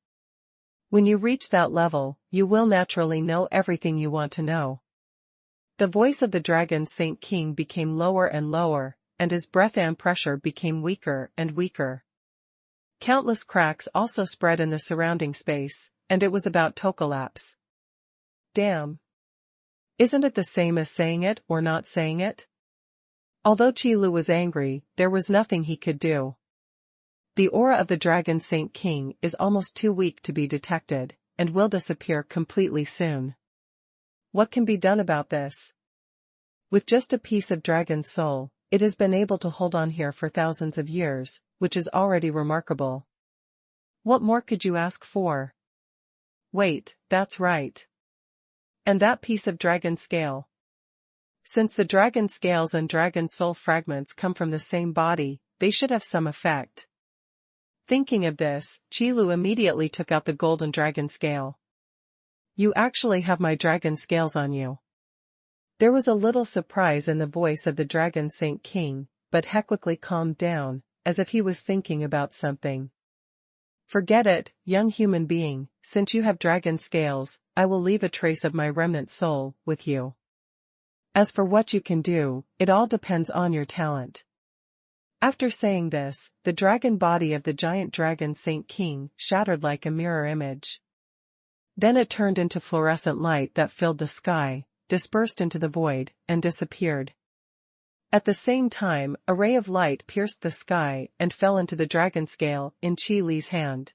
When you reach that level, you will naturally know everything you want to know. The voice of the dragon Saint King became lower and lower, and his breath and pressure became weaker and weaker. Countless cracks also spread in the surrounding space, and it was about to collapse. Damn. Isn't it the same as saying it or not saying it? Although Qi Lu was angry, there was nothing he could do. The aura of the dragon Saint King is almost too weak to be detected, and will disappear completely soon. What can be done about this? With just a piece of dragon soul, it has been able to hold on here for thousands of years, which is already remarkable. What more could you ask for? Wait, that's right. And that piece of dragon scale. Since the dragon scales and dragon soul fragments come from the same body, they should have some effect. Thinking of this, Qi Lu immediately took out the golden dragon scale. You actually have my dragon scales on you. There was a little surprise in the voice of the dragon Saint King, but he quickly calmed down, as if he was thinking about something. Forget it, young human being, since you have dragon scales, I will leave a trace of my remnant soul with you. As for what you can do, it all depends on your talent. After saying this, the dragon body of the giant dragon Saint King shattered like a mirror image. Then it turned into fluorescent light that filled the sky, dispersed into the void, and disappeared. At the same time, a ray of light pierced the sky and fell into the dragon scale in Qi Li's hand.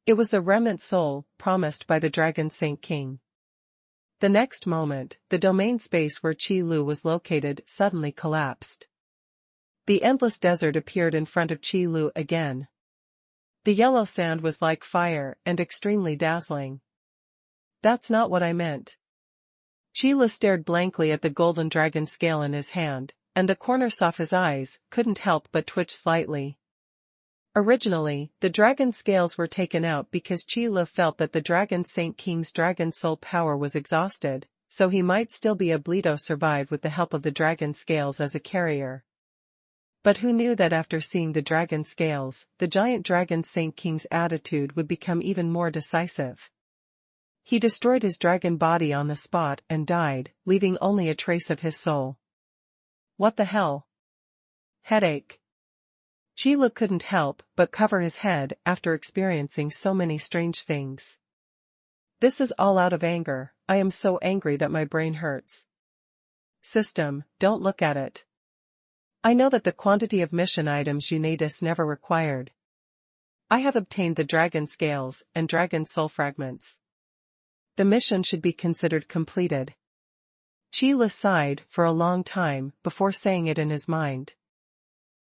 It was the remnant soul promised by the dragon Saint King. The next moment, the domain space where Qi Lu was located suddenly collapsed. The endless desert appeared in front of Qi Lu again. The yellow sand was like fire and extremely dazzling. That's not what I meant. Qi Lu stared blankly at the golden dragon scale in his hand, and the corners of his eyes couldn't help but twitch slightly. Originally, the dragon scales were taken out because Qi Lu felt that the dragon Saint King's dragon soul power was exhausted, so he might still be able to survive with the help of the dragon scales as a carrier. But who knew that after seeing the dragon scales, the giant dragon Saint King's attitude would become even more decisive. He destroyed his dragon body on the spot and died, leaving only a trace of his soul. What the hell? Headache. Qi Lu couldn't help but cover his head after experiencing so many strange things. This is all out of anger. I am so angry that my brain hurts. System, don't look at it. I know that the quantity of mission items Unitas never required. I have obtained the dragon scales and dragon soul fragments. The mission should be considered completed. Qi Lu sighed for a long time before saying it in his mind.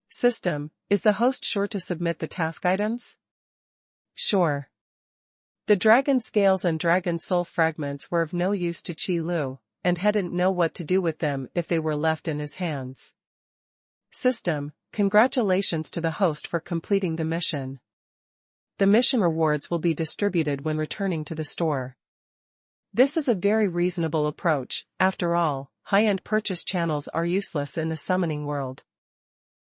System, is the host sure to submit the task items? Sure. The dragon scales and dragon soul fragments were of no use to Qi Lu, and he didn't know what to do with them if they were left in his hands. System, congratulations to the host for completing the mission. The mission rewards will be distributed when returning to the store. This is a very reasonable approach. After all, high-end purchase channels are useless in the summoning world.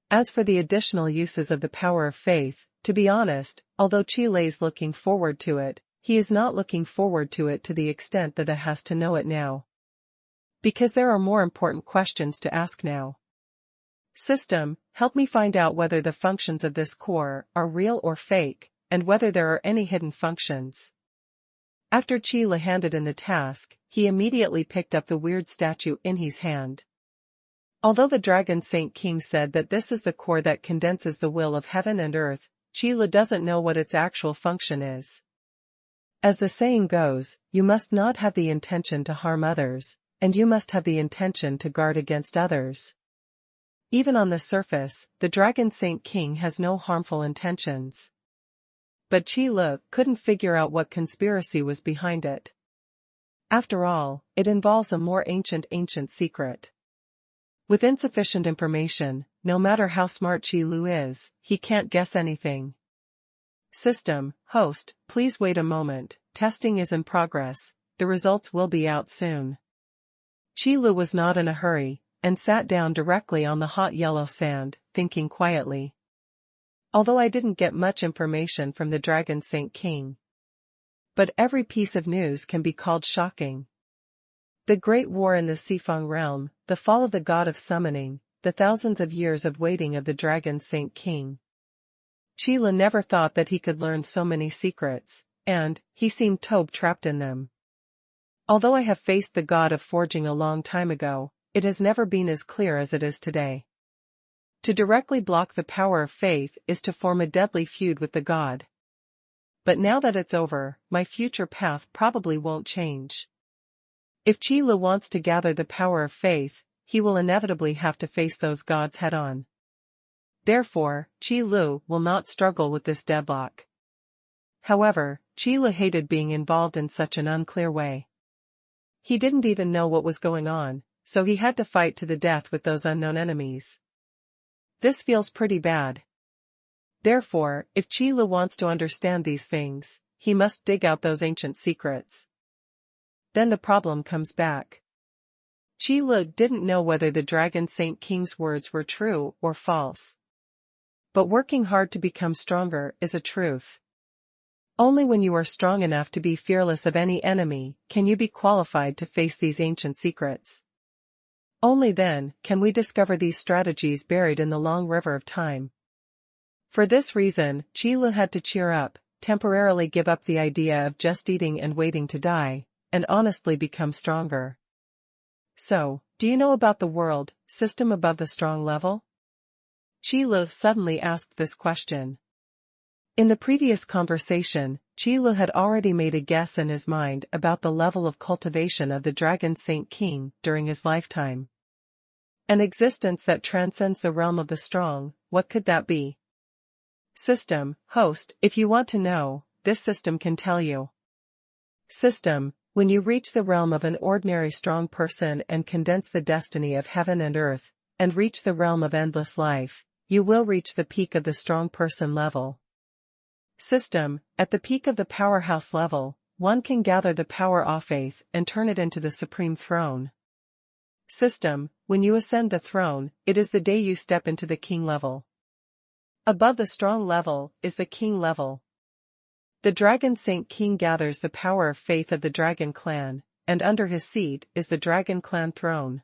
As for the additional uses of the power of faith, to be honest, although Qi Li's looking forward to it, he is not looking forward to it to the extent that he has to know it now. Because there are more important questions to ask now. System, help me find out whether the functions of this core are real or fake, and whether there are any hidden functions. After Qi Li handed in the task, he immediately picked up the weird statue in his hand. Although the Dragon Saint King said that this is the core that condenses the will of heaven and earth, Qi Li doesn't know what its actual function is. As the saying goes, you must not have the intention to harm others, and you must have the intention to guard against others. Even on the surface, the Dragon Saint King has no harmful intentions. But Qi Li couldn't figure out what conspiracy was behind it. After all, it involves a more ancient secret. With insufficient information, no matter how smart Qi Li is, he can't guess anything. System, host, please wait a moment, testing is in progress, the results will be out soon. Qi Li was not in a hurry, and sat down directly on the hot yellow sand, thinking quietly. Although I didn't get much information from the Dragon Saint King. But every piece of news can be called shocking. The Great War in the Sifang realm, the fall of the god of summoning, the thousands of years of waiting of the Dragon Saint King. Qi Lu never thought that he could learn so many secrets, and he seemed trapped in them. Although I have faced the god of forging a long time ago, it has never been as clear as it is today. To directly block the power of faith is to form a deadly feud with the god. But now that it's over, my future path probably won't change. If Qi Lu wants to gather the power of faith, he will inevitably have to face those gods head-on. Therefore, Qi Lu will not struggle with this deadlock. However, Qi Lu hated being involved in such an unclear way. He didn't even know what was going on, so he had to fight to the death with those unknown enemies. This feels pretty bad. Therefore, if Qi Lu wants to understand these things, he must dig out those ancient secrets. Then the problem comes back. Qi Lu didn't know whether the Dragon Saint King's words were true or false. But working hard to become stronger is a truth. Only when you are strong enough to be fearless of any enemy can you be qualified to face these ancient secrets. Only then can we discover these strategies buried in the long river of time. For this reason, Qi Lu had to cheer up, temporarily give up the idea of just eating and waiting to die, and honestly become stronger. So, do you know about the world system above the strong level? Qi Lu suddenly asked this question. In the previous conversation, Qi Lu had already made a guess in his mind about the level of cultivation of the Dragon Saint King during his lifetime. An existence that transcends the realm of the strong, what could that be? System, host, if you want to know, this system can tell you. System, when you reach the realm of an ordinary strong person and condense the destiny of heaven and earth, and reach the realm of endless life, you will reach the peak of the strong person level. System, at the peak of the powerhouse level, one can gather the power of faith and turn it into the supreme throne. System, when you ascend the throne, it is the day you step into the king level. Above the strong level is the king level. The Dragon Saint King gathers the power of faith of the Dragon Clan, and under his seat is the Dragon Clan throne.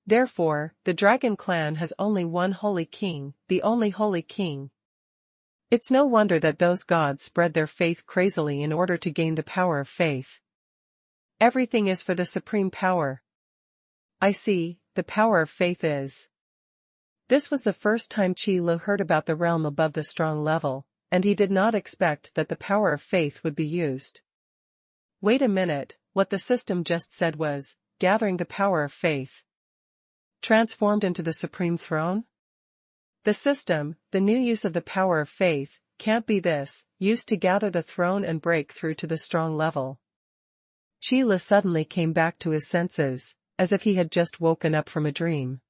Therefore, the Dragon Clan has only one holy king, the only holy king. It's no wonder that those gods spread their faith crazily in order to gain the power of faith. Everything is for the supreme power. I see, the power of faith is. This was the first time Qi Lu heard about the realm above the strong level, and he did not expect that the power of faith would be used. Wait a minute, what the system just said was, gathering the power of faith. Transformed into the supreme throne? The system, the new use of the power of faith, can't be this, used to gather the throne and break through to the strong level. Qi Lu suddenly came back to his senses, as if he had just woken up from a dream.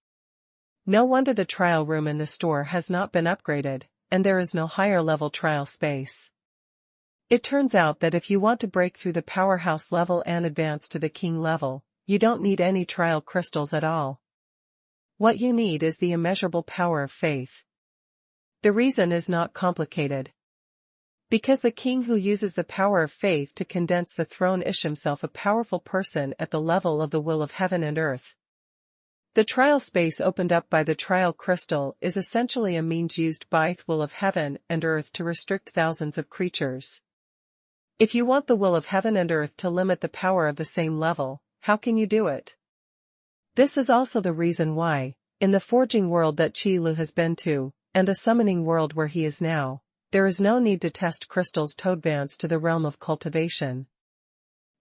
No wonder the trial room in the store has not been upgraded, and there is no higher level trial space. It turns out that if you want to break through the powerhouse level and advance to the king level, you don't need any trial crystals at all. What you need is the immeasurable power of faith. The reason is not complicated. Because the king who uses the power of faith to condense the throne is himself a powerful person at the level of the will of heaven and earth. The trial space opened up by the trial crystal is essentially a means used by the will of heaven and earth to restrict thousands of creatures. If you want the will of heaven and earth to limit the power of the same level, how can you do it? This is also the reason why, in the forging world that Qi Lu has been to, and the summoning world where he is now, there is no need to test crystals to advance to the realm of cultivation.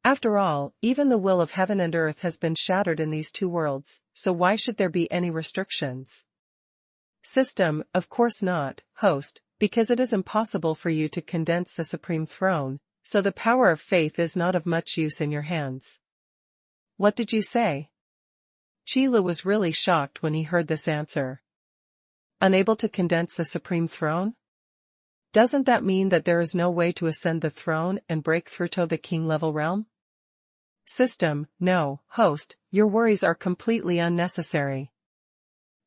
After all, even the will of heaven and earth has been shattered in these two worlds, so why should there be any restrictions? System, of course not, host, because it is impossible for you to condense the supreme throne, so the power of faith is not of much use in your hands. What did you say? Qi Lu was really shocked when he heard this answer. Unable to condense the supreme throne? Doesn't that mean that there is no way to ascend the throne and break through to the king level realm? System, no, host, your worries are completely unnecessary.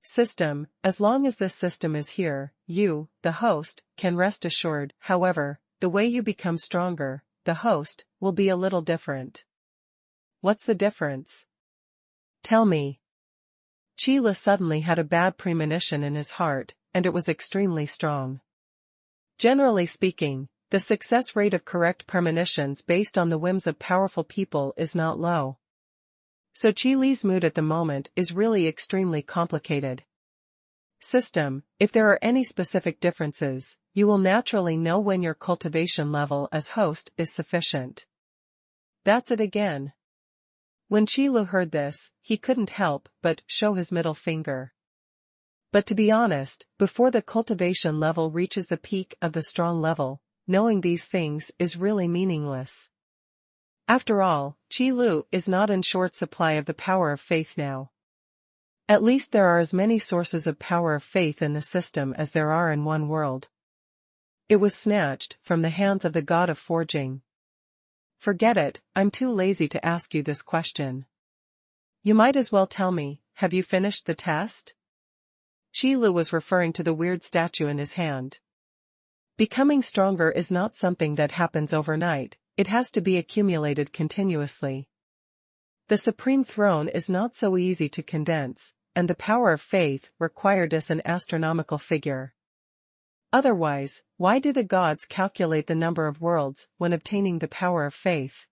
System, as long as this system is here, you, the host, can rest assured. However, the way you become stronger, the host, will be a little different. What's the difference? Tell me. Qi Lu suddenly had a bad premonition in his heart, and it was extremely strong. Generally speaking, the success rate of correct premonitions based on the whims of powerful people is not low. So Qi Li's mood at the moment is really extremely complicated. System, if there are any specific differences, you will naturally know when your cultivation level as host is sufficient. That's it again. When Qi Lu heard this, he couldn't help but show his middle finger. But to be honest, before the cultivation level reaches the peak of the strong level, knowing these things is really meaningless. After all, Qi Lu is not in short supply of the power of faith now. At least there are as many sources of power of faith in the system as there are in one world. It was snatched from the hands of the god of forging. Forget it, I'm too lazy to ask you this question. You might as well tell me, have you finished the test? Qi Lu was referring to the weird statue in his hand. Becoming stronger is not something that happens overnight, it has to be accumulated continuously. The supreme throne is not so easy to condense, and the power of faith required is an astronomical figure. Otherwise, why do the gods calculate the number of worlds when obtaining the power of faith?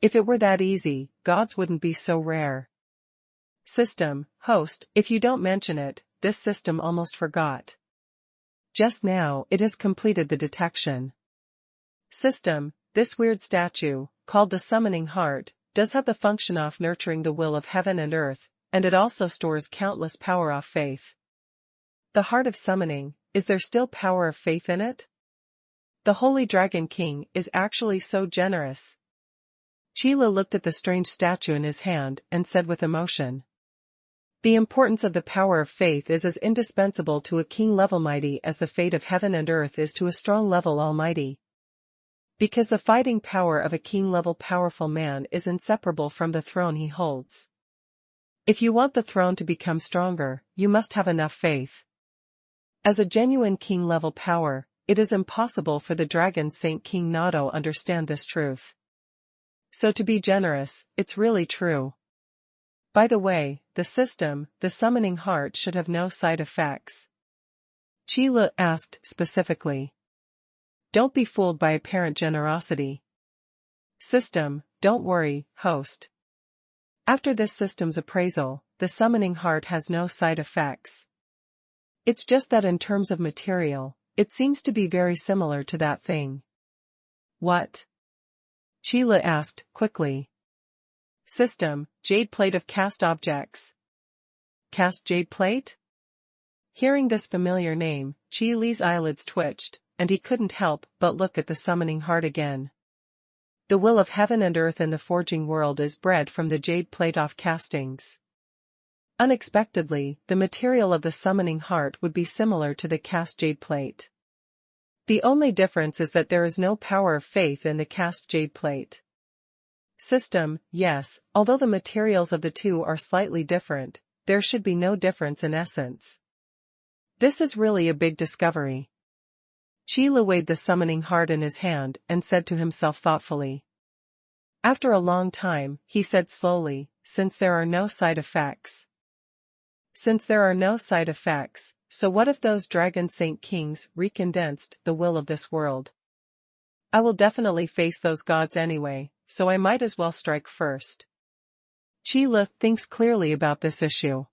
If it were that easy, gods wouldn't be so rare. System, host, if you don't mention it, this system almost forgot. Just now, it has completed the detection. System, this weird statue, called the summoning heart, does have the function of nurturing the will of heaven and earth, and it also stores countless power of faith. The heart of summoning, is there still power of faith in it? The Holy Dragon King is actually so generous. Qi Lu looked at the strange statue in his hand and said with emotion. The importance of the power of faith is as indispensable to a king-level mighty as the fate of heaven and earth is to a strong-level almighty. Because the fighting power of a king-level powerful man is inseparable from the throne he holds. If you want the throne to become stronger, you must have enough faith. As a genuine king-level power, it is impossible for the dragon Saint King Nado understand this truth. So to be generous, it's really true. By the way, the system, the summoning heart should have no side effects. Qi Lu asked specifically. Don't be fooled by apparent generosity. System, don't worry, host. After this system's appraisal, the summoning heart has no side effects. It's just that in terms of material, it seems to be very similar to that thing. What? Qi Lu asked, quickly. System, jade plate of cast objects. Cast jade plate? Hearing this familiar name, Qi Li's eyelids twitched, and he couldn't help but look at the summoning heart again. The will of heaven and earth in the forging world is bred from the jade plate of castings. Unexpectedly, the material of the summoning heart would be similar to the cast jade plate. The only difference is that there is no power of faith in the cast jade plate. System, yes, although the materials of the two are slightly different, there should be no difference in essence. This is really a big discovery. Qi Lu weighed the summoning heart in his hand and said to himself thoughtfully. After a long time, he said slowly, since there are no side effects. Since there are no side effects, so what if those dragon saint kings recondensed the will of this world? I will definitely face those gods anyway, so I might as well strike first. Qi Lu thinks clearly about this issue.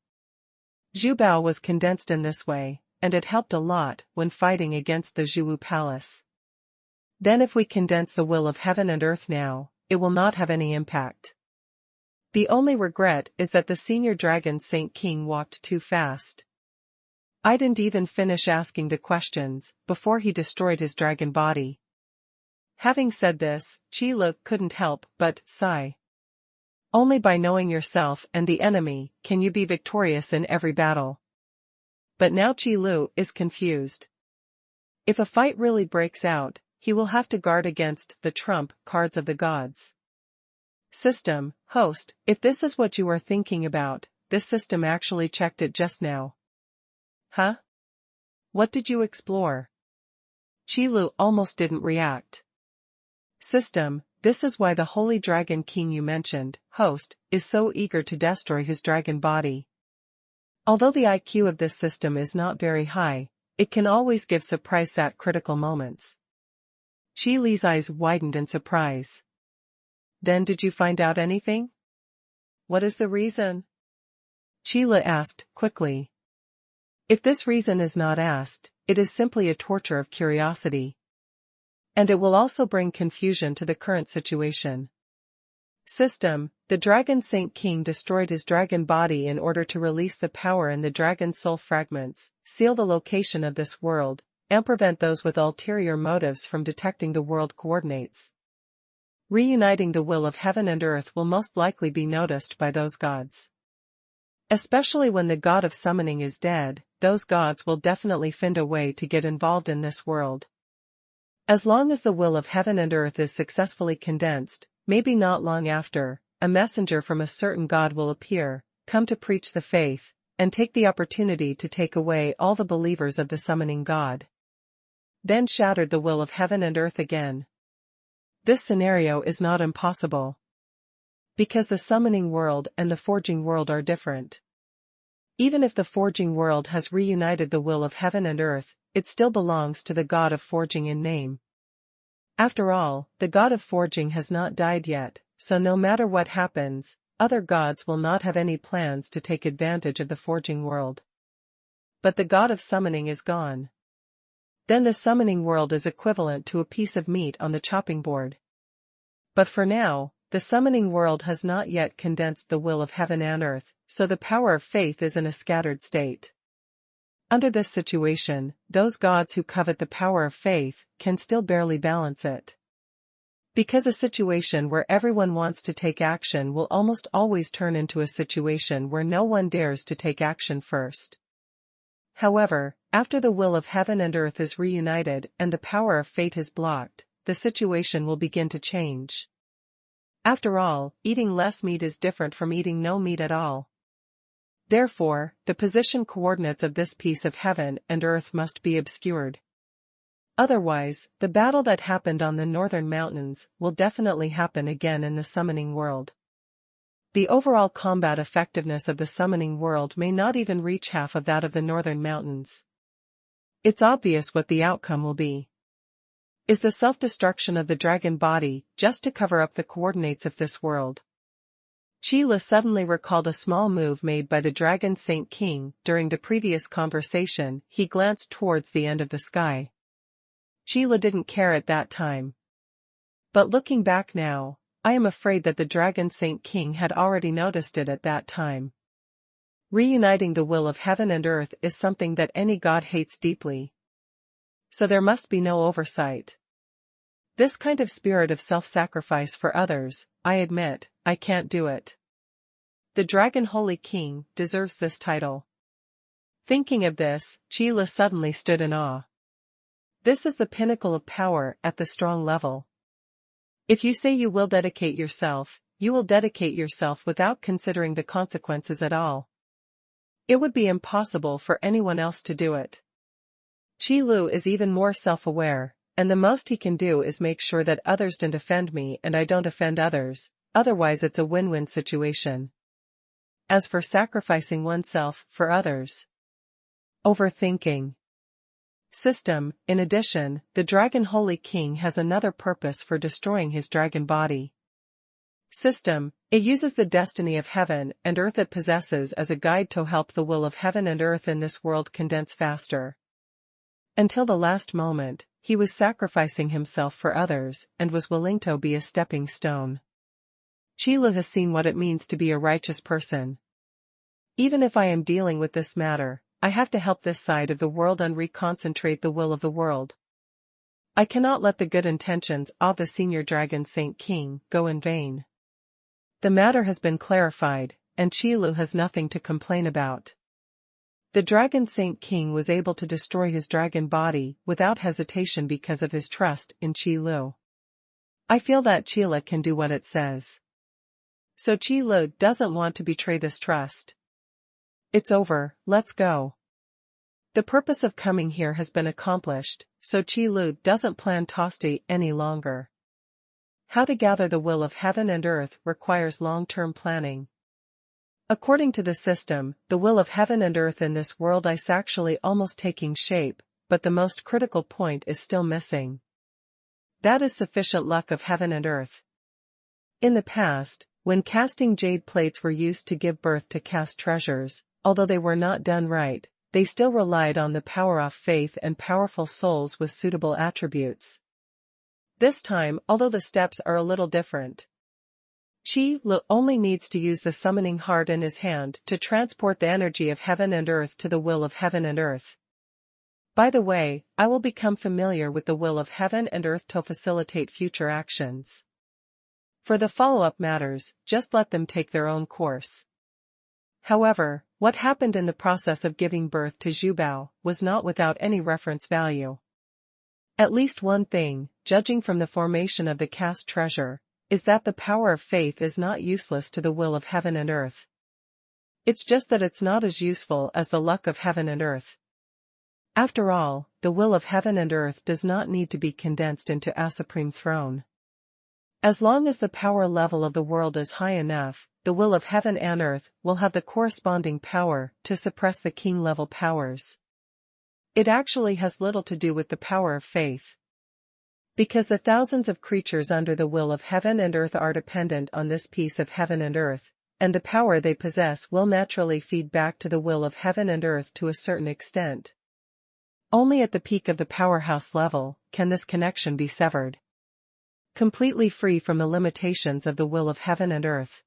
Zhu Bao was condensed in this way, and it helped a lot when fighting against the Zhuwu Palace. Then if we condense the will of heaven and earth now, it will not have any impact. The only regret is that the senior dragon Saint King walked too fast. I didn't even finish asking the questions before he destroyed his dragon body. Having said this, Qi Lu couldn't help but sigh. Only by knowing yourself and the enemy can you be victorious in every battle. But now Qi Lu is confused. If a fight really breaks out, he will have to guard against the trump cards of the gods. System, host, if this is what you are thinking about, this system actually checked it just now. Huh? What did you explore? Qilu almost didn't react. System, this is why the Holy Dragon King you mentioned, host, is so eager to destroy his dragon body. Although the IQ of this system is not very high, it can always give surprise at critical moments. Qi Li's eyes widened in surprise. Then did you find out anything? What is the reason? Qi Li asked, quickly. If this reason is not asked, it is simply a torture of curiosity. And it will also bring confusion to the current situation. System, the Dragon Saint King destroyed his dragon body in order to release the power in the dragon soul fragments, seal the location of this world, and prevent those with ulterior motives from detecting the world coordinates. Reuniting the will of heaven and earth will most likely be noticed by those gods. Especially when the god of summoning is dead, those gods will definitely find a way to get involved in this world. As long as the will of heaven and earth is successfully condensed, maybe not long after, a messenger from a certain god will appear, come to preach the faith, and take the opportunity to take away all the believers of the summoning god. Then shattered the will of heaven and earth again. This scenario is not impossible. Because the summoning world and the forging world are different. Even if the forging world has reunited the will of heaven and earth, it still belongs to the god of forging in name. After all, the god of forging has not died yet, so no matter what happens, other gods will not have any plans to take advantage of the forging world. But the god of summoning is gone. Then the summoning world is equivalent to a piece of meat on the chopping board. But for now, the summoning world has not yet condensed the will of heaven and earth, so the power of faith is in a scattered state. Under this situation, those gods who covet the power of faith can still barely balance it. Because a situation where everyone wants to take action will almost always turn into a situation where no one dares to take action first. However, after the will of heaven and earth is reunited and the power of fate is blocked, the situation will begin to change. After all, eating less meat is different from eating no meat at all. Therefore, the position coordinates of this piece of heaven and earth must be obscured. Otherwise, the battle that happened on the northern mountains will definitely happen again in the summoning world. The overall combat effectiveness of the summoning world may not even reach half of that of the northern mountains. It's obvious what the outcome will be. Is the self-destruction of the dragon body just to cover up the coordinates of this world? Qi Li suddenly recalled a small move made by the Dragon Saint King during the previous conversation. He glanced towards the end of the sky. Qi Li didn't care at that time. But looking back now, I am afraid that the Dragon Saint King had already noticed it at that time. Reuniting the will of heaven and earth is something that any god hates deeply. So there must be no oversight. This kind of spirit of self-sacrifice for others, I admit, I can't do it. The Dragon Holy King deserves this title. Thinking of this, Qi Li suddenly stood in awe. This is the pinnacle of power at the strong level. If you say you will dedicate yourself, you will dedicate yourself without considering the consequences at all. It would be impossible for anyone else to do it. Qi Li is even more self-aware, and the most he can do is make sure that others don't offend me and I don't offend others, otherwise it's a win-win situation. As for sacrificing oneself for others. Overthinking. System, in addition, the Dragon Holy King has another purpose for destroying his dragon body. System, it uses the destiny of heaven and earth it possesses as a guide to help the will of heaven and earth in this world condense faster. Until the last moment, he was sacrificing himself for others and was willing to be a stepping stone. Qi Li has seen what it means to be a righteous person. Even if I am dealing with this matter, I have to help this side of the world and reconcentrate the will of the world. I cannot let the good intentions of the senior Dragon Saint King go in vain. The matter has been clarified, and Qi Li has nothing to complain about. The Dragon Saint King was able to destroy his dragon body without hesitation because of his trust in Qi Li. I feel that Qi Li can do what it says. So Qi Li doesn't want to betray this trust. It's over, let's go. The purpose of coming here has been accomplished, so Qi Lu doesn't plan toasty any longer. How to gather the will of heaven and earth requires long-term planning. According to the system, the will of heaven and earth in this world is actually almost taking shape, but the most critical point is still missing. That is sufficient luck of heaven and earth. In the past, when casting jade plates were used to give birth to cast treasures, although they were not done right, they still relied on the power of faith and powerful souls with suitable attributes. This time, although the steps are a little different, Qi Lu only needs to use the summoning heart in his hand to transport the energy of heaven and earth to the will of heaven and earth. By the way, I will become familiar with the will of heaven and earth to facilitate future actions. For the follow-up matters, just let them take their own course. However, what happened in the process of giving birth to Zhu Bao was not without any reference value. At least one thing, judging from the formation of the cast treasure, is that the power of faith is not useless to the will of heaven and earth. It's just that it's not as useful as the luck of heaven and earth. After all, the will of heaven and earth does not need to be condensed into a supreme throne. As long as the power level of the world is high enough, the will of heaven and earth will have the corresponding power to suppress the king-level powers. It actually has little to do with the power of faith. Because the thousands of creatures under the will of heaven and earth are dependent on this piece of heaven and earth, and the power they possess will naturally feed back to the will of heaven and earth to a certain extent. Only at the peak of the powerhouse level can this connection be severed, completely free from the limitations of the will of heaven and earth.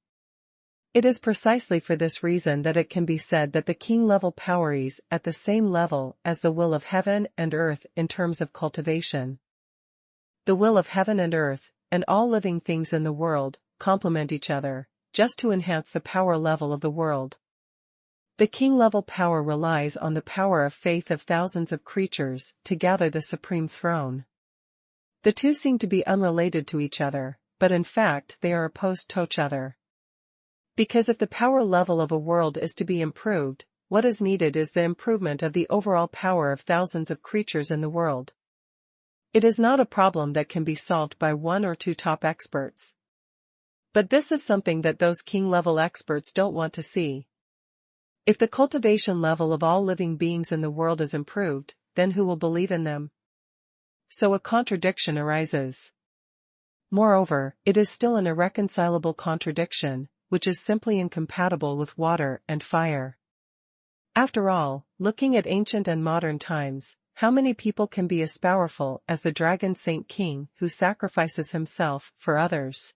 It is precisely for this reason that it can be said that the king-level power is at the same level as the will of heaven and earth in terms of cultivation. The will of heaven and earth, and all living things in the world, complement each other, just to enhance the power level of the world. The king-level power relies on the power of faith of thousands of creatures to gather the supreme throne. The two seem to be unrelated to each other, but in fact they are opposed to each other. Because if the power level of a world is to be improved, what is needed is the improvement of the overall power of thousands of creatures in the world. It is not a problem that can be solved by one or two top experts. But this is something that those king-level experts don't want to see. If the cultivation level of all living beings in the world is improved, then who will believe in them? So a contradiction arises. Moreover, it is still an irreconcilable contradiction, which is simply incompatible with water and fire. After all, looking at ancient and modern times, how many people can be as powerful as the dragon Saint King who sacrifices himself for others?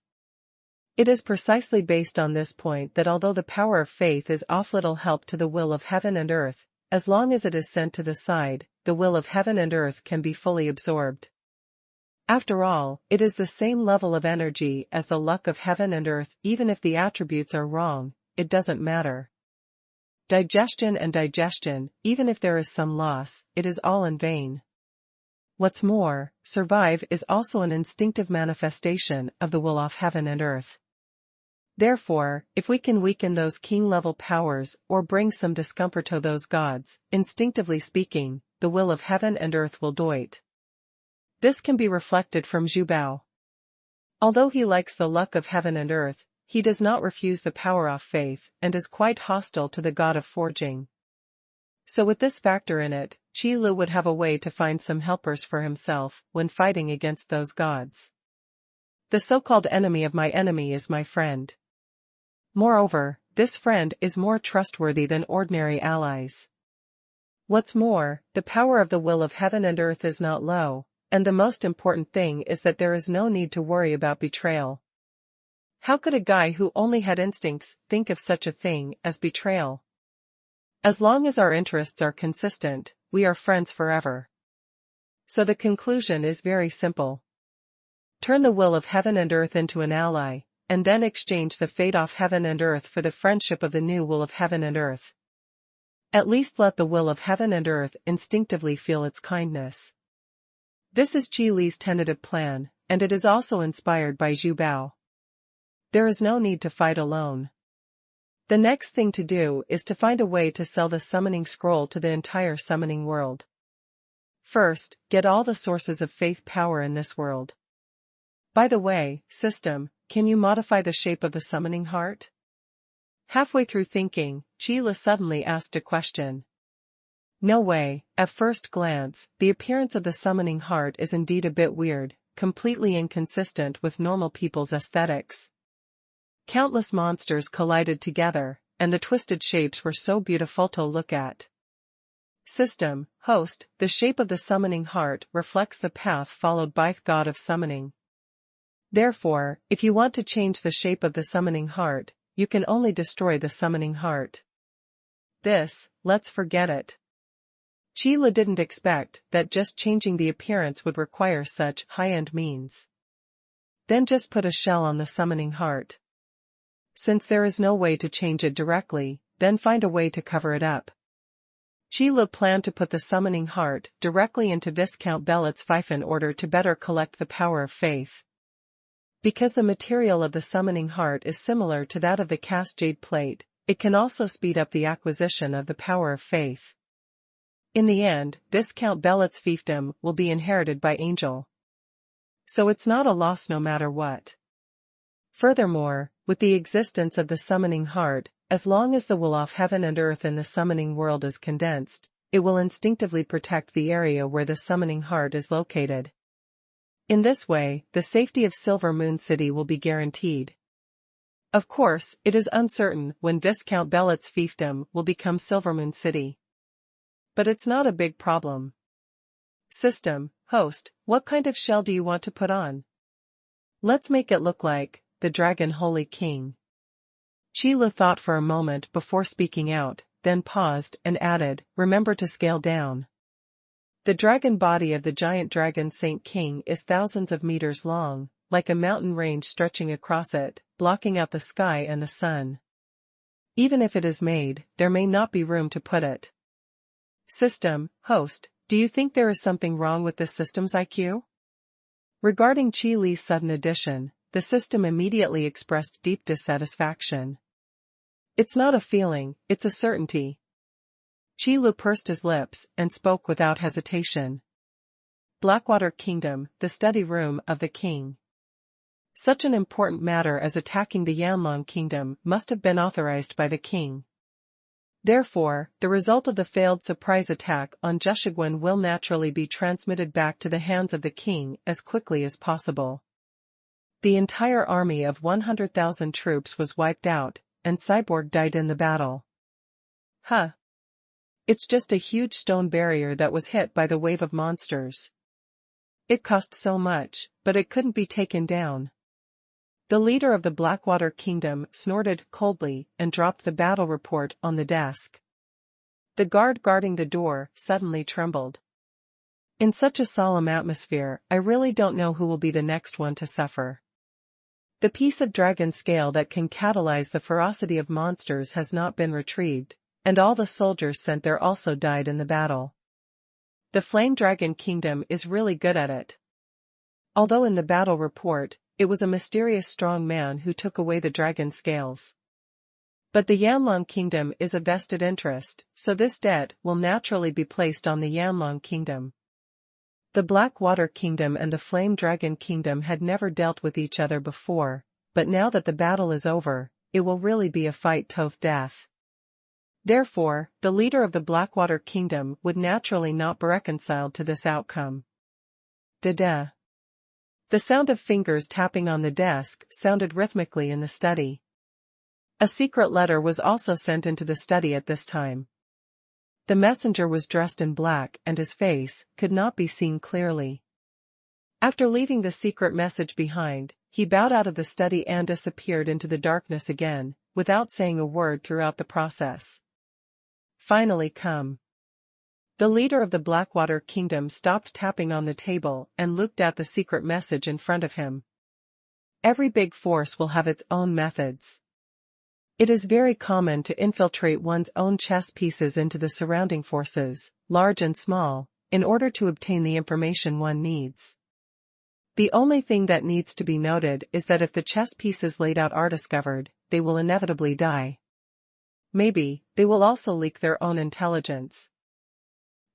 It is precisely based on this point that although the power of faith is of little help to the will of heaven and earth, as long as it is sent to the side, the will of heaven and earth can be fully absorbed. After all, it is the same level of energy as the luck of heaven and earth. Even if the attributes are wrong, it doesn't matter. Digestion and digestion, even if there is some loss, it is all in vain. What's more, survive is also an instinctive manifestation of the will of heaven and earth. Therefore, if we can weaken those king-level powers or bring some discomfort to those gods, instinctively speaking, the will of heaven and earth will do it. This can be reflected from Zhu Bao. Although he likes the luck of heaven and earth, he does not refuse the power of faith and is quite hostile to the god of forging. So with this factor in it, Qi Lu would have a way to find some helpers for himself when fighting against those gods. The so-called enemy of my enemy is my friend. Moreover, this friend is more trustworthy than ordinary allies. What's more, the power of the will of heaven and earth is not low, and the most important thing is that there is no need to worry about betrayal. How could a guy who only had instincts think of such a thing as betrayal? As long as our interests are consistent, we are friends forever. So the conclusion is very simple. Turn the will of heaven and earth into an ally, and then exchange the fate of heaven and earth for the friendship of the new will of heaven and earth. At least let the will of heaven and earth instinctively feel its kindness. This is Qi Li's tentative plan, and it is also inspired by Zhu Bao. There is no need to fight alone. The next thing to do is to find a way to sell the summoning scroll to the entire summoning world. First, get all the sources of faith power in this world. By the way, system, can you modify the shape of the summoning heart? Halfway through thinking, Chila suddenly asked a question. No way. At first glance, the appearance of the summoning heart is indeed a bit weird, completely inconsistent with normal people's aesthetics. Countless monsters collided together, and the twisted shapes were so beautiful to look at. System, host, the shape of the summoning heart reflects the path followed by the god of summoning. Therefore, if you want to change the shape of the summoning heart, you can only destroy the summoning heart. Let's forget it. Chila didn't expect that just changing the appearance would require such high-end means. Then just put a shell on the summoning heart. Since there is no way to change it directly, then find a way to cover it up. Chila planned to put the summoning heart directly into Viscount Bellet's fief in order to better collect the power of faith. Because the material of the summoning heart is similar to that of the cast jade plate, it can also speed up the acquisition of the power of faith. In the end, Viscount Bellet's fiefdom will be inherited by Angel. So it's not a loss no matter what. Furthermore, with the existence of the summoning heart, as long as the will of heaven and earth in the summoning world is condensed, it will instinctively protect the area where the summoning heart is located. In this way, the safety of Silver Moon City will be guaranteed. Of course, it is uncertain when Viscount Bellet's fiefdom will become Silver Moon City. But it's not a big problem. System, host, what kind of shell do you want to put on? Let's make it look like the Dragon Holy King. Chila thought for a moment before speaking out, then paused and added, remember to scale down. The dragon body of the giant dragon Saint King is thousands of meters long, like a mountain range stretching across it, blocking out the sky and the sun. Even if it is made, there may not be room to put it. System, host, do you think there is something wrong with this system's IQ? Regarding Chi Li's sudden addition, the system immediately expressed deep dissatisfaction. It's not a feeling, it's a certainty. Chi Lu pursed his lips and spoke without hesitation. Blackwater Kingdom, the study room of the king. Such an important matter as attacking the Yanlong Kingdom must have been authorized by the king. Therefore, the result of the failed surprise attack on Jushigwen will naturally be transmitted back to the hands of the king as quickly as possible. The entire army of 100,000 troops was wiped out, and Cyborg died in the battle. Huh. It's just a huge stone barrier that was hit by the wave of monsters. It cost so much, but it couldn't be taken down. The leader of the Blackwater Kingdom snorted coldly and dropped the battle report on the desk. The guard guarding the door suddenly trembled. In such a solemn atmosphere, I really don't know who will be the next one to suffer. The piece of dragon scale that can catalyze the ferocity of monsters has not been retrieved, and all the soldiers sent there also died in the battle. The Flame Dragon Kingdom is really good at it. Although in the battle report, it was a mysterious strong man who took away the dragon scales. But the Yanlong Kingdom is a vested interest, so this debt will naturally be placed on the Yanlong Kingdom. The Blackwater Kingdom and the Flame Dragon Kingdom had never dealt with each other before, but now that the battle is over, it will really be a fight to death. Therefore, the leader of the Blackwater Kingdom would naturally not be reconciled to this outcome. Da-da. The sound of fingers tapping on the desk sounded rhythmically in the study. A secret letter was also sent into the study at this time. The messenger was dressed in black and his face could not be seen clearly. After leaving the secret message behind, he bowed out of the study and disappeared into the darkness again, without saying a word throughout the process. Finally come. The leader of the Blackwater Kingdom stopped tapping on the table and looked at the secret message in front of him. Every big force will have its own methods. It is very common to infiltrate one's own chess pieces into the surrounding forces, large and small, in order to obtain the information one needs. The only thing that needs to be noted is that if the chess pieces laid out are discovered, they will inevitably die. maybe, they will also leak their own intelligence.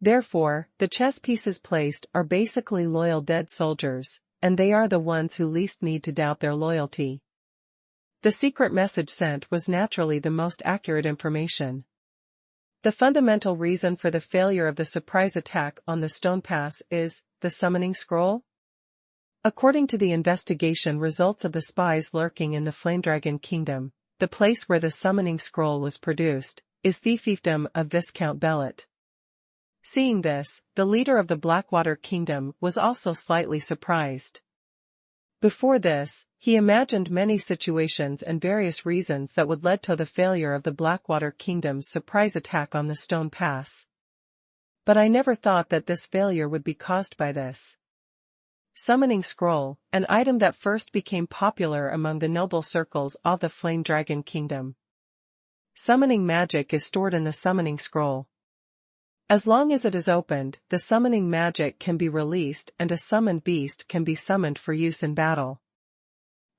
Therefore, the chess pieces placed are basically loyal dead soldiers, and they are the ones who least need to doubt their loyalty. The secret message sent was naturally the most accurate information. The fundamental reason for the failure of the surprise attack on the stone pass is the summoning scroll. According to the investigation results of the spies lurking in the Flamedragon Kingdom, the place where the summoning scroll was produced is the fiefdom of Viscount Bellet. Seeing this, the leader of the Blackwater Kingdom was also slightly surprised. Before this, he imagined many situations and various reasons that would lead to the failure of the Blackwater Kingdom's surprise attack on the Stone Pass. But I never thought that this failure would be caused by this summoning scroll, an item that first became popular among the noble circles of the Flame Dragon Kingdom. Summoning magic is stored in the summoning scroll. As long as it is opened, the summoning magic can be released and a summoned beast can be summoned for use in battle.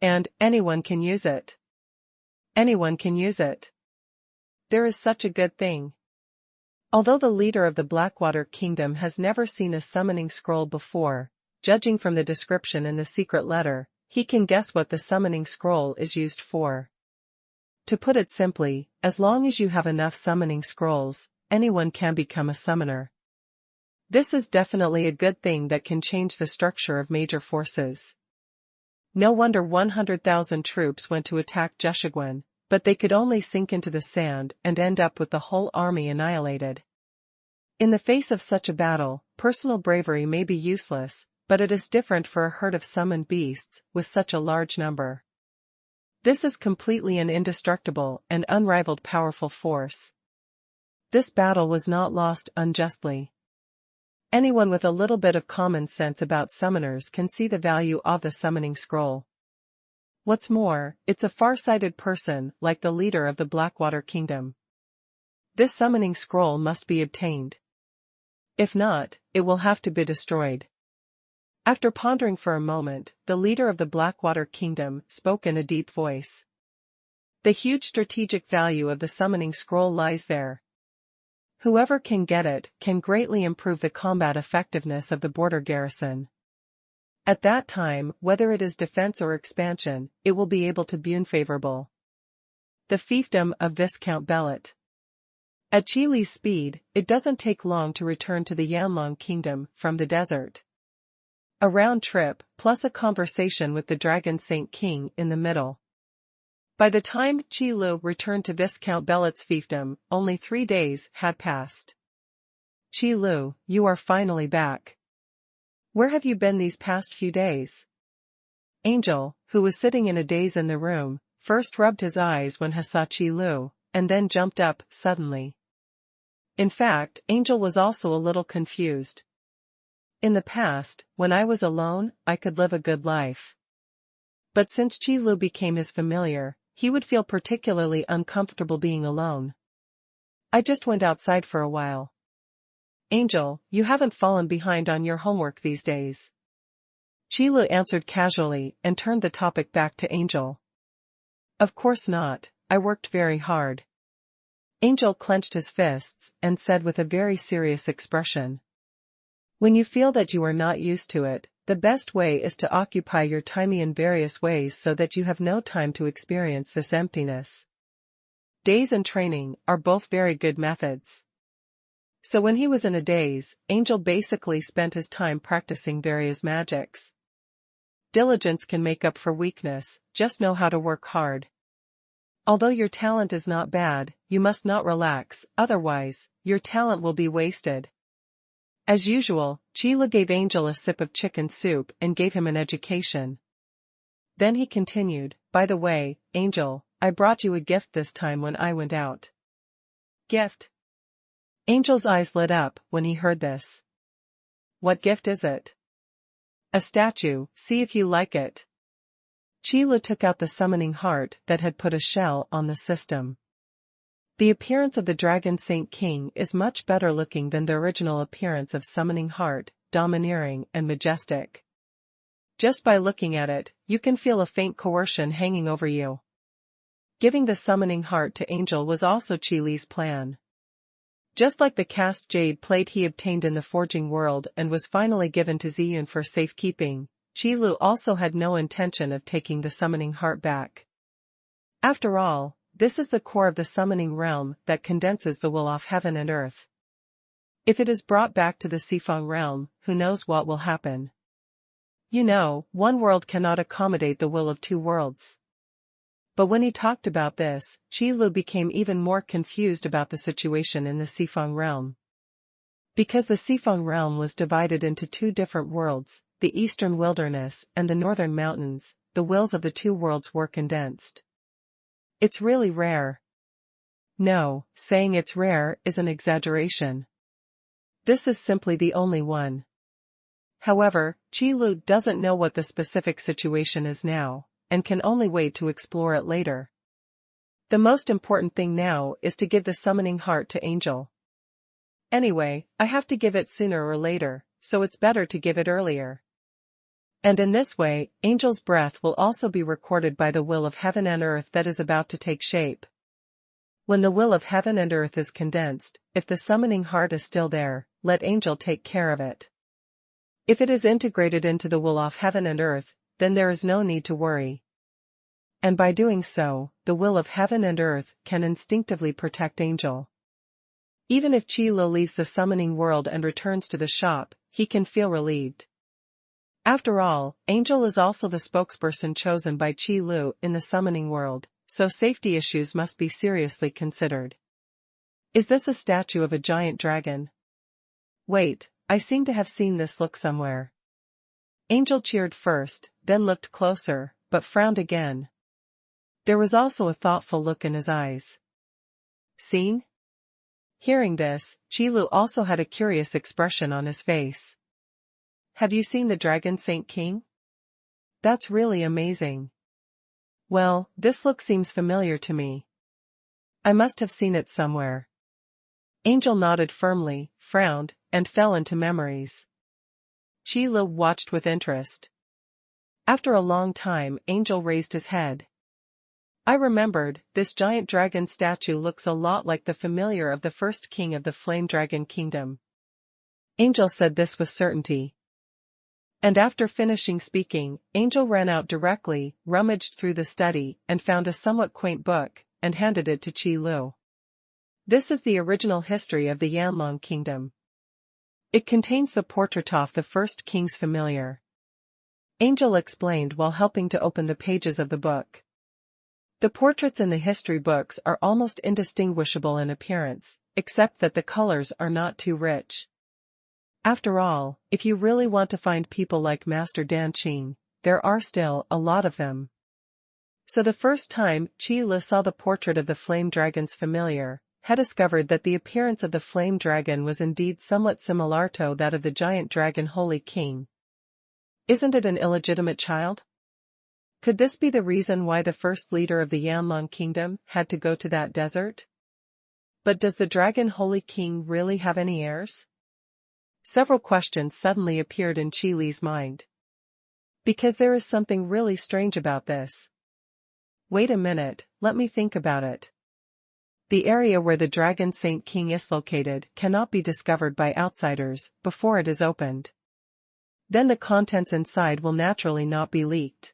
And anyone can use it. Anyone can use it. There is such a good thing. Although the leader of the Blackwater Kingdom has never seen a summoning scroll before, judging from the description in the secret letter, he can guess what the summoning scroll is used for. To put it simply, as long as you have enough summoning scrolls, anyone can become a summoner. This is definitely a good thing that can change the structure of major forces. No wonder 100,000 troops went to attack Jushigwen, but they could only sink into the sand and end up with the whole army annihilated. In the face of such a battle, personal bravery may be useless, but it is different for a herd of summoned beasts with such a large number. This is completely an indestructible and unrivaled powerful force. This battle was not lost unjustly. Anyone with a little bit of common sense about summoners can see the value of the summoning scroll. What's more, it's a far-sighted person like the leader of the Blackwater Kingdom. This summoning scroll must be obtained. If not, it will have to be destroyed. After pondering for a moment, the leader of the Blackwater Kingdom spoke in a deep voice. The huge strategic value of the summoning scroll lies there. Whoever can get it can greatly improve the combat effectiveness of the border garrison. At that time, whether it is defense or expansion, it will be able to be unfavorable. The fiefdom of Viscount Bellet. At Chi Li's speed, it doesn't take long to return to the Yanlong Kingdom from the desert. A round trip, plus a conversation with the Dragon Saint King in the middle. By the time Chi Lu returned to Viscount Bellet's fiefdom, only 3 days had passed. Chi Lu, you are finally back. Where have you been these past few days? Angel, who was sitting in a daze in the room, first rubbed his eyes when he saw Chi Lu, and then jumped up suddenly. In fact, Angel was also a little confused. In the past, when I was alone, I could live a good life. But since Chi Lu became his familiar, he would feel particularly uncomfortable being alone. I just went outside for a while. Angel, you haven't fallen behind on your homework these days. Chi Lu answered casually and turned the topic back to Angel. Of course not, I worked very hard. Angel clenched his fists and said with a very serious expression. When you feel that you are not used to it, the best way is to occupy your time in various ways so that you have no time to experience this emptiness. Daze and training are both very good methods. So when he was in a daze, Angel basically spent his time practicing various magics. Diligence can make up for weakness, just know how to work hard. Although your talent is not bad, you must not relax, otherwise, your talent will be wasted. As usual, Chi Lu gave Angel a sip of chicken soup and gave him an education. Then he continued, by the way, Angel, I brought you a gift this time when I went out. Gift? Angel's eyes lit up when he heard this. What gift is it? A statue, see if you like it. Chi Lu took out the summoning heart that had put a shell on the system. The appearance of the Dragon Saint King is much better looking than the original appearance of Summoning Heart, domineering and majestic. Just by looking at it, you can feel a faint coercion hanging over you. Giving the summoning heart to Angel was also Qi Li's plan. Just like the cast jade plate he obtained in the forging world and was finally given to Ziyun for safekeeping, Qi Lu also had no intention of taking the summoning heart back. After all, this is the core of the summoning realm that condenses the will of heaven and earth. If it is brought back to the Sifang realm, who knows what will happen? You know, one world cannot accommodate the will of two worlds. But when he talked about this, Qi Lu became even more confused about the situation in the Sifang realm. Because the Sifang realm was divided into two different worlds, the eastern wilderness and the northern mountains, the wills of the two worlds were condensed. It's really rare. No, saying it's rare is an exaggeration. This is simply the only one. However, Qi Lu doesn't know what the specific situation is now, and can only wait to explore it later. The most important thing now is to give the summoning heart to Angel. Anyway, I have to give it sooner or later, so it's better to give it earlier. And in this way, Angel's breath will also be recorded by the will of heaven and earth that is about to take shape. When the will of heaven and earth is condensed, if the summoning heart is still there, let Angel take care of it. If it is integrated into the will of heaven and earth, then there is no need to worry. And by doing so, the will of heaven and earth can instinctively protect Angel. Even if Qi Lu leaves the summoning world and returns to the shop, he can feel relieved. After all, Angel is also the spokesperson chosen by Qi Lu in the summoning world, so safety issues must be seriously considered. Is this a statue of a giant dragon? Wait, I seem to have seen this look somewhere. Angel cheered first, then looked closer, but frowned again. There was also a thoughtful look in his eyes. Seen? Hearing this, Qi Lu also had a curious expression on his face. Have you seen the Dragon Saint King? That's really amazing. Well, this look seems familiar to me. I must have seen it somewhere. Angel nodded firmly, frowned, and fell into memories. Qi Lu watched with interest. After a long time, Angel raised his head. I remembered, this giant dragon statue looks a lot like the familiar of the first king of the Flame Dragon Kingdom. Angel said this with certainty. And after finishing speaking, Angel ran out directly, rummaged through the study, and found a somewhat quaint book, and handed it to Qi Lu. This is the original history of the Yanlong Kingdom. It contains the portrait of the first king's familiar. Angel explained while helping to open the pages of the book. The portraits in the history books are almost indistinguishable in appearance, except that the colors are not too rich. After all, if you really want to find people like Master Dan Qing, there are still a lot of them. So the first time Qi Lu saw the portrait of the flame dragon's familiar, had discovered that the appearance of the flame dragon was indeed somewhat similar to that of the giant dragon Holy King. Isn't it an illegitimate child? Could this be the reason why the first leader of the Yanlong Kingdom had to go to that desert? But does the dragon Holy King really have any heirs? Several questions suddenly appeared in Qi Li's mind. Because there is something really strange about this. Wait a minute, let me think about it. The area where the Dragon Saint King is located cannot be discovered by outsiders before it is opened. Then the contents inside will naturally not be leaked.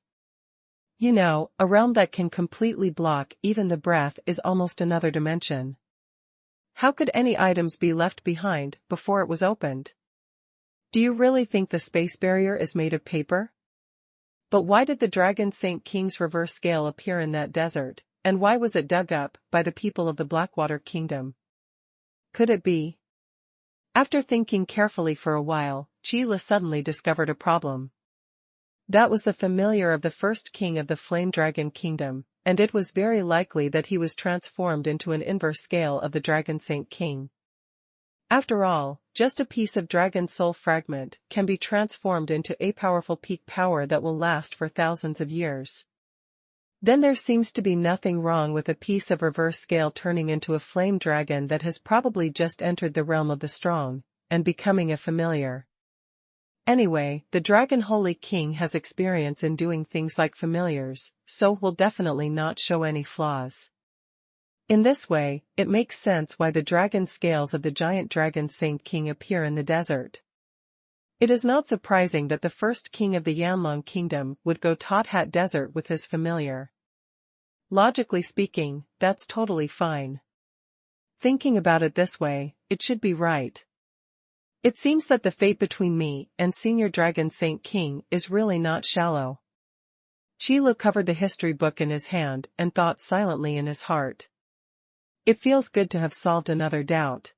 You know, a realm that can completely block even the breath is almost another dimension. How could any items be left behind before it was opened? Do you really think the space barrier is made of paper? But why did the Dragon Saint King's reverse scale appear in that desert, and why was it dug up by the people of the Blackwater Kingdom? Could it be? After thinking carefully for a while, Qi Lu suddenly discovered a problem. That was the familiar of the first king of the Flame Dragon Kingdom, and it was very likely that he was transformed into an inverse scale of the Dragon Saint King. After all, just a piece of dragon soul fragment can be transformed into a powerful peak power that will last for thousands of years. Then there seems to be nothing wrong with a piece of reverse scale turning into a flame dragon that has probably just entered the realm of the strong, and becoming a familiar. Anyway, the Dragon Holy King has experience in doing things like familiars, so will definitely not show any flaws. In this way, it makes sense why the dragon scales of the giant dragon Saint King appear in the desert. It is not surprising that the first king of the Yanlong Kingdom would go Tot Hat Desert with his familiar. Logically speaking, that's totally fine. Thinking about it this way, it should be right. It seems that the fate between me and Senior Dragon Saint King is really not shallow. Qi Lu covered the history book in his hand and thought silently in his heart. It feels good to have solved another doubt.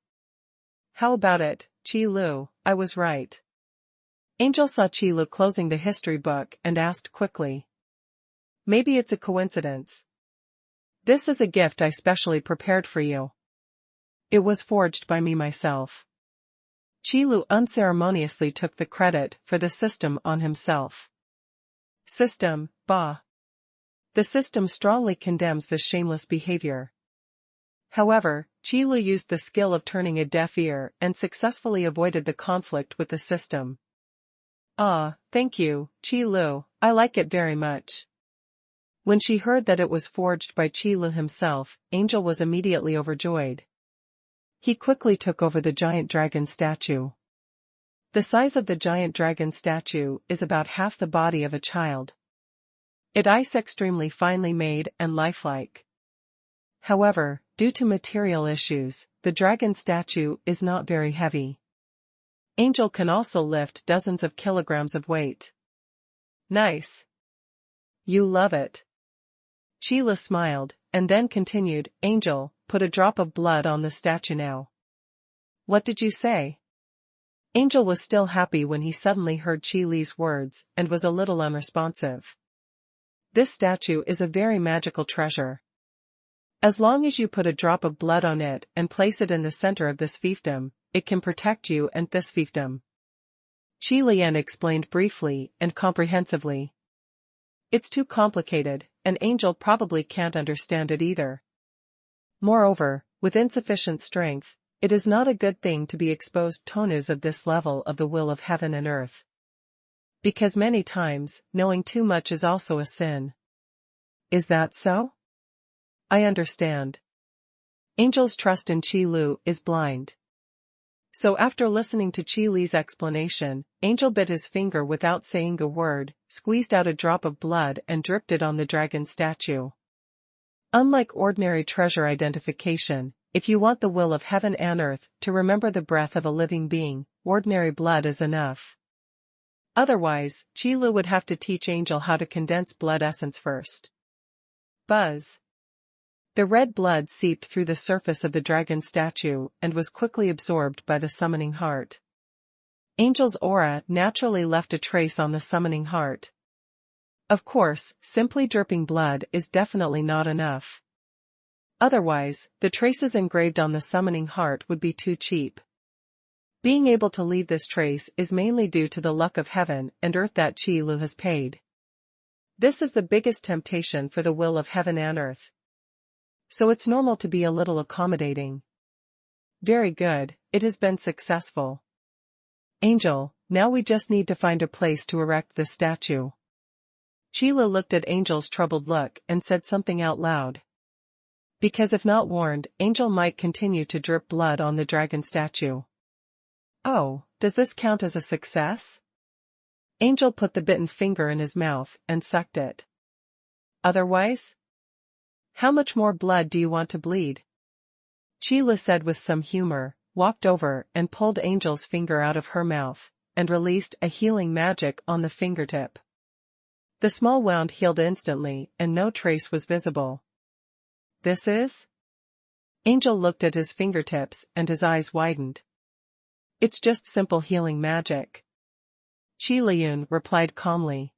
How about it, Qi Lu? I was right. Angel saw Qi Lu closing the history book and asked quickly. Maybe it's a coincidence. This is a gift I specially prepared for you. It was forged by me myself. Qi Lu unceremoniously took the credit for the system on himself. System, bah. The system strongly condemns this shameless behavior. However, Qi Lu used the skill of turning a deaf ear and successfully avoided the conflict with the system. Ah, thank you, Qi Lu, I like it very much. When she heard that it was forged by Qi Lu himself, Angel was immediately overjoyed. He quickly took over the giant dragon statue. The size of the giant dragon statue is about half the body of a child. It is extremely finely made and lifelike. However, due to material issues, the dragon statue is not very heavy. Angel can also lift dozens of kilograms of weight. Nice. You love it. Qi Lu smiled, and then continued, Angel, put a drop of blood on the statue now. What did you say? Angel was still happy when he suddenly heard Qi Li's words, and was a little unresponsive. This statue is a very magical treasure. As long as you put a drop of blood on it and place it in the center of this fiefdom, it can protect you and this fiefdom. Qi Lian explained briefly and comprehensively. It's too complicated, and Angel probably can't understand it either. Moreover, with insufficient strength, it is not a good thing to be exposed to news of this level of the will of heaven and earth. Because many times, knowing too much is also a sin. Is that so? I understand. Angel's trust in Qi Lu is blind. So after listening to Qi Li's explanation, Angel bit his finger without saying a word, squeezed out a drop of blood and dripped it on the dragon statue. Unlike ordinary treasure identification, if you want the will of heaven and earth to remember the breath of a living being, ordinary blood is enough. Otherwise, Qi Lu would have to teach Angel how to condense blood essence first. Buzz. The red blood seeped through the surface of the dragon statue and was quickly absorbed by the summoning heart. Angel's aura naturally left a trace on the summoning heart. Of course, simply dripping blood is definitely not enough. Otherwise, the traces engraved on the summoning heart would be too cheap. Being able to leave this trace is mainly due to the luck of heaven and earth that Qi Lu has paid. This is the biggest temptation for the will of heaven and earth. So it's normal to be a little accommodating. Very good, it has been successful. Angel, now we just need to find a place to erect this statue. Qi Lu looked at Angel's troubled look and said something out loud. Because if not warned, Angel might continue to drip blood on the dragon statue. Oh, does this count as a success? Angel put the bitten finger in his mouth and sucked it. Otherwise? How much more blood do you want to bleed? Qi Lu said with some humor, walked over and pulled Angel's finger out of her mouth, and released a healing magic on the fingertip. The small wound healed instantly and no trace was visible. This is? Angel looked at his fingertips and his eyes widened. It's just simple healing magic. Qi Liyun replied calmly.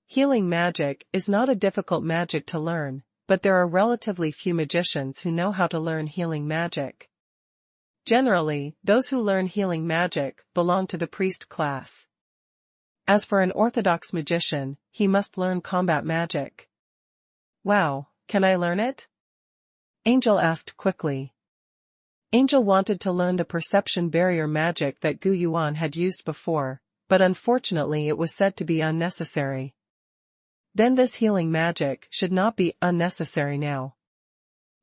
Healing magic is not a difficult magic to learn, but there are relatively few magicians who know how to learn healing magic. Generally, those who learn healing magic belong to the priest class. As for an orthodox magician, he must learn combat magic. Wow, can I learn it? Angel asked quickly. Angel wanted to learn the perception barrier magic that Gu Yuan had used before, but unfortunately it was said to be unnecessary. Then this healing magic should not be unnecessary now.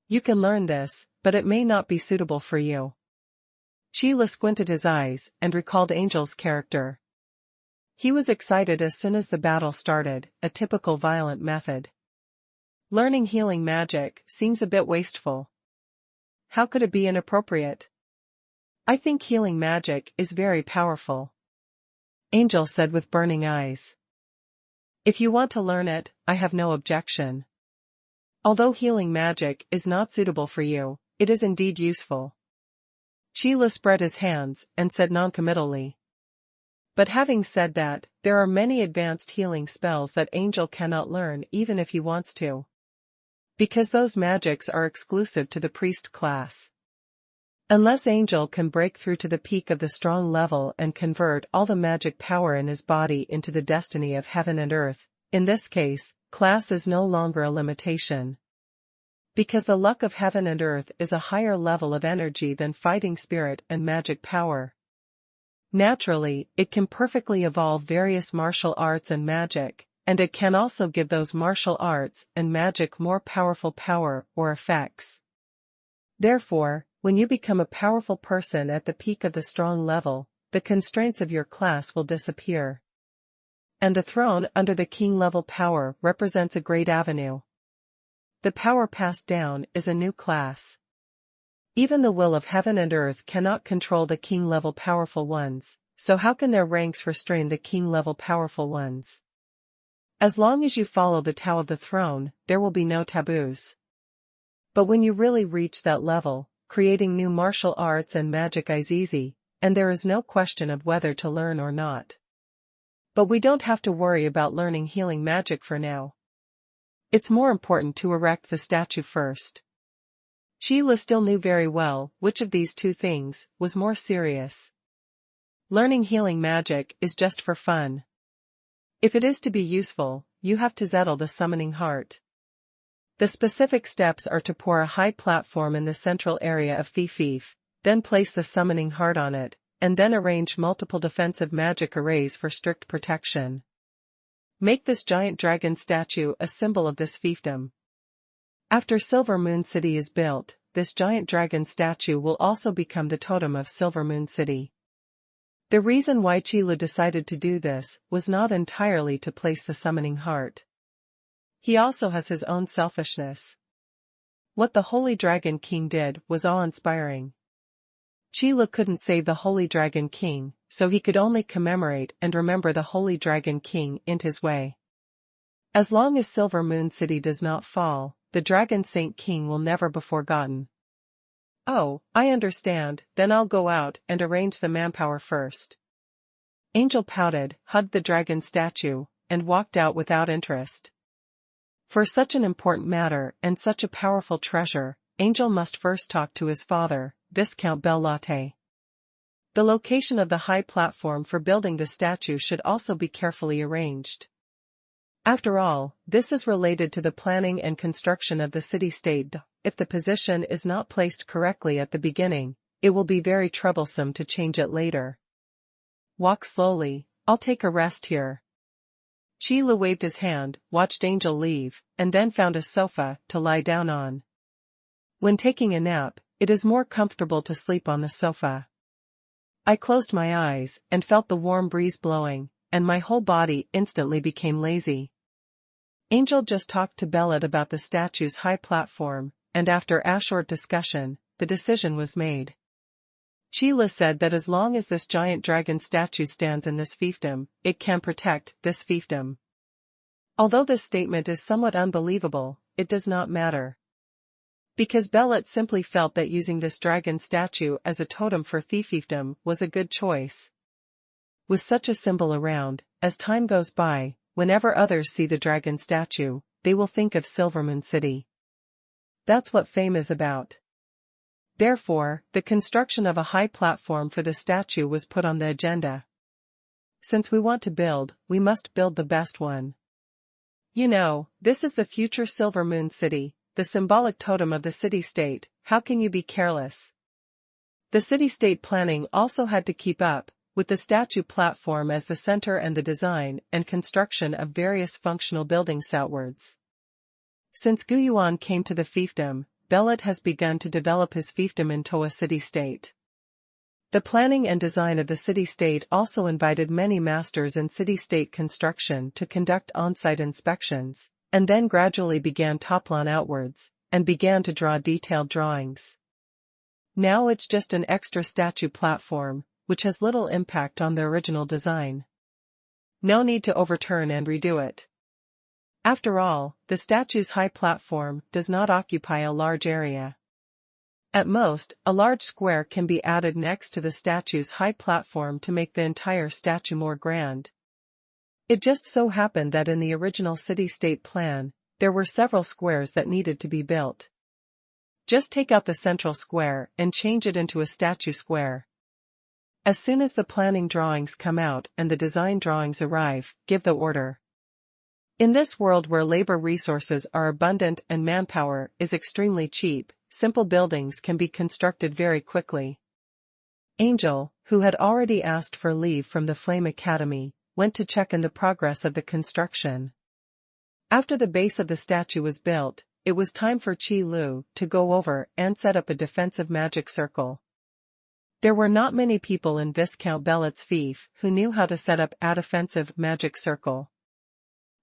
You can learn this, but it may not be suitable for you. Sheila squinted his eyes and recalled Angel's character. He was excited as soon as the battle started, a typical violent method. Learning healing magic seems a bit wasteful. How could it be inappropriate? I think healing magic is very powerful, Angel said with burning eyes. If you want to learn it, I have no objection. Although healing magic is not suitable for you, it is indeed useful. Sheila spread his hands and said noncommittally. But having said that, there are many advanced healing spells that Angel cannot learn even if he wants to. Because those magics are exclusive to the priest class. Unless Angel can break through to the peak of the strong level and convert all the magic power in his body into the destiny of heaven and earth, in this case, class is no longer a limitation. Because the luck of heaven and earth is a higher level of energy than fighting spirit and magic power. Naturally, it can perfectly evolve various martial arts and magic, and it can also give those martial arts and magic more powerful power or effects. Therefore, when you become a powerful person at the peak of the strong level, the constraints of your class will disappear. And the throne under the king-level power represents a great avenue. The power passed down is a new class. Even the will of heaven and earth cannot control the king-level powerful ones, so how can their ranks restrain the king-level powerful ones? As long as you follow the Tao of the throne, there will be no taboos. But when you really reach that level, creating new martial arts and magic is easy, and there is no question of whether to learn or not. But we don't have to worry about learning healing magic for now. It's more important to erect the statue first. Sheila still knew very well which of these two things was more serious. Learning healing magic is just for fun. If it is to be useful, you have to settle the summoning heart. The specific steps are to pour a high platform in the central area of Thief, then place the summoning heart on it, and then arrange multiple defensive magic arrays for strict protection. Make this giant dragon statue a symbol of this fiefdom. After Silver Moon City is built, this giant dragon statue will also become the totem of Silver Moon City. The reason why Chilu decided to do this was not entirely to place the summoning heart. He also has his own selfishness. What the Holy Dragon King did was awe-inspiring. Chilu couldn't save the Holy Dragon King, so he could only commemorate and remember the Holy Dragon King in his way. As long as Silver Moon City does not fall, the Dragon Saint King will never be forgotten. Oh, I understand, then I'll go out and arrange the manpower first. Angel pouted, hugged the dragon statue, and walked out without interest. For such an important matter and such a powerful treasure, Angel must first talk to his father, Viscount Bellate. The location of the high platform for building the statue should also be carefully arranged. After all, this is related to the planning and construction of the city-state. If the position is not placed correctly at the beginning, it will be very troublesome to change it later. Walk slowly, I'll take a rest here. Chilu waved his hand, watched Angel leave, and then found a sofa to lie down on. When taking a nap, it is more comfortable to sleep on the sofa. I closed my eyes and felt the warm breeze blowing, and my whole body instantly became lazy. Angel just talked to Bellet about the statue's high platform, and after a short discussion, the decision was made. Sheila said that as long as this giant dragon statue stands in this fiefdom, it can protect this fiefdom. Although this statement is somewhat unbelievable, it does not matter. Because Bellet simply felt that using this dragon statue as a totem for fiefdom was a good choice. With such a symbol around, as time goes by, whenever others see the dragon statue, they will think of Silver Moon City. That's what fame is about. Therefore, the construction of a high platform for the statue was put on the agenda. Since we want to build, we must build the best one. You know, this is the future Silver Moon City, the symbolic totem of the city-state. How can you be careless? The city-state planning also had to keep up with the statue platform as the center and the design and construction of various functional buildings outwards. Since Gu Yuan came to the fiefdom, Belit has begun to develop his fiefdom into a city-state. The planning and design of the city-state also invited many masters in city-state construction to conduct on-site inspections, and then gradually began top-down outwards, and began to draw detailed drawings. Now it's just an extra statue platform, which has little impact on the original design. No need to overturn and redo it. After all, the statue's high platform does not occupy a large area. At most, a large square can be added next to the statue's high platform to make the entire statue more grand. It just so happened that in the original city-state plan, there were several squares that needed to be built. Just take out the central square and change it into a statue square. As soon as the planning drawings come out and the design drawings arrive, give the order. In this world where labor resources are abundant and manpower is extremely cheap, simple buildings can be constructed very quickly. Angel, who had already asked for leave from the Flame Academy, went to check on the progress of the construction. After the base of the statue was built, it was time for Qi Lu to go over and set up a defensive magic circle. There were not many people in Viscount Belit's fief who knew how to set up a defensive magic circle.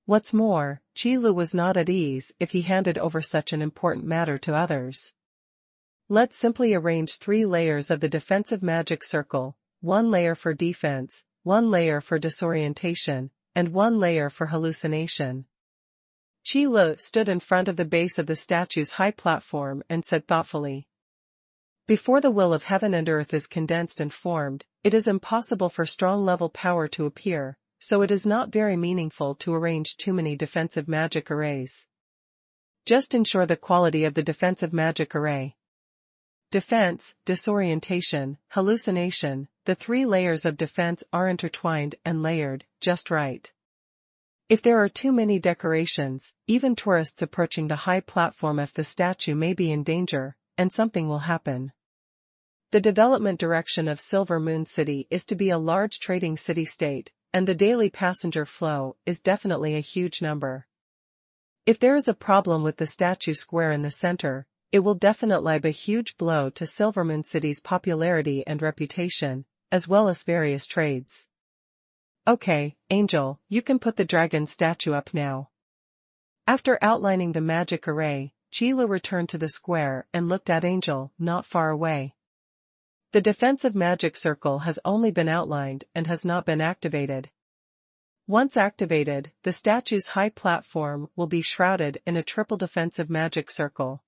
What's more, Qi Lu was not at ease if he handed over such an important matter to others. Let's simply arrange 3 layers of the defensive magic circle, 1 layer for defense, 1 layer for disorientation, and 1 layer for hallucination. Qi Lu stood in front of the base of the statue's high platform and said thoughtfully, "Before the will of heaven and earth is condensed and formed, it is impossible for strong level power to appear, so it is not very meaningful to arrange too many defensive magic arrays. Just ensure the quality of the defensive magic array. Defense, disorientation, hallucination, the 3 layers of defense are intertwined and layered, just right. If there are too many decorations, even tourists approaching the high platform of the statue may be in danger, and something will happen. The development direction of Silver Moon City is to be a large trading city-state, and the daily passenger flow is definitely a huge number. If there is a problem with the statue square in the center, it will definitely be a huge blow to Silver Moon City's popularity and reputation, as well as various trades. Okay, Angel, you can put the dragon statue up now." After outlining the magic array, Qi Lu returned to the square and looked at Angel not far away. The defensive magic circle has only been outlined and has not been activated. Once activated, the statue's high platform will be shrouded in a triple defensive magic circle.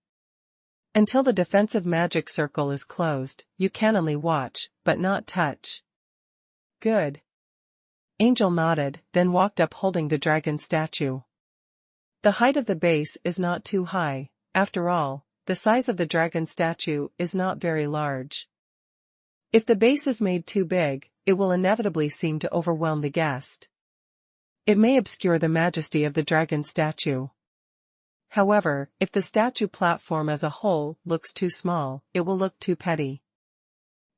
Until the defensive magic circle is closed, you can only watch, but not touch. Good. Angel nodded, then walked up holding the dragon statue. The height of the base is not too high, after all, the size of the dragon statue is not very large. If the base is made too big, it will inevitably seem to overwhelm the guest. It may obscure the majesty of the dragon statue. However, if the statue platform as a whole looks too small, it will look too petty.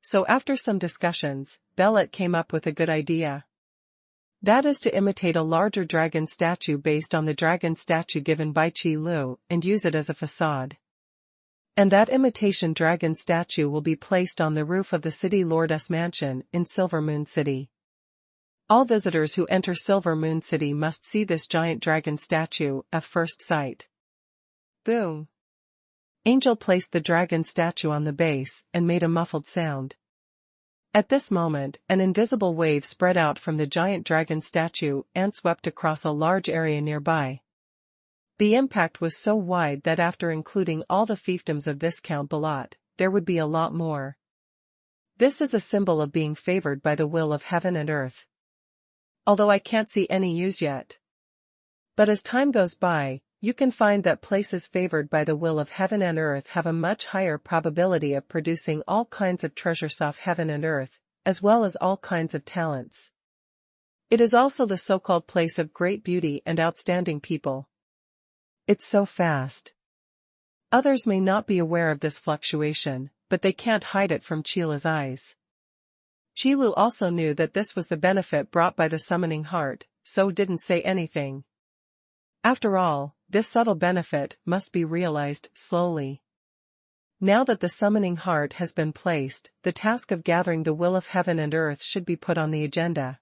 So after some discussions, Belit came up with a good idea. That is to imitate a larger dragon statue based on the dragon statue given by Qi Lu and use it as a facade. And that imitation dragon statue will be placed on the roof of the city lord's mansion in Silver Moon City. All visitors who enter Silver Moon City must see this giant dragon statue at first sight. Boom! Angel placed the dragon statue on the base and made a muffled sound. At this moment, an invisible wave spread out from the giant dragon statue and swept across a large area nearby. The impact was so wide that after including all the fiefdoms of Viscount Belit, there would be a lot more. This is a symbol of being favored by the will of heaven and earth. Although I can't see any use yet. But as time goes by, you can find that places favored by the will of heaven and earth have a much higher probability of producing all kinds of treasures of heaven and earth, as well as all kinds of talents. It is also the so-called place of great beauty and outstanding people. It's so fast. Others may not be aware of this fluctuation, but they can't hide it from Chila's eyes. Qilu also knew that this was the benefit brought by the summoning heart, so didn't say anything. After all, this subtle benefit must be realized slowly. Now that the summoning heart has been placed, the task of gathering the will of heaven and earth should be put on the agenda.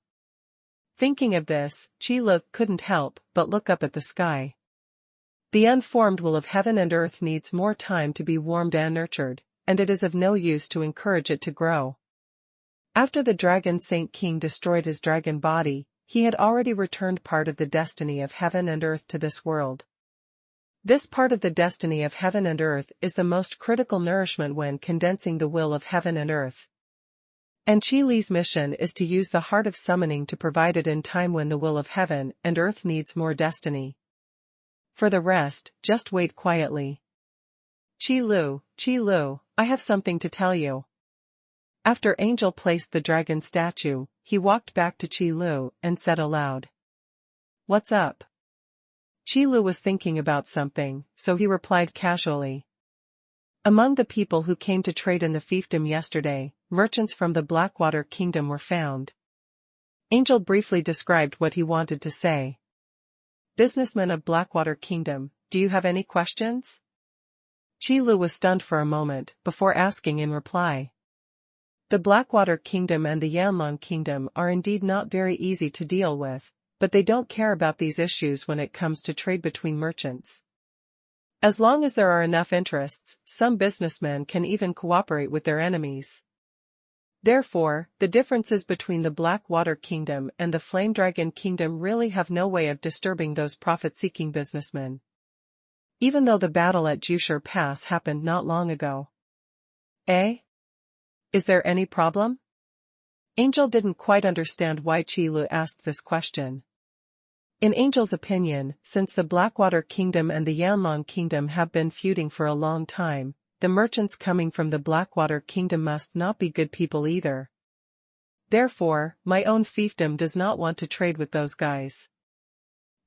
Thinking of this, Qilu couldn't help but look up at the sky. The unformed will of heaven and earth needs more time to be warmed and nurtured, and it is of no use to encourage it to grow. After the dragon Saint King destroyed his dragon body, he had already returned part of the destiny of heaven and earth to this world. This part of the destiny of heaven and earth is the most critical nourishment when condensing the will of heaven and earth. And Qilu's mission is to use the heart of summoning to provide it in time when the will of heaven and earth needs more destiny. For the rest, just wait quietly. Qilu, I have something to tell you. After Angel placed the dragon statue, he walked back to Qilu and said aloud. What's up? Qilu was thinking about something, so he replied casually. Among the people who came to trade in the fiefdom yesterday, merchants from the Blackwater Kingdom were found. Angel briefly described what he wanted to say. Businessmen of Blackwater Kingdom, do you have any questions? Qilu was stunned for a moment before asking in reply. The Blackwater Kingdom and the Yanlong Kingdom are indeed not very easy to deal with, but they don't care about these issues when it comes to trade between merchants. As long as there are enough interests, some businessmen can even cooperate with their enemies. Therefore, the differences between the Blackwater Kingdom and the Flame Dragon Kingdom really have no way of disturbing those profit-seeking businessmen. Even though the battle at Jusher Pass happened not long ago. Is there any problem? Angel didn't quite understand why Qilu asked this question. In Angel's opinion, since the Blackwater Kingdom and the Yanlong Kingdom have been feuding for a long time, the merchants coming from the Blackwater Kingdom must not be good people either. Therefore, my own fiefdom does not want to trade with those guys.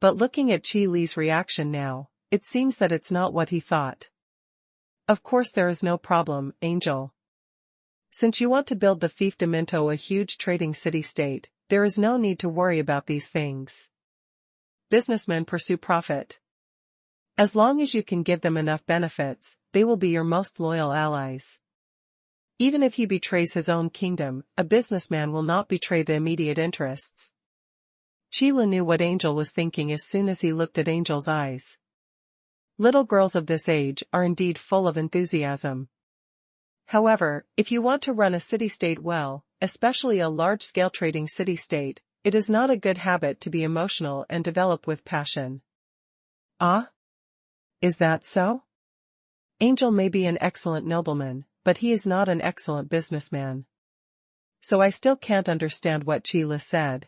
But looking at Qilu's reaction now, it seems that it's not what he thought. Of course there is no problem, Angel. Since you want to build the fiefdom into a huge trading city-state, there is no need to worry about these things. Businessmen pursue profit. As long as you can give them enough benefits, they will be your most loyal allies. Even if he betrays his own kingdom, a businessman will not betray the immediate interests. Qilu knew what Angel was thinking as soon as he looked at Angel's eyes. Little girls of this age are indeed full of enthusiasm. However, if you want to run a city-state well, especially a large-scale trading city-state, it is not a good habit to be emotional and develop with passion. Is that so? Angel may be an excellent nobleman, but he is not an excellent businessman. So I still can't understand what Qilu said.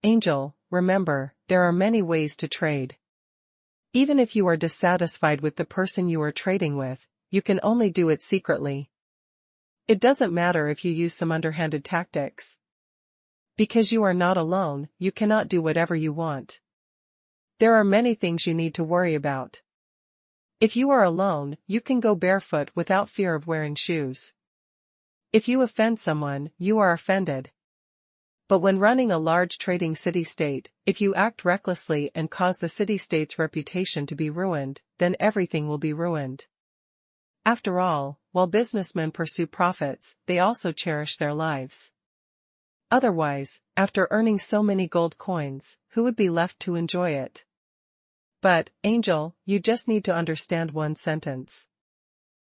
Angel, remember, there are many ways to trade. Even if you are dissatisfied with the person you are trading with, you can only do it secretly. It doesn't matter if you use some underhanded tactics. Because you are not alone, you cannot do whatever you want. There are many things you need to worry about. If you are alone, you can go barefoot without fear of wearing shoes. If you offend someone, you are offended. But when running a large trading city-state, if you act recklessly and cause the city-state's reputation to be ruined, then everything will be ruined. After all, while businessmen pursue profits, they also cherish their lives. Otherwise, after earning so many gold coins, who would be left to enjoy it? But, Angel, you just need to understand one sentence.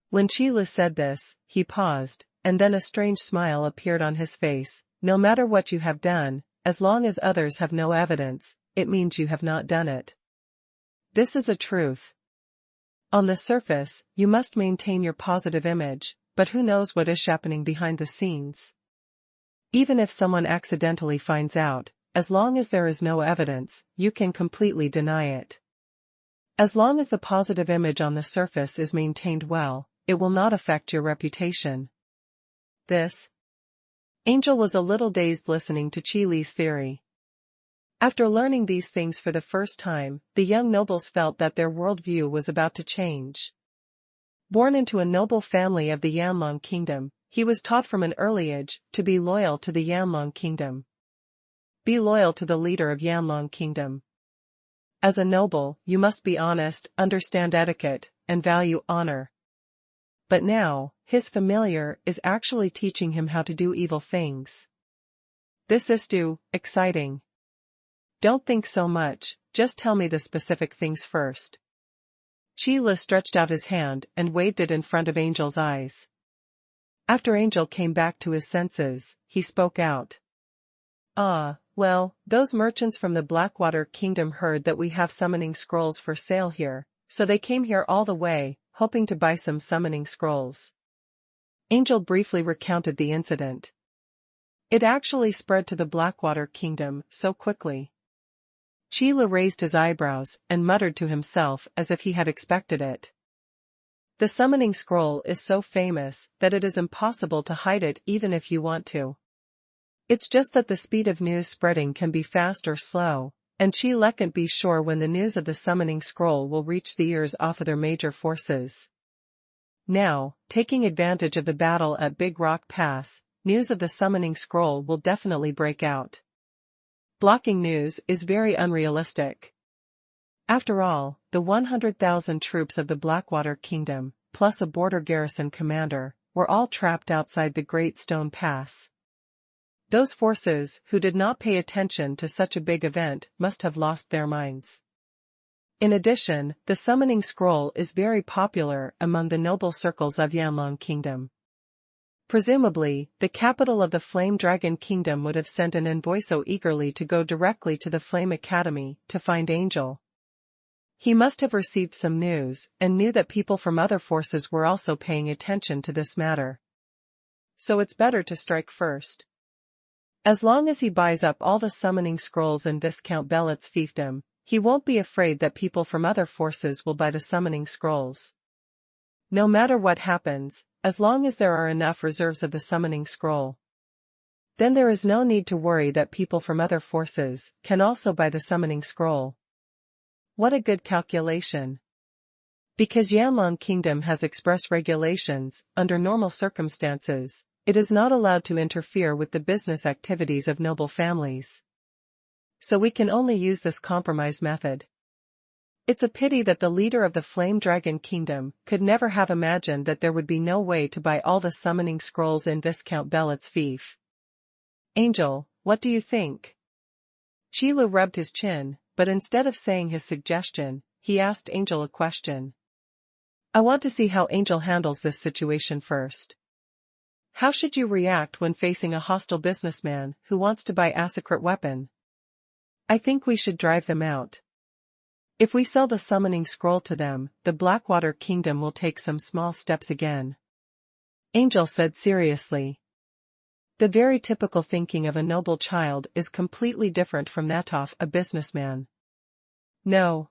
When Qilu said this, he paused, and then a strange smile appeared on his face. No matter what you have done, as long as others have no evidence, it means you have not done it. This is a truth. On the surface, you must maintain your positive image, but who knows what is happening behind the scenes? Even if someone accidentally finds out, as long as there is no evidence, you can completely deny it. As long as the positive image on the surface is maintained well, it will not affect your reputation. Angel was a little dazed listening to Qilu's theory. After learning these things for the first time, the young nobles felt that their worldview was about to change. Born into a noble family of the Yanlong Kingdom, he was taught from an early age to be loyal to the Yanlong kingdom. Be loyal to the leader of Yanlong kingdom. As a noble, you must be honest, understand etiquette, and value honor. But now, his familiar is actually teaching him how to do evil things. This is too exciting. Don't think so much, just tell me the specific things first. Qi Lu stretched out his hand and waved it in front of Angel's eyes. After Angel came back to his senses, he spoke out. Well, those merchants from the Blackwater Kingdom heard that we have summoning scrolls for sale here, so they came here all the way, hoping to buy some summoning scrolls. Angel briefly recounted the incident. It actually spread to the Blackwater Kingdom so quickly. Qi Lu raised his eyebrows and muttered to himself as if he had expected it. The summoning scroll is so famous that it is impossible to hide it even if you want to. It's just that the speed of news spreading can be fast or slow, and Qi Lu can't be sure when the news of the summoning scroll will reach the ears of other major forces. Now, taking advantage of the battle at Big Rock Pass, news of the summoning scroll will definitely break out. Blocking news is very unrealistic. After all, the 100,000 troops of the Blackwater Kingdom, plus a border garrison commander, were all trapped outside the Great Stone Pass. Those forces who did not pay attention to such a big event must have lost their minds. In addition, the summoning scroll is very popular among the noble circles of Yanlong Kingdom. Presumably, the capital of the Flame Dragon Kingdom would have sent an envoy so eagerly to go directly to the Flame Academy to find Angel. He must have received some news and knew that people from other forces were also paying attention to this matter. So it's better to strike first. As long as he buys up all the summoning scrolls in Viscount Bellet's fiefdom, he won't be afraid that people from other forces will buy the summoning scrolls. No matter what happens, as long as there are enough reserves of the summoning scroll, then there is no need to worry that people from other forces can also buy the summoning scroll. What a good calculation. Because Yanlong Kingdom has express regulations, under normal circumstances, it is not allowed to interfere with the business activities of noble families. So we can only use this compromise method. It's a pity that the leader of the Flame Dragon Kingdom could never have imagined that there would be no way to buy all the summoning scrolls in Viscount Bellet's fief. Angel, what do you think? Qi Lu rubbed his chin, but instead of saying his suggestion, he asked Angel a question. I want to see how Angel handles this situation first. How should you react when facing a hostile businessman who wants to buy a secret weapon? I think we should drive them out. If we sell the summoning scroll to them, the Blackwater Kingdom will take some small steps again. Angel said seriously. The very typical thinking of a noble child is completely different from that of a businessman. No,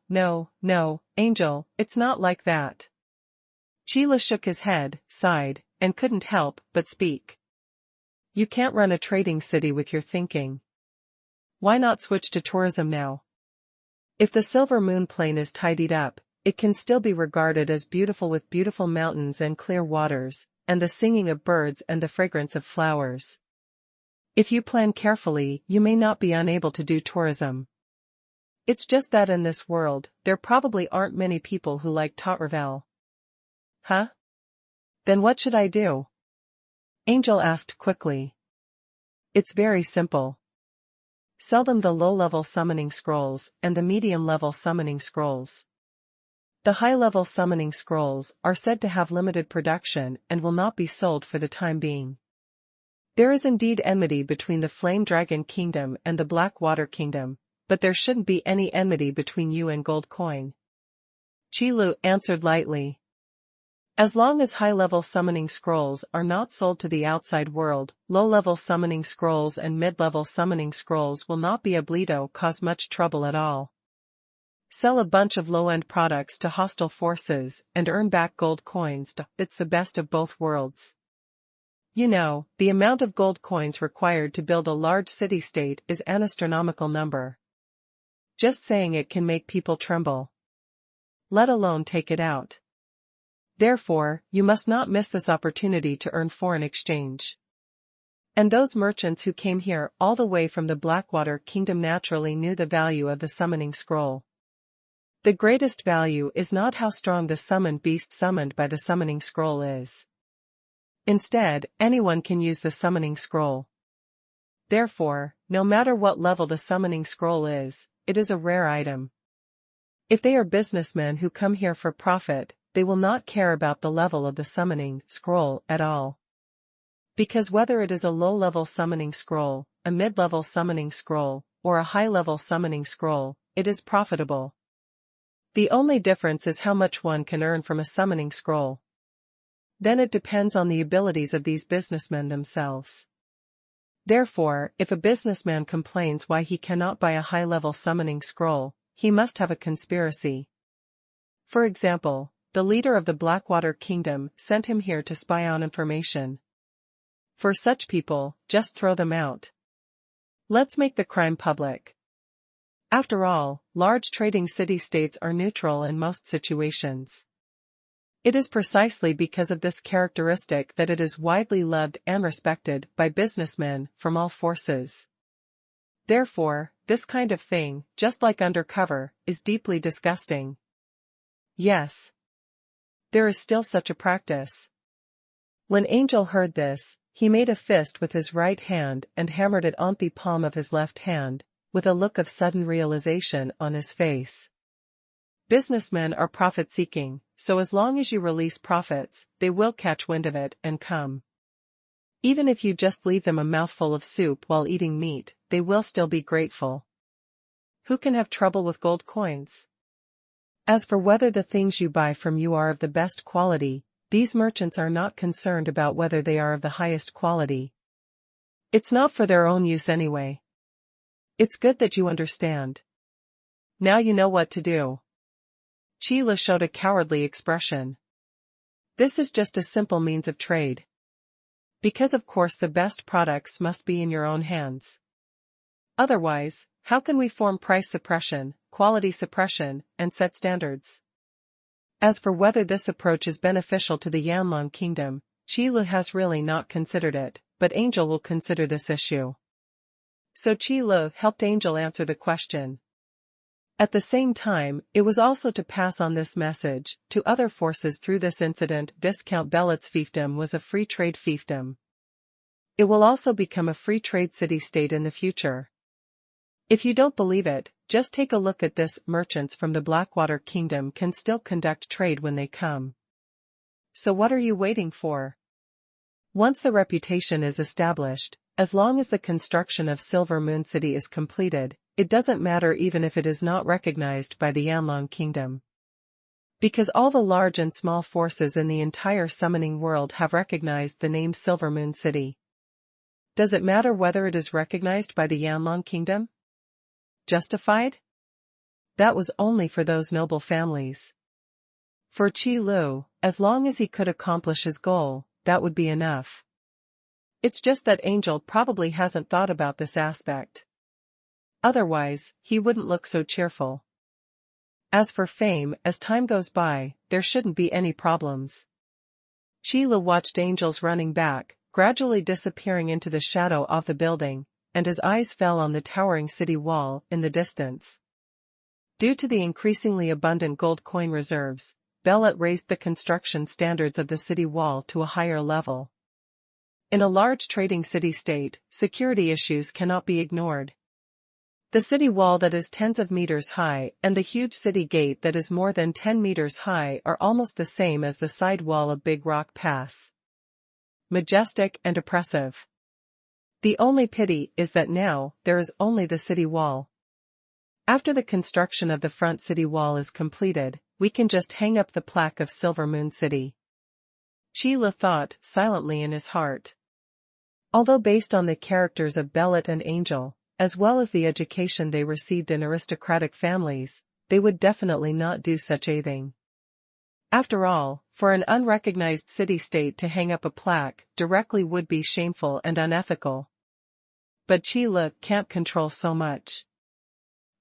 Angel, it's not like that. Qi Lu shook his head, sighed, and couldn't help but speak. You can't run a trading city with your thinking. Why not switch to tourism now? If the Silver Moon Plain is tidied up, it can still be regarded as beautiful with beautiful mountains and clear waters, and the singing of birds and the fragrance of flowers. If you plan carefully, you may not be unable to do tourism. It's just that in this world, there probably aren't many people who like Totrevel. Huh? Then what should I do? Angel asked quickly. It's very simple. Sell them the low-level summoning scrolls and the medium-level summoning scrolls. The high-level summoning scrolls are said to have limited production and will not be sold for the time being. There is indeed enmity between the Flame Dragon Kingdom and the Blackwater Kingdom, but there shouldn't be any enmity between you and Gold Coin. Qi Lu answered lightly. As long as high-level summoning scrolls are not sold to the outside world, low-level summoning scrolls and mid-level summoning scrolls will not be able to cause much trouble at all. Sell a bunch of low-end products to hostile forces and earn back gold coins. It's the best of both worlds. You know, the amount of gold coins required to build a large city-state is an astronomical number. Just saying it can make people tremble. Let alone take it out. Therefore, you must not miss this opportunity to earn foreign exchange. And those merchants who came here all the way from the Blackwater Kingdom naturally knew the value of the summoning scroll. The greatest value is not how strong the summoned beast summoned by the summoning scroll is. Instead, anyone can use the summoning scroll. Therefore, no matter what level the summoning scroll is, it is a rare item. If they are businessmen who come here for profit, they will not care about the level of the summoning scroll at all. Because whether it is a low-level summoning scroll, a mid-level summoning scroll, or a high-level summoning scroll, it is profitable. The only difference is how much one can earn from a summoning scroll. Then it depends on the abilities of these businessmen themselves. Therefore, if a businessman complains why he cannot buy a high-level summoning scroll, he must have a conspiracy. For example, the leader of the Blackwater Kingdom sent him here to spy on information. For such people, just throw them out. Let's make the crime public. After all, large trading city-states are neutral in most situations. It is precisely because of this characteristic that it is widely loved and respected by businessmen from all forces. Therefore, this kind of thing, just like undercover, is deeply disgusting. Yes. There is still such a practice. When Angel heard this, he made a fist with his right hand and hammered it on the palm of his left hand, with a look of sudden realization on his face. Businessmen are profit-seeking, so as long as you release profits, they will catch wind of it and come. Even if you just leave them a mouthful of soup while eating meat, they will still be grateful. Who can have trouble with gold coins? As for whether the things you buy from you are of the best quality, these merchants are not concerned about whether they are of the highest quality. It's not for their own use anyway. It's good that you understand. Now you know what to do. Sheila showed a cowardly expression. This is just a simple means of trade. Because of course the best products must be in your own hands. Otherwise, how can we form price suppression, quality suppression, and set standards? As for whether this approach is beneficial to the Yanlong Kingdom, Qilu has really not considered it, but Angel will consider this issue. So Qilu helped Angel answer the question. At the same time, it was also to pass on this message to other forces through this incident. Viscount Bellet's fiefdom was a free trade fiefdom. It will also become a free trade city-state in the future. If you don't believe it, just take a look at this. Merchants from the Blackwater Kingdom can still conduct trade when they come. So what are you waiting for? Once the reputation is established, as long as the construction of Silver Moon City is completed, it doesn't matter even if it is not recognized by the Yanlong Kingdom. Because all the large and small forces in the entire summoning world have recognized the name Silver Moon City. Does it matter whether it is recognized by the Yanlong Kingdom? Justified? That was only for those noble families. For Qi Lu, as long as he could accomplish his goal, that would be enough. It's just that Angel probably hasn't thought about this aspect. Otherwise, he wouldn't look so cheerful. As for fame, as time goes by, there shouldn't be any problems. Qi Lu watched Angel's running back, gradually disappearing into the shadow of the building, and his eyes fell on the towering city wall in the distance. Due to the increasingly abundant gold coin reserves, Bellet raised the construction standards of the city wall to a higher level. In a large trading city-state, security issues cannot be ignored. The city wall that is tens of meters high and the huge city gate that is more than 10 meters high are almost the same as the side wall of Big Rock Pass. Majestic and oppressive. The only pity is that now, there is only the city wall. After the construction of the front city wall is completed, we can just hang up the plaque of Silver Moon City. Qi Lu thought silently in his heart. Although based on the characters of Bellet and Angel, as well as the education they received in aristocratic families, they would definitely not do such a thing. After all, for an unrecognized city-state to hang up a plaque directly would be shameful and unethical. But Qi Lu can't control so much.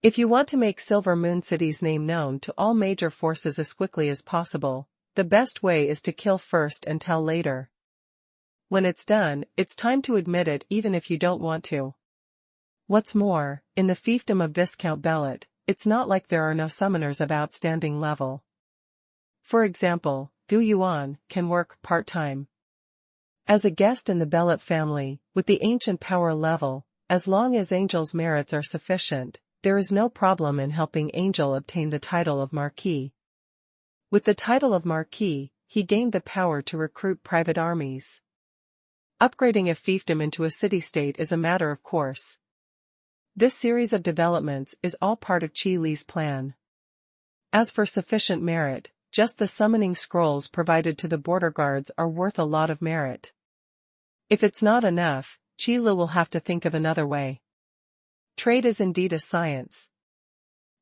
If you want to make Silver Moon City's name known to all major forces as quickly as possible, the best way is to kill first and tell later. When it's done, it's time to admit it even if you don't want to. What's more, in the fiefdom of Viscount Bellet, it's not like there are no summoners of outstanding level. For example, Gu Yuan can work part-time as a guest in the Bellet family, with the ancient power level. As long as Angel's merits are sufficient, there is no problem in helping Angel obtain the title of Marquis. With the title of Marquis, he gained the power to recruit private armies. Upgrading a fiefdom into a city-state is a matter of course. This series of developments is all part of Qi Li's plan. As for sufficient merit, just the summoning scrolls provided to the border guards are worth a lot of merit. If it's not enough, Qi Li will have to think of another way. Trade is indeed a science.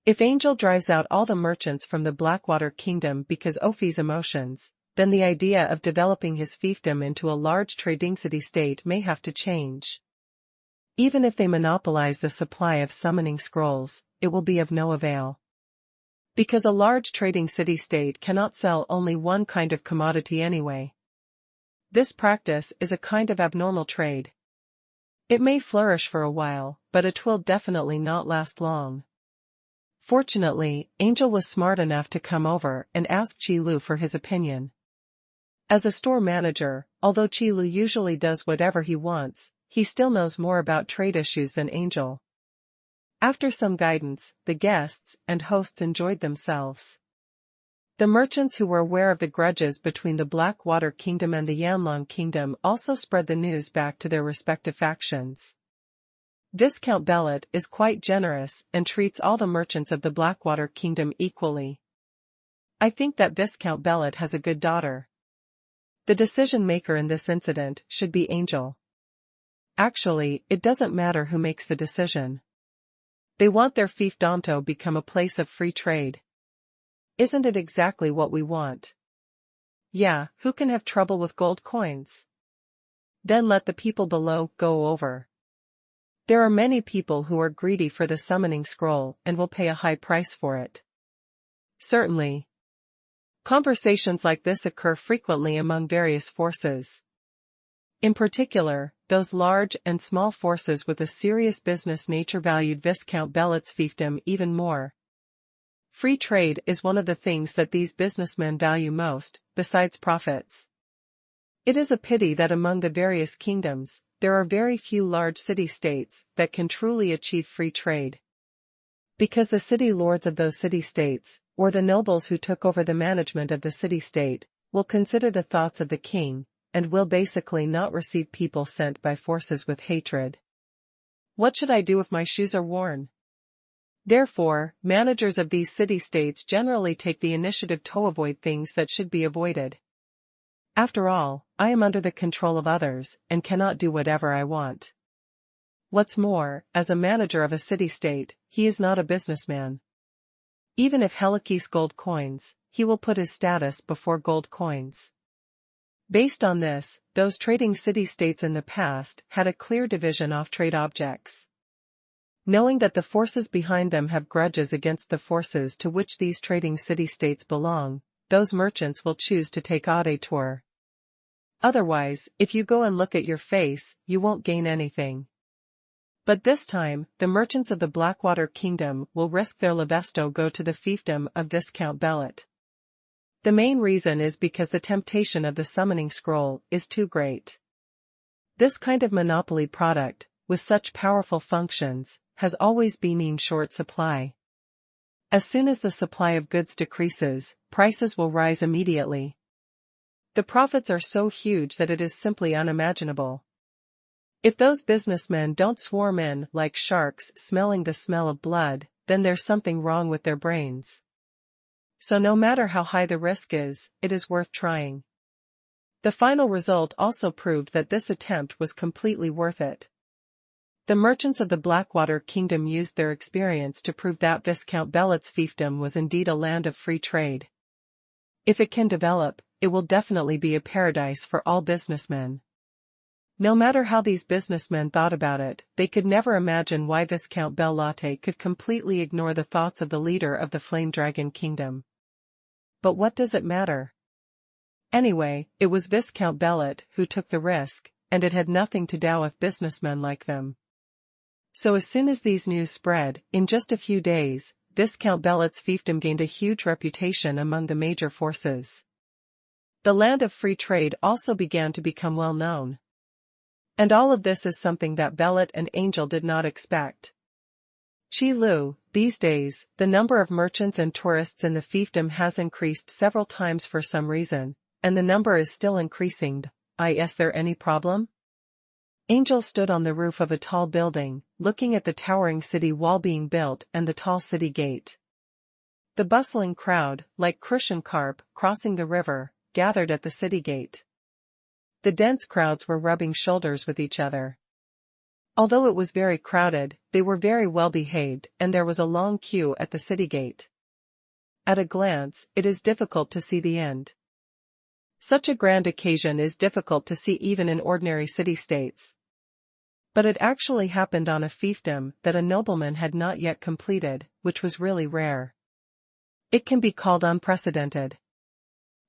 If Angel drives out all the merchants from the Blackwater Kingdom because Ophi's emotions, then the idea of developing his fiefdom into a large trading city-state may have to change. Even if they monopolize the supply of summoning scrolls, it will be of no avail. Because a large trading city-state cannot sell only one kind of commodity anyway. This practice is a kind of abnormal trade. It may flourish for a while, but it will definitely not last long. Fortunately, Angel was smart enough to come over and ask Qi Lu for his opinion. As a store manager, although Qi Lu usually does whatever he wants, he still knows more about trade issues than Angel. After some guidance, the guests and hosts enjoyed themselves. The merchants who were aware of the grudges between the Blackwater Kingdom and the Yanlong Kingdom also spread the news back to their respective factions. Viscount Bellet is quite generous and treats all the merchants of the Blackwater Kingdom equally. I think that Viscount Bellet has a good daughter. The decision-maker in this incident should be Angel. Actually, it doesn't matter who makes the decision. They want their fiefdom to become a place of free trade. Isn't it exactly what we want? Yeah, who can have trouble with gold coins? Then let the people below go over. There are many people who are greedy for the summoning scroll and will pay a high price for it. Certainly. Conversations like this occur frequently among various forces. In particular, those large and small forces with a serious business nature valued Viscount Bellet's fiefdom even more. Free trade is one of the things that these businessmen value most, besides profits. It is a pity that among the various kingdoms, there are very few large city-states that can truly achieve free trade. Because the city lords of those city-states, or the nobles who took over the management of the city-state, will consider the thoughts of the king, and will basically not receive people sent by forces with hatred. What should I do if my shoes are worn? Therefore, managers of these city-states generally take the initiative to avoid things that should be avoided. After all, I am under the control of others, and cannot do whatever I want. What's more, as a manager of a city-state, he is not a businessman. Even if Hela keeps gold coins, he will put his status before gold coins. Based on this, those trading city-states in the past had a clear division off trade objects. Knowing that the forces behind them have grudges against the forces to which these trading city-states belong, those merchants will choose to take a detour. Otherwise, if you go and look at your face, you won't gain anything. But this time, the merchants of the Blackwater Kingdom will risk their levesto go to the fiefdom of Viscount Bellet. The main reason is because the temptation of the summoning scroll is too great. This kind of monopoly product, with such powerful functions, has always been in short supply. As soon as the supply of goods decreases, prices will rise immediately. The profits are so huge that it is simply unimaginable. If those businessmen don't swarm in like sharks smelling the smell of blood, then there's something wrong with their brains. So no matter how high the risk is, it is worth trying. The final result also proved that this attempt was completely worth it. The merchants of the Blackwater Kingdom used their experience to prove that Viscount Bellet's fiefdom was indeed a land of free trade. If it can develop, it will definitely be a paradise for all businessmen. No matter how these businessmen thought about it, they could never imagine why Viscount Bellotte could completely ignore the thoughts of the leader of the Flame Dragon Kingdom. But what does it matter? Anyway, it was Viscount Bellet who took the risk, and it had nothing to do with businessmen like them. So as soon as these news spread, in just a few days, Viscount Bellet's fiefdom gained a huge reputation among the major forces. The land of free trade also began to become well known. And all of this is something that Bellet and Angel did not expect. Qi Lu, these days, the number of merchants and tourists in the fiefdom has increased several times for some reason, and the number is still increasing. Is there any problem? Angel stood on the roof of a tall building, looking at the towering city wall being built and the tall city gate. The bustling crowd, like crucian carp crossing the river, gathered at the city gate. The dense crowds were rubbing shoulders with each other. Although it was very crowded, they were very well behaved, and there was a long queue at the city gate. At a glance, it is difficult to see the end. Such a grand occasion is difficult to see even in ordinary city-states. But it actually happened on a fiefdom that a nobleman had not yet completed, which was really rare. It can be called unprecedented.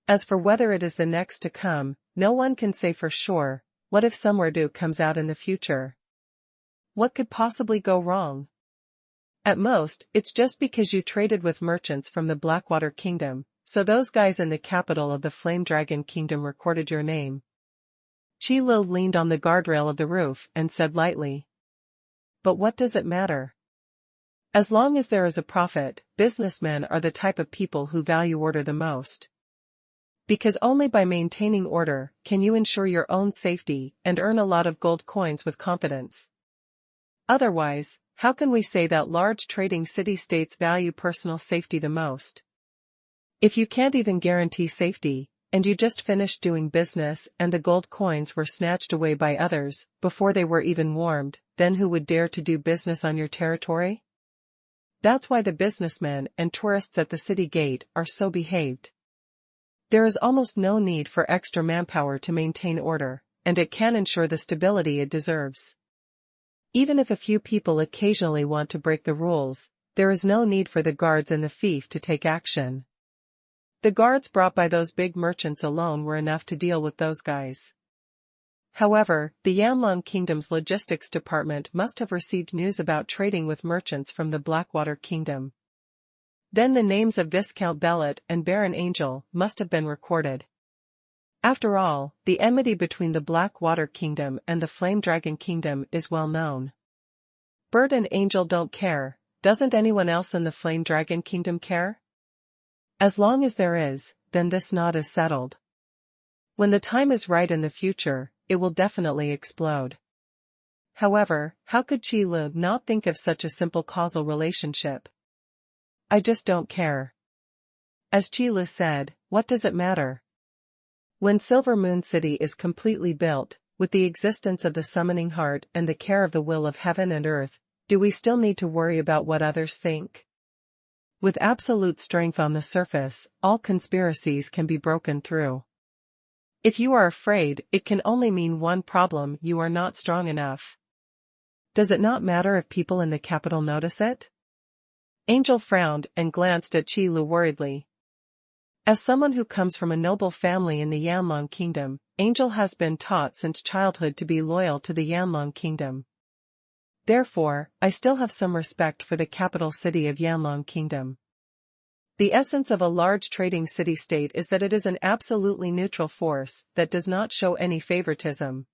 As for whether it is the next to come, no one can say for sure. What if somewhere new comes out in the future? What could possibly go wrong? At most, it's just because you traded with merchants from the Blackwater Kingdom, so those guys in the capital of the Flame Dragon Kingdom recorded your name. Qi Lu leaned on the guardrail of the roof and said lightly. But what does it matter? As long as there is a profit, businessmen are the type of people who value order the most. Because only by maintaining order can you ensure your own safety and earn a lot of gold coins with confidence. Otherwise, how can we say that large trading city-states value personal safety the most? If you can't even guarantee safety, and you just finished doing business and the gold coins were snatched away by others before they were even warmed, then who would dare to do business on your territory? That's why the businessmen and tourists at the city gate are so behaved. There is almost no need for extra manpower to maintain order, and it can ensure the stability it deserves. Even if a few people occasionally want to break the rules, there is no need for the guards in the fief to take action. The guards brought by those big merchants alone were enough to deal with those guys. However, the Yanlong Kingdom's logistics department must have received news about trading with merchants from the Blackwater Kingdom. Then the names of Viscount Bellet and Baron Angel must have been recorded. After all, the enmity between the Blackwater Kingdom and the Flame Dragon Kingdom is well known. Bird and Angel don't care. Doesn't anyone else in the Flame Dragon Kingdom care? As long as there is, then this knot is settled. When the time is right in the future, it will definitely explode. However, how could Qi Lu not think of such a simple causal relationship? I just don't care. As Qi Lu said, what does it matter? When Silver Moon City is completely built, with the existence of the summoning heart and the care of the will of heaven and earth, do we still need to worry about what others think? With absolute strength on the surface, all conspiracies can be broken through. If you are afraid, it can only mean one problem: you are not strong enough. Does it not matter if people in the capital notice it? Angel frowned and glanced at Qi Lu worriedly. As someone who comes from a noble family in the Yanlong Kingdom, Angel has been taught since childhood to be loyal to the Yanlong Kingdom. Therefore, I still have some respect for the capital city of Yanlong Kingdom. The essence of a large trading city-state is that it is an absolutely neutral force that does not show any favoritism.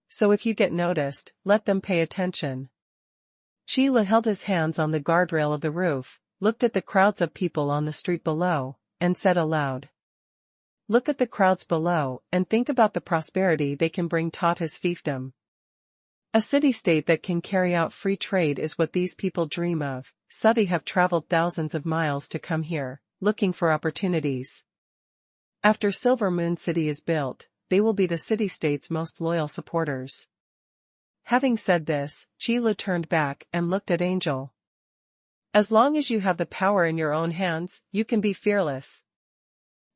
So if you get noticed, let them pay attention. Qi Lu held his hands on the guardrail of the roof, looked at the crowds of people on the street below, and said aloud. Look at the crowds below and think about the prosperity they can bring taught his fiefdom. A city-state that can carry out free trade is what these people dream of, so they have traveled thousands of miles to come here, looking for opportunities. After Silver Moon City is built, they will be the city-state's most loyal supporters. Having said this, Qi Lu turned back and looked at Angel. As long as you have the power in your own hands, you can be fearless.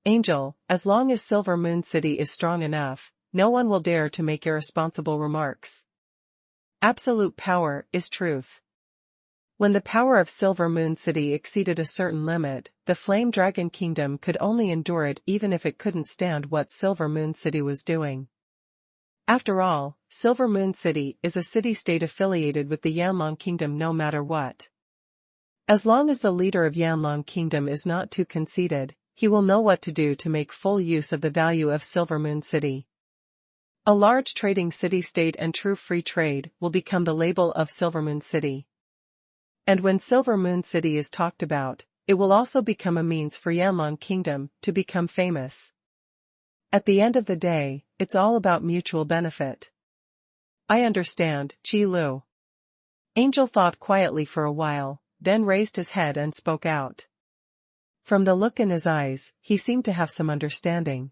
Angel, as long as Silver Moon City is strong enough, no one will dare to make irresponsible remarks. Absolute power is truth. When the power of Silver Moon City exceeded a certain limit, the Flame Dragon Kingdom could only endure it even if it couldn't stand what Silver Moon City was doing. After all, Silver Moon City is a city-state affiliated with the Yanlong Kingdom no matter what. As long as the leader of Yanlong Kingdom is not too conceited, he will know what to do to make full use of the value of Silver Moon City. A large trading city-state and true free trade will become the label of Silver Moon City. And when Silver Moon City is talked about, it will also become a means for Yanlong Kingdom to become famous. At the end of the day, it's all about mutual benefit. I understand, Qi Lu. Angel thought quietly for a while, then raised his head and spoke out. From the look in his eyes, he seemed to have some understanding.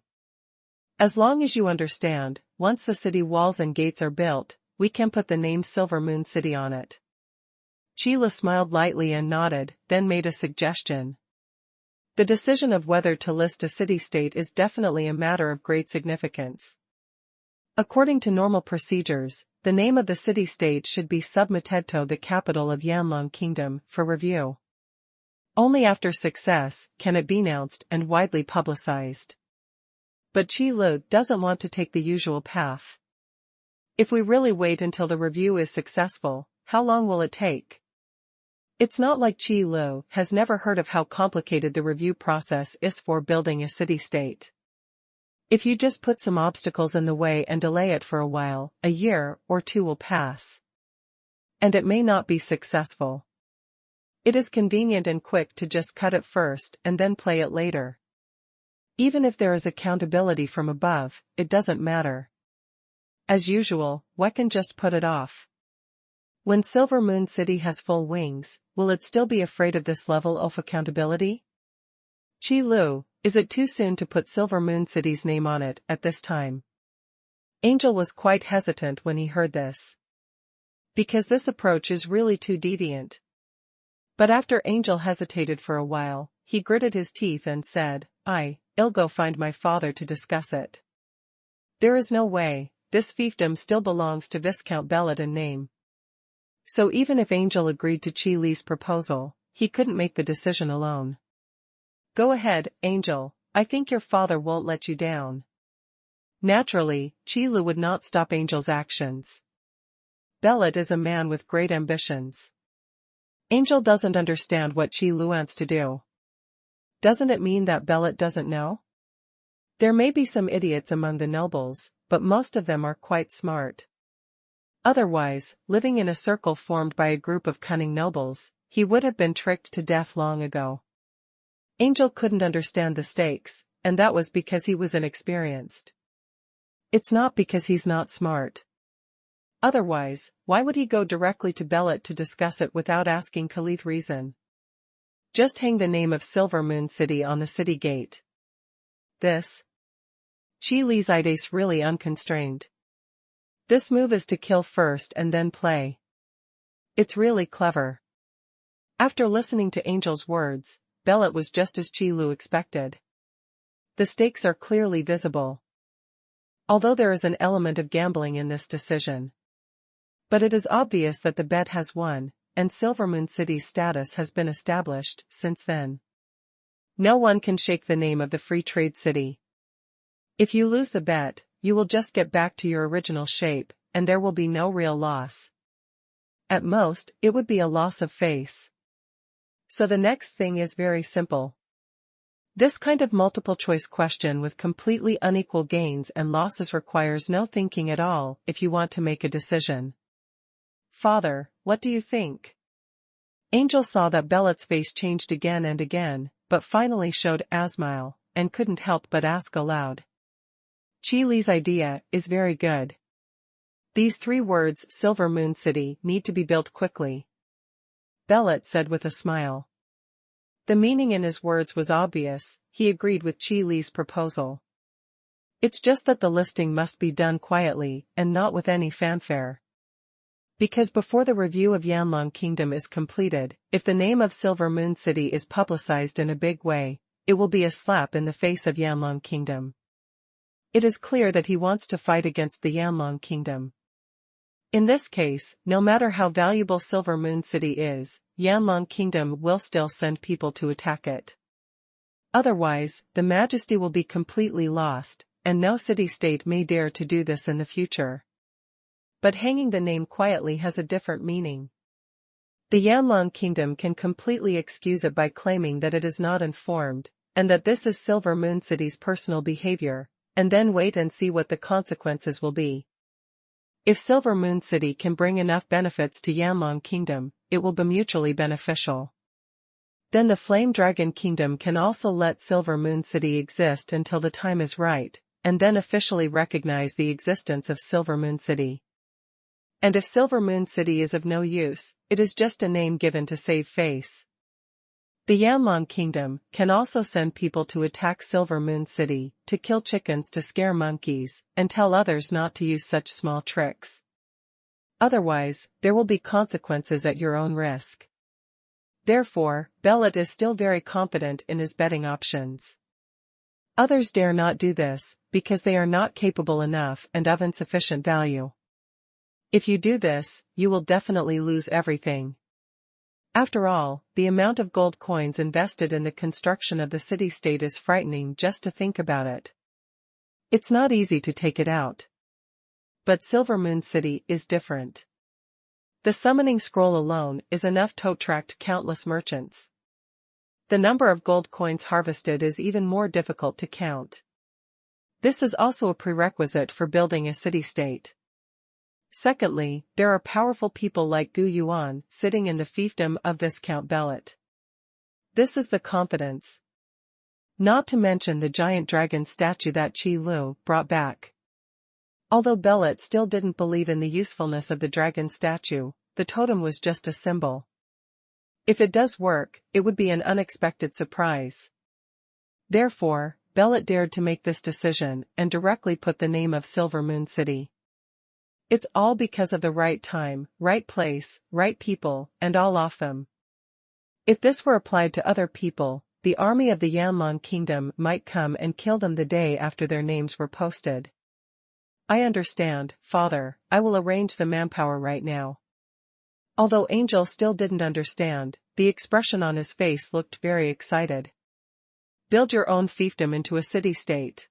As long as you understand, once the city walls and gates are built, we can put the name Silver Moon City on it. Qi Lu smiled lightly and nodded, then made a suggestion. The decision of whether to list a city-state is definitely a matter of great significance. According to normal procedures, the name of the city-state should be submitted to the capital of Yanlong Kingdom for review. Only after success can it be announced and widely publicized. But Qi Lu doesn't want to take the usual path. If we really wait until the review is successful, how long will it take? It's not like Qi Lu has never heard of how complicated the review process is for building a city-state. If you just put some obstacles in the way and delay it for a while, a year or two will pass. And it may not be successful. It is convenient and quick to just cut it first and then play it later. Even if there is accountability from above, it doesn't matter. As usual, we can just put it off. When Silver Moon City has full wings, will it still be afraid of this level of accountability? Qi Lu, is it too soon to put Silver Moon City's name on it at this time? Angel was quite hesitant when he heard this. Because this approach is really too deviant. But after Angel hesitated for a while, he gritted his teeth and said, I'll go find my father to discuss it. There is no way, this fiefdom still belongs to Viscount Bellet in name. So even if Angel agreed to Qi Li's proposal, he couldn't make the decision alone. Go ahead, Angel, I think your father won't let you down. Naturally, Qi Lu would not stop Angel's actions. Bellet is a man with great ambitions. Angel doesn't understand what Qi Lu wants to do. Doesn't it mean that Bellet doesn't know? There may be some idiots among the nobles, but most of them are quite smart. Otherwise, living in a circle formed by a group of cunning nobles, he would have been tricked to death long ago. Angel couldn't understand the stakes, and that was because he was inexperienced. It's not because he's not smart. Otherwise, why would he go directly to Bellet to discuss it without asking Khalid reason? Just hang the name of Silver Moon City on the city gate. This? Qi Li's eyes really unconstrained. This move is to kill first and then play. It's really clever. After listening to Angel's words, Bellet was just as Qi Lu expected. The stakes are clearly visible. Although there is an element of gambling in this decision. But it is obvious that the bet has won, and Silver Moon City's status has been established since then. No one can shake the name of the free trade city. If you lose the bet, you will just get back to your original shape, and there will be no real loss. At most, it would be a loss of face. So the next thing is very simple. This kind of multiple-choice question with completely unequal gains and losses requires no thinking at all if you want to make a decision. Father, what do you think? Angel saw that Bellet's face changed again and again, but finally showed a smile, and couldn't help but ask aloud. Qi Li's idea is very good. These 3 words Silver Moon City need to be built quickly. Bellet said with a smile. The meaning in his words was obvious, he agreed with Qi Li's proposal. It's just that the listing must be done quietly and not with any fanfare. Because before the review of Yanlong Kingdom is completed, if the name of Silver Moon City is publicized in a big way, it will be a slap in the face of Yanlong Kingdom. It is clear that he wants to fight against the Yanlong Kingdom. In this case, no matter how valuable Silver Moon City is, Yanlong Kingdom will still send people to attack it. Otherwise, the majesty will be completely lost, and no city-state may dare to do this in the future. But hanging the name quietly has a different meaning. The Yanlong Kingdom can completely excuse it by claiming that it is not informed, and that this is Silver Moon City's personal behavior, and then wait and see what the consequences will be. If Silver Moon City can bring enough benefits to Yanlong Kingdom, it will be mutually beneficial. Then the Flame Dragon Kingdom can also let Silver Moon City exist until the time is right, and then officially recognize the existence of Silver Moon City. And if Silver Moon City is of no use, it is just a name given to save face. The Yanlong Kingdom can also send people to attack Silver Moon City, to kill chickens to scare monkeys, and tell others not to use such small tricks. Otherwise, there will be consequences at your own risk. Therefore, Bellet is still very confident in his betting options. Others dare not do this, because they are not capable enough and of insufficient value. If you do this, you will definitely lose everything. After all, the amount of gold coins invested in the construction of the city-state is frightening just to think about it. It's not easy to take it out. But Silver Moon City is different. The summoning scroll alone is enough to attract countless merchants. The number of gold coins harvested is even more difficult to count. This is also a prerequisite for building a city-state. Secondly, there are powerful people like Gu Yuan sitting in the fiefdom of Viscount Bellet. This is the confidence. Not to mention the giant dragon statue that Qi Lu brought back. Although Bellet still didn't believe in the usefulness of the dragon statue, the totem was just a symbol. If it does work, it would be an unexpected surprise. Therefore, Bellet dared to make this decision and directly put the name of Silver Moon City. It's all because of the right time, right place, right people, and all of them. If this were applied to other people, the army of the Yanlong Kingdom might come and kill them the day after their names were posted. I understand, Father, I will arrange the manpower right now. Although Angel still didn't understand, the expression on his face looked very excited. Build your own fiefdom into a city-state.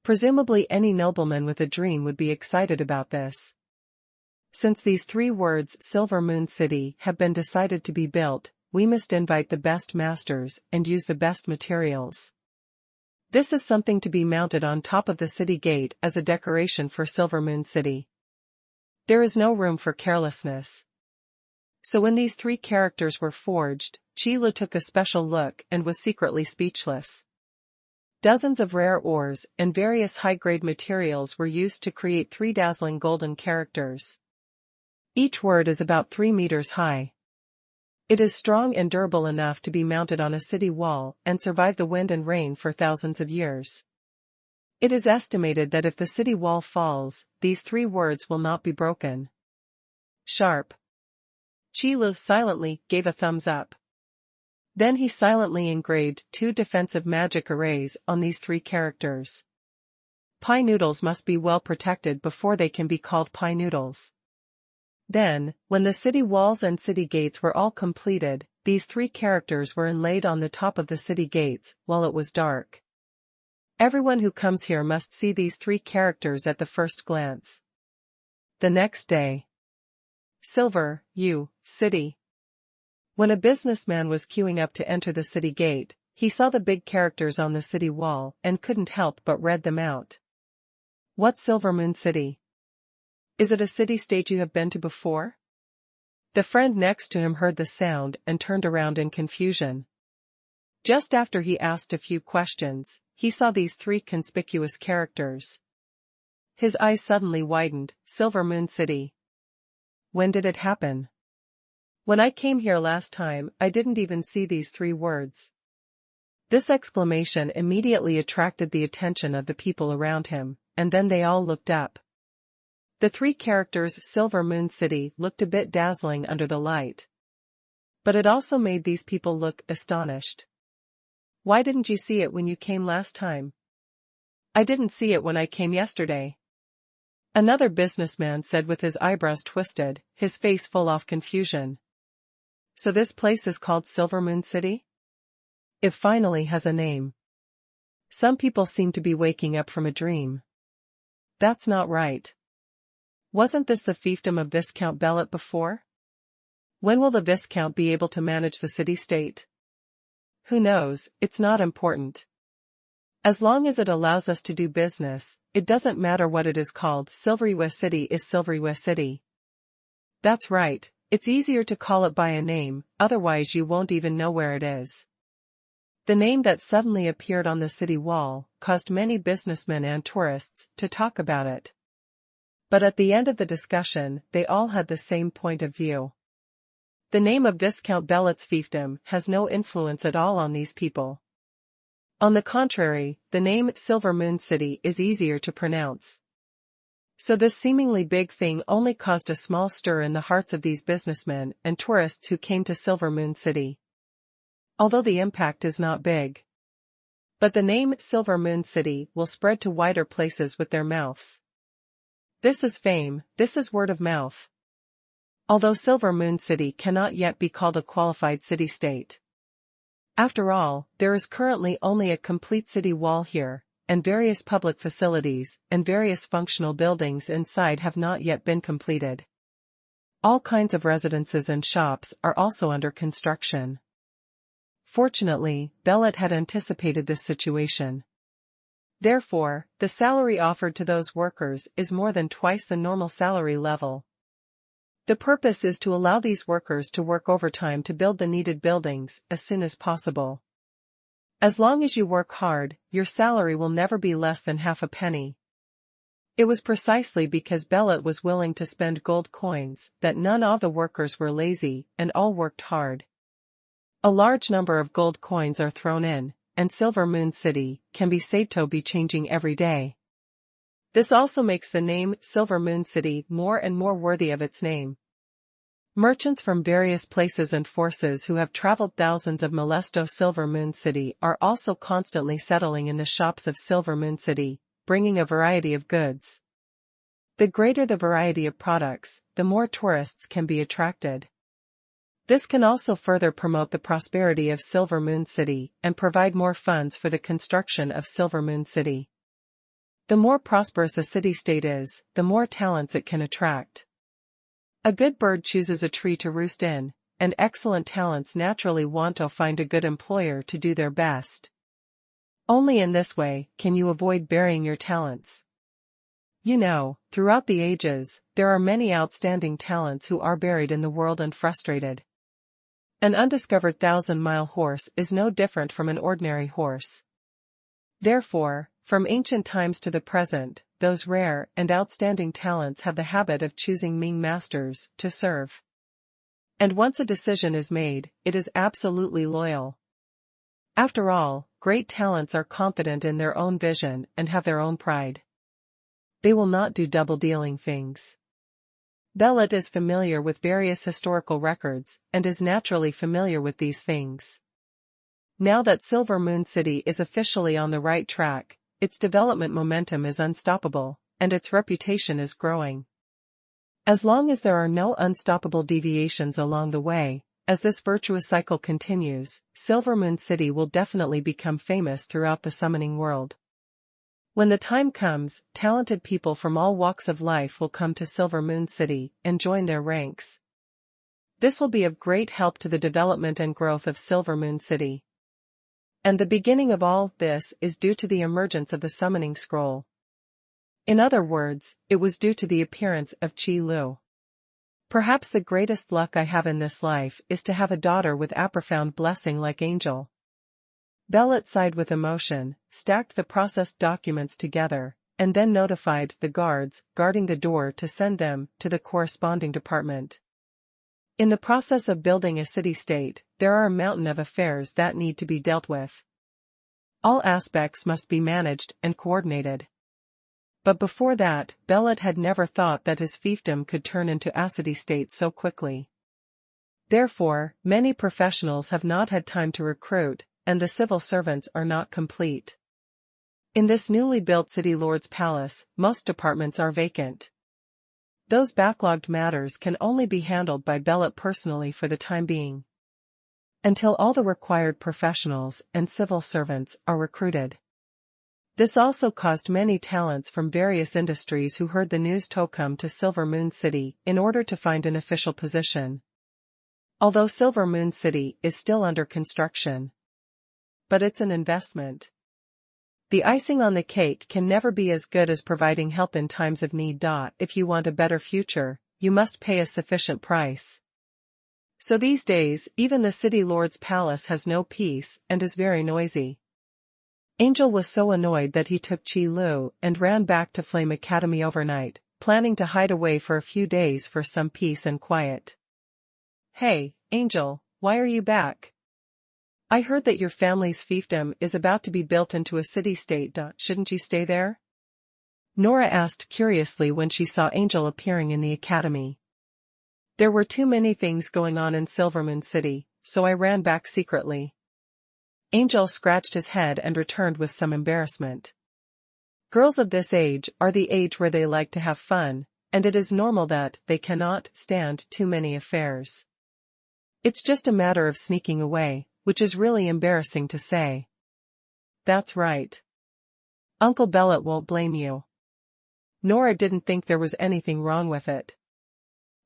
Presumably any nobleman with a dream would be excited about this. Since these three words Silver Moon City have been decided to be built, we must invite the best masters and use the best materials. This is something to be mounted on top of the city gate as a decoration for Silver Moon City. There is no room for carelessness. So when these three characters were forged, Qi Lu took a special look and was secretly speechless. Dozens of rare ores and various high-grade materials were used to create three dazzling golden characters. Each word is about 3 meters high. It is strong and durable enough to be mounted on a city wall and survive the wind and rain for thousands of years. It is estimated that if the city wall falls, these three words will not be broken. Sharp. Qi Lu silently gave a thumbs up. Then he silently engraved 2 defensive magic arrays on these 3 characters. Pie noodles must be well protected before they can be called pie noodles. Then, when the city walls and city gates were all completed, these 3 characters were inlaid on the top of the city gates, while it was dark. Everyone who comes here must see these 3 characters at the first glance. The next day. Silver, City. When a businessman was queuing up to enter the city gate, he saw the big characters on the city wall and couldn't help but read them out. What's Silver Moon City? Is it a city-state you have been to before? The friend next to him heard the sound and turned around in confusion. Just after he asked a few questions, he saw these 3 conspicuous characters. His eyes suddenly widened. Silver Moon City. When did it happen? When I came here last time, I didn't even see these 3 words. This exclamation immediately attracted the attention of the people around him, and then they all looked up. The 3 characters Silver Moon City looked a bit dazzling under the light. But it also made these people look astonished. Why didn't you see it when you came last time? I didn't see it when I came yesterday. Another businessman said with his eyebrows twisted, his face full of confusion. So this place is called Silver Moon City? It finally has a name. Some people seem to be waking up from a dream. That's not right. Wasn't this the fiefdom of Viscount Bellet before? When will the Viscount be able to manage the city-state? Who knows, it's not important. As long as it allows us to do business, it doesn't matter what it is called. Silverywa City is Silverywa City. That's right, it's easier to call it by a name, otherwise you won't even know where it is. The name that suddenly appeared on the city wall caused many businessmen and tourists to talk about it. But at the end of the discussion, they all had the same point of view. The name of Viscount Bellet's fiefdom has no influence at all on these people. On the contrary, the name Silver Moon City is easier to pronounce. So this seemingly big thing only caused a small stir in the hearts of these businessmen and tourists who came to Silver Moon City. Although the impact is not big. But the name Silver Moon City will spread to wider places with their mouths. This is fame, this is word of mouth. Although Silver Moon City cannot yet be called a qualified city-state. After all, there is currently only a complete city wall here, and various public facilities and various functional buildings inside have not yet been completed. All kinds of residences and shops are also under construction. Fortunately, Bellet had anticipated this situation. Therefore, the salary offered to those workers is more than twice the normal salary level. The purpose is to allow these workers to work overtime to build the needed buildings as soon as possible. As long as you work hard, your salary will never be less than half a penny. It was precisely because Bellet was willing to spend gold coins that none of the workers were lazy and all worked hard. A large number of gold coins are thrown in, and Silver Moon City can be said to be changing every day. This also makes the name Silver Moon City more and more worthy of its name. Merchants from various places and forces who have traveled thousands of miles to Silver Moon City are also constantly settling in the shops of Silver Moon City, bringing a variety of goods. The greater the variety of products, the more tourists can be attracted. This can also further promote the prosperity of Silver Moon City and provide more funds for the construction of Silver Moon City. The more prosperous a city-state is, the more talents it can attract. A good bird chooses a tree to roost in, and excellent talents naturally want to find a good employer to do their best. Only in this way can you avoid burying your talents. You know, throughout the ages, there are many outstanding talents who are buried in the world and frustrated. An undiscovered 1,000-mile horse is no different from an ordinary horse. Therefore, from ancient times to the present, those rare and outstanding talents have the habit of choosing Ming masters to serve. And once a decision is made, it is absolutely loyal. After all, great talents are confident in their own vision and have their own pride. They will not do double-dealing things. Bellet is familiar with various historical records and is naturally familiar with these things. Now that Silver Moon City is officially on the right track, its development momentum is unstoppable, and its reputation is growing. As long as there are no unstoppable deviations along the way, as this virtuous cycle continues, Silver Moon City will definitely become famous throughout the summoning world. When the time comes, talented people from all walks of life will come to Silver Moon City and join their ranks. This will be of great help to the development and growth of Silver Moon City. And the beginning of all this is due to the emergence of the summoning scroll. In other words, it was due to the appearance of Qi Lu. Perhaps the greatest luck I have in this life is to have a daughter with a profound blessing like Angel. Bellet sighed with emotion, stacked the processed documents together, and then notified the guards guarding the door to send them to the corresponding department. In the process of building a city-state, there are a mountain of affairs that need to be dealt with. All aspects must be managed and coordinated. But before that, Bellet had never thought that his fiefdom could turn into a city-state so quickly. Therefore, many professionals have not had time to recruit, and the civil servants are not complete. In this newly built city lord's palace, most departments are vacant. Those backlogged matters can only be handled by Bellet personally for the time being, until all the required professionals and civil servants are recruited. This also caused many talents from various industries who heard the news to come to Silver Moon City in order to find an official position. Although Silver Moon City is still under construction, but it's an investment. The icing on the cake can never be as good as providing help in times of need. If you want a better future, you must pay a sufficient price. So these days, even the city lord's palace has no peace and is very noisy. Angel was so annoyed that he took Qi Lu and ran back to Flame Academy overnight, planning to hide away for a few days for some peace and quiet. Hey, Angel, why are you back? I heard that your family's fiefdom is about to be built into a city-state. Shouldn't you stay there? Nora asked curiously when she saw Angel appearing in the academy. There were too many things going on in Silvermoon City, so I ran back secretly. Angel scratched his head and returned with some embarrassment. Girls of this age are the age where they like to have fun, and it is normal that they cannot stand too many affairs. It's just a matter of sneaking away, which is really embarrassing to say. That's right. Uncle Bellet won't blame you. Nora didn't think there was anything wrong with it.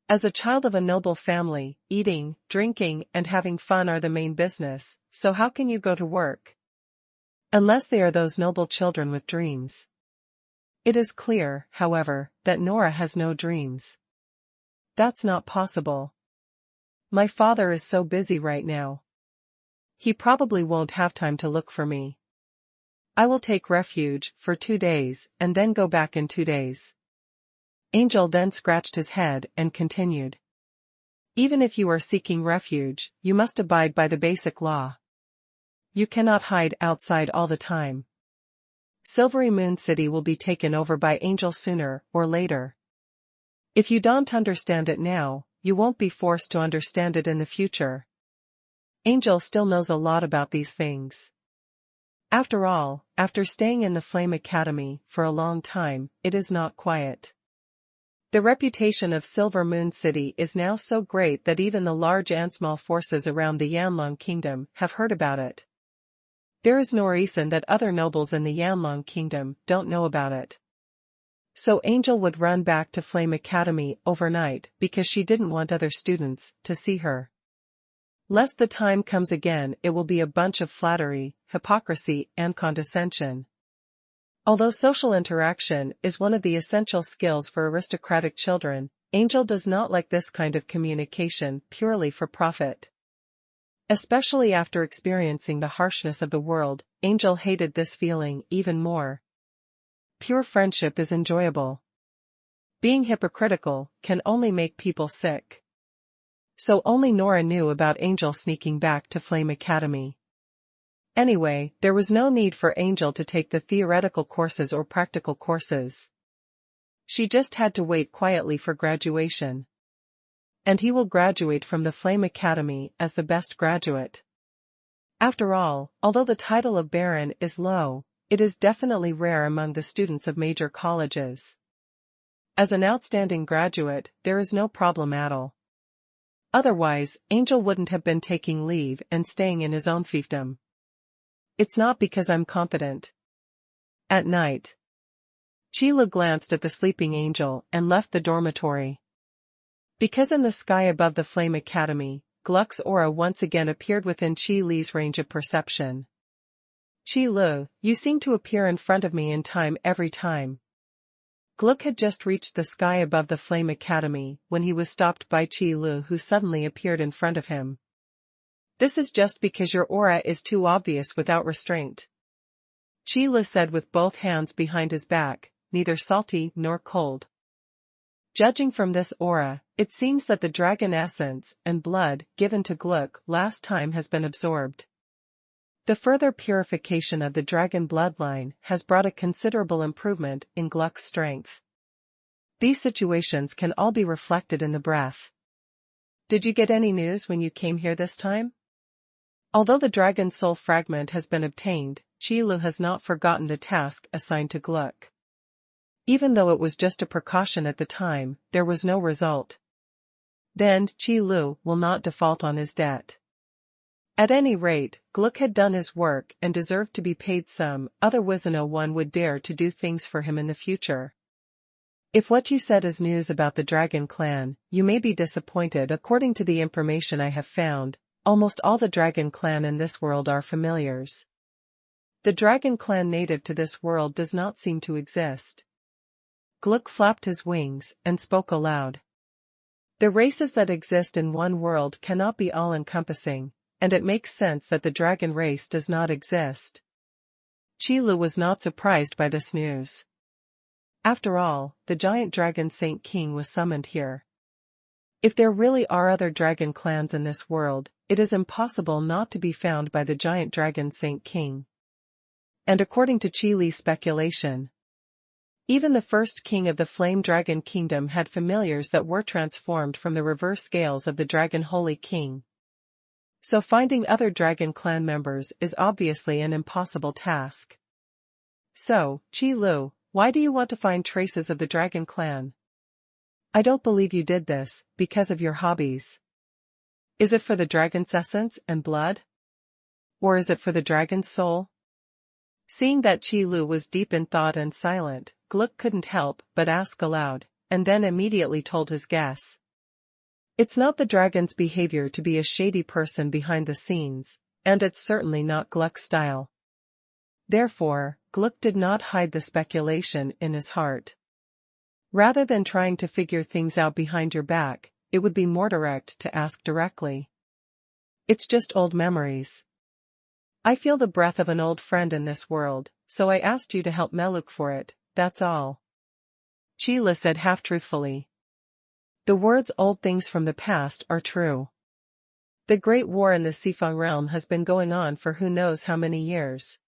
As a child of a noble family, eating, drinking, and having fun are the main business, so how can you go to work? Unless they are those noble children with dreams. It is clear, however, that Nora has no dreams. That's not possible. My father is so busy right now. He probably won't have time to look for me. I will take refuge for 2 days and then go back in 2 days. Angel then scratched his head and continued. Even if you are seeking refuge, you must abide by the basic law. You cannot hide outside all the time. Silvery Moon City will be taken over by Angel sooner or later. If you don't understand it now, you won't be forced to understand it in the future. Angel still knows a lot about these things. After all, after staying in the Flame Academy for a long time, it is not quiet. The reputation of Silver Moon City is now so great that even the large and small forces around the Yanlong Kingdom have heard about it. There is no reason that other nobles in the Yanlong Kingdom don't know about it. So Angel would run back to Flame Academy overnight because she didn't want other students to see her. Lest the time comes again, it will be a bunch of flattery, hypocrisy, and condescension. Although social interaction is one of the essential skills for aristocratic children, Angel does not like this kind of communication purely for profit. Especially after experiencing the harshness of the world, Angel hated this feeling even more. Pure friendship is enjoyable. Being hypocritical can only make people sick. So only Nora knew about Angel sneaking back to Flame Academy. Anyway, there was no need for Angel to take the theoretical courses or practical courses. She just had to wait quietly for graduation. And he will graduate from the Flame Academy as the best graduate. After all, although the title of Baron is low, it is definitely rare among the students of major colleges. As an outstanding graduate, there is no problem at all. Otherwise, Angel wouldn't have been taking leave and staying in his own fiefdom. It's not because I'm competent. At night, Qi Lu glanced at the sleeping Angel and left the dormitory. Because in the sky above the Flame Academy, Gluck's aura once again appeared within Qi Li's range of perception. Qi Lu, you seem to appear in front of me in time every time. Gluck had just reached the sky above the Flame Academy when he was stopped by Qi Lu, who suddenly appeared in front of him. This is just because your aura is too obvious without restraint. Qi Lu said with both hands behind his back, neither salty nor cold. Judging from this aura, it seems that the dragon essence and blood given to Gluck last time has been absorbed. The further purification of the dragon bloodline has brought a considerable improvement in Gluck's strength. These situations can all be reflected in the breath. Did you get any news when you came here this time? Although the dragon soul fragment has been obtained, Qi Lu has not forgotten the task assigned to Gluck. Even though it was just a precaution at the time, there was no result. Then, Qi Lu will not default on his debt. At any rate, Gluck had done his work and deserved to be paid some, otherwise no one would dare to do things for him in the future. If what you said is news about the Dragon Clan, you may be disappointed. According to the information I have found, almost all the Dragon Clan in this world are familiars. The Dragon Clan native to this world does not seem to exist. Gluck flapped his wings and spoke aloud. The races that exist in one world cannot be all-encompassing, and it makes sense that the dragon race does not exist. Qi Lu was not surprised by this news. After all, the giant dragon Saint King was summoned here. If there really are other dragon clans in this world, it is impossible not to be found by the giant dragon Saint King. And according to Qi Li's speculation, even the first king of the Flame Dragon Kingdom had familiars that were transformed from the reverse scales of the Dragon Holy King. So finding other Dragon Clan members is obviously an impossible task. So, Qi Lu, why do you want to find traces of the Dragon Clan? I don't believe you did this, because of your hobbies. Is it for the dragon's essence and blood? Or is it for the dragon's soul? Seeing that Qi Lu was deep in thought and silent, Gluck couldn't help but ask aloud, and then immediately told his guess. It's not the dragon's behavior to be a shady person behind the scenes, and it's certainly not Gluck's style. Therefore, Gluck did not hide the speculation in his heart. Rather than trying to figure things out behind your back, it would be more direct to ask directly. It's just old memories. I feel the breath of an old friend in this world, so I asked you to help me look for it, that's all. Qi Lu said half-truthfully. The words old things from the past are true. The Great War in the Sifang realm has been going on for who knows how many years.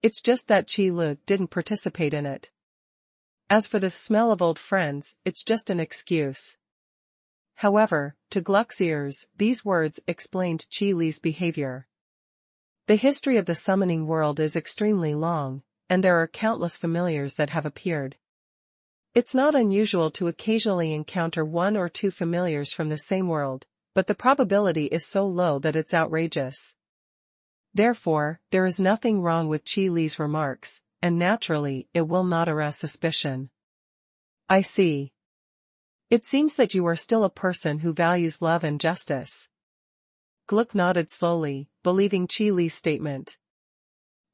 It's just that Qi Lu didn't participate in it. As for the smell of old friends, it's just an excuse. However, to Gluck's ears, these words explained Qi Li's behavior. The history of the summoning world is extremely long, and there are countless familiars that have appeared. It's not unusual to occasionally encounter one or two familiars from the same world, but the probability is so low that it's outrageous. Therefore, there is nothing wrong with Qi Li's remarks, and naturally, it will not arouse suspicion. I see. It seems that you are still a person who values love and justice. Gluck nodded slowly, believing Qi Li's statement.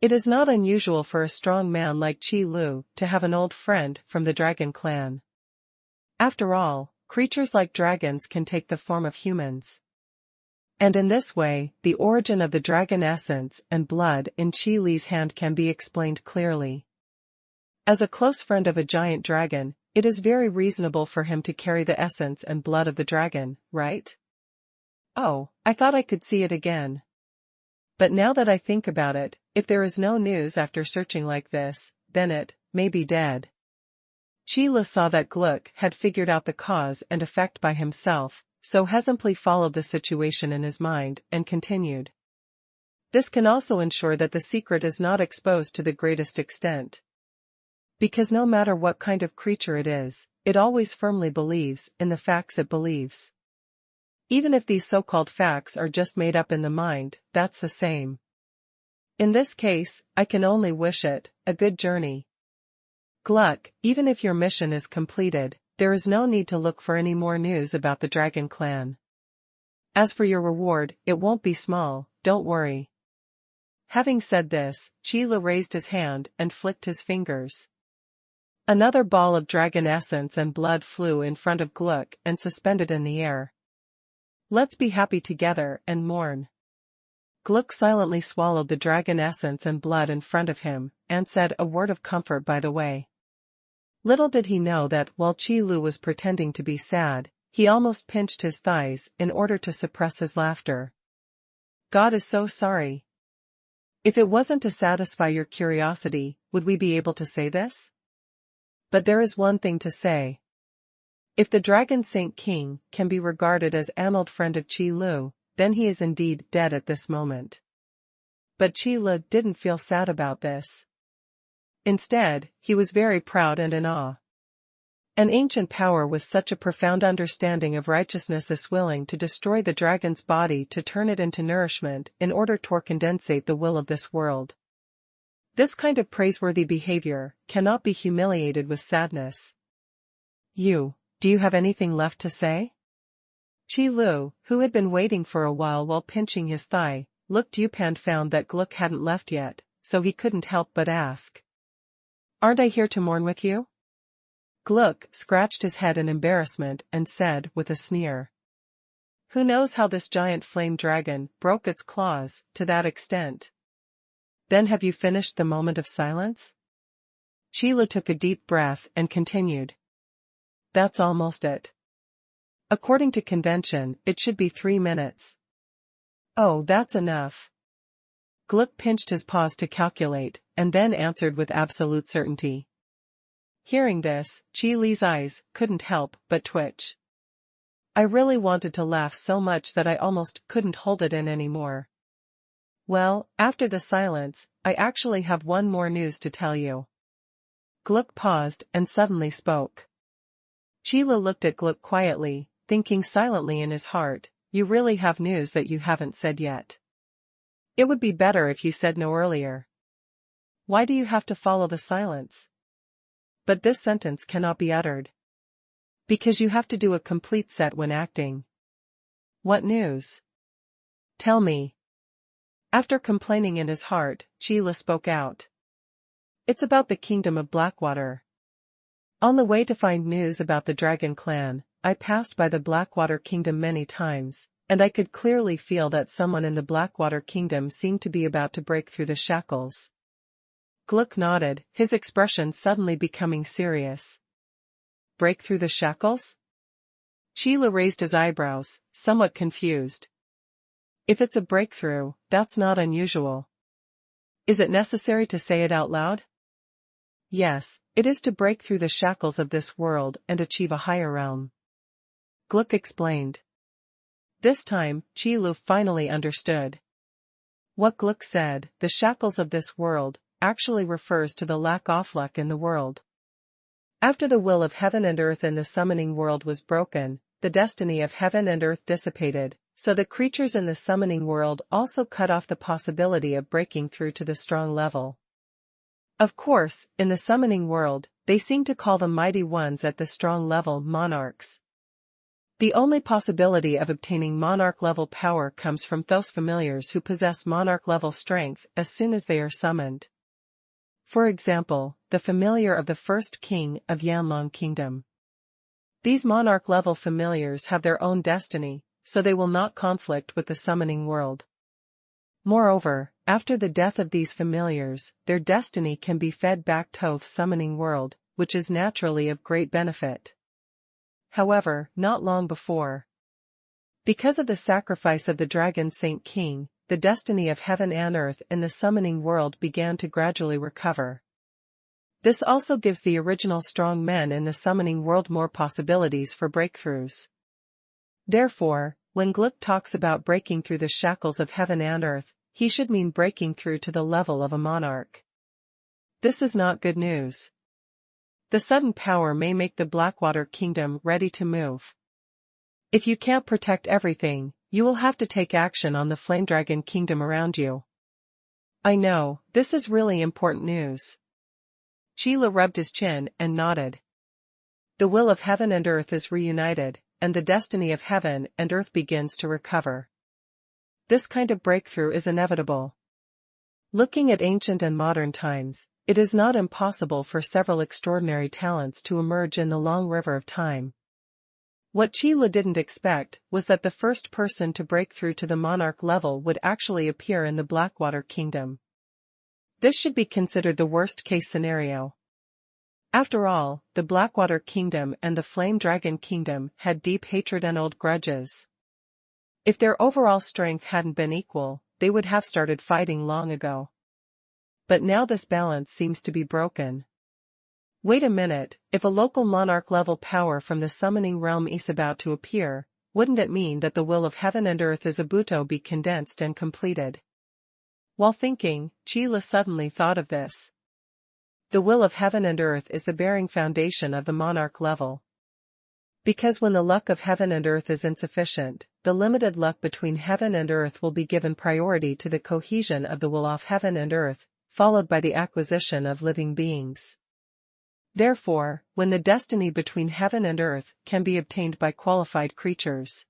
It is not unusual for a strong man like Qi Lu to have an old friend from the Dragon Clan. After all, creatures like dragons can take the form of humans. And in this way, the origin of the dragon essence and blood in Qi Li's hand can be explained clearly. As a close friend of a giant dragon, it is very reasonable for him to carry the essence and blood of the dragon, right? Oh, I thought I could see it again. But now that I think about it, if there is no news after searching like this, then it may be dead. Qi Lu saw that Gluck had figured out the cause and effect by himself, so he simply followed the situation in his mind and continued. This can also ensure that the secret is not exposed to the greatest extent. Because no matter what kind of creature it is, it always firmly believes in the facts it believes. Even if these so-called facts are just made up in the mind, that's the same. In this case, I can only wish it a good journey. Gluck, even if your mission is completed, there is no need to look for any more news about the Dragon Clan. As for your reward, it won't be small, don't worry. Having said this, Qi Lu raised his hand and flicked his fingers. Another ball of dragon essence and blood flew in front of Gluck and suspended in the air. Let's be happy together and mourn. Gluck silently swallowed the dragon essence and blood in front of him, and said a word of comfort by the way. Little did he know that, while Qi Lu was pretending to be sad, he almost pinched his thighs in order to suppress his laughter. God is so sorry. If it wasn't to satisfy your curiosity, would we be able to say this? But there is one thing to say. If the Dragon Saint King can be regarded as an old friend of Qi Lu, then he is indeed dead at this moment. But Qi Lu didn't feel sad about this. Instead, he was very proud and in awe. An ancient power with such a profound understanding of righteousness is willing to destroy the dragon's body to turn it into nourishment in order to condensate the will of this world. This kind of praiseworthy behavior cannot be humiliated with sadness. Do you have anything left to say? Qi Lu, who had been waiting for a while pinching his thigh, looked up and found that Gluck hadn't left yet, so he couldn't help but ask. Aren't I here to mourn with you? Gluck scratched his head in embarrassment and said with a sneer. Who knows how this giant flame dragon broke its claws to that extent? Then have you finished the moment of silence? Qi Lu took a deep breath and continued. That's almost it. According to convention, it should be 3 minutes. Oh, that's enough. Gluck pinched his paws to calculate, and then answered with absolute certainty. Hearing this, Qi Li's eyes couldn't help but twitch. I really wanted to laugh so much that I almost couldn't hold it in anymore. Well, after the silence, I actually have one more news to tell you. Gluck paused and suddenly spoke. Qi Lu looked at Gluck quietly, thinking silently in his heart, you really have news that you haven't said yet. It would be better if you said no earlier. Why do you have to follow the silence? But this sentence cannot be uttered. Because you have to do a complete set when acting. What news? Tell me. After complaining in his heart, Qi Lu spoke out. It's about the kingdom of Blackwater. On the way to find news about the Dragon Clan, I passed by the Blackwater Kingdom many times, and I could clearly feel that someone in the Blackwater Kingdom seemed to be about to break through the shackles. Gluck nodded, his expression suddenly becoming serious. Break through the shackles? Qi Lu raised his eyebrows, somewhat confused. If it's a breakthrough, that's not unusual. Is it necessary to say it out loud? Yes, it is to break through the shackles of this world and achieve a higher realm. Gluck explained. This time, Qi Lu finally understood. What Gluck said, the shackles of this world, actually refers to the lack of luck in the world. After the will of heaven and earth in the summoning world was broken, the destiny of heaven and earth dissipated, so the creatures in the summoning world also cut off the possibility of breaking through to the strong level. Of course, in the summoning world, they seem to call the mighty ones at the strong level monarchs. The only possibility of obtaining monarch-level power comes from those familiars who possess monarch-level strength as soon as they are summoned. For example, the familiar of the first king of Yanlong Kingdom. These monarch-level familiars have their own destiny, so they will not conflict with the summoning world. Moreover, after the death of these familiars, their destiny can be fed back to the summoning world, which is naturally of great benefit. However, not long before. Because of the sacrifice of the Dragon Saint King, the destiny of heaven and earth in the summoning world began to gradually recover. This also gives the original strong men in the summoning world more possibilities for breakthroughs. Therefore, when Gluck talks about breaking through the shackles of heaven and earth, he should mean breaking through to the level of a monarch. This is not good news. The sudden power may make the Blackwater Kingdom ready to move. If you can't protect everything, you will have to take action on the Flame Dragon Kingdom around you. I know, this is really important news. Qi Lu rubbed his chin and nodded. The will of heaven and earth is reunited, and the destiny of heaven and earth begins to recover. This kind of breakthrough is inevitable. Looking at ancient and modern times, it is not impossible for several extraordinary talents to emerge in the long river of time. What Qi Lu didn't expect was that the first person to break through to the monarch level would actually appear in the Blackwater Kingdom. This should be considered the worst-case scenario. After all, the Blackwater Kingdom and the Flame Dragon Kingdom had deep hatred and old grudges. If their overall strength hadn't been equal, they would have started fighting long ago. But now this balance seems to be broken. Wait a minute, if a local monarch-level power from the summoning realm is about to appear, wouldn't it mean that the will of heaven and earth is about to be condensed and completed? While thinking, Qi Lu suddenly thought of this. The will of heaven and earth is the bearing foundation of the monarch level. Because when the luck of heaven and earth is insufficient, the limited luck between heaven and earth will be given priority to the cohesion of the will of heaven and earth, followed by the acquisition of living beings. Therefore, when the destiny between heaven and earth can be obtained by qualified creatures,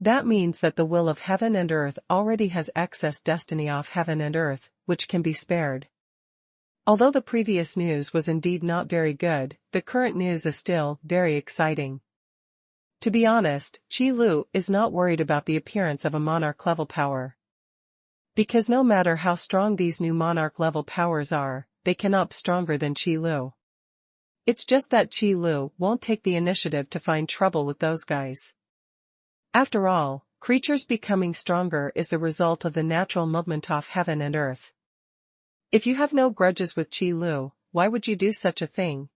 that means that the will of heaven and earth already has excess destiny of heaven and earth, which can be spared. Although the previous news was indeed not very good, the current news is still very exciting. To be honest, Qi Lu is not worried about the appearance of a monarch-level power. Because no matter how strong these new monarch-level powers are, they cannot be stronger than Qi Lu. It's just that Qi Lu won't take the initiative to find trouble with those guys. After all, creatures becoming stronger is the result of the natural movement of heaven and earth. If you have no grudges with Qi Lu, why would you do such a thing?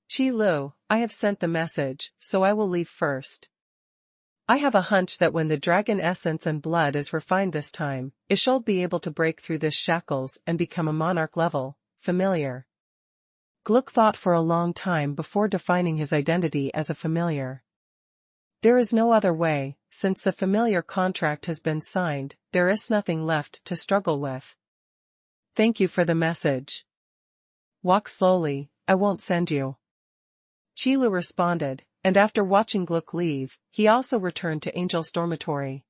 Qi Lu, I have sent the message, so I will leave first. I have a hunch that when the dragon essence and blood is refined this time, it shall be able to break through this shackles and become a monarch level, familiar. Gluck thought for a long time before defining his identity as a familiar. There is no other way, since the familiar contract has been signed, there is nothing left to struggle with. Thank you for the message. Walk slowly, I won't send you. Qi Lu responded, and after watching Gluck leave, he also returned to Angel's dormitory.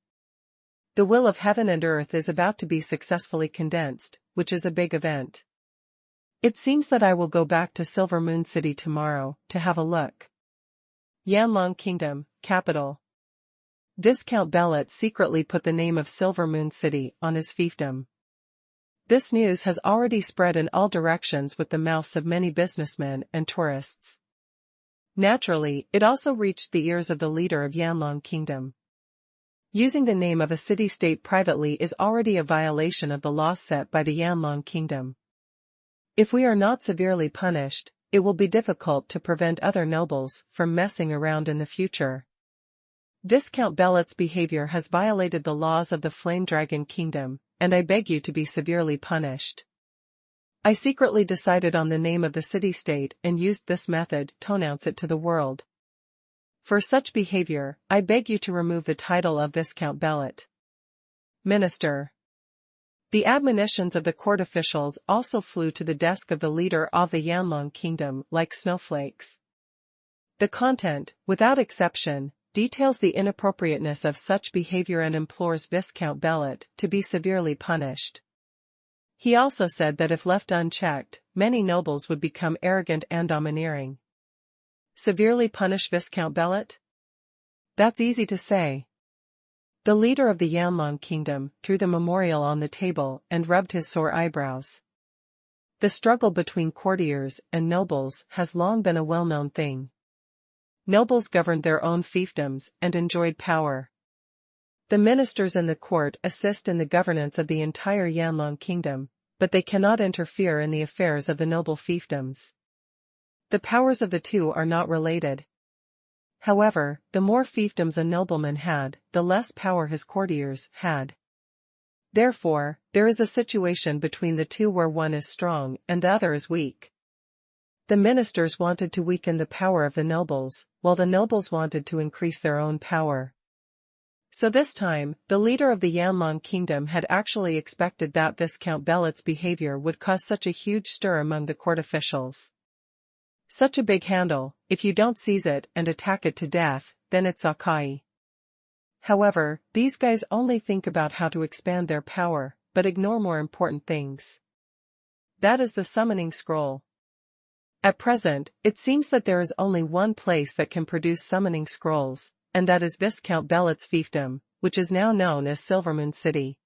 The will of heaven and earth is about to be successfully condensed, which is a big event. It seems that I will go back to Silver Moon City tomorrow, to have a look. Yanlong Kingdom, capital. Viscount Bellet secretly put the name of Silver Moon City on his fiefdom. This news has already spread in all directions with the mouths of many businessmen and tourists. Naturally, it also reached the ears of the leader of Yanlong Kingdom. Using the name of a city-state privately is already a violation of the laws set by the Yanlong Kingdom. If we are not severely punished, it will be difficult to prevent other nobles from messing around in the future. Viscount Bellet's behavior has violated the laws of the Flame Dragon Kingdom, and I beg you to be severely punished. I secretly decided on the name of the city-state and used this method to announce it to the world. For such behavior, I beg you to remove the title of Viscount Bellet. Minister. The admonitions of the court officials also flew to the desk of the leader of the Yanlong Kingdom like snowflakes. The content, without exception, details the inappropriateness of such behavior and implores Viscount Bellet to be severely punished. He also said that if left unchecked, many nobles would become arrogant and domineering. Severely punish Viscount Bellet? That's easy to say. The leader of the Yanlong Kingdom threw the memorial on the table and rubbed his sore eyebrows. The struggle between courtiers and nobles has long been a well-known thing. Nobles governed their own fiefdoms and enjoyed power. The ministers in the court assist in the governance of the entire Yanlong Kingdom, but they cannot interfere in the affairs of the noble fiefdoms. The powers of the two are not related. However, the more fiefdoms a nobleman had, the less power his courtiers had. Therefore, there is a situation between the two where one is strong and the other is weak. The ministers wanted to weaken the power of the nobles, while the nobles wanted to increase their own power. So this time, the leader of the Yanlong Kingdom had actually expected that Viscount Bellet's behavior would cause such a huge stir among the court officials. Such a big handle, if you don't seize it and attack it to death, then it's Akai. However, these guys only think about how to expand their power, but ignore more important things. That is the summoning scroll. At present, it seems that there is only one place that can produce summoning scrolls, and that is Viscount Bellet's fiefdom, which is now known as Silvermoon City.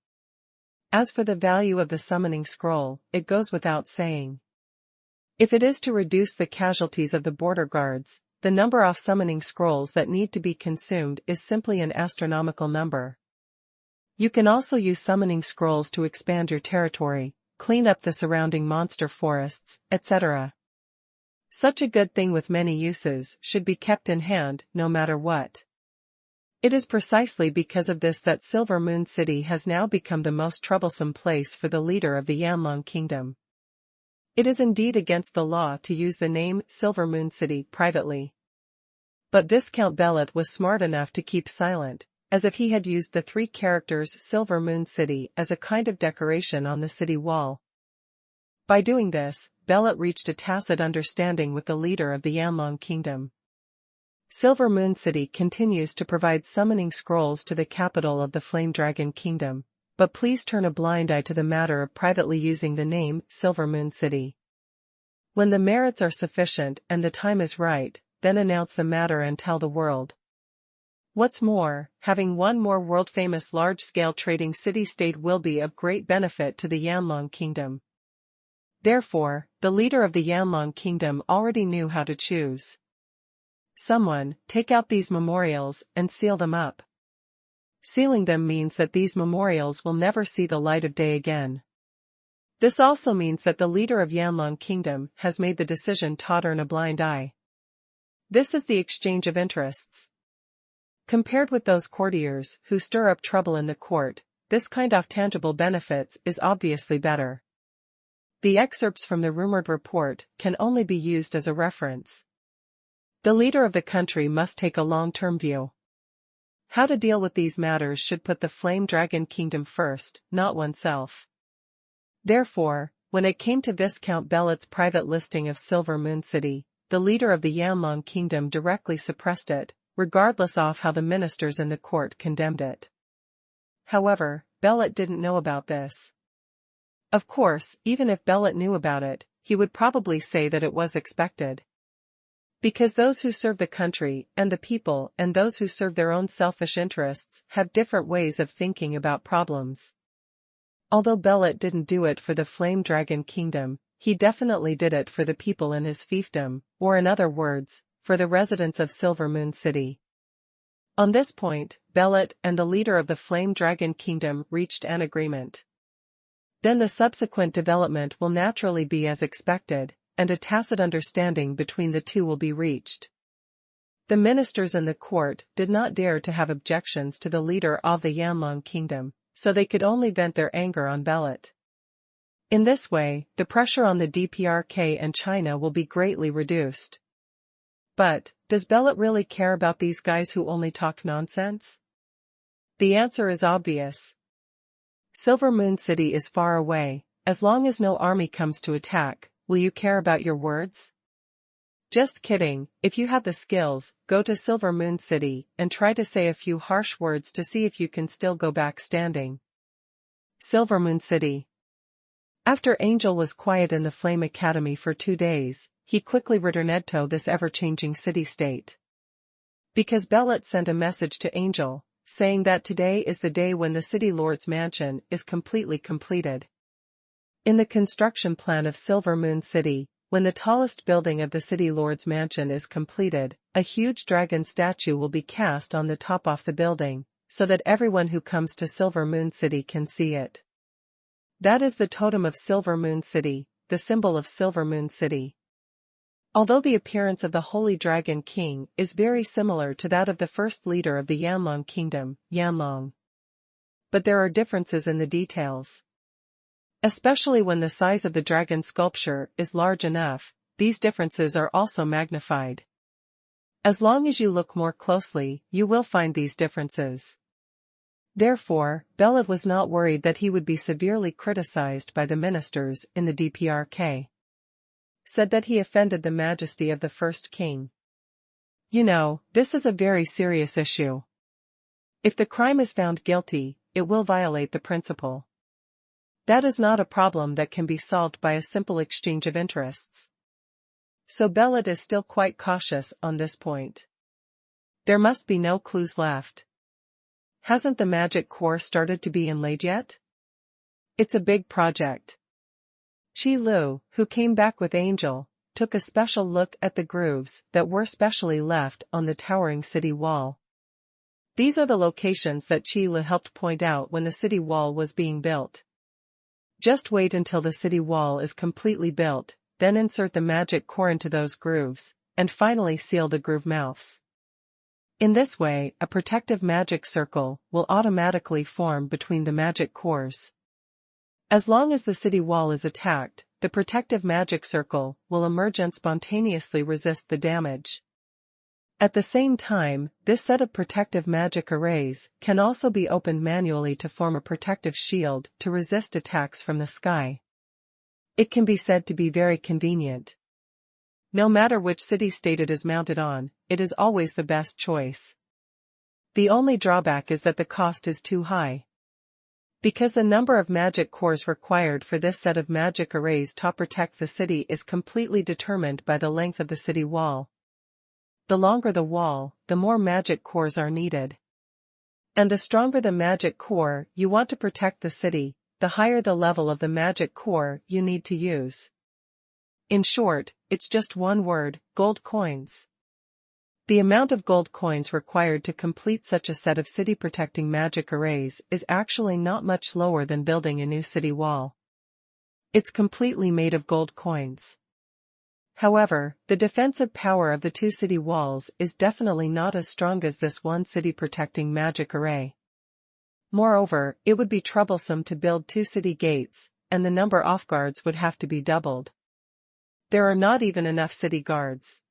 As for the value of the summoning scroll, it goes without saying. If it is to reduce the casualties of the border guards, the number of summoning scrolls that need to be consumed is simply an astronomical number. You can also use summoning scrolls to expand your territory, clean up the surrounding monster forests, etc. Such a good thing with many uses should be kept in hand no matter what. It is precisely because of this that Silver Moon City has now become the most troublesome place for the leader of the Yanlong Kingdom. It is indeed against the law to use the name Silver Moon City privately. But Viscount Bellet was smart enough to keep silent, as if he had used the 3 characters Silver Moon City as a kind of decoration on the city wall. By doing this, Bellet reached a tacit understanding with the leader of the Yanlong Kingdom. Silver Moon City continues to provide summoning scrolls to the capital of the Flame Dragon Kingdom, but please turn a blind eye to the matter of privately using the name Silver Moon City. When the merits are sufficient and the time is right, then announce the matter and tell the world. What's more, having one more world-famous large-scale trading city-state will be of great benefit to the Yanlong Kingdom. Therefore, the leader of the Yanlong Kingdom already knew how to choose. Someone, take out these memorials and seal them up. Sealing them means that these memorials will never see the light of day again. This also means that the leader of Yanlong Kingdom has made the decision to turn a blind eye. This is the exchange of interests. Compared with those courtiers who stir up trouble in the court, this kind of tangible benefits is obviously better. The excerpts from the rumored report can only be used as a reference. The leader of the country must take a long-term view. How to deal with these matters should put the Flame Dragon Kingdom first, not oneself. Therefore, when it came to Viscount Bellet's private listing of Silver Moon City, the leader of the Yanlong Kingdom directly suppressed it, regardless of how the ministers in the court condemned it. However, Bellet didn't know about this. Of course, even if Bellet knew about it, he would probably say that it was expected. Because those who serve the country and the people and those who serve their own selfish interests have different ways of thinking about problems. Although Bellet didn't do it for the Flame Dragon Kingdom, he definitely did it for the people in his fiefdom, or in other words, for the residents of Silver Moon City. On this point, Bellet and the leader of the Flame Dragon Kingdom reached an agreement. Then the subsequent development will naturally be as expected, and a tacit understanding between the two will be reached. The ministers in the court did not dare to have objections to the leader of the Yanlong Kingdom, so they could only vent their anger on Bellet. In this way, the pressure on the DPRK and China will be greatly reduced. But, does Bellet really care about these guys who only talk nonsense? The answer is obvious. Silver Moon City is far away. As long as no army comes to attack, will you care about your words? Just kidding, if you have the skills, go to Silver Moon City and try to say a few harsh words to see if you can still go back standing. Silver Moon City. After Angel was quiet in the Flame Academy for 2 days, he quickly returned to this ever-changing city-state. Because Bellet sent a message to Angel, saying that today is the day when the City Lord's mansion is completely completed. In the construction plan of Silver Moon City, when the tallest building of the City Lord's mansion is completed, a huge dragon statue will be cast on the top of the building, so that everyone who comes to Silver Moon City can see it. That is the totem of Silver Moon City, the symbol of Silver Moon City. Although the appearance of the Holy Dragon King is very similar to that of the first leader of the Yanlong Kingdom, Yanlong. But there are differences in the details. Especially when the size of the dragon sculpture is large enough, these differences are also magnified. As long as you look more closely, you will find these differences. Therefore, Bellet was not worried that he would be severely criticized by the ministers in the DPRK. Said that he offended the majesty of the first king. You know, this is a very serious issue. If the crime is found guilty, it will violate the principle. That is not a problem that can be solved by a simple exchange of interests. So Bellet is still quite cautious on this point. There must be no clues left. Hasn't the magic core started to be inlaid yet? It's a big project. Qi Lu, who came back with Angel, took a special look at the grooves that were specially left on the towering city wall. These are the locations that Qi Lu helped point out when the city wall was being built. Just wait until the city wall is completely built, then insert the magic core into those grooves, and finally seal the groove mouths. In this way, a protective magic circle will automatically form between the magic cores. As long as the city wall is attacked, the protective magic circle will emerge and spontaneously resist the damage. At the same time, this set of protective magic arrays can also be opened manually to form a protective shield to resist attacks from the sky. It can be said to be very convenient. No matter which city-state it is mounted on, it is always the best choice. The only drawback is that the cost is too high. Because the number of magic cores required for this set of magic arrays to protect the city is completely determined by the length of the city wall. The longer the wall, the more magic cores are needed. And the stronger the magic core you want to protect the city, the higher the level of the magic core you need to use. In short, it's just one word: gold coins. The amount of gold coins required to complete such a set of city-protecting magic arrays is actually not much lower than building a new city wall. It's completely made of gold coins. However, the defensive power of the two city walls is definitely not as strong as this one city-protecting magic array. Moreover, it would be troublesome to build two city gates, and the number of guards would have to be doubled. There are not even enough city guards.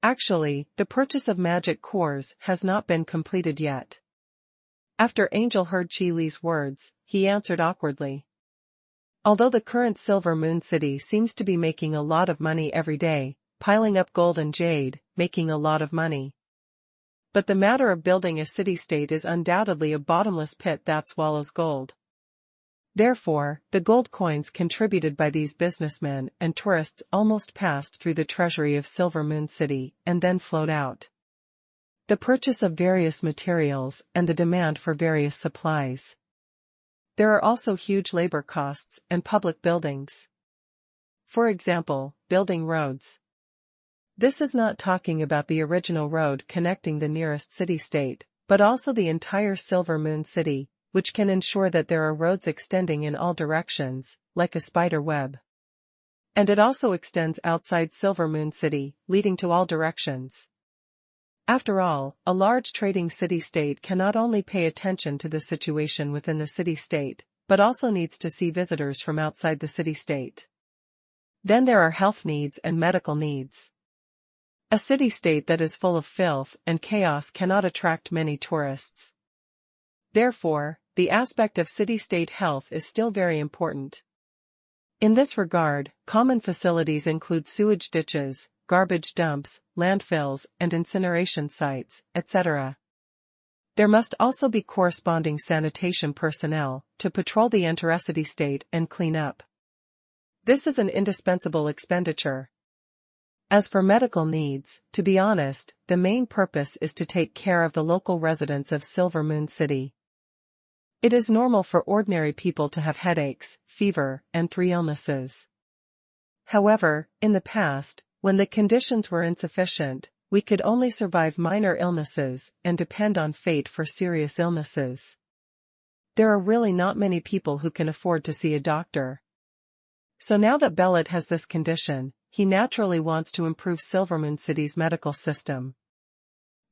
Actually, the purchase of magic cores has not been completed yet. After Angel heard Qi Li's words, he answered awkwardly. Although the current Silver Moon City seems to be making a lot of money every day, piling up gold and jade, making a lot of money. But the matter of building a city-state is undoubtedly a bottomless pit that swallows gold. Therefore, the gold coins contributed by these businessmen and tourists almost passed through the treasury of Silver Moon City and then flowed out. The purchase of various materials and the demand for various supplies. There are also huge labor costs and public buildings. For example, building roads. This is not talking about the original road connecting the nearest city-state, but also the entire Silver Moon City, which can ensure that there are roads extending in all directions, like a spider web. And it also extends outside Silver Moon City, leading to all directions. After all, a large trading city-state cannot only pay attention to the situation within the city-state, but also needs to see visitors from outside the city-state. Then there are health needs and medical needs. A city-state that is full of filth and chaos cannot attract many tourists. Therefore, the aspect of city-state health is still very important. In this regard, common facilities include sewage ditches, garbage dumps, landfills and incineration sites, etc. There must also be corresponding sanitation personnel to patrol the intercity state and clean up. This is an indispensable expenditure. As for medical needs, to be honest, the main purpose is to take care of the local residents of Silver Moon City. It is normal for ordinary people to have headaches, fever, and 3 illnesses. However, in the past, when the conditions were insufficient, we could only survive minor illnesses and depend on fate for serious illnesses. There are really not many people who can afford to see a doctor. So now that Bellet has this condition, he naturally wants to improve Silver Moon City's medical system.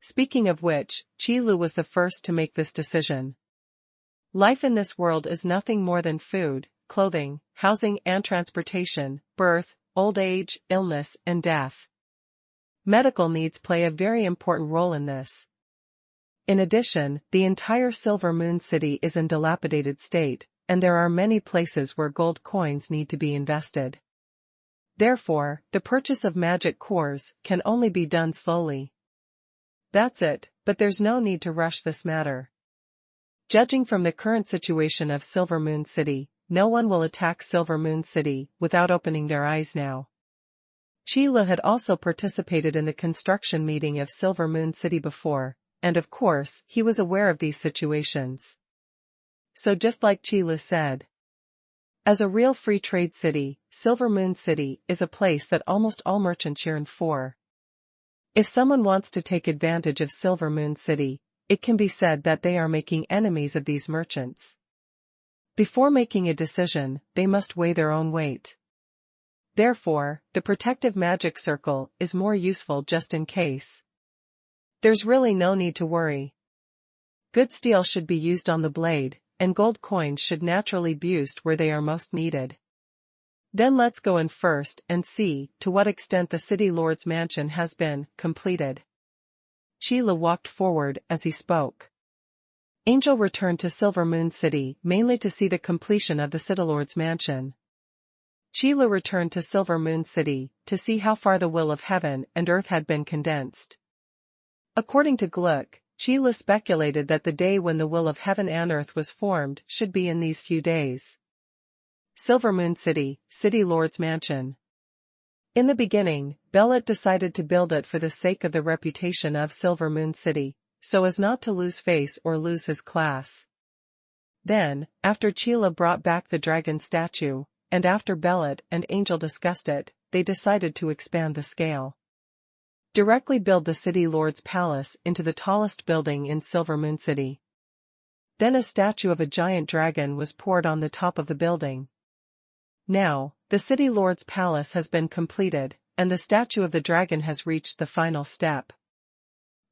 Speaking of which, Qi Lu was the first to make this decision. Life in this world is nothing more than food, clothing, housing and transportation, birth, old age, illness, and death. Medical needs play a very important role in this. In addition, the entire Silver Moon City is in dilapidated state, and there are many places where gold coins need to be invested. Therefore, the purchase of magic cores can only be done slowly. That's it, but there's no need to rush this matter. Judging from the current situation of Silver Moon City, no one will attack Silver Moon City without opening their eyes now. Qi Lu had also participated in the construction meeting of Silver Moon City before, and of course, he was aware of these situations. So just like Qi Lu said, as a real free trade city, Silver Moon City is a place that almost all merchants yearn for. If someone wants to take advantage of Silver Moon City, it can be said that they are making enemies of these merchants. Before making a decision, they must weigh their own weight. Therefore, the protective magic circle is more useful just in case. There's really no need to worry. Good steel should be used on the blade, and gold coins should naturally be used where they are most needed. Then let's go in first and see to what extent the city lord's mansion has been completed. Qi Lu walked forward as he spoke. Angel returned to Silver Moon City mainly to see the completion of the city lord's mansion. Qi Lu returned to Silver Moon City to see how far the will of heaven and earth had been condensed. According to Gluck, Qi Lu speculated that the day when the will of heaven and earth was formed should be in these few days. Silver Moon City, City Lord's Mansion. In the beginning, Belit decided to build it for the sake of the reputation of Silver Moon City, so as not to lose face or lose his class. Then, after Qi Lu brought back the dragon statue, and after Belit and Angel discussed it, they decided to expand the scale. Directly build the city lord's palace into the tallest building in Silver Moon City. Then a statue of a giant dragon was poured on the top of the building. Now, the city lord's palace has been completed, and the statue of the dragon has reached the final step.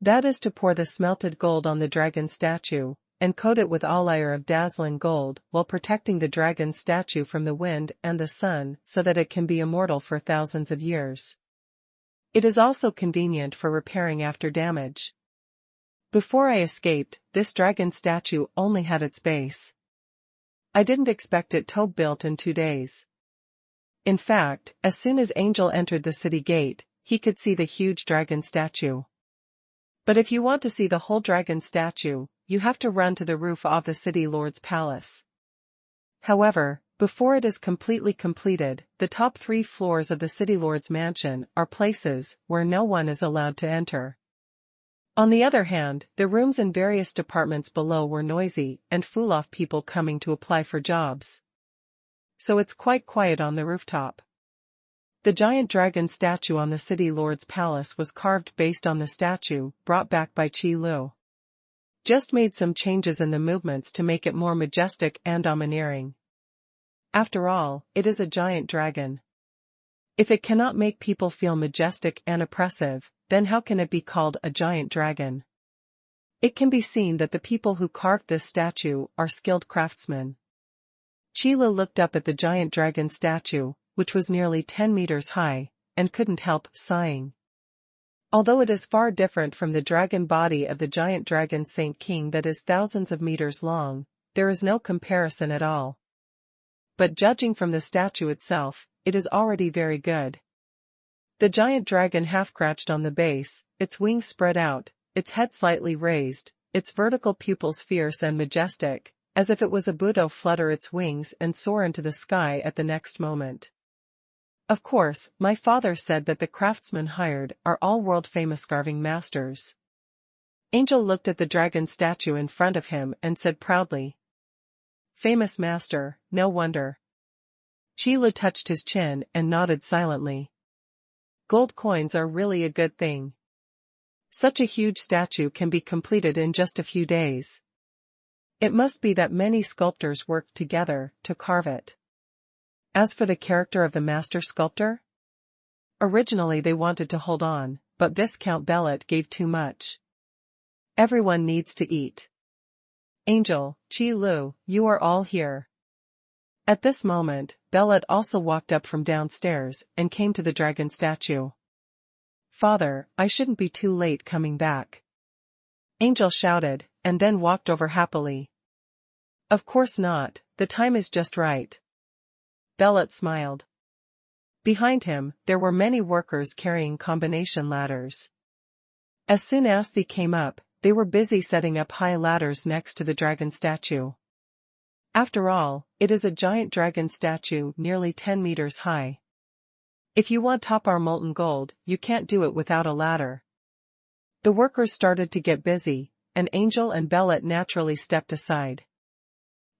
That is to pour the smelted gold on the dragon statue, and coat it with all layer of dazzling gold while protecting the dragon statue from the wind and the sun so that it can be immortal for thousands of years. It is also convenient for repairing after damage. Before I escaped, this dragon statue only had its base. I didn't expect it to be built in 2 days. In fact, as soon as Angel entered the city gate, he could see the huge dragon statue. But if you want to see the whole dragon statue, you have to run to the roof of the city lord's palace. However, before it is completely completed, the top 3 floors of the city lord's mansion are places where no one is allowed to enter. On the other hand, the rooms in various departments below were noisy and full of people coming to apply for jobs. So it's quite quiet on the rooftop. The giant dragon statue on the city lord's palace was carved based on the statue brought back by Qi Lu. Just made some changes in the movements to make it more majestic and domineering. After all, it is a giant dragon. If it cannot make people feel majestic and oppressive, then how can it be called a giant dragon? It can be seen that the people who carved this statue are skilled craftsmen. Qi Lu looked up at the giant dragon statue, which was nearly 10 meters high, and couldn't help sighing. Although it is far different from the dragon body of the giant dragon Saint King that is thousands of meters long, there is no comparison at all. But judging from the statue itself, it is already very good. The giant dragon half-crouched on the base, its wings spread out, its head slightly raised, its vertical pupils fierce and majestic, as if it was about to flutter its wings and soar into the sky at the next moment. Of course, my father said that the craftsmen hired are all world-famous carving masters. Angel looked at the dragon statue in front of him and said proudly, "Famous master, no wonder." Qi Lu touched his chin and nodded silently. Gold coins are really a good thing. Such a huge statue can be completed in just a few days. It must be that many sculptors worked together to carve it. As for the character of the master sculptor? Originally they wanted to hold on, but Viscount Belit gave too much. Everyone needs to eat. Angel, Qi Lu, you are all here. At this moment, Belit also walked up from downstairs and came to the dragon statue. "Father, I shouldn't be too late coming back." Angel shouted, and then walked over happily. "Of course not, the time is just right." Belit smiled. Behind him, there were many workers carrying combination ladders. As soon as they came up, they were busy setting up high ladders next to the dragon statue. After all, it is a giant dragon statue nearly 10 meters high. If you want top-our molten gold, you can't do it without a ladder. The workers started to get busy, and Angel and Belit naturally stepped aside.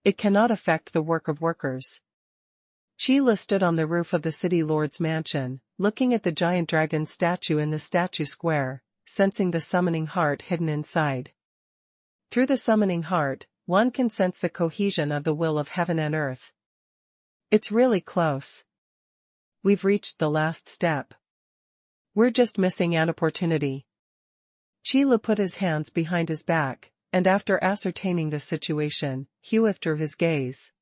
It cannot affect the work of workers. Qi Lu stood on the roof of the city lord's mansion, looking at the giant dragon statue in the statue square, sensing the summoning heart hidden inside. Through the summoning heart, one can sense the cohesion of the will of heaven and earth. It's really close. We've reached the last step. We're just missing an opportunity. Lu put his hands behind his back, and after ascertaining the situation, he withdrew his gaze.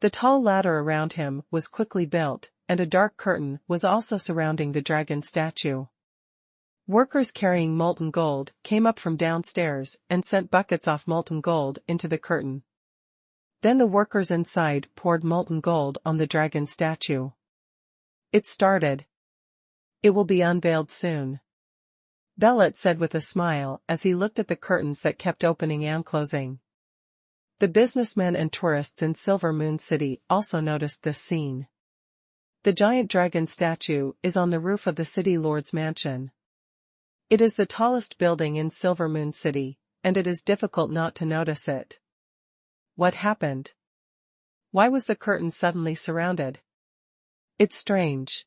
The tall ladder around him was quickly built, and a dark curtain was also surrounding the dragon statue. Workers carrying molten gold came up from downstairs and sent buckets of molten gold into the curtain. Then the workers inside poured molten gold on the dragon statue. It started. It will be unveiled soon, Bellet said with a smile as he looked at the curtains that kept opening and closing. The businessmen and tourists in Silver Moon City also noticed this scene. The giant dragon statue is on the roof of the city lord's mansion. It is the tallest building in Silver Moon City, and it is difficult not to notice it. What happened? Why was the curtain suddenly surrounded? It's strange.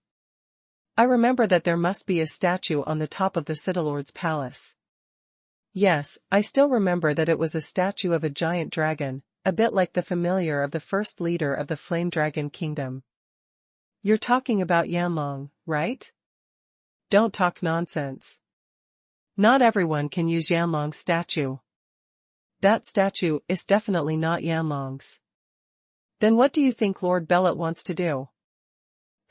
I remember that there must be a statue on the top of the City Lord's palace. Yes, I still remember that it was a statue of a giant dragon, a bit like the familiar of the first leader of the Flame Dragon Kingdom. You're talking about Yanlong, right? Don't talk nonsense. Not everyone can use Yanlong's statue. That statue is definitely not Yanlong's. Then what do you think Lord Bellet wants to do?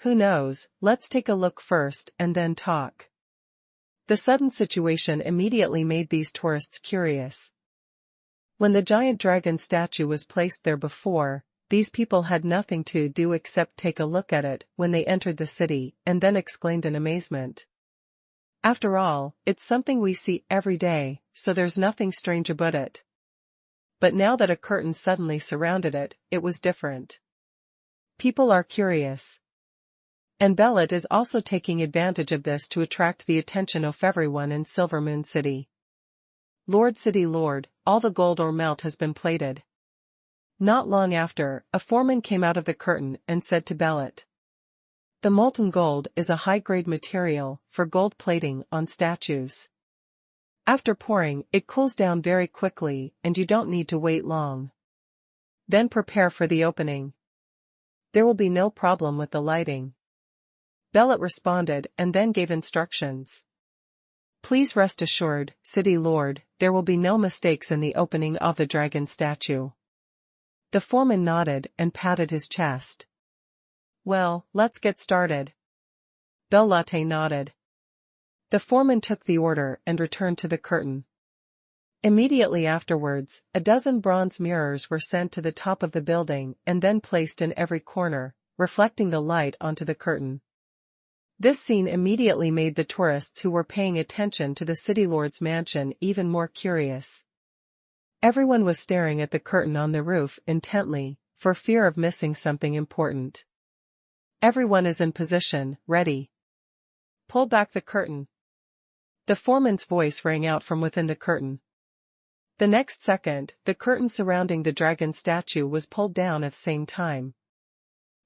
Who knows, let's take a look first and then talk. The sudden situation immediately made these tourists curious. When the giant dragon statue was placed there before, these people had nothing to do except take a look at it when they entered the city and then exclaimed in amazement. After all, it's something we see every day, so there's nothing strange about it. But now that a curtain suddenly surrounded it, it was different. People are curious. And Bellet is also taking advantage of this to attract the attention of everyone in Silver Moon City. Lord City Lord, all the gold or melt has been plated. Not long after, a foreman came out of the curtain and said to Bellet, the molten gold is a high-grade material for gold plating on statues. After pouring, it cools down very quickly and you don't need to wait long. Then prepare for the opening. There will be no problem with the lighting. Bellet responded and then gave instructions. Please rest assured, City Lord, there will be no mistakes in the opening of the dragon statue. The foreman nodded and patted his chest. Well, let's get started. Bellet nodded. The foreman took the order and returned to the curtain. Immediately afterwards, a dozen bronze mirrors were sent to the top of the building and then placed in every corner, reflecting the light onto the curtain. This scene immediately made the tourists who were paying attention to the city lord's mansion even more curious. Everyone was staring at the curtain on the roof intently, for fear of missing something important. Everyone is in position, ready. Pull back the curtain. The foreman's voice rang out from within the curtain. The next second, the curtain surrounding the dragon statue was pulled down at the same time.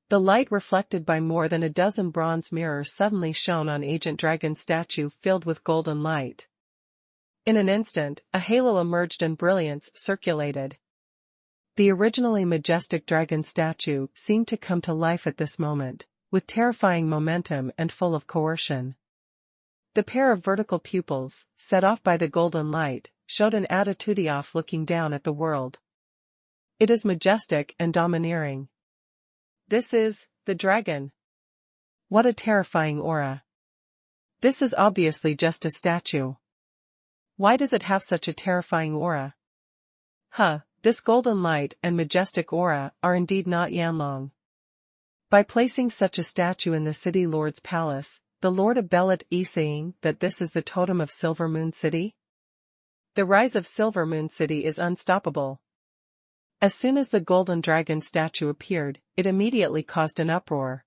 The light reflected by more than a dozen bronze mirrors suddenly shone on Ancient Dragon's statue filled with golden light. In an instant, a halo emerged and brilliance circulated. The originally majestic dragon statue seemed to come to life at this moment, with terrifying momentum and full of coercion. The pair of vertical pupils, set off by the golden light, showed an attitude of looking down at the world. It is majestic and domineering. This is the dragon. What a terrifying aura. This is obviously just a statue. Why does it have such a terrifying aura? This golden light and majestic aura are indeed not Yanlong. By placing such a statue in the city lord's palace, the Lord of Bellet is saying that this is the totem of Silver Moon City? The rise of Silver Moon City is unstoppable. As soon as the golden dragon statue appeared, it immediately caused an uproar.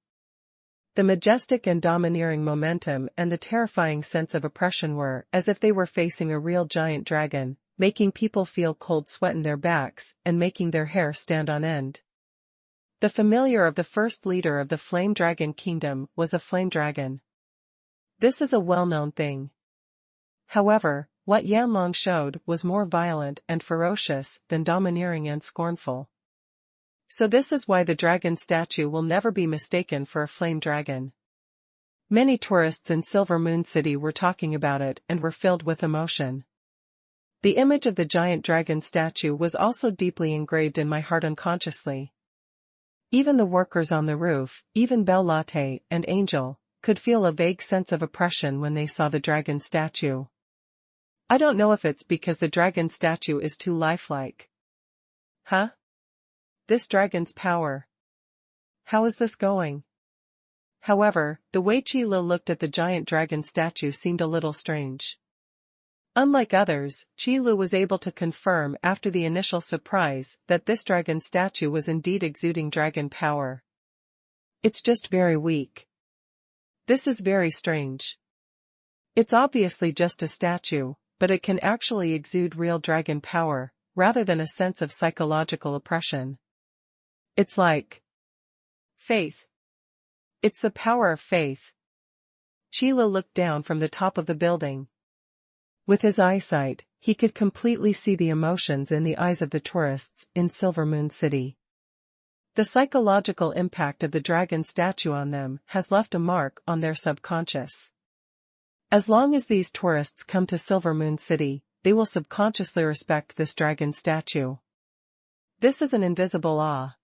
The majestic and domineering momentum and the terrifying sense of oppression were as if they were facing a real giant dragon, making people feel cold sweat in their backs and making their hair stand on end. The familiar of the first leader of the Flame Dragon Kingdom was a flame dragon. This is a well-known thing. However, what Yanlong showed was more violent and ferocious than domineering and scornful. So this is why the dragon statue will never be mistaken for a flame dragon. Many tourists in Silver Moon City were talking about it and were filled with emotion. The image of the giant dragon statue was also deeply engraved in my heart unconsciously. Even the workers on the roof, even Belle Latte and Angel, could feel a vague sense of oppression when they saw the dragon statue. I don't know if it's because the dragon statue is too lifelike. Huh? This dragon's power. How is this going? However, the way Qi Lu looked at the giant dragon statue seemed a little strange. Unlike others, Qi Lu was able to confirm after the initial surprise that this dragon statue was indeed exuding dragon power. It's just very weak. This is very strange. It's obviously just a statue, but it can actually exude real dragon power, rather than a sense of psychological oppression. It's like faith. It's the power of faith. Qi Lu looked down from the top of the building. With his eyesight, he could completely see the emotions in the eyes of the tourists in Silver Moon City. The psychological impact of the dragon statue on them has left a mark on their subconscious. As long as these tourists come to Silver Moon City, they will subconsciously respect this dragon statue. This is an invisible awe.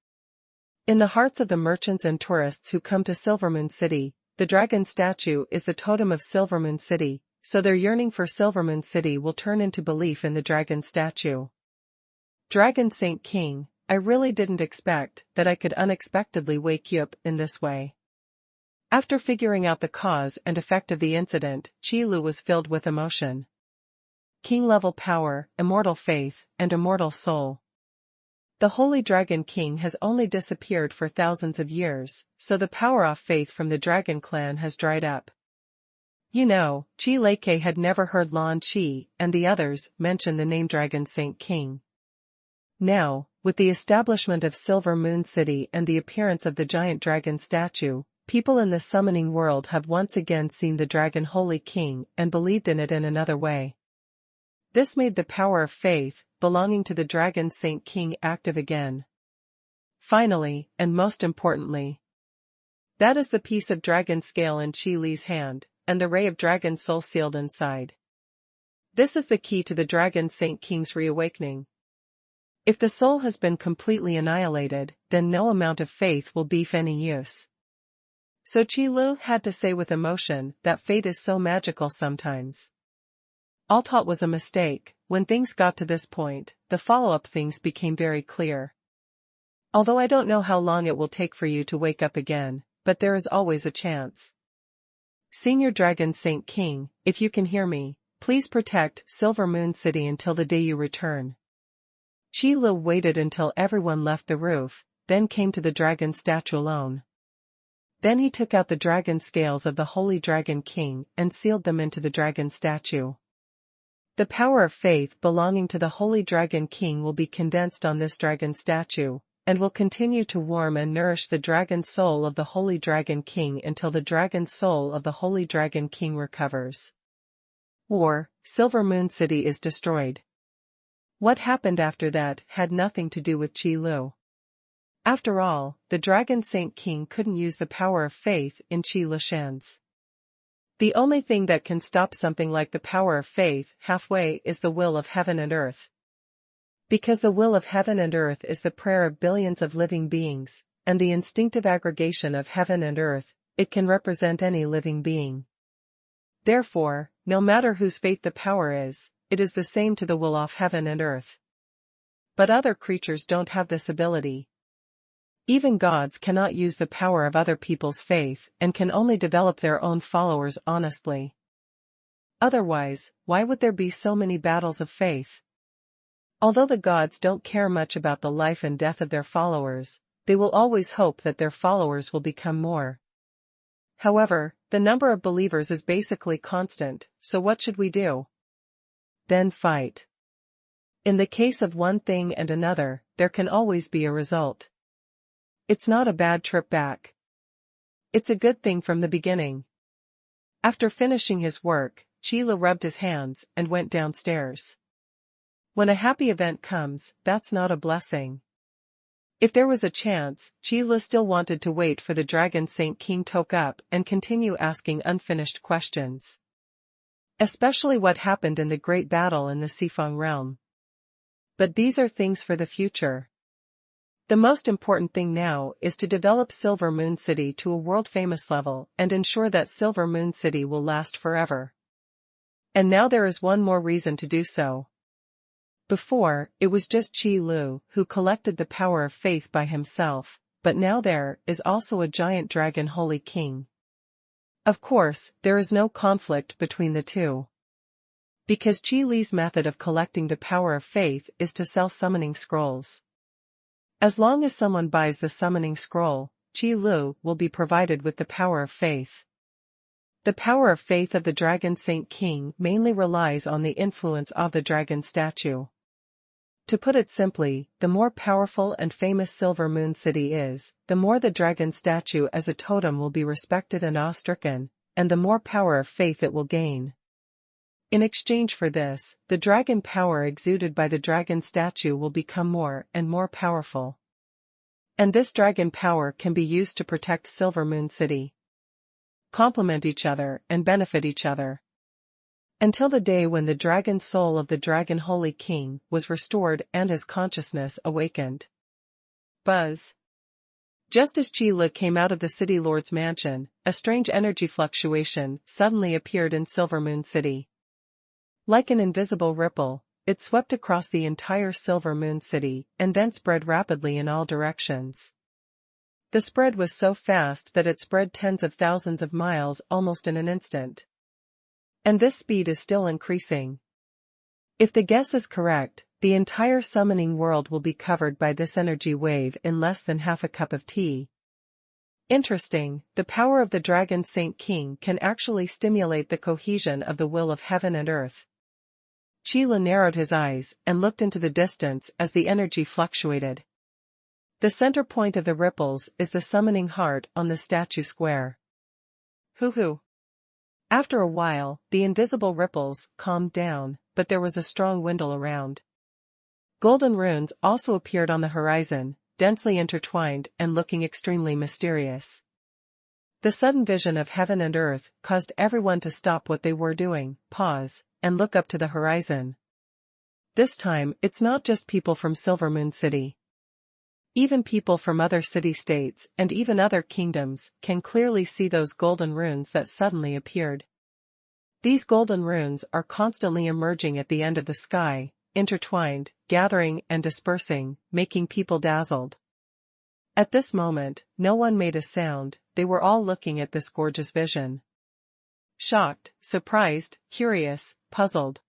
In the hearts of the merchants and tourists who come to Silver Moon City, the dragon statue is the totem of Silver Moon City, so their yearning for Silver Moon City will turn into belief in the dragon statue. Dragon Saint King, I really didn't expect that I could unexpectedly wake you up in this way. After figuring out the cause and effect of the incident, Qi Lu was filled with emotion. King-level power, immortal faith, and immortal soul. The Holy Dragon King has only disappeared for thousands of years, so the power of faith from the Dragon Clan has dried up. You know, Qi Leke had never heard Lan Qi and the others mention the name Dragon Saint King. Now, with the establishment of Silver Moon City and the appearance of the giant dragon statue, people in the summoning world have once again seen the Dragon Holy King and believed in it in another way. This made the power of faith, belonging to the Dragon Saint King, active again. Finally, and most importantly, that is the piece of dragon scale in Qi Li's hand, and the ray of dragon soul sealed inside. This is the key to the Dragon Saint King's reawakening. If the soul has been completely annihilated, then no amount of faith will be of any use. So Qi Lu had to say with emotion that fate is so magical sometimes. All taught was a mistake. When things got to this point, the follow-up things became very clear. Although I don't know how long it will take for you to wake up again, but there is always a chance. Senior Dragon Saint King, if you can hear me, please protect Silver Moon City until the day you return. Qi Lu waited until everyone left the roof, then came to the dragon statue alone. Then he took out the dragon scales of the Holy Dragon King and sealed them into the dragon statue. The power of faith belonging to the Holy Dragon King will be condensed on this dragon statue, and will continue to warm and nourish the dragon soul of the Holy Dragon King until the dragon soul of the Holy Dragon King recovers. Or, Silver Moon City is destroyed. What happened after that had nothing to do with Qi Lu. After all, the Dragon Saint King couldn't use the power of faith in Qi Lu's hands. The only thing that can stop something like the power of faith halfway is the will of heaven and earth. Because the will of heaven and earth is the prayer of billions of living beings, and the instinctive aggregation of heaven and earth, it can represent any living being. Therefore, no matter whose faith the power is, it is the same to the will of heaven and earth. But other creatures don't have this ability. Even gods cannot use the power of other people's faith and can only develop their own followers honestly. Otherwise, why would there be so many battles of faith? Although the gods don't care much about the life and death of their followers, they will always hope that their followers will become more. However, the number of believers is basically constant, so what should we do? Then fight. In the case of one thing and another, there can always be a result. It's not a bad trip back. It's a good thing from the beginning. After finishing his work, Qi Lu rubbed his hands and went downstairs. When a happy event comes, that's not a blessing. If there was a chance, Qi Lu still wanted to wait for the dragon Saint King toke up and continue asking unfinished questions. Especially what happened in the great battle in the Sifang realm. But these are things for the future. The most important thing now is to develop Silver Moon City to a world-famous level and ensure that Silver Moon City will last forever. And now there is one more reason to do so. Before, it was just Qi Lu who collected the power of faith by himself, but now there is also a giant dragon Holy King. Of course, there is no conflict between the two. Because Qi Li's method of collecting the power of faith is to sell summoning scrolls. As long as someone buys the summoning scroll, Qi Lu will be provided with the power of faith. The power of faith of the Dragon Saint King mainly relies on the influence of the dragon statue. To put it simply, the more powerful and famous Silver Moon City is, the more the dragon statue as a totem will be respected and awe-stricken, and the more power of faith it will gain. In exchange for this, the dragon power exuded by the dragon statue will become more and more powerful. And this dragon power can be used to protect Silver Moon City, complement each other and benefit each other. Until the day when the dragon soul of the Dragon Holy King was restored and his consciousness awakened. Buzz. Just as Qi Lu came out of the City Lord's mansion, a strange energy fluctuation suddenly appeared in Silver Moon City. Like an invisible ripple, it swept across the entire Silver Moon City and then spread rapidly in all directions. The spread was so fast that it spread tens of thousands of miles almost in an instant. And this speed is still increasing. If the guess is correct, the entire summoning world will be covered by this energy wave in less than half a cup of tea. Interesting, the power of the Dragon Saint King can actually stimulate the cohesion of the will of heaven and earth. Qi Lu narrowed his eyes and looked into the distance as the energy fluctuated. The center point of the ripples is the summoning heart on the statue square. Hoo-hoo. After a while, the invisible ripples calmed down, but there was a strong windle around. Golden runes also appeared on the horizon, densely intertwined and looking extremely mysterious. The sudden vision of heaven and earth caused everyone to stop what they were doing, pause, and look up to the horizon. This time, it's not just people from Silver Moon City. Even people from other city-states and even other kingdoms can clearly see those golden runes that suddenly appeared. These golden runes are constantly emerging at the end of the sky, intertwined, gathering and dispersing, making people dazzled. At this moment, no one made a sound, they were all looking at this gorgeous vision. Shocked, surprised, curious, puzzled.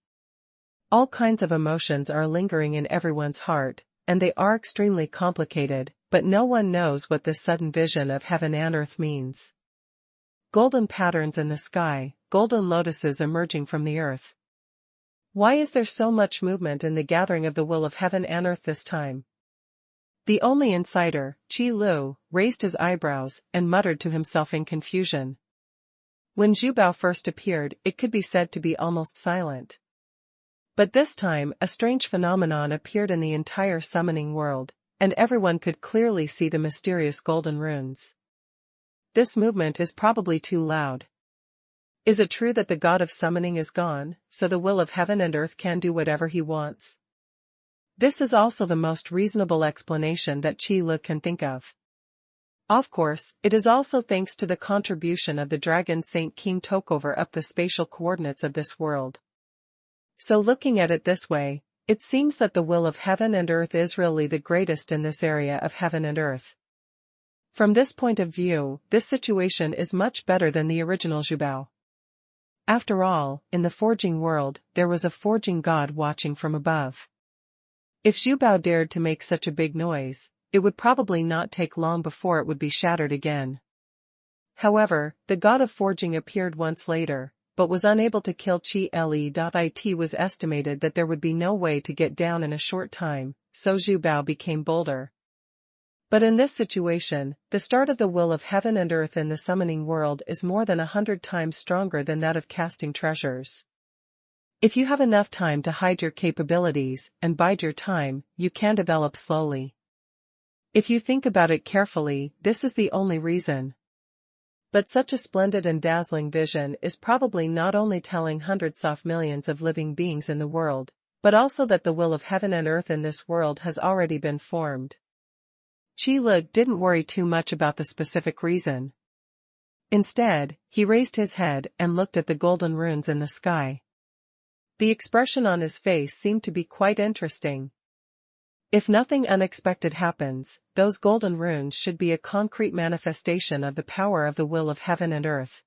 All kinds of emotions are lingering in everyone's heart, and they are extremely complicated, but no one knows what this sudden vision of heaven and earth means. Golden patterns in the sky, golden lotuses emerging from the earth. Why is there so much movement in the gathering of the will of heaven and earth this time? The only insider, Qi Lu, raised his eyebrows and muttered to himself in confusion. When Zhu Bao first appeared, it could be said to be almost silent. But this time, a strange phenomenon appeared in the entire summoning world, and everyone could clearly see the mysterious golden runes. This movement is probably too loud. Is it true that the god of summoning is gone, so the will of heaven and earth can do whatever he wants? This is also the most reasonable explanation that Qi Lu can think of. Of course, it is also thanks to the contribution of the Dragon Saint King Tokover up the spatial coordinates of this world. So looking at it this way, it seems that the will of heaven and earth is really the greatest in this area of heaven and earth. From this point of view, this situation is much better than the original Zhu Bao. After all, in the forging world, there was a forging god watching from above. If Zhu Bao dared to make such a big noise, it would probably not take long before it would be shattered again. However, the god of forging appeared once later, but was unable to kill Qi Le. It was estimated that there would be no way to get down in a short time, so Zhu Bao became bolder. But in this situation, the start of the will of heaven and earth in the summoning world is more than 100 times stronger than that of casting treasures. If you have enough time to hide your capabilities and bide your time, you can develop slowly. If you think about it carefully, this is the only reason. But such a splendid and dazzling vision is probably not only telling hundreds of millions of living beings in the world, but also that the will of heaven and earth in this world has already been formed. Qi Lu didn't worry too much about the specific reason. Instead, he raised his head and looked at the golden runes in the sky. The expression on his face seemed to be quite interesting. If nothing unexpected happens, those golden runes should be a concrete manifestation of the power of the will of heaven and earth.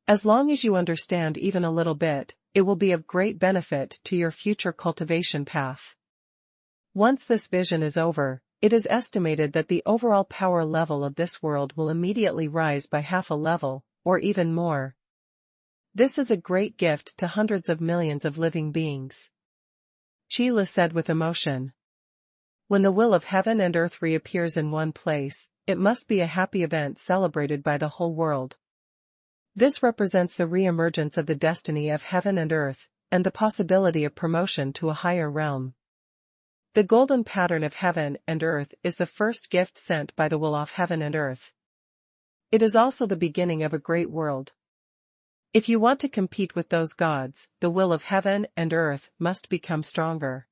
As long as you understand even a little bit, it will be of great benefit to your future cultivation path. Once this vision is over, it is estimated that the overall power level of this world will immediately rise by half a level, or even more. This is a great gift to hundreds of millions of living beings. Qi Lu said with emotion. When the will of heaven and earth reappears in one place, it must be a happy event celebrated by the whole world. This represents the re-emergence of the destiny of heaven and earth, and the possibility of promotion to a higher realm. The golden pattern of heaven and earth is the first gift sent by the will of heaven and earth. It is also the beginning of a great world. If you want to compete with those gods, the will of heaven and earth must become stronger.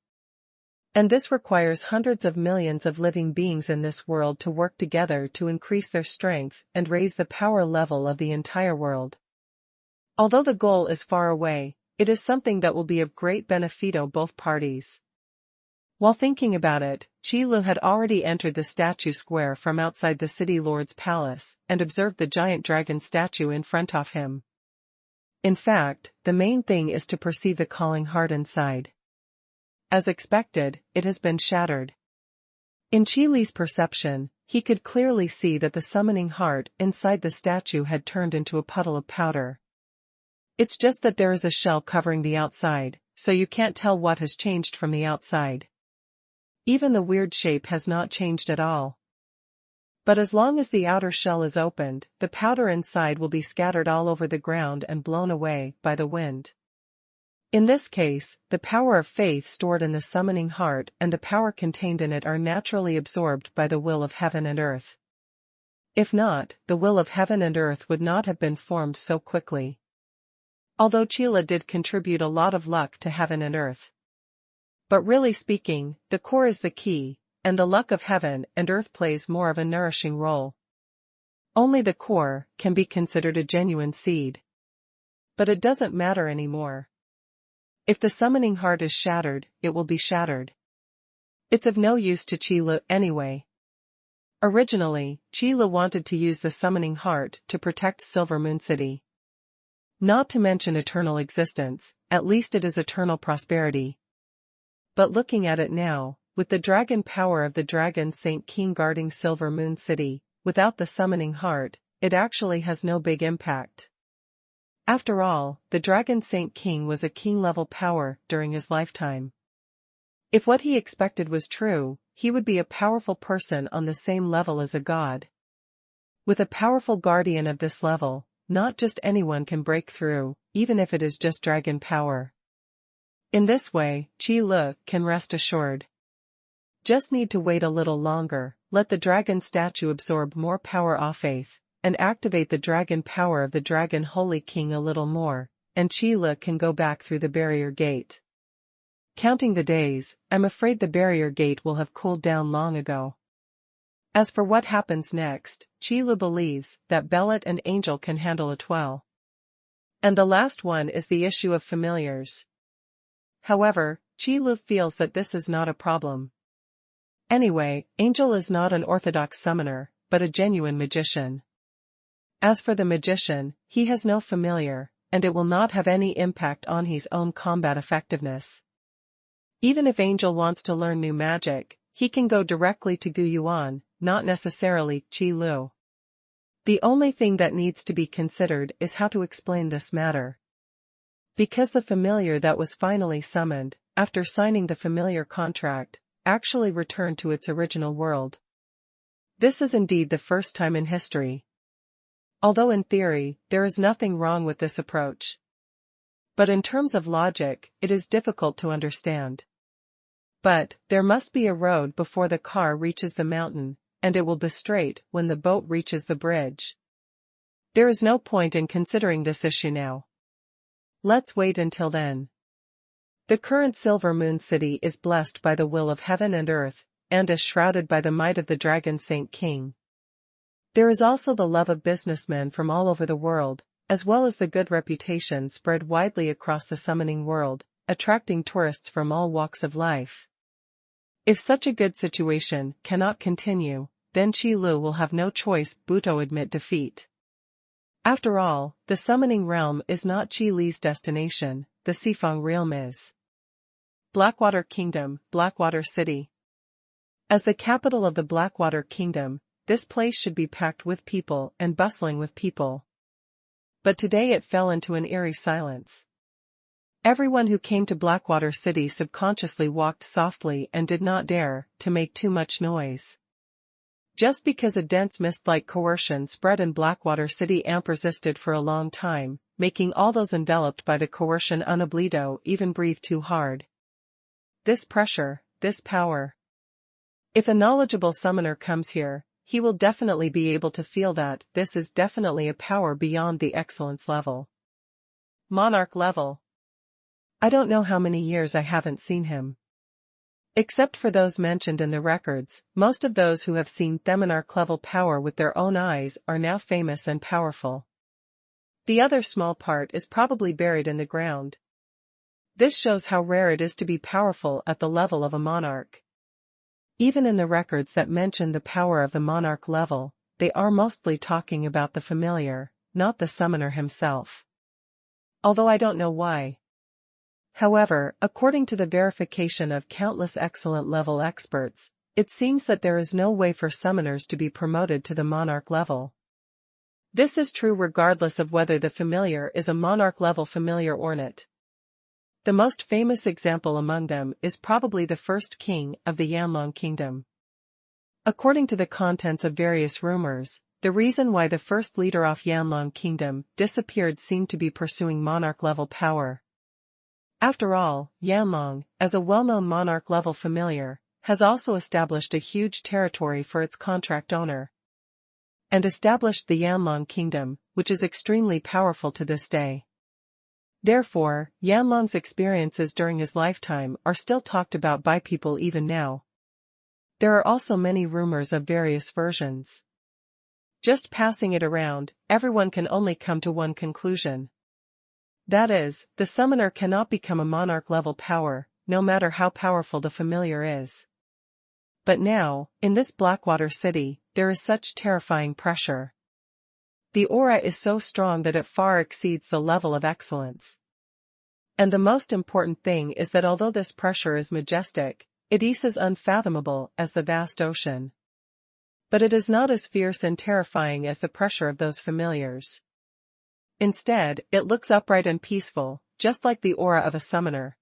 And this requires hundreds of millions of living beings in this world to work together to increase their strength and raise the power level of the entire world. Although the goal is far away, it is something that will be of great benefit to both parties. While thinking about it, Qi Lu had already entered the statue square from outside the city lord's palace and observed the giant dragon statue in front of him. In fact, the main thing is to perceive the calling heart inside. As expected, it has been shattered. In Qi Lu's perception, he could clearly see that the summoning heart inside the statue had turned into a puddle of powder. It's just that there is a shell covering the outside, so you can't tell what has changed from the outside. Even the weird shape has not changed at all. But as long as the outer shell is opened, the powder inside will be scattered all over the ground and blown away by the wind. In this case, the power of faith stored in the summoning heart and the power contained in it are naturally absorbed by the will of heaven and earth. If not, the will of heaven and earth would not have been formed so quickly. Although Qi Lu did contribute a lot of luck to heaven and earth. But really speaking, the core is the key, and the luck of heaven and earth plays more of a nourishing role. Only the core can be considered a genuine seed. But it doesn't matter anymore. If the summoning heart is shattered, it will be shattered. It's of no use to Qi Lu anyway. Originally, Qi Lu wanted to use the summoning heart to protect Silver Moon City. Not to mention eternal existence, at least it is eternal prosperity. But looking at it now, with the dragon power of the Dragon Saint King guarding Silver Moon City, without the summoning heart, it actually has no big impact. After all, the Dragon Saint King was a king-level power during his lifetime. If what he expected was true, he would be a powerful person on the same level as a god. With a powerful guardian of this level, not just anyone can break through, even if it is just dragon power. In this way, Qi Lu can rest assured. Just need to wait a little longer, let the dragon statue absorb more power of faith, and activate the dragon power of the Dragon Holy King a little more, and Qi Lu can go back through the barrier gate. Counting the days, I'm afraid the barrier gate will have cooled down long ago. As for what happens next, Qi Lu believes that Bellet and Angel can handle it well. And the last one is the issue of familiars. However, Qi Lu feels that this is not a problem. Anyway, Angel is not an orthodox summoner, but a genuine magician. As for the magician, he has no familiar, and it will not have any impact on his own combat effectiveness. Even if Angel wants to learn new magic, he can go directly to Gu Yuan, not necessarily Qi Lu. The only thing that needs to be considered is how to explain this matter. Because the familiar that was finally summoned, after signing the familiar contract, actually returned to its original world. This is indeed the first time in history. Although in theory, there is nothing wrong with this approach. But in terms of logic, it is difficult to understand. But, there must be a road before the car reaches the mountain, and it will be straight when the boat reaches the bridge. There is no point in considering this issue now. Let's wait until then. The current Silver Moon City is blessed by the will of heaven and earth, and is shrouded by the might of the Dragon Saint King. There is also the love of businessmen from all over the world, as well as the good reputation spread widely across the summoning world, attracting tourists from all walks of life. If such a good situation cannot continue, then Qi Lu will have no choice but to admit defeat. After all, the summoning realm is not Qi Li's destination, the Sifang realm is. Blackwater Kingdom, Blackwater City. As the capital of the Blackwater Kingdom, this place should be packed with people and bustling with people. But today it fell into an eerie silence. Everyone who came to Blackwater City subconsciously walked softly and did not dare to make too much noise. Just because a dense mist-like coercion spread in Blackwater City resisted for a long time, making all those enveloped by the coercion unable to even breathe too hard. This pressure, this power. If a knowledgeable summoner comes here, he will definitely be able to feel that this is definitely a power beyond the excellence level. Monarch level. I don't know how many years I haven't seen him. Except for those mentioned in the records, most of those who have seen Themonarch level power with their own eyes are now famous and powerful. The other small part is probably buried in the ground. This shows how rare it is to be powerful at the level of a monarch. Even in the records that mention the power of the monarch level, they are mostly talking about the familiar, not the summoner himself. Although I don't know why. However, according to the verification of countless excellent level experts, it seems that there is no way for summoners to be promoted to the monarch level. This is true regardless of whether the familiar is a monarch level familiar or not. The most famous example among them is probably the first king of the Yanlong Kingdom. According to the contents of various rumors, the reason why the first leader of Yanlong Kingdom disappeared seemed to be pursuing monarch-level power. After all, Yanlong, as a well-known monarch-level familiar, has also established a huge territory for its contract owner. And established the Yanlong Kingdom, which is extremely powerful to this day. Therefore, Yanlong's experiences during his lifetime are still talked about by people even now. There are also many rumors of various versions. Just passing it around, everyone can only come to one conclusion. That is, the summoner cannot become a monarch-level power, no matter how powerful the familiar is. But now, in this Blackwater City, there is such terrifying pressure. The aura is so strong that it far exceeds the level of excellence. And the most important thing is that although this pressure is majestic, it is as unfathomable as the vast ocean. But it is not as fierce and terrifying as the pressure of those familiars. Instead, it looks upright and peaceful, just like the aura of a summoner.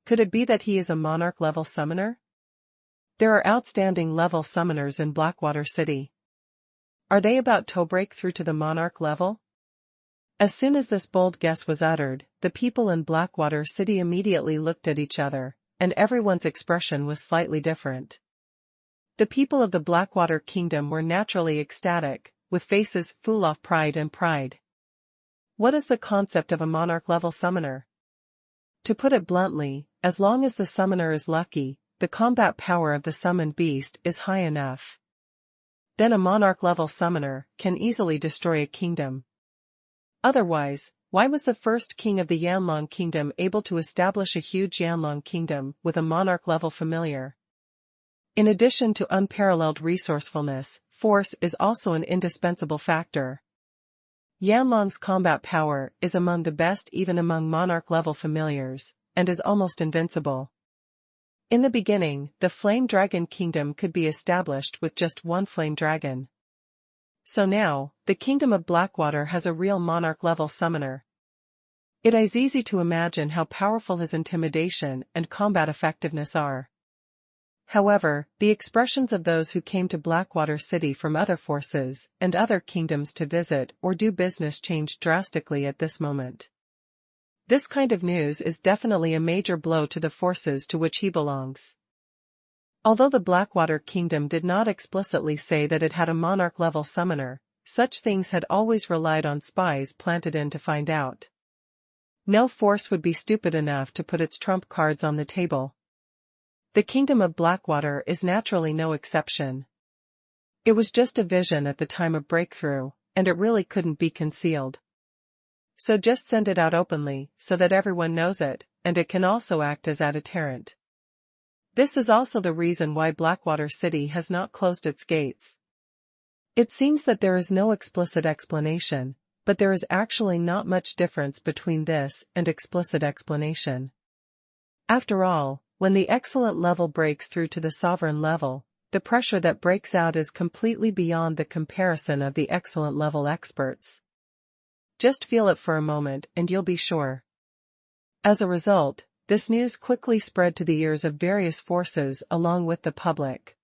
Could it be that he is a monarch-level summoner? There are outstanding level summoners in Blackwater City. Are they about to break through to the monarch level? As soon as this bold guess was uttered, the people in Blackwater City immediately looked at each other, and everyone's expression was slightly different. The people of the Blackwater Kingdom were naturally ecstatic, with faces full of pride and pride. What is the concept of a monarch-level summoner? To put it bluntly, as long as the summoner is lucky, the combat power of the summoned beast is high enough. Then a monarch-level summoner can easily destroy a kingdom. Otherwise, why was the first king of the Yanlong Kingdom able to establish a huge Yanlong Kingdom with a monarch-level familiar? In addition to unparalleled resourcefulness, force is also an indispensable factor. Yanlong's combat power is among the best even among monarch-level familiars, and is almost invincible. In the beginning, the Flame Dragon Kingdom could be established with just one Flame Dragon. So now, the Kingdom of Blackwater has a real monarch-level summoner. It is easy to imagine how powerful his intimidation and combat effectiveness are. However, the expressions of those who came to Blackwater City from other forces and other kingdoms to visit or do business changed drastically at this moment. This kind of news is definitely a major blow to the forces to which he belongs. Although the Blackwater Kingdom did not explicitly say that it had a monarch-level summoner, such things had always relied on spies planted in to find out. No force would be stupid enough to put its trump cards on the table. The Kingdom of Blackwater is naturally no exception. It was just a vision at the time of breakthrough, and it really couldn't be concealed. So just send it out openly, so that everyone knows it, and it can also act as a deterrent. This is also the reason why Blackwater City has not closed its gates. It seems that there is no explicit explanation, but there is actually not much difference between this and explicit explanation. After all, when the excellent level breaks through to the sovereign level, the pressure that breaks out is completely beyond the comparison of the excellent level experts. Just feel it for a moment and you'll be sure. As a result, this news quickly spread to the ears of various forces along with the public.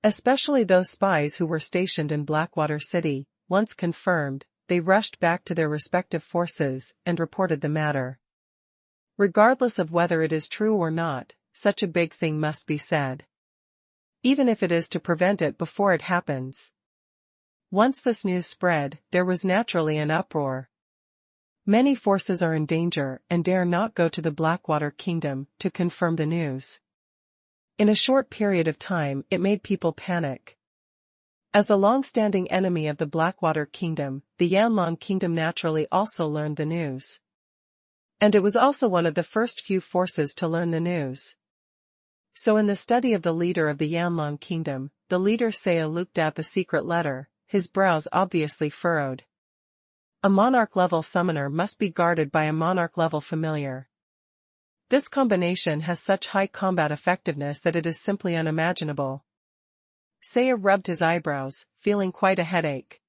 Especially those spies who were stationed in Blackwater City. Once confirmed, they rushed back to their respective forces and reported the matter. Regardless of whether it is true or not, such a big thing must be said. Even if it is to prevent it before it happens. Once this news spread, there was naturally an uproar. Many forces are in danger and dare not go to the Blackwater Kingdom to confirm the news. In a short period of time, it made people panic. As the long-standing enemy of the Blackwater Kingdom, the Yanlong Kingdom naturally also learned the news. And it was also one of the first few forces to learn the news. So in the study of the leader of the Yanlong Kingdom, the leader Saya looked at the secret letter, his brows obviously furrowed. A monarch-level summoner must be guarded by a monarch-level familiar. This combination has such high combat effectiveness that it is simply unimaginable. Saya rubbed his eyebrows, feeling quite a headache.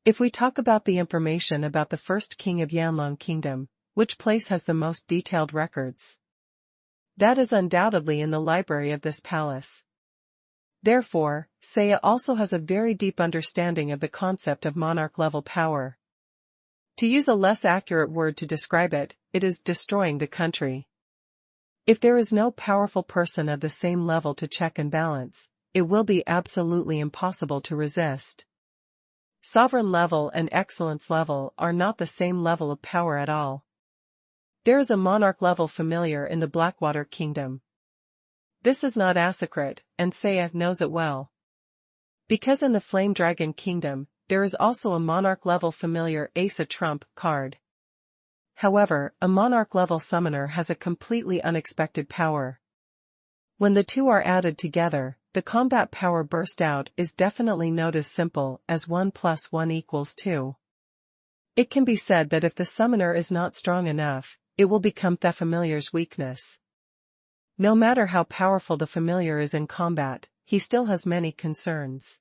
If we talk about the information about the first king of Yanlong Kingdom, which place has the most detailed records? That is undoubtedly in the library of this palace. Therefore, Saya also has a very deep understanding of the concept of monarch-level power. To use a less accurate word to describe it, it is destroying the country. If there is no powerful person of the same level to check and balance, it will be absolutely impossible to resist. Sovereign level and excellence level are not the same level of power at all. There is a monarch-level familiar in the Blackwater Kingdom. This is not a secret, and Saya knows it well. Because in the Flame Dragon Kingdom, there is also a monarch-level familiar Ace of Trump card. However, a monarch-level summoner has a completely unexpected power. When the two are added together, the combat power burst out is definitely not as simple as 1 + 1 = 2. It can be said that if the summoner is not strong enough, it will become the familiar's weakness. No matter how powerful the familiar is in combat, he still has many concerns.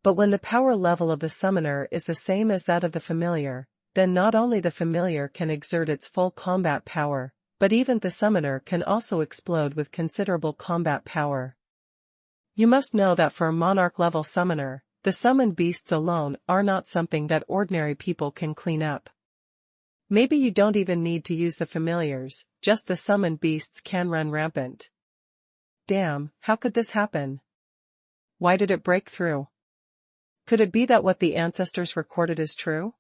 But when the power level of the summoner is the same as that of the familiar, then not only the familiar can exert its full combat power, but even the summoner can also explode with considerable combat power. You must know that for a monarch-level summoner, the summoned beasts alone are not something that ordinary people can clean up. Maybe you don't even need to use the familiars, just the summoned beasts can run rampant. Damn, how could this happen? Why did it break through? Could it be that what the ancestors recorded is true?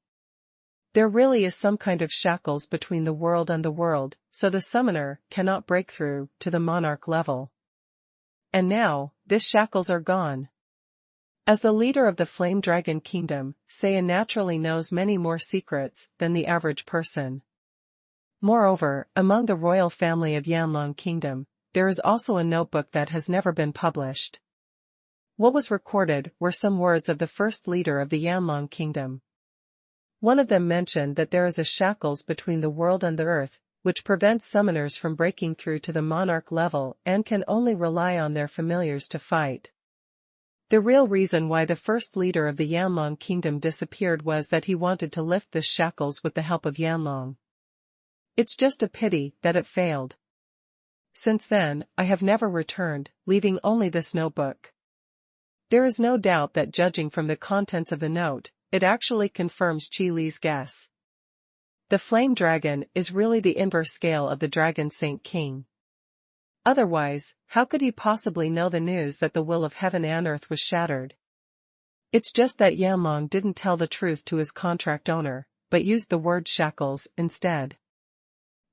There really is some kind of shackles between the world and the world, so the summoner cannot break through to the monarch level. And now, these shackles are gone. As the leader of the Flame Dragon Kingdom, Saya naturally knows many more secrets than the average person. Moreover, among the royal family of Yanlong Kingdom, there is also a notebook that has never been published. What was recorded were some words of the first leader of the Yanlong Kingdom. One of them mentioned that there is a shackles between the world and the earth, which prevents summoners from breaking through to the monarch level and can only rely on their familiars to fight. The real reason why the first leader of the Yanlong Kingdom disappeared was that he wanted to lift the shackles with the help of Yanlong. It's just a pity that it failed. Since then, I have never returned, leaving only this notebook. There is no doubt that judging from the contents of the note, it actually confirms Qi Li's guess. The flame dragon is really the inverse scale of the dragon Saint King. Otherwise, how could he possibly know the news that the will of heaven and earth was shattered? It's just that Yanlong didn't tell the truth to his contract owner, but used the word shackles instead.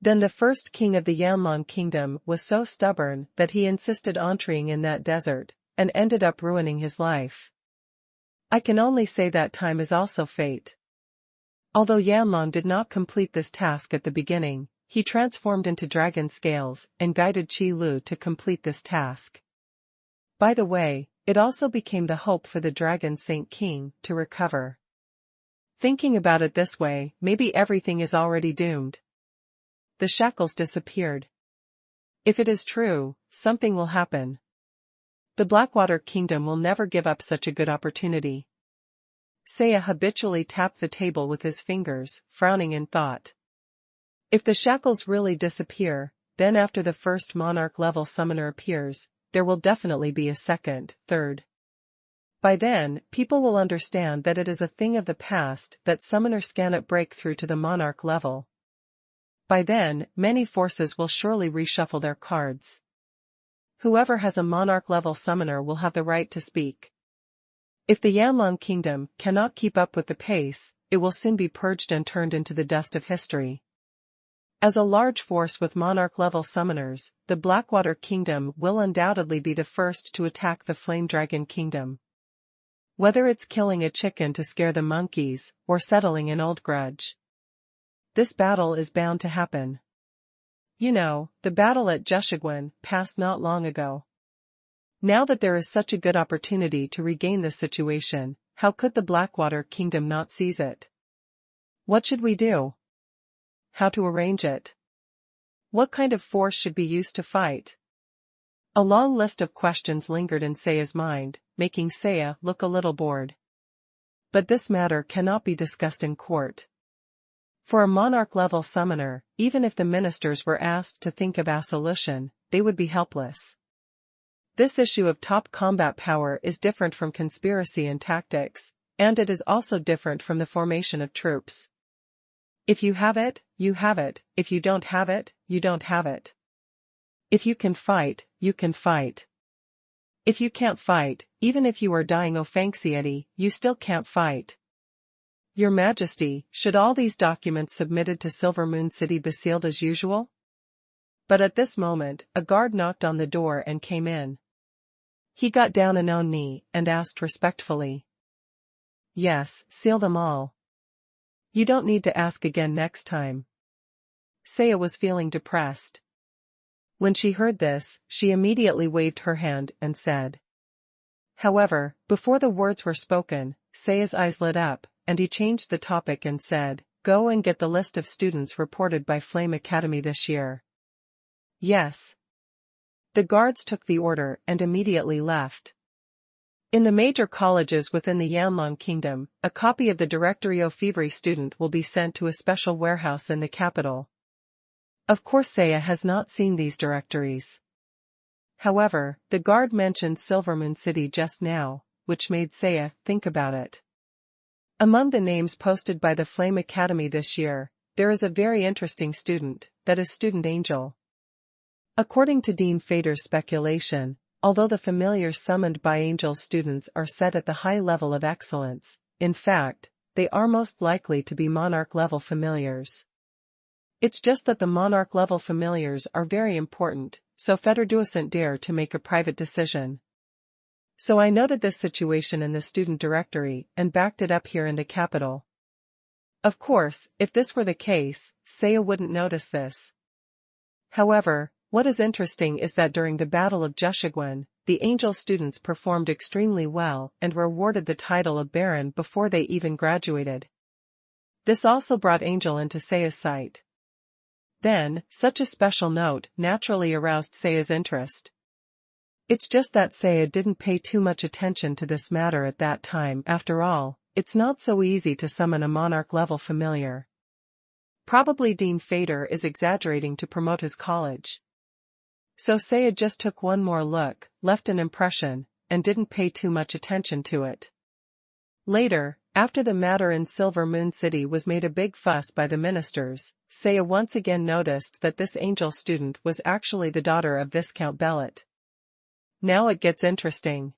Then the first king of the Yanlong kingdom was so stubborn that he insisted on entering in that desert, and ended up ruining his life. I can only say that time is also fate. Although Yanlong did not complete this task at the beginning, he transformed into dragon scales and guided Qi Lu to complete this task. By the way, it also became the hope for the dragon Saint King to recover. Thinking about it this way, maybe everything is already doomed. The shackles disappeared. If it is true, something will happen. The Blackwater Kingdom will never give up such a good opportunity. Seiya habitually tapped the table with his fingers, frowning in thought. If the shackles really disappear, then after the first monarch-level summoner appears, there will definitely be a second, third. By then, people will understand that it is a thing of the past that summoners cannot break through to the monarch level. By then, many forces will surely reshuffle their cards. Whoever has a monarch-level summoner will have the right to speak. If the Yanlong Kingdom cannot keep up with the pace, it will soon be purged and turned into the dust of history. As a large force with monarch-level summoners, the Blackwater Kingdom will undoubtedly be the first to attack the Flame Dragon Kingdom. Whether it's killing a chicken to scare the monkeys, or settling an old grudge. This battle is bound to happen. You know, the battle at Jushiguan passed not long ago. Now that there is such a good opportunity to regain this situation, how could the Blackwater Kingdom not seize it? What should we do? How to arrange it? What kind of force should be used to fight? A long list of questions lingered in Seiya's mind, making Seiya look a little bored. But this matter cannot be discussed in court. For a monarch-level summoner, even if the ministers were asked to think of a solution, they would be helpless. This issue of top combat power is different from conspiracy and tactics, and it is also different from the formation of troops. If you have it, you have it. If you don't have it, you don't have it. If you can fight, you can fight. If you can't fight, even if you are dying of anxiety, you still can't fight. Your Majesty, should all these documents submitted to Silver Moon City be sealed as usual? But at this moment, a guard knocked on the door and came in. He got down on one knee and asked respectfully. Yes, seal them all. You don't need to ask again next time. Seiya was feeling depressed. When she heard this, she immediately waved her hand and said. However, before the words were spoken, Seiya's eyes lit up, and he changed the topic and said, "Go and get the list of students reported by Flame Academy this year." Yes. The guards took the order and immediately left. In the major colleges within the Yanlong Kingdom, a copy of the directory of every student will be sent to a special warehouse in the capital. Of course Seiya has not seen these directories. However, the guard mentioned Silvermoon City just now, which made Seiya think about it. Among the names posted by the Flame Academy this year, there is a very interesting student, that is Student Angel. According to Dean Fader's speculation, although the familiars summoned by Angel's students are set at the high level of excellence, in fact, they are most likely to be monarch-level familiars. It's just that the monarch-level familiars are very important, so Feder doesn't dare to make a private decision. So I noted this situation in the student directory and backed it up here in the capital. Of course, if this were the case, Seiya wouldn't notice this. However, what is interesting is that during the Battle of Jushiguan, the Angel students performed extremely well and were awarded the title of Baron before they even graduated. This also brought Angel into Seiya's sight. Then, such a special note naturally aroused Seiya's interest. It's just that Seiya didn't pay too much attention to this matter at that time. After all, it's not so easy to summon a monarch-level familiar. Probably Dean Fader is exaggerating to promote his college. So Seiya just took one more look, left an impression, and didn't pay too much attention to it. Later, After the matter in Silver Moon City was made a big fuss by the ministers, Saya once again noticed that this angel student was actually the daughter of Viscount Bellet. Now it gets interesting.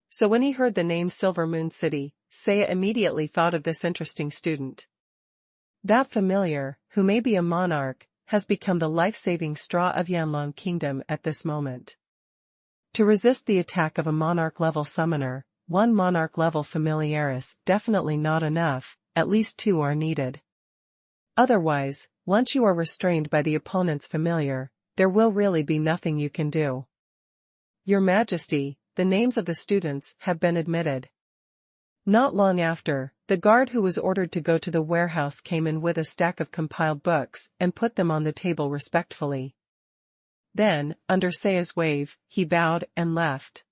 So when he heard the name Silver Moon City, Saya immediately thought of this interesting student. That familiar, who may be a monarch, has become the life-saving straw of Yanlong Kingdom at this moment. To resist the attack of a monarch-level summoner, one monarch-level familiaris definitely not enough, at least two are needed. Otherwise, once you are restrained by the opponent's familiar, there will really be nothing you can do. Your Majesty, the names of the students have been admitted. Not long after, the guard who was ordered to go to the warehouse came in with a stack of compiled books and put them on the table respectfully. Then, under Saya's wave, he bowed and left.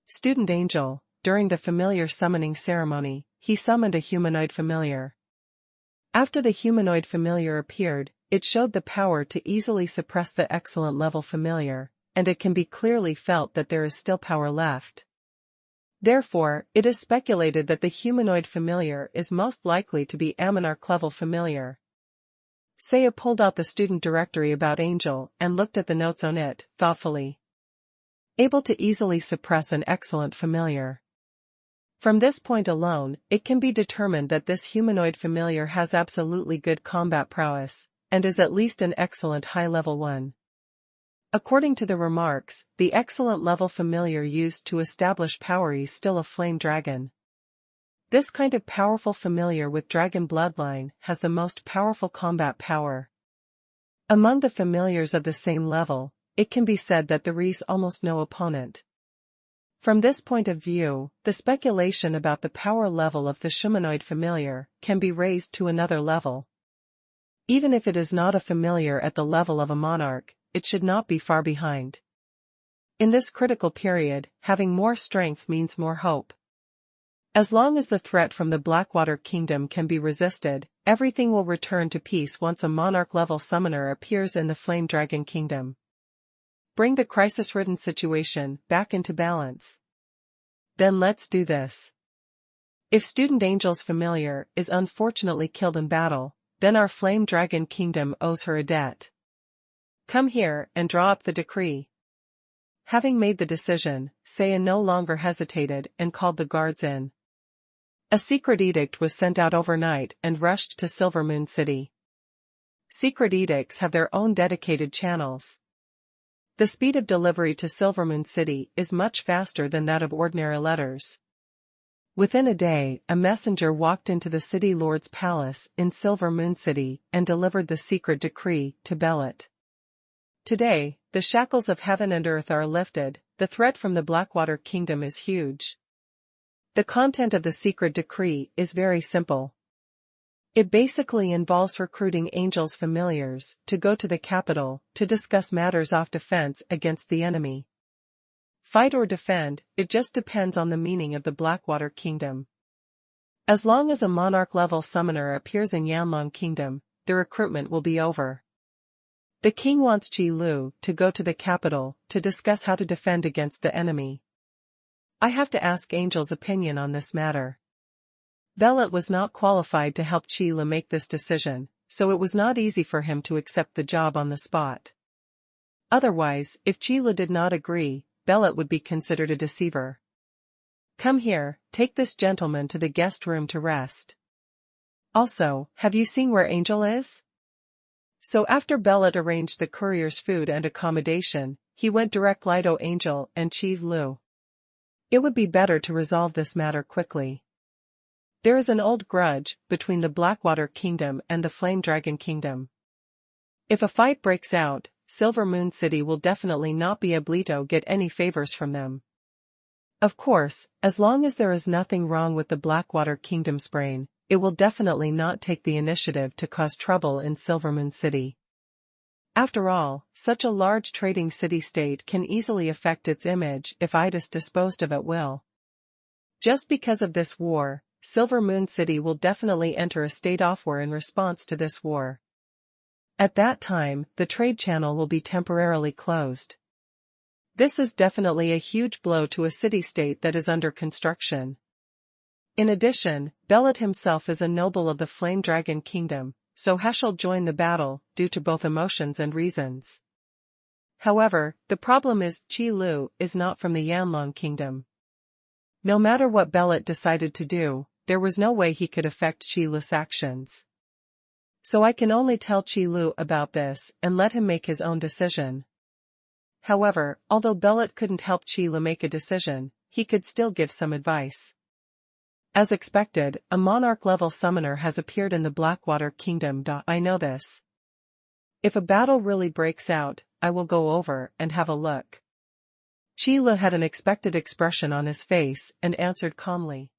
Student Angel, during the familiar summoning ceremony, he summoned a humanoid familiar. After the humanoid familiar appeared, it showed the power to easily suppress the excellent level familiar, and it can be clearly felt that there is still power left. Therefore, it is speculated that the humanoid familiar is most likely to be a monarch-level familiar. Saya pulled out the student directory about Angel and looked at the notes on it, thoughtfully. Able to easily suppress an excellent familiar. From this point alone, it can be determined that this humanoid familiar has absolutely good combat prowess, and is at least an excellent high-level one. According to the remarks, the excellent level familiar used to establish power is still a flame dragon. This kind of powerful familiar with dragon bloodline has the most powerful combat power. Among the familiars of the same level, it can be said that there is almost no opponent. From this point of view, the speculation about the power level of the humanoid familiar can be raised to another level. Even if it is not a familiar at the level of a monarch, it should not be far behind. In this critical period, having more strength means more hope. As long as the threat from the Blackwater Kingdom can be resisted, everything will return to peace once a monarch-level summoner appears in the Flame Dragon Kingdom. Bring the crisis-ridden situation back into balance. Then let's do this. If Student Angel's familiar is unfortunately killed in battle, then our Flame Dragon Kingdom owes her a debt. Come here and draw up the decree. Having made the decision, Saya no longer hesitated and called the guards in. A secret edict was sent out overnight and rushed to Silver Moon City. Secret edicts have their own dedicated channels. The speed of delivery to Silver Moon City is much faster than that of ordinary letters. Within a day, a messenger walked into the city lord's palace in Silver Moon City and delivered the secret decree to Bellet. Today, the shackles of heaven and earth are lifted, the threat from the Blackwater Kingdom is huge. The content of the secret decree is very simple. It basically involves recruiting Angel's familiars to go to the capital to discuss matters of defense against the enemy. Fight or defend, it just depends on the meaning of the Blackwater Kingdom. As long as a monarch-level summoner appears in Yanlong Kingdom, the recruitment will be over. The king wants Qi Lu to go to the capital to discuss how to defend against the enemy. I have to ask Angel's opinion on this matter. Bellet was not qualified to help Qi Lu make this decision, so it was not easy for him to accept the job on the spot. Otherwise, if Qi Lu did not agree, Bellet would be considered a deceiver. Come here, take this gentleman to the guest room to rest. Also, have you seen where Angel is? So after Bellet arranged the courier's food and accommodation, he went directly to Angel and Qi Lu. It would be better to resolve this matter quickly. There is an old grudge between the Blackwater Kingdom and the Flame Dragon Kingdom. If a fight breaks out, Silver Moon City will definitely not be able to get any favors from them. Of course, as long as there is nothing wrong with the Blackwater Kingdom's brain, it will definitely not take the initiative to cause trouble in Silver Moon City. After all, such a large trading city-state can easily affect its image if it is disposed of at will. Just because of this war, Silver Moon City will definitely enter a state of war in response to this war. At that time, the trade channel will be temporarily closed. This is definitely a huge blow to a city-state that is under construction. In addition, Belit himself is a noble of the Flame Dragon Kingdom, so Heschel joined the battle, due to both emotions and reasons. However, the problem is Qi Lu is not from the Yanlong Kingdom. No matter what Belit decided to do, there was no way he could affect Qi Lu's actions. So I can only tell Qi Lu about this and let him make his own decision. However, although Belit couldn't help Qi Lu make a decision, he could still give some advice. As expected, a monarch-level summoner has appeared in the Blackwater Kingdom. I know this. If a battle really breaks out, I will go over and have a look. Qi Lu had an expected expression on his face and answered calmly.